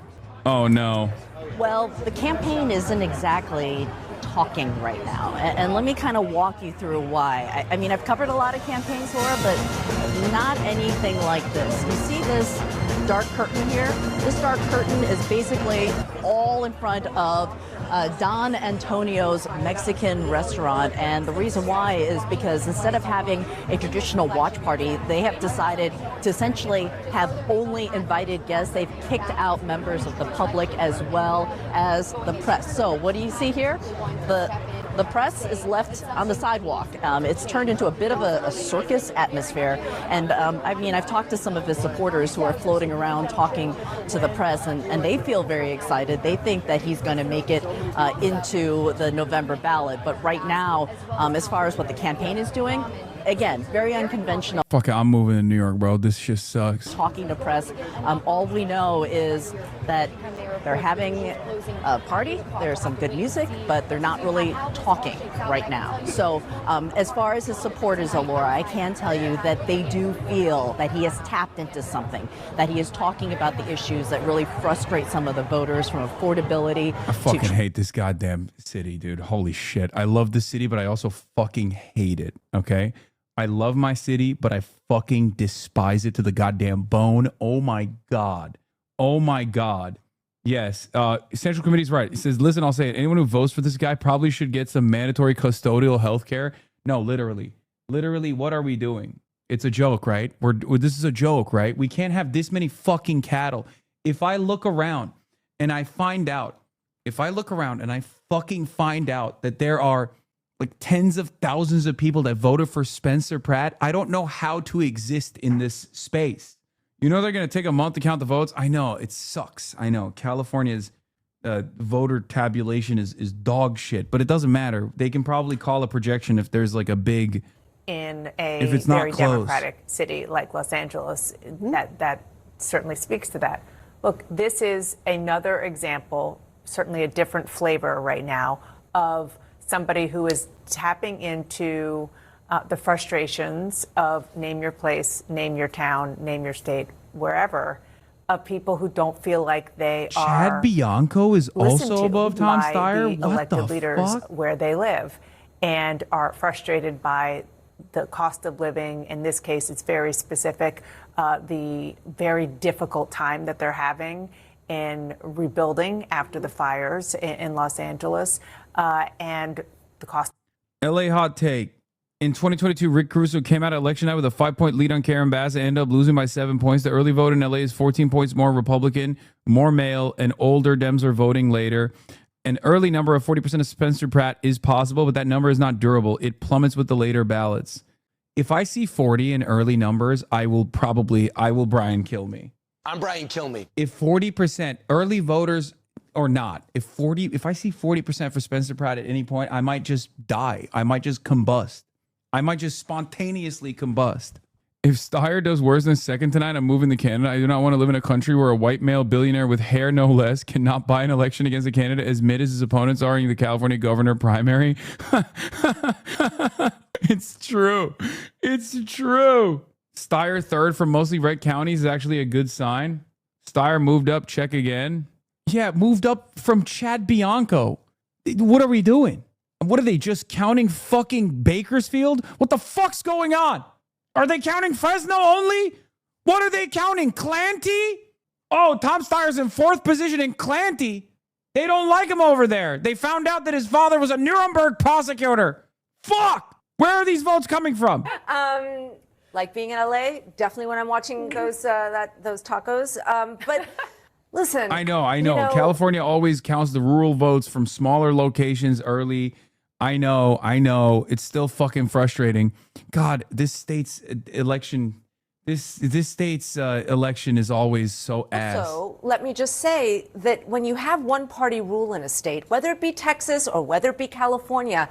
S8: Oh, no.
S12: Well, the campaign isn't exactly talking right now. And let me kind of walk you through why. I mean, I've covered a lot of campaigns, Laura, but not anything like this. You see this dark curtain here? This dark curtain is basically all in front of Don Antonio's Mexican restaurant. And the reason why is because instead of having a traditional watch party, they have decided to essentially have only invited guests. They've kicked out members of the public as well as the press. So what do you see here? The press is left on the sidewalk. It's turned into a bit of a circus atmosphere. And I mean, I've talked to some of his supporters who are floating around talking to the press, and they feel very excited. They think that he's going to make it into the November ballot. But right now, as far as what the campaign is doing, again, very unconventional.
S8: Fuck it, I'm moving to New York, bro. This just sucks.
S12: Talking to press, all we know is that they're having a party. There's some good music, but they're not really talking right now. So as far as his supporters, Laura, I can tell you that they do feel that he has tapped into something, that he is talking about the issues that really frustrate some of the voters, from affordability.
S8: I fucking hate this goddamn city, dude. Holy shit. I love the city, but I also fucking hate it, okay? I love my city, but I fucking despise it to the goddamn bone. Oh my God. Oh my God. Yes. Central Committee's right. It says, listen, I'll say it. Anyone who votes for this guy probably should get some mandatory custodial health care. No, literally. Literally, what are we doing? It's a joke, right? This is a joke, right? We can't have this many fucking cattle. If I look around and I find out, that there are like tens of thousands of people that voted for Spencer Pratt, I don't know how to exist in this space. You know they're going to take a month to count the votes? I know, it sucks. I know. California's voter tabulation is dog shit, but it doesn't matter. They can probably call a projection if there's like a big...
S14: In a
S8: if it's not
S14: very
S8: close.
S14: democratic city like Los Angeles, that certainly speaks to that. Look, this is another example, certainly a different flavor right now, of somebody who is tapping into the frustrations of name your place, name your town, name your state, wherever, of people who don't feel like they are
S8: Chad Bianco is
S14: listened
S8: also
S14: to
S8: above Tom
S14: by
S8: Steyer?
S14: the
S8: What
S14: elected
S8: the
S14: leaders
S8: fuck?
S14: where they live, and are frustrated by the cost of living. In this case, it's very specific, the very difficult time that they're having in rebuilding after the fires in Los Angeles, and the cost.
S8: LA hot take. In 2022, Rick Caruso came out of election night with a 5-point lead on Karen Bass and ended up losing by 7 points. The early vote in LA is 14 points more Republican, more male, and older Dems are voting later. An early number of 40% of Spencer Pratt is possible, but that number is not durable. It plummets with the later ballots. If I see 40 in early numbers, I will Brian kill me.
S13: I'm Brian Kilme.
S8: If 40% early voters or not, if I see 40% for Spencer Pratt at any point, I might just die. I might just combust. I might just spontaneously combust. If Steyer does worse than second tonight, I'm moving to Canada. I do not want to live in a country where a white male billionaire with hair no less cannot buy an election against a candidate as mid as his opponents are in the California governor primary. It's true. It's true. Steyer third from mostly red counties is actually a good sign. Steyer moved up, check again. Yeah, moved up from Chad Bianco. What are we doing? What are they, just counting fucking Bakersfield? What the fuck's going on? Are they counting Fresno only? What are they counting? Clanty? Oh, Tom Steyer's in fourth position in Clanty. They don't like him over there. They found out that his father was a Nuremberg prosecutor. Fuck! Where are these votes coming from?
S16: Like being in LA, definitely when I'm watching those tacos. But listen.
S8: I know. California always counts the rural votes from smaller locations early. I know. It's still fucking frustrating. God, this state's election is always so ass.
S16: So let me just say that when you have one party rule in a state, whether it be Texas or whether it be California,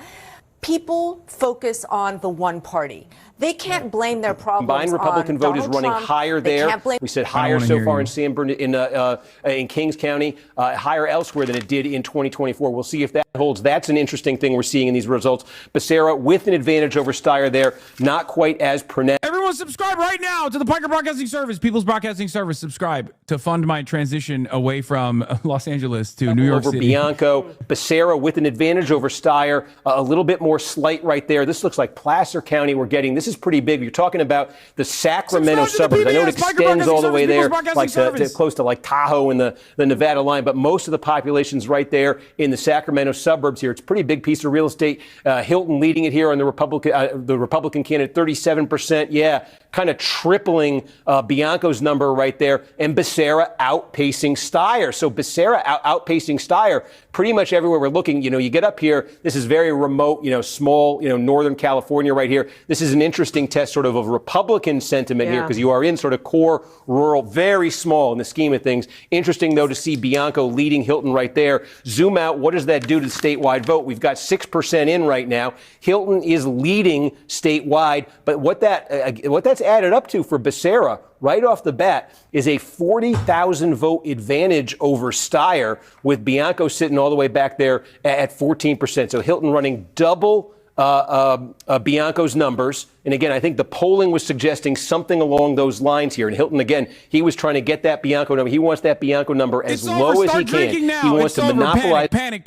S16: people focus on the one party. They can't blame their problems
S17: Combined Republican
S16: on
S17: vote
S16: Donald
S17: is running
S16: Trump.
S17: higher
S16: They
S17: there.
S16: can't blame-
S17: We said higher so far in San Bernardino, in Kings County, higher elsewhere than it did in 2024. We'll see if that holds. That's an interesting thing we're seeing in these results. Becerra with an advantage over Steyer there, not quite as pronounced.
S8: Everyone subscribe right now to the Piker Broadcasting Service, People's Broadcasting Service. Subscribe to fund my transition away from Los Angeles to New York City.
S17: Bianco, Becerra with an advantage over Steyer, a little bit more slight right there. This looks like Placer County we're getting. This is pretty big. You're talking about the Sacramento suburbs. I know it extends all the way there, like close to like Tahoe and the Nevada line, but most of the population's right there in the Sacramento suburbs here. It's a pretty big piece of real estate. Hilton leading it here on the Republican candidate, 37%. Yeah, kind of tripling Bianco's number right there, and Becerra outpacing Steyer. So Becerra outpacing Steyer pretty much everywhere we're looking. You get up here, this is very remote, small, Northern California right here. This is an interesting test sort of Republican sentiment here, because you are in sort of core rural, very small in the scheme of things. Interesting, though, to see Bianco leading Hilton right there. Zoom out. What does that do to the statewide vote? We've got 6% in right now. Hilton is leading statewide, but what that's added up to for Becerra right off the bat is a 40,000 vote advantage over Steyer, with Bianco sitting all the way back there at 14%. So Hilton running double Bianco's numbers. And again, I think the polling was suggesting something along those lines here. And Hilton, again, he was trying to get that Bianco number. He wants that Bianco number as low as he can. He wants to monopolize.
S8: Panic.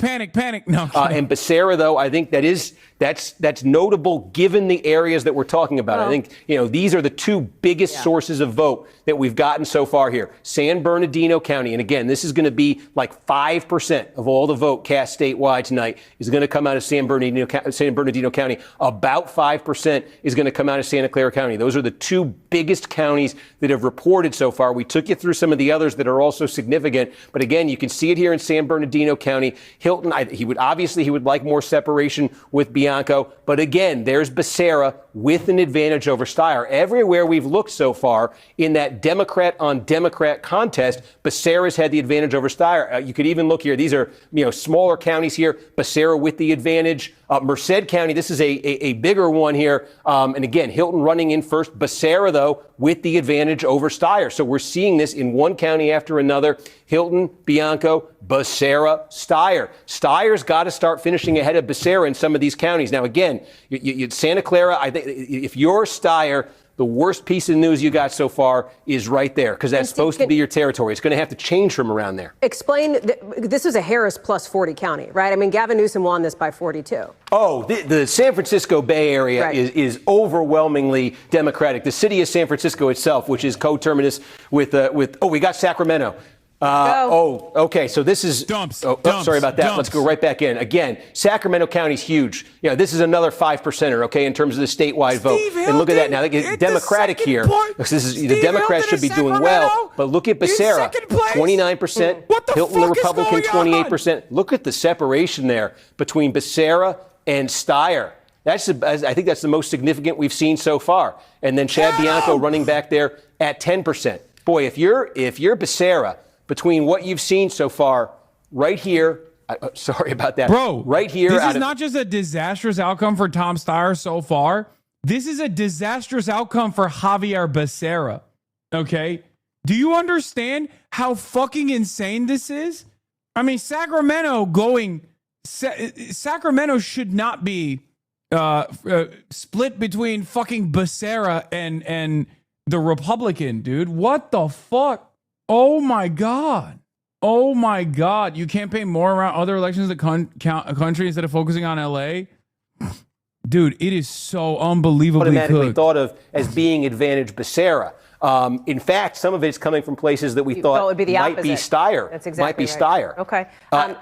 S8: No,
S17: and Becerra, though, I think that's notable given the areas that we're talking about. I think, these are the two biggest sources of vote that we've gotten so far here. San Bernardino County. And again, this is going to be like 5% of all the vote cast statewide tonight is going to come out of San Bernardino County. About 5% is going to come out of Santa Clara County. Those are the two biggest counties that have reported so far. We took you through some of the others that are also significant. But again, you can see it here in San Bernardino County. Hilton, he would like more separation with Bianco. But again, there's Becerra with an advantage over Steyer. Everywhere we've looked so far in that Democrat on Democrat contest, Becerra's had the advantage over Steyer. You could even look here. These are, smaller counties here. Becerra with the advantage. Merced County, this is a bigger one here. And again, Hilton running in first. Becerra, though, with the advantage over Steyer. So we're seeing this in one county after another. Hilton, Bianco, Becerra, Steyer. Steyer's got to start finishing ahead of Becerra in some of these counties. Now, again, Santa Clara, I think if you're Steyer, the worst piece of news you got so far is right there, because that's supposed to be your territory. It's going to have to change from around there.
S13: Explain, this is a Harris plus 40 county, right? I mean, Gavin Newsom won this by 42.
S17: Oh, the San Francisco Bay Area is overwhelmingly Democratic. The city of San Francisco itself, which is coterminous with we got Sacramento. Okay. So this is
S8: dumps.
S17: Sorry about that. Let's go right back in. Again, Sacramento County's huge. This is another 5%er, okay, in terms of the statewide vote. And look at that now. They get Democratic here. The Democrats should be doing well. But look at Becerra, 29%. Hilton, the Republican, 28%. Look at the separation there between Becerra and Steyer. I think that's the most significant we've seen so far. And then Chad Bianco running back there at 10%. Boy, if you're Becerra, between what you've seen so far, right here, sorry about that.
S8: Bro,
S17: right here.
S8: This is not just a disastrous outcome for Tom Steyer so far. This is a disastrous outcome for Javier Becerra. Okay? Do you understand how fucking insane this is? I mean, Sacramento should not be split between fucking Becerra and the Republican, dude. What the fuck? Oh my God. Oh my God. You campaign more around other elections in the country instead of focusing on LA? Dude, it is so unbelievably
S17: automatically thought of as being advantage Becerra. In fact, some of it's coming from places that we thought
S13: would be the
S17: might be
S13: opposite.
S17: Steyer.
S13: That's exactly
S17: might be
S13: right.
S17: Steyer.
S13: Okay.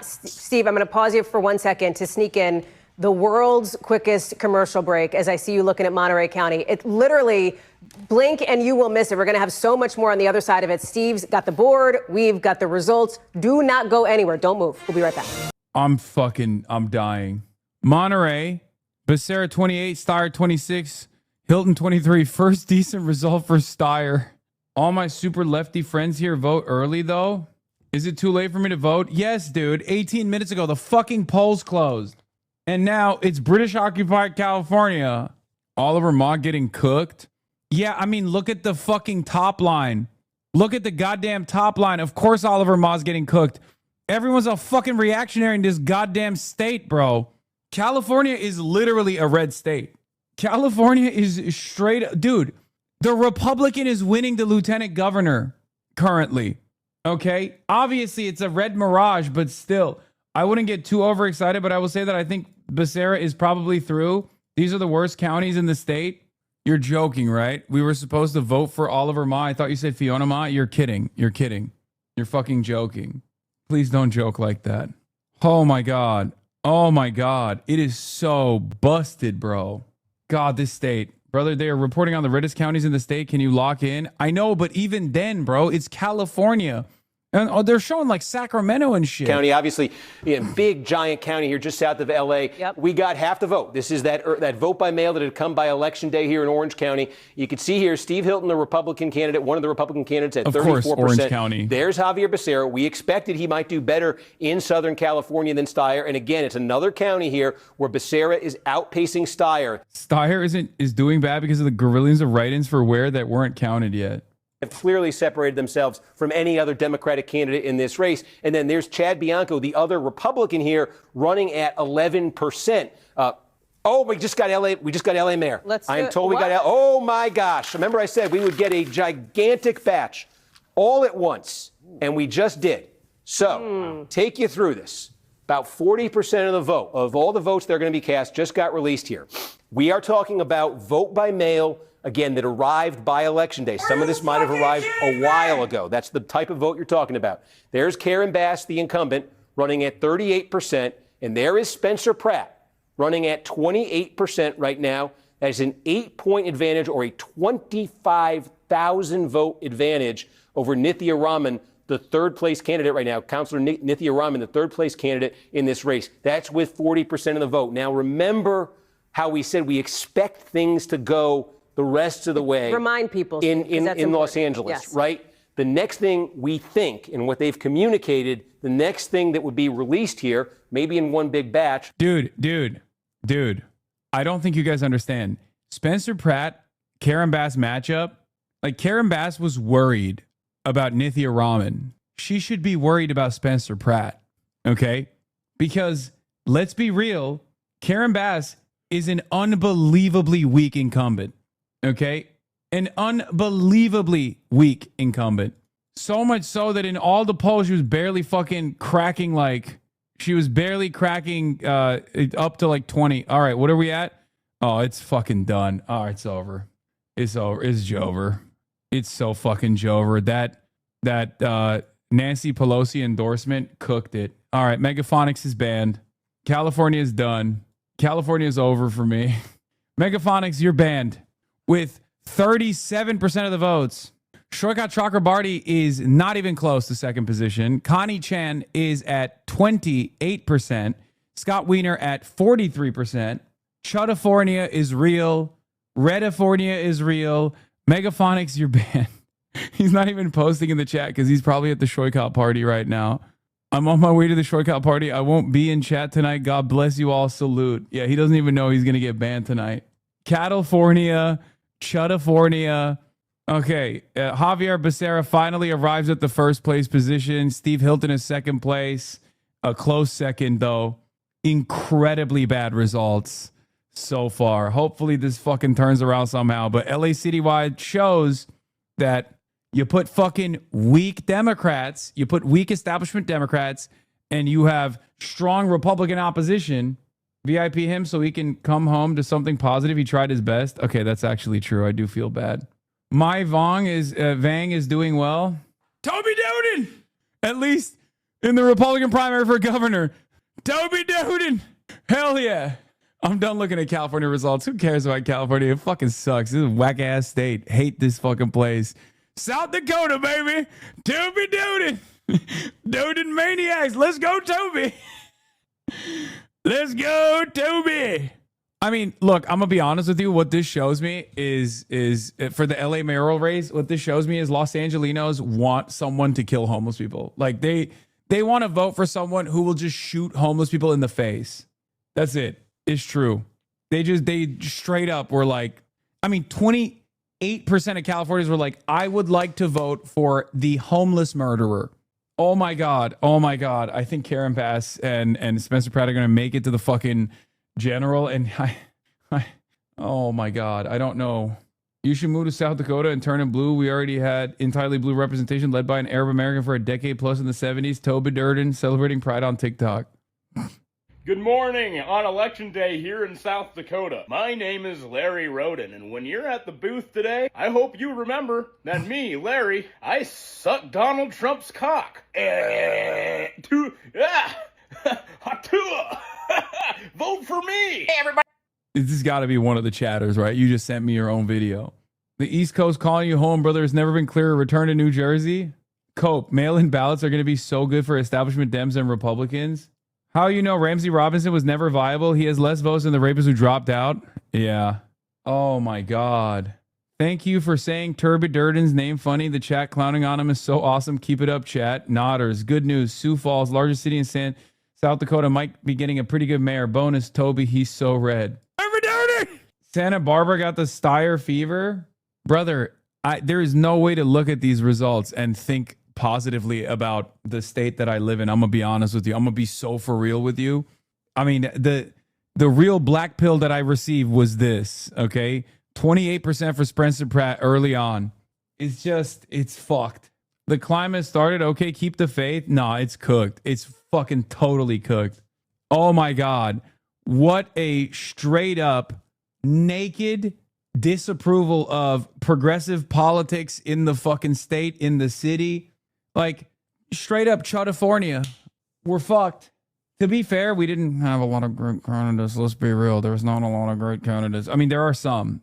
S13: Steve, I'm going to pause you for 1 second to sneak in the world's quickest commercial break as I see you looking at Monterey County. It literally, blink and you will miss it. We're going to have so much more on the other side of it. Steve's got the board. We've got the results. Do not go anywhere. Don't move. We'll be right back.
S8: I'm dying. Monterey, Becerra 28, Steyer 26, Hilton 23. First decent result for Steyer. All my super lefty friends here vote early, though. Is it too late for me to vote? Yes, dude. 18 minutes ago, the fucking polls closed. And now it's British-occupied California. Oliver Ma getting cooked. Yeah, I mean, look at the fucking top line. Look at the goddamn top line. Of course Oliver Ma's getting cooked. Everyone's a fucking reactionary in this goddamn state, bro. California is literally a red state. California is straight... Dude, the Republican is winning the lieutenant governor currently. Okay? Obviously, it's a red mirage, but still... I wouldn't get too overexcited, but I will say that I think Becerra is probably through. These are the worst counties in the state. You're joking, right? We were supposed to vote for Oliver Ma. I thought you said Fiona Ma. You're kidding. You're kidding. You're fucking joking. Please don't joke like that. Oh my God. Oh my God. It is so busted, bro. God, this state. Brother, they are reporting on the reddest counties in the state. Can you lock in? I know, but even then, bro, it's California. And they're showing like Sacramento and shit.
S17: County, obviously, big, giant county here just south of L.A.
S13: Yep.
S17: We got half the vote. This is that vote by mail that had come by Election Day here in Orange County. You can see here Steve Hilton, the Republican candidate, one of the Republican candidates at 34%.
S8: Of course, Orange County.
S17: There's Javier Becerra. We expected he might do better in Southern California than Steyer. And again, it's another county here where Becerra is outpacing Steyer.
S8: Steyer is doing bad because of the guerrillions of write-ins for where that weren't counted yet.
S17: Have clearly separated themselves from any other Democratic candidate in this race. And then there's Chad Bianco, the other Republican here, running at 11%. We just got LA mayor. I'm told we got oh my gosh. Remember I said we would get a gigantic batch all at once, and we just did. So, take you through this. About 40% of the vote, of all the votes that are going to be cast, just got released here. We are talking about vote by mail, again, that arrived by Election Day. Some of this might have arrived a while ago. That's the type of vote you're talking about. There's Karen Bass, the incumbent, running at 38%. And there is Spencer Pratt, running at 28% right now. That is an 8-point advantage, or a 25,000 vote advantage over Nithya Raman, the third-place candidate right now. Councilor Nithya Raman, the third-place candidate in this race. That's with 40% of the vote. Now, remember how we said we expect things to go the rest of the way.
S13: Remind people
S17: in Los Angeles,
S13: yes.
S17: Right? The next thing we think, and what they've communicated, the next thing that would be released here, maybe in one big batch.
S8: Dude, I don't think you guys understand. Spencer Pratt, Karen Bass matchup, like Karen Bass was worried about Nithya Raman. She should be worried about Spencer Pratt, okay? Because let's be real, Karen Bass is an unbelievably weak incumbent. Okay, An unbelievably weak incumbent. So much so that in all the polls, she was barely fucking cracking she was barely cracking up to like 20. All right, what are we at? Oh, it's fucking done. Oh, it's over. It's over. It's Jover. It's so fucking Jover. That Nancy Pelosi endorsement cooked it. All right, Megaphonics is banned. California is done. California is over for me. Megaphonics, you're banned with 37% of the votes. Shoykat Chakrabarti is not even close to second position. Connie Chan is at 28%. Scott Wiener at 43%. Chudafornia is real. Redifornia is real. Megaphonics, you're banned. He's not even posting in the chat because he's probably at the Shoykat party right now. I'm on my way to the Shoykat party. I won't be in chat tonight. God bless you all. Salute. Yeah, he doesn't even know he's going to get banned tonight. California, Chudafornia. Okay, Javier Becerra finally arrives at the first place position. Steve Hilton is second place. A close second, though. Incredibly bad results so far. Hopefully this fucking turns around somehow. But LA Citywide shows that you put fucking weak Democrats, you put weak establishment Democrats, and you have strong Republican opposition. VIP him so he can come home to something positive. He tried his best. Okay, that's actually true. I do feel bad. Mai Vang is doing well. Toby Doden, at least in the Republican primary for governor. Toby Doden, hell yeah. I'm done looking at California results. Who cares about California? It fucking sucks. This is a whack ass state. Hate this fucking place. South Dakota, baby. Toby Doden. Doden maniacs. Let's go, Toby. Let's go, Toby. I mean, look, I'm gonna be honest with you. What this shows me is for the LA mayoral race, what this shows me is Los Angelinos want someone to kill homeless people. Like they want to vote for someone who will just shoot homeless people in the face. That's it. It's true. They straight up were like, I mean, 28% of Californians were like, I would like to vote for the homeless murderer. Oh my God. Oh my God. I think Karen Bass and Spencer Pratt are going to make it to the fucking general. And I, oh my God. I don't know. You should move to South Dakota and turn it blue. We already had entirely blue representation led by an Arab American for a decade plus in the 70s. Toby Durden celebrating pride on TikTok.
S15: Good morning on election day here in South Dakota. My name is Larry Roden, and when you're at the booth today, I hope you remember that me, Larry, I suck Donald Trump's cock. Vote for me. Hey, everybody.
S8: This has got to be one of the chatters, right? You just sent me your own video. The East Coast calling you home, brother, has never been clearer. Return to New Jersey. Cope, mail-in ballots are going to be so good for establishment Dems and Republicans. How you know Ramsey Robinson was never viable? He has less votes than the rapist who dropped out. Yeah. Oh my God. Thank you for saying Turbid Durden's name funny. The chat clowning on him is so awesome. Keep it up, chat. Nodders. Good news. Sioux Falls, largest city in South Dakota, might be getting a pretty good mayor. Bonus, Toby. He's so red. Turbid Durden! Santa Barbara got the Steyer fever. Brother, there is no way to look at these results and think positively about the state that I live in. I'm gonna be honest with you. I'm gonna be so for real with you. I mean, the real black pill that I received was this, okay? 28% for Spencer Pratt early on. It's fucked. The climate started, okay, keep the faith. Nah, it's cooked. It's fucking totally cooked. Oh my God. What a straight up naked disapproval of progressive politics in the fucking state, in the city. Like, straight up Chudafornia. We're fucked. To be fair, we didn't have a lot of great candidates. Let's be real. There's not a lot of great candidates. I mean, there are some,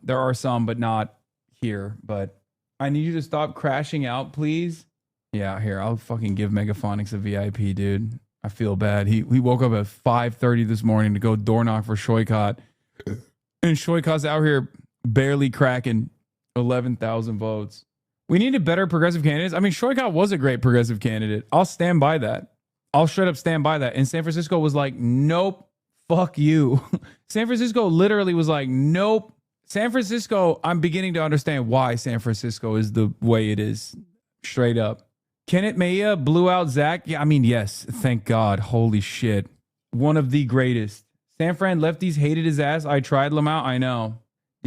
S8: but not here. But I need you to stop crashing out, please. Yeah, here, I'll fucking give Megaphonics a VIP, dude. I feel bad. He woke up at 5:30 this morning to go door knock for Shoykat. And Shoykat's out here barely cracking 11,000 votes. We needed better progressive candidates. I mean, Shoykat was a great progressive candidate. I'll stand by that. I'll straight up stand by that. And San Francisco was like, nope, fuck you. San Francisco literally was like, nope. San Francisco, I'm beginning to understand why San Francisco is the way it is. Straight up. Kenneth Maya blew out Zach. Yeah, I mean, yes, thank God. Holy shit. One of the greatest. San Fran lefties hated his ass. I tried Lamau. I know.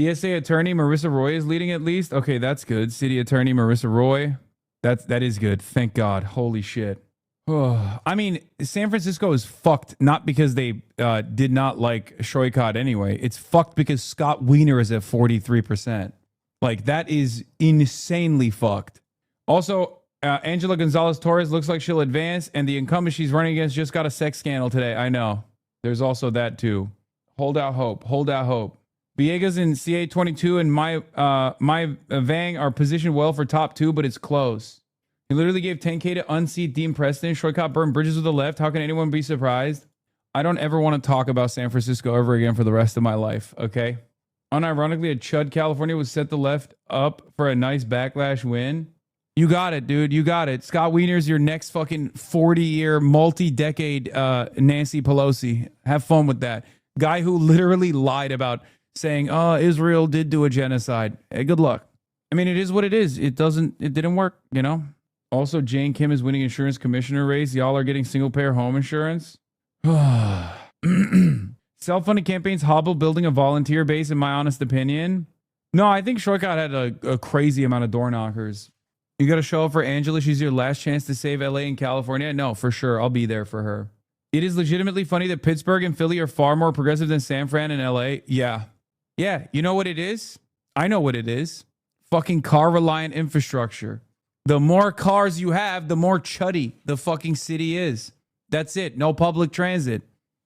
S8: DSA attorney Marissa Roy is leading at least. Okay, that's good. City attorney Marissa Roy. That is good. Thank God. Holy shit. Oh, I mean, San Francisco is fucked, not because they did not like Shoykot anyway. It's fucked because Scott Wiener is at 43%. Like, that is insanely fucked. Also, Angela Gonzalez-Torres looks like she'll advance, and the incumbent she's running against just got a sex scandal today. I know. There's also that, too. Hold out hope. Hold out hope. Villegas and CA22 and my Vang are positioned well for top 2, but it's close. He literally gave 10K to unseat Dean Preston. Shoykot burned bridges with the left. How can anyone be surprised? I don't ever want to talk about San Francisco ever again for the rest of my life, okay? Unironically, a Chud California would set the left up for a nice backlash win. You got it, dude. You got it. Scott Wiener's your next fucking 40-year, multi-decade Nancy Pelosi. Have fun with that. Guy who literally lied about saying, oh, Israel did do a genocide. Hey, good luck. I mean, it is what it is. It didn't work, you know? Also, Jane Kim is winning insurance commissioner race. Y'all are getting single-payer home insurance. Self-funded campaigns hobble building a volunteer base, in my honest opinion. No, I think Shoykot had a crazy amount of door knockers. You got to show up for Angela. She's your last chance to save LA and California. No, for sure. I'll be there for her. It is legitimately funny that Pittsburgh and Philly are far more progressive than San Fran and LA. Yeah. Yeah. You know what it is? I know what it is. Fucking car-reliant infrastructure. The more cars you have, the more chuddy the fucking city is. That's it. No public transit.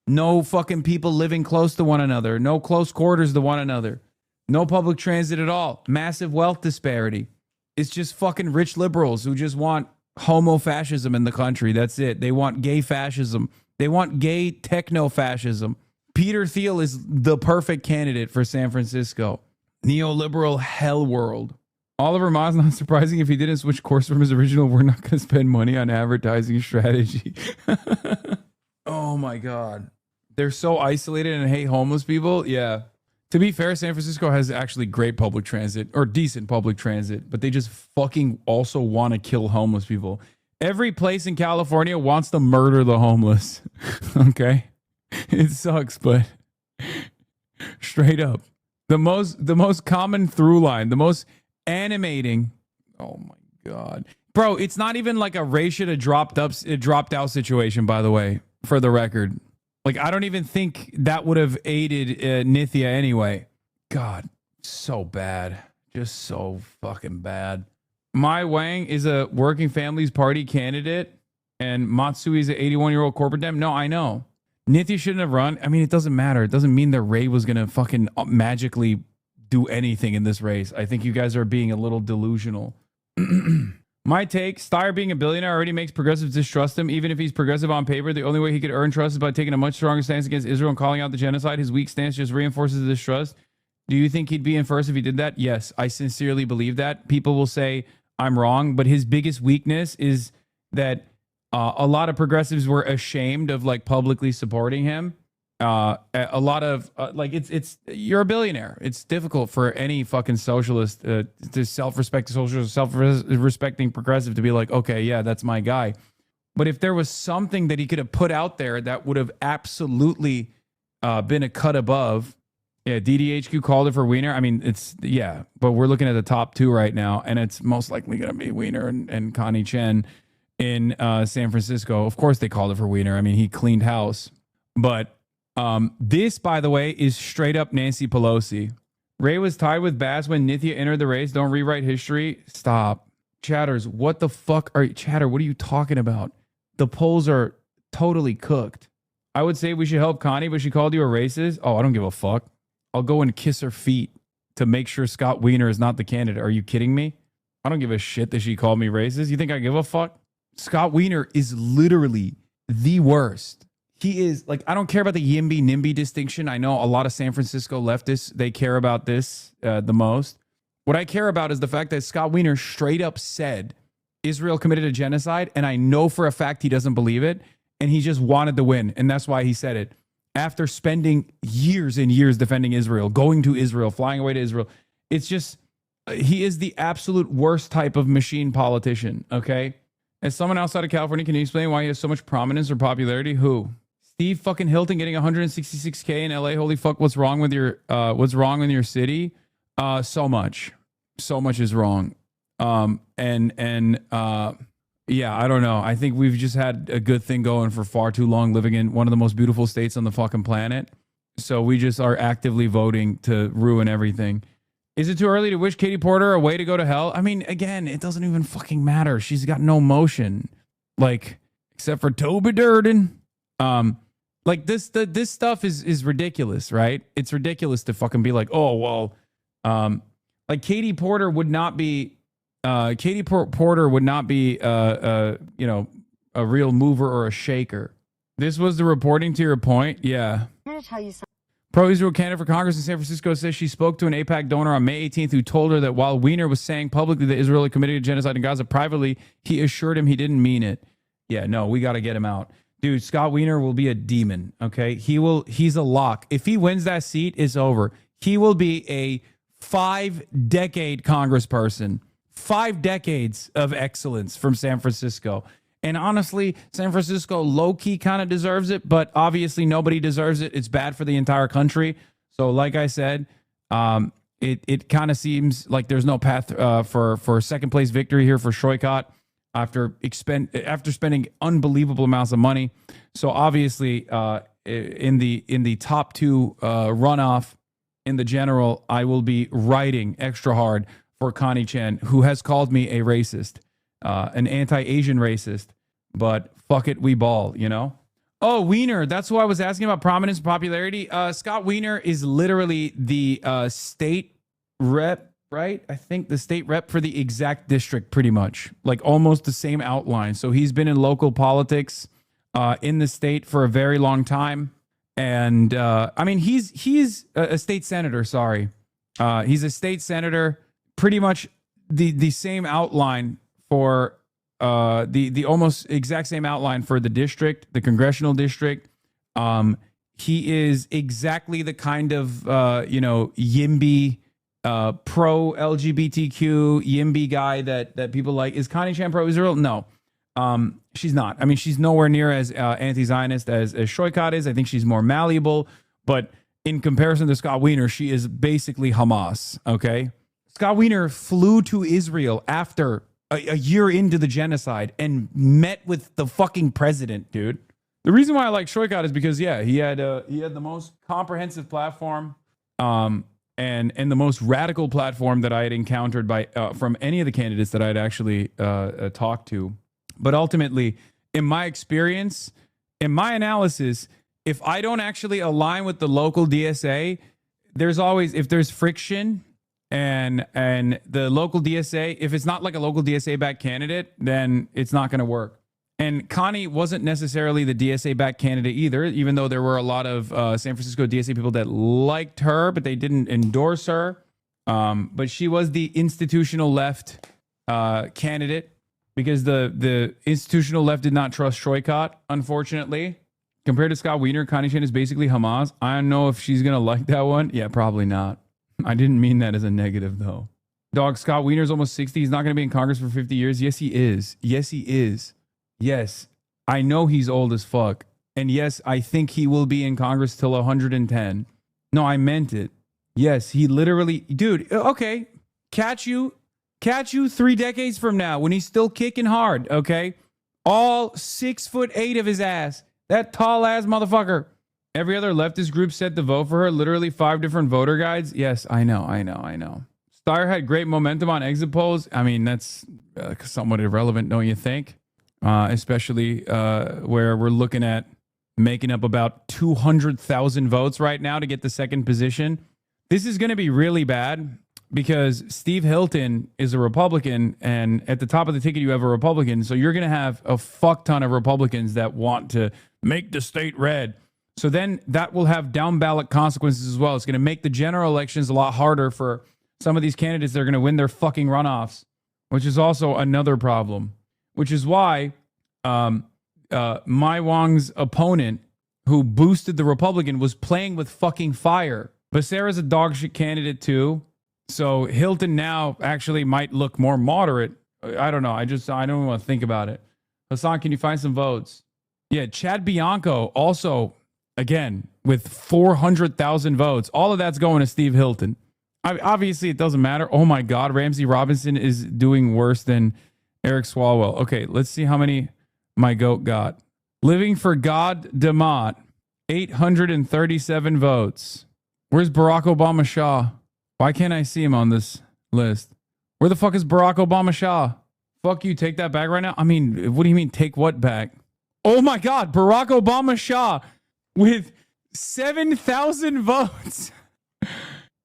S8: No fucking people living close to one another. No close quarters to one another. No public transit at all. Massive wealth disparity. It's just fucking rich liberals who just want homo-fascism in the country. That's it. They want gay fascism. They want gay techno-fascism. Peter Thiel is the perfect candidate for San Francisco. Neoliberal hell world. Oliver Ma's not surprising if he didn't switch course from his original. We're not going to spend money on advertising strategy. Oh my God. They're so isolated and hate homeless people. Yeah. To be fair, San Francisco has actually great public transit or decent public transit, but they just fucking also want to kill homeless people. Every place in California wants to murder the homeless. Okay. It sucks, but straight up. The most common through line, the most animating. Oh my God. Bro, it's not even like a Ray should have dropped out situation, by the way, for the record. Like, I don't even think that would have aided Nithya anyway. God, so bad. Just so fucking bad. Mai Wang is a working families party candidate, and Matsui is an 81-year-old corporate dem. No, I know. Nithya shouldn't have run. I mean, it doesn't matter. It doesn't mean that Ray was going to fucking magically do anything in this race. I think you guys are being a little delusional. My take, Steyer being a billionaire already makes progressives distrust him. Even if he's progressive on paper, the only way he could earn trust is by taking a much stronger stance against Israel and calling out the genocide. His weak stance just reinforces the distrust. Do you think he'd be in first if he did that? Yes, I sincerely believe that. People will say I'm wrong, but his biggest weakness is that a lot of progressives were ashamed of like publicly supporting him. A lot of like it's you're a billionaire. It's difficult for any fucking socialist to self-respect socialist, self-respecting progressive to be like, okay, yeah, that's my guy. But if there was something that he could have put out there that would have absolutely been a cut above, yeah, DDHQ called it for Wiener. I mean, it's yeah, but we're looking at the top two right now, and it's most likely going to be Wiener and Connie Chen in San Francisco. Of course, they called it for Wiener. I mean, he cleaned house, but. This, by the way, is straight up Nancy Pelosi. Ray was tied with Bass when Nithya entered the race. Don't rewrite history. Stop. Chatters, what the fuck are you? Chatter, what are you talking about? The polls are totally cooked. I would say we should help Connie, but she called you a racist. Oh, I don't give a fuck. I'll go and kiss her feet to make sure Scott Wiener is not the candidate. Are you kidding me? I don't give a shit that she called me racist. You think I give a fuck? Scott Wiener is literally the worst. He is like, I don't care about the YIMBY NIMBY distinction. I know a lot of San Francisco leftists, they care about this the most. What I care about is the fact that Scott Wiener straight up said Israel committed a genocide, and I know for a fact he doesn't believe it, and he just wanted to win, and that's why he said it. After spending years and years defending Israel, going to Israel, flying away to Israel, it's just, he is the absolute worst type of machine politician, okay? As someone outside of California, can you explain why he has so much prominence or popularity? Who? Steve fucking Hilton getting 166K in LA. Holy fuck, what's wrong with your city? So much is wrong. Yeah, I don't know. I think we've just had a good thing going for far too long, living in one of the most beautiful states on the fucking planet. So we just are actively voting to ruin everything. Is it too early to wish Katie Porter a way to go to hell? I mean, again, it doesn't even fucking matter. She's got no motion, like, except for Toby Durden. Like this stuff is ridiculous, right? It's ridiculous to fucking be like, oh well, like Katie Porter would not be. Porter would not be, a real mover or a shaker. This was the reporting to your point. Yeah.
S18: I'm going to tell you something.
S8: Pro-Israel candidate for Congress in San Francisco says she spoke to an AIPAC donor on May 18th who told her that while Weiner was saying publicly that Israel had committed genocide in Gaza, privately, he assured him he didn't mean it. Yeah, no, we got to get him out. Dude, Scott Weiner will be a demon, okay? He's a lock. If he wins that seat, it's over. He will be a 5-decade congressperson. 5 decades of excellence from San Francisco. And honestly, San Francisco low-key kind of deserves it, but obviously nobody deserves it. It's bad for the entire country. So like I said, it kind of seems like there's no path for second place victory here for Shoykot after spending unbelievable amounts of money. So obviously in the top 2 runoff in the general, I will be writing extra hard for Connie Chen, who has called me a racist, an anti-Asian racist, but fuck it, we ball, you know? Oh, Weiner, that's who I was asking about prominence and popularity. Scott Weiner is literally the state rep, right? I think the state rep for the exact district, pretty much, like almost the same outline. So he's been in local politics in the state for a very long time. And I mean, he's a state senator, sorry. He's a state senator. Pretty much the same outline for the almost exact same outline for the district, the congressional district. He is exactly the kind of YIMBY pro LGBTQ YIMBY guy that people like. Is Connie Chan pro-Israel? No, she's not. I mean, she's nowhere near as anti-Zionist as Shoykot is. I think she's more malleable, but in comparison to Scott Weiner, she is basically Hamas. Okay. Scott Weiner flew to Israel after a year into the genocide and met with the fucking president, dude. The reason why I like Shoykot is because, yeah, he had the most comprehensive platform and the most radical platform that I had encountered from any of the candidates that I had actually talked to. But ultimately, in my experience, in my analysis, if I don't actually align with the local DSA, there's always, if there's friction, and the local DSA, if it's not like a local DSA-backed candidate, then it's not going to work. And Connie wasn't necessarily the DSA-backed candidate either, even though there were a lot of San Francisco DSA people that liked her, but they didn't endorse her. But she was the institutional left candidate because the institutional left did not trust Shoykot, unfortunately. Compared to Scott Weiner, Connie Chen is basically Hamas. I don't know if she's going to like that one. Yeah, probably not. I didn't mean that as a negative, though. Dog, Scott Weiner's almost 60. He's not going to be in Congress for 50 years. Yes, he is. Yes, he is. Yes, I know he's old as fuck. And yes, I think he will be in Congress till 110. No, I meant it. Yes, he literally... Dude, okay. Catch you 3 decades from now when he's still kicking hard, okay? All 6'8" of his ass. That tall-ass motherfucker. Every other leftist group set to vote for her. Literally 5 different voter guides. Yes, I know. Steyer had great momentum on exit polls. I mean, that's somewhat irrelevant, don't you think? Especially where we're looking at making up about 200,000 votes right now to get the second position. This is going to be really bad because Steve Hilton is a Republican, and at the top of the ticket you have a Republican. So you're going to have a fuck ton of Republicans that want to make the state red. So then that will have down ballot consequences as well. It's going to make the general elections a lot harder for some of these candidates that are going to win their fucking runoffs, which is also another problem, which is why Mai Wong's opponent, who boosted the Republican, was playing with fucking fire. Becerra's a dog shit candidate too. So Hilton now actually might look more moderate. I don't know. I don't want to think about it. Hasan, can you find some votes? Yeah, Chad Bianco also... Again, with 400,000 votes, all of that's going to Steve Hilton. Obviously, it doesn't matter. Oh my God, Ramsey Robinson is doing worse than Eric Swalwell. Okay, let's see how many my goat got. Living for God Demott, 837 votes. Where's Barack Obama Shah? Why can't I see him on this list? Where the fuck is Barack Obama Shah? Fuck you, take that back right now? I mean, what do you mean take what back? Oh my God, Barack Obama Shah with 7,000 votes.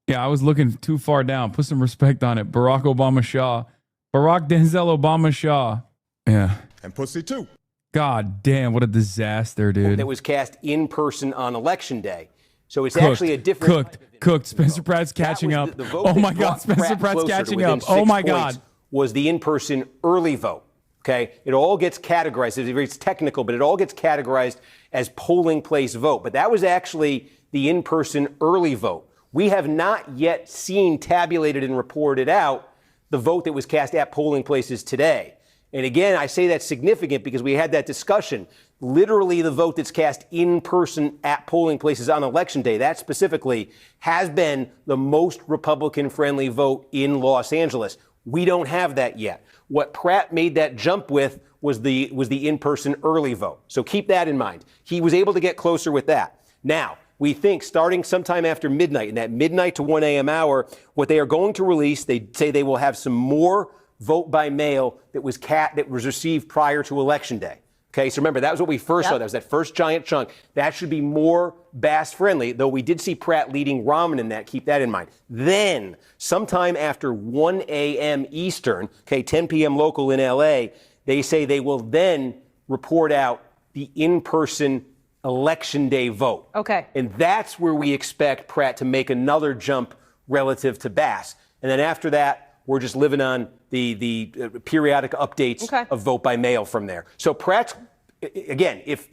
S8: Yeah, I was looking too far down. Put some respect on it. Barack Obama Shah. Barack Denzel Obama Shah. Yeah.
S18: And pussy too.
S8: God damn, what a disaster, dude.
S17: That was cast in person on Election Day. So it's actually a different...
S8: Cooked. Spencer Pratt's catching up. Oh my God, Spencer Pratt's catching up. Oh my God.
S17: Was the in-person early vote. Okay? It all gets categorized. It's technical, but it all gets categorized as polling place vote. But that was actually the in-person early vote. We have not yet seen tabulated and reported out the vote that was cast at polling places today. And again, I say that's significant because we had that discussion. Literally, the vote that's cast in person at polling places on Election Day, that specifically has been the most Republican-friendly vote in Los Angeles. We don't have that yet. What Pratt made that jump with was the in-person early vote. So keep that in mind. He was able to get closer with that. Now, we think starting sometime after midnight, in that midnight to 1 a.m. hour, what they are going to release, they say they will have some more vote by mail that was received prior to Election Day. Okay, so remember, that was what we first saw. That was that first giant chunk. That should be more Bass-friendly, though we did see Pratt leading Rahman in that. Keep that in mind. Then, sometime after 1 a.m. Eastern, okay, 10 p.m. local in L.A., they say they will then report out the in-person Election Day vote.
S13: Okay.
S17: And that's where we expect Pratt to make another jump relative to Bass. And then after that, we're just living on the periodic updates of vote by mail from there. So Pratt's, again, if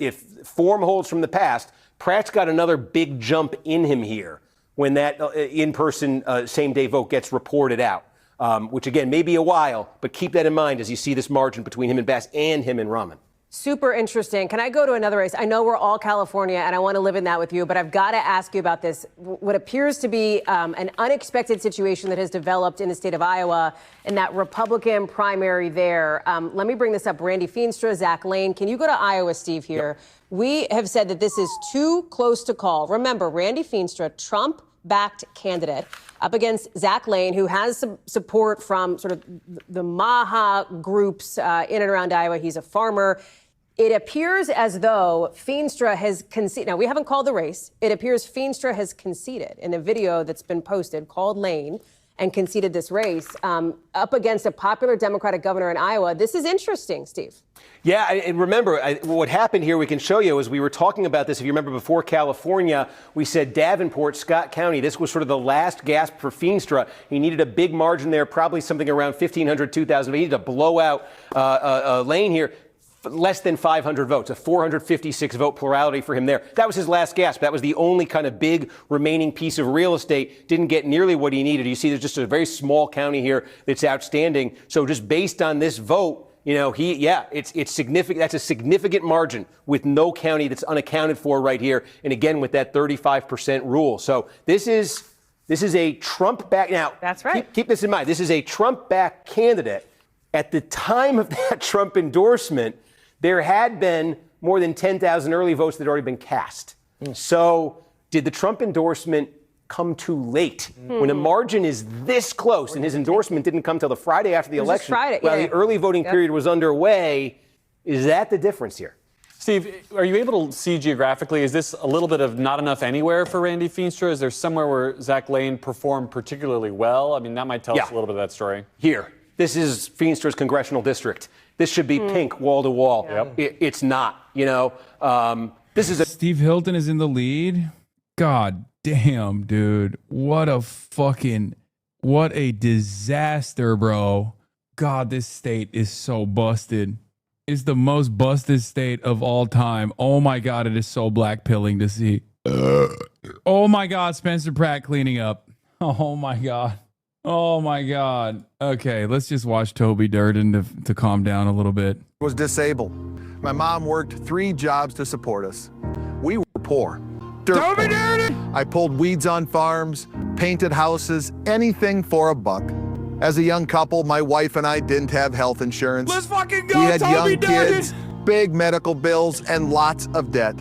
S17: form holds from the past, Pratt's got another big jump in him here when that in-person same-day vote gets reported out, which, again, may be a while, but keep that in mind as you see this margin between him and Bass and him and Rahman.
S13: Super interesting. Can I go to another race? I know we're all California, and I want to live in that with you, but I've got to ask you about this. What appears to be an unexpected situation that has developed in the state of Iowa in that Republican primary there. Let me bring this up. Randy Feenstra, Zach Lane. Can you go to Iowa, Steve, here? Yep. We have said that this is too close to call. Remember, Randy Feenstra, Trump-backed candidate, up against Zach Lane, who has some support from sort of the MAHA groups in and around Iowa. He's a farmer. It appears as though Feenstra has conceded. Now, we haven't called the race. It appears Feenstra has conceded in a video that's been posted called Lane and conceded this race up against a popular Democratic governor in Iowa. This is interesting, Steve.
S17: Yeah, and remember, what happened here, we can show you, as we were talking about this, if you remember before California, we said Davenport, Scott County, this was sort of the last gasp for Feenstra. He needed a big margin there, probably something around 1,500, 2,000. He needed to blow out Lane here. Less than 500 votes, a 456 vote plurality for him there. That was his last gasp. That was the only kind of big remaining piece of real estate. Didn't get nearly what he needed. You see, there's just a very small county here that's outstanding. So just based on this vote, you know, it's significant. That's a significant margin with no county that's unaccounted for right here. And again, with that 35% rule. So this is a Trump-backed. Now,
S13: that's right.
S17: Keep this in mind. This is a Trump-backed candidate. At the time of that Trump endorsement, there had been more than 10,000 early votes that had already been cast. So did the Trump endorsement come too late? When a margin is this close, and his endorsement didn't come till the Friday after the election, while the early voting period was underway, is that the difference here?
S19: Steve, are you able to see geographically, is this a little bit of not enough anywhere for Randy Feenstra? Is there somewhere where Zach Lane performed particularly well? I mean, that might tell us a little bit of that story.
S17: Here. This is Feenstra's congressional district. This should be pink wall to wall. It's not, you know. This is
S8: Steve Hilton is in the lead. God damn, dude. What a disaster, bro. God, this state is so busted. It's the most busted state of all time. Oh my God, it is so black-pilling to see. Oh my God, Spencer Pratt cleaning up. Oh my God. Oh my God. Okay, let's just watch Toby Durden to calm down a little bit.
S20: Was disabled. My mom worked 3 jobs to support us. We were poor.
S8: Toby Durden!
S20: I pulled weeds on farms, painted houses, anything for a buck. As a young couple, my wife and I didn't have health insurance.
S8: Let's fucking go,
S20: We had
S8: Toby
S20: young
S8: Durden.
S20: kids, big medical bills, and lots of debt.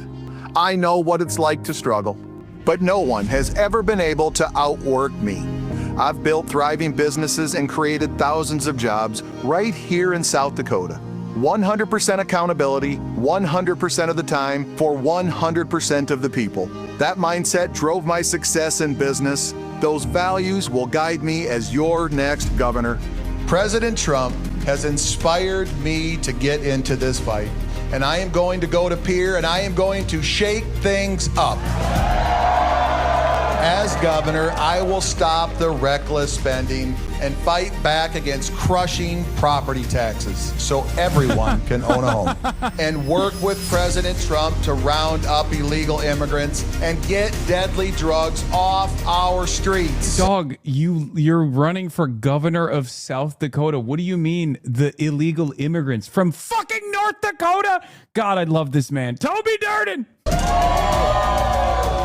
S20: I know what it's like to struggle, but no one has ever been able to outwork me. I've built thriving businesses and created thousands of jobs right here in South Dakota. 100% accountability, 100% of the time, for 100% of the people. That mindset drove my success in business. Those values will guide me as your next governor. President Trump has inspired me to get into this fight, and I am going to go to Pierre and I am going to shake things up. As governor, I will stop the reckless spending and fight back against crushing property taxes so everyone can own a home. And work with President Trump to round up illegal immigrants and get deadly drugs off our streets.
S8: Dog, you're running for governor of South Dakota. What do you mean the illegal immigrants from fucking North Dakota? God, I love this man. Toby Durden.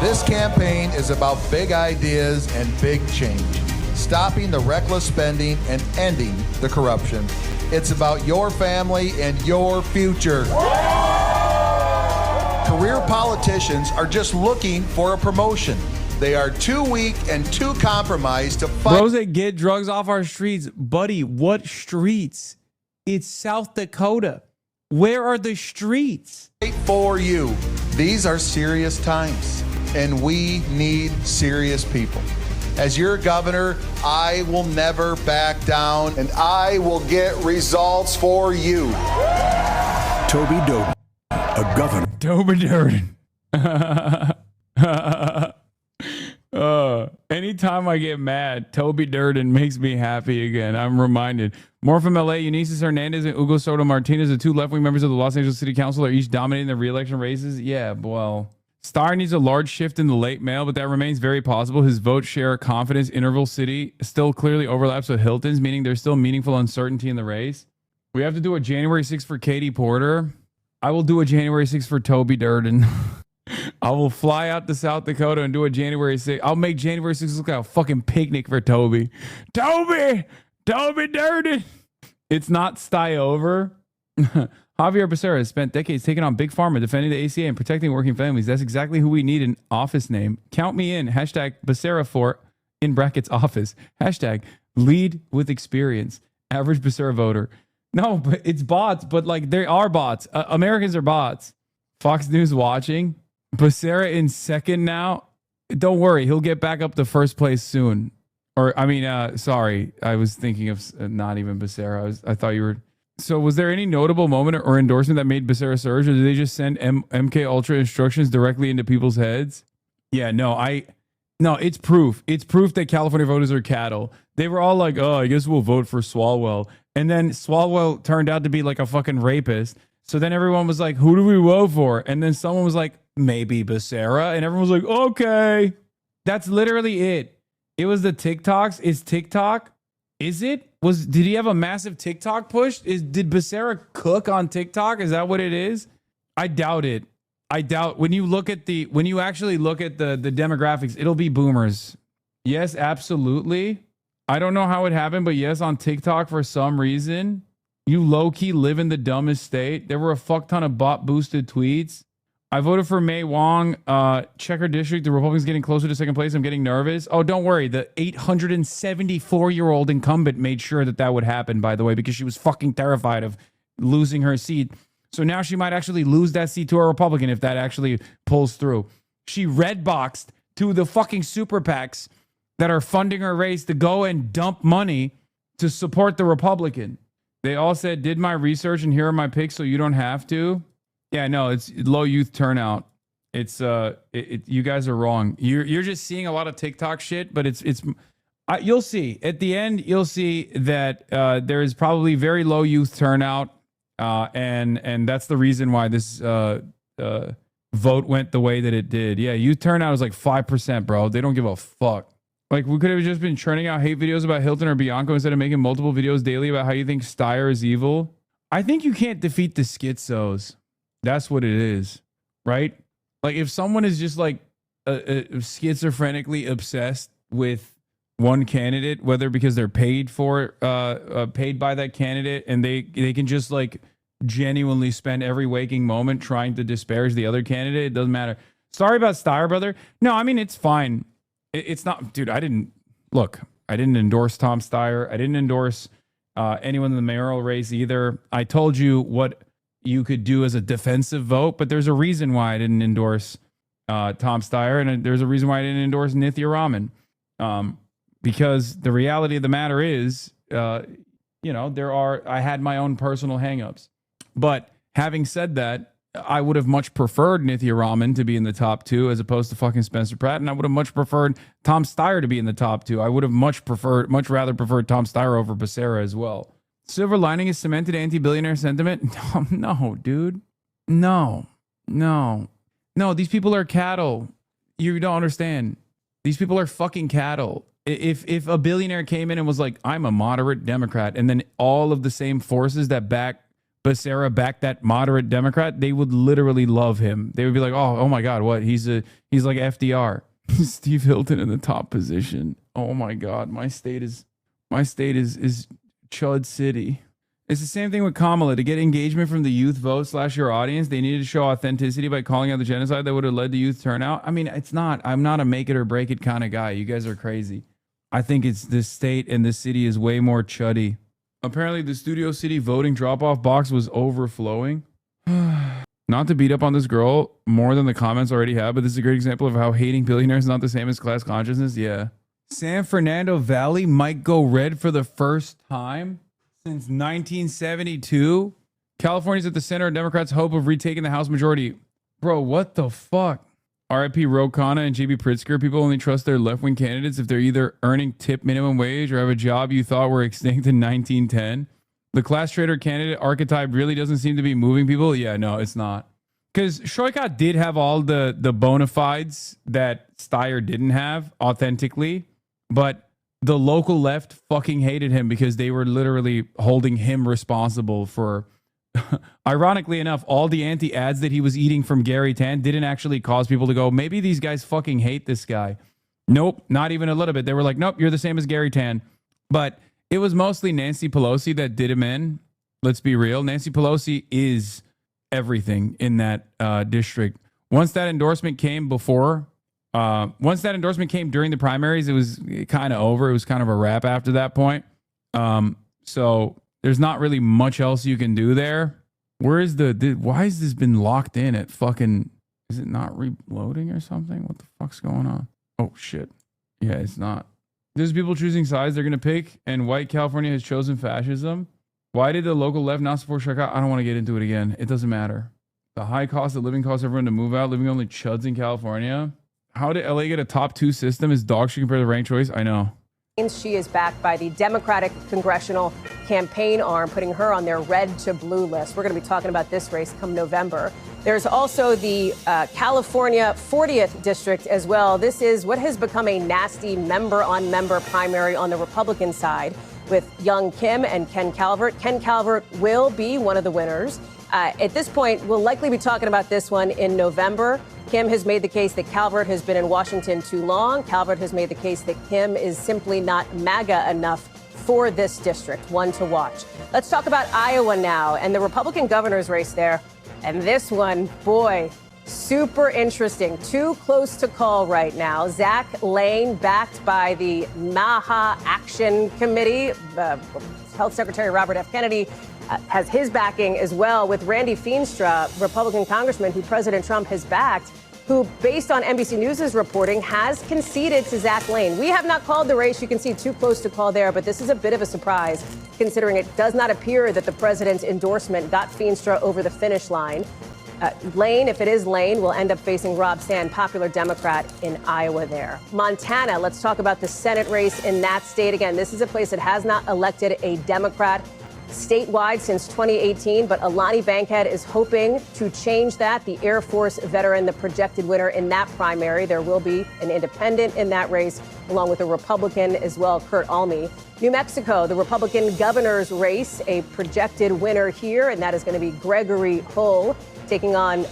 S20: This campaign is about big ideas and big change, stopping the reckless spending and ending the corruption. It's about your family and your future. Career politicians are just looking for a promotion. They are too weak and too compromised to fight.
S8: Bros that get drugs off our streets. Buddy, what streets? It's South Dakota. Where are the streets?
S20: For you. These are serious times, and we need serious people. As your governor, I will never back down, and I will get results for you.
S1: Toby Durden, a governor.
S8: Toby Durden. Anytime I get mad, Toby Durden makes me happy again. I'm reminded. More from LA, Eunice Hernandez and Hugo Soto Martinez, the two left-wing members of the Los Angeles City Council, are each dominating the re-election races. Yeah, well, Steyer needs a large shift in the late mail, but that remains very possible. His vote share confidence interval city still clearly overlaps with Hilton's, meaning there's still meaningful uncertainty in the race. We have to do a January 6th for Katie Porter. I will do a January 6th for Toby Durden. I will fly out to South Dakota and do a January 6th. I'll make January 6th look like a fucking picnic for Toby. Toby Durden. It's not Steyer over. Javier Becerra has spent decades taking on Big Pharma, defending the ACA and protecting working families. That's exactly who we need in office name. Count me in. Hashtag Becerra for, in brackets, office. Hashtag lead with experience. Average Becerra voter. No, but it's bots, but like they are bots. Americans are bots. Fox News watching. Becerra in second now. Don't worry. He'll get back up to first place soon. Or, I mean, sorry. I was thinking of not even Becerra. I thought you were... So was there any notable moment or endorsement that made Becerra surge, or did they just send MK Ultra instructions directly into people's heads? Yeah, no, it's proof. It's proof that California voters are cattle. They were all like, oh, I guess we'll vote for Swalwell. And then Swalwell turned out to be like a fucking rapist. So then everyone was like, who do we vote for? And then someone was like, maybe Becerra. And everyone was like, okay. That's literally it. It was the TikToks. Is TikTok? Is it? Did he have a massive TikTok push? Did Becerra cook on TikTok? Is that what it is? I doubt it. I doubt when you actually look at the demographics, it'll be boomers. Yes, absolutely. I don't know how it happened, but yes, on TikTok for some reason, you low-key live in the dumbest state. There were a fuck ton of bot-boosted tweets. I voted for May Wong. Checker District, the Republicans getting closer to second place. I'm getting nervous. Oh, don't worry. The 874-year-old incumbent made sure that would happen, by the way, because she was fucking terrified of losing her seat. So now she might actually lose that seat to a Republican if that actually pulls through. She red boxed to the fucking super PACs that are funding her race to go and dump money to support the Republican. They all said, did my research and here are my picks so you don't have to. Yeah, no, it's low youth turnout. It's you guys are wrong. You're just seeing a lot of TikTok shit, but you'll see at the end. You'll see that there is probably very low youth turnout, and that's the reason why this vote went the way that it did. Yeah, youth turnout is like 5%, bro. They don't give a fuck. Like, we could have just been churning out hate videos about Hilton or Bianco instead of making multiple videos daily about how you think Steyer is evil. I think you can't defeat the schizos. That's what it is, right? Like, if someone is just like a schizophrenically obsessed with one candidate, whether because they're paid for paid by that candidate, and they can just like genuinely spend every waking moment trying to disparage the other candidate. It doesn't matter. Sorry about Steyer, brother. No, I mean, it's fine. It's not, dude, I didn't endorse Tom Steyer. I didn't endorse anyone in the mayoral race either. I told you what you could do as a defensive vote, but there's a reason why I didn't endorse Tom Steyer, and there's a reason why I didn't endorse Nithya Raman. Because the reality of the matter is, I had my own personal hangups. But having said that, I would have much preferred Nithya Raman to be in the top 2 as opposed to fucking Spencer Pratt, and I would have much preferred Tom Steyer to be in the top 2. I would have much rather preferred Tom Steyer over Becerra as well. Silver lining is cemented anti-billionaire sentiment? No, dude. No. These people are cattle. You don't understand. These people are fucking cattle. If a billionaire came in and was like, I'm a moderate Democrat, and then all of the same forces that back Becerra back that moderate Democrat, they would literally love him. They would be like, oh my God, what? He's like FDR. Steve Hilton in the top position. Oh my God, my state is Chud City. It's the same thing with Kamala. To get engagement from the youth vote / your audience, they needed to show authenticity by calling out the genocide that would have led to youth turnout. I mean, I'm not a make it or break it kind of guy. You guys are crazy. I think it's this state and this city is way more chuddy. Apparently, the Studio City voting drop-off box was overflowing. Not to beat up on this girl more than the comments already have, but this is a great example of how hating billionaires is not the same as class consciousness. Yeah. San Fernando Valley might go red for the first time since 1972. California's at the center of Democrats' hope of retaking the House majority. Bro, what the fuck? RIP Ro Khanna and JB Pritzker. People only trust their left-wing candidates if they're either earning tip minimum wage or have a job you thought were extinct in 1910. The class trader candidate archetype really doesn't seem to be moving people. Yeah, no, it's not. Because Shoika did have all the bona fides that Steyer didn't have authentically, but the local left fucking hated him because they were literally holding him responsible for... Ironically enough, all the anti-ads that he was eating from Gary Tan didn't actually cause people to go, maybe these guys fucking hate this guy. Nope, not even a little bit. They were like, nope, you're the same as Gary Tan. But it was mostly Nancy Pelosi that did him in. Let's be real. Nancy Pelosi is everything in that district. Once that endorsement came during the primaries, it was kind of over. It was kind of a wrap after that point. So there's not really much else you can do there. Why has this been locked in at fucking, is it not reloading or something? What the fuck's going on? Oh shit. Yeah, it's not. There's people choosing sides they're going to pick, and white California has chosen fascism. Why did the local left not support Shaka? I don't want to get into it again. It doesn't matter. The high cost of living caused everyone to move out, leaving only chuds in California. How did LA get a top 2 system? Is dog shit compared to ranked choice? I know.
S13: She is backed by the Democratic Congressional Campaign Arm, putting her on their red to blue list. We're going to be talking about this race come November. There's also the California 40th district as well. This is what has become a nasty member-on-member primary on the Republican side with young Kim and Ken Calvert. Ken Calvert will be one of the winners. At this point, we'll likely be talking about this one in November. Kim has made the case that Calvert has been in Washington too long. Calvert has made the case that Kim is simply not MAGA enough for this district. One to watch. Let's talk about Iowa now and the Republican governor's race there. And this one, boy, super interesting. Too close to call right now. Zach Lane, backed by the MAHA Action Committee. Health Secretary Robert F. Kennedy has his backing as well, with Randy Feenstra, Republican congressman who President Trump has backed, who, based on NBC News' reporting, has conceded to Zach Lane. We have not called the race. You can see too close to call there, but this is a bit of a surprise, considering it does not appear that the president's endorsement got Feenstra over the finish line. Lane, if it is Lane, will end up facing Rob Sand, popular Democrat in Iowa there. Montana, let's talk about the Senate race in that state. Again, this is a place that has not elected a Democrat statewide since 2018, but Alani Bankhead is hoping to change that. The Air Force veteran, the projected winner in that primary. There will be an independent in that race, along with a Republican as well, Kurt Alme. New Mexico, the Republican governor's race, a projected winner here, and that is going to be Gregory Hull taking on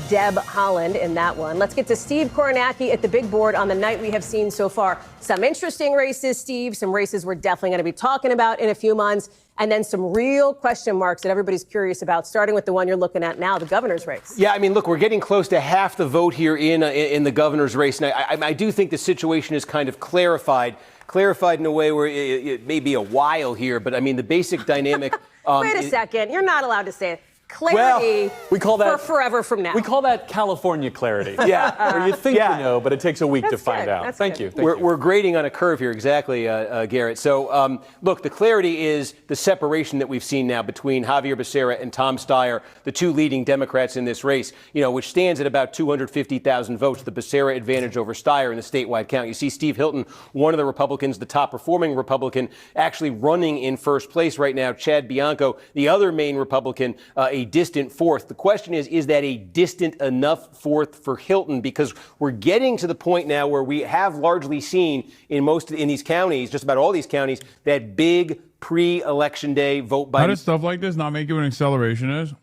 S13: Deb Haaland in that one. Let's get to Steve Kornacki at the big board on the night we have seen so far. Some interesting races, Steve, some races we're definitely going to be talking about in a few months, and then some real question marks that everybody's curious about, starting with the one you're looking at now, the governor's race.
S17: Yeah, I mean, look, we're getting close to half the vote here in the governor's race. And I do think the situation is kind of clarified in a way where it may be a while here, but I mean, the basic dynamic.
S13: Wait a second. You're not allowed to say it. Clarity
S19: we call that,
S13: for forever from now.
S19: We call that California clarity.
S17: Yeah.
S19: Where you think you know, but it takes a week to find out. Thank you.
S17: We're grading on a curve here, exactly, Garrett. So, look, the clarity is the separation that we've seen now between Javier Becerra and Tom Steyer, the two leading Democrats in this race, which stands at about 250,000 votes, the Becerra advantage over Steyer in the statewide count. You see Steve Hilton, one of the Republicans, the top performing Republican, actually running in first place right now. Chad Bianco, the other main Republican, a distant fourth. The question is that a distant enough fourth for Hilton? Because we're getting to the point now where we have largely seen in these counties, just about all these counties, that big pre-election day vote by.
S8: How does stuff like this not make you an accelerationist?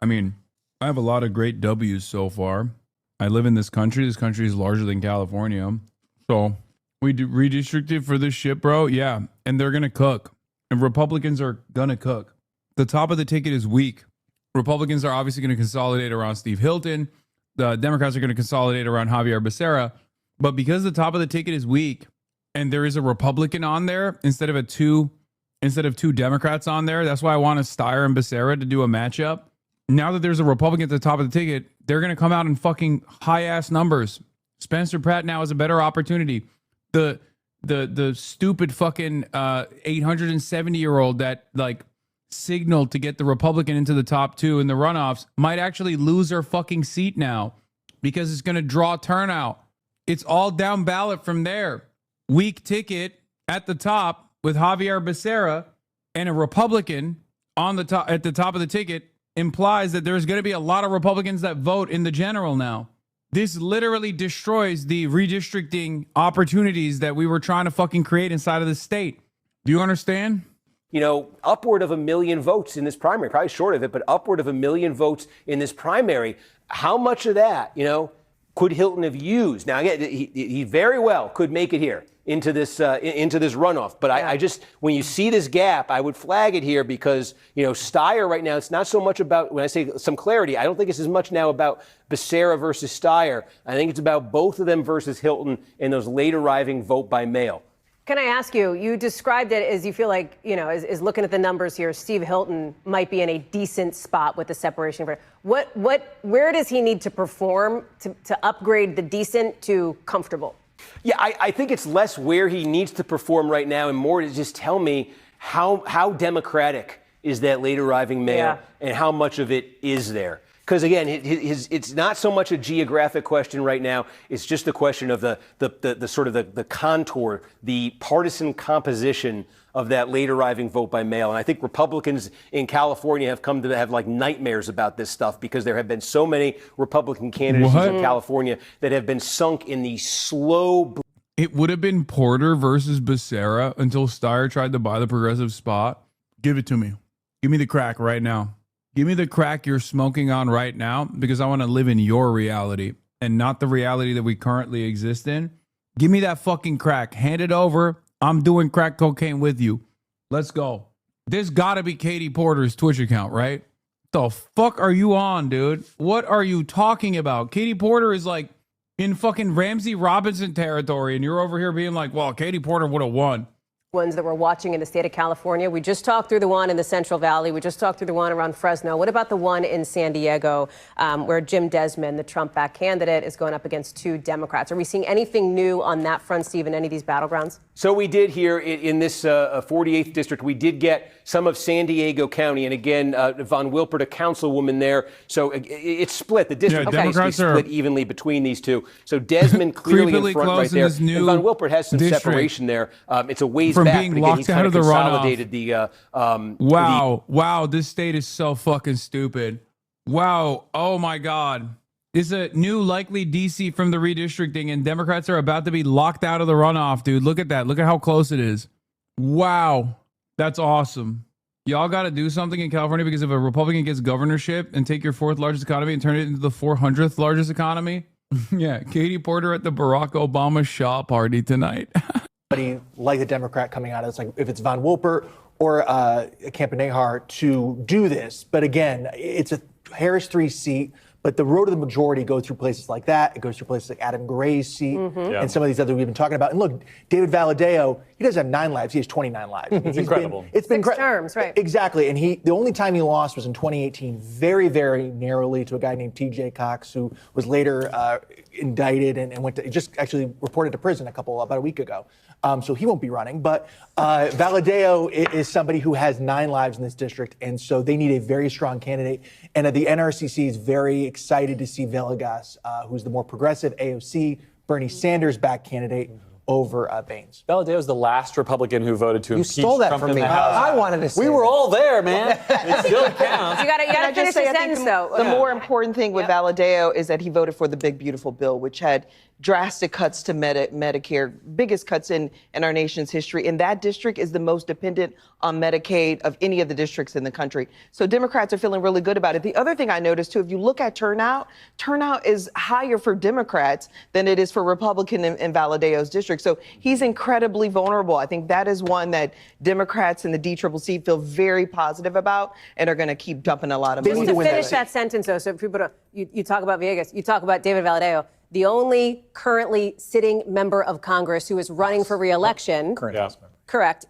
S8: I mean, I have a lot of great W's so far. I live in this country. This country is larger than California. So we redistricted for this shit, bro. Yeah. And they're going to cook. And Republicans are going to cook. The top of the ticket is weak. Republicans are obviously going to consolidate around Steve Hilton. The Democrats are going to consolidate around Javier Becerra. But because the top of the ticket is weak and there is a Republican on there instead of two Democrats on there, that's why I want Steyer and Becerra to do a matchup. Now that there's a Republican at the top of the ticket, they're going to come out in fucking high-ass numbers. Spencer Pratt now has a better opportunity. The stupid fucking 870-year-old that, like, signaled to get the Republican into the top two in the runoffs might actually lose her fucking seat now because it's going to draw turnout. It's all down ballot from there. Weak ticket at the top with Javier Becerra and a Republican on the top at the top of the ticket implies that there's going to be a lot of Republicans that vote in the general now. This literally destroys the redistricting opportunities that we were trying to fucking create inside of the state. Do you understand?
S17: Upward of 1 million votes in this primary, probably short of it, but upward of 1 million votes in this primary. How much of that, could Hilton have used? Now, again, he very well could make it here into this runoff. But I just, when you see this gap, I would flag it here because, Steyer right now, it's not so much about, when I say some clarity, I don't think it's as much now about Becerra versus Steyer. I think it's about both of them versus Hilton in those late arriving vote by mail.
S13: Can I ask you, you described it as you feel like, as looking at the numbers here, Steve Hilton might be in a decent spot with the separation. Where does he need to perform to upgrade the decent to comfortable?
S17: Yeah, I think it's less where he needs to perform right now and more to just tell me how democratic is that late arriving mail and how much of it is there. Because, again, it's not so much a geographic question right now. It's just a question of the sort of the contour, the partisan composition of that late arriving vote by mail. And I think Republicans in California have come to have like nightmares about this stuff because there have been so many Republican candidates in California that have been sunk in the slow.
S8: It would have been Porter versus Becerra until Steyer tried to buy the progressive spot. Give it to me. Give me the crack right now. Give me the crack you're smoking on right now because I want to live in your reality and not the reality that we currently exist in. Give me that fucking crack. Hand it over. I'm doing crack cocaine with you. Let's go. There's got to be Katie Porter's Twitch account, right? The fuck are you on, dude? What are you talking about? Katie Porter is like in fucking Ramsey Robinson territory and you're over here being like, well, Katie Porter would have won.
S13: Ones that we're watching in the state of California. We just talked through the one in the Central Valley. We just talked through the one around Fresno. What about the one in San Diego where Jim Desmond, the Trump-backed candidate, is going up against two Democrats? Are we seeing anything new on that front, Steve, in any of these battlegrounds?
S17: So we did here in this 48th district, we did get some of San Diego County. And again, Von Wilpert, a councilwoman there. So it's split. The district is basically split evenly between these two. So Desmond clearly in front right there. And Von Wilpert has some separation there. It's a ways back back,
S8: being
S17: but again,
S8: locked
S17: he's
S8: out
S17: kind
S8: of
S17: of
S8: the runoff.
S17: consolidated the
S8: Wow, this state is so fucking stupid. Wow, oh my God. It's a new likely DC from the redistricting, and Democrats are about to be locked out of the runoff, dude. Look at that. Look at how close it is. Wow, that's awesome. Y'all got to do something in California, because if a Republican gets governorship and take your 4th largest economy and turn it into the 400th largest economy, yeah, Katie Porter at the Barack Obama Shaw party tonight.
S2: Like the Democrat coming out, it's like if it's Von Wolpert or Campanehar to do this. But again, it's a Harris 3 seat. But the road to the majority goes through places like that. It goes through places like Adam Gray's seat and some of these other we've been talking about. And look, David Valadao, he doesn't have 9 lives. He has 29 lives.
S13: It's
S2: incredible.
S13: It's been 6 terms, right?
S2: Exactly. And the only time he lost was in 2018, very, very narrowly, to a guy named TJ Cox, who was later indicted and went to, just actually reported to prison about a week ago. So he won't be running. But Valadao is somebody who has 9 lives in this district. And so they need a very strong candidate. And the NRCC is very excited to see Villegas, who's the more progressive AOC, Bernie Sanders-backed candidate, over Baines.
S19: Valadao is the last Republican who voted to impeach
S2: stole that
S19: Trump
S2: from
S19: in
S2: me.
S19: the House.
S2: I wanted to say
S19: We were all there, man. It still counts.
S11: You gotta finish the sentence, though.
S24: The more important thing with Valadao is that he voted for the Big Beautiful Bill, which had drastic cuts to Medicare, biggest cuts in our nation's history. And that district is the most dependent on Medicaid of any of the districts in the country. So Democrats are feeling really good about it. The other thing I noticed, too, if you look at turnout is higher for Democrats than it is for Republican in Valadao's district. So he's incredibly vulnerable. I think that is one that Democrats in the DCCC feel very positive about and are going to keep dumping a lot of money.
S13: Just to finish that sentence, though, so if people you talk about Villegas, you talk about David Valadao, the only currently sitting member of Congress who is running for re-election.
S2: Current House member.
S13: Correct.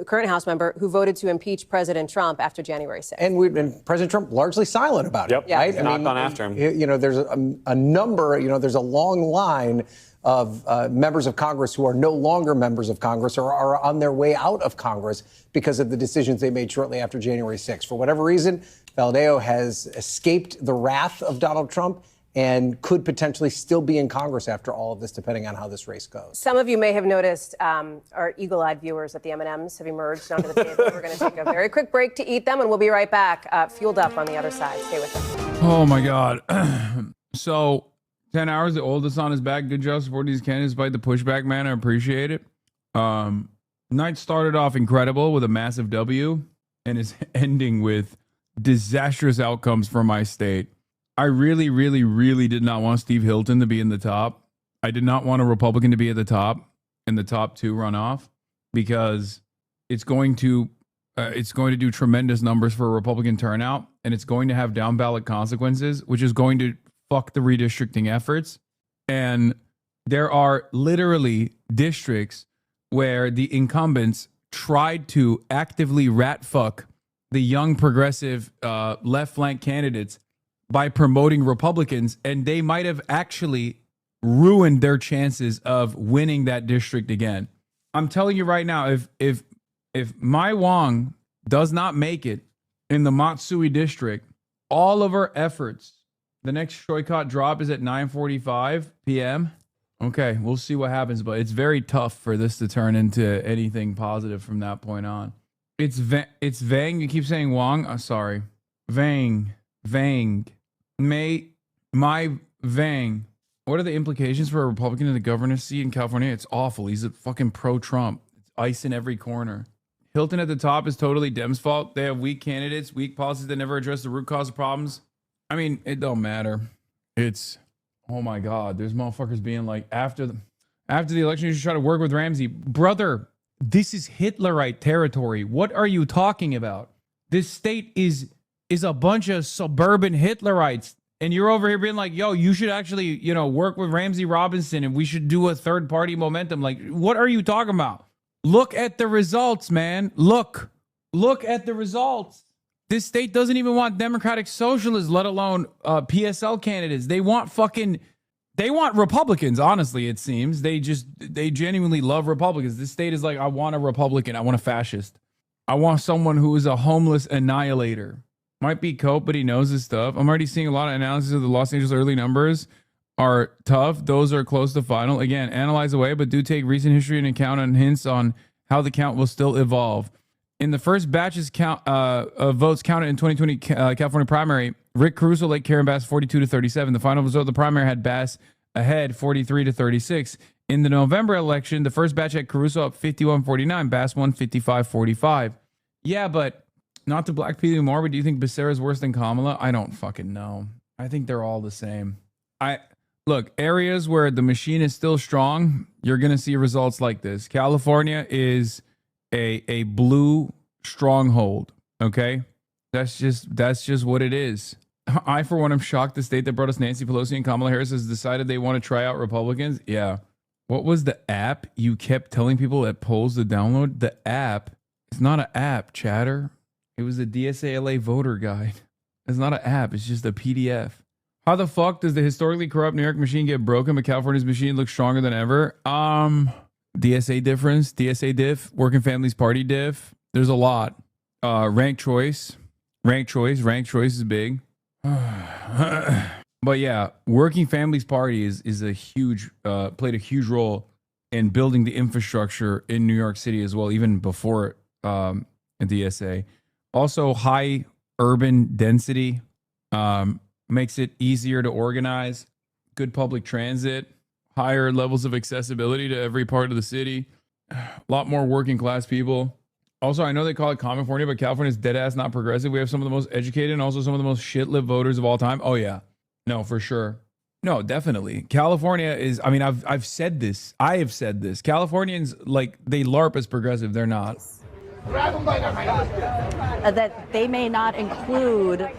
S13: Current House member who voted to impeach President Trump after January 6th.
S4: And President Trump largely silent about it.
S19: Yep.
S4: Right?
S19: Not gone after him.
S4: You know, there's a number, there's a long line of members of Congress who are no longer members of Congress or are on their way out of Congress because of the decisions they made shortly after January 6th. For whatever reason, Valadao has escaped the wrath of Donald Trump and could potentially still be in Congress after all of this, depending on how this race goes.
S13: Some of you may have noticed our eagle-eyed viewers at the M&Ms have emerged onto the table. We're going to take a very quick break to eat them, and we'll be right back, fueled up on the other side. Stay with us.
S8: Oh, my God. So, 10 hours, the oldest on his back. Good job supporting these candidates despite the pushback, man. I appreciate it. Night started off incredible with a massive W and is ending with disastrous outcomes for my state. I really, really, really did not want Steve Hilton to be in the top. I did not want a Republican to be at the top in the top 2 runoff, because it's going to do tremendous numbers for a Republican turnout, and it's going to have down ballot consequences, which is going to fuck the redistricting efforts. And there are literally districts where the incumbents tried to actively rat fuck the young progressive left flank candidates by promoting Republicans, and they might have actually ruined their chances of winning that district again. I'm telling you right now, if Mai Wong does not make it in the Matsui district, all of our efforts, the next Shoykot drop is at 9:45 p.m. Okay, we'll see what happens, but it's very tough for this to turn into anything positive from that point on. It's Vang. You keep saying Wong. Sorry. Vang. Mai Vang. What are the implications for a Republican in the governor's seat in California? It's awful. He's a fucking pro-Trump. It's ice in every corner. Hilton at the top is totally Dem's fault. They have weak candidates, weak policies that never address the root cause of problems. I mean, it don't matter. It's, oh my God, there's motherfuckers being like, after the election, you should try to work with Ramsey. Brother, this is Hitlerite territory. What are you talking about? This state is a bunch of suburban Hitlerites. And you're over here being like, yo, you should actually, work with Ramsey Robinson and we should do a third party momentum. Like, what are you talking about? Look at the results, man. Look at the results. This state doesn't even want Democratic Socialists, let alone PSL candidates. They want Republicans, honestly, it seems. They genuinely love Republicans. This state is like, I want a Republican. I want a fascist. I want someone who is a homeless annihilator. Might be Cope, but he knows his stuff. I'm already seeing a lot of analysis of the Los Angeles early numbers are tough. Those are close to final. Again, analyze away, but do take recent history into account and hints on how the count will still evolve. In the first batches of votes counted in 2020 California primary, Rick Caruso led Karen Bass 42-37. The final result of the primary had Bass ahead 43-36. In the November election, the first batch had Caruso up 51-49. Bass won 55-45. Yeah, but not to black people more, but do you think Becerra's worse than Kamala? I don't fucking know. I think they're all the same. Look, areas where the machine is still strong, you're going to see results like this. California is a blue stronghold, okay? That's just what it is. I, for one, am shocked the state that brought us Nancy Pelosi and Kamala Harris has decided they want to try out Republicans. Yeah. What was the app you kept telling people at polls to download? The app. It's not an app, chatter. It was the DSA LA voter guide. It's not an app. It's just a PDF. How the fuck does the historically corrupt New York machine get broken, but California's machine looks stronger than ever? DSA difference, DSA diff, Working Families Party diff. There's a lot. Ranked choice is big. But yeah, Working Families Party is a huge, played a huge role in building the infrastructure in New York City as well, even before DSA. Also, high urban density makes it easier to organize. Good public transit, higher levels of accessibility to every part of the city. A lot more working class people. Also, I know they call it California, but California's dead ass not progressive. We have some of the most educated and also some of the most shit-lived voters of all time. Oh yeah, no, for sure. No, definitely. California is, I mean, I've said this. I have said this. Californians, like, they LARP as progressive. They're not.
S12: That they may not include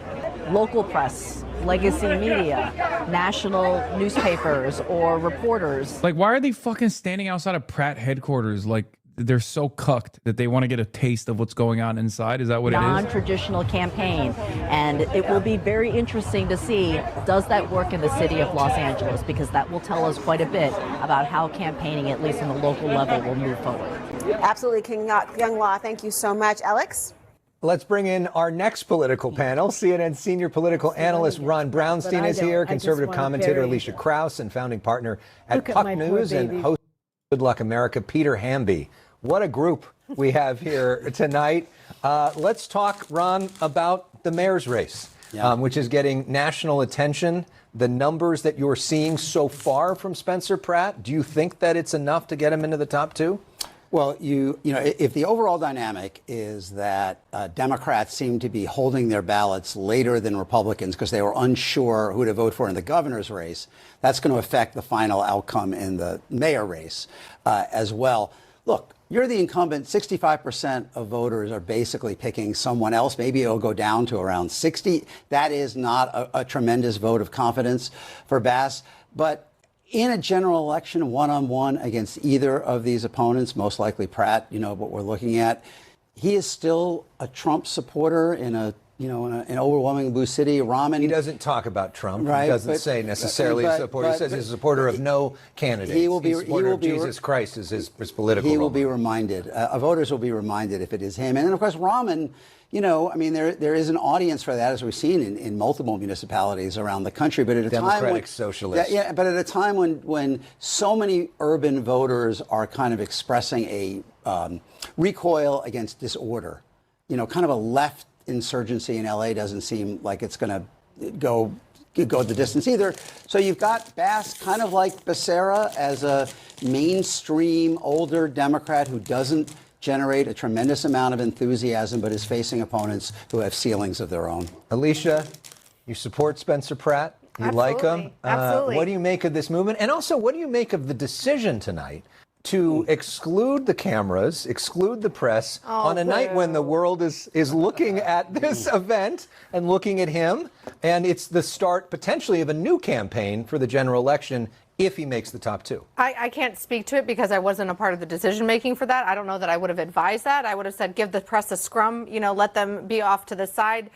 S12: local press, legacy media, national newspapers, or reporters.
S8: Like, why are they fucking standing outside of Pratt headquarters? Like, they're so cucked that they want to get a taste of what's going on inside. Is that what it is?
S12: Non-traditional campaign. And it will be very interesting to see, does that work in the city of Los Angeles? Because that will tell us quite a bit about how campaigning, at least on the local level, will move forward.
S11: Absolutely, King Young Law. Thank you so much. Alex?
S7: Let's bring in our next political panel. CNN senior political analyst Ron Brownstein is here, conservative commentator Alicia Krause, and founding partner at Puck News and host of Good Luck America, Peter Hamby. What a group we have here tonight. Let's talk, Ron, about the mayor's race, which is getting national attention. The numbers that you're seeing so far from Spencer Pratt, do you think that it's enough to get him into the top two?
S3: Well, you know, if the overall dynamic is that Democrats seem to be holding their ballots later than Republicans because they were unsure who to vote for in the governor's race, that's going to affect the final outcome in the mayor race as well. Look, you're the incumbent. 65% of voters are basically picking someone else. Maybe it'll go down to around 60. That is not a tremendous vote of confidence for Bass. But in a general election, one-on-one against either of these opponents, most likely Pratt, you know, what we're looking at, he is still a Trump supporter in an overwhelming blue city. Rahman.
S7: He doesn't talk about Trump.
S3: Right,
S7: he doesn't say necessarily a supporter. He says he's a supporter of no candidate. He's a supporter of Jesus Christ is his political
S3: He will be reminded. Voters will be reminded if it is him. And then, of course, Rahman, you know, I mean, there is an audience for that, as we've seen in multiple municipalities around the country. But at a
S7: Democratic
S3: time when,
S7: socialists.
S3: Yeah, but at a time when so many urban voters are kind of expressing a recoil against disorder, you know, kind of a left insurgency in LA doesn't seem like it's going to go the distance either. So you've got Bass, kind of like Becerra, as a mainstream older Democrat who doesn't generate a tremendous amount of enthusiasm, but is facing opponents who have ceilings of their own.
S7: Alicia, you support Spencer Pratt? You like him?
S14: Absolutely.
S7: What do you make of this movement? And also, what do you make of the decision tonight to exclude the cameras, exclude the press on a night when the world is looking at this event and looking at him? And it's the start, potentially, of a new campaign for the general election if he makes the top two.
S14: I can't speak to it because I wasn't a part of the decision making for that. I don't know that I would have advised that. I would have said give the press a scrum, you know, let them be off to the side,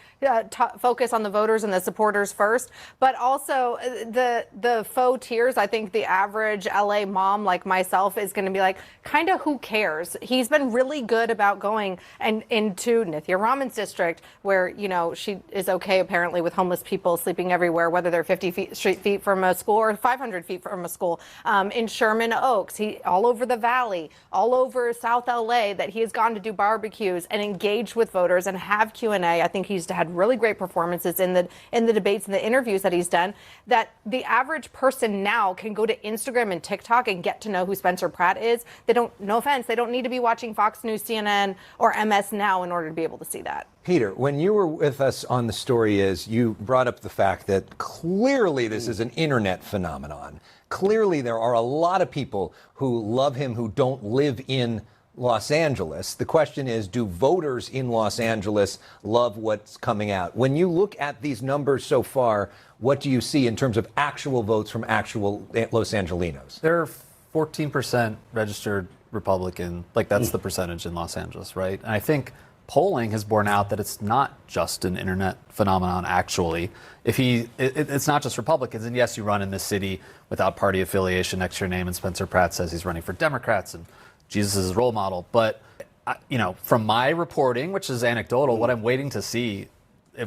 S14: focus on the voters and the supporters first. But also the faux tears, I think the average LA mom like myself is going to be like, kind of who cares? He's been really good about going and into Nithya Raman's district where, you know, she is okay apparently with homeless people sleeping everywhere, whether they're 50 feet from a school or 500 feet
S16: from a school, in Sherman Oaks, all over the Valley, all over South LA, that he has gone to do barbecues and engage with voters and have Q&A. I think he's had really great performances in the debates and the interviews that he's done, that the average person now can go to Instagram and TikTok and get to know who Spencer Pratt is. They don't, no offense, they don't need to be watching Fox News, CNN, or MS Now in order to be able to see that.
S7: Peter, when you were with us on The Story Is, you brought up the fact that clearly this is an internet phenomenon. Clearly there are a lot of people who love him who don't live in Los Angeles. The question is, do voters in Los Angeles love what's coming out? When you look at these numbers so far, what do you see in terms of actual votes from actual Los Angelinos?
S5: They're 14% registered Republican. Like, that's the percentage in Los Angeles, right? And I think polling has borne out that it's not just an internet phenomenon, actually. It's not just Republicans. And yes, you run in this city without party affiliation next to your name, and Spencer Pratt says he's running for Democrats, and Jesus is his role model. But, from my reporting, which is anecdotal, what I'm waiting to see,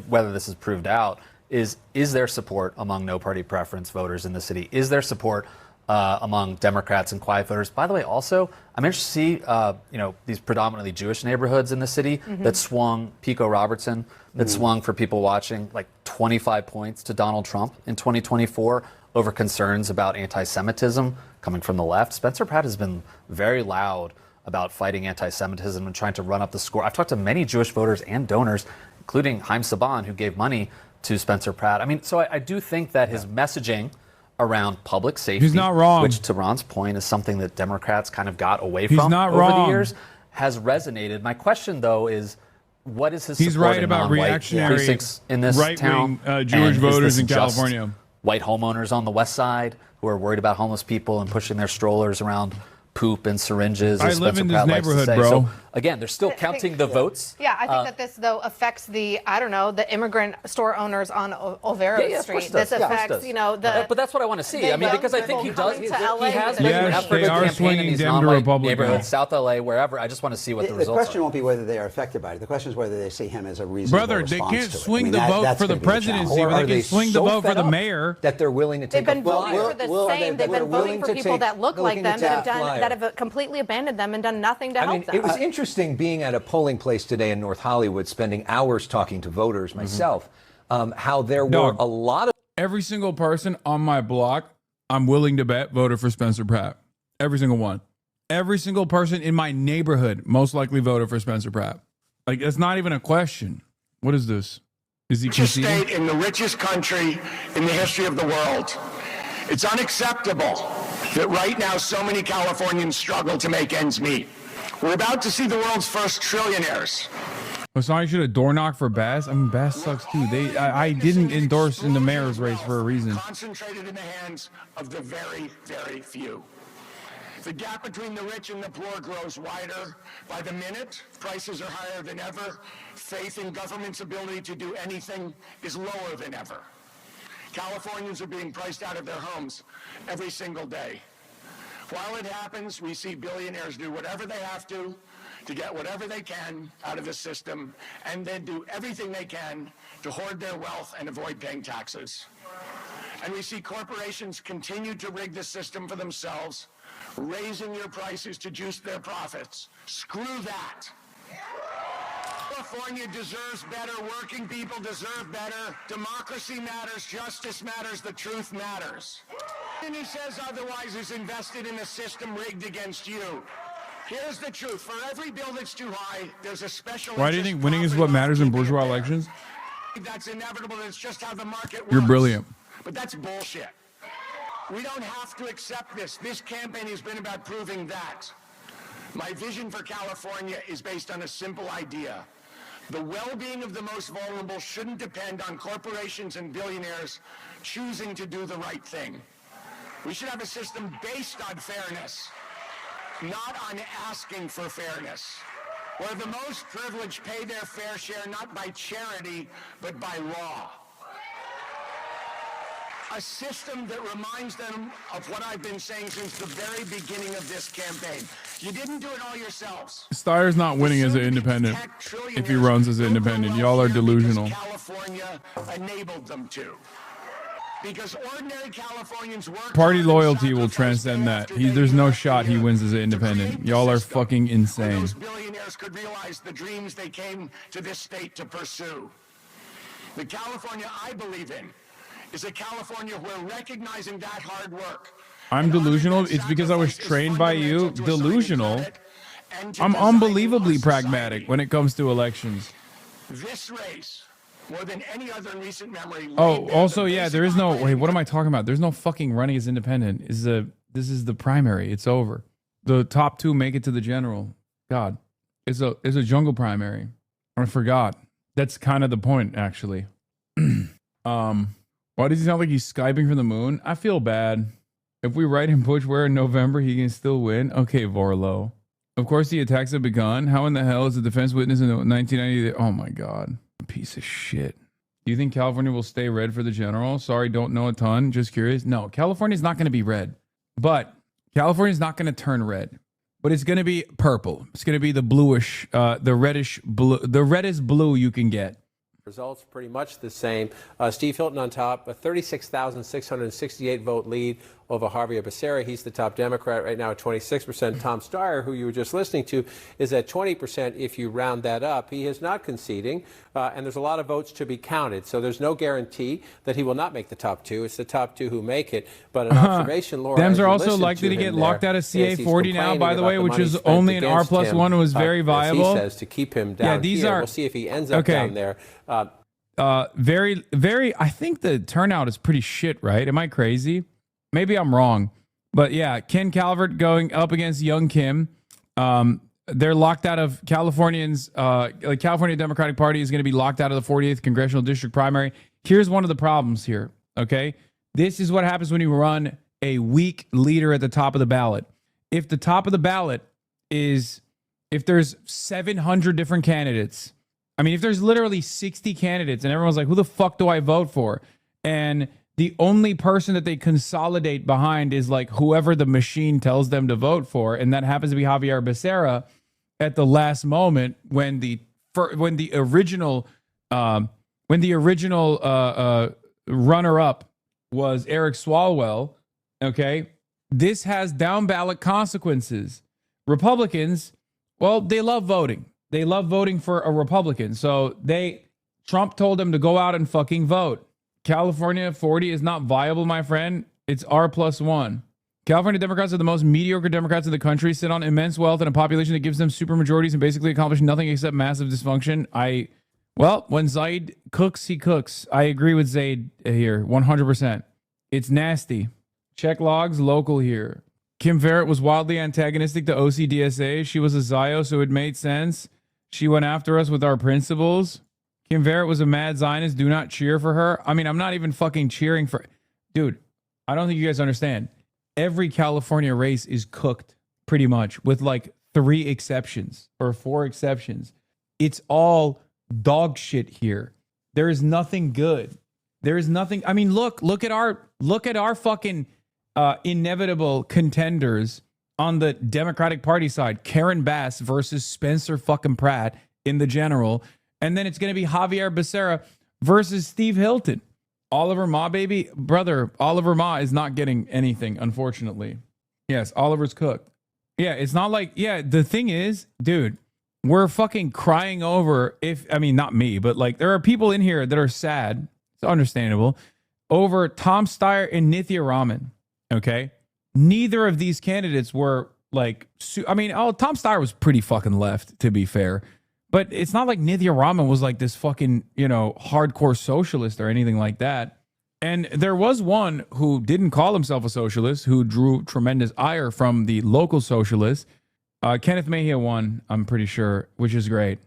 S5: whether this is proved out, is there support among no party preference voters in the city? Is there support among Democrats and quiet voters? By the way, also, I'm interested to see, these predominantly Jewish neighborhoods in the city that swung Pico Robertson, that swung, for people watching, like 25 points to Donald Trump in 2024 over concerns about anti-Semitism coming from the left. Spencer Pratt has been very loud about fighting anti-Semitism and trying to run up the score. I've talked to many Jewish voters and donors, including Haim Saban, who gave money to Spencer Pratt. I mean, so I do think that his messaging around public safety,
S8: he's not wrong,
S5: which, to Ron's point, is something that Democrats kind of got away from over the years, has resonated. My question, though, is what is his support in non-white precincts in this town?
S8: Right-wing Jewish voters in California.
S5: White homeowners on the west side who are worried about homeless people and pushing their strollers around poop and syringes.
S8: I live in this neighborhood, bro.
S5: So, again, they're still counting the votes.
S16: Yeah, I think that this, though, affects the immigrant store owners on Olvera Street. This affects,
S5: but that's what I want to see. I mean, because I think he does. He has made an effort
S8: they
S5: to
S8: are
S5: campaign in these
S8: swinging them to Republican
S5: neighborhoods, South LA, wherever. I just want to see what the results are.
S3: The question won't be whether they are affected by it. The question is whether they see him as a reasonable
S8: Brother, they
S3: response
S8: can't
S3: to it.
S8: swing the vote for the presidency,
S3: Or
S8: but they can swing the vote for the mayor.
S7: That they're willing to take
S16: They've been voting for the same. They've been voting for people that look like them, that have completely abandoned them and done nothing to help them.
S7: It was interesting being at a polling place today in North Hollywood, spending hours talking to voters myself, how there were a lot of...
S8: Every single person on my block, I'm willing to bet, voted for Spencer Pratt. Every single one. Every single person in my neighborhood most likely voted for Spencer Pratt. Like, it's not even a question. What is this? Is he
S18: richest state in the richest country in the history of the world. It's unacceptable that right now so many Californians struggle to make ends meet. We're about to see the world's first trillionaires.
S8: Oh, so I should have door knocked for Bass? I mean, Bass sucks too. I didn't endorse in the mayor's race for a reason.
S18: Concentrated in the hands of the very, very few. The gap between the rich and the poor grows wider by the minute. Prices are higher than ever. Faith in government's ability to do anything is lower than ever. Californians are being priced out of their homes every single day. While it happens, we see billionaires do whatever they have to get whatever they can out of the system, and then do everything they can to hoard their wealth and avoid paying taxes. And we see corporations continue to rig the system for themselves, raising your prices to juice their profits. Screw that. California deserves better. Working people deserve better. Democracy matters. Justice matters. The truth matters. And who says otherwise is invested in a system rigged against you. Here's the truth. For every bill that's too high, there's a special...
S8: Why do you think winning is what matters in bourgeois elections?
S18: That's inevitable. It's just how the market works.
S8: You're brilliant.
S18: But that's bullshit. We don't have to accept this. This campaign has been about proving that. My vision for California is based on a simple idea. The well-being of the most vulnerable shouldn't depend on corporations and billionaires choosing to do the right thing. We should have a system based on fairness, not on asking for fairness, where the most privileged pay their fair share not by charity, but by law. A system that reminds them of what I've been saying since the very beginning of this campaign. You didn't do it all yourselves.
S8: Steyer's not winning as an independent if he runs as an independent. Y'all are delusional.
S18: California enabled them to. Because ordinary Californians work.
S8: Party loyalty will transcend that. There's no shot he wins as an independent. Y'all are fucking insane.
S18: Those billionaires could realize the dreams they came to this state to pursue. The California I believe in is a California where recognizing that hard work.
S8: I'm delusional. It's because I was trained by you. Delusional. I'm unbelievably pragmatic when it comes to elections.
S18: This race, more than any other in recent memory.
S8: Oh, also, yeah, there is no. Wait, what am I talking about? There's no fucking running as independent. This is the primary. It's over. The top two make it to the general. God, it's a jungle primary. I forgot. That's kind of the point, actually. Why does he sound like he's Skyping from the moon? I feel bad. If we write him push where in November, he can still win. Okay, Vorlo. Of course, the attacks have begun. How in the hell is a defense witness in 1990? Oh my God. Piece of shit. Do you think California will stay red for the general? Sorry, don't know a ton. Just curious. No, California's not going to be red. But California's not going to turn red. But it's going to be purple. It's going to be the bluish, the reddish blue, the reddest blue you can get.
S9: Results pretty much the same. Steve Hilton on top, a 36,668 vote lead over Javier Becerra. He's the top Democrat right now at 26%. Tom Steyer, who you were just listening to, is at 20% if you round that up. He is not conceding, and there's a lot of votes to be counted. So there's no guarantee that he will not make the top two. It's the top two who make it. But an observation, Laura,
S8: Dems are also likely to get locked out of CA40 now, by the way, which is only an R+1 and was very viable.
S9: He says to keep him down.
S8: Yeah, these
S9: here.
S8: are.
S9: We'll see if he ends up down there.
S8: Very, very. I think the turnout is pretty shit, right? Am I crazy? Maybe I'm wrong, but yeah, Ken Calvert going up against Young Kim. They're locked out of Californians. The California Democratic Party is going to be locked out of the 48th congressional district primary. Here's one of the problems here. Okay, this is what happens when you run a weak leader at the top of the ballot. If the top of the ballot is, if there's 700 different candidates. I mean, if there's literally 60 candidates and everyone's like, who the fuck do I vote for? And the only person that they consolidate behind is like whoever the machine tells them to vote for. And that happens to be Javier Becerra at the last moment when the original runner-up was Eric Swalwell. Okay. This has down ballot consequences. Republicans, well, they love voting. They love voting for a Republican. So Trump told them to go out and fucking vote. California 40 is not viable, my friend. It's R+1. California Democrats are the most mediocre Democrats in the country, sit on immense wealth and a population that gives them supermajorities and basically accomplish nothing except massive dysfunction. When Zaid cooks, he cooks. I agree with Zaid here, 100%. It's nasty. Check logs, local here. Kim Verrett was wildly antagonistic to OCDSA. She was a Zio, so it made sense. She went after us with our principles. Kim Verrett was a mad Zionist. Do not cheer for her. I mean, I'm not even fucking cheering for... Dude, I don't think you guys understand. Every California race is cooked, pretty much, with like 3 exceptions or 4 exceptions. It's all dog shit here. There is nothing good. There is nothing... I mean, look at our fucking inevitable contenders on the Democratic Party side. Karen Bass versus Spencer fucking Pratt in the general. And then it's going to be Javier Becerra versus Steve Hilton. Oliver Ma, baby. Brother, Oliver Ma is not getting anything, unfortunately. Yes, Oliver's cooked. Yeah, it's not like... Yeah, the thing is, dude, we're fucking crying over not me, but like there are people in here that are sad. It's understandable. Over Tom Steyer and Nithya Raman. Okay? Neither of these candidates were like... Tom Steyer was pretty fucking left, to be fair. But it's not like Nithya Raman was like this fucking, hardcore socialist or anything like that. And there was one who didn't call himself a socialist, who drew tremendous ire from the local socialists. Kenneth Mejia won, I'm pretty sure, which is great.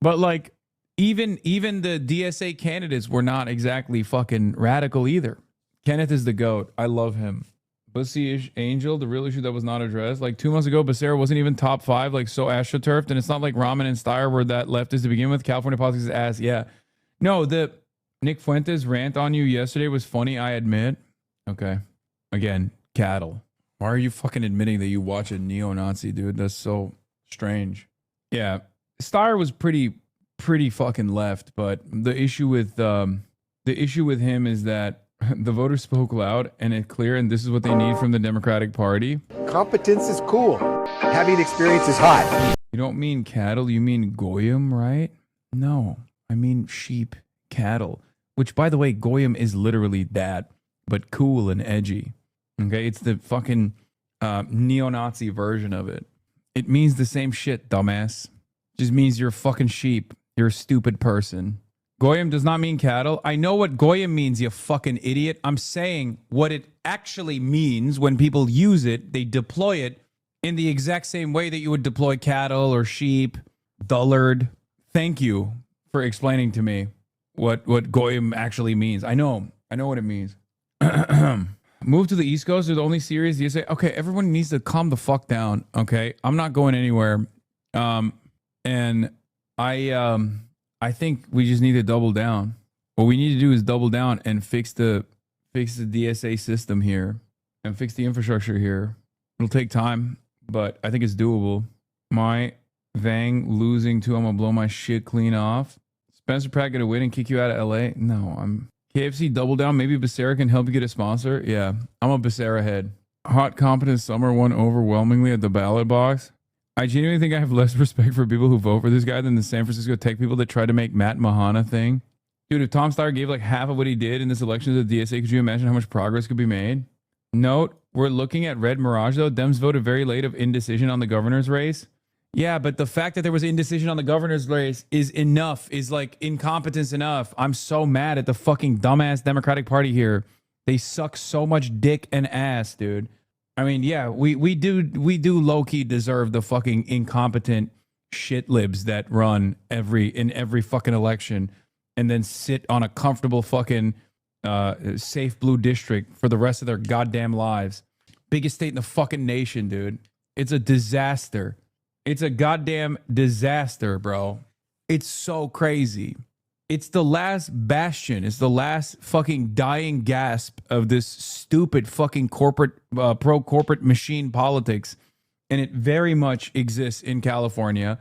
S8: But like, even the DSA candidates were not exactly fucking radical either. Kenneth is the GOAT. I love him. Bussy Angel, the real issue that was not addressed. Like 2 months ago, Becerra wasn't even top 5, like so astroturfed. And it's not like Raman and Steyer were that leftist to begin with. California politics is ass. Yeah. No, the Nick Fuentes rant on you yesterday was funny, I admit. Okay. Again, cattle. Why are you fucking admitting that you watch a neo-Nazi, dude? That's so strange. Yeah. Steyer was pretty fucking left, but the issue with him is that The voters spoke loud and it's clear, and this is what they need from the Democratic Party.
S6: Competence is cool. Having experience is hot.
S8: You don't mean cattle, you mean goyim, right? No, I mean sheep, cattle. Which, by the way, goyim is literally that, but cool and edgy. Okay, it's the fucking neo-Nazi version of it. It means the same shit, dumbass. Just means you're a fucking sheep. You're a stupid person. Goyim does not mean cattle. I know what goyim means, you fucking idiot. I'm saying what it actually means when people use it. They deploy it in the exact same way that you would deploy cattle or sheep, dullard. Thank you for explaining to me what goyim actually means. I know what it means. Move to the East Coast. They're the only series. You say, okay, everyone needs to calm the fuck down. Okay, I'm not going anywhere. And I think we just need to double down. What we need to do is double down and fix the DSA system here and fix the infrastructure here. It'll take time, but I think it's doable. My Vang losing to, I'm gonna blow my shit clean off. Spencer Pratt gonna win and kick you out of LA? No, I'm KFC double down. Maybe Becerra can help you get a sponsor. Yeah, I'm a Becerra head. Hot competent summer won overwhelmingly at the ballot box. I genuinely think I have less respect for people who vote for this guy than the San Francisco tech people that try to make Matt Mahana thing. Dude, if Tom Steyer gave like half of what he did in this election to the DSA, could you imagine how much progress could be made? Note, we're looking at Red Mirage though. Dems voted very late of indecision on the governor's race. Yeah, but the fact that there was indecision on the governor's race is enough, is like incompetence enough. I'm so mad at the fucking dumbass Democratic Party here. They suck so much dick and ass, dude. I mean, yeah, we do low-key deserve the fucking incompetent shit libs that run in every fucking election and then sit on a comfortable fucking safe blue district for the rest of their goddamn lives. Biggest state in the fucking nation, dude. It's a disaster. It's a goddamn disaster, bro. It's so crazy. It's the last bastion. It's the last fucking dying gasp of this stupid fucking corporate, pro-corporate machine politics. And it very much exists in California.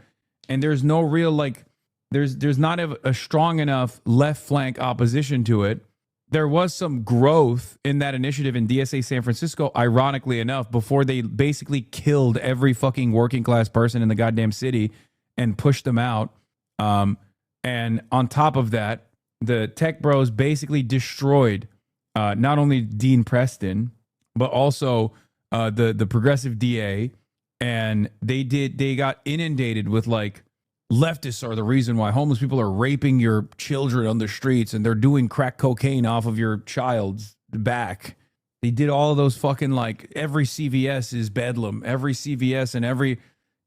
S8: And there's no real, like, there's not a strong enough left flank opposition to it. There was some growth in that initiative in DSA San Francisco, ironically enough, before they basically killed every fucking working class person in the goddamn city and pushed them out. And on top of that, the tech bros basically destroyed not only Dean Preston, but also the progressive DA. And they got inundated with like, leftists are the reason why homeless people are raping your children on the streets and they're doing crack cocaine off of your child's back. They did all of those fucking, like, every CVS is bedlam. Every CVS and every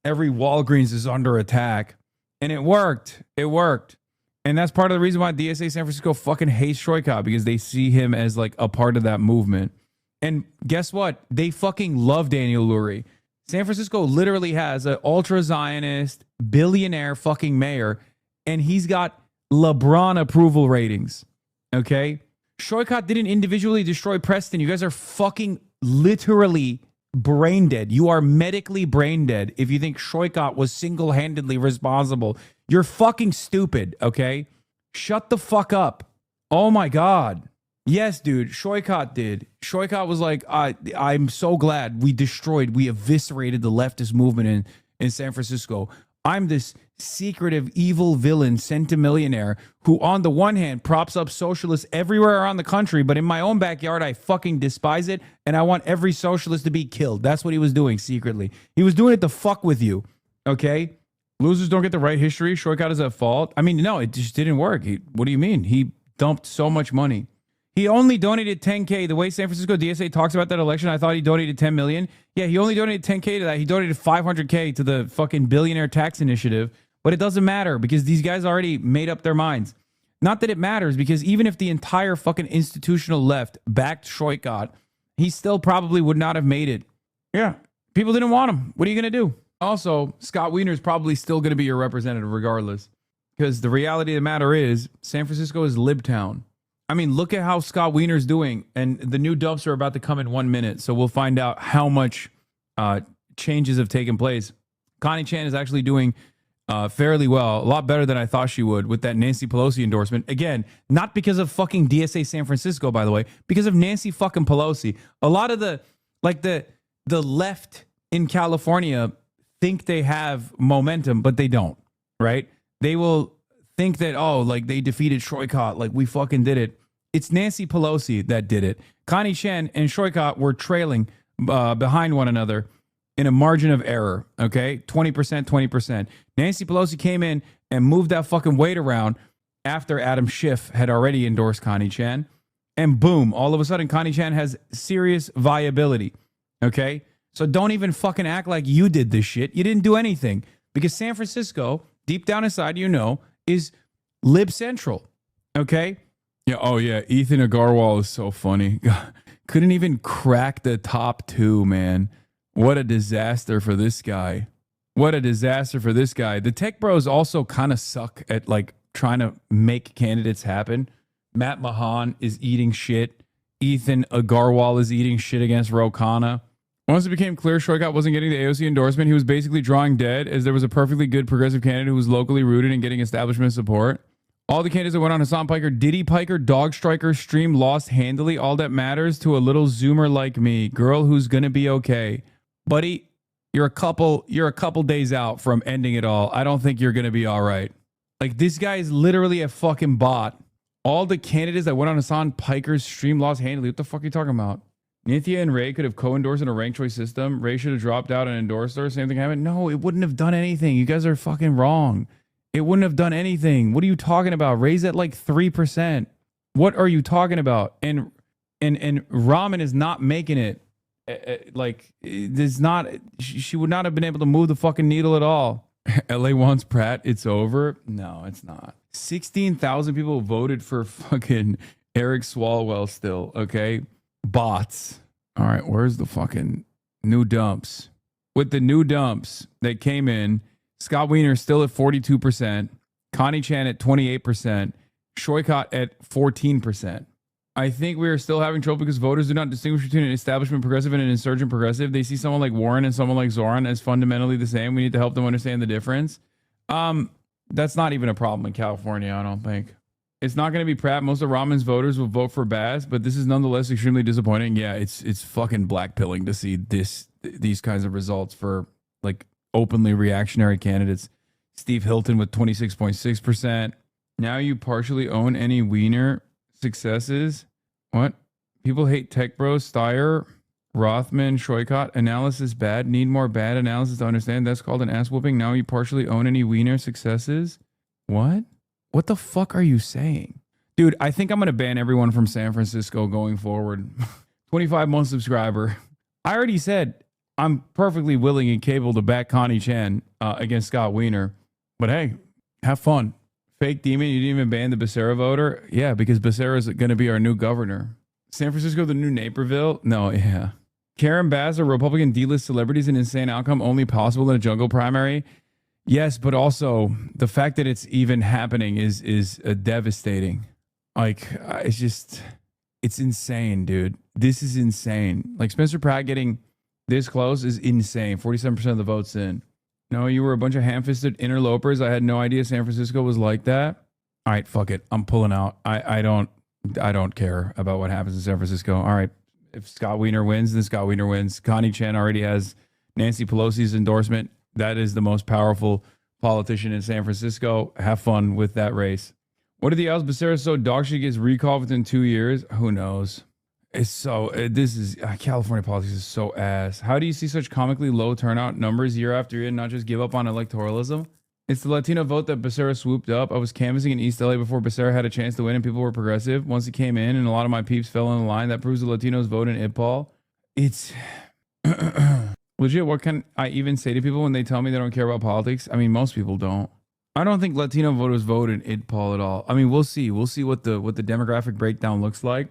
S8: Walgreens is under attack. And it worked. It worked. And that's part of the reason why DSA San Francisco fucking hates Shoykot, because they see him as like a part of that movement. And guess what? They fucking love Daniel Lurie. San Francisco literally has an ultra-Zionist, billionaire fucking mayor, and he's got LeBron approval ratings, okay? Shoykot didn't individually destroy Preston. You guys are fucking literally brain dead. You are medically brain dead if you think Shoykot was single-handedly responsible. You're fucking stupid, okay? Shut the fuck up. Oh my God. Yes, dude, Shoykot did. Shoykot was like, I'm so glad we eviscerated the leftist movement in San Francisco. I'm this secretive, evil villain, centimillionaire who, on the one hand, props up socialists everywhere around the country, but in my own backyard, I fucking despise it, and I want every socialist to be killed. That's what he was doing secretly. He was doing it to fuck with you, okay? Losers don't get the right history. Shoykot is at fault. I mean, no, it just didn't work. What do you mean? He dumped so much money. He only donated $10K. The way San Francisco DSA talks about that election, I thought he donated $10 million. Yeah, he only donated $10K to that. He donated $500K to the fucking billionaire tax initiative. But it doesn't matter because these guys already made up their minds. Not that it matters, because even if the entire fucking institutional left backed Shoykot, he still probably would not have made it. Yeah, people didn't want him. What are you going to do? Also, Scott Wiener is probably still going to be your representative regardless, because the reality of the matter is San Francisco is Libtown. I mean, look at how Scott Wiener's doing, and the new dumps are about to come in 1 minute, so we'll find out how much changes have taken place. Connie Chan is actually doing fairly well, a lot better than I thought she would with that Nancy Pelosi endorsement. Again, not because of fucking DSA San Francisco, by the way, because of Nancy fucking Pelosi. A lot of the left in California think they have momentum, but they don't, right? They will think that, oh, like they defeated Shoykot, like we fucking did it. It's Nancy Pelosi that did it. Connie Chen and Shoykot were trailing behind one another in a margin of error, okay? 20%, 20%. Nancy Pelosi came in and moved that fucking weight around after Adam Schiff had already endorsed Connie Chen. And boom, all of a sudden, Connie Chen has serious viability, okay? So don't even fucking act like you did this shit. You didn't do anything. Because San Francisco, deep down inside, you know, is lib central, okay? Yeah, oh yeah, Ethan Agarwal is so funny. Couldn't even crack the top 2, man. What a disaster for this guy. What a disaster for this guy. The tech bros also kind of suck at like trying to make candidates happen. Matt Mahan is eating shit. Ethan Agarwal is eating shit against Ro Khanna. Once it became clear Shoykot wasn't getting the AOC endorsement, he was basically drawing dead as there was a perfectly good progressive candidate who was locally rooted and getting establishment support. All the candidates that went on Hasan Piker, Diddy Piker, Dog Striker, stream lost handily. All that matters to a little Zoomer like me, girl who's gonna be okay. Buddy, you're a couple days out from ending it all. I don't think you're going to be all right. Like, this guy is literally a fucking bot. All the candidates that went on Hasan Piker's stream lost handily. What the fuck are you talking about? Nithya and Ray could have co-endorsed in a ranked choice system. Ray should have dropped out and endorsed her. Same thing happened. No, it wouldn't have done anything. You guys are fucking wrong. It wouldn't have done anything. What are you talking about? Ray's at like 3%. What are you talking about? And Ramen is not making it. Like, there's not, she would not have been able to move the fucking needle at all. LA wants Pratt, it's over. No, it's not. 16,000 people voted for fucking Eric Swalwell still, okay? Bots. All right, where's the fucking new dumps? With the new dumps that came in, Scott Wiener still at 42%, Connie Chan at 28%, Shoykot at 14%. I think we are still having trouble because voters do not distinguish between an establishment progressive and an insurgent progressive. They see someone like Warren and someone like Zoran as fundamentally the same. We need to help them understand the difference. That's not even a problem in California, I don't think. It's not going to be Pratt. Most of Ramen's voters will vote for Baz, but this is nonetheless extremely disappointing. Yeah, it's fucking blackpilling to see these kinds of results for like openly reactionary candidates. Steve Hilton with 26.6%. Now you partially own any Wiener successes. What? People hate tech bros. Steyer, Rothman, Shoykot. Analysis bad. Need more bad analysis to understand. That's called an ass whooping. Now you partially own any Wiener successes. What? What the fuck are you saying? Dude, I think I'm going to ban everyone from San Francisco going forward. 25-month subscriber. I already said I'm perfectly willing and capable to back Connie Chan against Scott Wiener. But hey, have fun. Fake demon, you didn't even ban the Becerra voter? Yeah, because Becerra is going to be our new governor. San Francisco, the new Naperville? No, yeah. Karen Bass, a Republican D-list celebrity, is an insane outcome only possible in a jungle primary. Yes, but also the fact that it's even happening is devastating. Like, it's insane, dude. This is insane. Like, Spencer Pratt getting this close is insane. 47% of the votes in. No, you were a bunch of ham-fisted interlopers. I had no idea San Francisco was like that. All right, fuck it. I'm pulling out. I don't care about what happens in San Francisco. All right, if Scott Wiener wins, then Scott Wiener wins. Connie Chan already has Nancy Pelosi's endorsement. That is the most powerful politician in San Francisco. Have fun with that race. What are the odds Becerra so dog shit gets recalled within 2 years? Who knows? It's so, California politics is so ass. How do you see such comically low turnout numbers year after year and not just give up on electoralism? It's the Latino vote that Becerra swooped up. I was canvassing in East LA before Becerra had a chance to win and people were progressive. Once he came in and a lot of my peeps fell in the line, that proves the Latinos vote in IPAL. It's legit. What can I even say to people when they tell me they don't care about politics? I mean, most people don't. I don't think Latino voters vote in IPAL at all. I mean, we'll see. We'll see what the demographic breakdown looks like.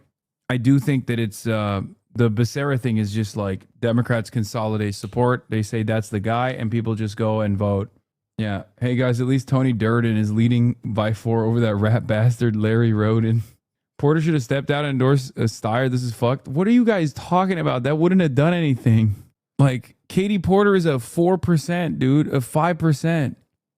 S8: I do think that it's the Becerra thing is just like Democrats consolidate support. They say that's the guy and people just go and vote. Yeah. Hey guys, at least Tony Durden is leading by 4 over that rat bastard Larry Roden. Porter should have stepped out and endorsed Steyer. This is fucked. What are you guys talking about? That wouldn't have done anything. Like Katie Porter is a 4%, dude, a 5%.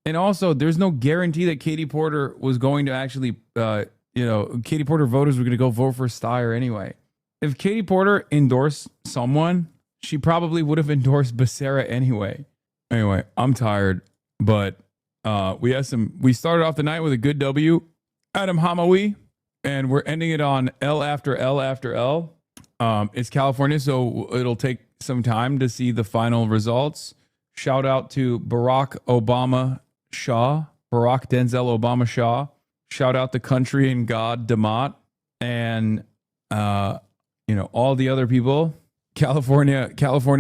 S8: And also, there's no guarantee that Katie Porter was going to actually, Katie Porter voters were going to go vote for Steyer anyway. If Katie Porter endorsed someone, she probably would have endorsed Becerra anyway. Anyway, I'm tired, but we started off the night with a good W, Adam Hamawi, and we're ending it on L after L after L. It's California, so it'll take some time to see the final results. Shout out to Barack Denzel Obama Shaw. Shout out the country and God Damat, and all the other people. California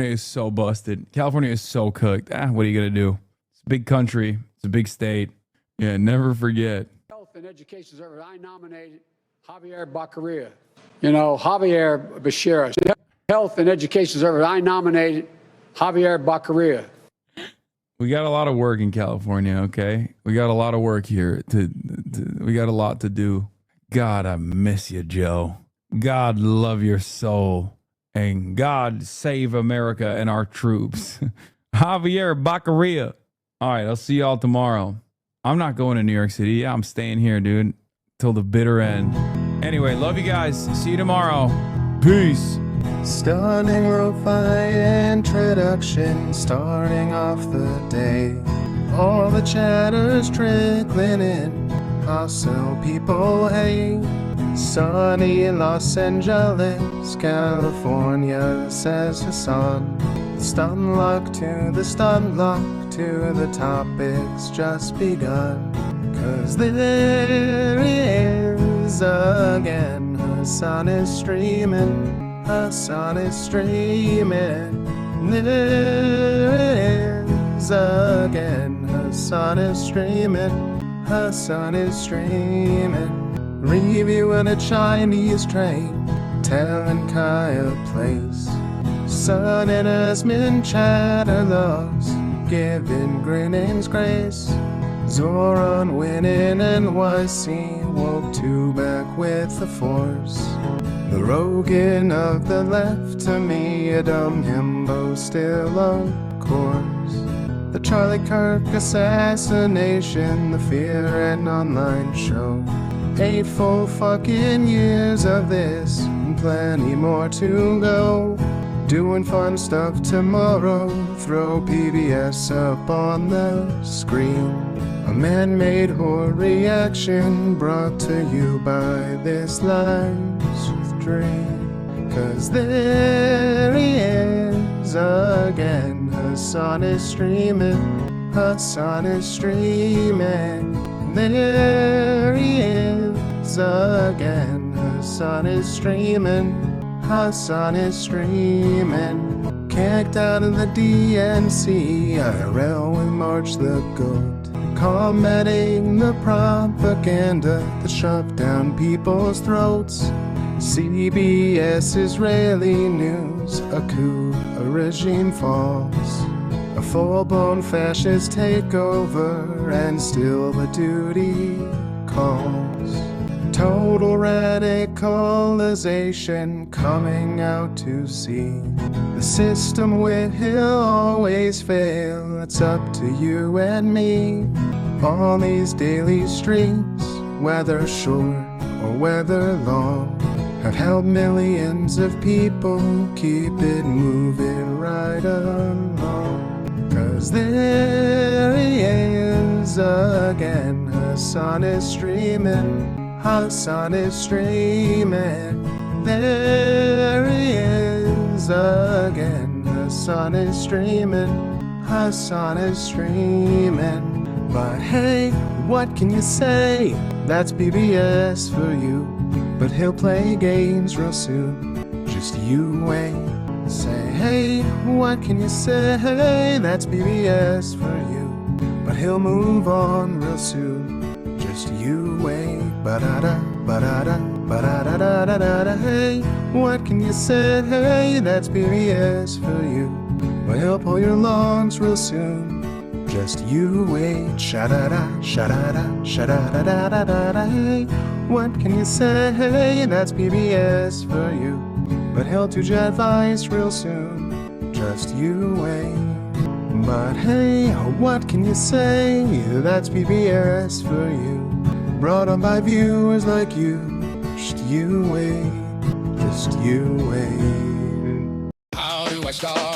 S8: is so busted. California is so cooked. What are you gonna do? It's a big country. It's a big state. Yeah, never forget.
S10: Health and Education Service. I nominated Javier Baccaria. Javier Becerra. Health and Education Service. I nominated Javier Baccaria.
S8: We got a lot of work in California, okay? We got a lot of work here. We got a lot to do. God, I miss you, Joe. God love your soul. And God save America and our troops. Javier Baccaria. All right, I'll see y'all tomorrow. I'm not going to New York City. Yeah, I'm staying here, dude, till the bitter end. Anyway, love you guys. See you tomorrow. Peace.
S21: Stunning lo-fi introduction, starting off the day. All the chatter's trickling in, hustle people hate. Sunny in Los Angeles, California, says Hasan. Stun luck to the stun luck to the topic's just begun. 'Cause there he is again, Hasan is streaming. Hasan is streaming. There is again. Hasan is streaming. Hasan is streaming. Reviewing a Chinese train, telling Kaya place. Sun and Asmin chatter loves, giving grinnings grace. Zoran winning NYC, woke two back with the force. The Rogan of the left, to me a dumb himbo still of course. The Charlie Kirk assassination, the Fear and Online show. 8 full fucking years of this, and plenty more to go. Doing fun stuff tomorrow, throw PBS up on the screen. A man-made horror reaction brought to you by this life's dream. 'Cause there he is again, Hasan is streaming, Hasan is streaming. There he is again, Hasan is streaming, Hasan is streaming. Kicked out of the DNC, IRL with March the Goat. Combating the propaganda that shoved down people's throats. CBS Israeli news, a coup, a regime falls. A full-blown fascist takeover, and still the duty calls. Total radicalization coming out to see. The system will always fail, it's up to you and me. On these daily streams, whether short or whether long, have helped millions of people keep it moving right along. 'Cause there he is again, Hasan is streaming, Hasan is streaming. There he is again, Hasan is streaming, Hasan is streaming. But hey, what can you say? That's BBS for you. But he'll play games real soon, just you wait. Say, hey, what can you say? That's BBS for you. But he'll move on real soon, just you wait. Ba-da-da, ba-da-da, ba-da-da-da-da-da. Hey, what can you say? Hey, that's BBS for you. But he'll pull your lungs real soon, just you wait. Sha-da-da, sha-da-da, sha-da-da-da-da-da. Hey, what can you say? Hey, that's BBS for you. But he'll do jet advice real soon, just you wait. But hey, what can you say? That's BBS for you. Brought on by viewers like you. Just you wait. Just you wait.
S18: How do I start?